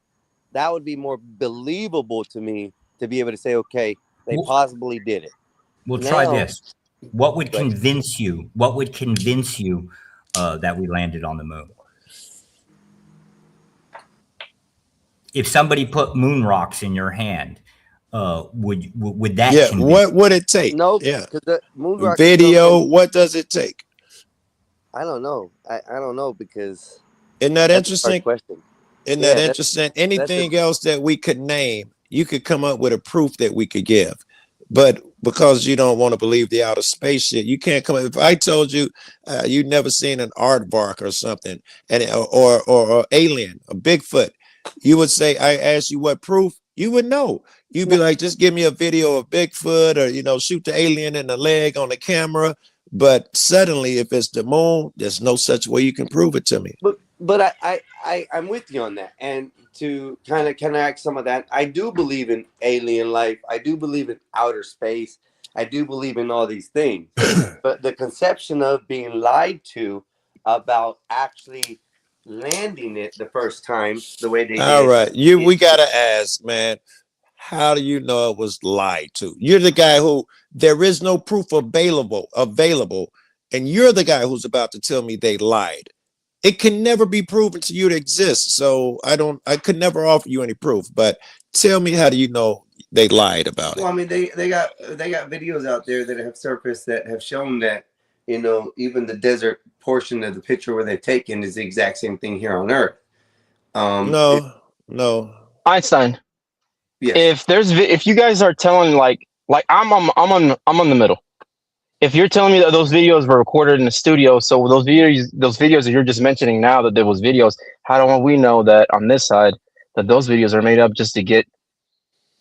would be more believable to me to be able to say, okay, they possibly did it. We'll try this. What would convince you? What would convince you that we landed on the moon? If somebody put moon rocks in your hand, would that? Yeah. convince What would it take? No. Yeah. Because the moon rock Video. What does it take? I don't know. I don't know because. Isn't that that's a interesting? hard question. Isn't Yeah, that that's- interesting? Anything else that we could name, you could come up with a proof that we could give. But because you don't want to believe the outer space shit, you can't come up. If I told you you'd never seen an aardvark or something, and or alien, a Bigfoot, you would say, I asked you what proof, you would know. You'd be like, just give me a video of Bigfoot, or shoot the alien in the leg on the camera. But suddenly, if it's the moon, there's no such way you can prove it to me. But I'm with you on that. And to kind of connect some of that, I do believe in alien life. I do believe in outer space. I do believe in all these things. But the conception of being lied to about actually landing it the first time, the way they did. All right, we gotta ask, man. How do you know it was lied to? You're the guy who there is no proof available, and you're the guy who's about to tell me they lied. It can never be proven to you to exist. So I could never offer you any proof. But tell me, how do you know they lied about it? Well, I mean, they got videos out there that have surfaced that have shown that even the desert portion of the picture where they've taken is the exact same thing here on Earth. No. Einstein. Yes. If you guys are telling like I'm on the middle. If you're telling me that those videos were recorded in the studio, so those videos that you're just mentioning now that there was videos, how do we know that on this side that those videos are made up just to get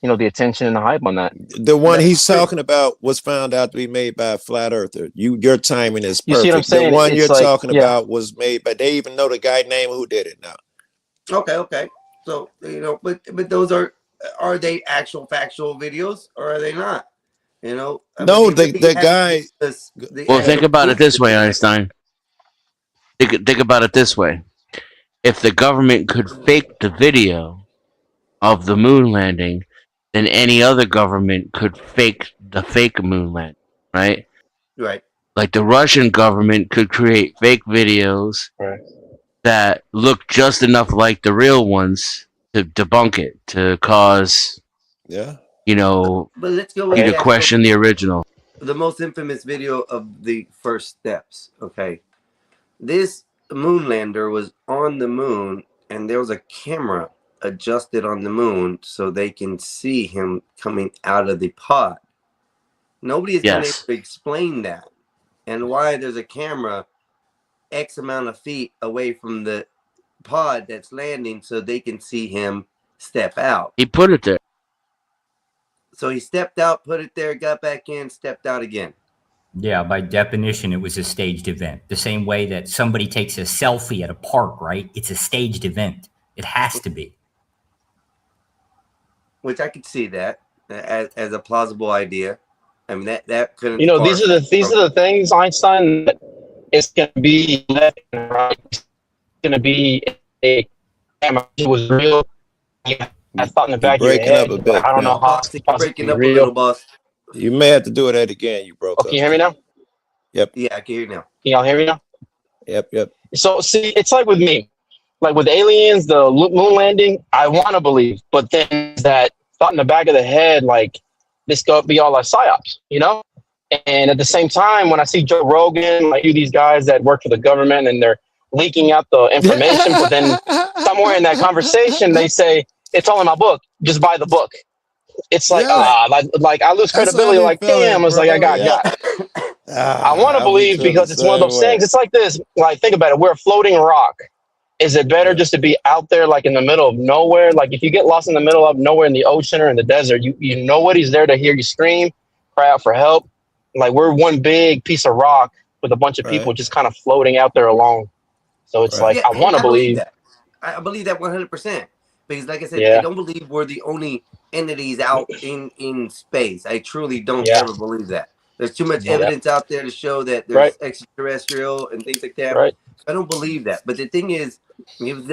the attention and the hype on that? The one he's talking about was found out to be made by a flat earther. Your timing is perfect. You see what I'm saying? The one It's you're like, talking yeah. about was made by, they even know the guy name who did it now. Okay. So but those are they actual factual videos or are they not? No, the guy. Well, think about it this way, Einstein. Think about it this way. If the government could fake the video of the moon landing, then any other government could fake the fake moon landing, right? Right. Like the Russian government could create fake videos that look just enough like the real ones to debunk it, to cause, but let's go with you to the question the original. The most infamous video of the first steps. Okay, this moon lander was on the moon, and there was a camera adjusted on the moon so they can see him coming out of the pod. Nobody has been able to explain that, and why there's a camera X amount of feet away from the pod that's landing so they can see him step out. He put it there. So he stepped out, put it there, got back in, stepped out again. Yeah, by definition, it was a staged event. The same way that somebody takes a selfie at a park, right? It's a staged event. It has to be. Which I could see that as a plausible idea. I mean, that couldn't. These are the things, Einstein. That it's going to be left and right. It's going to be a camera. It was real. Yeah, I thought in the back of your head. Up a bit. I don't know how it's breaking up a little, boss. You may have to do that again. You broke up. Can you hear me now? Yep. Yeah, I can hear you now. Can y'all hear me now? Yep. So see, it's like with me, like with aliens, the moon landing. I want to believe, but then that thought in the back of the head, like this could be all a psyops, And at the same time, when I see Joe Rogan, like these guys that work for the government and they're leaking out the information, but then somewhere in that conversation they say it's all in my book. Just buy the book. It's like like I lose credibility. Like damn, it's like I got. I want to believe because it's one of those things. It's like this. Like think about it. We're a floating rock, is it better just to be out there, like in the middle of nowhere? Like if you get lost in the middle of nowhere in the ocean or in the desert, you nobody's there to hear you scream, cry out for help. Like we're one big piece of rock with a bunch of people just kind of floating out there alone. So it's like, Yeah, I want to believe. that. I believe that 100%. Because like I said, Yeah. I don't believe we're the only entities out in space. I truly don't Yeah. ever believe that. There's too much Yeah. evidence out there to show that there's Right. extraterrestrial and things like that. Right. I don't believe that. But the thing is,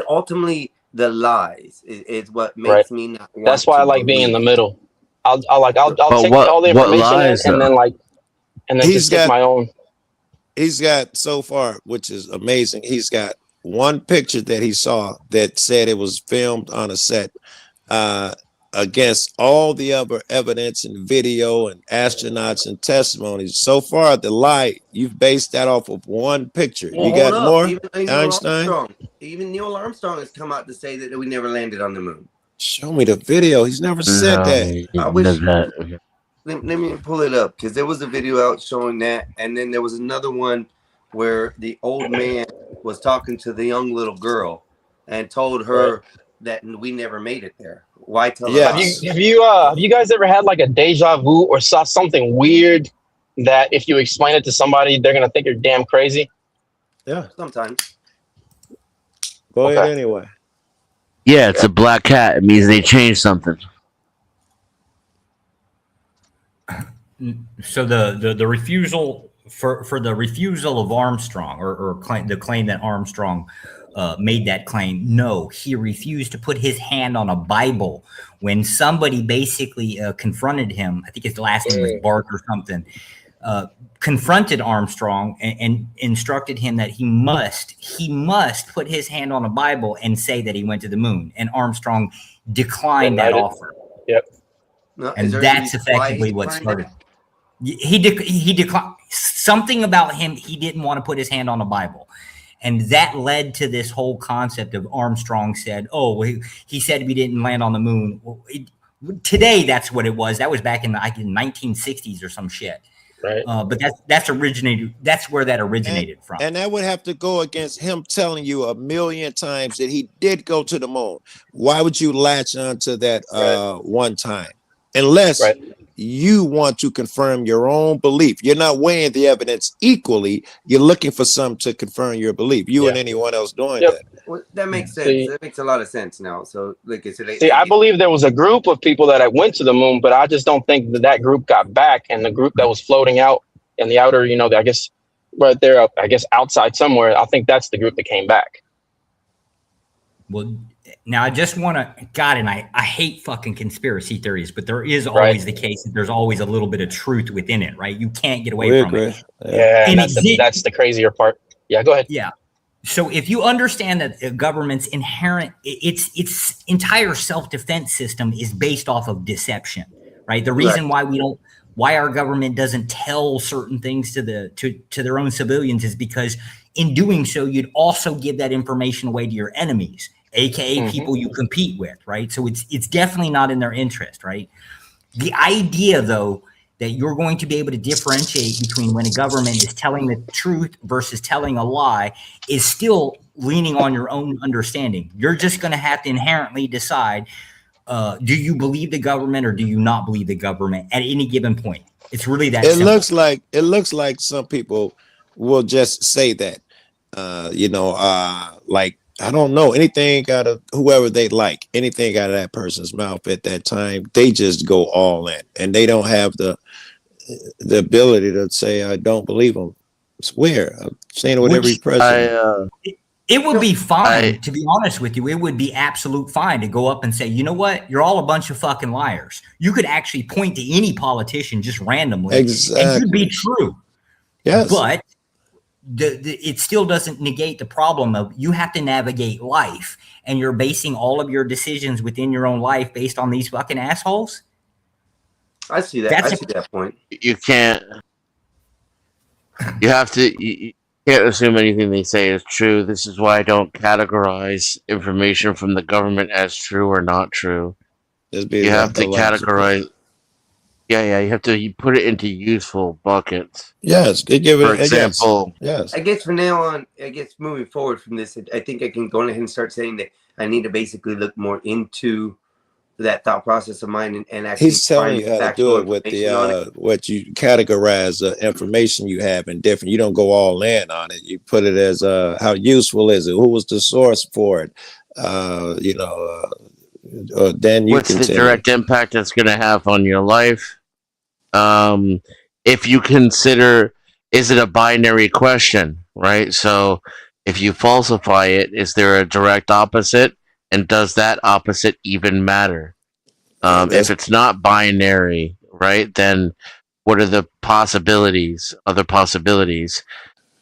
ultimately the lies is what makes Right. me not want That's why to I like being in the believe. middle. I'll But take all the what information lies, in, and though? then He's just take got- my own. He's got so far, which is amazing. He's got one picture that he saw that said it was filmed on a set, against all the other evidence and video and astronauts and testimonies. So far, the lie, you've based that off of one picture. Well, You hold got up. more, Even Einstein? Neil Armstrong has come out to say that we never landed on the moon. Show me the video. He's never said that. I wish. Let me pull it up because there was a video out showing that, and then there was another one where the old man was talking to the young little girl and told her that we never made it there. Why tell her? Have you guys ever had like a deja vu or saw something weird that if you explain it to somebody, they're gonna think you're damn crazy? Yeah, sometimes. Go ahead anyway. Yeah, it's a black cat. It means they changed something. So the refusal for the refusal of Armstrong or the claim that Armstrong made that claim. No, he refused to put his hand on a Bible when somebody basically confronted him. I think his last name was Bark or something. Confronted Armstrong and instructed him that he must put his hand on a Bible and say that he went to the moon. And Armstrong declined that offer. Yep. No, And that's effectively what started. He declined something about him. He didn't want to put his hand on a Bible. And that led to this whole concept of Armstrong said, oh, he said we didn't land on the moon. Well, today, that's what it was. That was back in the 1960s or some shit. Right. But that's originated. That's where that originated from. And that would have to go against him telling you 1,000,000 times that he did go to the moon. Why would you latch on to that one time? Unless you want to confirm your own belief. You're not weighing the evidence equally. You're looking for something to confirm your belief. You and anyone else doing that. Well, that makes sense. See- That makes a lot of sense now. So, like I said, See, I believe there was a group of people that went to the moon, but I just don't think that group got back. And the group that was floating out in the outer, I guess right there, I guess outside somewhere, I think that's the group that came back. Well, now I just want to, God, and I hate fucking conspiracy theories, but there is always the case that there's always a little bit of truth within it, right? You can't get away from it. Yeah, And that's the crazier part. Yeah, go ahead. Yeah. So if you understand that the government's its entire self-defense system is based off of deception, right? The reason why our government doesn't tell certain things to their own civilians is because in doing so, you'd also give that information away to your enemies, aka people you compete with, right? So it's definitely not in their interest, right? The idea, though, that you're going to be able to differentiate between when a government is telling the truth versus telling a lie is still leaning on your own understanding. You're just going to have to inherently decide, do you believe the government or do you not believe the government at any given point? It's really that It simple. looks like some people will just say that, like, I don't know, anything out of whoever they like, anything out of that person's mouth at that time, they just go all in, and they don't have the ability to say, I don't believe them. It's weird. I'm saying it with every president. It would be fine, to be honest with you. It would be absolute fine to go up and say, you know what? You're all a bunch of fucking liars. You could actually point to any politician just randomly. Exactly. And it'd be true. Yes. But it still doesn't negate the problem of you have to navigate life and you're basing all of your decisions within your own life based on these fucking assholes. I see that. I see that point. You can't. You have to. You can't assume anything they say is true. This is why I don't categorize information from the government as true or not true. You have to categorize. Yeah, you put it into useful buckets. Yes, they give For it. Yes, example, yes. I guess from now on, I guess moving forward from this, I think I can go ahead and start saying that I need to basically look more into that thought process of mine and actually He's telling find you how to factual do it with information on it. the what you categorize information you have in different. You don't go all in on it. You put it as how useful is it? Who was the source for it? Then you what's the continue. direct impact it's going to have on your life? If you consider, is it a binary question, right? So if you falsify it, is there a direct opposite? And does that opposite even matter? If it's not binary, right, then what are the possibilities, other possibilities?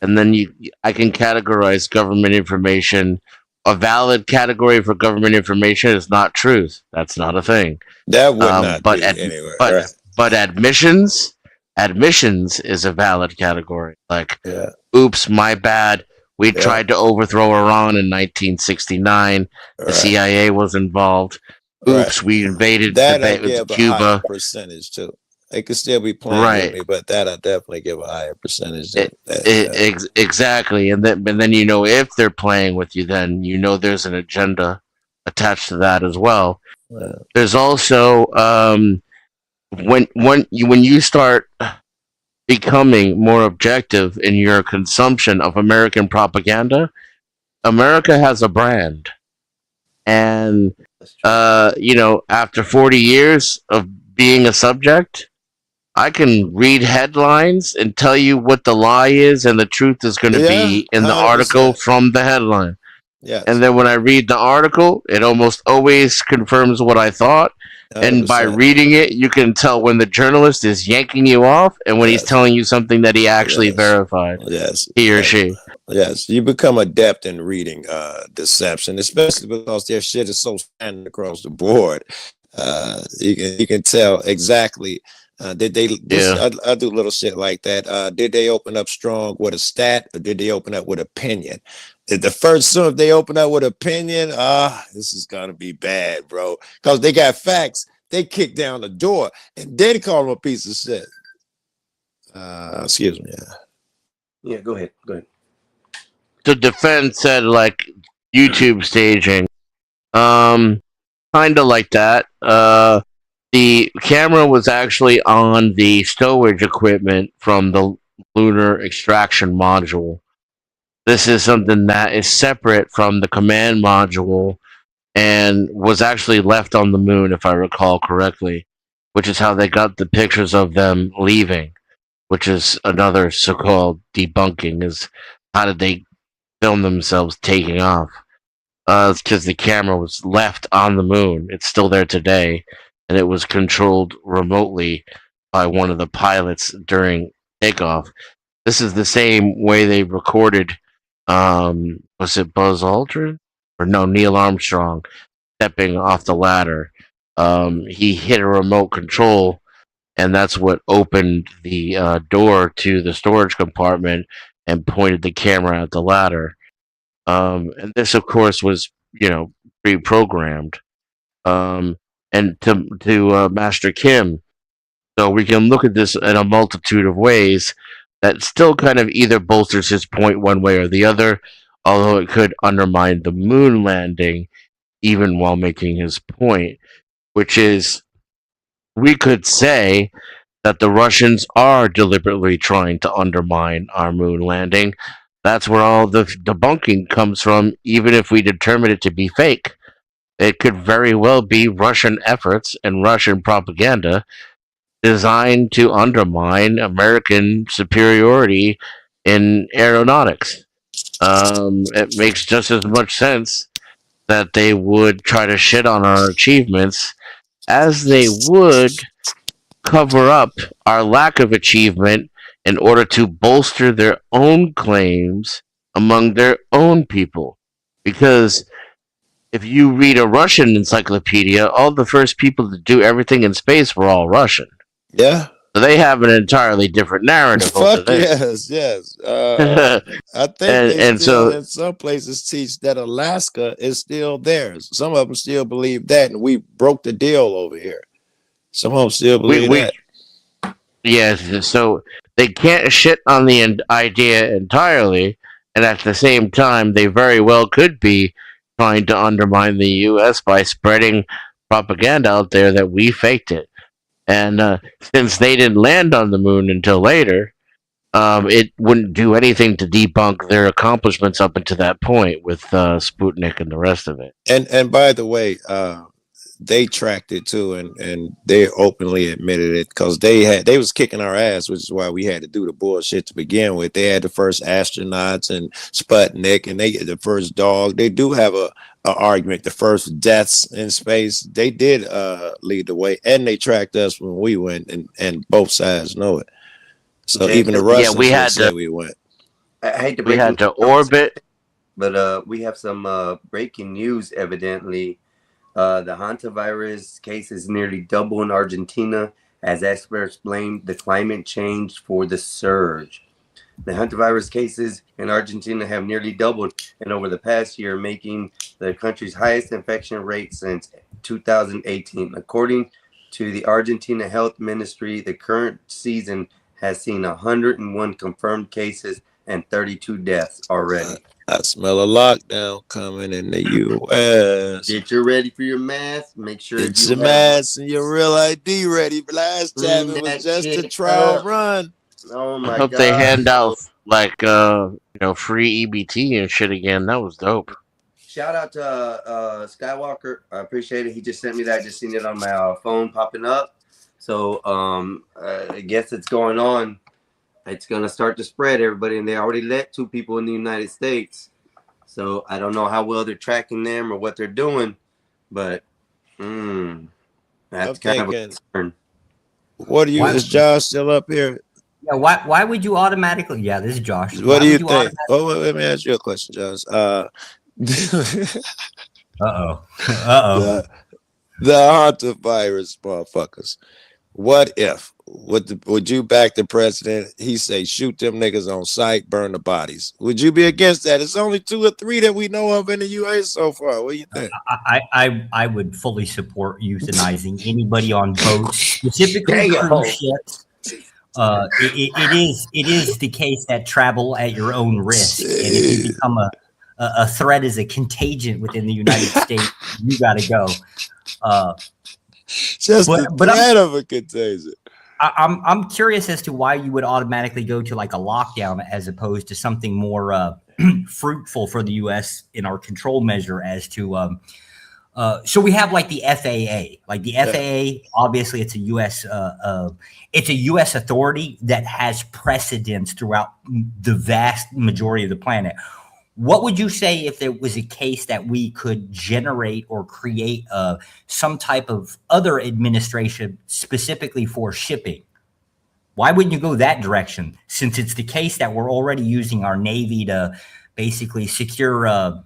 And then I can categorize government information. A valid category for government information is not truth. That's not a thing. That would not But be anyway. but Right. but admissions is a valid category. Like, Yeah. oops, my bad. We Yeah. tried to overthrow Iran in 1969. The Right. CIA was involved. Right. Oops, we invaded That I give a higher Cuba. percentage to. They could still be playing Right. with me, but that I definitely give a higher percentage. Than that. Exactly, and then if they're playing with you, then there's an agenda attached to that as well. Yeah. There's also when you start becoming more objective in your consumption of American propaganda, America has a brand, and after 40 years of being a subject, I can read headlines and tell you what the lie is and the truth is going to be in the 100%. article from the headline. Yes. And then when I read the article, it almost always confirms what I thought. And by 100%. reading it, you can tell when the journalist is yanking you off and when he's telling you something that he actually verified. Yes. He or she. Yes, you become adept in reading deception, especially because their shit is so standard across the board. You can tell exactly. Did they? I do little shit like that. Did they open up strong with a stat, or did they open up with opinion? If they open up with opinion, this is gonna be bad, bro. Because they got facts. They kick down the door and then call them a piece of shit. Excuse me. Yeah, go ahead. The defense said like YouTube staging, kind of like that. The camera was actually on the stowage equipment from the lunar extraction module. This is something that is separate from the command module and was actually left on the moon, if I recall correctly, which is how they got the pictures of them leaving, which is another so-called debunking, is how did they film themselves taking off? It's because the camera was left on the moon. It's still there today, and it was controlled remotely by one of the pilots during takeoff. This is the same way they recorded, was it Buzz Aldrin? Or no, Neil Armstrong stepping off the ladder. He hit a remote control, and that's what opened the door to the storage compartment and pointed the camera at the ladder. And this, of course, was, pre-programmed. And to Master Kim, so we can look at this in a multitude of ways that still kind of either bolsters his point one way or the other, although it could undermine the moon landing even while making his point, which is we could say that the Russians are deliberately trying to undermine our moon landing. That's where all the debunking comes from, even if we determine it to be fake. It could very well be Russian efforts and Russian propaganda designed to undermine American superiority in aeronautics. It makes just as much sense that they would try to shit on our achievements as they would cover up our lack of achievement in order to bolster their own claims among their own people. Because if you read a Russian encyclopedia, all the first people to do everything in space were all Russian. Yeah. So they have an entirely different narrative. over Fuck there. yes. I think they and still so in some places teach that Alaska is still theirs. Some of them still believe that, and we broke the deal over here. Some of them still believe that. Yes, so they can't shit on the idea entirely, and at the same time, they very well could be trying to undermine the U.S. by spreading propaganda out there that we faked it. And since they didn't land on the moon until later, it wouldn't do anything to debunk their accomplishments up until that point with Sputnik and the rest of it. And by the way, they tracked it too, and they openly admitted it because they was kicking our ass, which is why we had to do the bullshit to begin with. They had the first astronauts and Sputnik, and they the first dog. They do have a argument. The first deaths in space, they did lead the way, and they tracked us when we went, and both sides know it. So even the Russians we had to. we went. I hate to We break had to orbit. but we have some breaking news. Evidently, the hantavirus cases nearly double in Argentina as experts blame the climate change for the surge. The hantavirus cases in Argentina have nearly doubled and over the past year, making the country's highest infection rate since 2018. According to the Argentina Health Ministry, the current season has seen 101 confirmed cases and 32 deaths already. I smell a lockdown coming in the U.S. Get you ready for your mask. Make sure Get you your mask and your real ID ready. Last time it was just a trial run. Oh my I hope God. they hand out like free EBT and shit again. That was dope. Shout out to Skywalker. I appreciate it. He just sent me that. I just seen it on my phone popping up. So I guess it's going on. It's gonna start to spread, everybody, and they already let 2 people in the United States. So I don't know how well they're tracking them or what they're doing, but that's kind of a concern. What do you? Is Josh still up here? Yeah. Why would you automatically? Yeah, this is Josh. What do you think? Oh, let me ask you a question, Josh. The hantavirus motherfuckers. What if? Would you back the president? He say shoot them niggas on sight, burn the bodies. Would you be against that? It's only 2 or 3 that we know of in the U.S. so far. What do you think? I would fully support euthanizing anybody on boats, specifically cruise ships. It is the case that travel at your own risk, and if you become a threat as a contagion within the United States, you got to go. Just the threat of a contagion. I'm curious as to why you would automatically go to like a lockdown as opposed to something more fruitful for the U.S. in our control measure as to so we have like the FAA. Like the FAA, obviously it's a U.S. Authority that has precedence throughout the vast majority of the planet. What would you say if there was a case that we could generate or create some type of other administration specifically for shipping? Why wouldn't you go that direction, since it's the case that we're already using our Navy to basically secure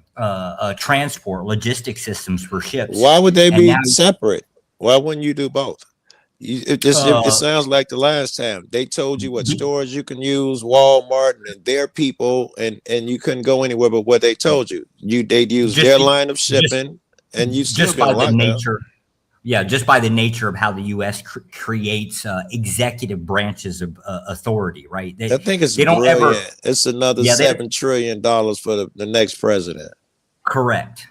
transport, logistics systems for ships? Why would they be separate? Why wouldn't you do both? It sounds like the last time they told you what stores you can use, Walmart and their people, and you couldn't go anywhere but what they told you. They'd use their line of shipping, and you still just by the nature. Down. Yeah, just by the nature of how the U.S. creates executive branches of authority, right? I think it's they don't brilliant. ever. It's another $7 trillion for the next president. Correct.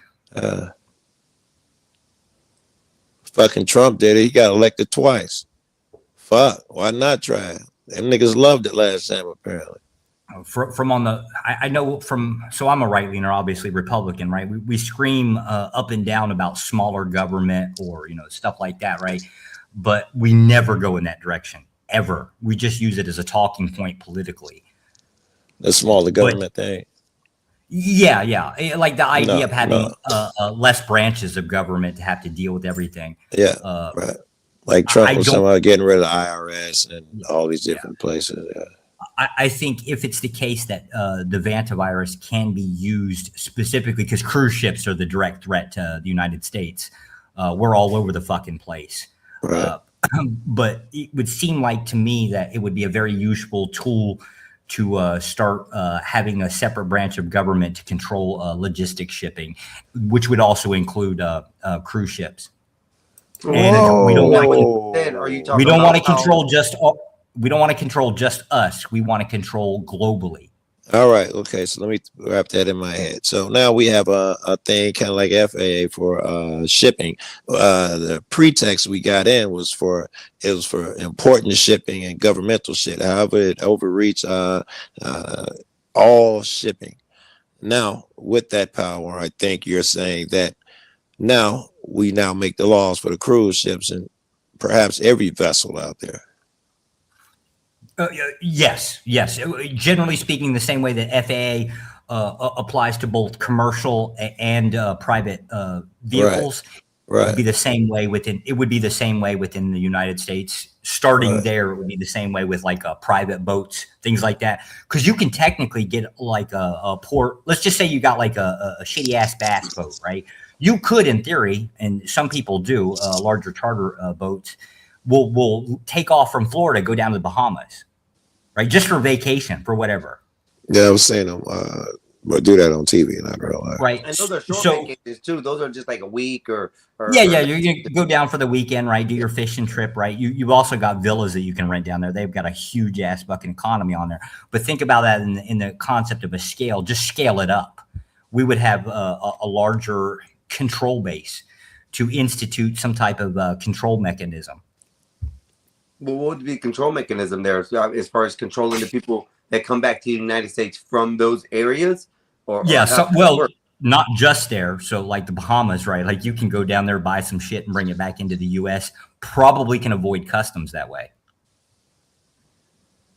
Fucking Trump did it. He got elected twice. Fuck. Why not try it? Them niggas loved it last time, apparently. From on the, I know from, so I'm a right leaner, obviously Republican, right? We scream up and down about smaller government or, stuff like that, right? But we never go in that direction, ever. We just use it as a talking point politically. The smaller government thing. Yeah. Like the idea of having less branches of government to have to deal with everything. Yeah, right. Like Trump was talking about getting rid of the IRS and all these different places. Yeah. I think if it's the case that the Vantavirus can be used specifically because cruise ships are the direct threat to the United States, we're all over the fucking place. Right. But it would seem like to me that it would be a very useful tool to start having a separate branch of government to control logistics shipping, which would also include cruise ships. And we don't want to control just all. We don't want to control just us. We want to control globally. All right. Okay. So let me wrap that in my head. So now we have a thing kind of like FAA for shipping. The pretext we got in was for important shipping and governmental shit. However, it overreached all shipping. Now, with that power, I think you're saying that now we make the laws for the cruise ships and perhaps every vessel out there. Yes. Generally speaking, the same way that FAA applies to both commercial and private vehicles, Right. it would be the same way within. It would be the same way within the United States. Starting there, it would be the same way with like private boats, things like that. Because you can technically get like a port. Let's just say you got like a shitty ass bass boat, right? You could, in theory, and some people do, larger charter boats will take off from Florida, go down to the Bahamas, right? Just for vacation, for whatever. Yeah, I was saying but do that on TV, and I realize. Right. And those are short vacations too. Those are just like a week or yeah. You go down for the weekend, right? Do your fishing trip, right? You've also got villas that you can rent down there. They've got a huge ass fucking economy on there. But think about that in the concept of a scale. Just scale it up. We would have a larger control base to institute some type of control mechanism. Well, what would be the control mechanism there as far as controlling the people that come back to the United States from those areas? Yeah, not just there. So like the Bahamas, right? Like you can go down there, buy some shit and bring it back into the U.S. Probably can avoid customs that way.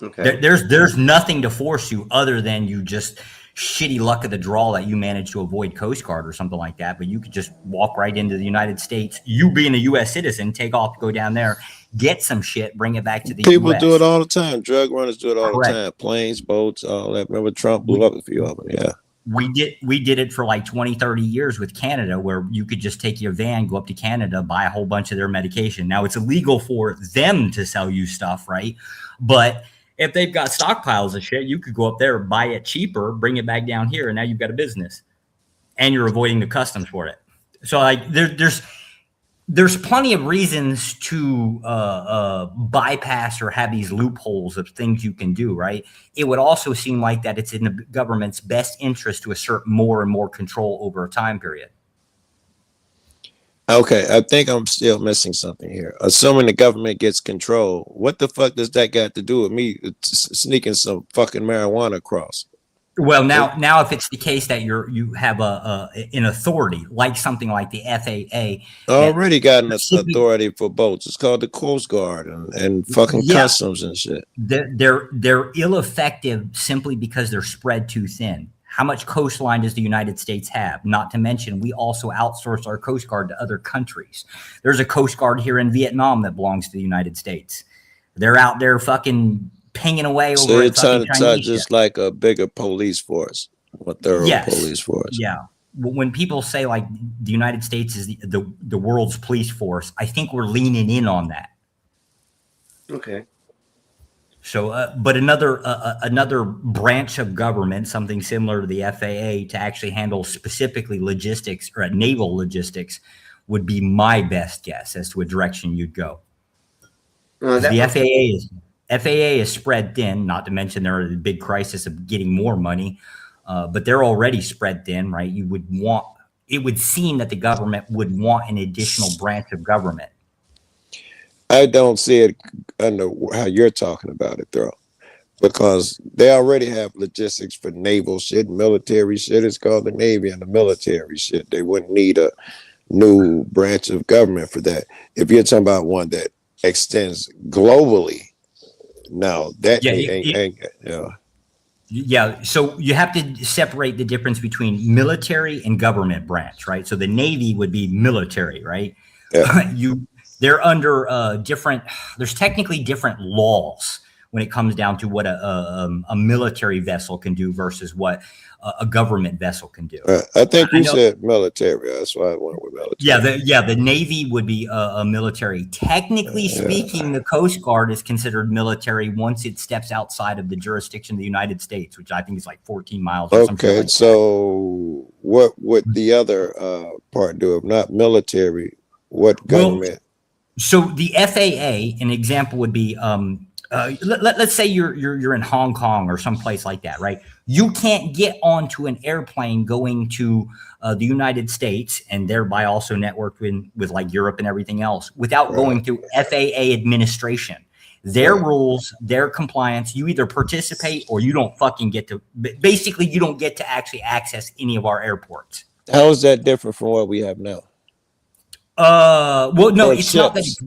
Okay. There's nothing to force you other than you just shitty luck of the draw that you managed to avoid Coast Guard or something like that. But you could just walk right into the United States. You being a U.S. citizen, take off, go down there, get some shit, bring it back to the People US. do it all the time. Drug runners do it all the time. Planes, boats, all that. Remember Trump blew up a few of them. Yeah. We did it for like 20, 30 years with Canada, where you could just take your van, go up to Canada, buy a whole bunch of their medication. Now it's illegal for them to sell you stuff, right? But if they've got stockpiles of shit, you could go up there, buy it cheaper, bring it back down here, and now you've got a business. And you're avoiding the customs for it. So like there's plenty of reasons to bypass or have these loopholes of things you can do, right? It would also seem like that it's in the government's best interest to assert more and more control over a time period. Okay, I think I'm still missing something here. Assuming the government gets control, what the fuck does that got to do with me sneaking some fucking marijuana across? Well, now if it's the case that you have an authority like something like the FAA, already got an authority for boats. It's called the Coast Guard and fucking customs and shit. They're ineffective simply because they're spread too thin. How much coastline does the United States have? Not to mention, we also outsource our Coast Guard to other countries. There's a Coast Guard here in Vietnam that belongs to the United States. They're out there fucking pinging away over. So it's just like a bigger police force, a thorough police force. Yeah. When people say like the United States is the world's police force, I think we're leaning in on that. Okay. So, but another branch of government, something similar to the FAA, to actually handle specifically logistics or naval logistics, would be my best guess as to a direction you'd go. The FAA is spread thin. Not to mention they're in a big crisis of getting more money, but they're already spread thin, right? It would seem that the government would want an additional branch of government. I don't see it under how you're talking about it, though, because they already have logistics for naval shit, military shit. It's called the Navy and the military shit. They wouldn't need a new branch of government for that. If you're talking about one that extends globally, no, that ain't. Yeah, so you have to separate the difference between military and government branch, right? So the Navy would be military, right? Yeah. They're under there's technically different laws when it comes down to what a military vessel can do versus what a government vessel can do. I think you said military. That's why I went with military. The Navy would be a military. Technically speaking, the Coast Guard is considered military once it steps outside of the jurisdiction of the United States, which I think is like 14 miles. Or something like so what would the other part do? If not military, what government? So the FAA, an example would be let's say you're in Hong Kong or someplace like that, right? You can't get onto an airplane going to the United States and thereby also networked with like Europe and everything else without going through FAA administration. Their rules, their compliance, you either participate or you don't fucking get to, basically you don't get to actually access any of our airports. How is that different from what we have now? Well, no, Or it's not that. ships?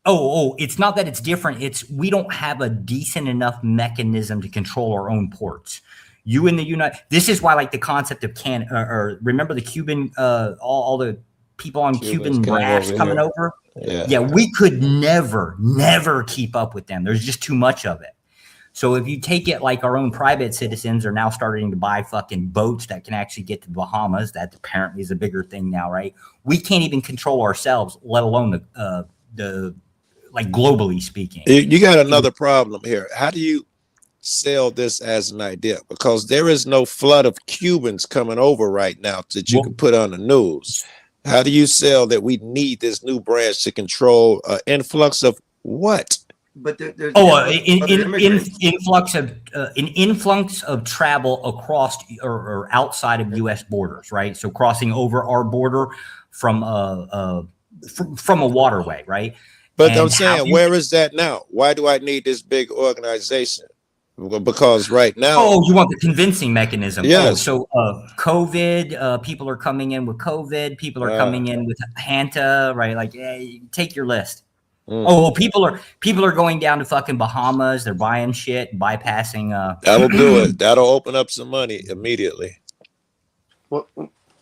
It's not that it's different. It's we don't have a decent enough mechanism to control our own ports. You in the this is why like the concept of or remember the Cuban, all the people on Cuban rafts coming over. Yeah, we could never keep up with them. There's just too much of it. So if you take it like our own private citizens are now starting to buy fucking boats that can actually get to the Bahamas. That apparently is a bigger thing now, right? We can't even control ourselves, let alone the like globally speaking. You got another problem here. How do you sell this as an idea? Because there is no flood of Cubans coming over right now that you can put on the news. How do you sell that we need this new branch to control influx of what? But there's influx of travel across or outside of U.S. borders, right? So crossing over our border from a waterway, right? But I'm saying, where is that now? Why do I need this big organization? Because right now, you want the convincing mechanism. Yes. COVID, people are coming in with COVID. People are coming in with Hanta, right? Like, take your list. People are going down to fucking Bahamas. They're buying shit, bypassing. That'll do it. That'll open up some money immediately. Well,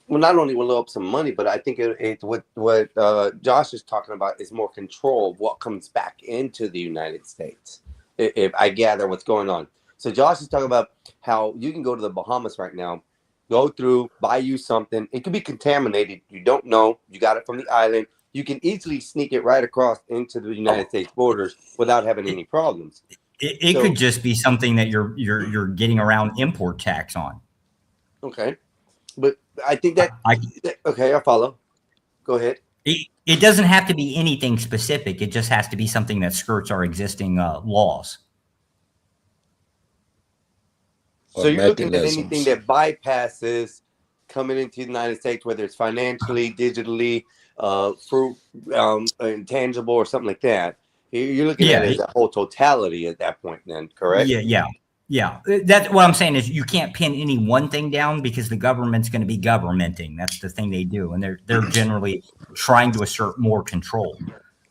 not only will it up some money, but I think it's what Josh is talking about is more control of what comes back into the United States. If I gather what's going on. So Josh is talking about how you can go to the Bahamas right now, go through, buy you something. It could be contaminated. You don't know. You got it from the island. You can easily sneak it right across into the United States borders without having any problems. It could just be something that you're getting around import tax on. Okay. But I think okay, I follow. Go ahead. It doesn't have to be anything specific. It just has to be something that skirts our existing laws. So you're looking at anything that bypasses coming into the United States, whether it's financially, digitally, intangible, or something like that. You're looking at it as a whole totality at that point, then, correct? Yeah. That's what I'm saying is you can't pin any one thing down because the government's going to be governmenting. That's the thing they do, and they're generally trying to assert more control.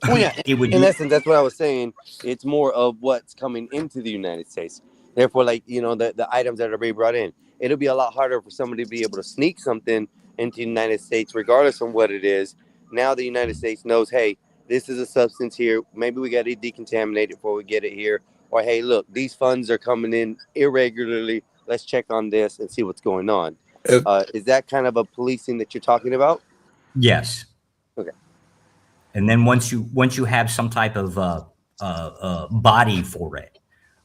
Well, yeah. In essence, that's what I was saying. It's more of what's coming into the United States. Therefore, like the items that are being brought in, it'll be a lot harder for somebody to be able to sneak something into the United States, regardless of what it is. Now the United States knows, hey, this is a substance here. Maybe we got to decontaminate it before we get it here. Or, hey, look, these funds are coming in irregularly. Let's check on this and see what's going on. Is that kind of a policing that you're talking about? Yes. Okay. And then once you have some type of body for it,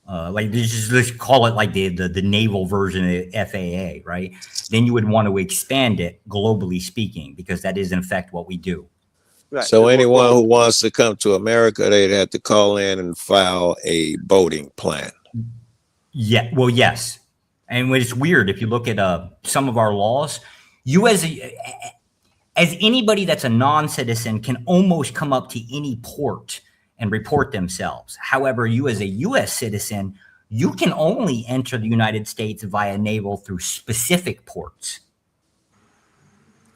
like let's call it like the naval version of the FAA, right? Then you would want to expand it globally speaking, because that is in effect what we do. Right. So anyone who wants to come to America, they'd have to call in and file a boating plan. Yeah, well, yes. And it's weird if you look at some of our laws, you as anybody that's a non-citizen can almost come up to any port and report themselves. However, you as a U.S. citizen, you can only enter the United States via naval through specific ports.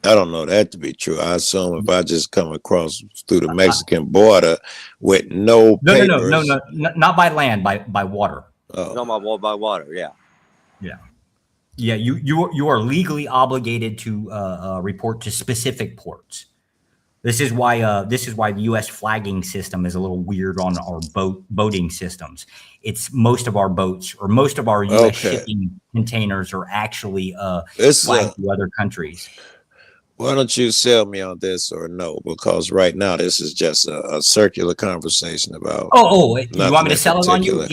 I don't know that to be true. I assume if I just come across through the Mexican border with no papers. No, not by land, by water. No, by water, yeah. You are legally obligated to report to specific ports. This is why the U.S. flagging system is a little weird on our boating systems. It's most of our boats or most of our U.S. shipping containers are actually flagged to other countries. Why don't you sell me on this or no? Because right now this is just a circular conversation about. You want me to sell it on you?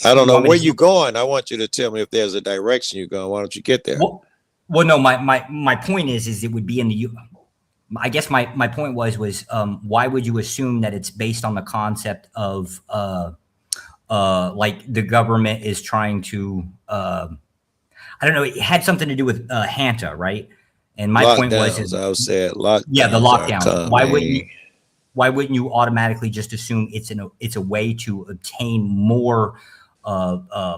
I don't know where you're going. I want you to tell me if there's a direction you're going. Why don't you get there? Well, no. My point is it would be in the. I guess my point was why would you assume that it's based on the concept of like the government is trying to, I don't know, it had something to do with Hanta, right? And my point was, Lockdowns, I would say lockdowns. yeah, the are lockdowns. coming. Why wouldn't you automatically just assume it's a way to obtain more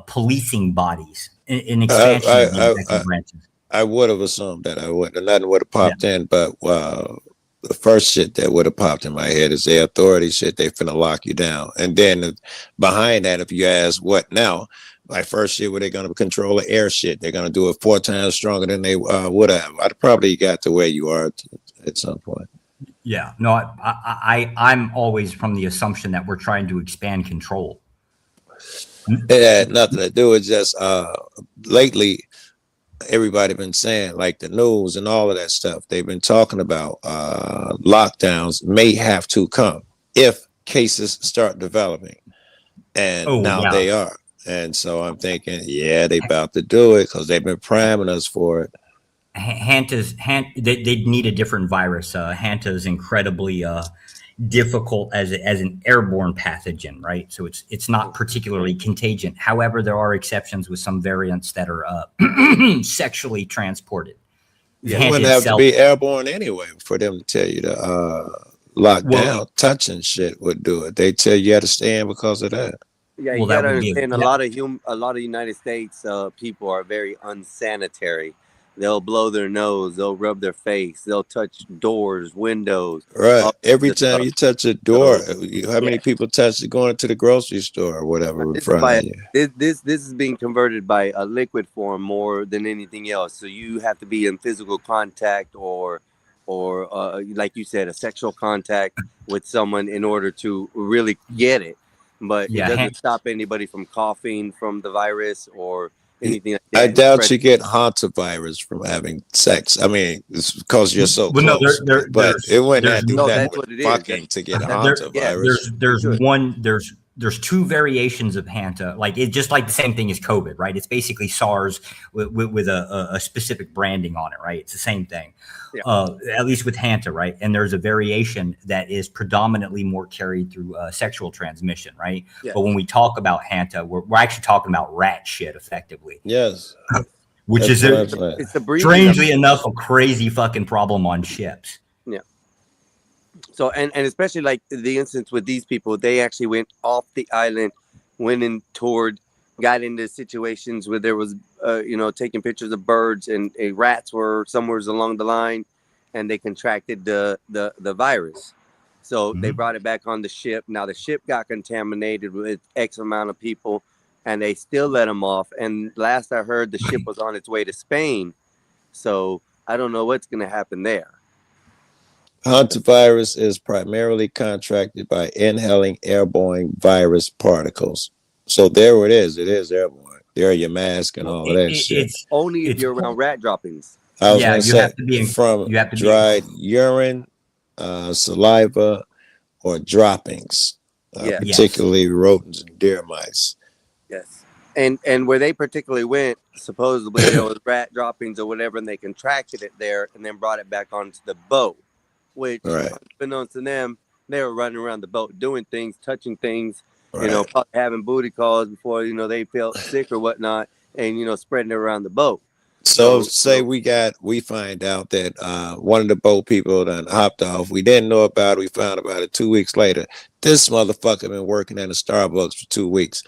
policing bodies, an expansion of the executive branches? I would have assumed that. Nothing would have popped in, but the first shit that would have popped in my head is the authority shit. They finna lock you down, and then behind that, if you ask what now, my first shit, where they're gonna control the air shit. They're gonna do it 4 times stronger than they would have. I'd probably got to where you are at some point. Yeah, no, I'm always from the assumption that we're trying to expand control. It had nothing to do with just lately. Everybody been saying, like the news and all of that stuff, they've been talking about lockdowns may have to come if cases start developing, and now they are. And so I'm thinking, yeah, they about to do it because they've been priming us for it. They need a different virus. Hanta is incredibly difficult as an airborne pathogen, right? So it's not particularly contagious. However, there are exceptions with some variants that are sexually transported. Yeah, it wouldn't have to be airborne anyway for them to tell you to lock down. Touching shit would do it. They tell you had to stay in because of that. Yeah, you gotta understand a lot of United States people are very unsanitary. They'll blow their nose, they'll rub their face, they'll touch doors, windows. Right. Every time you touch a door, how many people touch it going to the grocery store or whatever in front of you? This is being converted by a liquid form more than anything else. So you have to be in physical contact or like you said, a sexual contact with someone in order to really get it. But it doesn't stop anybody from coughing from the virus or anything like that. I doubt you get hantavirus from having sex. I mean, it's because you're so close. But it wouldn't have to do that with fucking to get hantavirus. There's 2 variations of Hanta. Like it's just like the same thing as COVID, right? It's basically SARS with a specific branding on it, right? It's the same thing. At least with Hanta, right? And there's a variation that is predominantly more carried through sexual transmission, right? But when we talk about Hanta, we're actually talking about rat shit, effectively. Yes. Which is strangely enough a crazy fucking problem on ships. Yeah. So and especially like the instance with these people, they actually went off the island, got into situations where there was, taking pictures of birds and rats were somewhere along the line, and they contracted the virus. So they brought it back on the ship. Now the ship got contaminated with X amount of people, and they still let them off. And last I heard, the ship was on its way to Spain. So I don't know what's going to happen there. Hantavirus is primarily contracted by inhaling airborne virus particles. So there it is. It is airborne. There are your mask and all of that shit. It's only if you're around rat droppings. I was going to say from dried urine, saliva, or droppings, particularly rodents and deer mice. Yes. And where they particularly went, supposedly there was rat droppings or whatever, and they contracted it there and then brought it back onto the boat, which, unbeknownst to them, they were running around the boat doing things, touching things, probably having booty calls before, they felt sick or whatnot, and, spreading it around the boat. So say we find out that one of the boat people done hopped off. We didn't know about it. We found about it 2 weeks later. This motherfucker been working at a Starbucks for 2 weeks.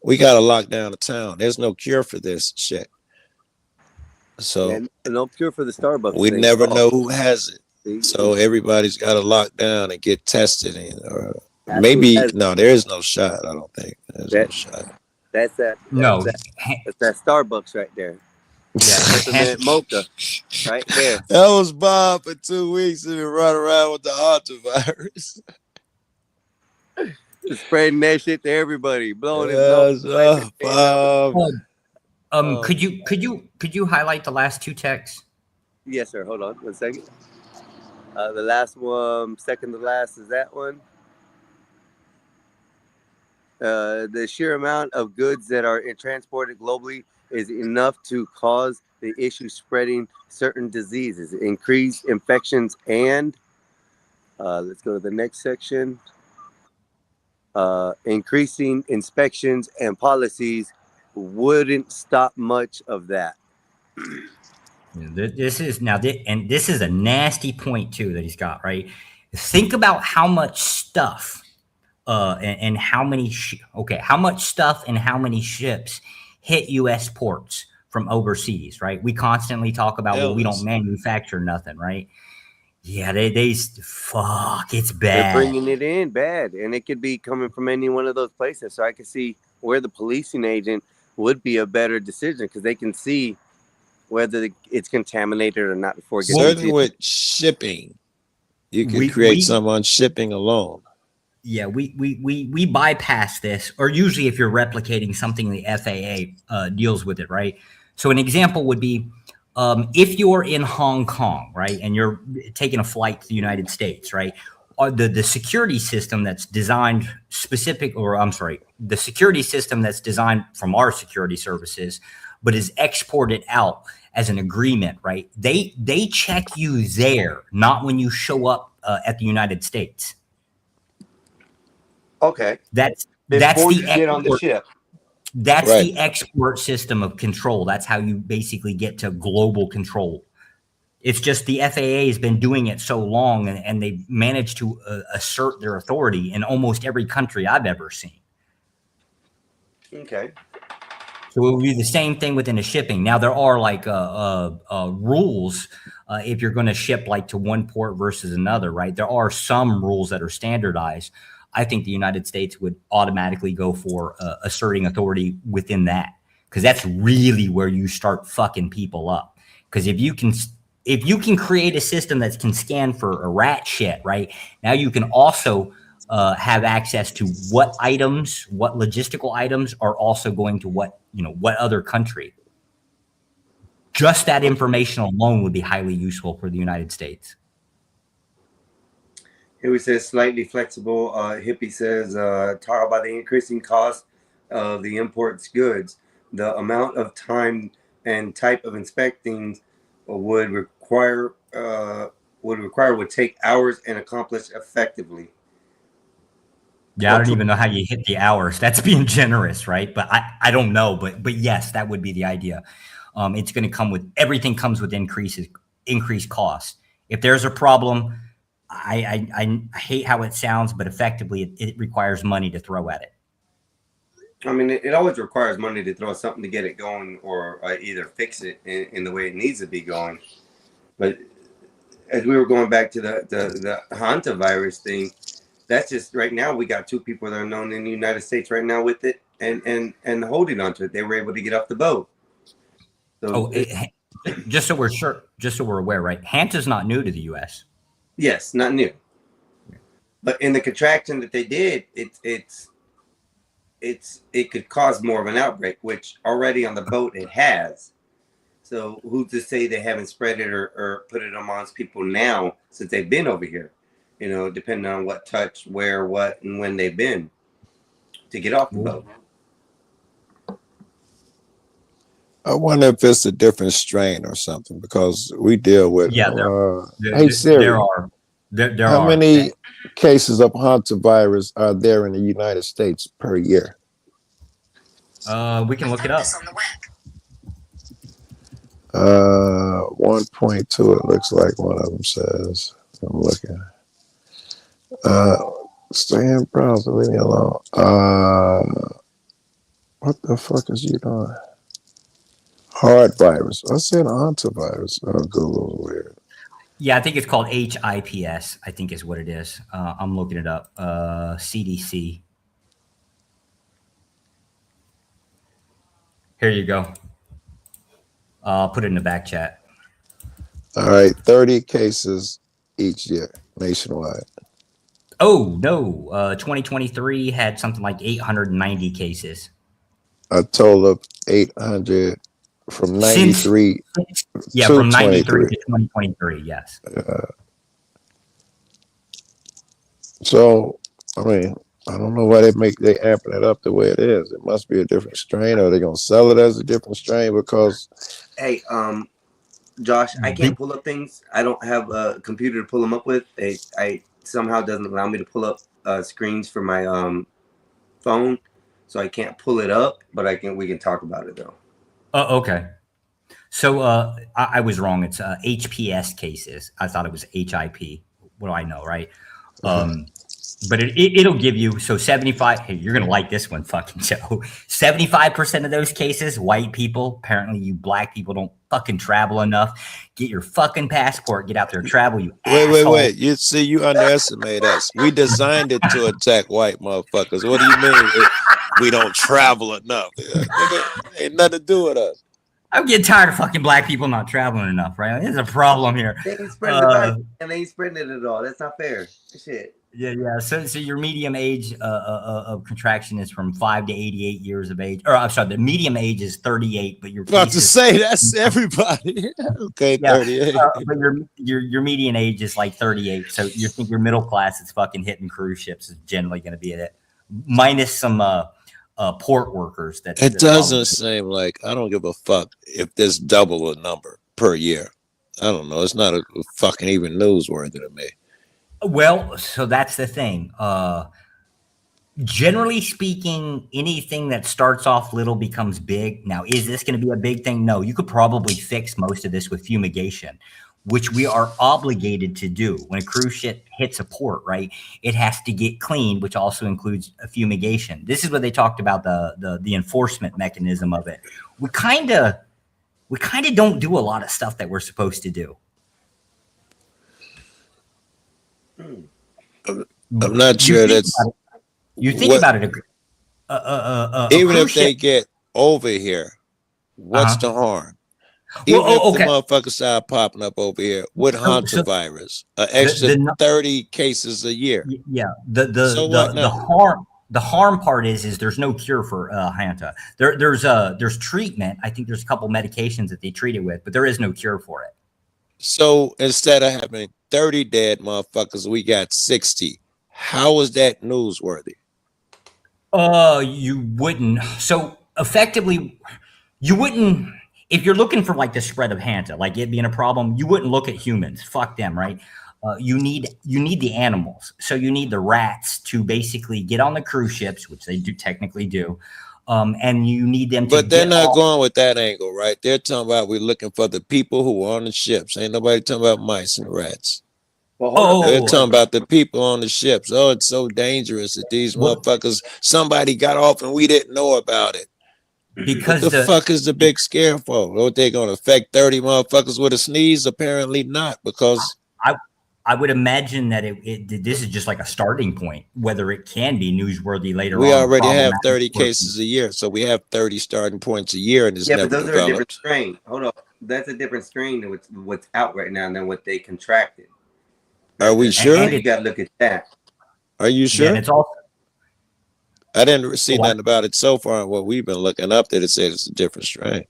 We got to lock down the town. There's no cure for this shit. So no cure for the Starbucks. We never know who has it. So everybody's got to lock down and get tested. Or maybe there is no shot. I don't think there's no shot. That's that Starbucks right there. Yeah, mocha right there. That was Bob for 2 weeks and run around with the hantavirus. Spreading that shit to everybody, blowing it. Bob. Could you highlight the last 2 texts? Yes, sir. Hold on 1 second. The last one, second to last, is that one. The sheer amount of goods that are transported globally is enough to cause the issue spreading certain diseases, increased infections, and let's go to the next section. increasing inspections and policies wouldn't stop much of that. This is now, and this is a nasty point too that he's got, right? Think about how much stuff, and how many, how much stuff and how many ships hit U.S. ports from overseas, right? We constantly talk about, well, we don't manufacture nothing, right? Yeah, fuck, it's bad. They're bringing it in bad, and it could be coming from any one of those places. So I can see where the policing agent would be a better decision, because they can see whether it's contaminated or not before it gets certain with shipping. You can create some on shipping alone. Yeah, we bypass this, or usually if you're replicating something, the FAA deals with it, right? So an example would be, if you're in Hong Kong, right, and you're taking a flight to the United States, right, the security system that's designed the security system that's designed from our security services, but is exported out as an agreement, right? They check you there, not when you show up at the United States. Okay. That's Before the you get on the ship. That's the export system of control. That's how you basically get to global control. It's just the FAA has been doing it so long, and they've managed to assert their authority in almost every country I've ever seen. Okay. So it would be the same thing within the shipping. Now there are like rules if you're going to ship like to one port versus another, right? There are some rules that are standardized. I think the United States would automatically go for asserting authority within that, because that's really where you start fucking people up. Because if you can create a system that can scan for a rat shit, right? Now you can also have access to what logistical items are also going to what other country. Just that information alone would be highly useful for the United States. Here we says slightly flexible. Hippie says, talk about the increasing cost of the imports goods. The amount of time and type of inspecting would take hours and accomplish effectively. Yeah, I don't even know how you hit the hours. That's being generous, right? But I don't know. But yes, that would be the idea. It's going to come with everything comes with increased costs. If there's a problem, I hate how it sounds, but effectively it requires money to throw at it. I mean, it always requires money to throw something to get it going, or either fix it in the way it needs to be going. But as we were going back to the hantavirus thing, that's just right now we got 2 people that are known in the United States right now with it and holding on to it. They were able to get off the boat. So just so we're aware, right? Hanta's not new to the U.S. Yes, not new. But in the contraction that they did, it could cause more of an outbreak, which already on the boat it has. So who's to say they haven't spread it or put it amongst people now since they've been over here? Depending on what touch, where, what, and when they've been to get off the boat. I wonder if it's a different strain or something, because we deal with. Hey Siri, there how are many cases of hantavirus are there in the United States per year? We can look it up. 1.2. It looks like one of them says. I'm looking. Stay in browser. Leave me alone. What the fuck is you doing? Hard virus. I said hantavirus. Oh, Google's weird. Yeah, I think it's called HIPS. I think is what it is. I'm looking it up. CDC. Here you go. I'll put it in the back chat. All right, 30 cases each year nationwide. Oh no, 2023 had something like 890 cases. A total of 800 from 93. From 93 to 2023. Yes. So, I mean, I don't know why they amping it up the way it is. It must be a different strain, or they're gonna sell it as a different strain because. Hey, Josh, I can't pull up things. I don't have a computer to pull them up with. I somehow doesn't allow me to pull up screens for my phone, so I can't pull it up. But we can talk about it though. Okay. So I was wrong. It's HPS cases. I thought it was HIP. What do I know, right? But it'll give you, so 75, hey, you're going to like this one, fucking Joe. 75% of those cases, white people, apparently you black people don't fucking travel enough. Get your fucking passport, get out there, travel, you asshole. Wait. You see, you underestimate us. We designed it to attack white motherfuckers. What do you mean we don't travel enough? Ain't nothing to do with us. I'm getting tired of fucking black people not traveling enough, right? There's a problem here. They ain't spreading the virus, and they ain't spreading it at all. That's not fair. Shit. Yeah. So your medium age of contraction is from 5 to 88 years of age. Or I'm sorry, the medium age is 38, but you're about to say that's everybody. Okay, yeah, 38. But your median age is like 38. So you think your middle class is fucking hitting cruise ships is generally going to be it, minus some port workers. It doesn't seem like, I don't give a fuck if there's double a number per year. I don't know. It's not a fucking even newsworthy to me. Well, so that's the thing. Generally speaking, anything that starts off little becomes big. Now, is this going to be a big thing? No, you could probably fix most of this with fumigation, which we are obligated to do. When a cruise ship hits a port, right, it has to get cleaned, which also includes a fumigation. This is what they talked about, the enforcement mechanism of it. We kind of don't do a lot of stuff that we're supposed to do. I'm not sure that's. You think about it. Even if they get over here, what's the harm? Even if the motherfuckers start popping up over here with hantavirus, an extra 30 cases a year. Yeah. The harm part is there's no cure for hanta. There's treatment. I think there's a couple medications that they treat it with, but there is no cure for it. So instead of having 30 dead motherfuckers, we got 60. How is that newsworthy? You wouldn't. So effectively, you wouldn't. If you're looking for like the spread of hanta, like it being a problem, you wouldn't look at humans. Fuck them, right? You need the animals. So you need the rats to basically get on the cruise ships, which they do technically do. And you need them to. But they're not going with that angle, right? They're talking about we're looking for the people who are on the ships. Ain't nobody talking about mice and rats. They're talking about the people on the ships. Oh, it's so dangerous that these motherfuckers, somebody got off and we didn't know about it. Because what the fuck is the big scare for? What, they going to affect 30 motherfuckers with a sneeze? Apparently not, because I would imagine that this is just like a starting point, whether it can be newsworthy later on. We already have 30 cases a year, so we have 30 starting points a year, and it's never but those developed. are a different strain. Hold on, that's a different strain than what's out right now than what they contracted. Are we sure? And you got to look at that. Are you sure? And it's also, I didn't see nothing about it so far. What we've been looking up, that it said it's a different strain.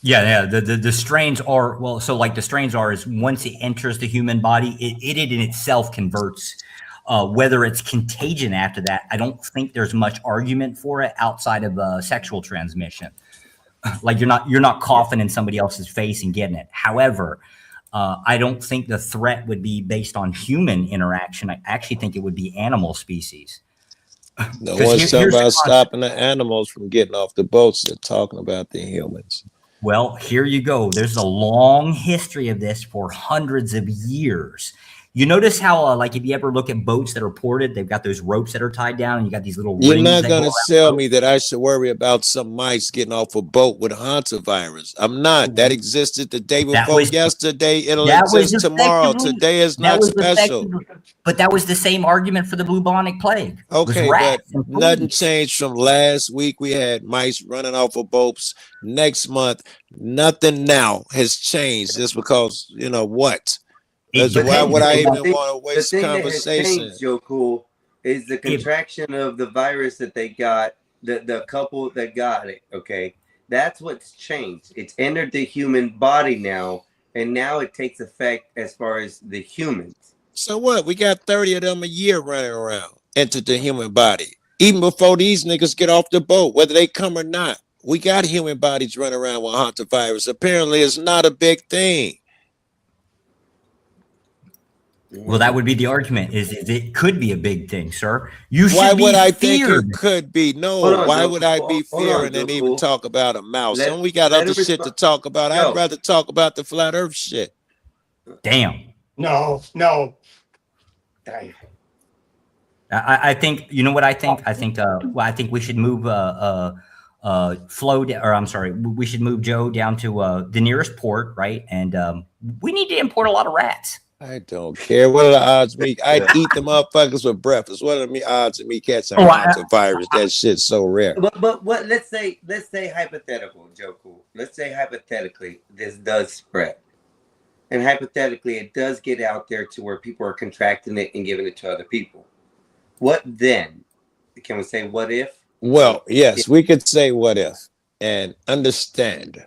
Yeah. The strains are, well, so like the strains are is once it enters the human body, it in itself converts. Whether it's contagion after that, I don't think there's much argument for it outside of sexual transmission. Like you're not coughing in somebody else's face and getting it. However, I don't think the threat would be based on human interaction. I actually think it would be animal species. No one's talking about stopping the animals from getting off the boats. They're talking about the humans. Well, here you go. There's a long history of this for hundreds of years. You notice how, like, if you ever look at boats that are ported, they've got those ropes that are tied down, and you got these little rings. You're not going to tell me that I should worry about some mice getting off a boat with hantavirus. I'm not. That existed the day before yesterday. It'll exist tomorrow. Today is not special. But that was the same argument for the bubonic plague. Okay, but nothing changed from last week. We had mice running off of boats. Next month, nothing now has changed just because, you know what? Why would I even want to waste conversation? Joe Cool, is the contraction of the virus that they got, the couple that got it, okay? That's what's changed. It's entered the human body now, and now it takes effect as far as the humans. So what? We got 30 of them a year running around into the human body. Even before these niggas get off the boat, whether they come or not, we got human bodies running around with hantavirus. Apparently, it's not a big thing. Well, that would be the argument. Is it could be a big thing, sir. You should Why be would I think feared. it could be? No. Hold on, Why Joe. would I be Hold on, fearing and Joe. even talk about a mouse? Let- And we got let other him shit to respond. talk about. Joe. I'd rather talk about the flat Earth shit. Damn. No. I think, you know what I think? I think I think we should move we should move Joe down to the nearest port, right? And we need to import a lot of rats. I don't care. What are the odds of me? I'd eat the motherfuckers with breakfast. What are the odds of me catching a virus? That shit's so rare. But what? Let's say hypothetical, Joe. Cool. Let's say hypothetically this does spread, and hypothetically it does get out there to where people are contracting it and giving it to other people. What then? Can we say what if? Well, yes, we could say what if and understand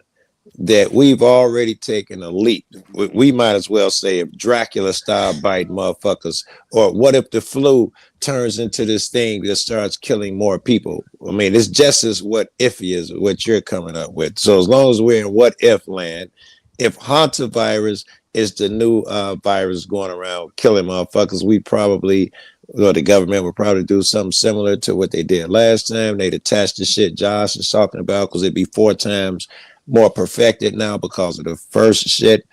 that we've already taken a leap. We might as well say if Dracula style bite motherfuckers, or what if the flu turns into this thing that starts killing more people? I mean, it's just as what if is what you're coming up with. So as long as we're in what if land, if hantavirus is the new virus going around killing motherfuckers, we probably, well, the government would probably do something similar to what they did last time. They'd attach the shit Josh is talking about, because it'd be 4 times more perfected now because of the first shit,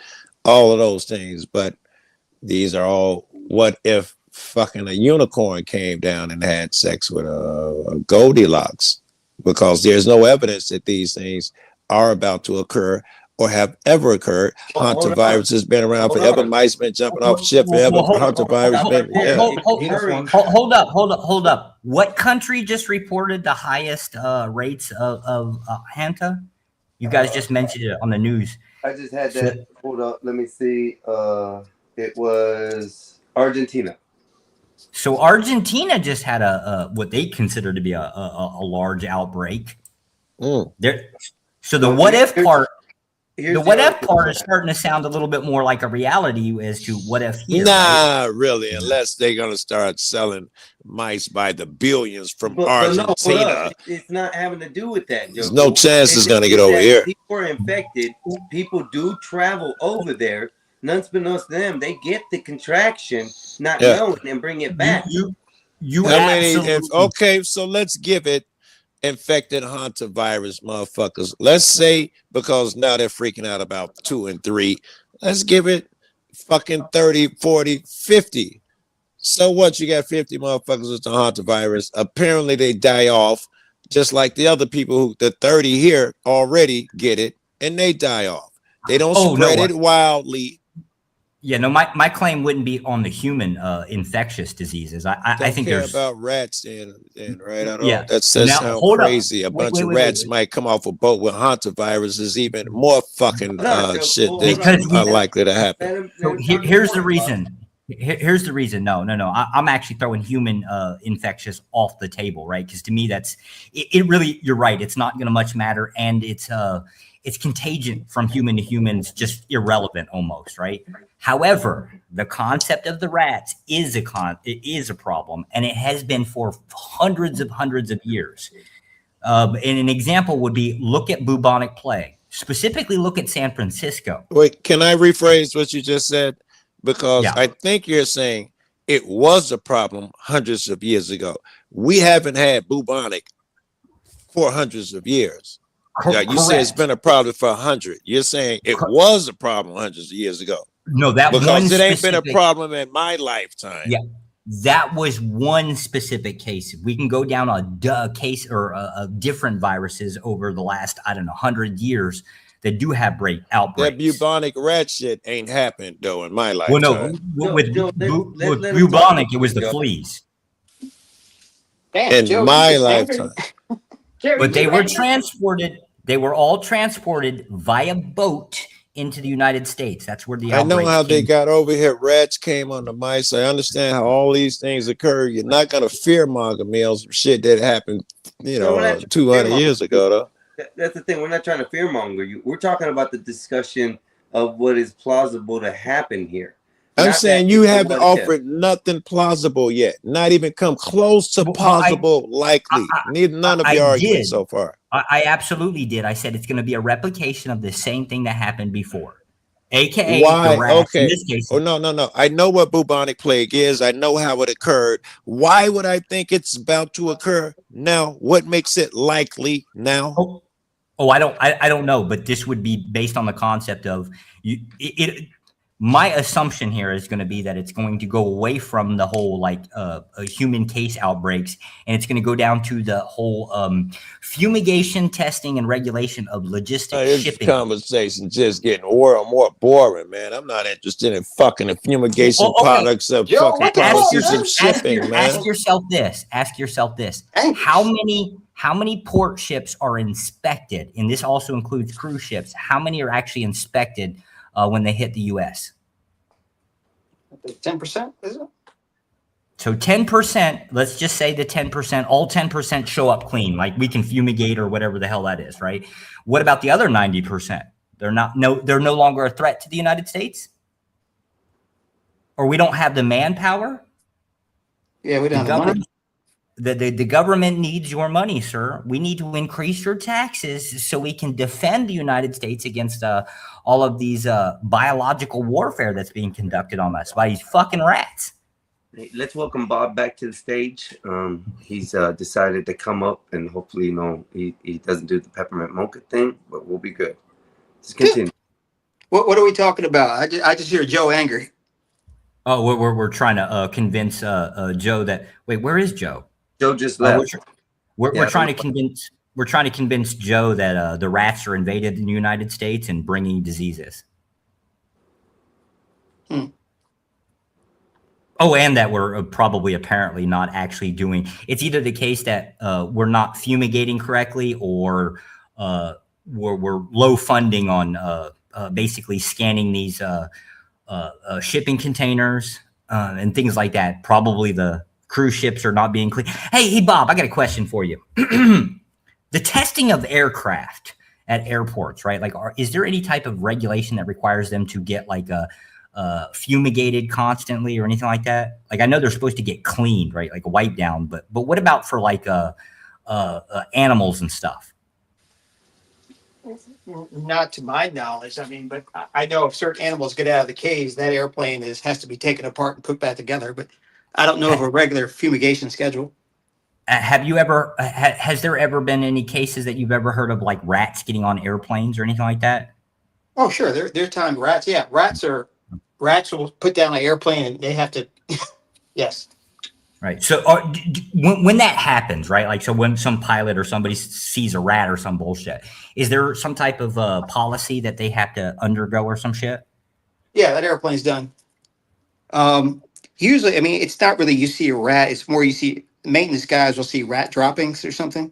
all of those things. But these are all what if fucking a unicorn came down and had sex with a Goldilocks, because there's no evidence that these things are about to occur or have ever occurred. Hantavirus has been around forever. Mice been jumping off ship forever. Hantavirus been, yeah. Hold up. What country just reported the highest rates of Hanta? You guys just mentioned it on the news. I just had that. Hold up. Let me see. It was Argentina. So Argentina just had a what they consider to be a large outbreak. There. So the what if part. The what if part is starting to sound a little bit more like a reality as to what if here. Nah, really, unless they're gonna start selling mice by the billions from Argentina. It's not having to do with that, Joe. There's no chance it's gonna get over here. People are infected. People do travel over there. Unbeknownst to them, they get the contraction, not knowing, and bring it back. Okay, so let's give it infected hantavirus motherfuckers. Let's say, because now they're freaking out about 2 and 3, let's give it fucking 30, 40, 50. So what? You got 50 motherfuckers with the hantavirus. Apparently they die off, just like the other people who the 30 here already get it and they die off. They don't spread it wildly. Yeah, no, my claim wouldn't be on the human infectious diseases. I think care there's about rats and right. I don't Yeah. that Now, sounds hold up. crazy. A bunch of wait, rats might come off a boat with hantavirus is even more fucking shit that's Because unlikely to happen. So here's the reason. Here's the reason. No. I'm actually throwing human infectious off the table, right? Because to me, that's it. Really, you're right. It's not going to much matter, and it's contagion from human to humans, just irrelevant almost, right? However, the concept of the rats is a problem, and it has been for hundreds of years. And an example would be look at bubonic plague. Specifically, look at San Francisco. Wait, can I rephrase what you just said? Because I think you're saying it was a problem hundreds of years ago. We haven't had bubonic for hundreds of years. Yeah, you say it's been a problem for 100. You're saying it was a problem hundreds of years ago. No, that because one it ain't been a specific- problem in my lifetime. Yeah, that was one specific case. We can go down a case or different viruses over the last 100 years that do have outbreaks. That bubonic rat shit ain't happened though in my lifetime. Well, no, with bubonic, it was the fleas. In my lifetime. But they were transported. They were all transported via boat into the United States. That's where the I know outbreaks how they came. got over here. Rats came on the mice. I understand how all these things occur. You're not gonna fearmonger me on some shit that happened, 200 years ago, though. That's the thing. We're not trying to fearmonger you. We're talking about the discussion of what is plausible to happen here. I'm Not saying that you it's haven't what if. offered nothing plausible yet. Not even come close to plausible, likely. None of your arguments so far. I absolutely did. I said it's going to be a replication of the same thing that happened before. AKA Why? the rats. In Okay. this case, Oh, no. I know what bubonic plague is. I know how it occurred. Why would I think it's about to occur now? What makes it likely now? I don't know, but this would be based on the concept of my assumption here is going to be that it's going to go away from the whole human case outbreaks, and it's going to go down to the whole fumigation, testing, and regulation of logistics, This shipping. conversation just getting more and more boring, man. I'm not interested in fucking the fumigation products of fucking policies of shipping, man. Ask yourself this. How many port ships are inspected? And this also includes cruise ships. How many are actually inspected when they hit the U.S.? 10%, is it? So 10%, let's just say the 10%, all 10% show up clean, like we can fumigate or whatever the hell that is, right? What about the other 90%? They're no longer a threat to the United States? Or we don't have the manpower? Yeah, we don't have the money. The government needs your money, sir. We need to increase your taxes so we can defend the United States against all of these biological warfare that's being conducted on us by these fucking rats. Hey, let's welcome Bob back to the stage. He's decided to come up, and hopefully, he doesn't do the peppermint mocha thing, but we'll be good. Let's continue. What are we talking about? I just hear Joe angry. Oh, we're trying to convince Joe that. Wait, where is Joe? Joe just left. We're trying to convince Joe that the rats are invaded in the United States and bringing diseases. Oh, and that we're probably apparently not actually doing. It's either the case that we're not fumigating correctly, or we're low funding on basically scanning these shipping containers and things like that. Probably the cruise ships are not being clean. Hey, Bob, I got a question for you. The testing of aircraft at airports, right? Is there any type of regulation that requires them to get fumigated constantly or anything like that? I know they're supposed to get cleaned, right? Like a wipe down, but what about for animals and stuff? Not to my knowledge. I mean, but I know if certain animals get out of the cage, that airplane has to be taken apart and put back together. But I don't know of a regular fumigation schedule. Have you ever? Has there ever been any cases that you've ever heard of, like rats getting on airplanes or anything like that? Oh, sure. There's time rats. Yeah, rats will put down an airplane and they have to. Yes. Right. So when that happens, right? So when some pilot or somebody sees a rat or some bullshit, is there some type of policy that they have to undergo or some shit? Yeah, that airplane's done. Usually, I mean, it's not really you see a rat. It's more you see maintenance guys will see rat droppings or something.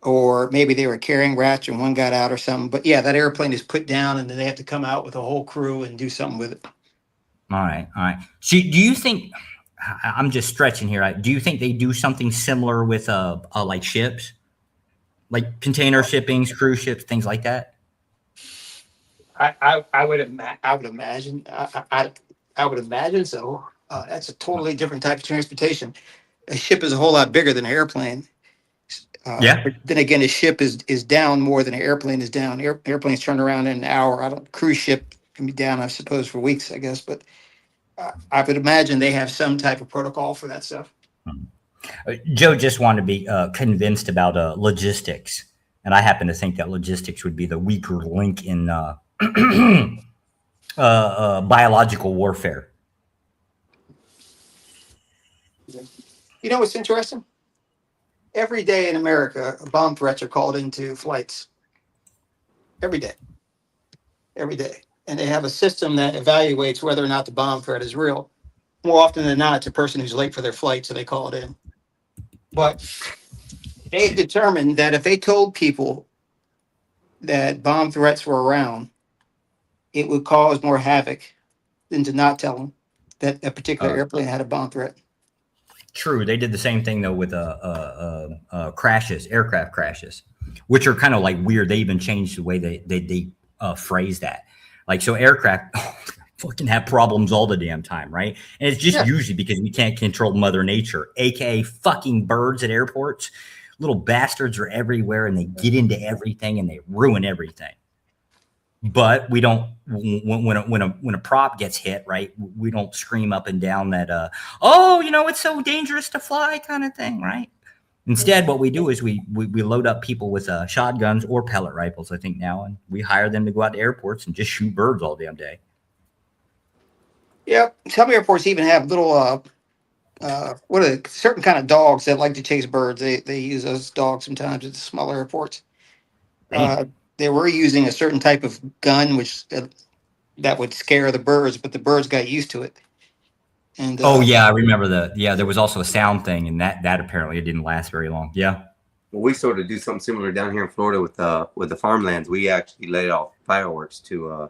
Or maybe they were carrying rats and one got out or something. But yeah, that airplane is put down and then they have to come out with a whole crew and do something with it. All right. So do you think, I'm just stretching here, do you think they do something similar with like ships? Like container shippings, cruise ships, things like that? I would imagine. I would imagine so. That's a totally different type of transportation. A ship is a whole lot bigger than an airplane. Yeah. But then again, a ship is down more than an airplane is down. Airplanes turn around in an hour. Cruise ship can be down, I suppose, for weeks, I guess. But I would imagine they have some type of protocol for that stuff. Joe just wanted to be convinced about logistics, and I happen to think that logistics would be the weaker link in biological warfare. You know what's interesting? Every day in America, bomb threats are called into flights. Every day. And they have a system that evaluates whether or not the bomb threat is real. More often than not, it's a person who's late for their flight, so they call it in. But they determined that if they told people that bomb threats were around, it would cause more havoc than to not tell them that a particular airplane had a bomb threat. True. They did the same thing, though, with crashes, aircraft crashes, which are kind of like weird. They even changed the way they phrase that. So aircraft fucking have problems all the damn time, right? And it's just usually because we can't control Mother Nature, aka fucking birds at airports. Little bastards are everywhere and they get into everything and they ruin everything. But we don't when a prop gets hit, right? We don't scream up and down that oh, it's so dangerous to fly kind of thing, right? Instead, what we do is we load up people with shotguns or pellet rifles, I think now, and we hire them to go out to airports and just shoot birds all damn day. Yep. Some airports even have little certain kind of dogs that like to chase birds. They use those dogs sometimes at the smaller airports. They were using a certain type of gun, which that would scare the birds, but the birds got used to it. And oh yeah, I remember there was also a sound thing, and that apparently it didn't last very long. Yeah. Well, we sort of do something similar down here in Florida with the farmlands. We actually let off fireworks to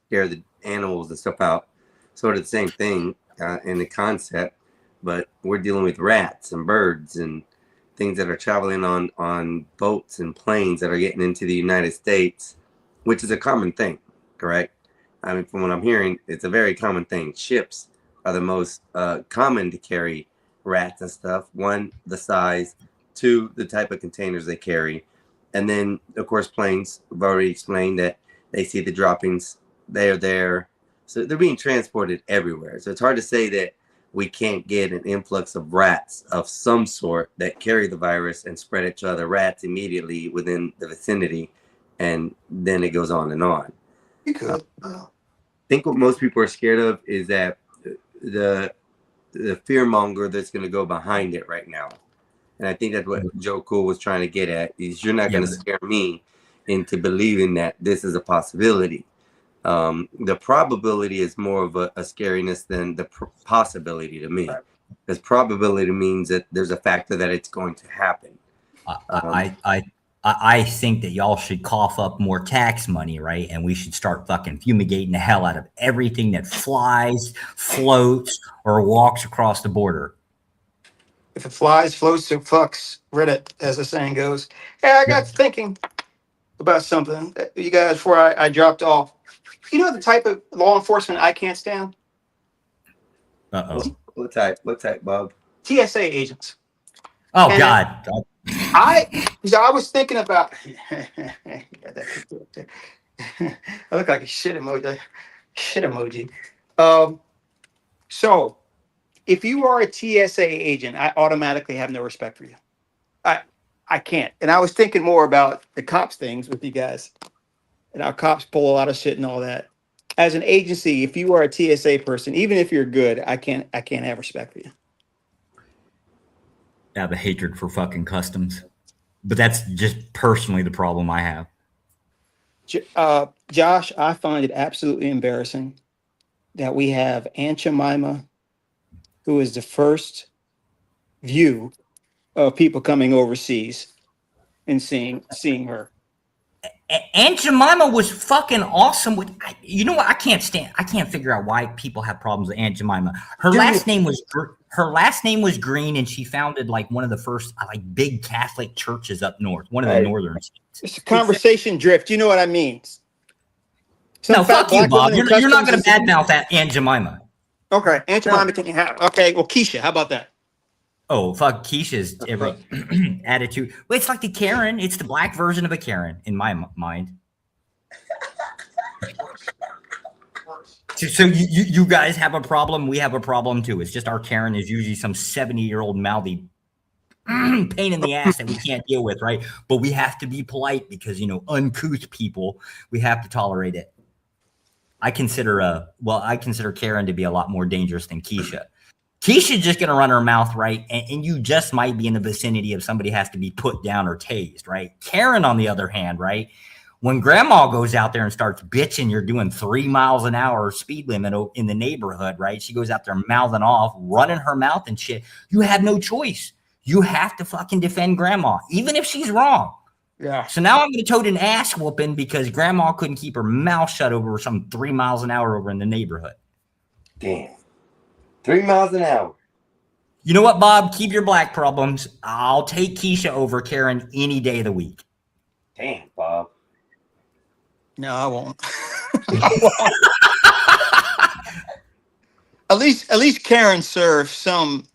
scare the animals and stuff out. Sort of the same thing in the concept, but we're dealing with rats and birds and things that are traveling on boats and planes that are getting into the United States, which is a common thing, correct? I mean, from what I'm hearing, it's a very common thing. Ships are the most common to carry rats and stuff. One, the size. Two, the type of containers they carry. And then, of course, planes. We've already explained that they see the droppings. They are there. So they're being transported everywhere. So it's hard to say that we can't get an influx of rats of some sort that carry the virus and spread it to other rats immediately within the vicinity, and then it goes on and on. You could. I think what most people are scared of is that the fear monger that's going to go behind it right now, and I think that's what Joe Cool was trying to get at. Is you're not going to scare me into believing that this is a possibility. The probability is more of a scariness than the possibility to me, because probability means that there's a factor that it's going to happen. I think that y'all should cough up more tax money, right? And we should start fucking fumigating the hell out of everything that flies, floats, or walks across the border. If it flies, floats, or fucks, Reddit, as the saying goes. Hey, I got thinking about something, you guys, before I dropped off. You know the type of law enforcement I can't stand? Uh-oh. What type, Bob? TSA agents. Oh, And God. I was thinking about. I look like a shit emoji. So, if you are a TSA agent, I automatically have no respect for you. I can't. And I was thinking more about the cops things with you guys. And our cops pull a lot of shit and all that. As an agency, if you are a TSA person, even if you're good, I can't have respect for you. I have a hatred for fucking customs, but that's just personally the problem I have. Josh, I find it absolutely embarrassing that we have Aunt Jemima, who is the first view of people coming overseas and seeing her. Aunt Jemima was fucking awesome. You know what? I can't figure out why people have problems with Aunt Jemima. Her last name was Green, and she founded like one of the first like big Catholic churches up north, one of the northern states. It's a conversation drift. You know what I mean? No, fuck you, Bob. You're not going to badmouth that Aunt Jemima. Okay, Aunt Jemima can have. Okay, well, Keisha, how about that? Oh, fuck Keisha's every attitude. Well, it's like the Karen. It's the black version of a Karen in my mind. So you guys have a problem. We have a problem too. It's just our Karen is usually some 70-year-old mouthy pain in the ass that we can't deal with, right? But we have to be polite because, uncouth people, we have to tolerate it. I consider Karen to be a lot more dangerous than Keisha. Keisha's just going to run her mouth, right? And you just might be in the vicinity of somebody has to be put down or tased, right? Karen, on the other hand, right? When grandma goes out there and starts bitching, you're doing 3 miles an hour speed limit in the neighborhood, right? She goes out there mouthing off, running her mouth and shit. You have no choice. You have to fucking defend grandma, even if she's wrong. Yeah. So now I'm going to tote an ass whooping because grandma couldn't keep her mouth shut over some 3 miles an hour over in the neighborhood. Damn. 3 miles an hour. You know what, Bob? Keep your black problems. I'll take Keisha over Karen any day of the week. Damn, Bob. No, I won't. At least Karen serves some.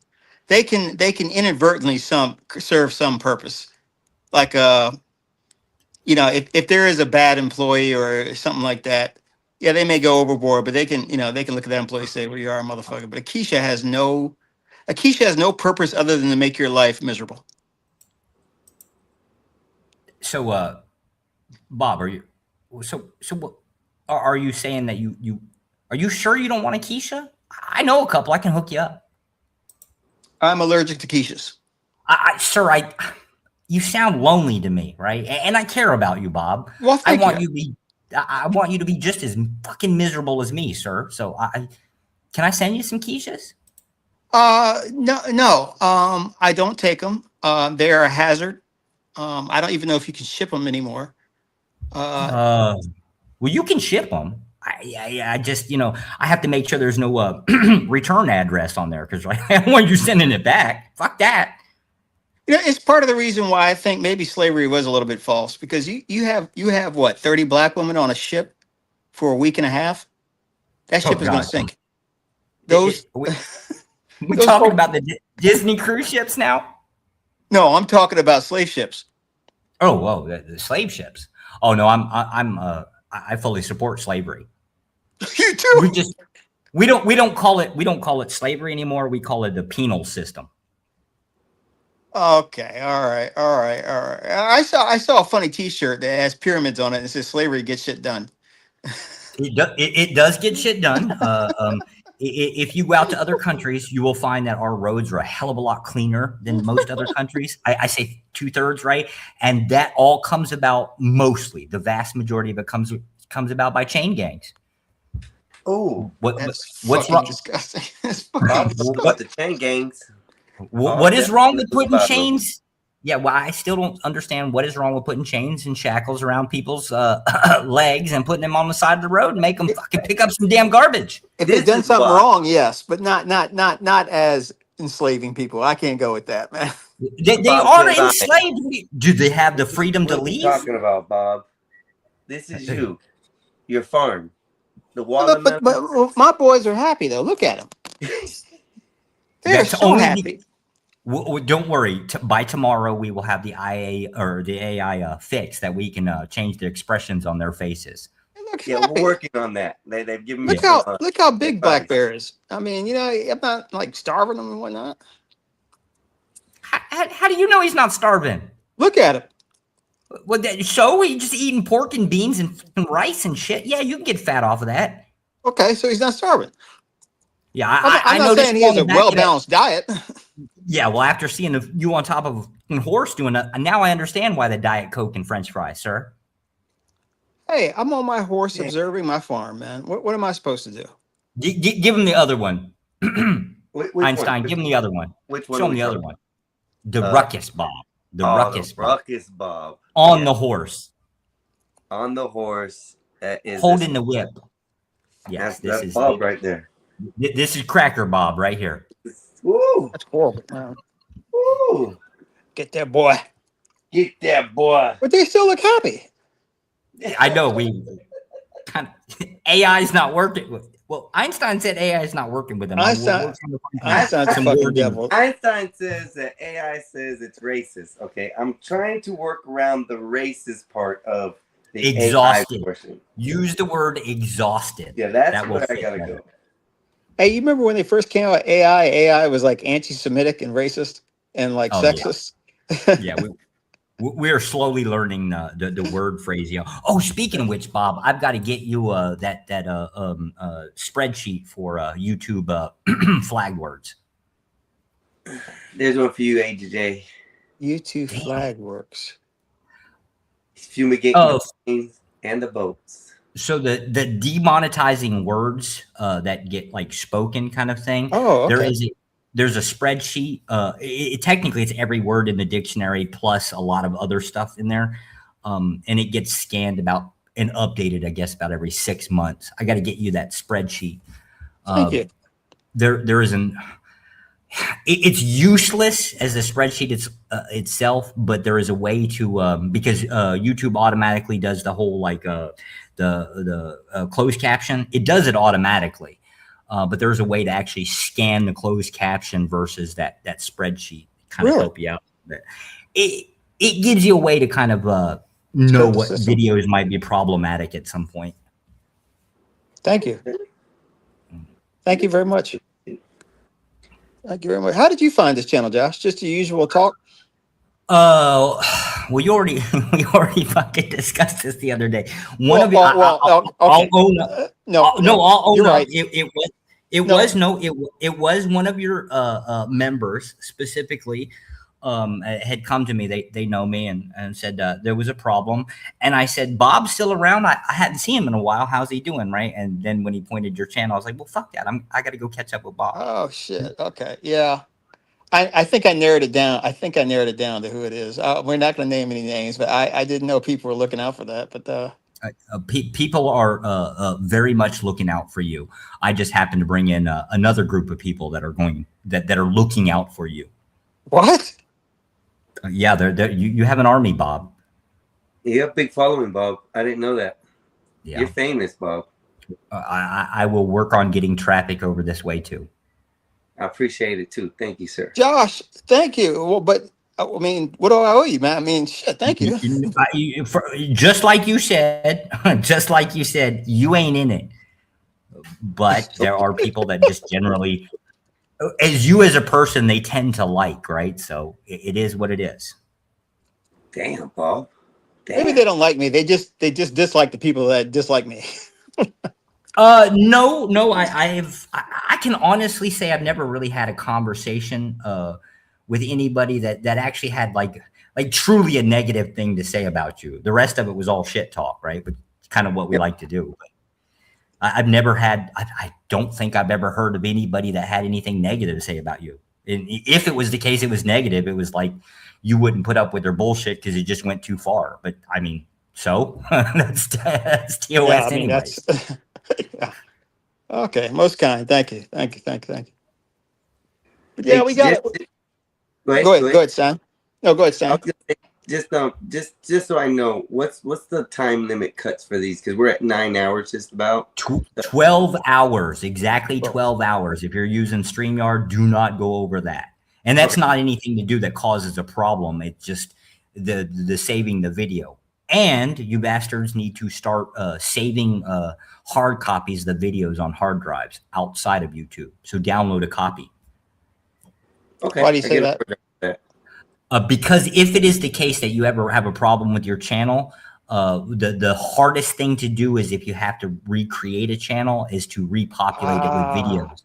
They can inadvertently serve some purpose. Like you know, if there is a bad employee or something like that, yeah, they may go overboard, but they can, you know, they can look at that employee and say, well, you are a motherfucker. But Akeisha has no purpose other than to make your life miserable. So, Bob, are you, what, are you saying that are you sure you don't want Akeisha? I know a couple. I can hook you up. I'm allergic to Keishas. Sir, you sound lonely to me, right? And I care about you, Bob. Well, I want you to be just as fucking miserable as me, sir. So can I send you some Keishas? No. I don't take them. They are a hazard. I don't even know if you can ship them anymore. Well, you can ship them. I just, you know, I have to make sure there's no return address on there because I don't want you sending it back. Fuck that. You know, it's part of the reason why I think maybe slavery was a little bit false because you have what, 30 black women on a ship for a week and a half? That ship is going to sink. Those. We're talking about the Disney cruise ships now? No, I'm talking about slave ships. Oh, whoa, the slave ships. Oh no, I fully support slavery. You too. We don't call it slavery anymore. We call it the penal system. Okay, all right. I saw a funny T-shirt that has pyramids on it and it says "Slavery gets shit done." It does get shit done. If you go out to other countries, you will find that our roads are a hell of a lot cleaner than most other countries. I say 2/3, right? And that all comes about mostly, the vast majority of it comes about by chain gangs. Oh, what's wrong? Disgusting. What the chain gangs? What is wrong with putting chains? Yeah, well, I still don't understand what is wrong with putting chains and shackles around people's legs and putting them on the side of the road and make them fucking pick up some damn garbage. If they've done something wrong, yes, but not as enslaving people. I can't go with that, man. They are enslaved. Do they have the freedom to leave? What are you talking about, Bob? This is you. Your farm. The watermelon. But my boys are happy though. Look at them. They're so happy. Don't worry. By tomorrow, we will have the AI fix that we can change the expressions on their faces. Yeah, we're working on that. They've given me. Look how big Black Bear is. I mean, you know, I'm not like starving them and whatnot. How do you know he's not starving? Look at him. Well, so he's just eating pork and beans and rice and shit. Yeah, you can get fat off of that. Okay, so he's not starving. Yeah, I'm not saying he has a well-balanced diet. Yeah, well, after seeing you on top of a horse doing that, now I understand why the Diet Coke and French fries, sir. Hey, I'm on my horse observing my farm, man. What am I supposed to do? Give him the other one. Einstein, give him the other one. Which one? Show him the other one. The Ruckus Bob. The Ruckus Bob. Ruckus Bob. On the horse. On the horse. That is holding the whip. Yes, this is Bob right there. This is Cracker Bob right here. Woo! That's horrible, man. Woo! Get that boy. Get that boy. But they still look happy. I know AI is not working with. Well, Einstein said AI is not working with them. Einstein says that AI says it's racist. Okay, I'm trying to work around the racist part of the exhausted. AI portion. Use the word exhausted. Yeah, that's where I gotta go. Hey, you remember when they first came out with AI? AI was like anti-Semitic and racist and like sexist. Yeah, we are slowly learning the word phrase. Yeah. Oh, speaking of which, Bob, I've got to get you that spreadsheet for YouTube flag words. There's one for you, AJ. YouTube flag works. Fumigating the planes and the boats. So the demonetizing words that get like spoken kind of thing. Oh, okay. There's a spreadsheet. Technically, it's every word in the dictionary plus a lot of other stuff in there, and it gets scanned about and updated, I guess, about every 6 months. I got to get you that spreadsheet. Thank you. There isn't. It's useless as the spreadsheet itself, but there is a way to because YouTube automatically does the whole like the closed caption. It does it automatically, but there's a way to actually scan the closed caption versus that spreadsheet. Kind of help you out. It gives you a way to kind of know the what system. videos might be problematic at some point. Thank you. Thank you very much. Thank you very much. How did you find this channel, Josh? Just the usual talk? Well, we already fucking discussed this the other day. One of you, okay. I'll own up. I'll own you're up. right. It was one of your members specifically had come to me. They know me and said there was a problem, and I said, Bob's still around. I hadn't seen him in a while. How's he doing? Right. And then when he pointed your channel, I was like, well, fuck that. I got to go catch up with Bob. Oh shit. Okay. Yeah. I think I narrowed it down. I think I narrowed it down to who it is. We're not going to name any names, but I didn't know people were looking out for that. But people are very much looking out for you. I just happened to bring in another group of people that are that are looking out for you. What? Yeah, you have an army, Bob. You have a big following, Bob. I didn't know that. Yeah. You're famous, Bob. I will work on getting traffic over this way too. I appreciate it too. Thank you, sir. Josh, thank you. Well, but I mean, what do I owe you, man? I mean, shit, thank you. Just like you said, you ain't in it. But there are people that just generally, as you as a person, they tend to like, right? So it is what it is. Damn, Bob. Damn. Maybe they don't like me. They just dislike the people that dislike me. No, I can honestly say I've never really had a conversation with anybody that actually had like truly a negative thing to say about you. The rest of it was all shit talk, right? But it's kind of what we like to do. But I've never had, I don't think I've ever heard of anybody that had anything negative to say about you. And if it was the case, it was negative. It was like you wouldn't put up with their bullshit because it just went too far. But I mean, so that's TOS anyway. Yeah. Okay, most kind. Thank you. But yeah, we got it. Go ahead, Sam. No, go ahead, Sam. Just so I know, what's the time limit cuts for these? Because we're at 9 hours, just about 12 hours, exactly 12 hours. If you're using StreamYard, do not go over that. And that's not anything to do that causes a problem. It's just the saving the video. And you bastards need to start saving hard copies of the videos on hard drives outside of YouTube. So download a copy. Okay. Why do you say that? Because if it is the case that you ever have a problem with your channel, the hardest thing to do is if you have to recreate a channel is to repopulate it with videos.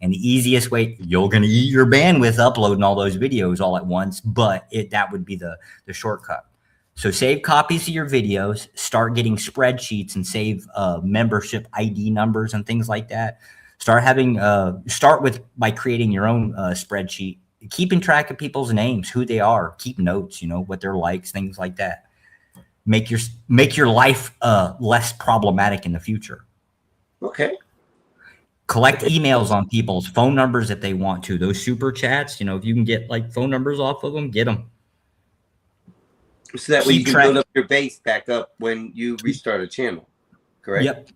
And the easiest way, you're going to eat your bandwidth uploading all those videos all at once, but that would be the shortcut. So save copies of your videos, start getting spreadsheets and save membership ID numbers and things like that. Start by creating your own spreadsheet, keeping track of people's names, who they are, keep notes, what their likes, things like that. Make your life less problematic in the future. Okay. Collect emails on people's phone numbers if they want to. Those super chats, if you can get like phone numbers off of them, get them. So that way you can build up your base back up when you restart a channel, correct? Yep.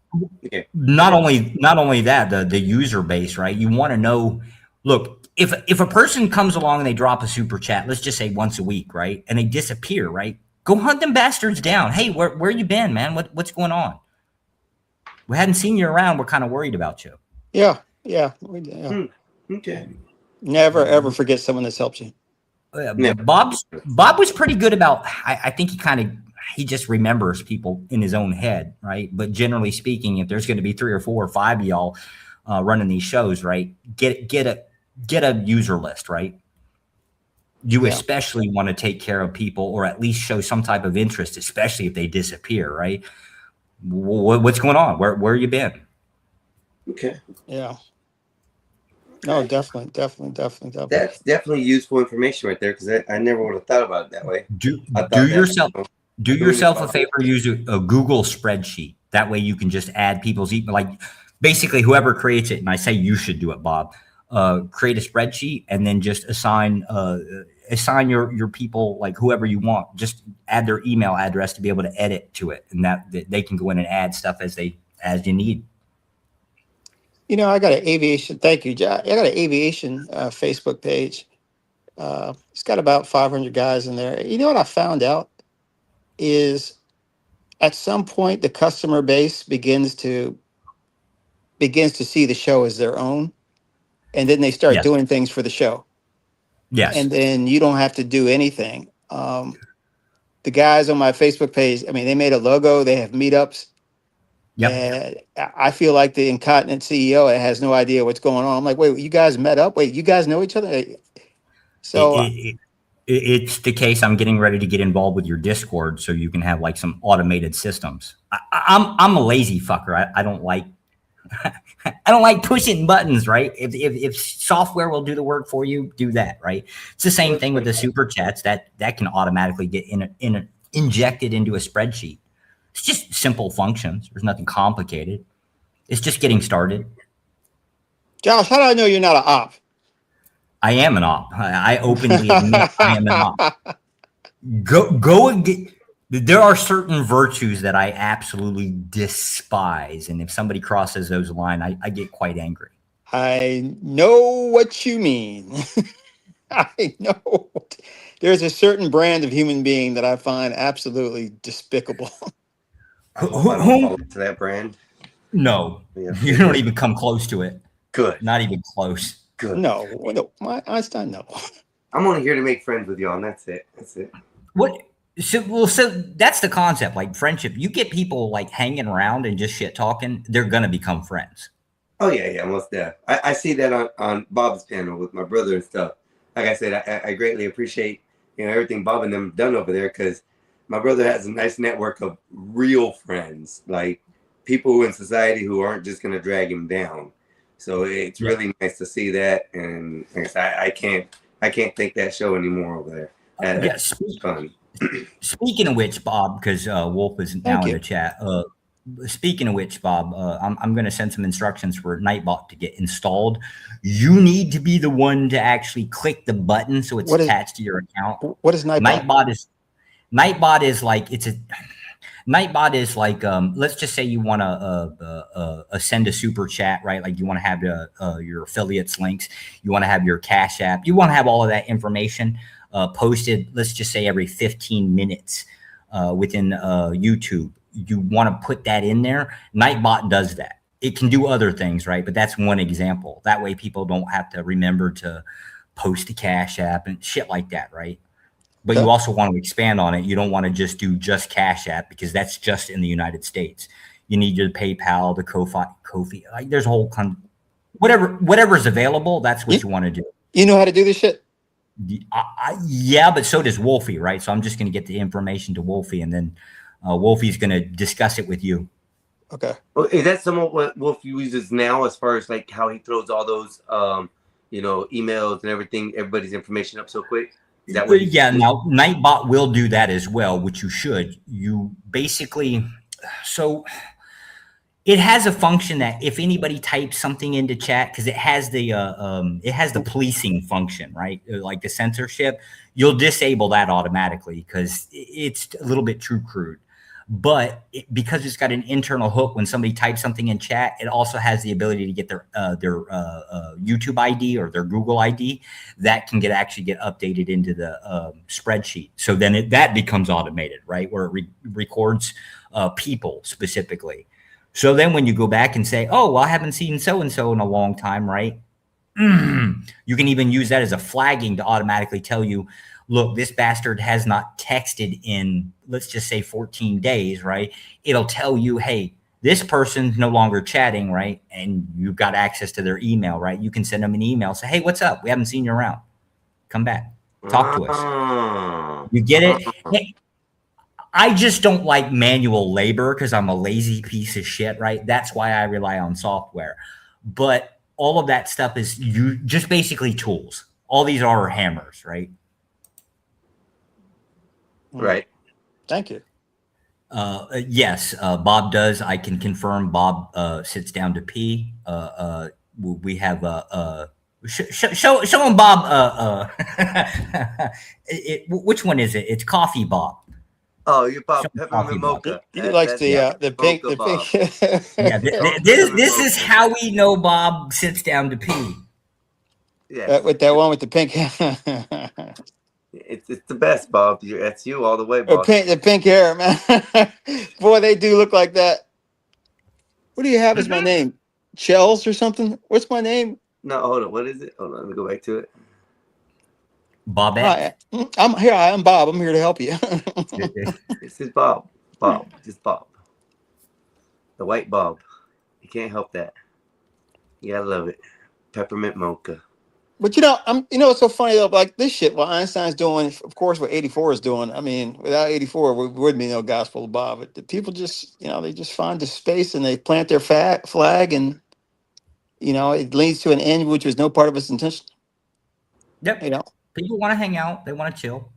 Okay. Not only that, the user base, right? You want to know, look, if a person comes along and they drop a super chat, let's just say once a week, right? And they disappear, right? Go hunt them bastards down. Hey, where you been, man? What's going on? We hadn't seen you around. We're kind of worried about you. Yeah. Okay. Never ever forget someone that's helped you. Bob was pretty good about. I think he just remembers people in his own head, right? But generally speaking, if there's going to be 3 or 4 or 5 of y'all running these shows, right? Get a user list, right? You especially want to take care of people, or at least show some type of interest, especially if they disappear, right? What's going on? Where you been? Okay. Yeah. No, definitely. That's definitely useful information right there, because I never would have thought about it that way. Do yourself a favor, use a Google spreadsheet. That way you can just add people's email, like basically whoever creates it, and I say you should do it, Bob. Create a spreadsheet and then just assign your people, like whoever you want, just add their email address to be able to edit to it, and that they can go in and add stuff as you need. I got an aviation. Thank you, Josh. I got an aviation Facebook page. It's got about 500 guys in there. You know what I found out? is at some point the customer base begins to see the show as their own, and then they start Yes. doing things for the show, Yes. and then you don't have to do anything. The guys on my Facebook page, I mean, they made a logo, they have meetups. Yep. And I feel like the incontinent CEO has no idea what's going on. I'm like, wait, you guys met up? Wait, you guys know each other? So It's the case. I'm getting ready to get involved with your Discord so you can have like some automated systems. I'm a lazy fucker. I don't like I don't like pushing buttons, right? If software will do the work for you, do that, right? It's the same thing with the super chats that can automatically get injected into a spreadsheet. It's just simple functions. There's nothing complicated. It's just getting started. Josh, how do I know you're not an op? I am an op. I openly admit I am an op. Go and get. There are certain virtues that I absolutely despise, and if somebody crosses those lines, I get quite angry. I know what you mean. I know. There's a certain brand of human being that I find absolutely despicable. To that brand? No, you don't even come close to it. Good. Not even close. Good. No, my Einstein, no. I'm only here to make friends with y'all, and that's it. That's it. What? So that's the concept, like friendship. You get people like hanging around and just shit talking, they're gonna become friends. Oh yeah, most definitely. I see that on Bob's panel with my brother and stuff. Like I said, I greatly appreciate everything Bob and them done over there, because my brother has a nice network of real friends, like people in society who aren't just gonna drag him down. So it's really nice to see that, and I can't take that show anymore over there. It's fun. Speaking of which, Bob, because Wolf is now in the chat. Speaking of which, Bob, I'm going to send some instructions for Nightbot to get installed. You need to be the one to actually click the button so it's attached to your account. What is Nightbot? Nightbot is like Nightbot is like let's just say you want to send a super chat, right? Like you want to have your affiliates links, you want to have your Cash App, you want to have all of that information posted. Let's just say every 15 minutes within YouTube. You want to put that in there. Nightbot does that. It can do other things, right? But that's one example. That way people don't have to remember to post a Cash App and shit like that, right? But you also want to expand on it. You don't want to just do just Cash App, because that's just in the United States. You need your PayPal, the Ko-fi. Like there's a whole whatever's available. That's what you want to do. You know how to do this shit? Yeah, but so does Wolfie, right? So I'm just going to get the information to Wolfie, and then Wolfie's going to discuss it with you. Okay. Well, is that some of what Wolf uses now, as far as like how he throws all those, emails and everything, everybody's information up so quick? Is that what now Nightbot will do that as well, which you should. You basically, so it has a function that if anybody types something into chat, because it has the policing function, right? Like the censorship, you'll disable that automatically because it's a little bit too crude. But because it's got an internal hook, when somebody types something in chat, it also has the ability to get their YouTube ID or their Google ID that can actually get updated into the spreadsheet. So then that becomes automated, right? Where it records people specifically. So then when you go back and say, oh, well, I haven't seen so-and-so in a long time, right? You can even use that as a flagging to automatically tell you, look, this bastard has not texted in, let's just say 14 days, right? It'll tell you, hey, this person's no longer chatting, right? And you've got access to their email, right? You can send them an email, say, hey, what's up? We haven't seen you around. Come back. Talk to us. You get it? Hey, I just don't like manual labor because I'm a lazy piece of shit, right? That's why I rely on software. But all of that stuff is just basically tools. All these are hammers, right? Right. Thank you. Yes, Bob does. I can confirm Bob sits down to pee. We have show him Bob. Which one is it? It's Coffee Bob. Oh, you're Bob Peppermint Mocha. He likes the pink. Yeah, this is how we know Bob sits down to pee. Yeah, with that one with the pink. It's the best, Bob. That's you all the way, boss. The pink hair, man. Boy, they do look like that. What do you have as my name? Shells or something? What's my name? No, hold on. What is it? Hold on. Let me go back to it. Hi, I'm here. I'm Bob. I'm here to help you. This is Bob. Bob. Just Bob. The white Bob. You can't help that. You gotta love it. Peppermint mocha. But it's so funny though, like this shit, what Einstein's doing, of course, what 84 is doing. I mean, without 84, we wouldn't be no gospel of Bob. But the people just, they just find the space and they plant their flag, and it leads to an end which was no part of its intention. Yep. People want to hang out, they want to chill.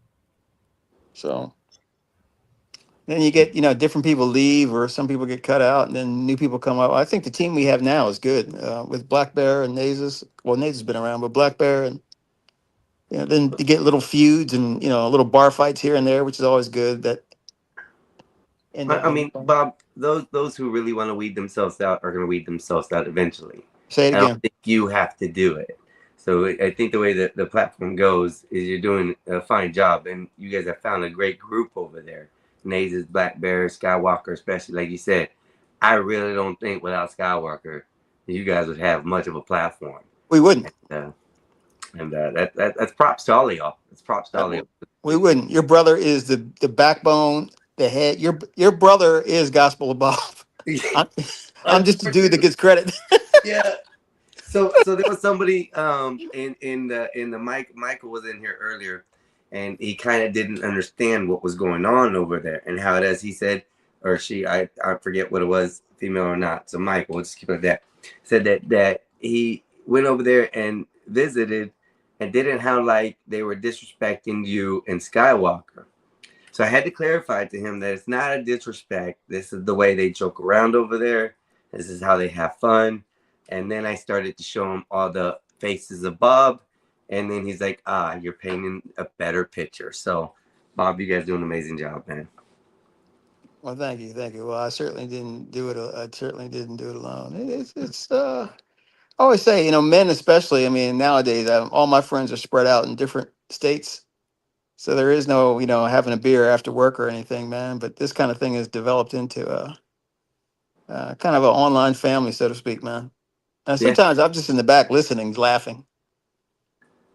So then you get, different people leave or some people get cut out and then new people come up. I think the team we have now is good with Black Bear and Nazes. Well, Nazes has been around, but Black Bear and then you get little feuds and little bar fights here and there, which is always good. I mean, Bob, those who really want to weed themselves out are going to weed themselves out eventually. Say it I again. don't think you have to do it. So I think the way that the platform goes is you're doing a fine job, and you guys have found a great group over there. Nazes, Black Bear, Skywalker, especially like you said. I really don't think without Skywalker, you guys would have much of a platform. We wouldn't. And that's props to all of y'all. It's props to all of y'all. We wouldn't. Your brother is the backbone, the head. Your brother is Gospel of Bob. I'm just a dude that gets credit. Yeah. So there was somebody in the mic. Michael was in here earlier, and he kind of didn't understand what was going on over there and how it is. He said, or she, I forget what it was, female or not. So Michael, we'll just keep it at that. Said that he went over there and visited, and didn't have like they were disrespecting you and Skywalker. So I had to clarify to him that it's not a disrespect. This is the way they joke around over there. This is how they have fun. And then I started to show him all the faces of Bob. And then he's like, you're painting a better picture. So, Bob, you guys do an amazing job, man. Well, thank you. Well, I certainly didn't do it. alone. It's I always say, men especially. I mean, nowadays, all my friends are spread out in different states. So there is no, having a beer after work or anything, man. But this kind of thing has developed into kind of an online family, so to speak, man. And sometimes I'm just in the back listening, laughing.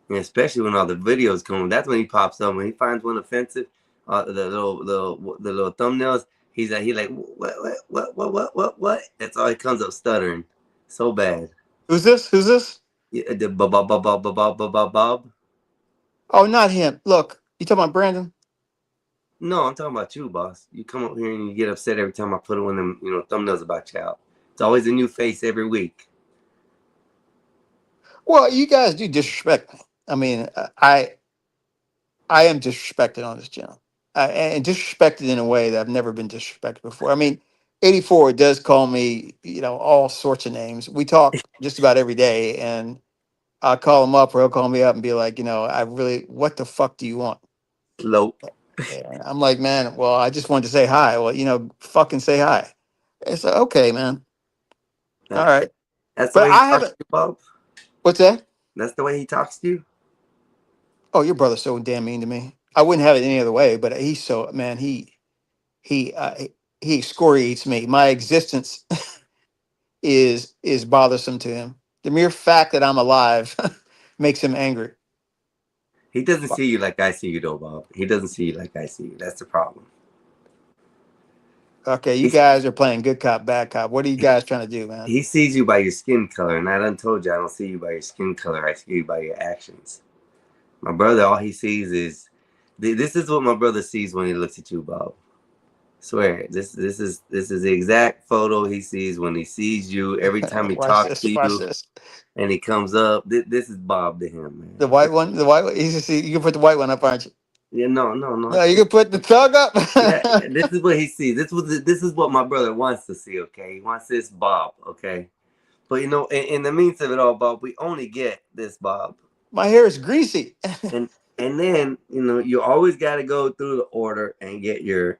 Yeah, especially when all the videos come. That's when he pops up. When he finds one offensive, the little thumbnails, he like what? That's all he comes up stuttering, so bad. Who's this? Yeah, the Bob. Oh, not him. Look, you talking about Brandon? No, I'm talking about you, boss. You come up here and you get upset every time I put one of them, thumbnails about you out. It's always a new face every week. Well, you guys do disrespect me. I mean, I am disrespected on this channel, and disrespected in a way that I've never been disrespected before. I mean, 84 does call me, all sorts of names. We talk just about every day, and I'll call him up or he'll call me up and be like, what the fuck do you want? Low. And I'm like, man, well, I just wanted to say hi. Well, fucking say hi. It's like, okay, man. All right. That's the way he talks to you, Bob? What's that? That's the way he talks to you? Oh, your brother's so damn mean to me. I wouldn't have it any other way, but he's so, man, he excoriates me. My existence is bothersome to him. The mere fact that I'm alive makes him angry. He doesn't see you like I see you, though, Bob. He doesn't see you like I see you. That's the problem. Okay, you guys are playing good cop, bad cop. What are you guys trying to do, man? He sees you by your skin color, and I done told you I don't see you by your skin color. I see you by your actions. My brother, all he sees is this is what my brother sees when he looks at you, Bob. Swear, this is the exact photo he sees when he sees you. Every time he talks to you, and he comes up. This is Bob to him, man. The white one. You can put the white one up, aren't you? Yeah, no. No, you can put the thug up. Yeah, this is what he sees. This is what my brother wants to see. Okay, he wants this Bob. Okay, but in the means of it all, Bob, we only get this Bob. My hair is greasy. and then you always got to go through the order and get your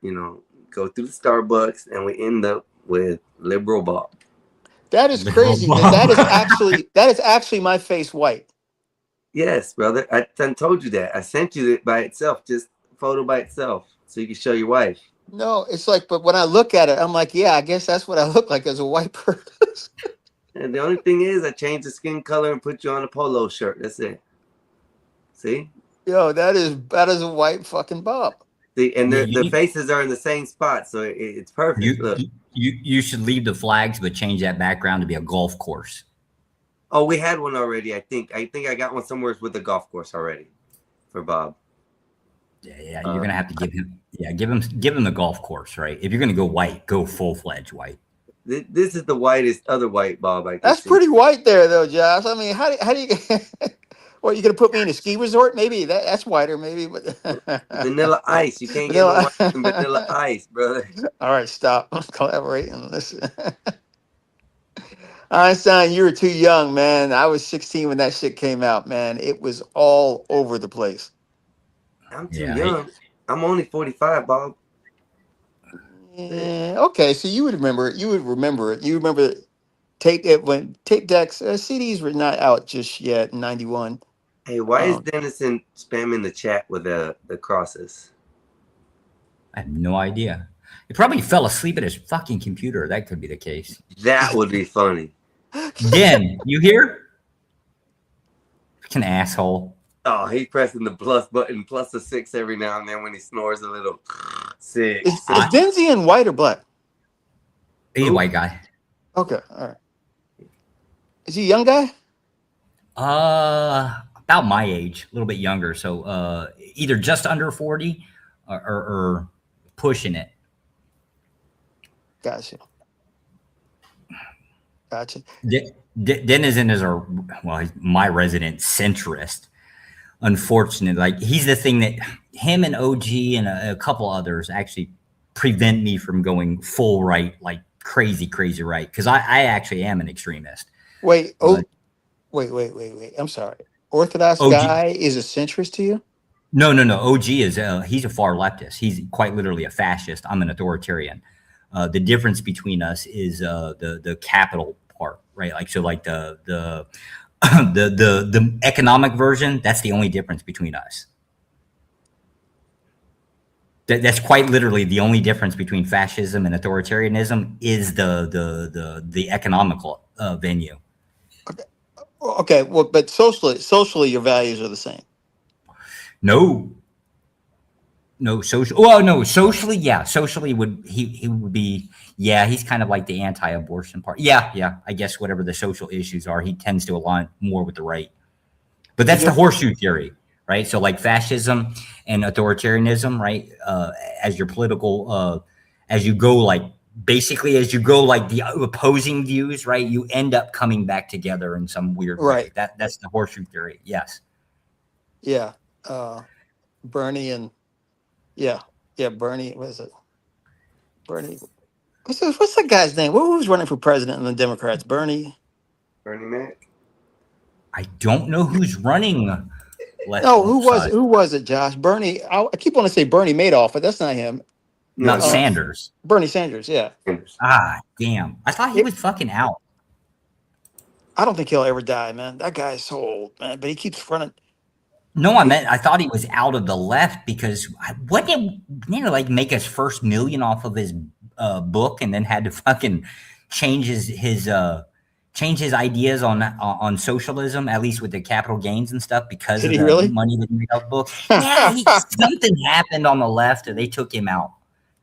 go through the Starbucks, and we end up with Liberal Bob. That is crazy. That is actually my face white. Yes, brother. I done told you that. I sent you it by itself, just photo by itself, so you can show your wife. No, it's like, but when I look at it, I'm like, yeah, I guess that's what I look like as a white person. And the only thing is, I changed the skin color and put you on a polo shirt. That's it. See? Yo, that is a white fucking Bob. See, and Yeah, the faces are in the same spot, so it's perfect. Look. You should leave the flags, but change that background to be a golf course. Oh, we had one already. I think I got one somewhere with the golf course already for Bob. Yeah, you're gonna have to give him. Yeah, give him the golf course, right? If you're gonna go white, go full fledged white. This is the whitest other white Bob I can That's see. pretty white there, though, Josh. I mean, how do you? What, you gonna put me in a ski resort? Maybe that's whiter, maybe. But Vanilla Ice. You can't get no white than Vanilla Ice, brother. All right, stop. Collaborate and listen. Einstein, you were too young, man. I was 16 when that shit came out, man. It was all over the place. I'm too young. I'm only 45, Bob. Yeah, okay, so you would remember it. You would remember it. You remember tape decks, CDs were not out just yet in '91. Hey, why is Dennison spamming the chat with the crosses? I have no idea. He probably fell asleep at his fucking computer. That could be the case. That would be funny. Den, you hear? Fucking asshole. Oh, he's pressing the plus button, plus a 6 every now and then when he snores a little. 6. Is Denzi in white or black? He's a white guy. Okay, all right. Is he a young guy? About my age, a little bit younger. So either just under 40 or pushing it. Gotcha. Denizen is he's my resident centrist. Unfortunate, like he's the thing that him and OG and a couple others actually prevent me from going full right, like crazy right, because I actually am an extremist. Wait. I'm sorry. Orthodox OG. guy is a centrist to you? No. OG is he's a far leftist. He's quite literally a fascist. I'm an authoritarian. The difference between us is the capital part, right? Like so, like the economic version. That's the only difference between us. That's quite literally the only difference between fascism and authoritarianism is the economical venue. Okay. Well, but socially, your values are the same. No, social. Well, no, socially, yeah. Socially, he would be, yeah. He's kind of like the anti-abortion part. Yeah. I guess whatever the social issues are, he tends to align more with the right. But that's the horseshoe theory, right? So like fascism and authoritarianism, right? As your political, as you go like the opposing views, right? You end up coming back together in some weird way. That's the horseshoe theory. Yes. Yeah. Bernie and Bernie. What is it? Bernie. What's that guy's name? Who was running for president in the Democrats? Bernie Mac. I don't know who's running. No, who was it, Josh? Bernie. I keep wanting to say Bernie Madoff, but that's not him. Not Sanders. Bernie Sanders, yeah. Ah, damn. I thought he was fucking out. I don't think he'll ever die, man. That guy is so old, man. But he keeps running. No, I thought he was out of the left because what did like make his first million off of his book and then had to fucking change his ideas on socialism, at least with the capital gains and stuff, because of the money that he made off books. Yeah, something happened on the left and they took him out.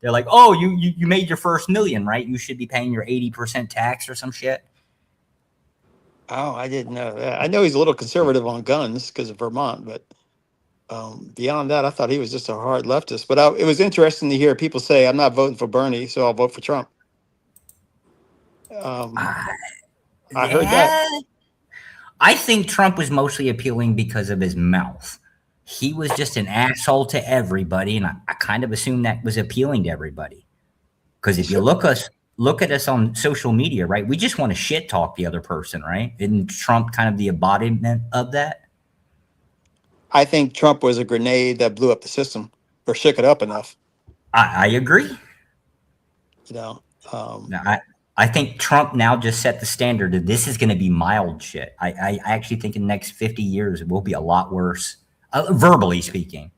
They're like, oh, you made your first million, right? You should be paying your 80% tax or some shit. Oh, I didn't know that. I know he's a little conservative on guns because of Vermont, but beyond that, I thought he was just a hard leftist. But it was interesting to hear people say, I'm not voting for Bernie, so I'll vote for Trump. I heard that. I think Trump was mostly appealing because of his mouth. He was just an asshole to everybody, and I kind of assume that was appealing to everybody. Because if you look at us on social media, right? We just want to shit talk the other person, right? Isn't Trump kind of the embodiment of that? I think Trump was a grenade that blew up the system or shook it up enough. I agree. You know, I think Trump now just set the standard that this is going to be mild shit. I actually think in the next 50 years it will be a lot worse, verbally speaking.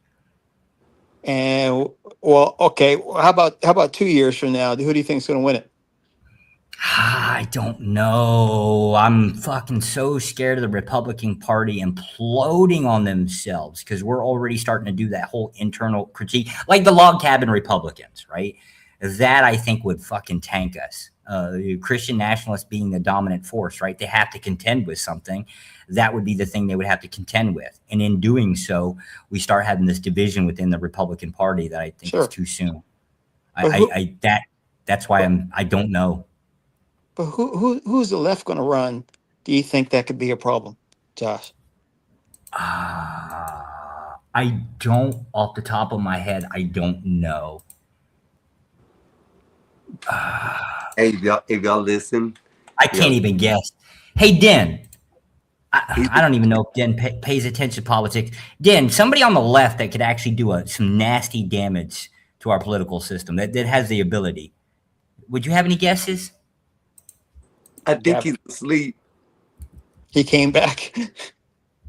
And well, okay. How about 2 years from now? Who do you think is going to win it? I don't know. I'm fucking so scared of the Republican Party imploding on themselves because we're already starting to do that whole internal critique, like the log cabin Republicans, right? That I think would fucking tank us. Christian nationalists being the dominant force, right? They have to contend with something. That would be the thing they would have to contend with. And in doing so, we start having this division within the Republican Party that I think is too soon. That's why I don't know. But who's the left going to run? Do you think that could be a problem, Josh? I don't, off the top of my head, I don't know. Hey, if y'all listen, I can't even guess. Hey, Den. I don't even know if Den pays attention to politics. Den, somebody on the left that could actually do some nasty damage to our political system that has the ability. Would you have any guesses? I think he's asleep. He came back.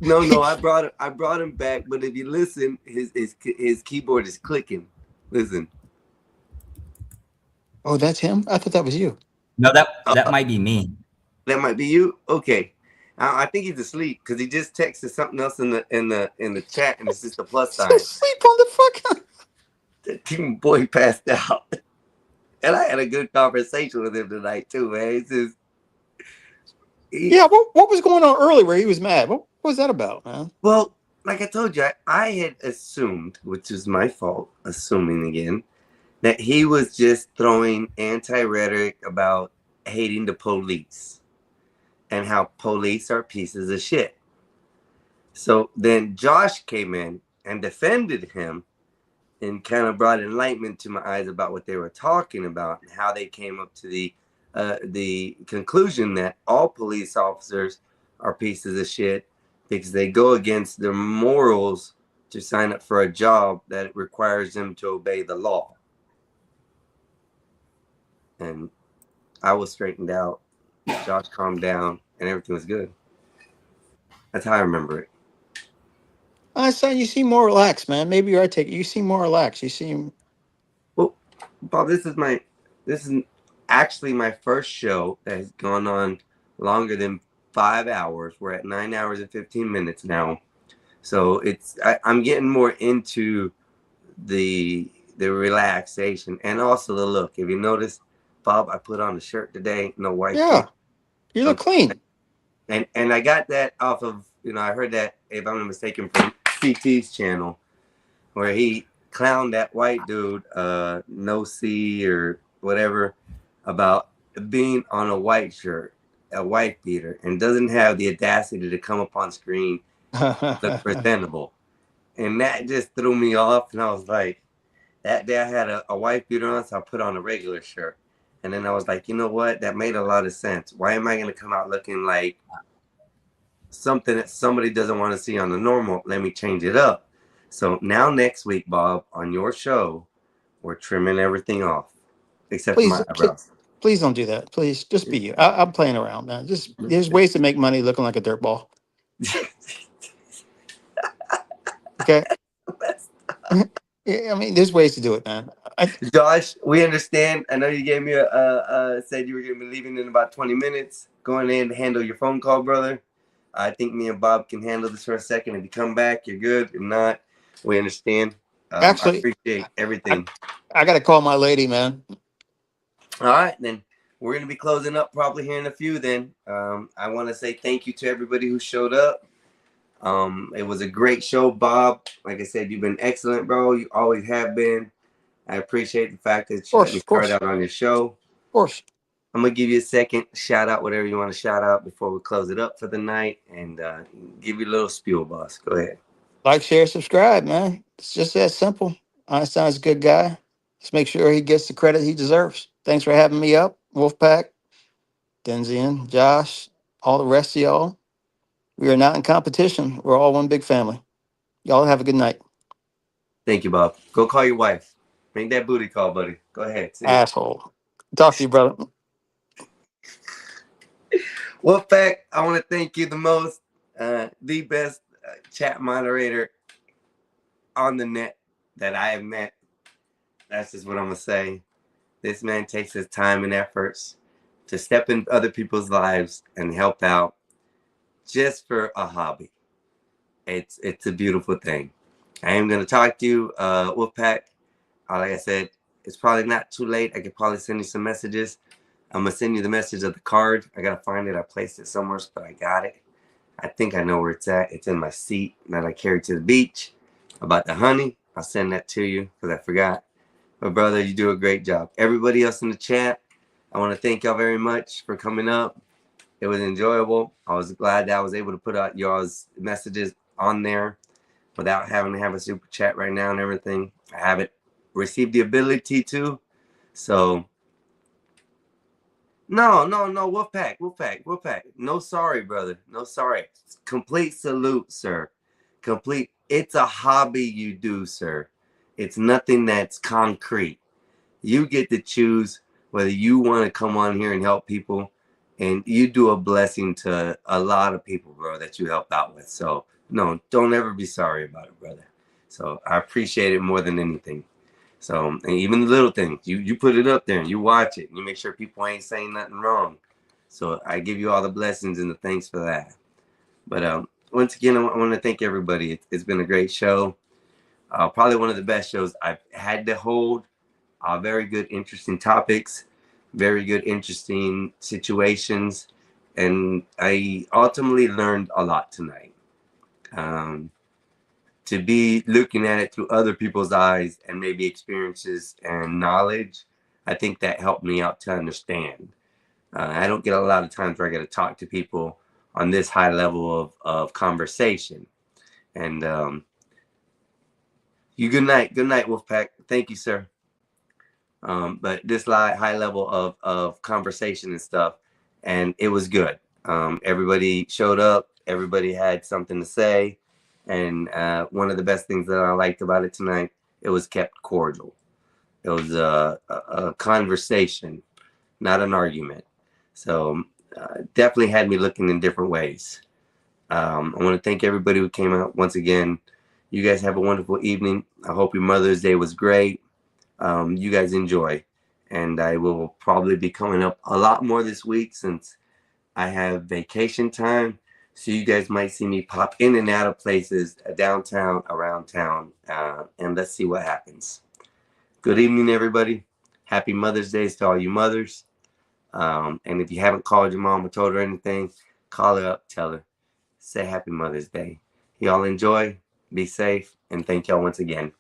No, I brought him back. But if you listen, his keyboard is clicking. Listen. Oh, that's him? I thought that was you. No, that might be me. That might be you. Okay, I think he's asleep because he just texted something else in the chat, and it's just a plus sign. Sleep on the fuck. The team boy passed out, and I had a good conversation with him tonight too, man. It's just. Yeah, what was going on earlier where he was mad? What was that about, man? Well, like I told you, I had assumed, which is my fault, assuming again, that he was just throwing anti-rhetoric about hating the police and how police are pieces of shit. So then Josh came in and defended him and kind of brought enlightenment to my eyes about what they were talking about and how they came up to the conclusion that all police officers are pieces of shit because they go against their morals to sign up for a job that requires them to obey the law. And I was straightened out. Josh calmed down and everything was good. That's how I remember it. Son, you seem more relaxed, man. Maybe you are taking. You seem more relaxed. You seem. Well, Bob, this is actually my first show that has gone on longer than 5 hours. We're at 9 hours and 15 minutes now. So I'm getting more into the relaxation and also the look. If you notice, Bob, I put on a shirt today, no white. Yeah, you look clean. And I got that off of, I heard that, if I'm not mistaken, from CT's channel, where he clowned that white dude, No C or whatever, about being on a white shirt, a white beater, and doesn't have the audacity to come up on screen, look presentable. And that just threw me off. And I was like, that day I had a white beater on, so I put on a regular shirt. And then I was like, you know what? That made a lot of sense. Why am I going to come out looking like something that somebody doesn't want to see on the normal? Let me change it up. So now next week, Bob, on your show, we're trimming everything off. Except for my eyebrows. Please don't do that. Please, just be you. I'm playing around, man. There's ways to make money looking like a dirtball. Okay. Yeah, I mean, there's ways to do it, man. Josh, we understand. I know you gave me said you were going to be leaving in about 20 minutes. Going in to handle your phone call, brother. I think me and Bob can handle this for a second. If you come back, you're good. If not, we understand. Actually, I appreciate everything. I got to call my lady, man. All right, then we're going to be closing up probably here in a few. Then I want to say thank you to everybody who showed up. It was a great show, Bob. Like I said, you've been excellent, bro. You always have been. I appreciate the fact that you let me start out on your show. Of course. I'm going to give you a second, shout out whatever you want to shout out before we close it up for the night, and give you a little spiel, boss. Go ahead. Like, share, subscribe, man. It's just that simple. Einstein's a good guy. Let's make sure he gets the credit he deserves. Thanks for having me up, Wolfpack, Denzian, Josh, all the rest of y'all. We are not in competition. We're all one big family. Y'all have a good night. Thank you, Bob. Go call your wife. Make that booty call, buddy. Go ahead. Asshole. Talk to you, brother. Wolfpack, I want to thank you the most, the best chat moderator on the net that I have met. That's just what I'm going to say. This man takes his time and efforts to step in other people's lives and help out just for a hobby. It's a beautiful thing. I am going to talk to you, Wolfpack. Like I said, it's probably not too late. I could probably send you some messages. I'm going to send you the message of the card. I got to find it. I placed it somewhere, but I got it. I think I know where it's at. It's in my seat that I carried to the beach. About the honey, I'll send that to you because I forgot. But brother, you do a great job. Everybody else in the chat, I want to thank y'all very much for coming up. It was enjoyable. I was glad that I was able to put out y'all's messages on there without having to have a super chat right now and everything. I haven't received the ability to. So, no, Wolfpack. No sorry, brother. No sorry. Complete salute, sir. Complete. It's a hobby you do, sir. It's nothing that's concrete. You get to choose whether you want to come on here and help people, and you do a blessing to a lot of people, bro, that you help out with. So, no, don't ever be sorry about it, brother. So I appreciate it more than anything. So, and even the little things, you put it up there and you watch it and you make sure people ain't saying nothing wrong. So I give you all the blessings and the thanks for that. But once again, I want to thank everybody. It's been a great show. Probably one of the best shows I've had to hold. Very good, interesting topics, very good, interesting situations. And I ultimately learned a lot tonight. To be looking at it through other people's eyes and maybe experiences and knowledge, I think that helped me out to understand. I don't get a lot of times where I get to talk to people on this high level of conversation. And you good night, Wolfpack. Thank you, sir. But this high level of conversation and stuff, and it was good. Everybody showed up. Everybody had something to say. And one of the best things that I liked about it tonight, it was kept cordial. It was a conversation, not an argument. So definitely had me looking in different ways. I want to thank everybody who came out once again. You guys have a wonderful evening. I hope your Mother's Day was great. You guys enjoy. And I will probably be coming up a lot more this week since I have vacation time. So you guys might see me pop in and out of places downtown, around town, and let's see what happens. Good evening, everybody. Happy Mother's Day to all you mothers. And if you haven't called your mom or told her anything, call her up, tell her. Say Happy Mother's Day. Y'all enjoy, be safe, and thank y'all once again.